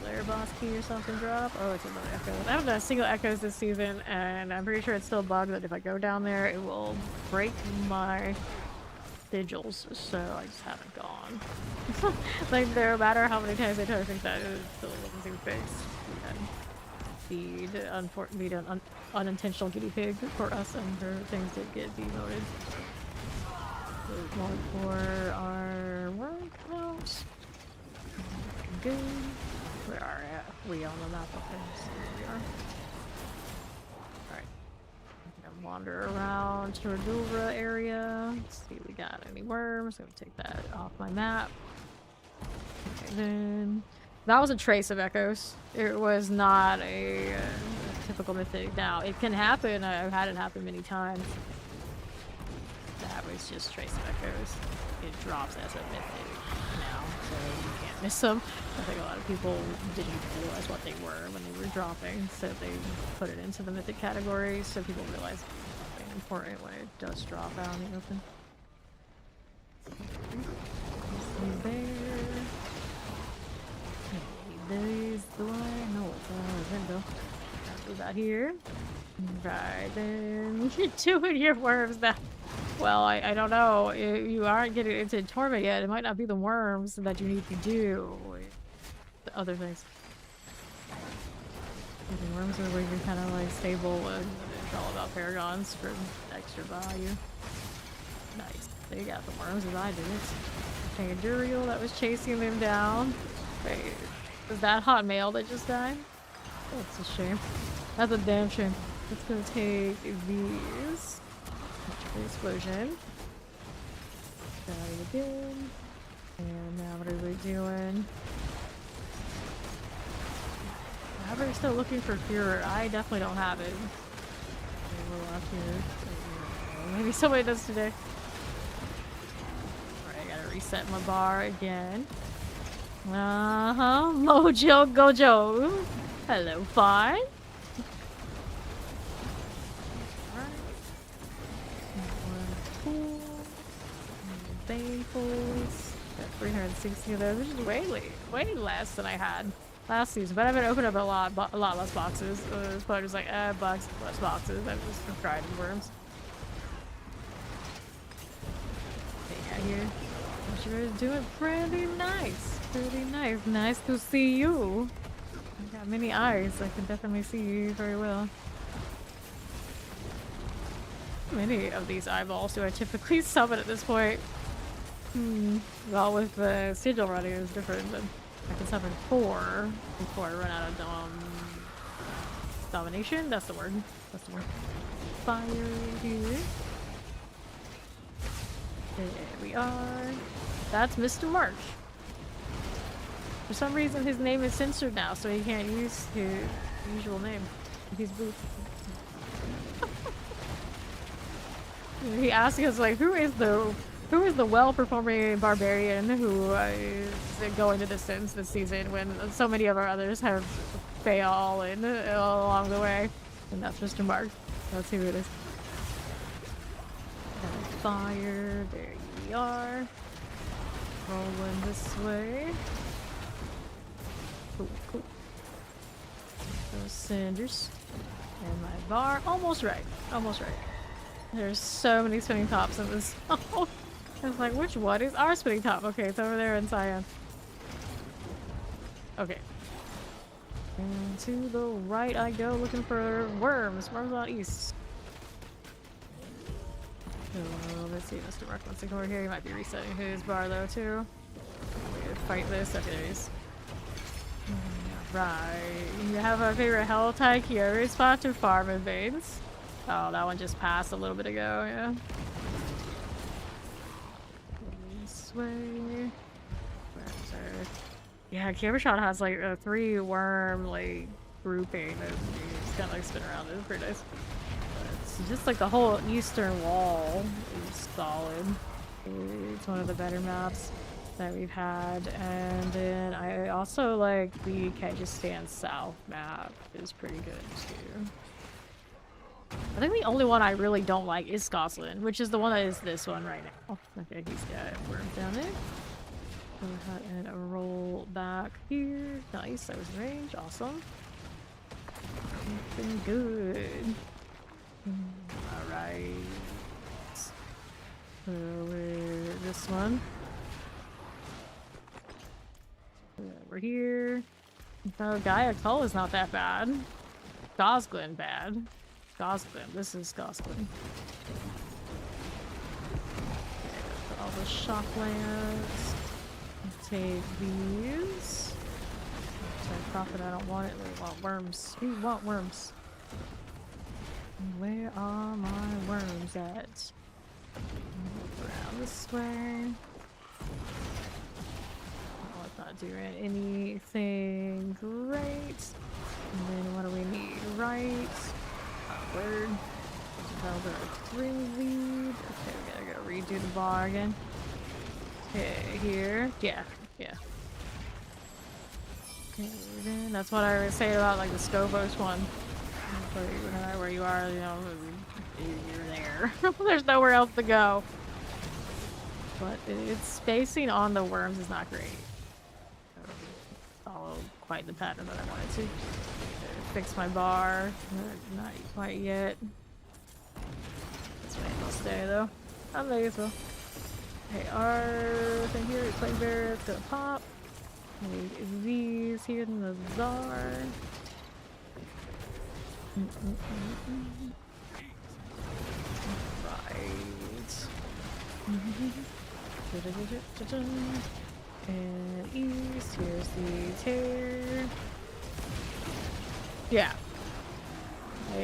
Lair boss key or something drop. Oh, it's another echo. I haven't done a single echoes this season, and I'm pretty sure it's still a bug that if I go down there, it will break my sigils. So I just haven't gone. Like, no matter how many times I try to fix that, it still doesn't seem fixed. Feed an unintentional guinea pig for us, and her things did get demoted. One for our workhouse. Good. Where are we on the map? Okay, so we are. Alright. I'm gonna wander around to Dulra area. See if we got any worms. I'm gonna take that off my map. Okay, then. That was a trace of echoes. It was not a typical mythic. Now, it can happen. I've had it happen many times. That was just trace of echoes. It drops as a mythic now, so you can't miss them. I think a lot of people didn't realize what they were when they were dropping, so they put it into the mythic category, so people realize it's something important when it does drop out in the open. There. There's the one. No, window. I'll do that here. Right, then you're doing your worms now. Well, I don't know. You aren't getting into torment yet. It might not be the worms that you need to do. The other things. The worms are where you're kind of like stable, and it's all about paragons for extra value. Nice. They got the worms as I did it. Okay, a Duriel that was chasing them down. Wait. Is that hot male that just died? That's a shame. That's a damn shame. Let's go take these. The explosion. Got it again. And now what are we doing? We're still looking for Cure. I definitely don't have it. Okay, we're left here. Maybe somebody does today. Alright, I gotta reset my bar again. Mojo Gojo. Hello, fine. Banefuls. Got 360 of those, which is way less than I had last season. But I've been opening up a lot less boxes. It's probably just like, bucks, less boxes. I've just tried worms. Okay, yeah, here. What you guys doing? Pretty nice. Pretty nice. Nice to see you. I got many eyes. I can definitely see you very well. How many of these eyeballs do I typically summon at this point? Well, with the sigil running, it's different, but I can summon 4 before I run out of domination. That's the word. That's the word. Fire here. There we are. That's Mr. March. For some reason, his name is censored now, so he can't use his usual name. He's booth. He asks us like, who is the well-performing barbarian who is going to distance this season when so many of our others have fallen along the way? And that's Mr. Mark. Let's see who it is. Fire. There you are. Rolling this way. Cool, cool. Those cinders. And my bar. Almost right. Almost right. There's so many spinning tops in this. Oh, I was like, which one is our spinning top? Okay, it's over there in Cyan. Okay. And to the right I go looking for worms. Worms on east. So let's see, Mr. Mark wants to go over here. He might be resetting his bar though too. We gotta fight this. Okay, there he is. Right. You have our favorite hell type here. Spot to farm invades. Oh, that one just passed a little bit ago, yeah. This way. Where's our... Yeah, Camera Shot has like a 3 worm like grouping that you just kind of like spin around. It's pretty nice. It's just like the whole eastern wall is solid. It's one of the better maps that we've had. And then I also like the Kyrgyzstan South map is pretty good too. I think the only one I really don't like is Scotland, which is the one that is this one right now. Okay, he's got worms down there. Go ahead and roll back here. Nice, that was range. Awesome. Looking good. Alright. So this one. We're here. Oh, Gaia Cull is not that bad. Gosglin bad. Gosglin. This is Gosglin. Okay, all the shock lands. Take these. Sorry, profit, I don't want it. We want worms. We want worms. Where are my worms at? Move around this way. Oh, it's not doing anything great. And then what do we need? Right. Word. Another 3 lead. Okay, we gotta go redo the bar again. Okay, here. Yeah, yeah. Okay, then that's what I was saying about like the Scovos one. Where you are, you know, you're there. There's nowhere else to go. But its spacing on the worms is not great. Follow quite the pattern that I wanted to. Fix my bar. Not quite yet. This way it'll stay though. I may as well. Okay, our thing here is Plague Bear. It's gonna pop. Need these here in the Czar. Right. And east, here's the tear. Yeah.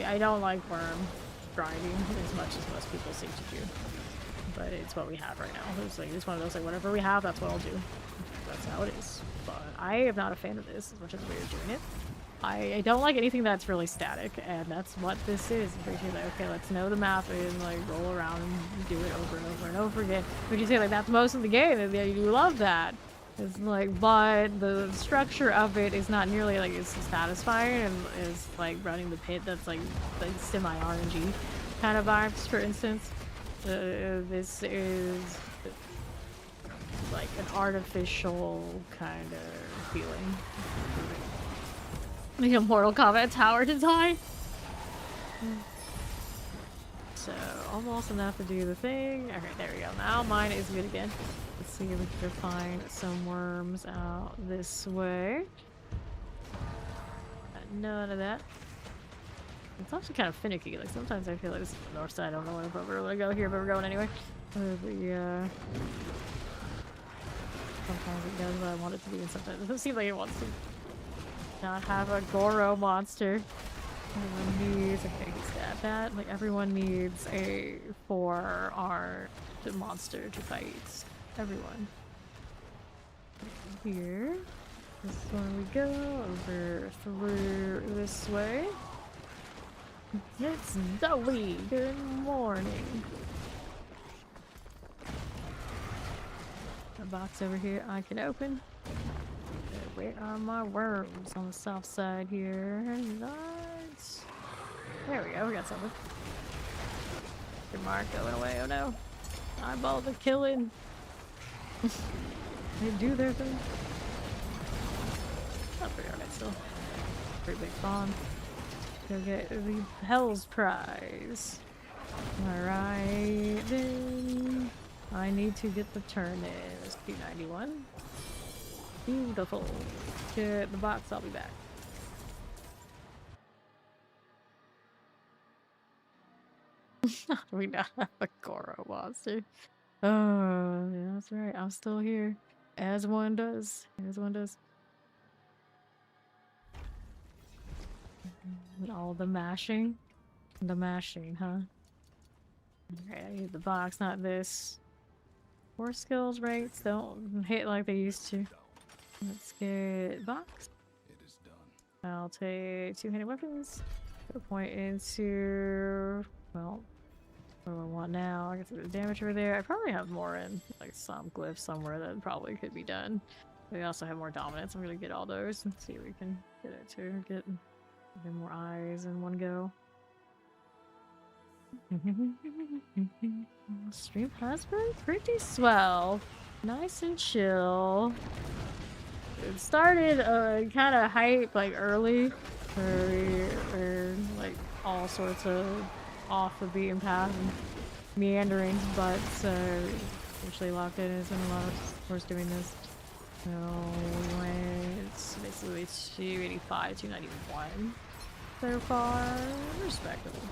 I don't like worm grinding as much as most people seem to do. But it's what we have right now. It's like it's one of those like whatever we have, that's what I'll do. That's how it is. But I am not a fan of this as much as we're doing it. I don't like anything that's really static, and that's what this is. Appreciate like, okay, let's know the map and like roll around and do it over and over and over again. Would you say like that's most of the game? And yeah, you love that. It's like, but the structure of it is not nearly like as satisfying and is like running the pit. That's like semi RNG kind of vibes, for instance. This is like an artificial kind of feeling. Like a Mortal Kombat tower design. So almost enough to do the thing. Okay, there we go. Now mine is good again. Let's see if we can find some worms out this way. None of that. It's actually kind of finicky. Like sometimes I feel like this is the north side. I don't know if we're gonna go here, but we're going anyway. Sometimes it does what I want it to be, and sometimes it doesn't seem like it wants to. Not have a Goro monster. Everyone needs, okay, stab that. Like everyone needs a 4-armed monster to fight. Everyone. Here. This one we go over through this way. It's Zoe. Good morning. A box over here I can open. Where are my worms on the south side here? Nice. There we go, we got something. Your mark going away, oh no. Eyeballs are killing. They do their thing. Not pretty alright still. Pretty big spawn. Go get the Hell's Prize. Alright then. I need to get the turn in. It's P291. Beautiful. Get the box, I'll be back. We now have a Goro monster. Oh, yeah, that's right. I'm still here. As one does. As one does. All the mashing. The mashing, huh? Alright, I need the box, not this. 4 skills rates don't hit like they used to. Let's get box. I'll take 2-handed weapons. Put a point into, well, what do I want now? I guess the damage over there. I probably have more in like some glyph somewhere that probably could be done. We also have more dominance. I'm gonna get all those and see if we can get it to get more eyes in one go. Stream has been pretty swell. Nice and chill. It started kind of hype like early, where we were like all sorts of off the beaten path and meandering, but actually locked in. It's been a lot of course doing this. So we went basically 285, 291 so far. Respectable.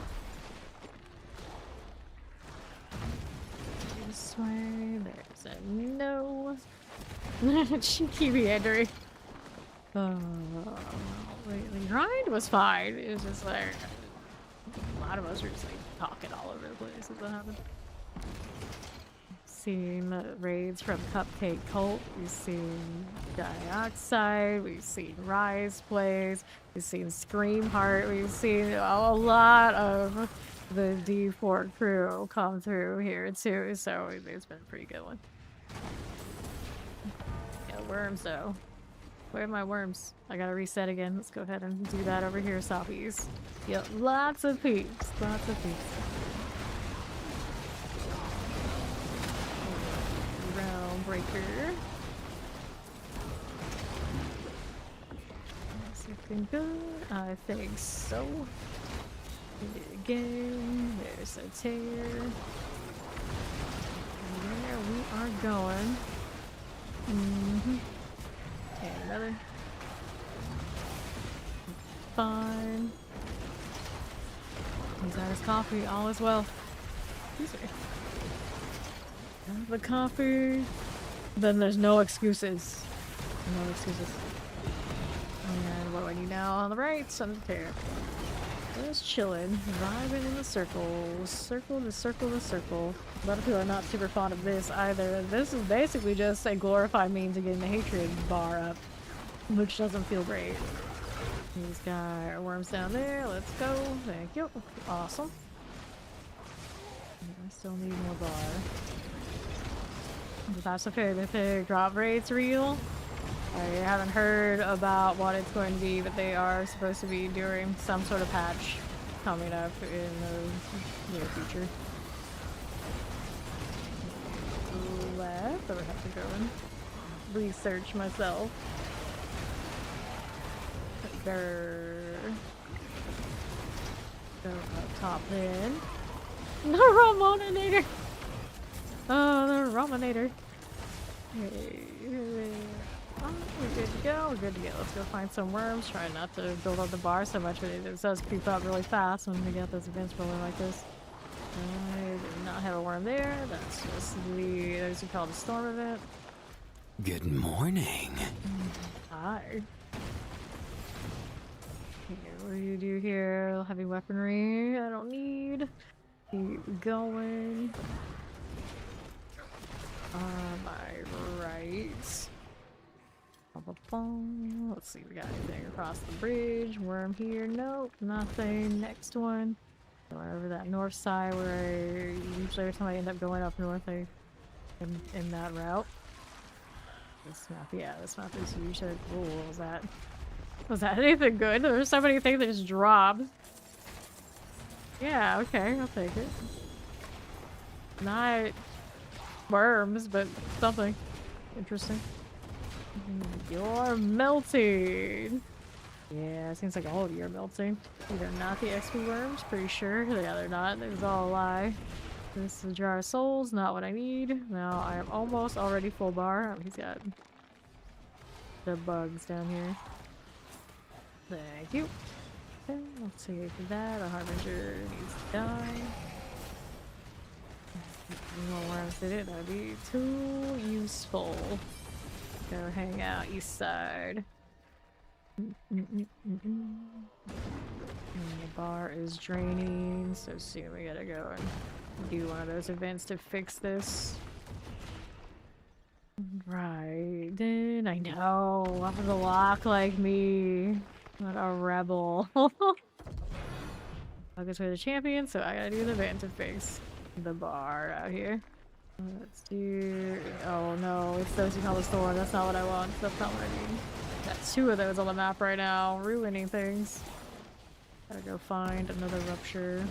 This way, there's a no. Cheeky meandering. The grind was fine. It was just like a lot of us were just like talking all over the place as that happened. Seen raids from Cupcake Cult. We've seen Dioxide. We've seen Rise plays. We've seen Scream Heart. We've seen a lot of the D4 crew come through here too. So it's been a pretty good one. Yeah, worms though. Where are my worms? I gotta reset again. Let's go ahead and do that over here southeast. Yep, lots of peeps. Lots of peeps. Realm breaker. Is looking good? I think so. Hit it again. There's a tear. And there we are going. And another. Fine. He's had his coffee, all is well. Excuse me. Have the coffee. Then there's no excuses. No excuses. And what do I need now on the right? Some tear. Just chillin', vibing in the circle. Circle to circle to circle. A lot of people are not super fond of this either. This is basically just a glorified means of getting the hatred bar up, which doesn't feel great. He's got worms down there. Let's go. Thank you. Awesome. I still need more bar. But that's okay. The drop rate's real. I haven't heard about what it's going to be, but they are supposed to be doing some sort of patch coming up in the near future. Left, I would have to go and research myself. There. Go up top then. The Ramonator! Oh, the Ramonator. Hey. Oh, we're good to go. We're good to go. Let's go find some worms. Try not to build up the bar so much, but it does creep up really fast when we get those events rolling like this. I did not have a worm there. That's just those who call it a storm event. Good morning. Hi. Okay, what do you do here? Heavy weaponry. I don't need. Keep going. On my right. Let's see, we got anything across the bridge. Worm here. Nope, nothing. Next one. Go over that north side where usually every time I end up going up north, I am in that route. This map, yeah, this map is usually cool. Was that anything good? There were so many things that just dropped. Yeah, okay, I'll take it. Not worms, but something interesting. You're melting. Yeah, it seems like all of you are melting. They're not the XP worms, pretty sure. Yeah, they're not. It was all a lie. This is a jar of souls, not what I need. Now I am almost already full bar. Oh, he's got the bugs down here. Thank you. Okay, let's see for that. A harbinger needs to die. More worms did it. That'd be too useful. Go hang out east side. And the bar is draining, so soon we gotta go and do one of those events to fix this. Right, then I know, I'm gonna lock like me. Not a rebel. I guess we're the champion, so I gotta do the event to fix the bar out here. Let's do... Oh no, it's those who call the storm. That's not what I want. That's not what I need. Got 2 of those on the map right now, ruining things. Gotta go find another rupture.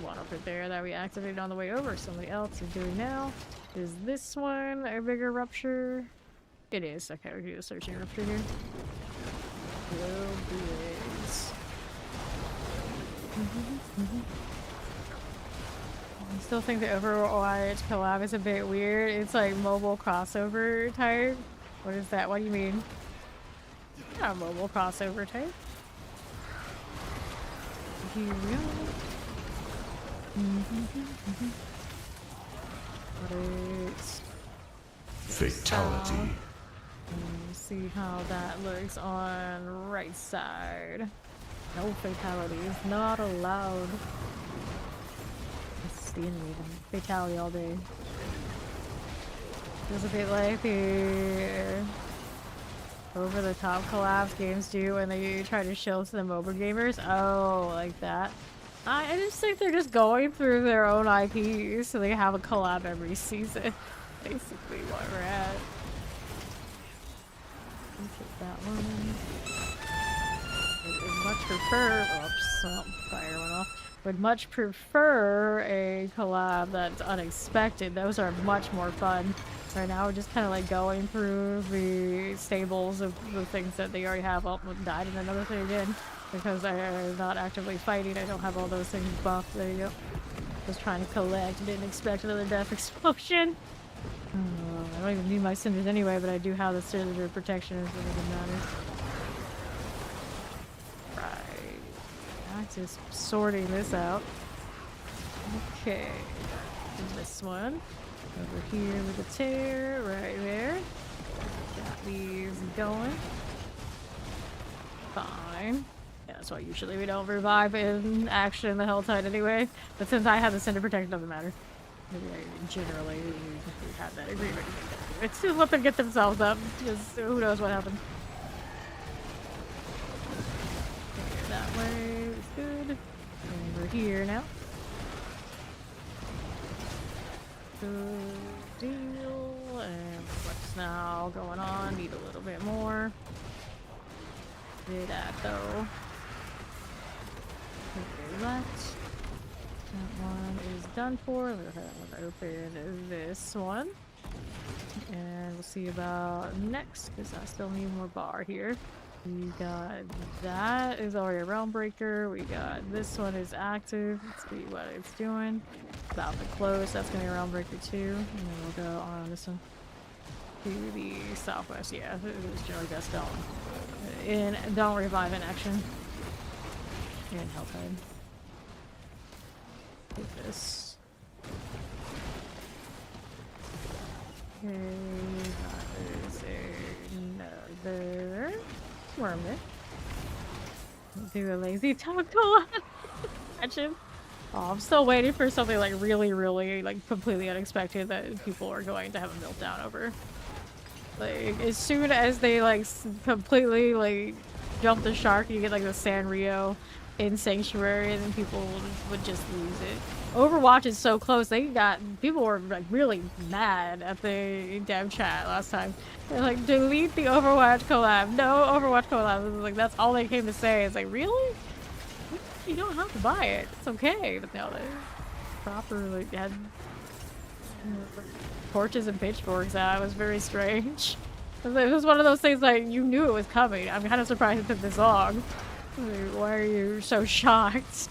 One over there that we activated on the way over. Somebody else is doing now. Is this one a bigger rupture? It is. Okay, we can do a searching rupture here. Hello, boys. I still think the Overwatch collab is a bit weird. It's like mobile crossover type. What is that? What do you mean? Not a mobile crossover type. Here we go. What is Fatality. See how that looks on right side. No fatalities, not allowed. It's the enemy. Fatality all day. Feels a bit like the over-the-top collabs games do when they try to show to the mobile gamers. Oh, like that. I just think they're just going through their own IPs, so they have a collab every season. Basically what we're at. Take that one. I would much prefer... Oops, well, fire went off. Would much prefer a collab that's unexpected. Those are much more fun. Right now we're just kind of like going through the stables of the things that they already have. Oh, died in another thing again. Because I'm not actively fighting, I don't have all those things buffed. There you go. Just trying to collect. Didn't expect another death explosion. I don't even need my cinders anyway, but I do have the cinder protection, so it doesn't matter. Right. I'm just sorting this out. Okay. And this one. Over here with the tear, right there. Got these going. Fine. Yeah, that's why usually we don't revive in action the Helltide anyway. But since I have the cinder protection, it doesn't matter. Maybe generally we have that agreement. It's just let them get themselves up. Just who knows what happened. Okay, that way is good. And we're here now. Good deal. And what's now going on? Need a little bit more. Do that though. Okay, that one is done for. We'll go ahead and open this one. And we'll see about next, because I still need more bar here. We got that is already a realm breaker. We got this one is active. Let's see what it's doing. About to close. That's gonna be a realm breaker too. And then we'll go on this one to the southwest. Yeah, it's generally best don't revive in action. And Helltide. Take this. Okay, that is another wormlet. Do a lazy tackle. Imagine. Oh, I'm still waiting for something like really, like completely unexpected that people are going to have a meltdown over. Like, as soon as they like completely like jump the shark, you get like the Sanrio in Sanctuary, and then people would just lose it. Overwatch is so close. People were like really mad at the dev chat last time. They're like, delete the Overwatch collab. No Overwatch collab. It was like, that's all they came to say. It's like, really? You don't have to buy it. It's okay. But no, they properly had torches and pitchforks out. It was very strange. It was one of those things like, you knew it was coming. I'm kind of surprised it took this long. Like, why are you so shocked?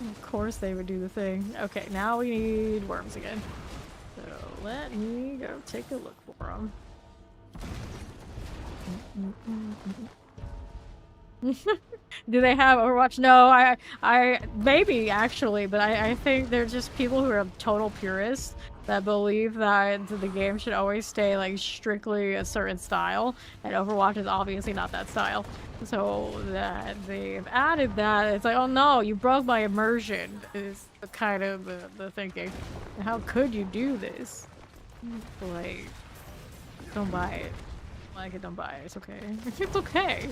Of course they would do the thing. Okay, now we need worms again. So let me go take a look for them. Do they have Overwatch? No, I maybe actually, but I think they're just people who are total purists that believe that the game should always stay like strictly a certain style, and Overwatch is obviously not that style. So that they've added that, it's like, oh no, you broke my immersion, is kind of the thinking. How could you do this? Like, don't buy it. Like it, don't buy it. It's okay. It's okay.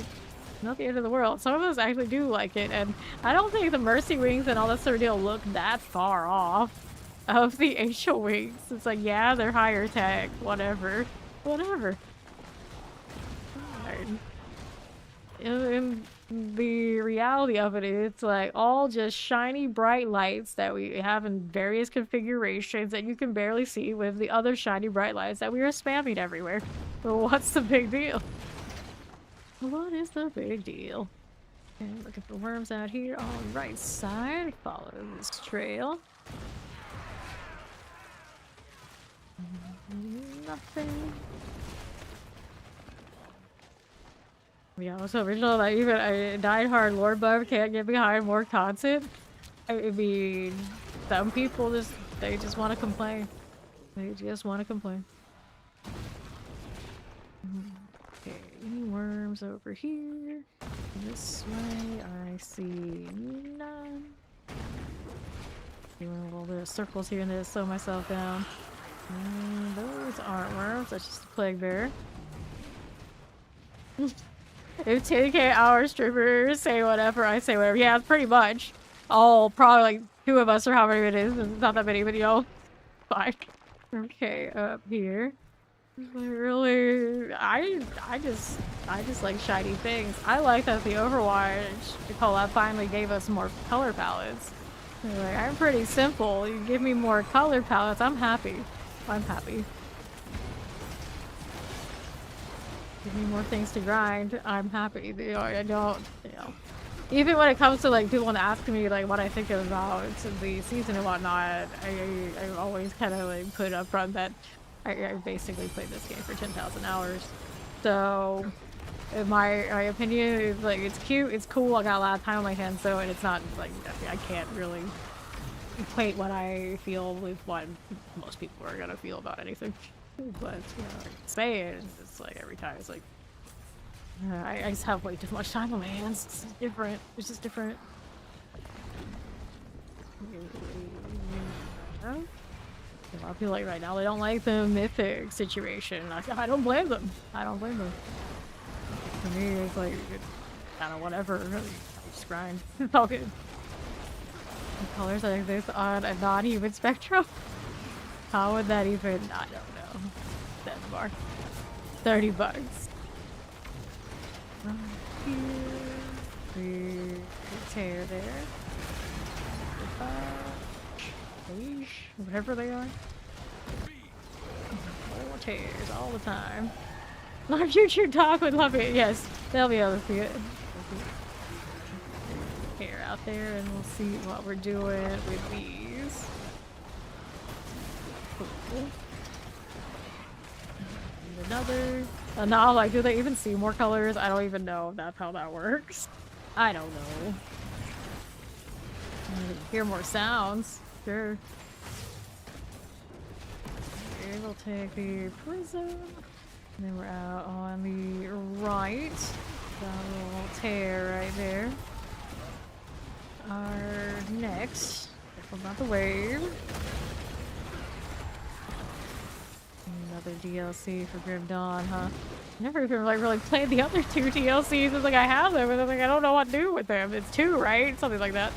Not the end of the world. Some of us actually do like it, and I don't think the Mercy Wings and all that sort of deal look that far off of the Angel Wings. It's like, yeah, they're higher tech, whatever. Whatever. And the reality of it is, it's like all just shiny, bright lights that we have in various configurations that you can barely see with the other shiny, bright lights that we are spamming everywhere. But what's the big deal? What is the big deal? Okay, looking for worms out here on the right side. Follow this trail. Nothing. Yeah, so original that even a diehard lore buff can't get behind more content. I mean, some people they just want to complain. They just want to complain. Okay, any worms over here? This way, I see none. Doing a little bit of circles here and there to slow myself down. Those aren't worms, that's just a plague bear. If 10k hour streamers say whatever, I say whatever. Yeah, it's pretty much. All probably like 2 of us or however many it is. It's not that many, but you know, fine. Okay, up here. Really, I just like shiny things. I like that the Overwatch collab finally gave us more color palettes. Like, I'm pretty simple. You give me more color palettes, I'm happy. I'm happy. Give me more things to grind, I'm happy. You know, I don't, you know. Even when it comes to like people asking me like what I think about the season and whatnot, I always kind of like put up front that I basically played this game for 10,000 hours. So in my opinion is like, it's cute, it's cool, I got a lot of time on my hands, so and it's not like I can't really equate what I feel with what most people are gonna feel about anything. But you know, say it, it's like every time it's like I just have way too much time on my hands. It's different. It's just different. A lot of people like right now they don't like the mythic situation. I don't blame them. I don't blame them. For me, it's like kind of whatever. Really, just grind. It's all good. The colors that exist on a non-human spectrum. How would that even? I don't know. That bar. $30. Here, tear there. Whatever they are. More tears all the time. My future dog would love it. Yes, they'll be able to see it. Hair out there, and we'll see what we're doing with these. Cool. And another. Now, like, do they even see more colors? I don't even know if that's how that works. I don't know. Hear more sounds. Sure. Okay, we'll take the prism. And then we're out on the right. Got a little tear right there. Our next. Careful about the wave. Another DLC for Grim Dawn, huh? Never even like really played the other 2 DLCs. It's like I have them, but I'm like I don't know what to do with them. It's 2, right? Something like that.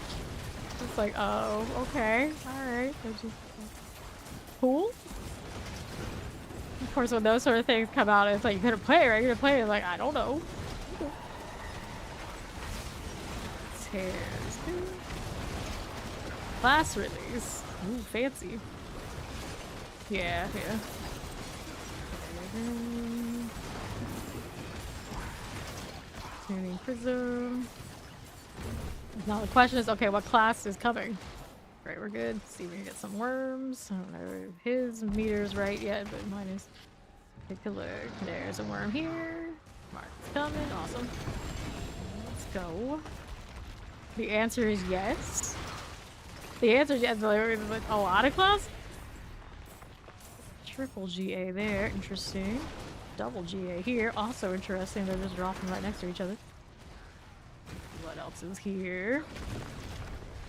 It's like, oh, okay, all right. That's just cool. Of course, when those sort of things come out, it's like you couldn't play, right? You're gonna play it. Like I don't know. Tears. Class release. Ooh, fancy. Yeah, yeah. Tuning prism. Now the question is, okay, what class is coming? Right, we're good. See if we can get some worms. I don't know if his meter's right yet, but mine is. Take a look. There's a worm here. Mark's coming. Awesome. Let's go. The answer is yes. The answer is yes. Like a lot of class? triple GA there. Interesting. Double GA here. Also interesting. They're just dropping right next to each other. What else is here?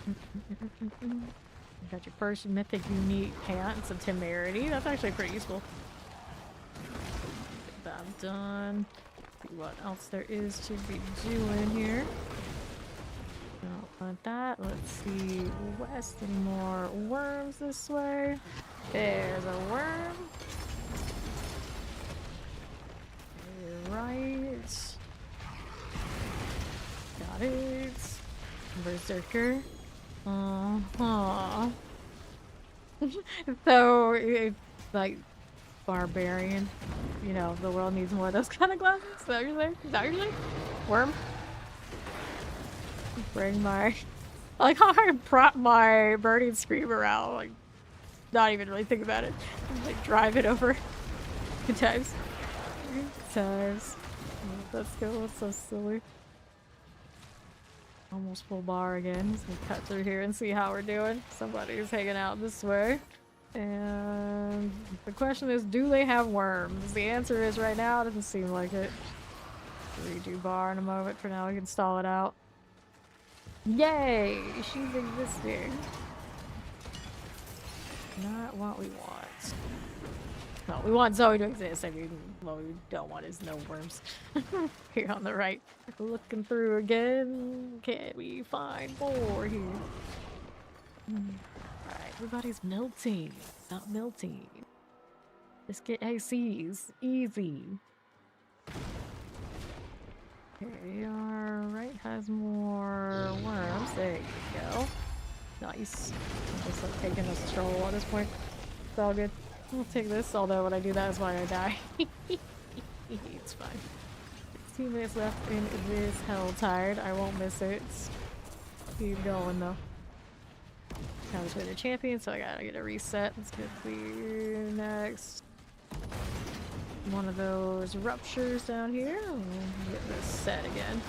You got your first mythic unique pants of temerity. That's actually pretty useful. Get that done. See what else there is to be doing here. Don't want that. Let's see west. Any more worms this way? There's a worm. Right. Got it. Berserker. Uh-huh. So, it's like barbarian. You know, the world needs more of those kind of glasses. Is that what you're saying? Is that what you're saying? Worm? Bring my... I like how I prop my burning scream around, like, not even really think about it. Like, drive it over. Good times. Good times. Let's go, that's so silly. Almost full bar again. Just gonna cut through here and see how we're doing. Somebody's hanging out this way. And the question is, do they have worms? The answer is right now, it doesn't seem like it. Redo bar in a moment. For now, we can stall it out. Yay! She's existing. Not what we want. No, we want Zoe to exist. I mean, what we don't want is no worms. Here on the right. Looking through again. Can we find more here? Alright, everybody's melting. Not melting. Just get ACs. Easy. Okay, our right has more worms. There you go. Nice. I'm just like taking a stroll at this point. It's all good. I'll take this, although when I do that is why I die. It's fine. 16 minutes left in this Helltide. I won't miss it. Keep going though. Now we're the champion, so I gotta get a reset. Let's get the next one of those ruptures down here. We'll get this set again.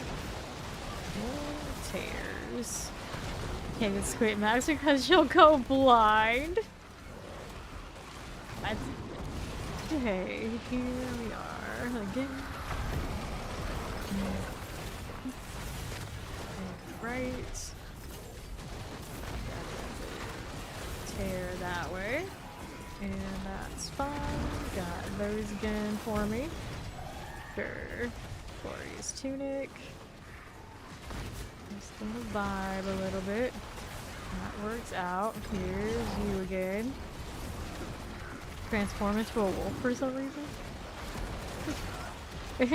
More tears. Can't get Squid Max because you'll go blind. Okay, here we are again. Right. Tear that way. And that's fine. Got those again for me. Sure. Glorious tunic. Just gonna vibe a little bit. That works out. Here's you again. Transform into a wolf for some reason.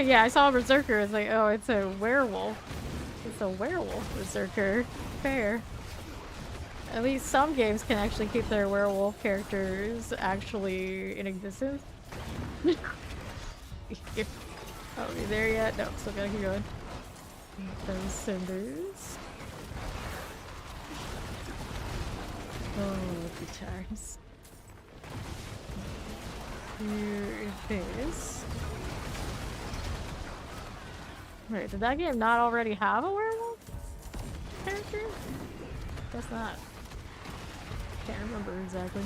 Yeah, I saw a berserker. It's like, oh, it's a werewolf. It's a werewolf berserker. Fair. At least some games can actually keep their werewolf characters actually in existence. Oh, you there yet? No, still gotta keep going. Those cinders. Oh, good times. Here is this. Wait, did that game not already have a werewolf character? Guess not. Can't remember exactly.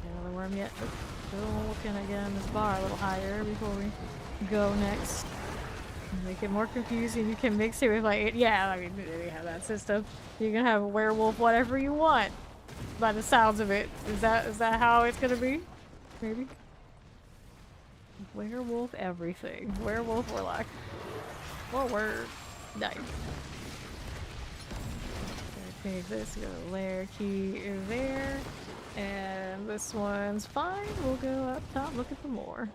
Another worm yet. Still looking again this bar a little higher before we go next. Make it more confusing. You can mix it with like, yeah, I mean, they have that system. You can have a werewolf whatever you want. By the sounds of it. Is that how it's gonna be? Maybe? Werewolf everything. Werewolf Warlock. More word. Nice. Okay, this lair key is there. And this one's fine. We'll go up top looking for more.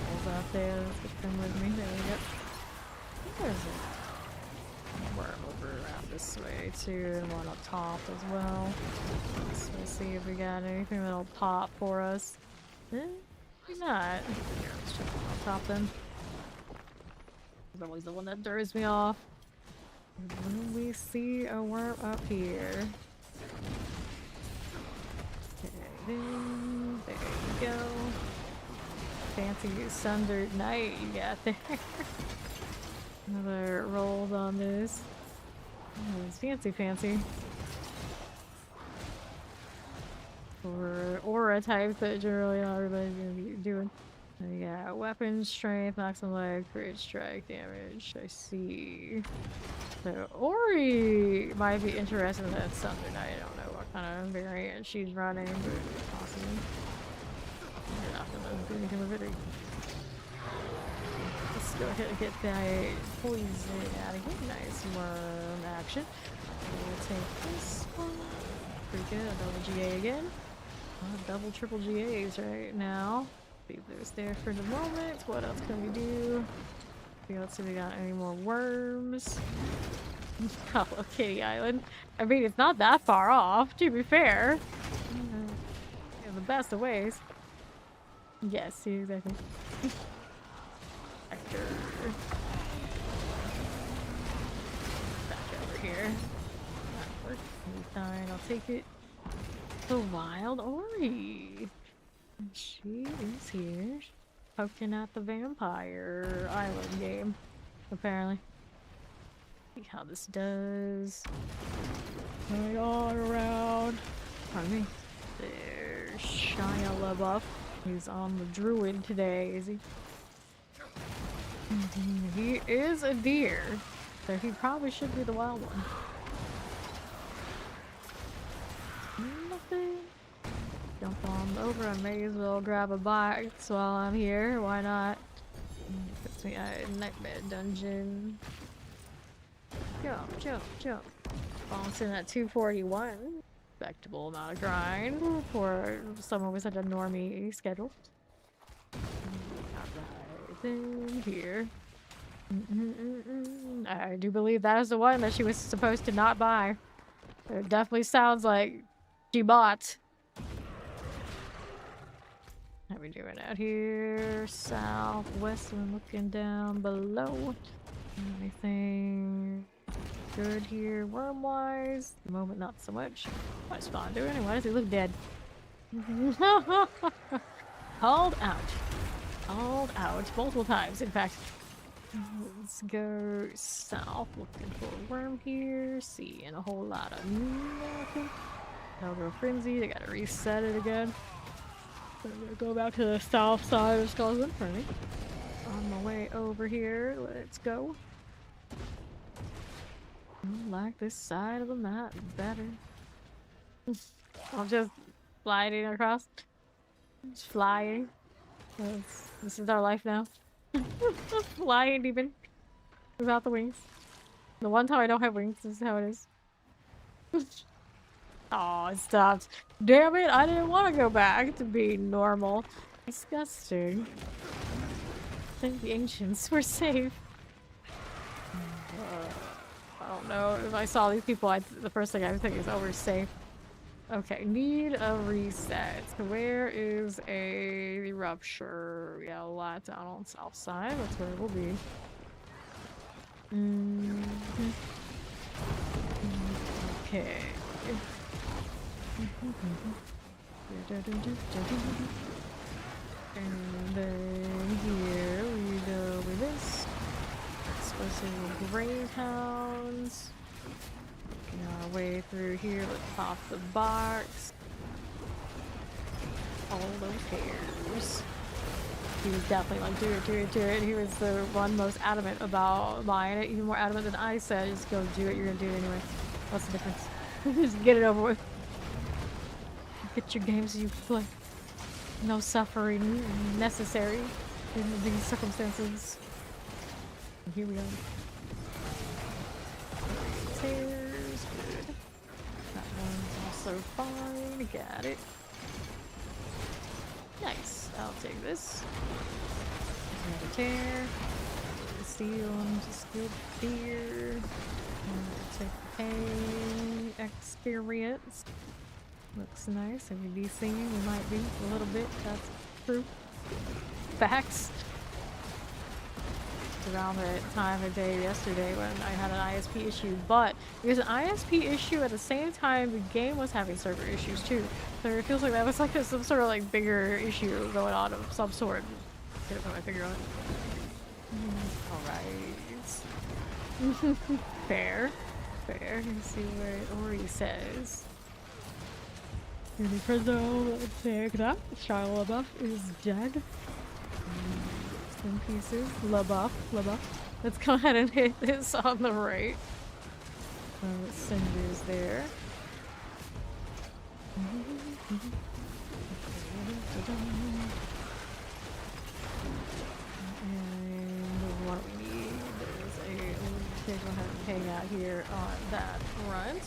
Holes out there. Let's get them with me. There we go. There's a worm over around this way too, and one up top as well. So we'll see if we got anything that'll pop for us. Maybe not. Here, let's check on top then. It's always the one that throws me off. When we see a worm up here. Okay, then there you go. Fancy sundered night you got there. Another rolls on this. Oh, it's fancy. or aura types that generally not everybody's gonna be doing. Yeah, weapon strength, maximum leg, crit strike damage. I see. So Ori might be interested in that something. I don't know what kind of variant she's running, but possibly. You're not gonna do anything with it. Let's go ahead and get that poison out of here. Nice worm action. We'll take this one. Pretty good. Double GA again. Double, triple GAs right now. Leave those there for the moment. What else can we do? Okay, let's see if we got any more worms. Oh, Kitty Island. I mean, it's not that far off, to be fair. In the best of ways. Yes, see, exactly. Vector. Back over here. That works. Fine, I'll take it. The Wild Ori. She is here. Poking at the Vampire Island game, apparently. See how this does. Going all around. Pardon me. There's Shia LaBeouf. He's on the Druid today, is he? He is a deer, so he probably should be the wild one. Nothing. Jump on over. I may as well grab a box while I'm here. Why not? Puts me out in Nightmare Dungeon. Jump, jump, jump. Bouncing at 241. Respectable amount of grind for someone with such a normie schedule. Right in here. I do believe that is the one that she was supposed to not buy. It definitely sounds like she bought. How we doing out here? Southwest, and looking down below. Anything good here worm-wise? The moment, not so much. What's Spawn doing? Why does he look dead? Called out. Called out. Multiple times, in fact. Let's go south, looking for a worm here. Seeing a whole lot of nothing. Elbow Frenzy, they gotta reset it again. So I'm gonna go back to the south side of Skull's Inferno. On my way over here, let's go. I like this side of the map better. I'm just gliding across. Just flying. This is our life now. Flying even. Without the wings. The one time I don't have wings, this is how it is. Oh, it stopped. Damn it, I didn't want to go back to being normal. Disgusting. I think the ancients were safe. I don't know. If I saw these people, the first thing I would think is, oh, we're safe. Okay, need a reset. So where is a rupture? We got a lot down on the south side. That's where it will be. Okay. And then here we go with this. Explosive Greyhounds. Making our way through here. Let's pop the box. All those hairs. He was definitely like, do it, do it, do it. He was the one most adamant about buying it. Even more adamant than I said. Just go do it. You're gonna do it anyway. What's the difference? Just get it over with. Get your games you play. No suffering necessary in these circumstances. And here we are. Tears, good. That one's also fine. Got it. Nice. I'll take this. Another tear. Steel into steel fear. Take pain experience. Looks nice. If you'd be singing, we might be a little bit. That's true. Facts. It's around the time of day yesterday when I had an ISP issue, but it was an ISP issue at the same time the game was having server issues too. So it feels like that was like some sort of like bigger issue going on of some sort. Can't put my finger on it. Alright. Fair. Fair. Let's see what Ori says. For though, take that. Shia LaBeouf is dead. In pieces. LaBeouf. Let's go ahead and hit this on the right. Cinder's there. And what we need is go ahead and hang out here on that front.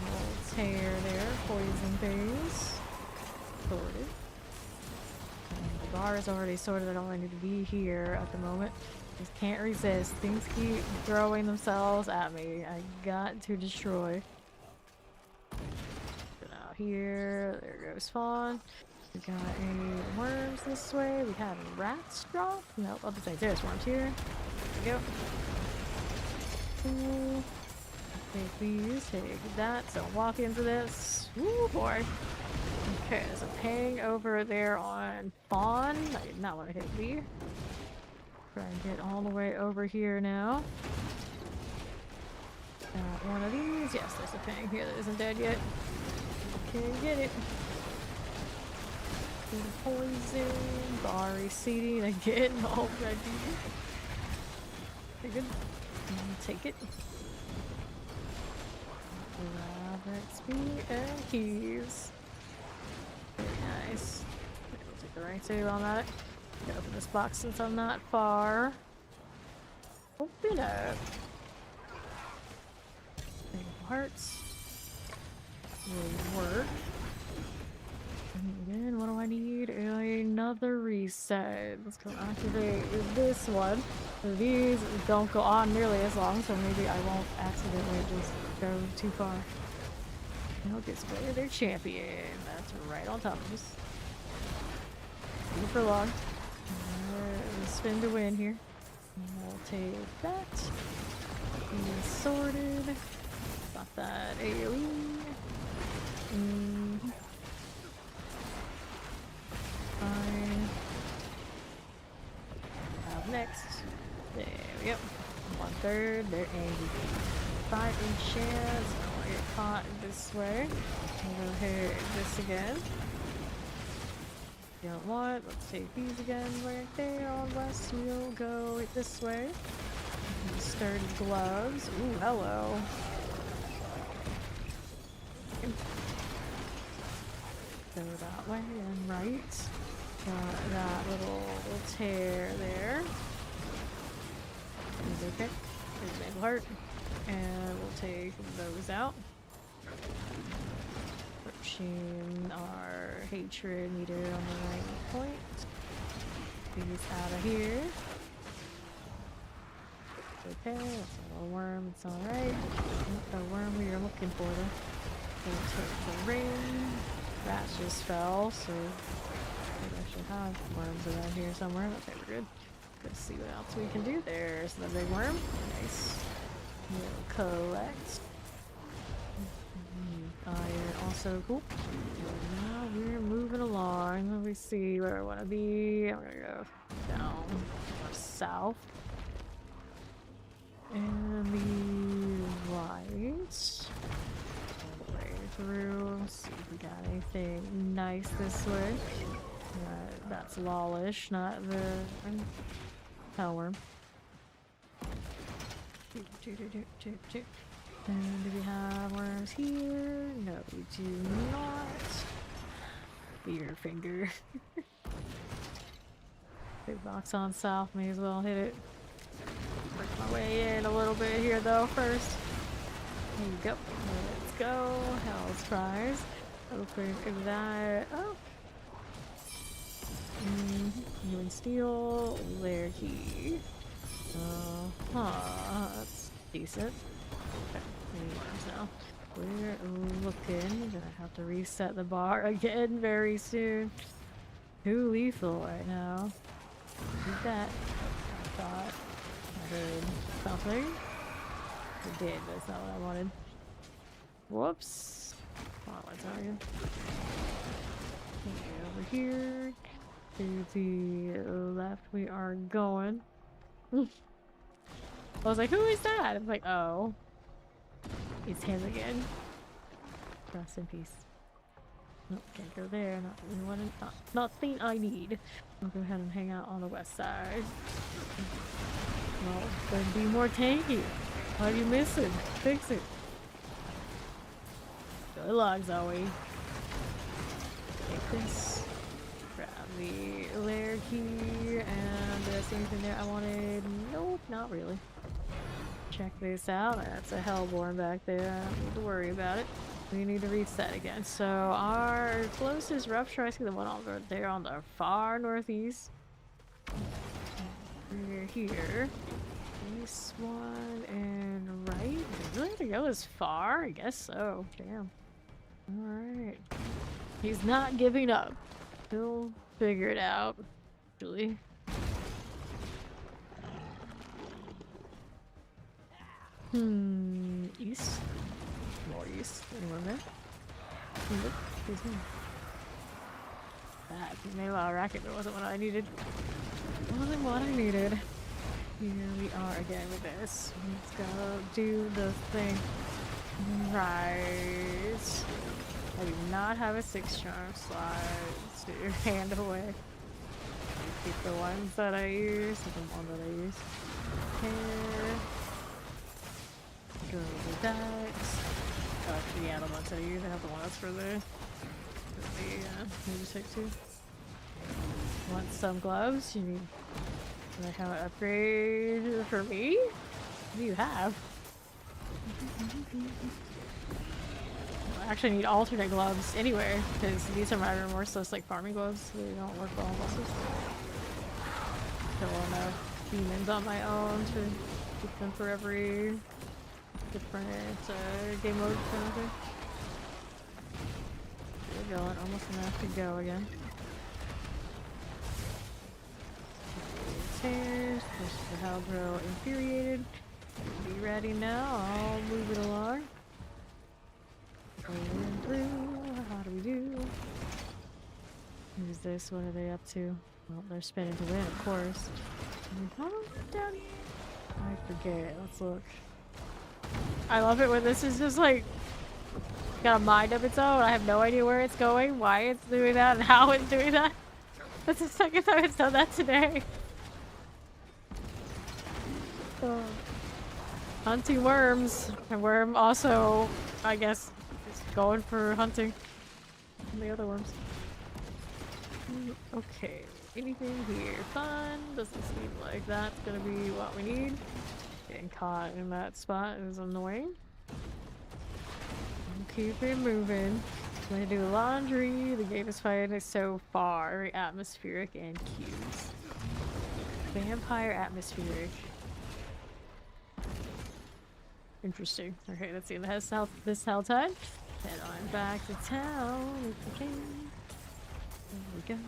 We'll tear there, poison things. Sorted. And the bar is already sorted. I don't really need to be here at the moment. Just can't resist. Things keep throwing themselves at me. I got to destroy. Get out here. There goes Fawn. We got a worms this way. We had rats drop. Nope, I'll just say there's worms here. There we go. Cool. Take these, take that. So walk into this. Ooh boy. Okay, there's a ping over there on Fawn. I did not want to hit B. Try and get all the way over here now. Got one of these. Yes, there's a ping here that isn't dead yet. Can't get it. Poison. Bar receding again already. Pretty good. Take it. Grab XP and keys. Very nice. We'll take the right save on that. Open this box since I'm not far. Open up. Hearts. Will work. And then what do I need? Another reset. Let's go activate this one. So these don't go on nearly as long, so maybe I won't accidentally just go too far. They'll display their champion. That's right on top of us. For long. Spin to win here. And we'll take that. And sorted. Got that AoE. Fine. Up next. There we go. 1/3. They're angry. 5 in chance. I want to get caught this way. We'll go here this again. You don't want. Let's take these again right there on west. We'll go it this way. Sturdy gloves. Ooh, hello. Go that way and right. Got that little tear there. Is okay. There's a maple heart. And we'll take those out. Pushing our hatred meter on the right point. These out of here. Okay, that's a little worm, it's alright. Not the worm we are looking for though. We'll take the ring. Rats just fell, so I should have worms around here somewhere. Okay, we're good. Let's see what else we can do. There's the big worm. Nice. We'll collect. Iron also cool. Now we're moving along. Let me see where I want to be. I'm gonna go down south. And the right. All the way through. See if we got anything nice this way. That's Lawlish, not the Hellworm. And do we have worms here? No, we do not. Beer finger. Big box on south, may as well hit it. Work my way in a little bit here though first. There you go. Let's go. Hell's prize. Open that. Oh. Human steel. Lair key. That's decent. Okay. Now we're looking. Gonna have to reset the bar again very soon. Too lethal right now. Did that. I thought I heard something. I did, but that's not what I wanted. Whoops. Come on, what's out here? Over here. To the left we are going. I was like, who is that? I was like, oh. It's him again. Rest in peace. Nope, can't go there. Not really what nothing I need. I'll go ahead and hang out on the west side. Well, then be more tanky. What are you missing? Fix it. Good luck, Zoe. Take this. Grab the lair key, and did I see anything there I wanted? Nope, not really. Check this out. That's a Hellborn back there. I don't need to worry about it. We need to reset again. So our closest rupture, I see the one over there on the far northeast. We're here. This one and right. Do we really have to go as far? I guess so. Damn. Alright. He's not giving up. He'll figure it out. Actually. East? Northeast. Anyone there? Nope. Excuse me. That made a lot of racket, but it wasn't what I needed. Wasn't what I needed. Here we are again with this. Let's go do the thing. Right. I do not have a 6 charm slot to hand away. Keep the ones that I use, the one that I use. Here. Go with that. Oh, actually, yeah, the ones that I use. I have the one that's for the maybe take 2. Want some gloves? You need. Do I have an upgrade for me? What do you have? I actually need alternate gloves anywhere because these are my remorseless like farming gloves. They don't work well on bosses. Kill enough demons on my own to keep them for every different game mode kind of thing. We're going almost enough to go again. Stairs. This is the Hellbro infuriated. Be ready now. I'll move it along. Going through. How do we do? Who's this? What are they up to? Well, they're spinning to win, of course. Down here. I forget. Let's look. I love it when this is just like got a mind of its own. I have no idea where it's going, why it's doing that, and how it's doing that. That's the second time it's done that today. Hunting worms. And worm also, I guess, is going for hunting the other worms. Okay, anything here? Fun. Doesn't seem like that's gonna be what we need. Getting caught in that spot is annoying. Keep it moving. I'm gonna do laundry. The game is fighting so far. Very atmospheric and cute. Vampire atmospheric. Interesting. Okay, let's see. This hell time. Head on back to town if we can. There we go.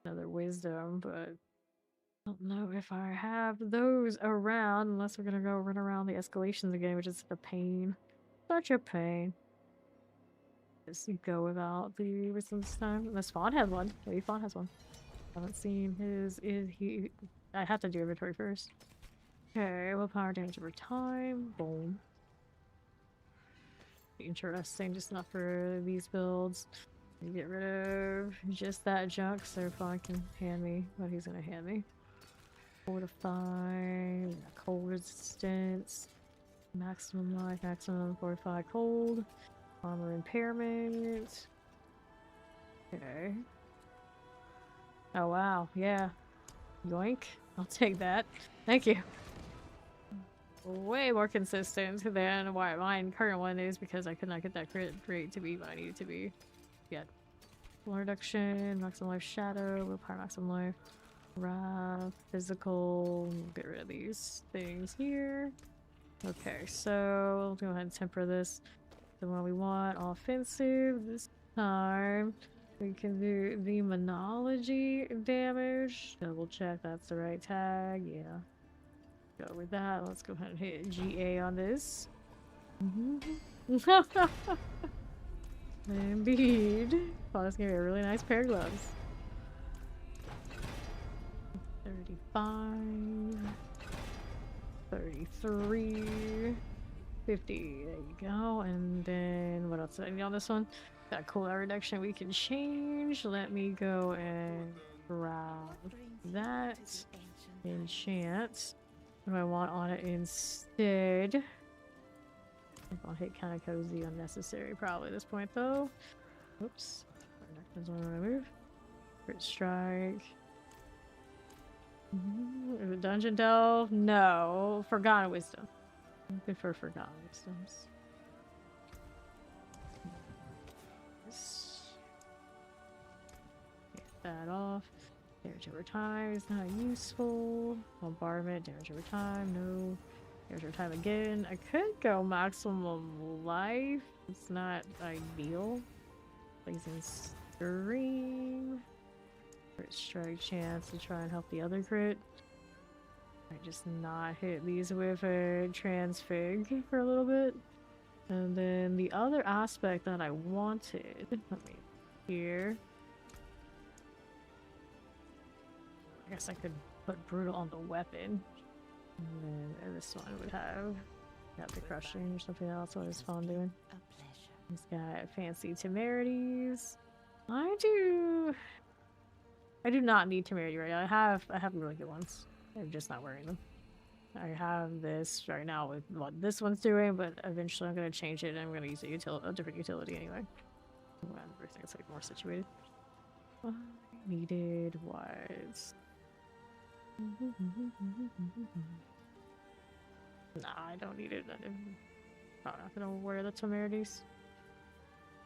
Another wisdom, but I don't know if I have those around unless we're gonna go run around the escalations again, which is a pain. Such a pain. Just go without the wisdom this time. Unless Fawn has one. Maybe Fawn has one. I haven't seen his. I have to do inventory first. Okay, willpower damage over time. Boom. Interesting, just not for these builds. Get rid of just that junk so Fawn can hand me what he's gonna hand me. Fortify, cold resistance, maximum life, maximum fortify cold, armor impairment. Okay. Oh wow, yeah. Yoink. I'll take that. Thank you. Way more consistent than what my current one is because I could not get that crit rate to be what I need it to be yet. Full reduction, maximum life shadow, willpower maximum life, wrath, physical, get rid of these things here. Okay, so we'll go ahead and temper this. The one we want, offensive. This time we can do the demonology damage. Double check that's the right tag, yeah. Go with that. Let's go ahead and hit GA on this. Indeed. Oh, that's gonna be a really nice pair of gloves. 35. 33. 50. There you go. And then what else did I need on this one? That cooldown reduction we can change. Let me go and grab that. Enchant. What do I want on it instead? I'll hit kind of cozy, unnecessary probably at this point though. Oops. There's one when I move. Crit strike. Is it Dungeon Delve? No. Forgotten Wisdom. I prefer Forgotten Wisdoms. Get that off. Damage over time is not useful. Bombardment, damage over time, no. Damage over time again. I could go maximum life. It's not ideal. Blazing Scream. Crit strike chance to try and help the other crit. I just not hit these with a transfig for a little bit. And then the other aspect that I wanted, let me here. I guess I could put brutal on the weapon. And then this one would have got the crushing or something else. What is Fawn doing? He's got fancy temerities. I do not need temerity right now. I have really good ones. I'm just not wearing them. I have this right now with what this one's doing, but eventually I'm going to change it and I'm going to use a different utility anyway. Everything's like more situated. What I needed was... Nah, I don't need it. I'm not going to wear the temerities.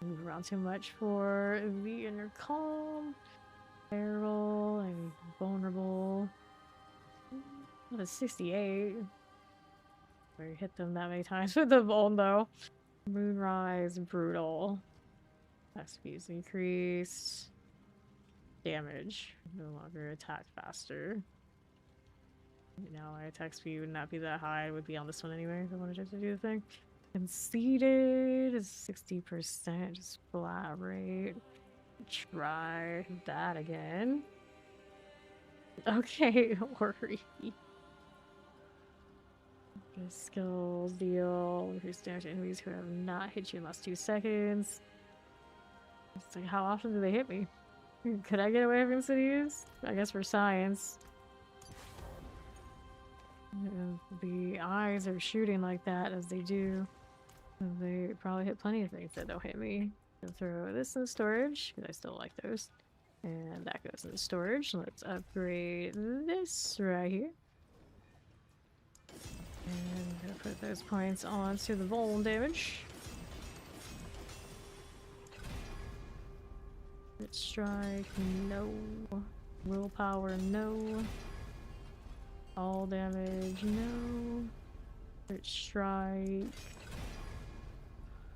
Move around too much for the inner calm. Feral and vulnerable. What a 68. We hit them that many times with the bone though. Moonrise, brutal. Speed's increased. Damage. No longer attack faster. Now my attack speed would not be that high. It would be on this one anyway if I wanted to do the thing. Conceded is 60%. Just flat rate. Try that again. Okay, don't worry. Skills deal. Increase damage to enemies who have not hit you in the last 2 seconds. It's like, how often do they hit me? Could I get away from cities? I guess for science. The eyes are shooting like that as they do. They probably hit plenty of things that don't hit me. I'll throw this in storage, because I still like those. And that goes in storage. Let's upgrade this right here. And I'm gonna put those points onto the vuln damage. Crit strike, no. Willpower, no. All damage, no. Crit strike.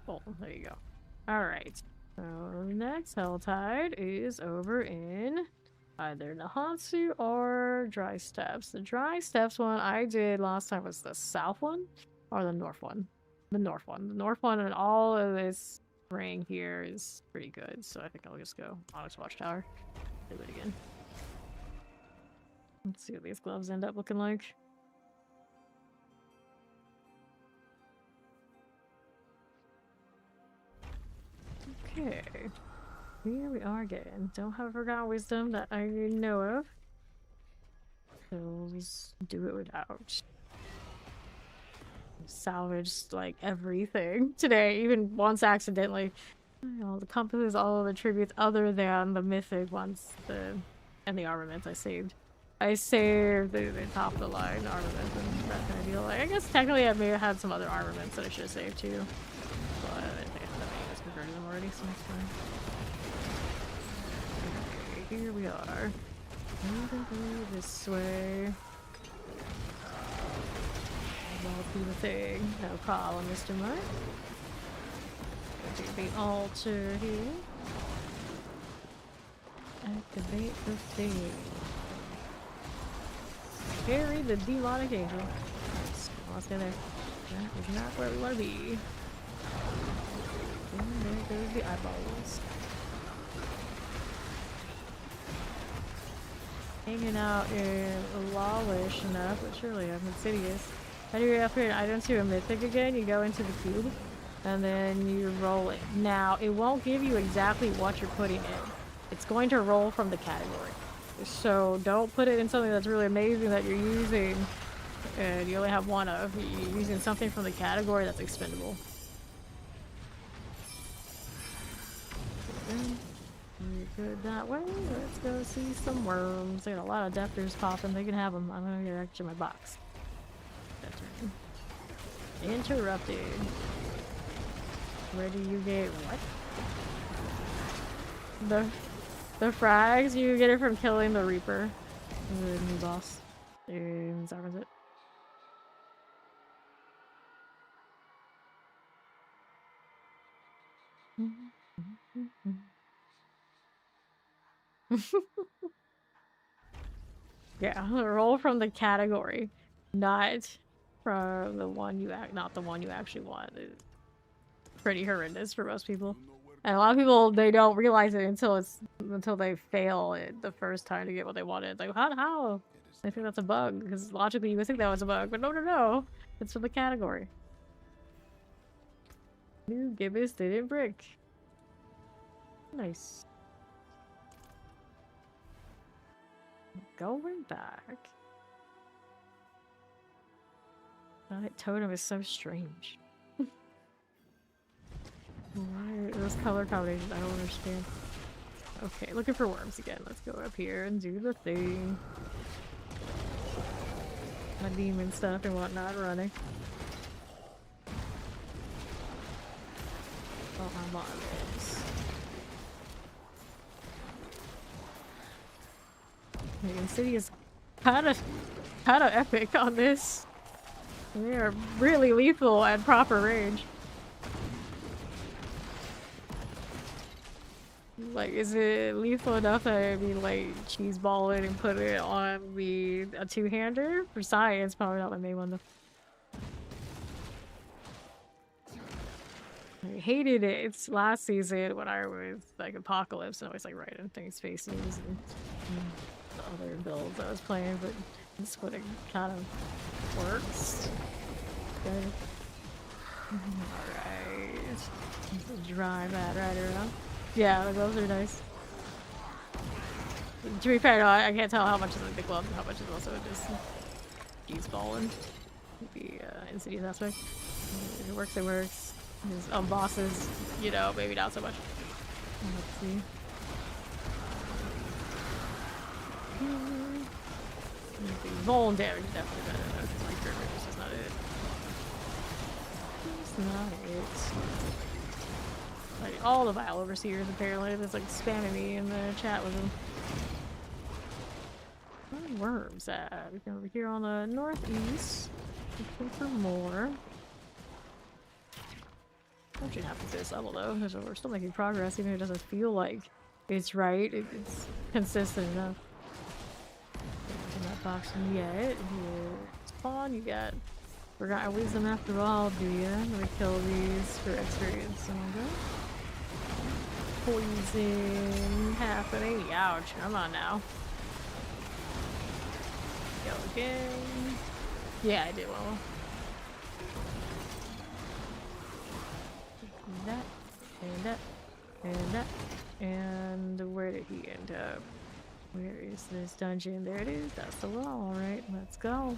Oh, there you go. Alright. So next Helltide is over in either Nahansu or Dry Steppes. The Dry Steppes one I did last time was the south one or the north one? The north one. The north one and all of this ring here is pretty good. So I think I'll just go Onyx Watchtower. Do it again. Let's see what these gloves end up looking like. Okay. Here we are again. Don't have Forgotten Wisdom that I know of. So we'll just do it without. Salvaged like everything today, even once accidentally. All the compasses, all of the tributes other than the mythic ones, and the armaments I saved. I saved the top of the line armaments and that kind of deal. Like, I guess technically I may have had some other armaments that I should have saved too. But I think I just converted them already, so it's fine. Okay, here we are. Moving through this way. I'll do the thing. No problem, Mr. Mark. Do the altar here. Activate the thing. Carry the demonic angel. Let's go there. That is not where we want to be. And there goes the eyeballs. Hanging out in Lawlish enough, but surely I'm insidious. How do you upgrade an item to a mythic again? You go into the cube, and then you roll it. Now, it won't give you exactly what you're putting in. It's going to roll from the category. So don't put it in something that's really amazing that you're using, and you only have one of. You're using something from the category that's expendable. We're good that way. Let's go see some worms. They got a lot of depters popping. They can have them. I'm gonna get extra in my box. Interrupted. Where do you get what? The frags, you get it from killing the Reaper. The new boss. And that was it. Yeah, roll from the category, not from the one you not the one you actually want. It's pretty horrendous for most people. And a lot of people, they don't realize it until they fail it the first time to get what they wanted. Like, how? I think that's a bug, because logically you would think that was a bug, but no. It's from the category. New gibbous didn't brick. Nice. Going back. That totem is so strange. Why those color combinations? I don't understand. Okay, looking for worms again. Let's go up here and do the thing. My demon stuff and whatnot running. Oh, I'm on this. You can see it's kind of epic on this. They are really lethal at proper range. Like, is it lethal enough that I'd be like cheeseball it and put it on a two-hander? For science, probably not my main one though. I hated it. It's last season when I was like Apocalypse and always like right in things faces and the other builds I was playing, but this one it kind of works. Good. Alright. Dry mat right around. Yeah, those are nice. To be fair, no, I can't tell how much is like the glove and how much is also just cheese balling. The insidious aspect. If it works, it works. His bosses, you know, maybe not so much. Let's see. Volume damage is definitely better though, because my crit rate is just not it. It's not it. Like, all the Vile Overseers apparently, that's like spamming me in the chat with them. Where are worms at? We can over here on the northeast. Looking for more. That should happen to this level though, because we're still making progress, even if it doesn't feel like it's right. It's consistent enough. In that box yet. Here, spawn, you got. Forgot I lose them after all, do ya? I'm gonna kill these for experience. Poison happening. Ouch. Come on now. Go again. Yeah, I did well. That, and that, and that. And where did he end up? Where is this dungeon? There it is. That's the wall. Alright, let's go.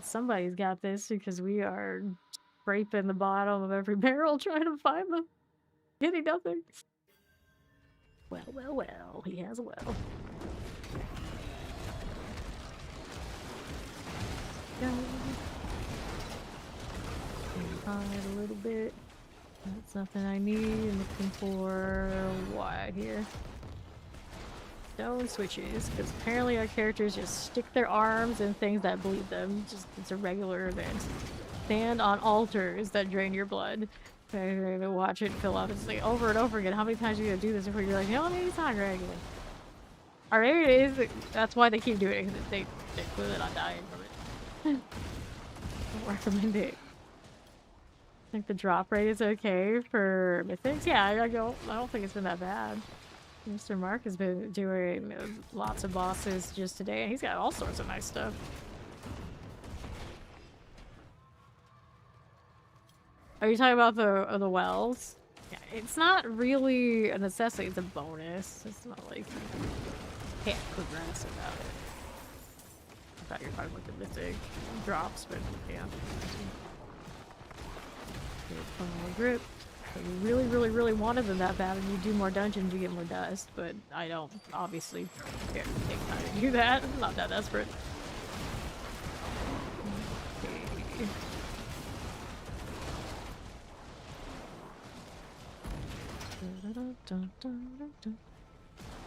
Somebody's got this because we are scraping the bottom of every barrel trying to find them. Getting nothing. Well, he has a well. Go. Hide a little bit. That's nothing I need. I'm looking for what here? Stone switches, because apparently our characters just stick their arms in things that bleed them. Just it's a regular event. Stand on altars that drain your blood. Okay, watch it fill up. It's like over and over again. How many times are you gonna do this before you're like, you know, maybe it's not regular. Or maybe it is. That's why they keep doing it, because they clearly not dying from it. Don't recommend it. I think the drop rate is okay for mythics. Yeah, I don't think it's been that bad. Mr. Mark has been doing lots of bosses just today, and he's got all sorts of nice stuff. Are you talking about the wells? Yeah, it's not really a necessity, it's a bonus. It's not like you can't progress without it. I thought you were talking about the mythic drops, but yeah. Final grip. If you really, really, really wanted them that bad and you do more dungeons, you get more dust, but I don't obviously care to take time to do that. I'm not that desperate. Okay.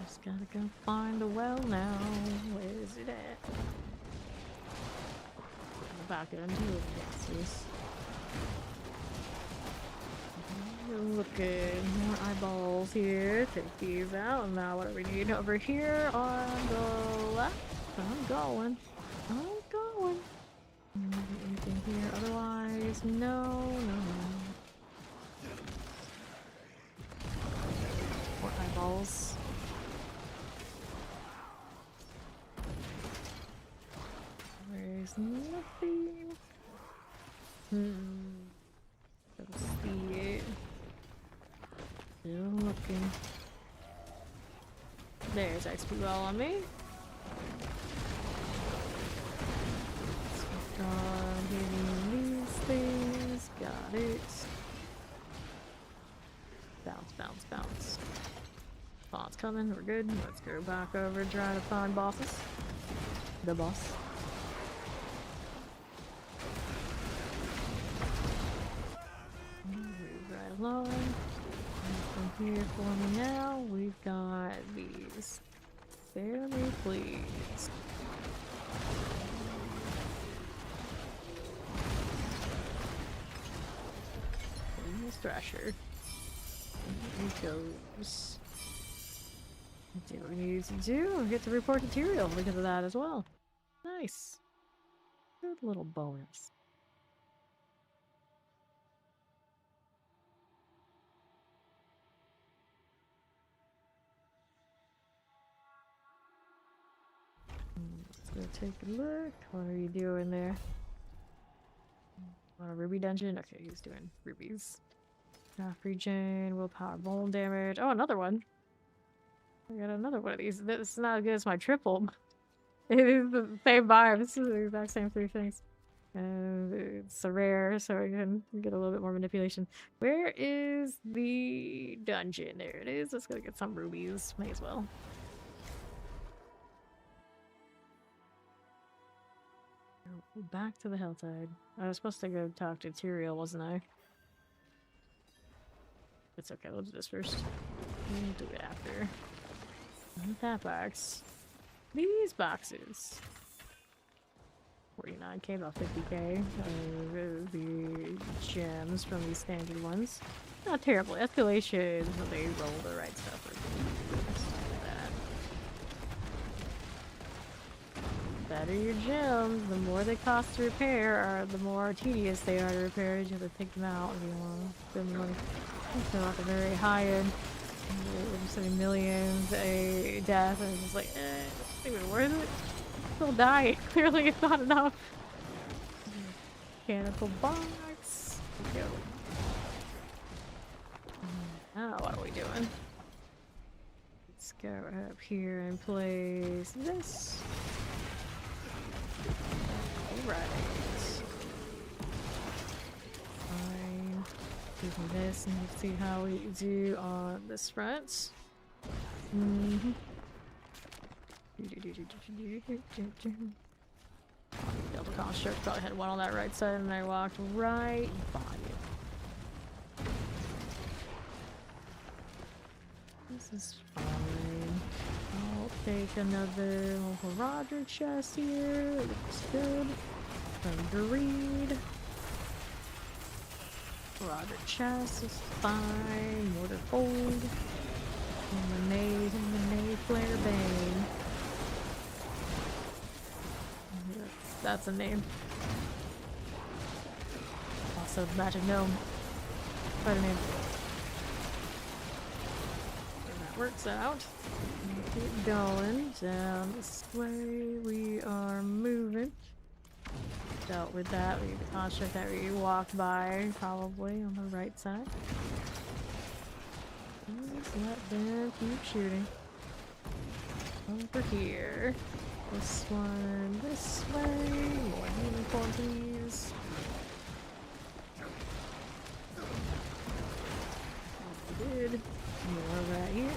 Just gotta go find the well now. Where is it at? Back into it. Yes. Looking more eyeballs here. Take these out. And now what do we need over here on the left? I'm going. Anything here? Otherwise, no. More eyeballs. There's nothing. Don't see it. Still looking. There's XP well on me. Hitting these things. Got it. Bounce. Spawn's coming. We're good. Let's go back over and try to find bosses. The boss. Move right along. From here for me now, we've got these. Spare me, please. Please, Thrasher. Here he goes. Let's see what we need to do. We get to report material because of that as well. Nice. Good little bonus. Let's go take a look. What are you doing there? Want a ruby dungeon? Okay, he's doing rubies. Half regen, willpower, bone damage. Oh, another one. I got another one of these. This is not as good as my triple. It is the same vibe. This is the exact same three things. It's a rare, so we can get a little bit more manipulation. Where is the dungeon? There it is. Let's go get some rubies. May as well. Back to the Helltide. I was supposed to go talk to Tyrael, wasn't I? It's okay, we'll do this first. We'll do it after. Not that box. These boxes. 49k, about 50k. The gems from these standard ones. Not terrible. Escalation, they roll the right stuff. Better your gems, the more they cost to repair, or the more tedious they are to repair. You have to take them out if you want to spend the money. So at the very high end, we're just saying millions a death, and it's just like, it's even worth it. Still die. Clearly, it's not enough. Mechanical box. Go. Now, what are we doing? Let's go up here and place this. Alright. Fine. Give me this and let's see how we do on this front. Delta Construct probably had one on that right side and I walked right by it. This is fine. I'll take another little Roger chest here. Looks good. Agreed. Roger chest is fine. Mortar fold. Lemonade, flare bang. That's a name. Also, magic gnome. Quite a name. That works out. Keep going down this way. We are moving. dealt with that. We need the construct that we walked by, probably on the right side. Just let them keep shooting. Over here. This one, this way. More unicorn, please. Good. More right here.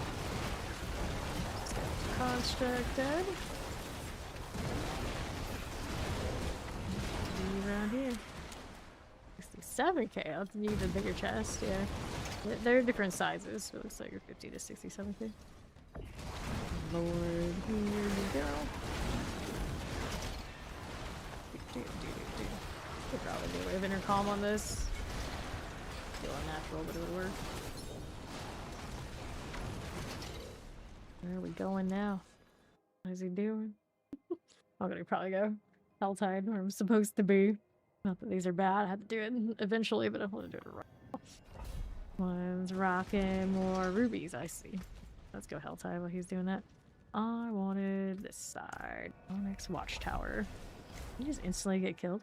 Constructed. Around here. 67k. I'll need a bigger chest, yeah. They're different sizes, so it looks like you're 50 to 67k. Lord, here we go. Could probably do a bit of intercom on this. Feel unnatural, but it would work. Where are we going now? What is he doing? I'm gonna probably go Helltide where I'm supposed to be. Not that these are bad, I have to do it eventually, but I want to do it right. One's rocking more rubies, I see. Let's go Helltide while he's doing that. I wanted this side. Onyx Watchtower. You just instantly get killed.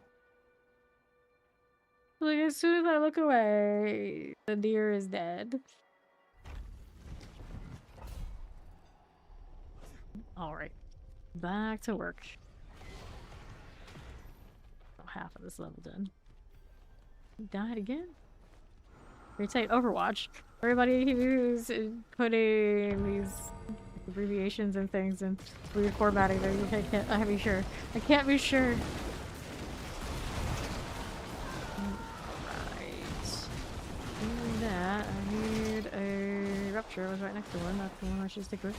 Like, as soon as I look away, the deer is dead. Alright. Back to work. Oh, half of this level done. He died again? Retake Overwatch. Everybody who's putting these abbreviations and things and weird formatting there, I can't be sure. I can't be sure. That I need a rupture. I was right next to one. That's the one I should stick with.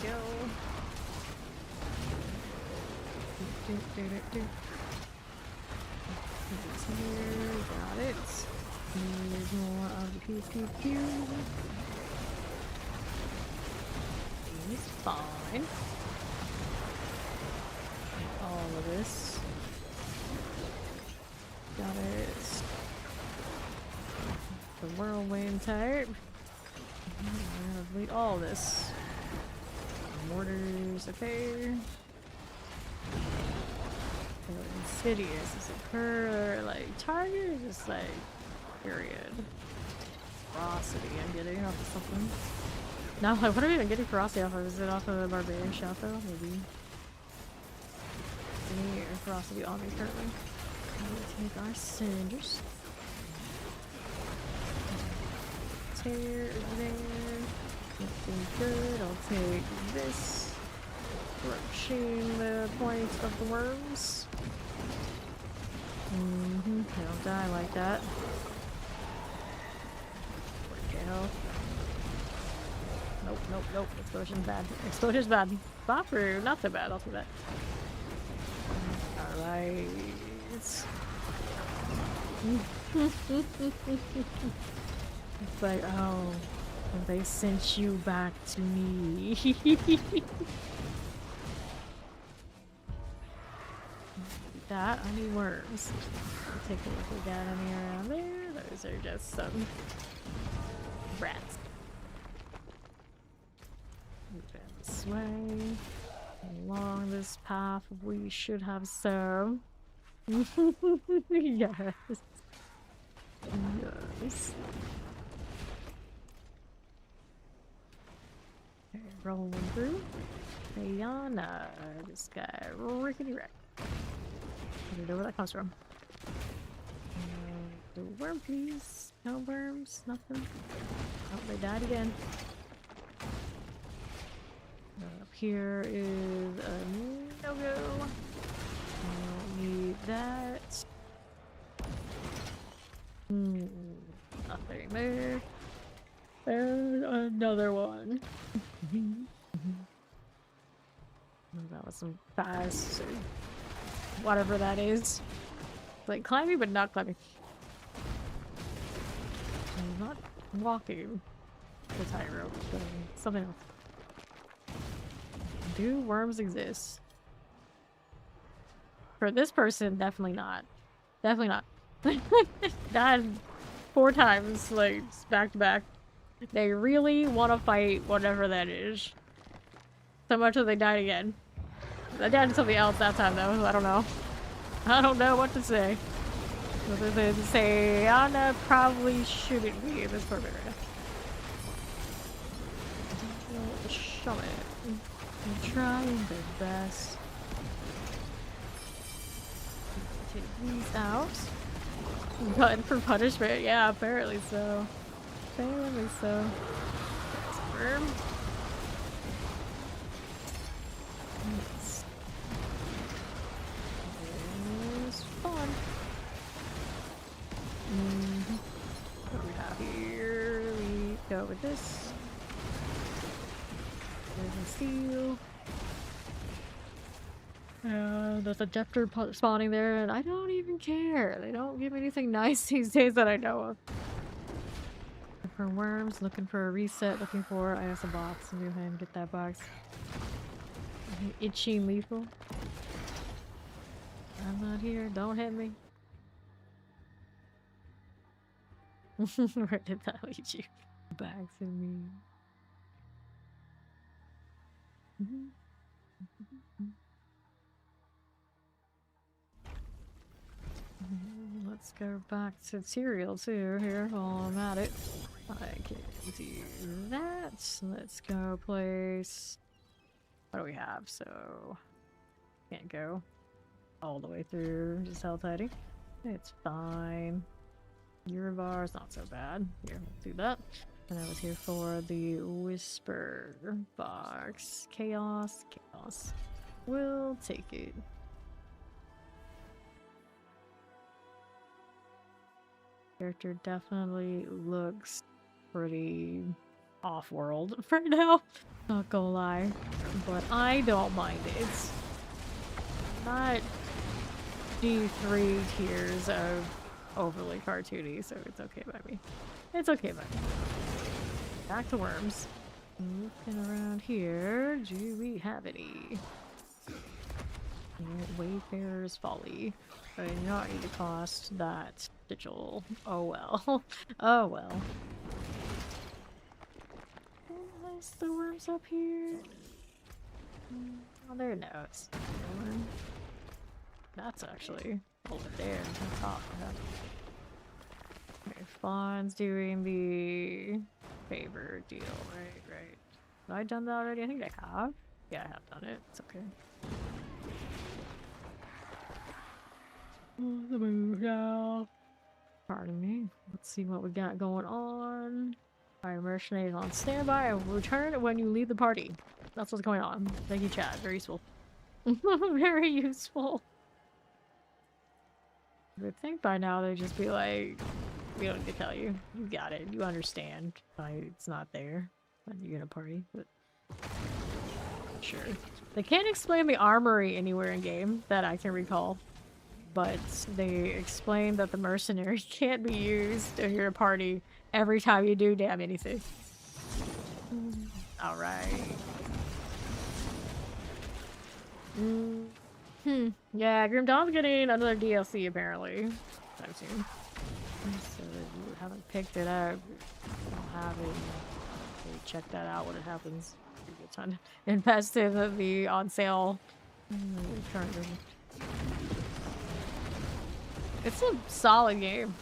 Go. Here. Got it. Here's more of the P284. He's fine. All of this. Got it. The whirlwind type. All this. Mortars, okay. So insidious. Is it per like target or just like period? Ferocity I'm getting off of something. No, like what am I even getting ferocity off of? Is it off of the barbarian shot though? Maybe. Any ferocity on me currently. We'll take our cinders. Tear there. Nothing good. I'll take this. Crushing the point of the worms. They don't die like that. Health. Nope, nope, nope. Explosion's bad. Explosion's bad. Bopper, not so bad. I'll do that. Alright. It's like, oh, they sent you back to me. That, I need worms. I'll take a look if we got any around there. Those are just some rats. Move this way. Along this path, we should have some. Yes. Yes. Okay, rolling through. Ayana. This guy, rickety wreck. I don't know where that comes from. The worm, please. No worms, nothing. Oh, they died again. Up here is a no-go. I don't need that. Nothing there. There's another one. That was some fast, whatever that is. Like climbing, but not climbing. I'm not walking the tightrope, but something else. Do worms exist? For this person, definitely not. Definitely not. Died 4 times, like, back to back. They really want to fight whatever that is. So much that they died again. I died to something else that time, though. I don't know. I don't know what to say. Other than to say, Anna probably shouldn't be in this permit right now. Show it. I'm trying their best. Take these out. Glutton for punishment, yeah, apparently so. Apparently so. Sperm. It's fun. What do we have here? We go with this. There's a steel. There's a Jester spawning there, and I don't even care. They don't give me anything nice these days that I know of. Looking for worms, looking for a reset, looking for I have a box. I'll go ahead and get that box. Itchy lethal. I'm not here. Don't hit me. Where did that lead you? Back to me. Let's go back to cereal too here while I'm at it. I can do that. Let's go place. What do we have? So can't go all the way through. Just hell tidy. It's fine. Eurobar's not so bad. Here, we'll do that. And I was here for the Whisper box. Chaos. We'll take it. Character definitely looks pretty off-world right now. Not gonna lie. But I don't mind it. It's not D3 tiers of overly cartoony, so it's okay by me. It's okay by me. Back to worms. Looking around here, do we have any? Wayfarer's Folly. I do not need to cost that sigil. Oh well. Oh well. Nice, the worms up here. Oh, there it knows. That's actually over there on top. Okay, Fawn's doing the favor deal, right? Have I done that already? I think I have. Yeah, I have done it. It's okay. The move now. Pardon me. Let's see what we got going on. Fire mercenaries on standby and return when you leave the party. That's what's going on. Thank you, chat. Very useful. Very useful. I would think by now they'd just be like, we don't need to tell you. You got it. You understand why it's not there when you're in a party, but sure. They can't explain the armory anywhere in game that I can recall, but they explain that the mercenary can't be used if you're a party every time you do damn anything. Alright. Yeah, Grim Dawn's getting another DLC apparently. Time soon. So you haven't picked it up. You don't have it. Okay, check that out when it happens. You get time to invest in the on sale. Currently. It's a solid game.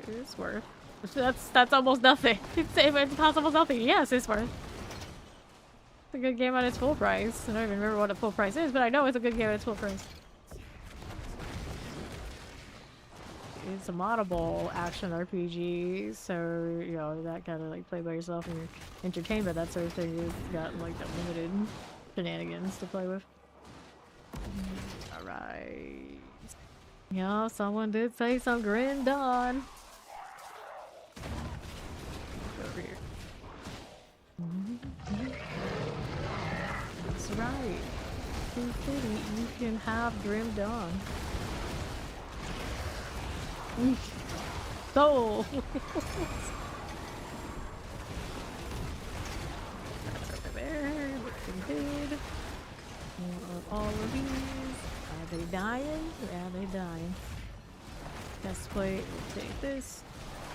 It's worth. That's almost nothing. It costs almost nothing. Yes, it's worth. It's a good game at its full price. I don't even remember what a full price is, but I know it's a good game at its full price. It's a moddable action RPG, so you know that kind of like play by yourself and your entertainment, that sort of thing. You've got like the limited shenanigans to play with. All right. Yeah, someone did say some Grim Dawn. Over here. That's right. You can have Grim Dawn. Soul! Over there, looking good. All of these. Are they dying? Yeah, they dying. Chest plate, we'll take this.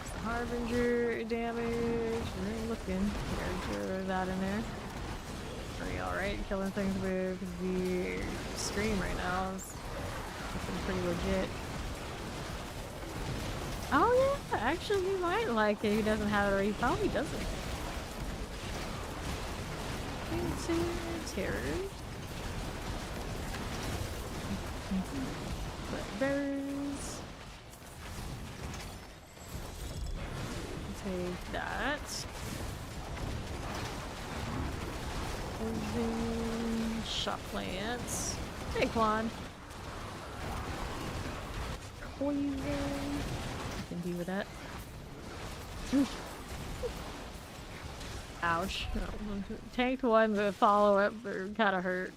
It's the Harbinger damage. We're looking. There's that in there. Pretty alright. Killing things with the stream right now is Looking pretty legit. Oh yeah, actually he might like it. He doesn't have it already. Oh, he doesn't. Terrors. Blackberries. Take that. Poison. Shot plants. Take one. Poison. I can deal with that. Ouch. Tanked one, the follow-up kind of hurt.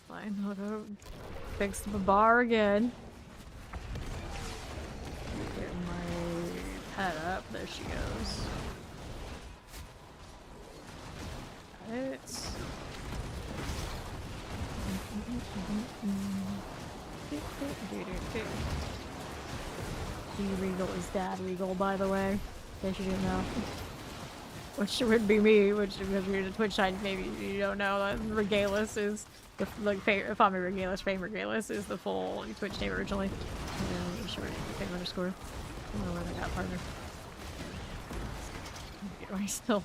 Fine, I'll go fix the bar again. Get my pet up. There she goes. Got it. D-Regal is Dad Regal, by the way. In case you didn't know. Which would be me, which because you're the Twitch side, maybe you don't know that Regalis is the if I'm a Regalis, Fame Regalis is the full Twitch name originally. And sure, Fame underscore. I don't know where they got partner.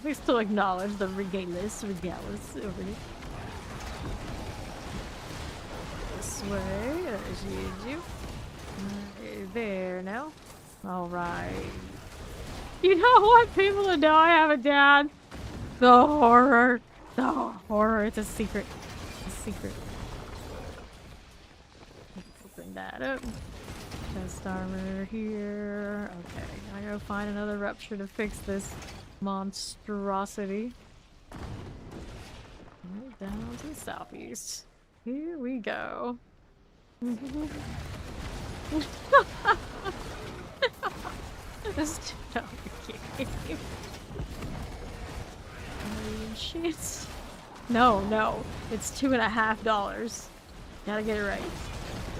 We still acknowledge the Regalis over here. This way, there's you. There now. Alright. You know what? People that know I have a dad. The horror. The horror. It's a secret. It's a secret. Open that up. Chest armor here. Okay. I gotta find another rupture to fix this monstrosity. Right down to the southeast. Here we go. This shit. No, it's $2.50. Gotta get it right.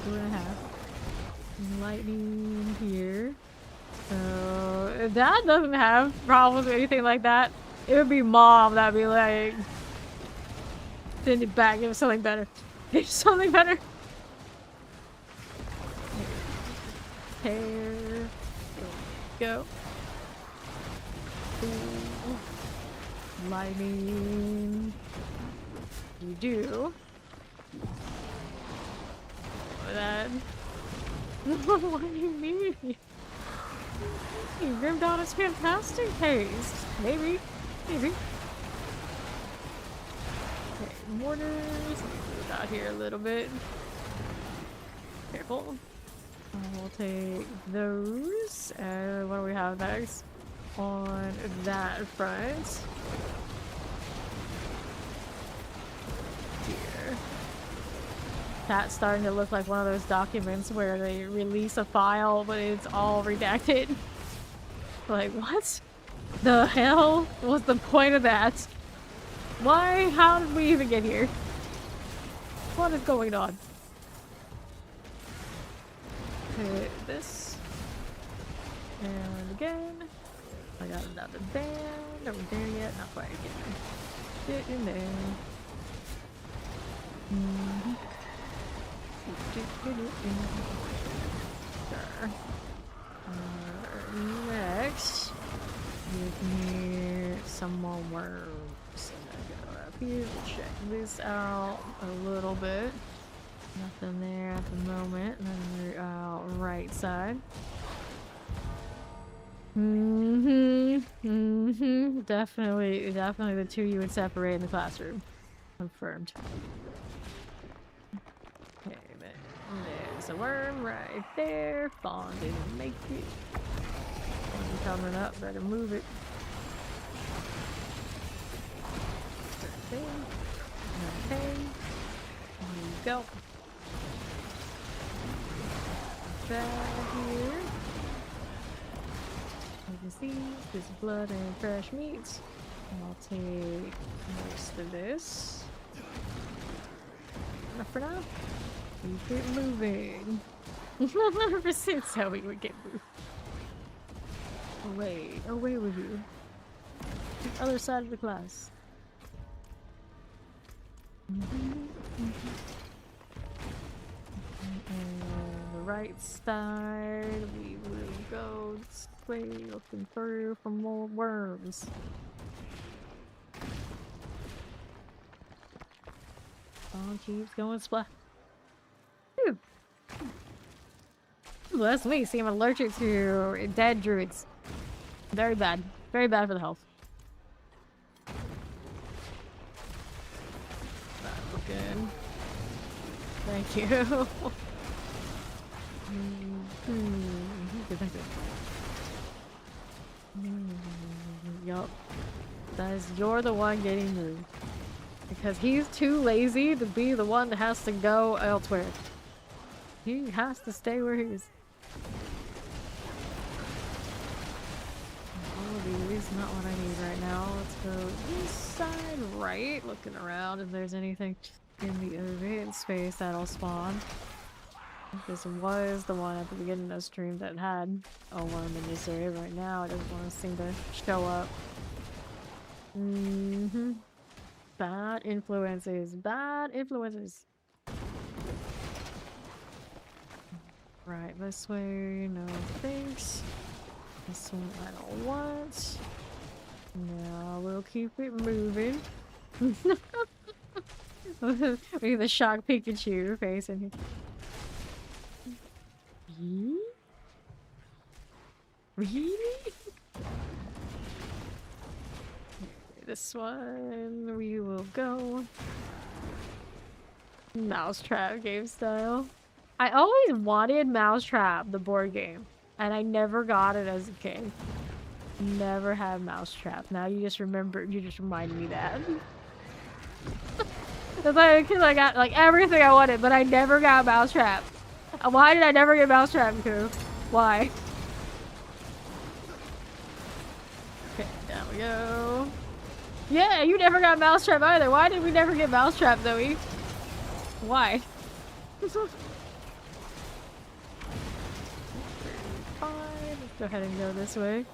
2.5. Lightning here. So if Dad doesn't have problems with anything like that, it would be Mom that'd be like, send it back. Give us something better. Give us something better. Hair. Go. Ooh. Lightning. You do. That. What do you mean? Grim Dawn is fantastic taste. Maybe. Okay, mortars. Move out here a little bit. Careful. We'll take those. What do we have next? On that front. Here. That's starting to look like one of those documents where they release a file, but it's all redacted. Like, what? The hell was the point of that? Why? How did we even get here? What is going on? Hit this. And again. I got another band. Are we there yet? Not quite yet. Get in there. Sure. Next, give me some more worms. And I go up here to check this out a little bit. Nothing there at the moment. And then we're out right side. Definitely the two you would separate in the classroom. Confirmed. Okay, there's a worm right there. Fawn didn't make it. One coming up, better move it. Okay. There you go. Back here. You can see this blood and fresh meats. I'll take most of this. Enough for now. Keep it moving. 100% how we would get moved. Away with you. The other side of the class. And right side. We will go this way, looking through for more worms. Oh, keeps going splat. Whew. Bless me, see, I'm allergic to dead druids. Very bad. Very bad for the health. That look good. Thank you. Thank you. Yup. That is, you're the one getting moved. Because he's too lazy to be the one that has to go elsewhere. He has to stay where he is. All of these, not what I need right now. Let's go east side, right. Looking around if there's anything in the event space that'll spawn. This was the one at the beginning of the stream that had a worm in this area. Right now, it doesn't want to seem to show up. Bad influences. Bad influences. Right, this way, no thanks. This one I don't want. No, we'll keep it moving. Look at the shocked Pikachu face in here. Really? This one we will go. Mousetrap game style. I always wanted Mousetrap, the board game, and I never got it as a kid. Never had Mousetrap. Now you just reminded me that. Because I got like everything I wanted, but I never got Mousetrap. Why did I never get Mousetrap, Ku? Why? Okay, down we go. Yeah, you never got Mousetrap either. Why did we never get Mousetrap, Zoe? Why? Let's go ahead and go this way.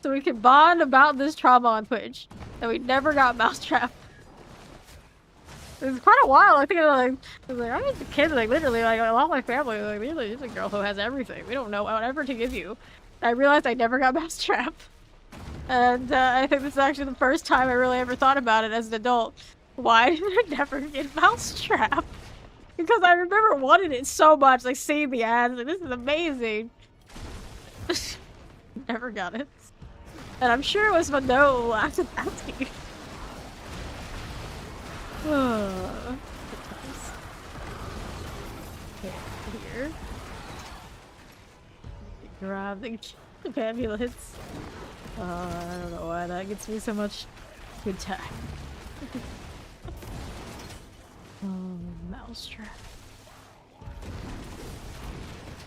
So we can bond about this trauma on Twitch. And we never got Mousetrap. It was quite a while. I think I was a kid, like literally, like a lot of my family, like really, she's a girl who has everything. We don't know whatever to give you. I realized I never got Mousetrap. And I think this is actually the first time I really ever thought about it as an adult. Why did I never get Mousetrap? Because I remember wanting it so much, like seeing the ads, like this is amazing. Never got it. And I'm sure it was Mano after that. Okay, here. Grab the ambulance. I don't know why that gets me so much good time. Oh, Mousetrap.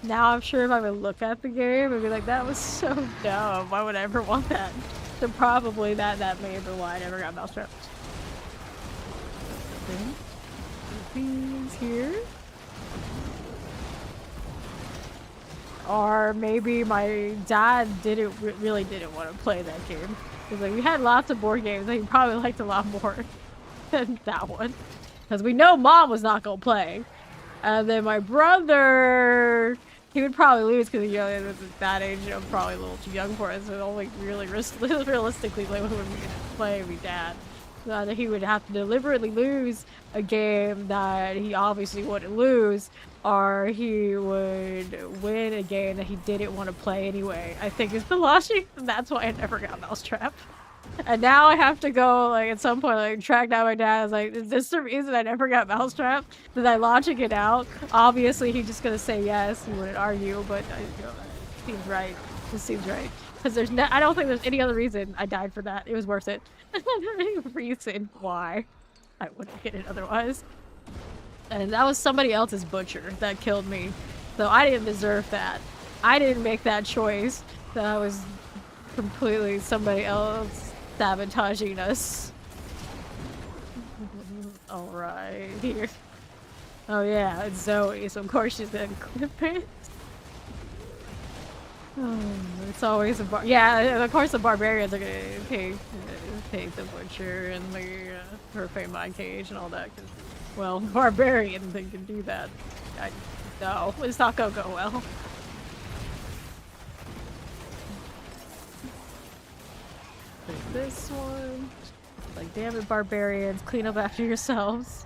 Now I'm sure if I would look at the game, I'd be like, that was so dumb. Why would I ever want that? So probably that may have been why I never got Mousetrap. Okay. Things here. Or maybe my dad really didn't want to play that game. Because like, we had lots of board games that he probably liked a lot more than that one. Because we know Mom was not going to play. And then my brother, he would probably lose because, you know, at that age, you know, probably a little too young for us. So only really realistically, like, when we play, we dad. That he would have to deliberately lose a game that he obviously wouldn't lose, or he would win a game that he didn't want to play anyway. I think is the logic, and that's why I never got Mousetrap. And now I have to go, like, at some point, like, track down my dad. I was like, is this the reason I never got Mousetrap? Did I logic it out? Obviously, he's just gonna say yes. He wouldn't argue, but you know, it seems right. This seems right. Because there's I don't think there's any other reason I died for that. It was worth it. Any reason why I wouldn't get it otherwise. And that was somebody else's butcher that killed me. So I didn't deserve that. I didn't make that choice. That was completely somebody else sabotaging us. Alright, here. Oh yeah, it's Zoe, so of course she's gonna clip it. Oh, it's always a yeah, and of course the barbarians are gonna take the butcher and the her fame mind cage and all that. Cause Well, barbarian thing can do that. No, it's not gonna go well. Take this one. Like, damn it, barbarians, clean up after yourselves.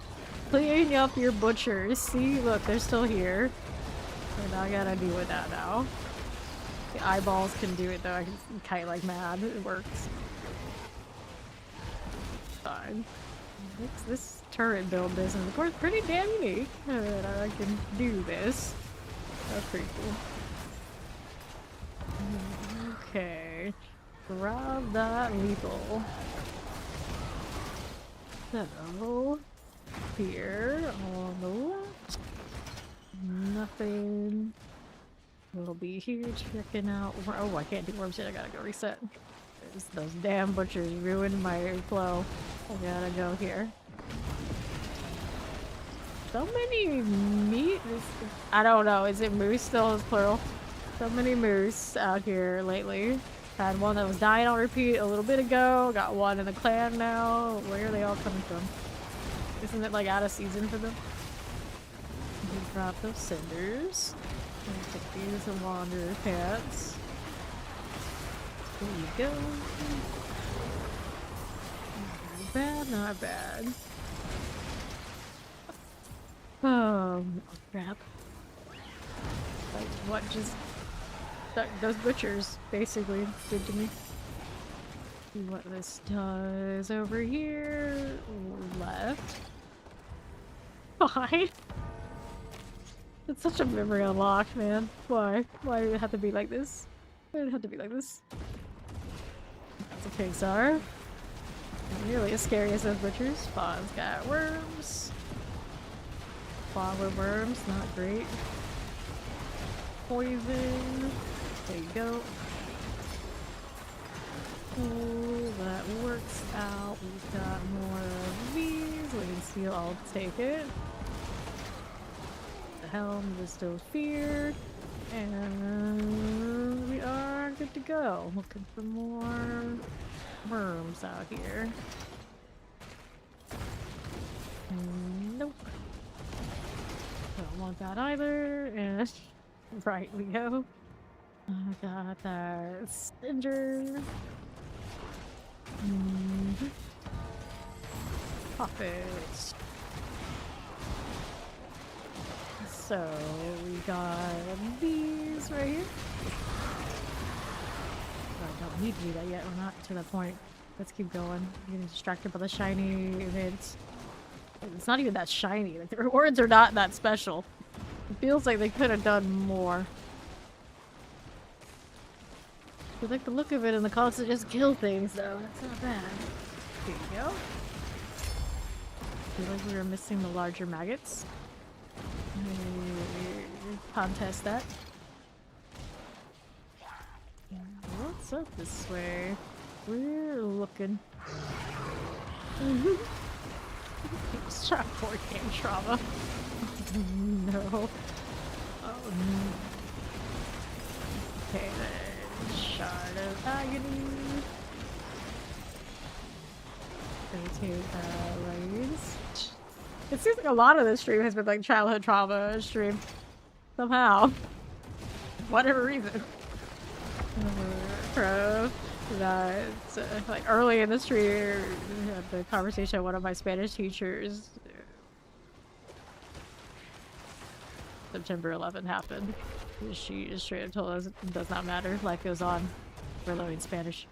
Clean up your butchers. See, look, they're still here. And I gotta deal with that now. The eyeballs can do it though. I can kite like mad. It works. Fine. This turret build business, of course, pretty damn unique. That I can do this. That's pretty cool. Okay. Grab that lethal. So, here on the left, nothing. We'll be here checking out. Oh, I can't do worms yet. I gotta go reset. Those damn butchers ruined my flow. I gotta go here. So many meat. I don't know. Is it moose still? Is plural? So many moose out here lately. Had one that was dying on repeat a little bit ago. Got one in the clan now. Where are they all coming from? Isn't it like out of season for them? Drop those cinders. Take these and wanderer pants. There you go. Not bad, not bad. Oh crap. Like what just those butchers basically did to me. See what this does over here. Left. Fine. It's such a memory unlock, man. Why? Why did it have to be like this? Why did it have to be like this? That's a pixar. Not nearly as scary as those butchers. Spawn's got worms. Flower worms, not great. Poison. There you go. Oh, that works out. We've got more of these. Living seal, I'll take it. The helm is still feared. And we are good to go. Looking for more worms out here. Nope. Don't want that either. And right we go. I got that cinder. Pop it. So we got these right here. I don't need to do that yet. We're not to that point. Let's keep going. I'm getting distracted by the shiny events. It's not even that shiny. Like the rewards are not that special. It feels like they could have done more. I like the look of it and the constant just kill things though. That's not bad. Here you go. I feel like we were missing the larger maggots. Contest that. What's up this way? We're looking. Strap board game trauma. No. Oh no. Okay then. Shard of agony. Rotate raids. It seems like a lot of this stream has been like childhood trauma stream. Somehow. Whatever reason. That like early in the stream, I had the conversation with one of my Spanish teachers. September 11th happened. She just straight up told us it does not matter. Life goes on. We're learning Spanish.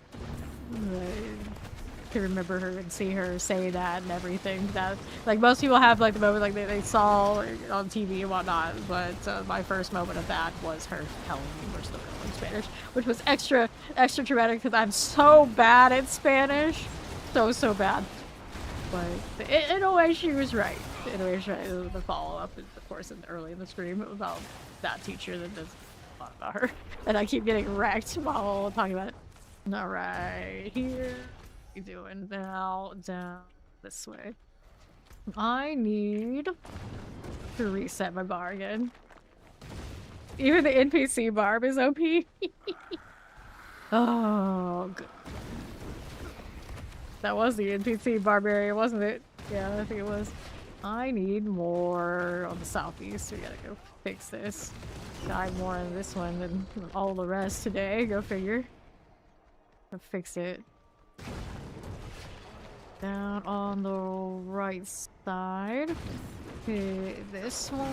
To remember her and see her say that and everything. That like most people have like the moment like they saw on TV and whatnot, but my first moment of that was her telling me we're still learning Spanish, which was extra traumatic because I'm so bad at Spanish, so bad. But in a way, she was right. In a way, she was right. The follow up, of course, early in the stream about that teacher that does a lot about her, and I keep getting wrecked while talking about it. All right, here. Doing now down this way. I need to reset my bar again. Even the NPC barb is OP. Oh, good. That was the NPC barbarian, wasn't it? Yeah, I think it was. I need more on the southeast. We gotta go fix this. Die more on this one than all the rest today. Go figure. I'll fix it. Down on the right side. Okay, this one.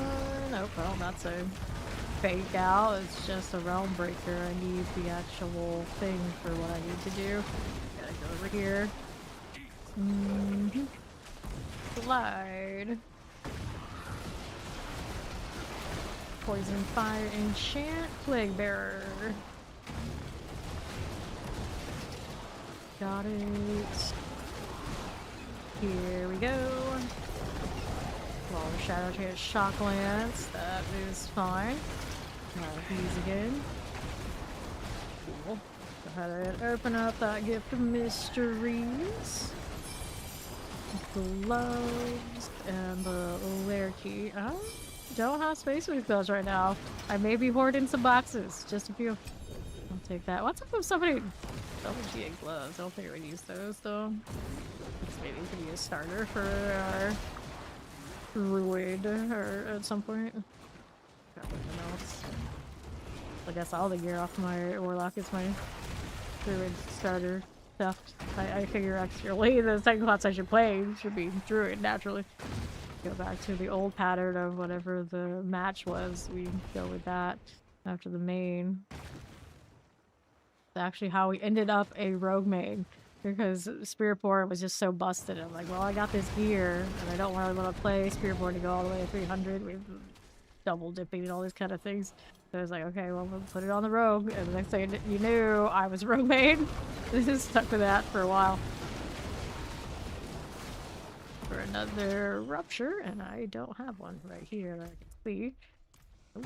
Oh, well, that's a fake out. It's just a realm breaker. I need the actual thing for what I need to do. Gotta go over here. Slide. Poison fire enchant. Plague bearer. Got it. Here we go. Long shadow chance shock lance. That is fine. Now these again. Cool. Go ahead and open up that gift of mysteries. Gloves and the lair key. Oh, don't have space with those right now. I may be hoarding some boxes. Just a few. I'll take that. What's up with somebody? WGA gloves. I don't think I would use those though. This maybe could be a starter for our druid or at some point. Got nothing else. I guess all the gear off my warlock is my druid starter stuff. I figure actually the second class I should play should be druid naturally. Go back to the old pattern of whatever the match was. We go with that after the main. It's actually how we ended up a rogue main because Spearborn was just so busted. I'm like, well, I got this gear and I don't want to play Spearborn to go all the way to 300 with double dipping and all these kind of things. So I was like, okay, well, we'll put it on the rogue. And the next thing you knew, I was rogue main. This is stuck with that for a while. For another rupture, and I don't have one right here that I can see. Oh.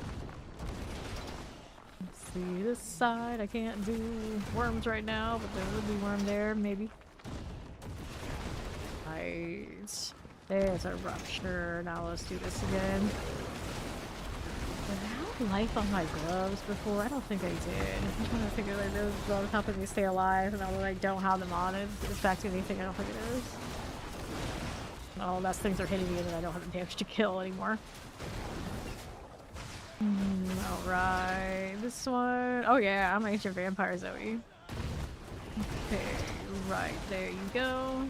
Let's see this side. I can't do worms right now, but there will be worm there, maybe. Right. There's a rupture. Now let's do this again. Did I have life on my gloves before? I don't think I did. I'm trying to figure like those gloves helping me stay alive, and now that I don't have them on, it's affecting anything. I don't think it is. Oh, those things are hitting me and I don't have the damage to kill anymore. Alright, this one. Oh yeah, I'm ancient vampire Zoe. Okay, right, there you go.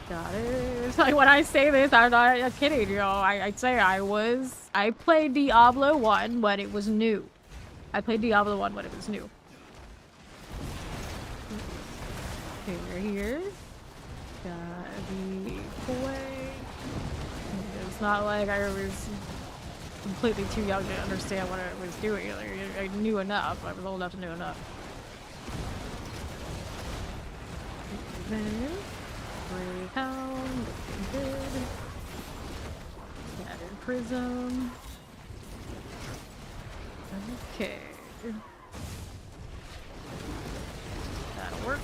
Got it. It's like when I say this, I'm not kidding, you know. I'd say I played Diablo 1 when it was new. I played Diablo 1 when it was new. Okay, we're here. Got the play. It's not like I was completely too young to understand what I was doing. Like, I knew enough. I was old enough to know enough. Then, Greyhound, looking good. Scattered Prism. Okay. That'll work.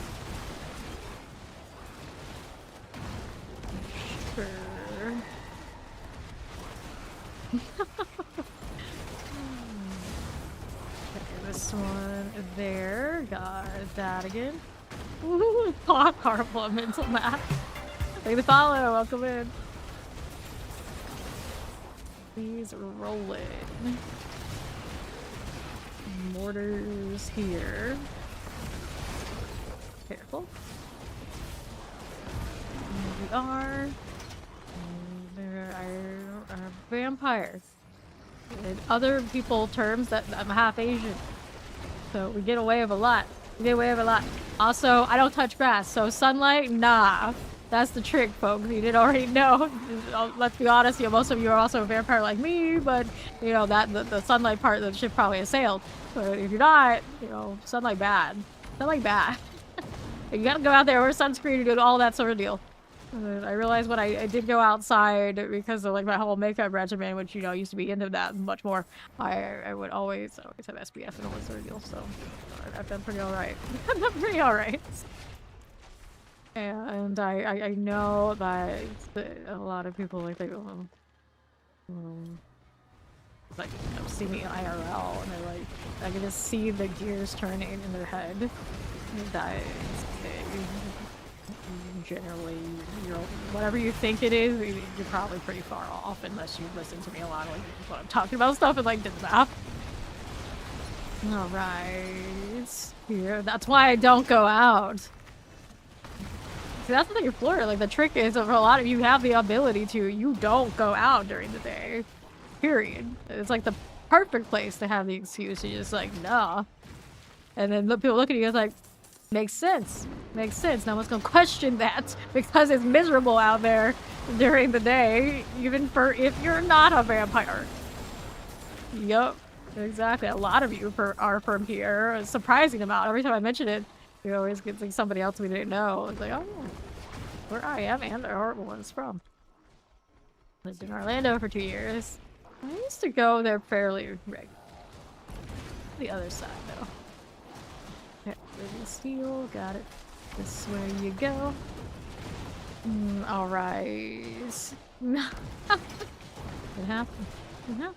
Sure. Okay, this one there. Got that again. Ooh, horrible mental math. Thank you to follow. Welcome in. Please roll it. Mortars here. Careful. Here we are. There are vampires. In other people terms, that I'm half Asian. So we get away with a lot. We get away with a lot. Also, I don't touch grass, so sunlight, nah. That's the trick, folks. You didn't already know. Let's be honest, you know, most of you are also a vampire like me, but you know that the sunlight part of the ship probably assailed. But if you're not, you know, sunlight bad. Sunlight bad. You gotta go out there, wear sunscreen, and do all that sort of deal. I realized when I did go outside because of like my whole makeup regimen, which you know used to be into that much more. I would always have SPF and all that sort of deal. So I've done pretty alright. I've done pretty alright. And I know that a lot of people like they like you know, see me IRL and they're like I can just see the gears turning in their head. That is generally, you're whatever you think it is, you're probably pretty far off unless you listen to me a lot, like when I'm talking about stuff and like did the math. All right, here. That's why I don't go out. See, that's the thing in Florida. Like the trick is, for a lot of you have the ability to, you don't go out during the day. Period. It's like the perfect place to have the excuse. You're just like, nah. And then people look at you guys like, makes sense. Makes sense. No one's gonna question that because it's miserable out there during the day, even for if you're not a vampire. Yup. Exactly. A lot of you are from here. A surprising amount. Every time I mention it, you always get like somebody else we didn't know. It's like, oh, where I am and where one's from. Lived in Orlando for 2 years. I used to go there fairly regularly. The other side, though. Okay, living steel. Got it. This is where you go. All right. It happened. It happened.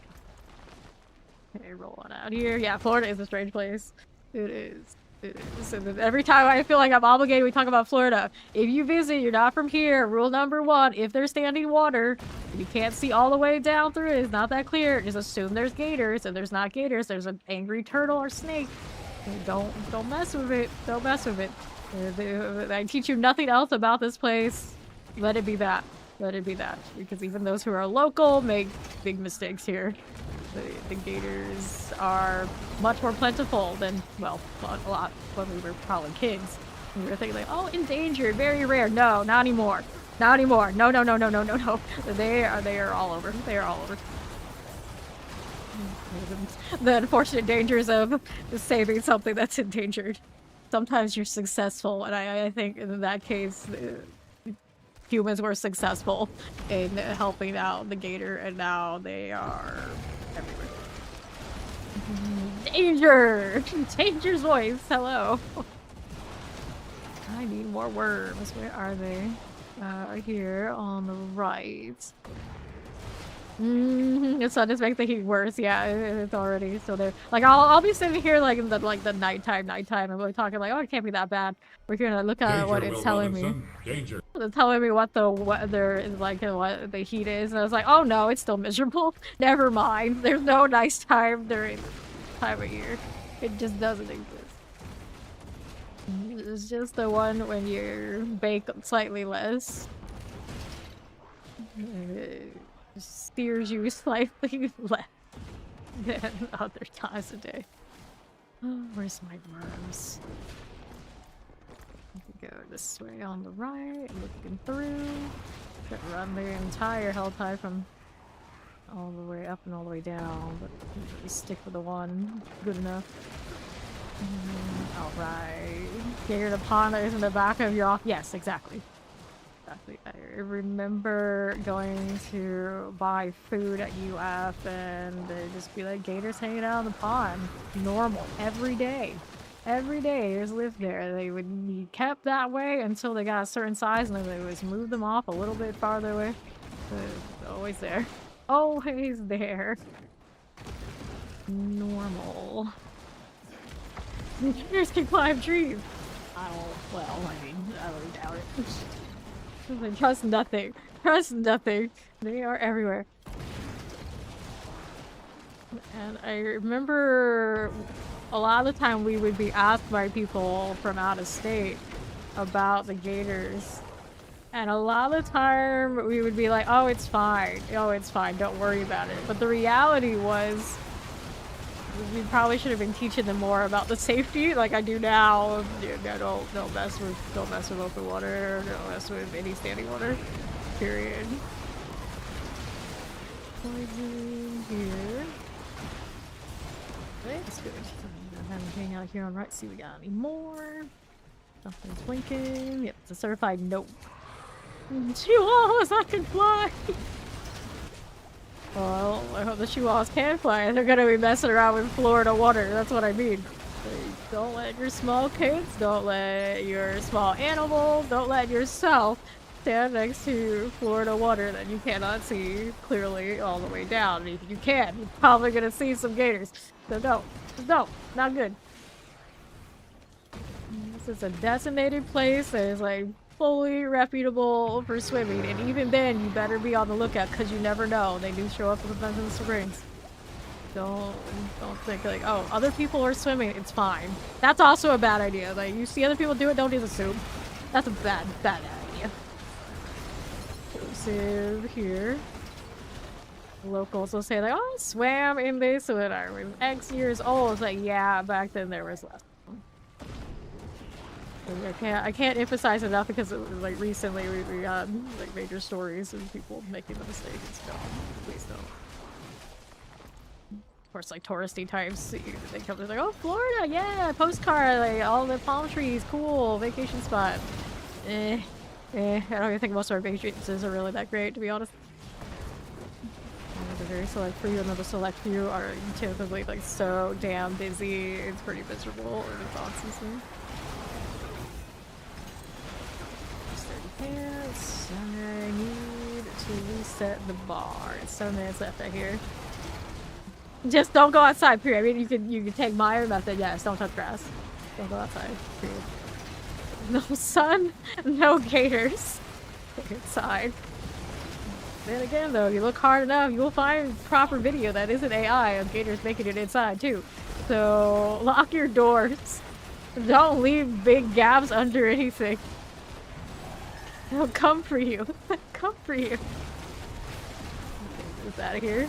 Okay, roll on out here. Yeah, Florida is a strange place. It is. It is. And every time I feel like I'm obligated, we talk about Florida. If you visit, you're not from here. Rule number 1, if there's standing water, you can't see all the way down through it. It's not that clear. Just assume there's gators. If there's not gators, there's an angry turtle or snake. Don't mess with it. Don't mess with it. I teach you nothing else about this place. Let it be that. Let it be that. Because even those who are local make big mistakes here. The gators are much more plentiful than, well, a lot when we were probably kids. We were thinking like, oh, endangered, very rare. No, not anymore. Not anymore. No. They are all over. They are all over. The unfortunate dangers of saving something that's endangered. Sometimes you're successful, and I think in that case, humans were successful in helping out the gator, and now they are everywhere. Danger! Danger's voice, hello. I need more worms. Where are they? Here on the right. It's not just make the heat worse. Yeah, it's already still there. Like I'll be sitting here like in the nighttime, and we're talking like, oh, it can't be that bad. We're here to look at what it's telling me. Danger. It's telling me what the weather is like and what the heat is, and I was like, oh no, it's still miserable. Never mind. There's no nice time during this time of year. It just doesn't exist. It's just the one when you bake slightly less. Steers you slightly less than other times a day. Oh, where's my worms? Go this way on the right, looking through. Could run the entire helltide from all the way up and all the way down, but usually stick with the one. Good enough. Alright. Gator the pond is in the back of your office. Yes, exactly. Exactly. I remember going to buy food at UF and there'd just be like gators hanging out in the pond. Normal. Every day. Every day gators lived there. They would be kept that way until they got a certain size and then they would just move them off a little bit farther away. Always there. Always there. Normal. Gators can climb trees. I really doubt it. Trust nothing. Trust nothing. They are everywhere. And I remember a lot of the time we would be asked by people from out of state about the gators. And a lot of the time we would be like, oh, it's fine. Oh, it's fine. Don't worry about it. But the reality was we probably should have been teaching them more about the safety, like I do now. Yeah, don't mess with open water. Don't mess with any standing water. Period. Poison here. Okay, that's good. I'm having to hang out here on right. See, we got any more? Something's blinking. Yep, it's a certified nope. Chihuahuas, I can fly. Well, I hope the chihuahuas can fly. They're gonna be messing around with Florida water. That's what I mean. Don't let your small kids, don't let your small animals, don't let yourself stand next to Florida water that you cannot see clearly all the way down. And if you can, you're probably gonna see some gators. So don't. Just don't. Not good. This is a designated place. There's like fully reputable for swimming, and even then, you better be on the lookout because you never know. They do show up sometimes in the springs. Don't think like, oh, other people are swimming, it's fine. That's also a bad idea. Like, you see other people do it, don't just assume. That's a bad idea. Explosive here. Locals will say like, oh, I swam in this when I was X years old. It's like, yeah, back then there was less. I can't emphasize enough because it was like recently we got like major stories of people making the mistake and stuff. Please don't. Of course, like touristy types, they come to like, oh, Florida, yeah, postcard, like all the palm trees, cool, vacation spot. I don't even think most of our vacations are really that great, to be honest. The very select few, and then the select few are typically like so damn busy, it's pretty miserable in the off season. 30 pants. I need to reset the bar. It's 7 minutes left right here. Just don't go outside, period. I mean, you can take my method, yes, don't touch grass. Don't go outside, period. No sun, no gators. Inside. Then again, though, if you look hard enough, you will find proper video that isn't AI of gators making it inside, too. So, lock your doors. Don't leave big gaps under anything. They'll come for you. Come for you. Okay, move out of here.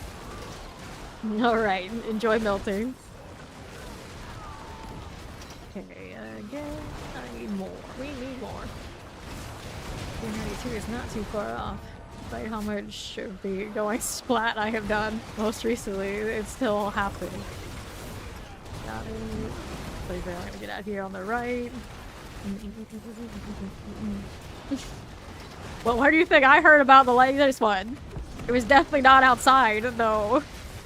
Alright, enjoy melting. Okay, again, I need more. We need more. 392 is not too far off. Despite how much of the going splat I have done most recently, it's still happening. Got it. So I'm gonna get out here on the right. Well, where do you think I heard about the latest one? It was definitely not outside, though.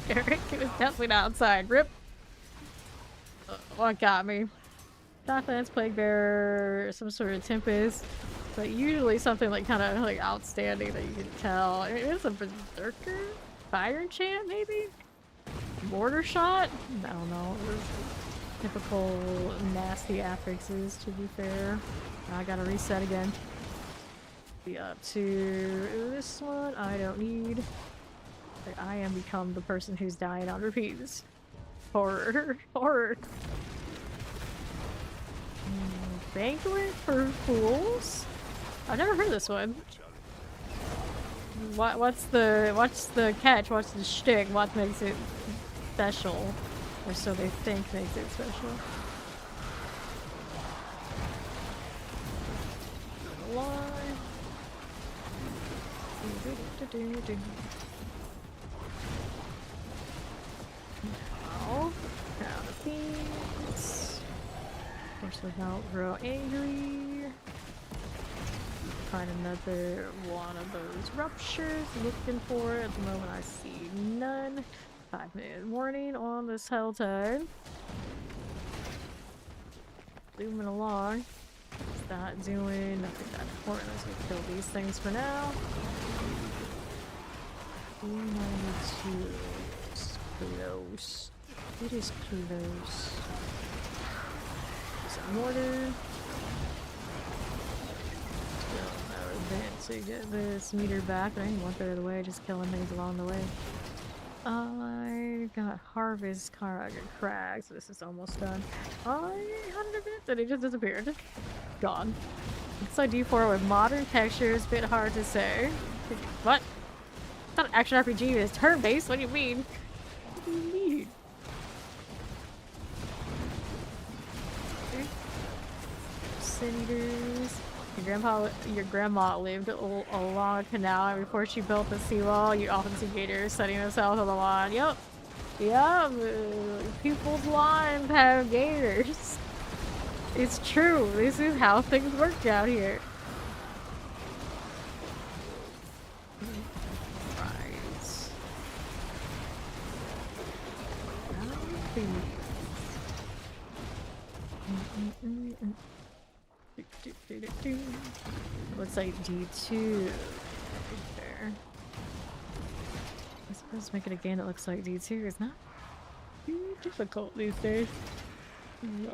Eric, it was definitely not outside. Rip. What got me? Darklands, Plague Bearer, some sort of Tempest. But usually something like kind of like outstanding that you can tell. It is a Berserker? Fire enchant, maybe? Mortar shot? I don't know. Typical nasty affixes, to be fair. I gotta reset again. Be up to this one. I don't need. I am become the person who's dying on repeats. Horror. Horror. Banquet for Fools? I've never heard of this one. What's the catch? What's the shtick? What makes it special? Or so they think makes it special. Lie. Now, crown of thieves. Of course, without grow angry. Find another one of those ruptures. Looking for it. At the moment, I see none. 5-minute warning on this Helltide. Zooming along. It's not doing nothing that important. Let's just kill these things for now. 292. It's close. It is close. Some mortar. To get this meter back, but I need 1/3 of the way, just killing things along the way. I got harvest crags, so this is almost done. I had a bit, and it just disappeared. Gone. It's like D4 with modern textures, bit hard to say. What? It's not an action RPG, it's turn-based, what do you mean? What do you mean? Cinders. Your grandma lived along a canal, and before she built the seawall, you'd often see gators setting themselves on the lawn. Yep. Yep. People's lawns have gators. It's true. This is how things work out here. Right. Looks like D2 right there. I suppose make it again. It looks like D2 is not too difficult these days.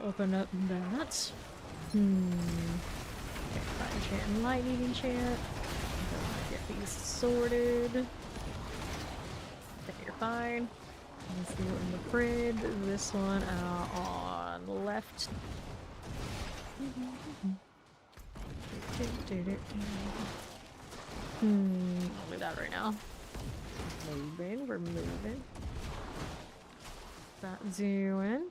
Open up that. Okay, fine. Enchant and lightning enchant. Get these sorted. Okay, you're fine. Let's see what in the fridge. This one out on the left. I'll do that right now. Moving, we're moving. That doing.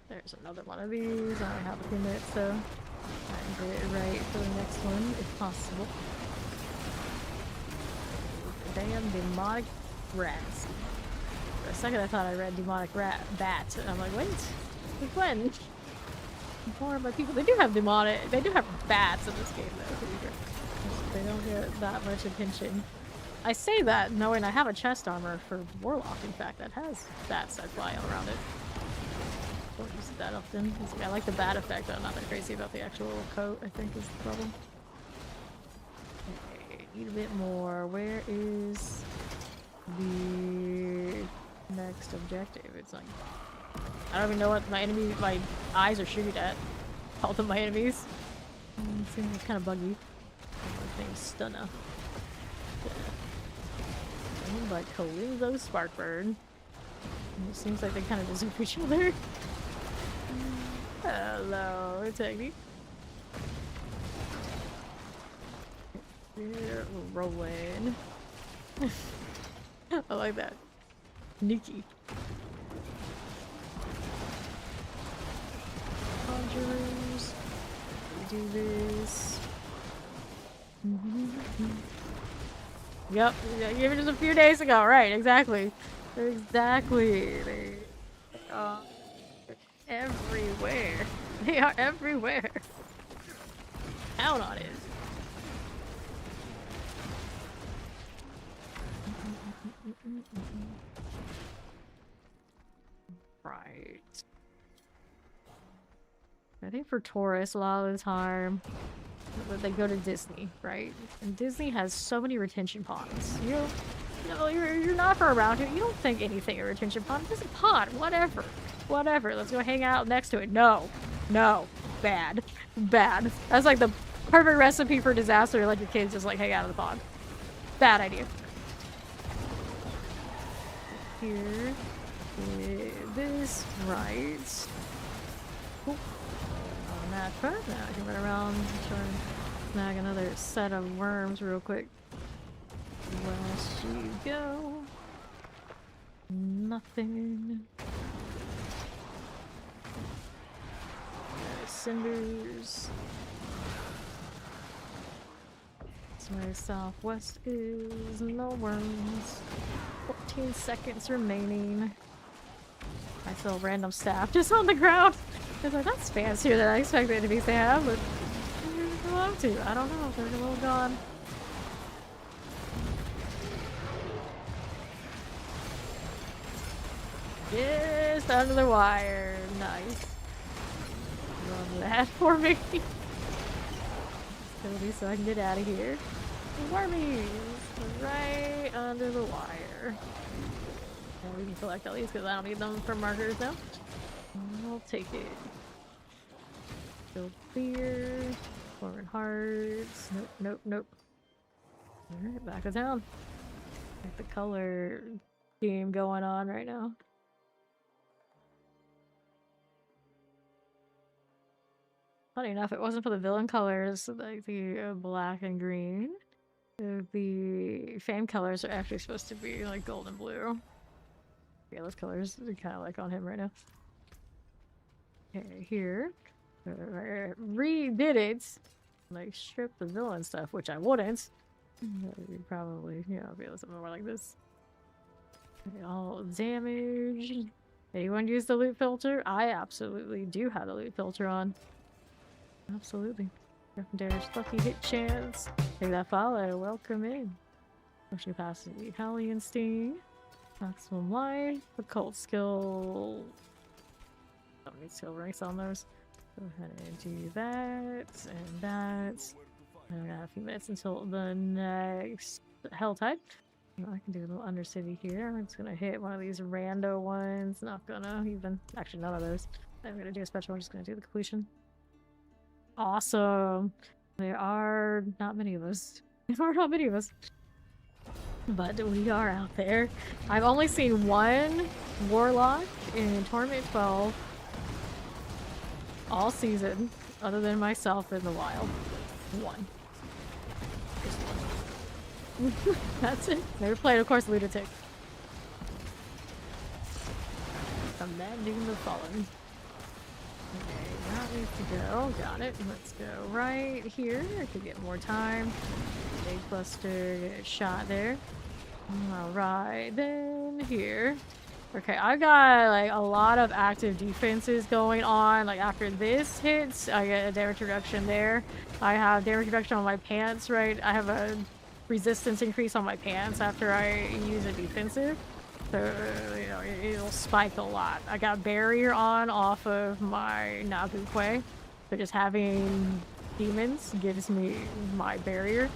There's another one of these. I have a few minutes, so I can get it right for the next one, if possible. Damn demonic rats. For a second I thought I read demonic bat, and I'm like, wait, when? More by people. They do have bats in this game though. They don't get that much attention. I say that knowing I have a chest armor for Warlock, in fact, that has bats that fly all around it. Don't use it that often. I like the bat effect, but I'm not that crazy about the actual coat, I think is the problem. Okay, need a bit more. Where is the next objective? It's like, I don't even know what my eyes are shooting at. All of my enemies. Seems kind of buggy. Everything's stunner. Owned by Colinzo Sparkbird. It seems like they kind of deserve each other. Hello, Technique. We're rolling. I like that. Nikki. Conjurers. We do this. Yep, even just a few days ago, right, exactly. Exactly. They are everywhere. They are everywhere. Count on it. Right. I think for tourists, a lot of the time, they go to Disney, right? And Disney has so many retention ponds. You're not from around here. You don't think anything of retention pond. It's a pond. Whatever. Let's go hang out next to it. No. Bad. That's like the perfect recipe for disaster. Let your kids just like hang out in the pond. Bad idea. Here. This right. Cool. On that front, now I can run around and try and snag another set of worms real quick. Where you go? Nothing. There's cinders. That's where southwest is. No worms. 14 seconds remaining. I saw random staff just on the ground. I was like, that's fancier than I expect the enemies to have, but I don't know to. I don't know. They're a little gone. Just under the wire. Nice. Love that for me. So I can get out of here. Wormies! Right under the wire. And we can collect all these because I don't need them for markers now. I'll take it. Still clear. Forward hearts. Nope. Alright, back to town. Got the color scheme going on right now. Funny enough, it wasn't for the villain colors, like the black and green. The fan colors are actually supposed to be like gold and blue. Yeah, those colors are kind of like on him right now. Okay, here. Redid it. Like, strip the villain stuff, which I wouldn't. You'd probably, be something more like this. Okay, all damage. Anyone use the loot filter? I absolutely do have the loot filter on. Absolutely. Dare's lucky hit chance. Take that follow. Welcome in. Actually passes the Hellion Sting. Maximum life. Occult skill. Don't need skill ranks on those. Go ahead and do that and that. And I got a few minutes until the next Helltide. I can do a little Undercity here. I'm just gonna hit one of these rando ones. Not gonna even. Actually, none of those. I'm gonna do a special. I'm just gonna do the completion. Awesome. There are not many of us. There are not many of us. But we are out there. I've only seen one Warlock in Tournament 12 all season, other than myself in the wild. One. Just one. That's it. Never played, of course, Lunatic. From that doom the fallen. Okay, that needs to go. Got it. Let's go right here. I could get more time. Big buster, get a shot there. Alright, then here. Okay, I got like a lot of active defenses going on. Like after this hits, I get a damage reduction there. I have damage reduction on my pants, right? I have a resistance increase on my pants after I use a defensive. So, you know, it'll spike a lot. I got barrier on off of my Nabukwe. So just having demons gives me my barrier.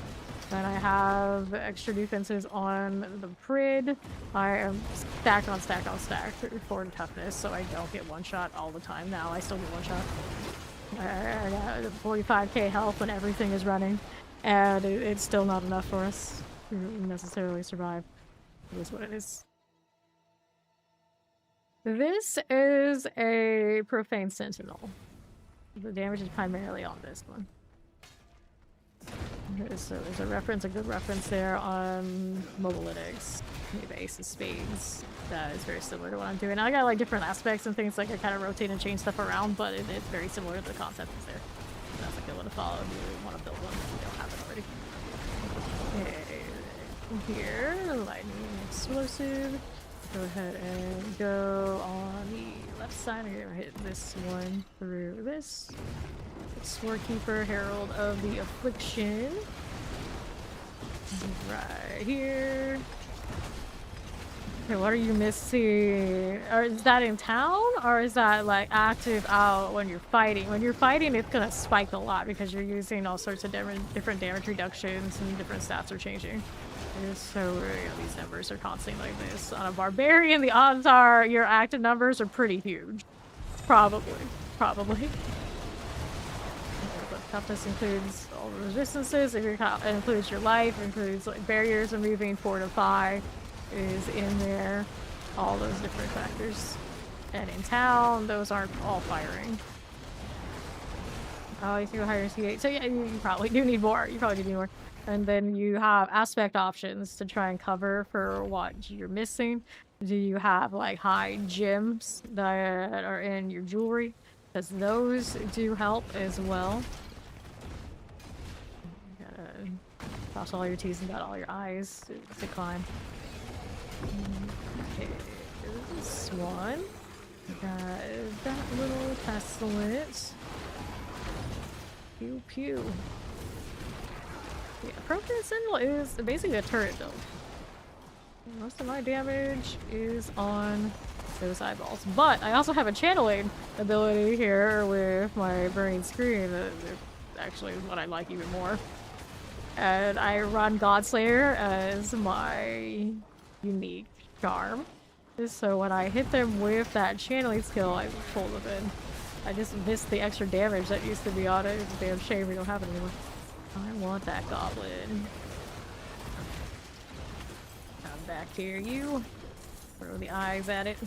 Then I have extra defenses on the Prid. I am stacked on stack on stack for toughness, so I don't get one shot all the time now. I still get one shot. I got 45k health when everything is running, and it's still not enough for us to necessarily survive. It is what it is. This is a Profane Sentinel. The damage is primarily on this one. So there's a reference, a good reference there on Mobalytics. Maybe Ace of Spades. That is very similar to what I'm doing. I got like different aspects and things, like I kind of rotate and change stuff around, but it's very similar to the concept is there. So that's a good one to follow if you want to build one if you don't have it already. Okay, here, lightning explosive. Go ahead and go on the left side. I'm gonna hit this one through this. Storekeeper, Herald of the Affliction. Right here. Okay, what are you missing? Or is that in town? Or is that like active out when you're fighting? When you're fighting, it's gonna spike a lot because you're using all sorts of different damage reductions and different stats are changing. So you know, these numbers are constantly like this. On a barbarian, the odds are your active numbers are pretty huge. Probably. Toughness includes all the resistances, it includes your life, it includes like barriers removing, fortify is in there, all those different factors. And in town, those aren't all firing. Oh, you can go higher C8. So yeah, you probably do need more. And then you have aspect options to try and cover for what you're missing. Do you have like high gems that are in your jewelry? Because those do help as well. Cross all your T's and dot all your I's to climb. Okay, this one. Got that little pestilence. Pew pew. Yeah, Profane Sentinel is basically a turret build. Most of my damage is on those eyeballs. But I also have a channeling ability here with my Burning Screen that actually is what I like even more. And I run Godslayer as my unique charm. So when I hit them with that channeling skill, I pull them in. I just missed the extra damage that used to be on it. It's a damn shame we don't have it anymore. I want that goblin. Come back here, you. Throw the eyes at it.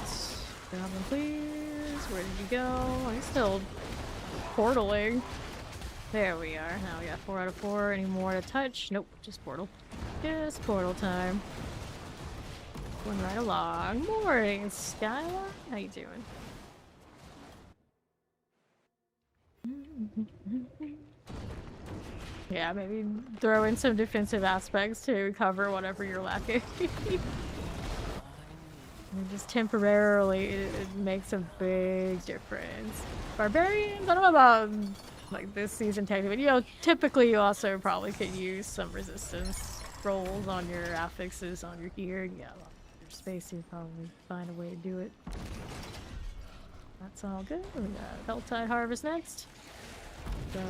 Nice. Goblin, please. Where did you go? He's still portaling. There we are. Now we got 4 out of 4. Any more to touch? Nope, just portal. Just portal time. Going right along. Morning, Skylar. How you doing? Yeah, maybe throw in some defensive aspects to cover whatever you're lacking. And just temporarily, it makes a big difference. Barbarians, I don't know about like this season technically, but you know, typically you also probably could use some resistance rolls on your affixes on your gear. Yeah, your space, you probably find a way to do it. That's all good. We got Helltide Harvest next. So,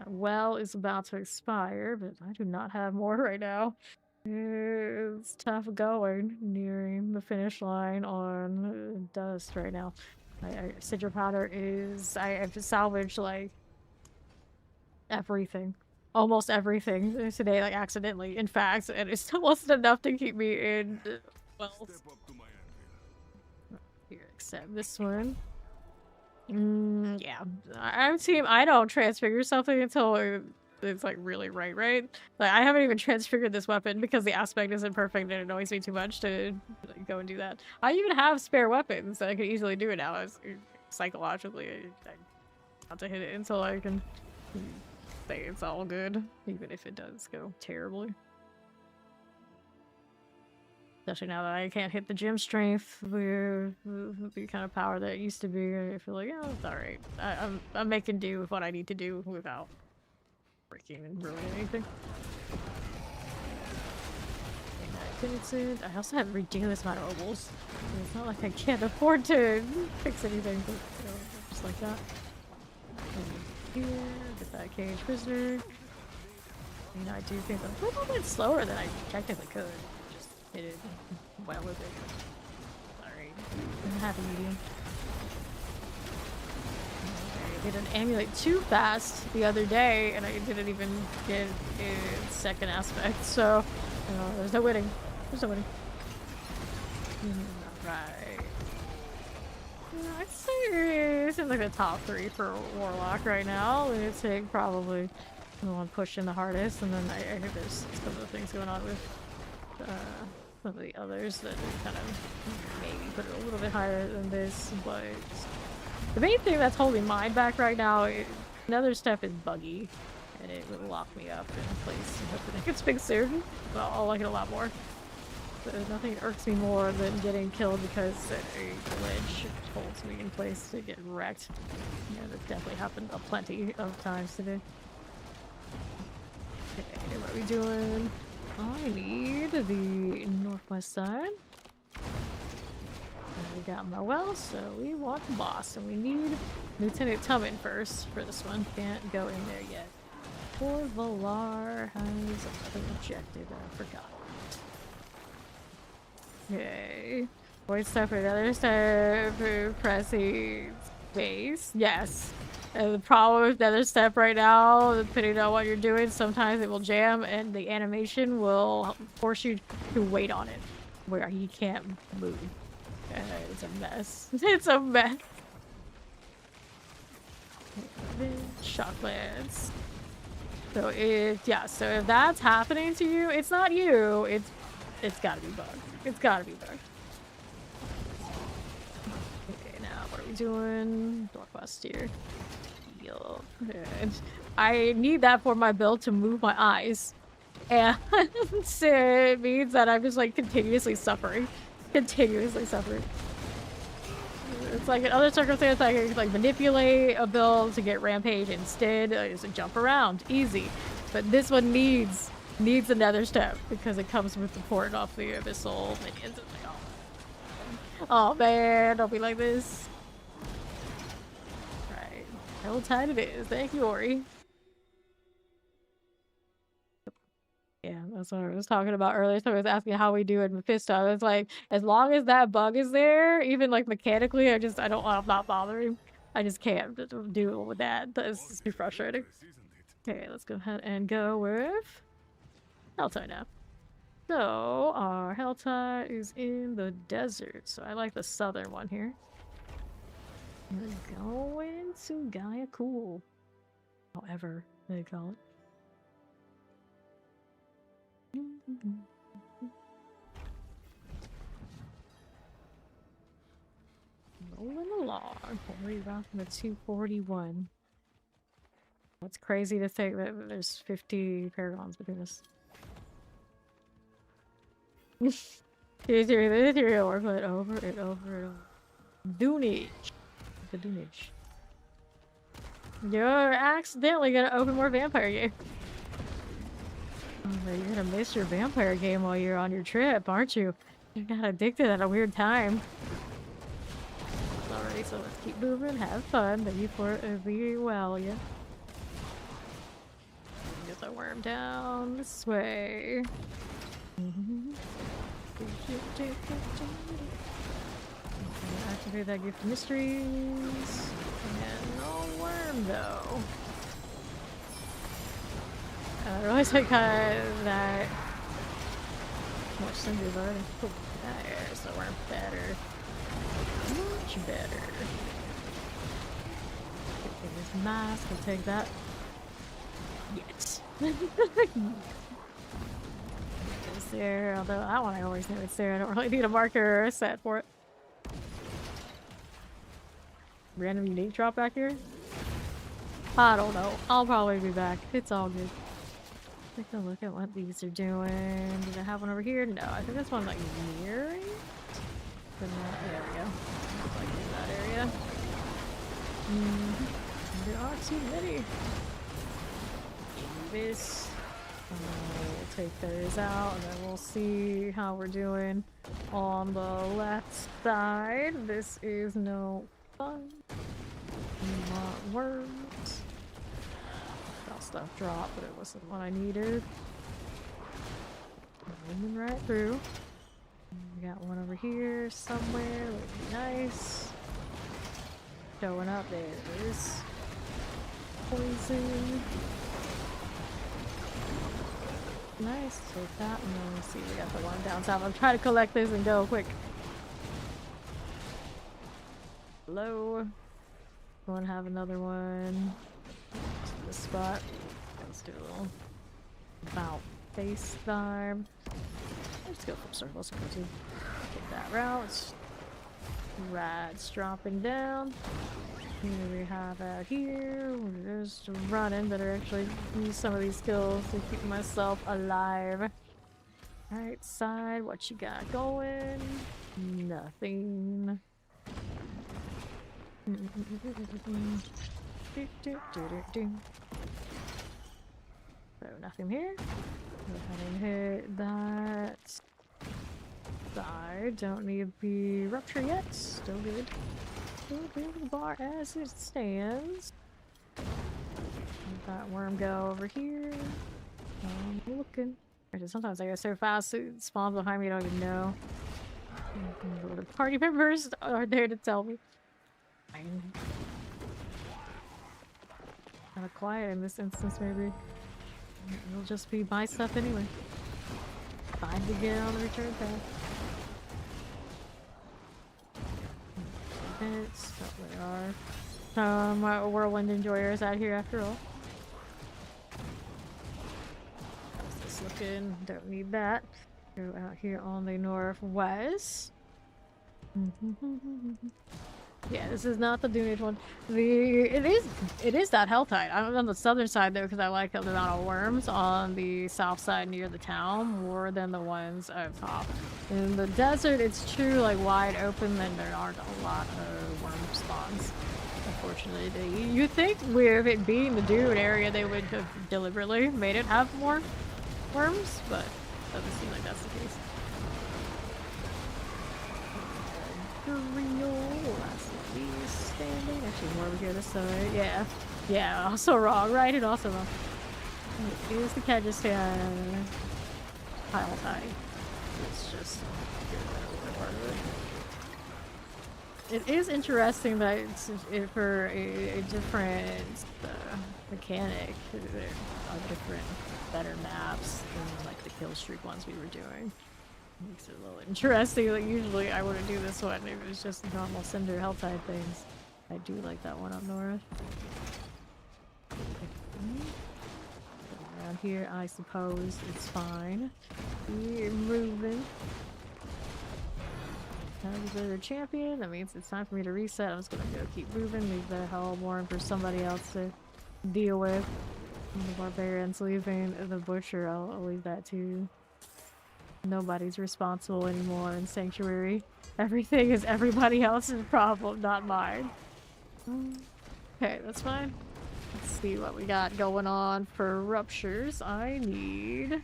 well is about to expire, but I do not have more right now. It's tough going, nearing the finish line on Dust right now. Sigil powder is... I have salvaged, like, everything. Almost everything today, like, accidentally, in fact, and it still wasn't enough to keep me in... well... Here, except this one. Yeah. I don't transfigure something until it's, like, really right? Like, I haven't even transfigured this weapon because the aspect isn't perfect and it annoys me too much to like, go and do that. I even have spare weapons that I can easily do it now. Psychologically, I not to hit it until I can say it's all good, even if it does go terribly. Especially now that I can't hit the gym strength with the kind of power that it used to be. I feel like, oh, it's alright. I'm making do with what I need to do without breaking and ruining anything. I also have a ridiculous amount of ovals. It's not like I can't afford to fix anything, but you know, just like that. Here, get that cage prisoner. You know, I do think I'm a little bit slower than I technically could. Hit it well with it. Alright. I'm happy medium. I did an amulet too fast the other day and I didn't even get its second aspect, so there's no winning. There's no winning. Alright. I'd say it's in like the top 3 for Warlock right now. It's like probably the one pushing the hardest, and then I hear there's some of the things going on with some of the others that kind of maybe put it a little bit higher than this, but the main thing that's holding mine back right now, another step is buggy, and it would lock me up in place. Hopefully I can speak soon, but I'll like it a lot more. So nothing irks me more than getting killed because a glitch holds me in place to get wrecked. Yeah, that's definitely happened a plenty of times today. Okay, what are we doing? I need the northwest side. And we got my well, so we want the boss, and we need Lieutenant Tubman first for this one. Can't go in there yet. Poor Valar has another objective, I forgot. Okay. Void stuff for another step for pressing space. Yes. And the problem with Nether Step right now, depending on what you're doing, sometimes it will jam and the animation will force you to wait on it, where you can't move. It's a mess. It's a mess. Shocklands. So if that's happening to you, it's not you. It's gotta be bugged. It's gotta be bugged. Okay, now what are we doing? Northwest here. And I need that for my build to move my eyes, and it means that I'm just like continuously suffering. It's like in other circumstances I can like manipulate a build to get rampage instead. I just jump around easy, but this one needs another step because it comes with the port off the abyssal minions. It's like, oh man, don't be like this. How tight it is. Thank you, Ori. Yeah, that's what I was talking about earlier. So I was asking how we do in Mephisto. It's like, as long as that bug is there, even like mechanically, I'm not bothering. I just can't deal with that. That's too frustrating. Okay, let's go ahead and go with Helltide now. So, our Helltide is in the desert. So I like the southern one here. We're going to Gaia Cool. However they call it. Rolling along. We're around from the 241. It's crazy to think that there's 50 paragons between us. Here's the ethereal workload over and over and over. Dunage. The Dunage. You're accidentally gonna open more vampire game. Oh, you're gonna miss your vampire game while you're on your trip, aren't you? You got addicted at a weird time. Alright, so let's keep moving, have fun. Thank you for being well, yeah. Get the worm down this way. Okay, that gift mysteries. And no worm though. I realized I got that much cinders already. Oh, there's the worm better. Much better. Take this mask, I'll take that. Yes. It's there, although that one I always know it's there. I don't really need a marker or a set for it. Random unique drop back here? I don't know. I'll probably be back. It's all good. Take a look at what these are doing. Did I have one over here? No, I think this one's like near it. But not, there we go. It's like in that area. There are too many. This. We'll take those out and then we'll see how we're doing on the left side. This is no fun. Not worms. Got stuff drop, but it wasn't what I needed. Moving right through. We got one over here somewhere. Would be nice. Showing up there. It is. Poison. Nice, take that, and then let's see, we got the one down south. I'm trying to collect this and go quick. Hello. Going to have another one. To this spot. Let's do a little about face time. Let's go from circles to go to. Take that route. Rats dropping down. What do we have out here? We're just running, better actually use some of these skills to keep myself alive. Right side, what you got going? Nothing. So nothing here. Go ahead and hit that side. Don't need the rupture yet. Still good. The bar as it stands. Let that worm go over here. I'm looking. Sometimes I go so fast it spawns behind me, I don't even know. The party members are there to tell me. I'm kind of quiet in this instance, maybe. It'll just be my stuff anyway. Fine to get on the return path. It's what they are. Whirlwind enjoyers out here after all. How's this looking? Don't need that. Go out here on the northwest. Yeah, this is not the Doonage one. It is that Helltide. I'm on the southern side though because I like the amount of worms on the south side near the town more than the ones up top. In the desert, it's true, like wide open, then there aren't a lot of worm spawns. Unfortunately, you think with it being the Dune area, they would have deliberately made it have more worms, but doesn't seem like that's the case. Standing. Actually, more over here this side. Yeah. Yeah, also wrong, right? And also wrong. Here's the Kyrgyzstan pile tie. It's just part of it. It is interesting that it's for a different mechanic. There are different, better maps than like the kill streak ones we were doing. Makes it a little interesting. Like usually I wouldn't do this one if it was just normal cinder helltide things. I do like that one up north. Around here I suppose it's fine. We're moving. Another champion. That means it's time for me to reset. I'm just gonna go keep moving. Leave the Hellborn for somebody else to deal with. And the barbarians leaving the butcher. I'll leave that too. Nobody's responsible anymore in Sanctuary. Everything is everybody else's problem, not mine. Okay, that's fine. Let's see what we got going on for ruptures. I need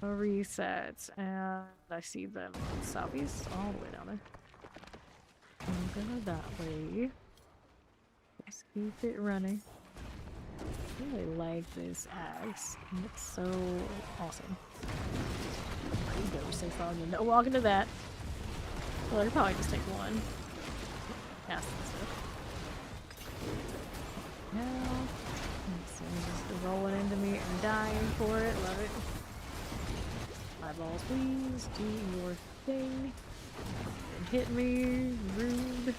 a reset, and I see them in southeast, all the way down there. I'm gonna that way. Just keep it running. I really like this axe. It's so awesome. Go so far, no walk into that. Well, I could probably just take one. cast and stuff. Now, let's see, just rolling into me and dying for it. Love it. Eyeballs, please. Do your thing. And hit me. Rude.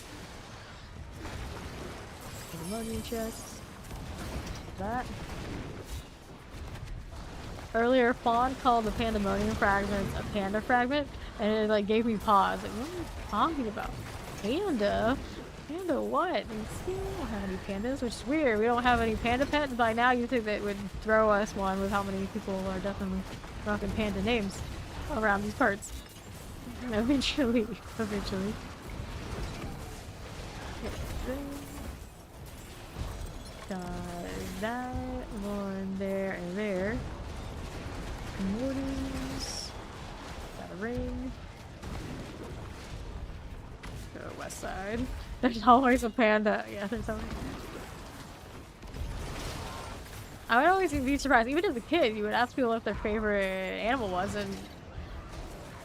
Money chest. That. Earlier, Fawn called the pandemonium fragments a panda fragment, and it like gave me pause. Like, what are you talking about? Panda? Panda what? And we don't have any pandas, which is weird. We don't have any panda pets. By now, you think that would throw us one with how many people are definitely rocking panda names around these parts. Eventually. Eventually. Got that one there and there. Mortars. Got a ring. Go west side. There's always a panda. Yeah, there's always. I would always be surprised. Even as a kid, you would ask people what their favorite animal was, and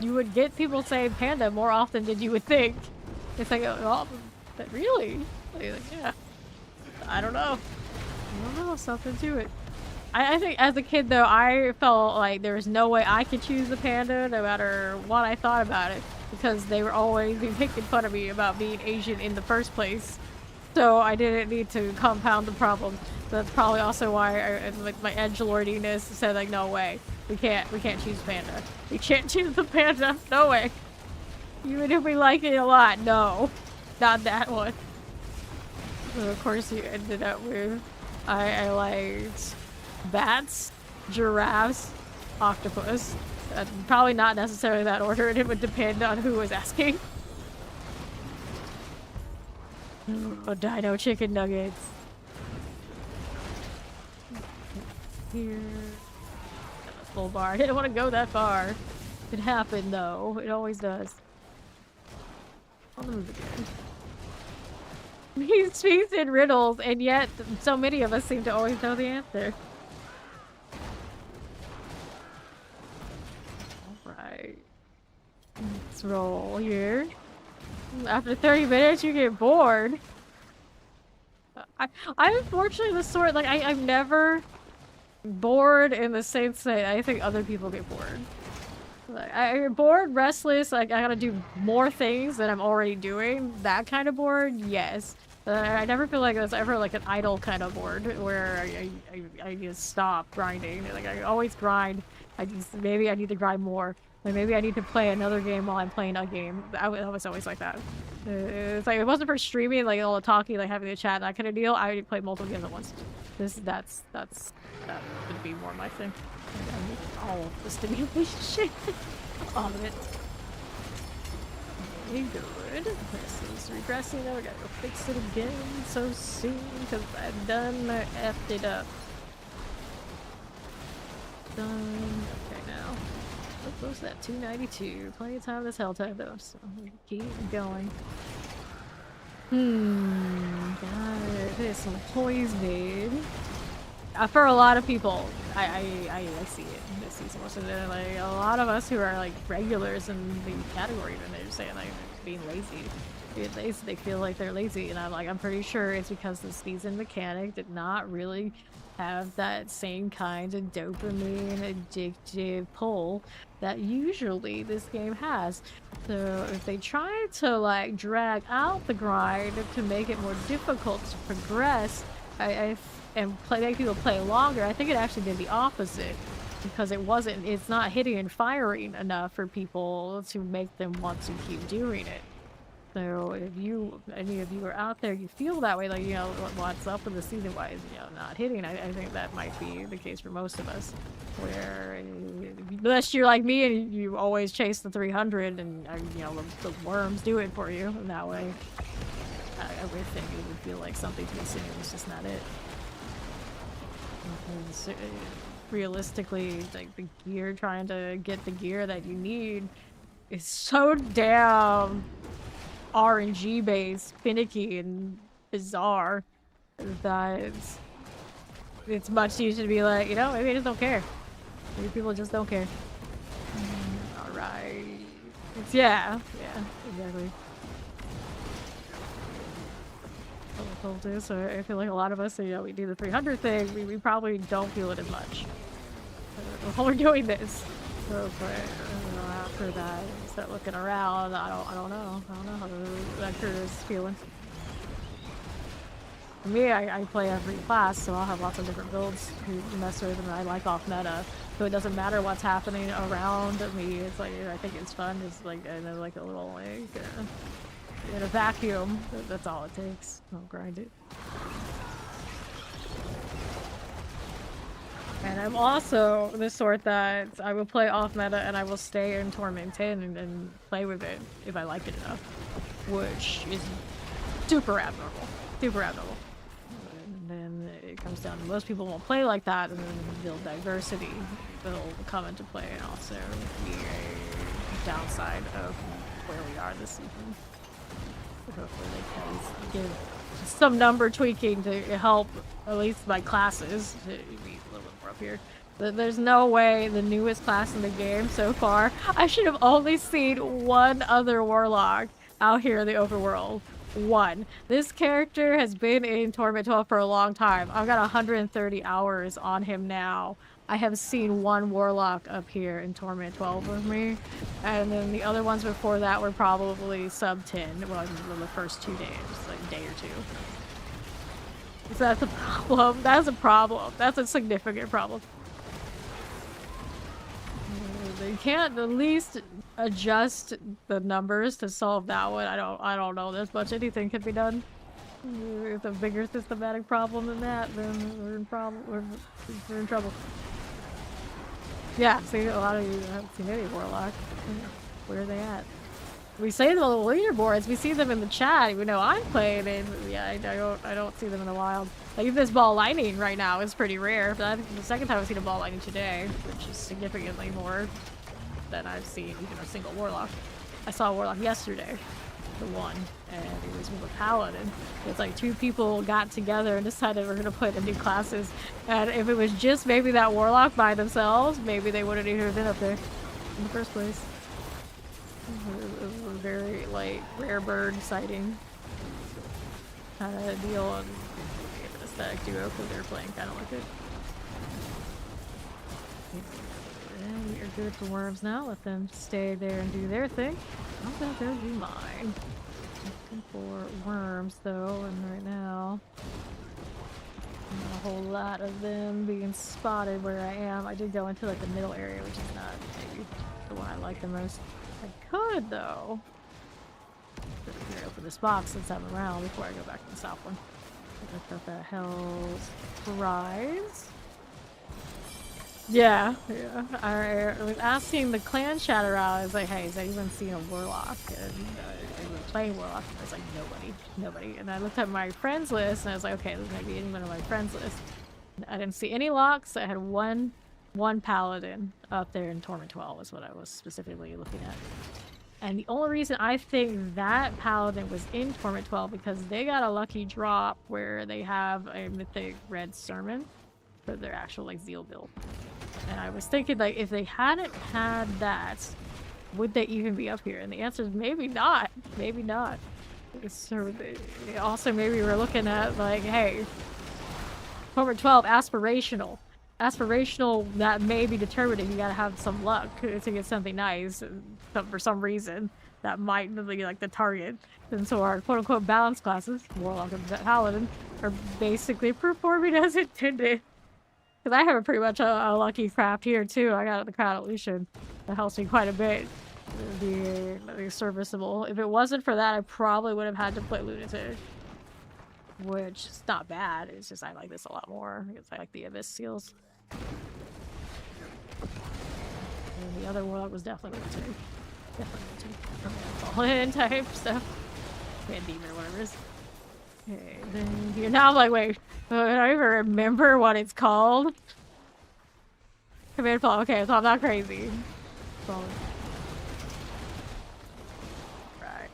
you would get people saying panda more often than you would think. It's like, oh, but really? Like, yeah. I don't know. I don't know, something to it. I think as a kid though, I felt like there was no way I could choose the panda no matter what I thought about it, because they were always making fun of me about being Asian in the first place. So I didn't need to compound the problem. That's probably also why like my edgelordiness said like, no way. We can't choose panda. We can't choose the panda. No way. Even if we like it a lot, no. Not that one. So of course you ended up with I liked bats, giraffes, octopus. Probably not necessarily that order, and it would depend on who was asking. Oh, dino chicken nuggets. Here. Full bar. I didn't want to go that far. It happened though. It always does. On the move again. He speaks in riddles, and yet so many of us seem to always know the answer. Alright. Let's roll here. After 30 minutes, you get bored. I'm unfortunately the sort, like, I'm never bored in the sense that I think other people get bored. Like, I'm bored, restless, like, I gotta do more things than I'm already doing. That kind of bored, yes. I never feel like there's ever like an idle kind of board where I just stop grinding. Like I always grind. Maybe I need to grind more. Like maybe I need to play another game while I'm playing a game. I was always like that. It's like if it wasn't for streaming, like all the talking, like having a chat, that kind of deal, I would play multiple games at once. That would be more my thing. I need all of the stimulation shit. All of it. Good. This is regressing though. I gotta go fix it again so soon because I've done effed it up. Done. Okay, now. How close to that 292. Plenty of time this hell time though, so keep going. Got it. Some toys made. For a lot of people, I see it. I see so much of it. Like a lot of us who are like regulars in the category, even they're just saying like being lazy. They feel like they're lazy, and I'm pretty sure it's because the season mechanic did not really have that same kind of dopamine addictive pull that usually this game has. So if they try to like drag out the grind to make it more difficult to progress, and make people play longer, I think it actually did the opposite, because it's not hitting and firing enough for people to make them want to keep doing it. So if any of you are out there, you feel that way, like, you know, what's up with the season wise, you know, not hitting, I think that might be the case for most of us, where unless you're like me and you always chase the 300 and, you know, the worms do it for you, and that way, I would think it would feel like something's missing, it's just not it. Because realistically, like the gear, trying to get the gear that you need is so damn RNG based, finicky, and bizarre that it's much easier to be like, you know, maybe I just don't care. Maybe people just don't care. Alright. Yeah, exactly. So I feel like a lot of us, we do the 300 thing, we probably don't feel it as much while we're doing this. So, but after that, start looking around. I don't know how the vector is feeling. For me, I play every class, so I'll have lots of different builds to mess with, and I like off meta. So it doesn't matter what's happening around me. It's like I think it's fun. It's like like a little in a vacuum. That's all it takes. I'll grind it. And I'm also the sort that I will play off meta and I will stay in Torment 10 and play with it if I like it enough, which is super abnormal. Super abnormal. And then it comes down to most people won't play like that, and then build diversity will come into play, and also be a downside of where we are this season. Hopefully they can give some number tweaking to help at least my classes to be a little bit more up here. There's no way the newest class in the game so far, I should have only seen one other Warlock out here in the overworld. One. This character has been in Torment 12 for a long time. I've got 130 hours on him now. I have seen one Warlock up here in Torment 12 with me, and then the other ones before that were probably sub 10, well, the first 2 days, like a day or two. So that's a problem. That's a problem. That's a significant problem. They can't at least adjust the numbers to solve that one. I don't know. There's much anything can be done. If a bigger systematic problem than that, then we're in trouble. Yeah, see, a lot of you haven't seen any Warlock. Where are they at? We say them on the leaderboards. We see them in the chat. Even though I'm playing it, yeah, I don't see them in the wild. Like if this ball lightning right now is pretty rare. But I think the second time I've seen a ball lightning today, which is significantly more than I've seen even a single Warlock. I saw a Warlock yesterday, the one, and it was with a Paladin. It's like 2 people got together and decided we're gonna play the new classes. And if it was just maybe that Warlock by themselves, maybe they wouldn't even have been up there in the first place. It was a very like rare bird sighting kind of deal, and an aesthetic duo because they're playing kind of like it. And we are good for worms now. Let them stay there and do their thing. I'm gonna go do mine. Looking for worms though, and right now not a whole lot of them being spotted where I am. I did go into like the middle area, which is not maybe the one I like the most. I could though open this box since I'm around before I go back to the south one. What the hell's prize? Yeah. I was asking the clan chatter out. I was like, hey, has anyone seen a Warlock? And they were playing Warlock. And I was like, nobody. And I looked at my friends list and I was like, okay, this might be anyone on my friends list. I didn't see any locks. I had one Paladin up there in Torment 12 is what I was specifically looking at. And the only reason I think that Paladin was in Torment 12 because they got a lucky drop where they have a mythic red sermon for their actual like zeal build. And I was thinking like if they hadn't had that, would they even be up here? And the answer is maybe not. Maybe not. So also maybe we're looking at like, hey, Torment 12 aspirational. Aspirational that may be determining. You gotta have some luck to get something nice for some reason that might be like the target. And so our quote-unquote balance classes, Warlock and Paladin, are basically performing as intended. Because I have a pretty much a lucky craft here too. I got the Crown Illusion. That helps me quite a bit. Be serviceable. If it wasn't for that, I probably would have had to play Lunatic. Which is not bad. It's just I like this a lot more because I like the Abyss seals. And the other Warlock was definitely Lunatic. Fall in type stuff. Yeah, demon or whatever it is. Okay, then here now I'm like, wait, I don't even remember what it's called. Command fall. Okay, so I'm not crazy. Fall. Right.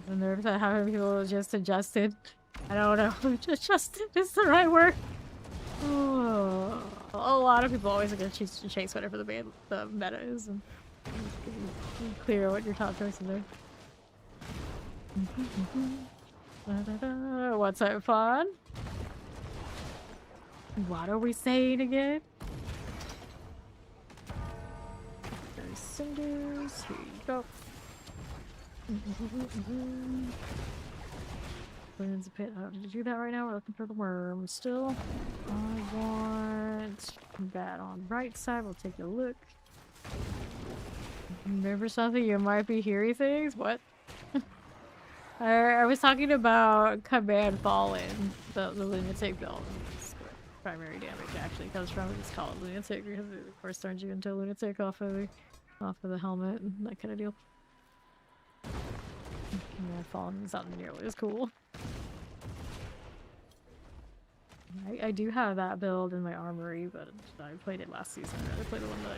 The nerves at how many people just adjusted. I don't know if adjusted is the right word. Oh. A lot of people always are going to choose to chase whatever the meta is. And clear what your top choices are. What's that fun? What are we saying again? There's cinders. Here you go. Cleanse the pit. I don't need to do that right now. We're looking for the worm still. I want that on right side. We'll take a look. Remember something? You might be hearing things? What? I was talking about Command Fallen, the lunatic build. That's where primary damage actually comes from. It's called lunatic because it of course turns you into a lunatic off of the helmet and that kind of deal. Command Fallen is not nearly as cool. I do have that build in my armory, but I played it last season. I played the one that I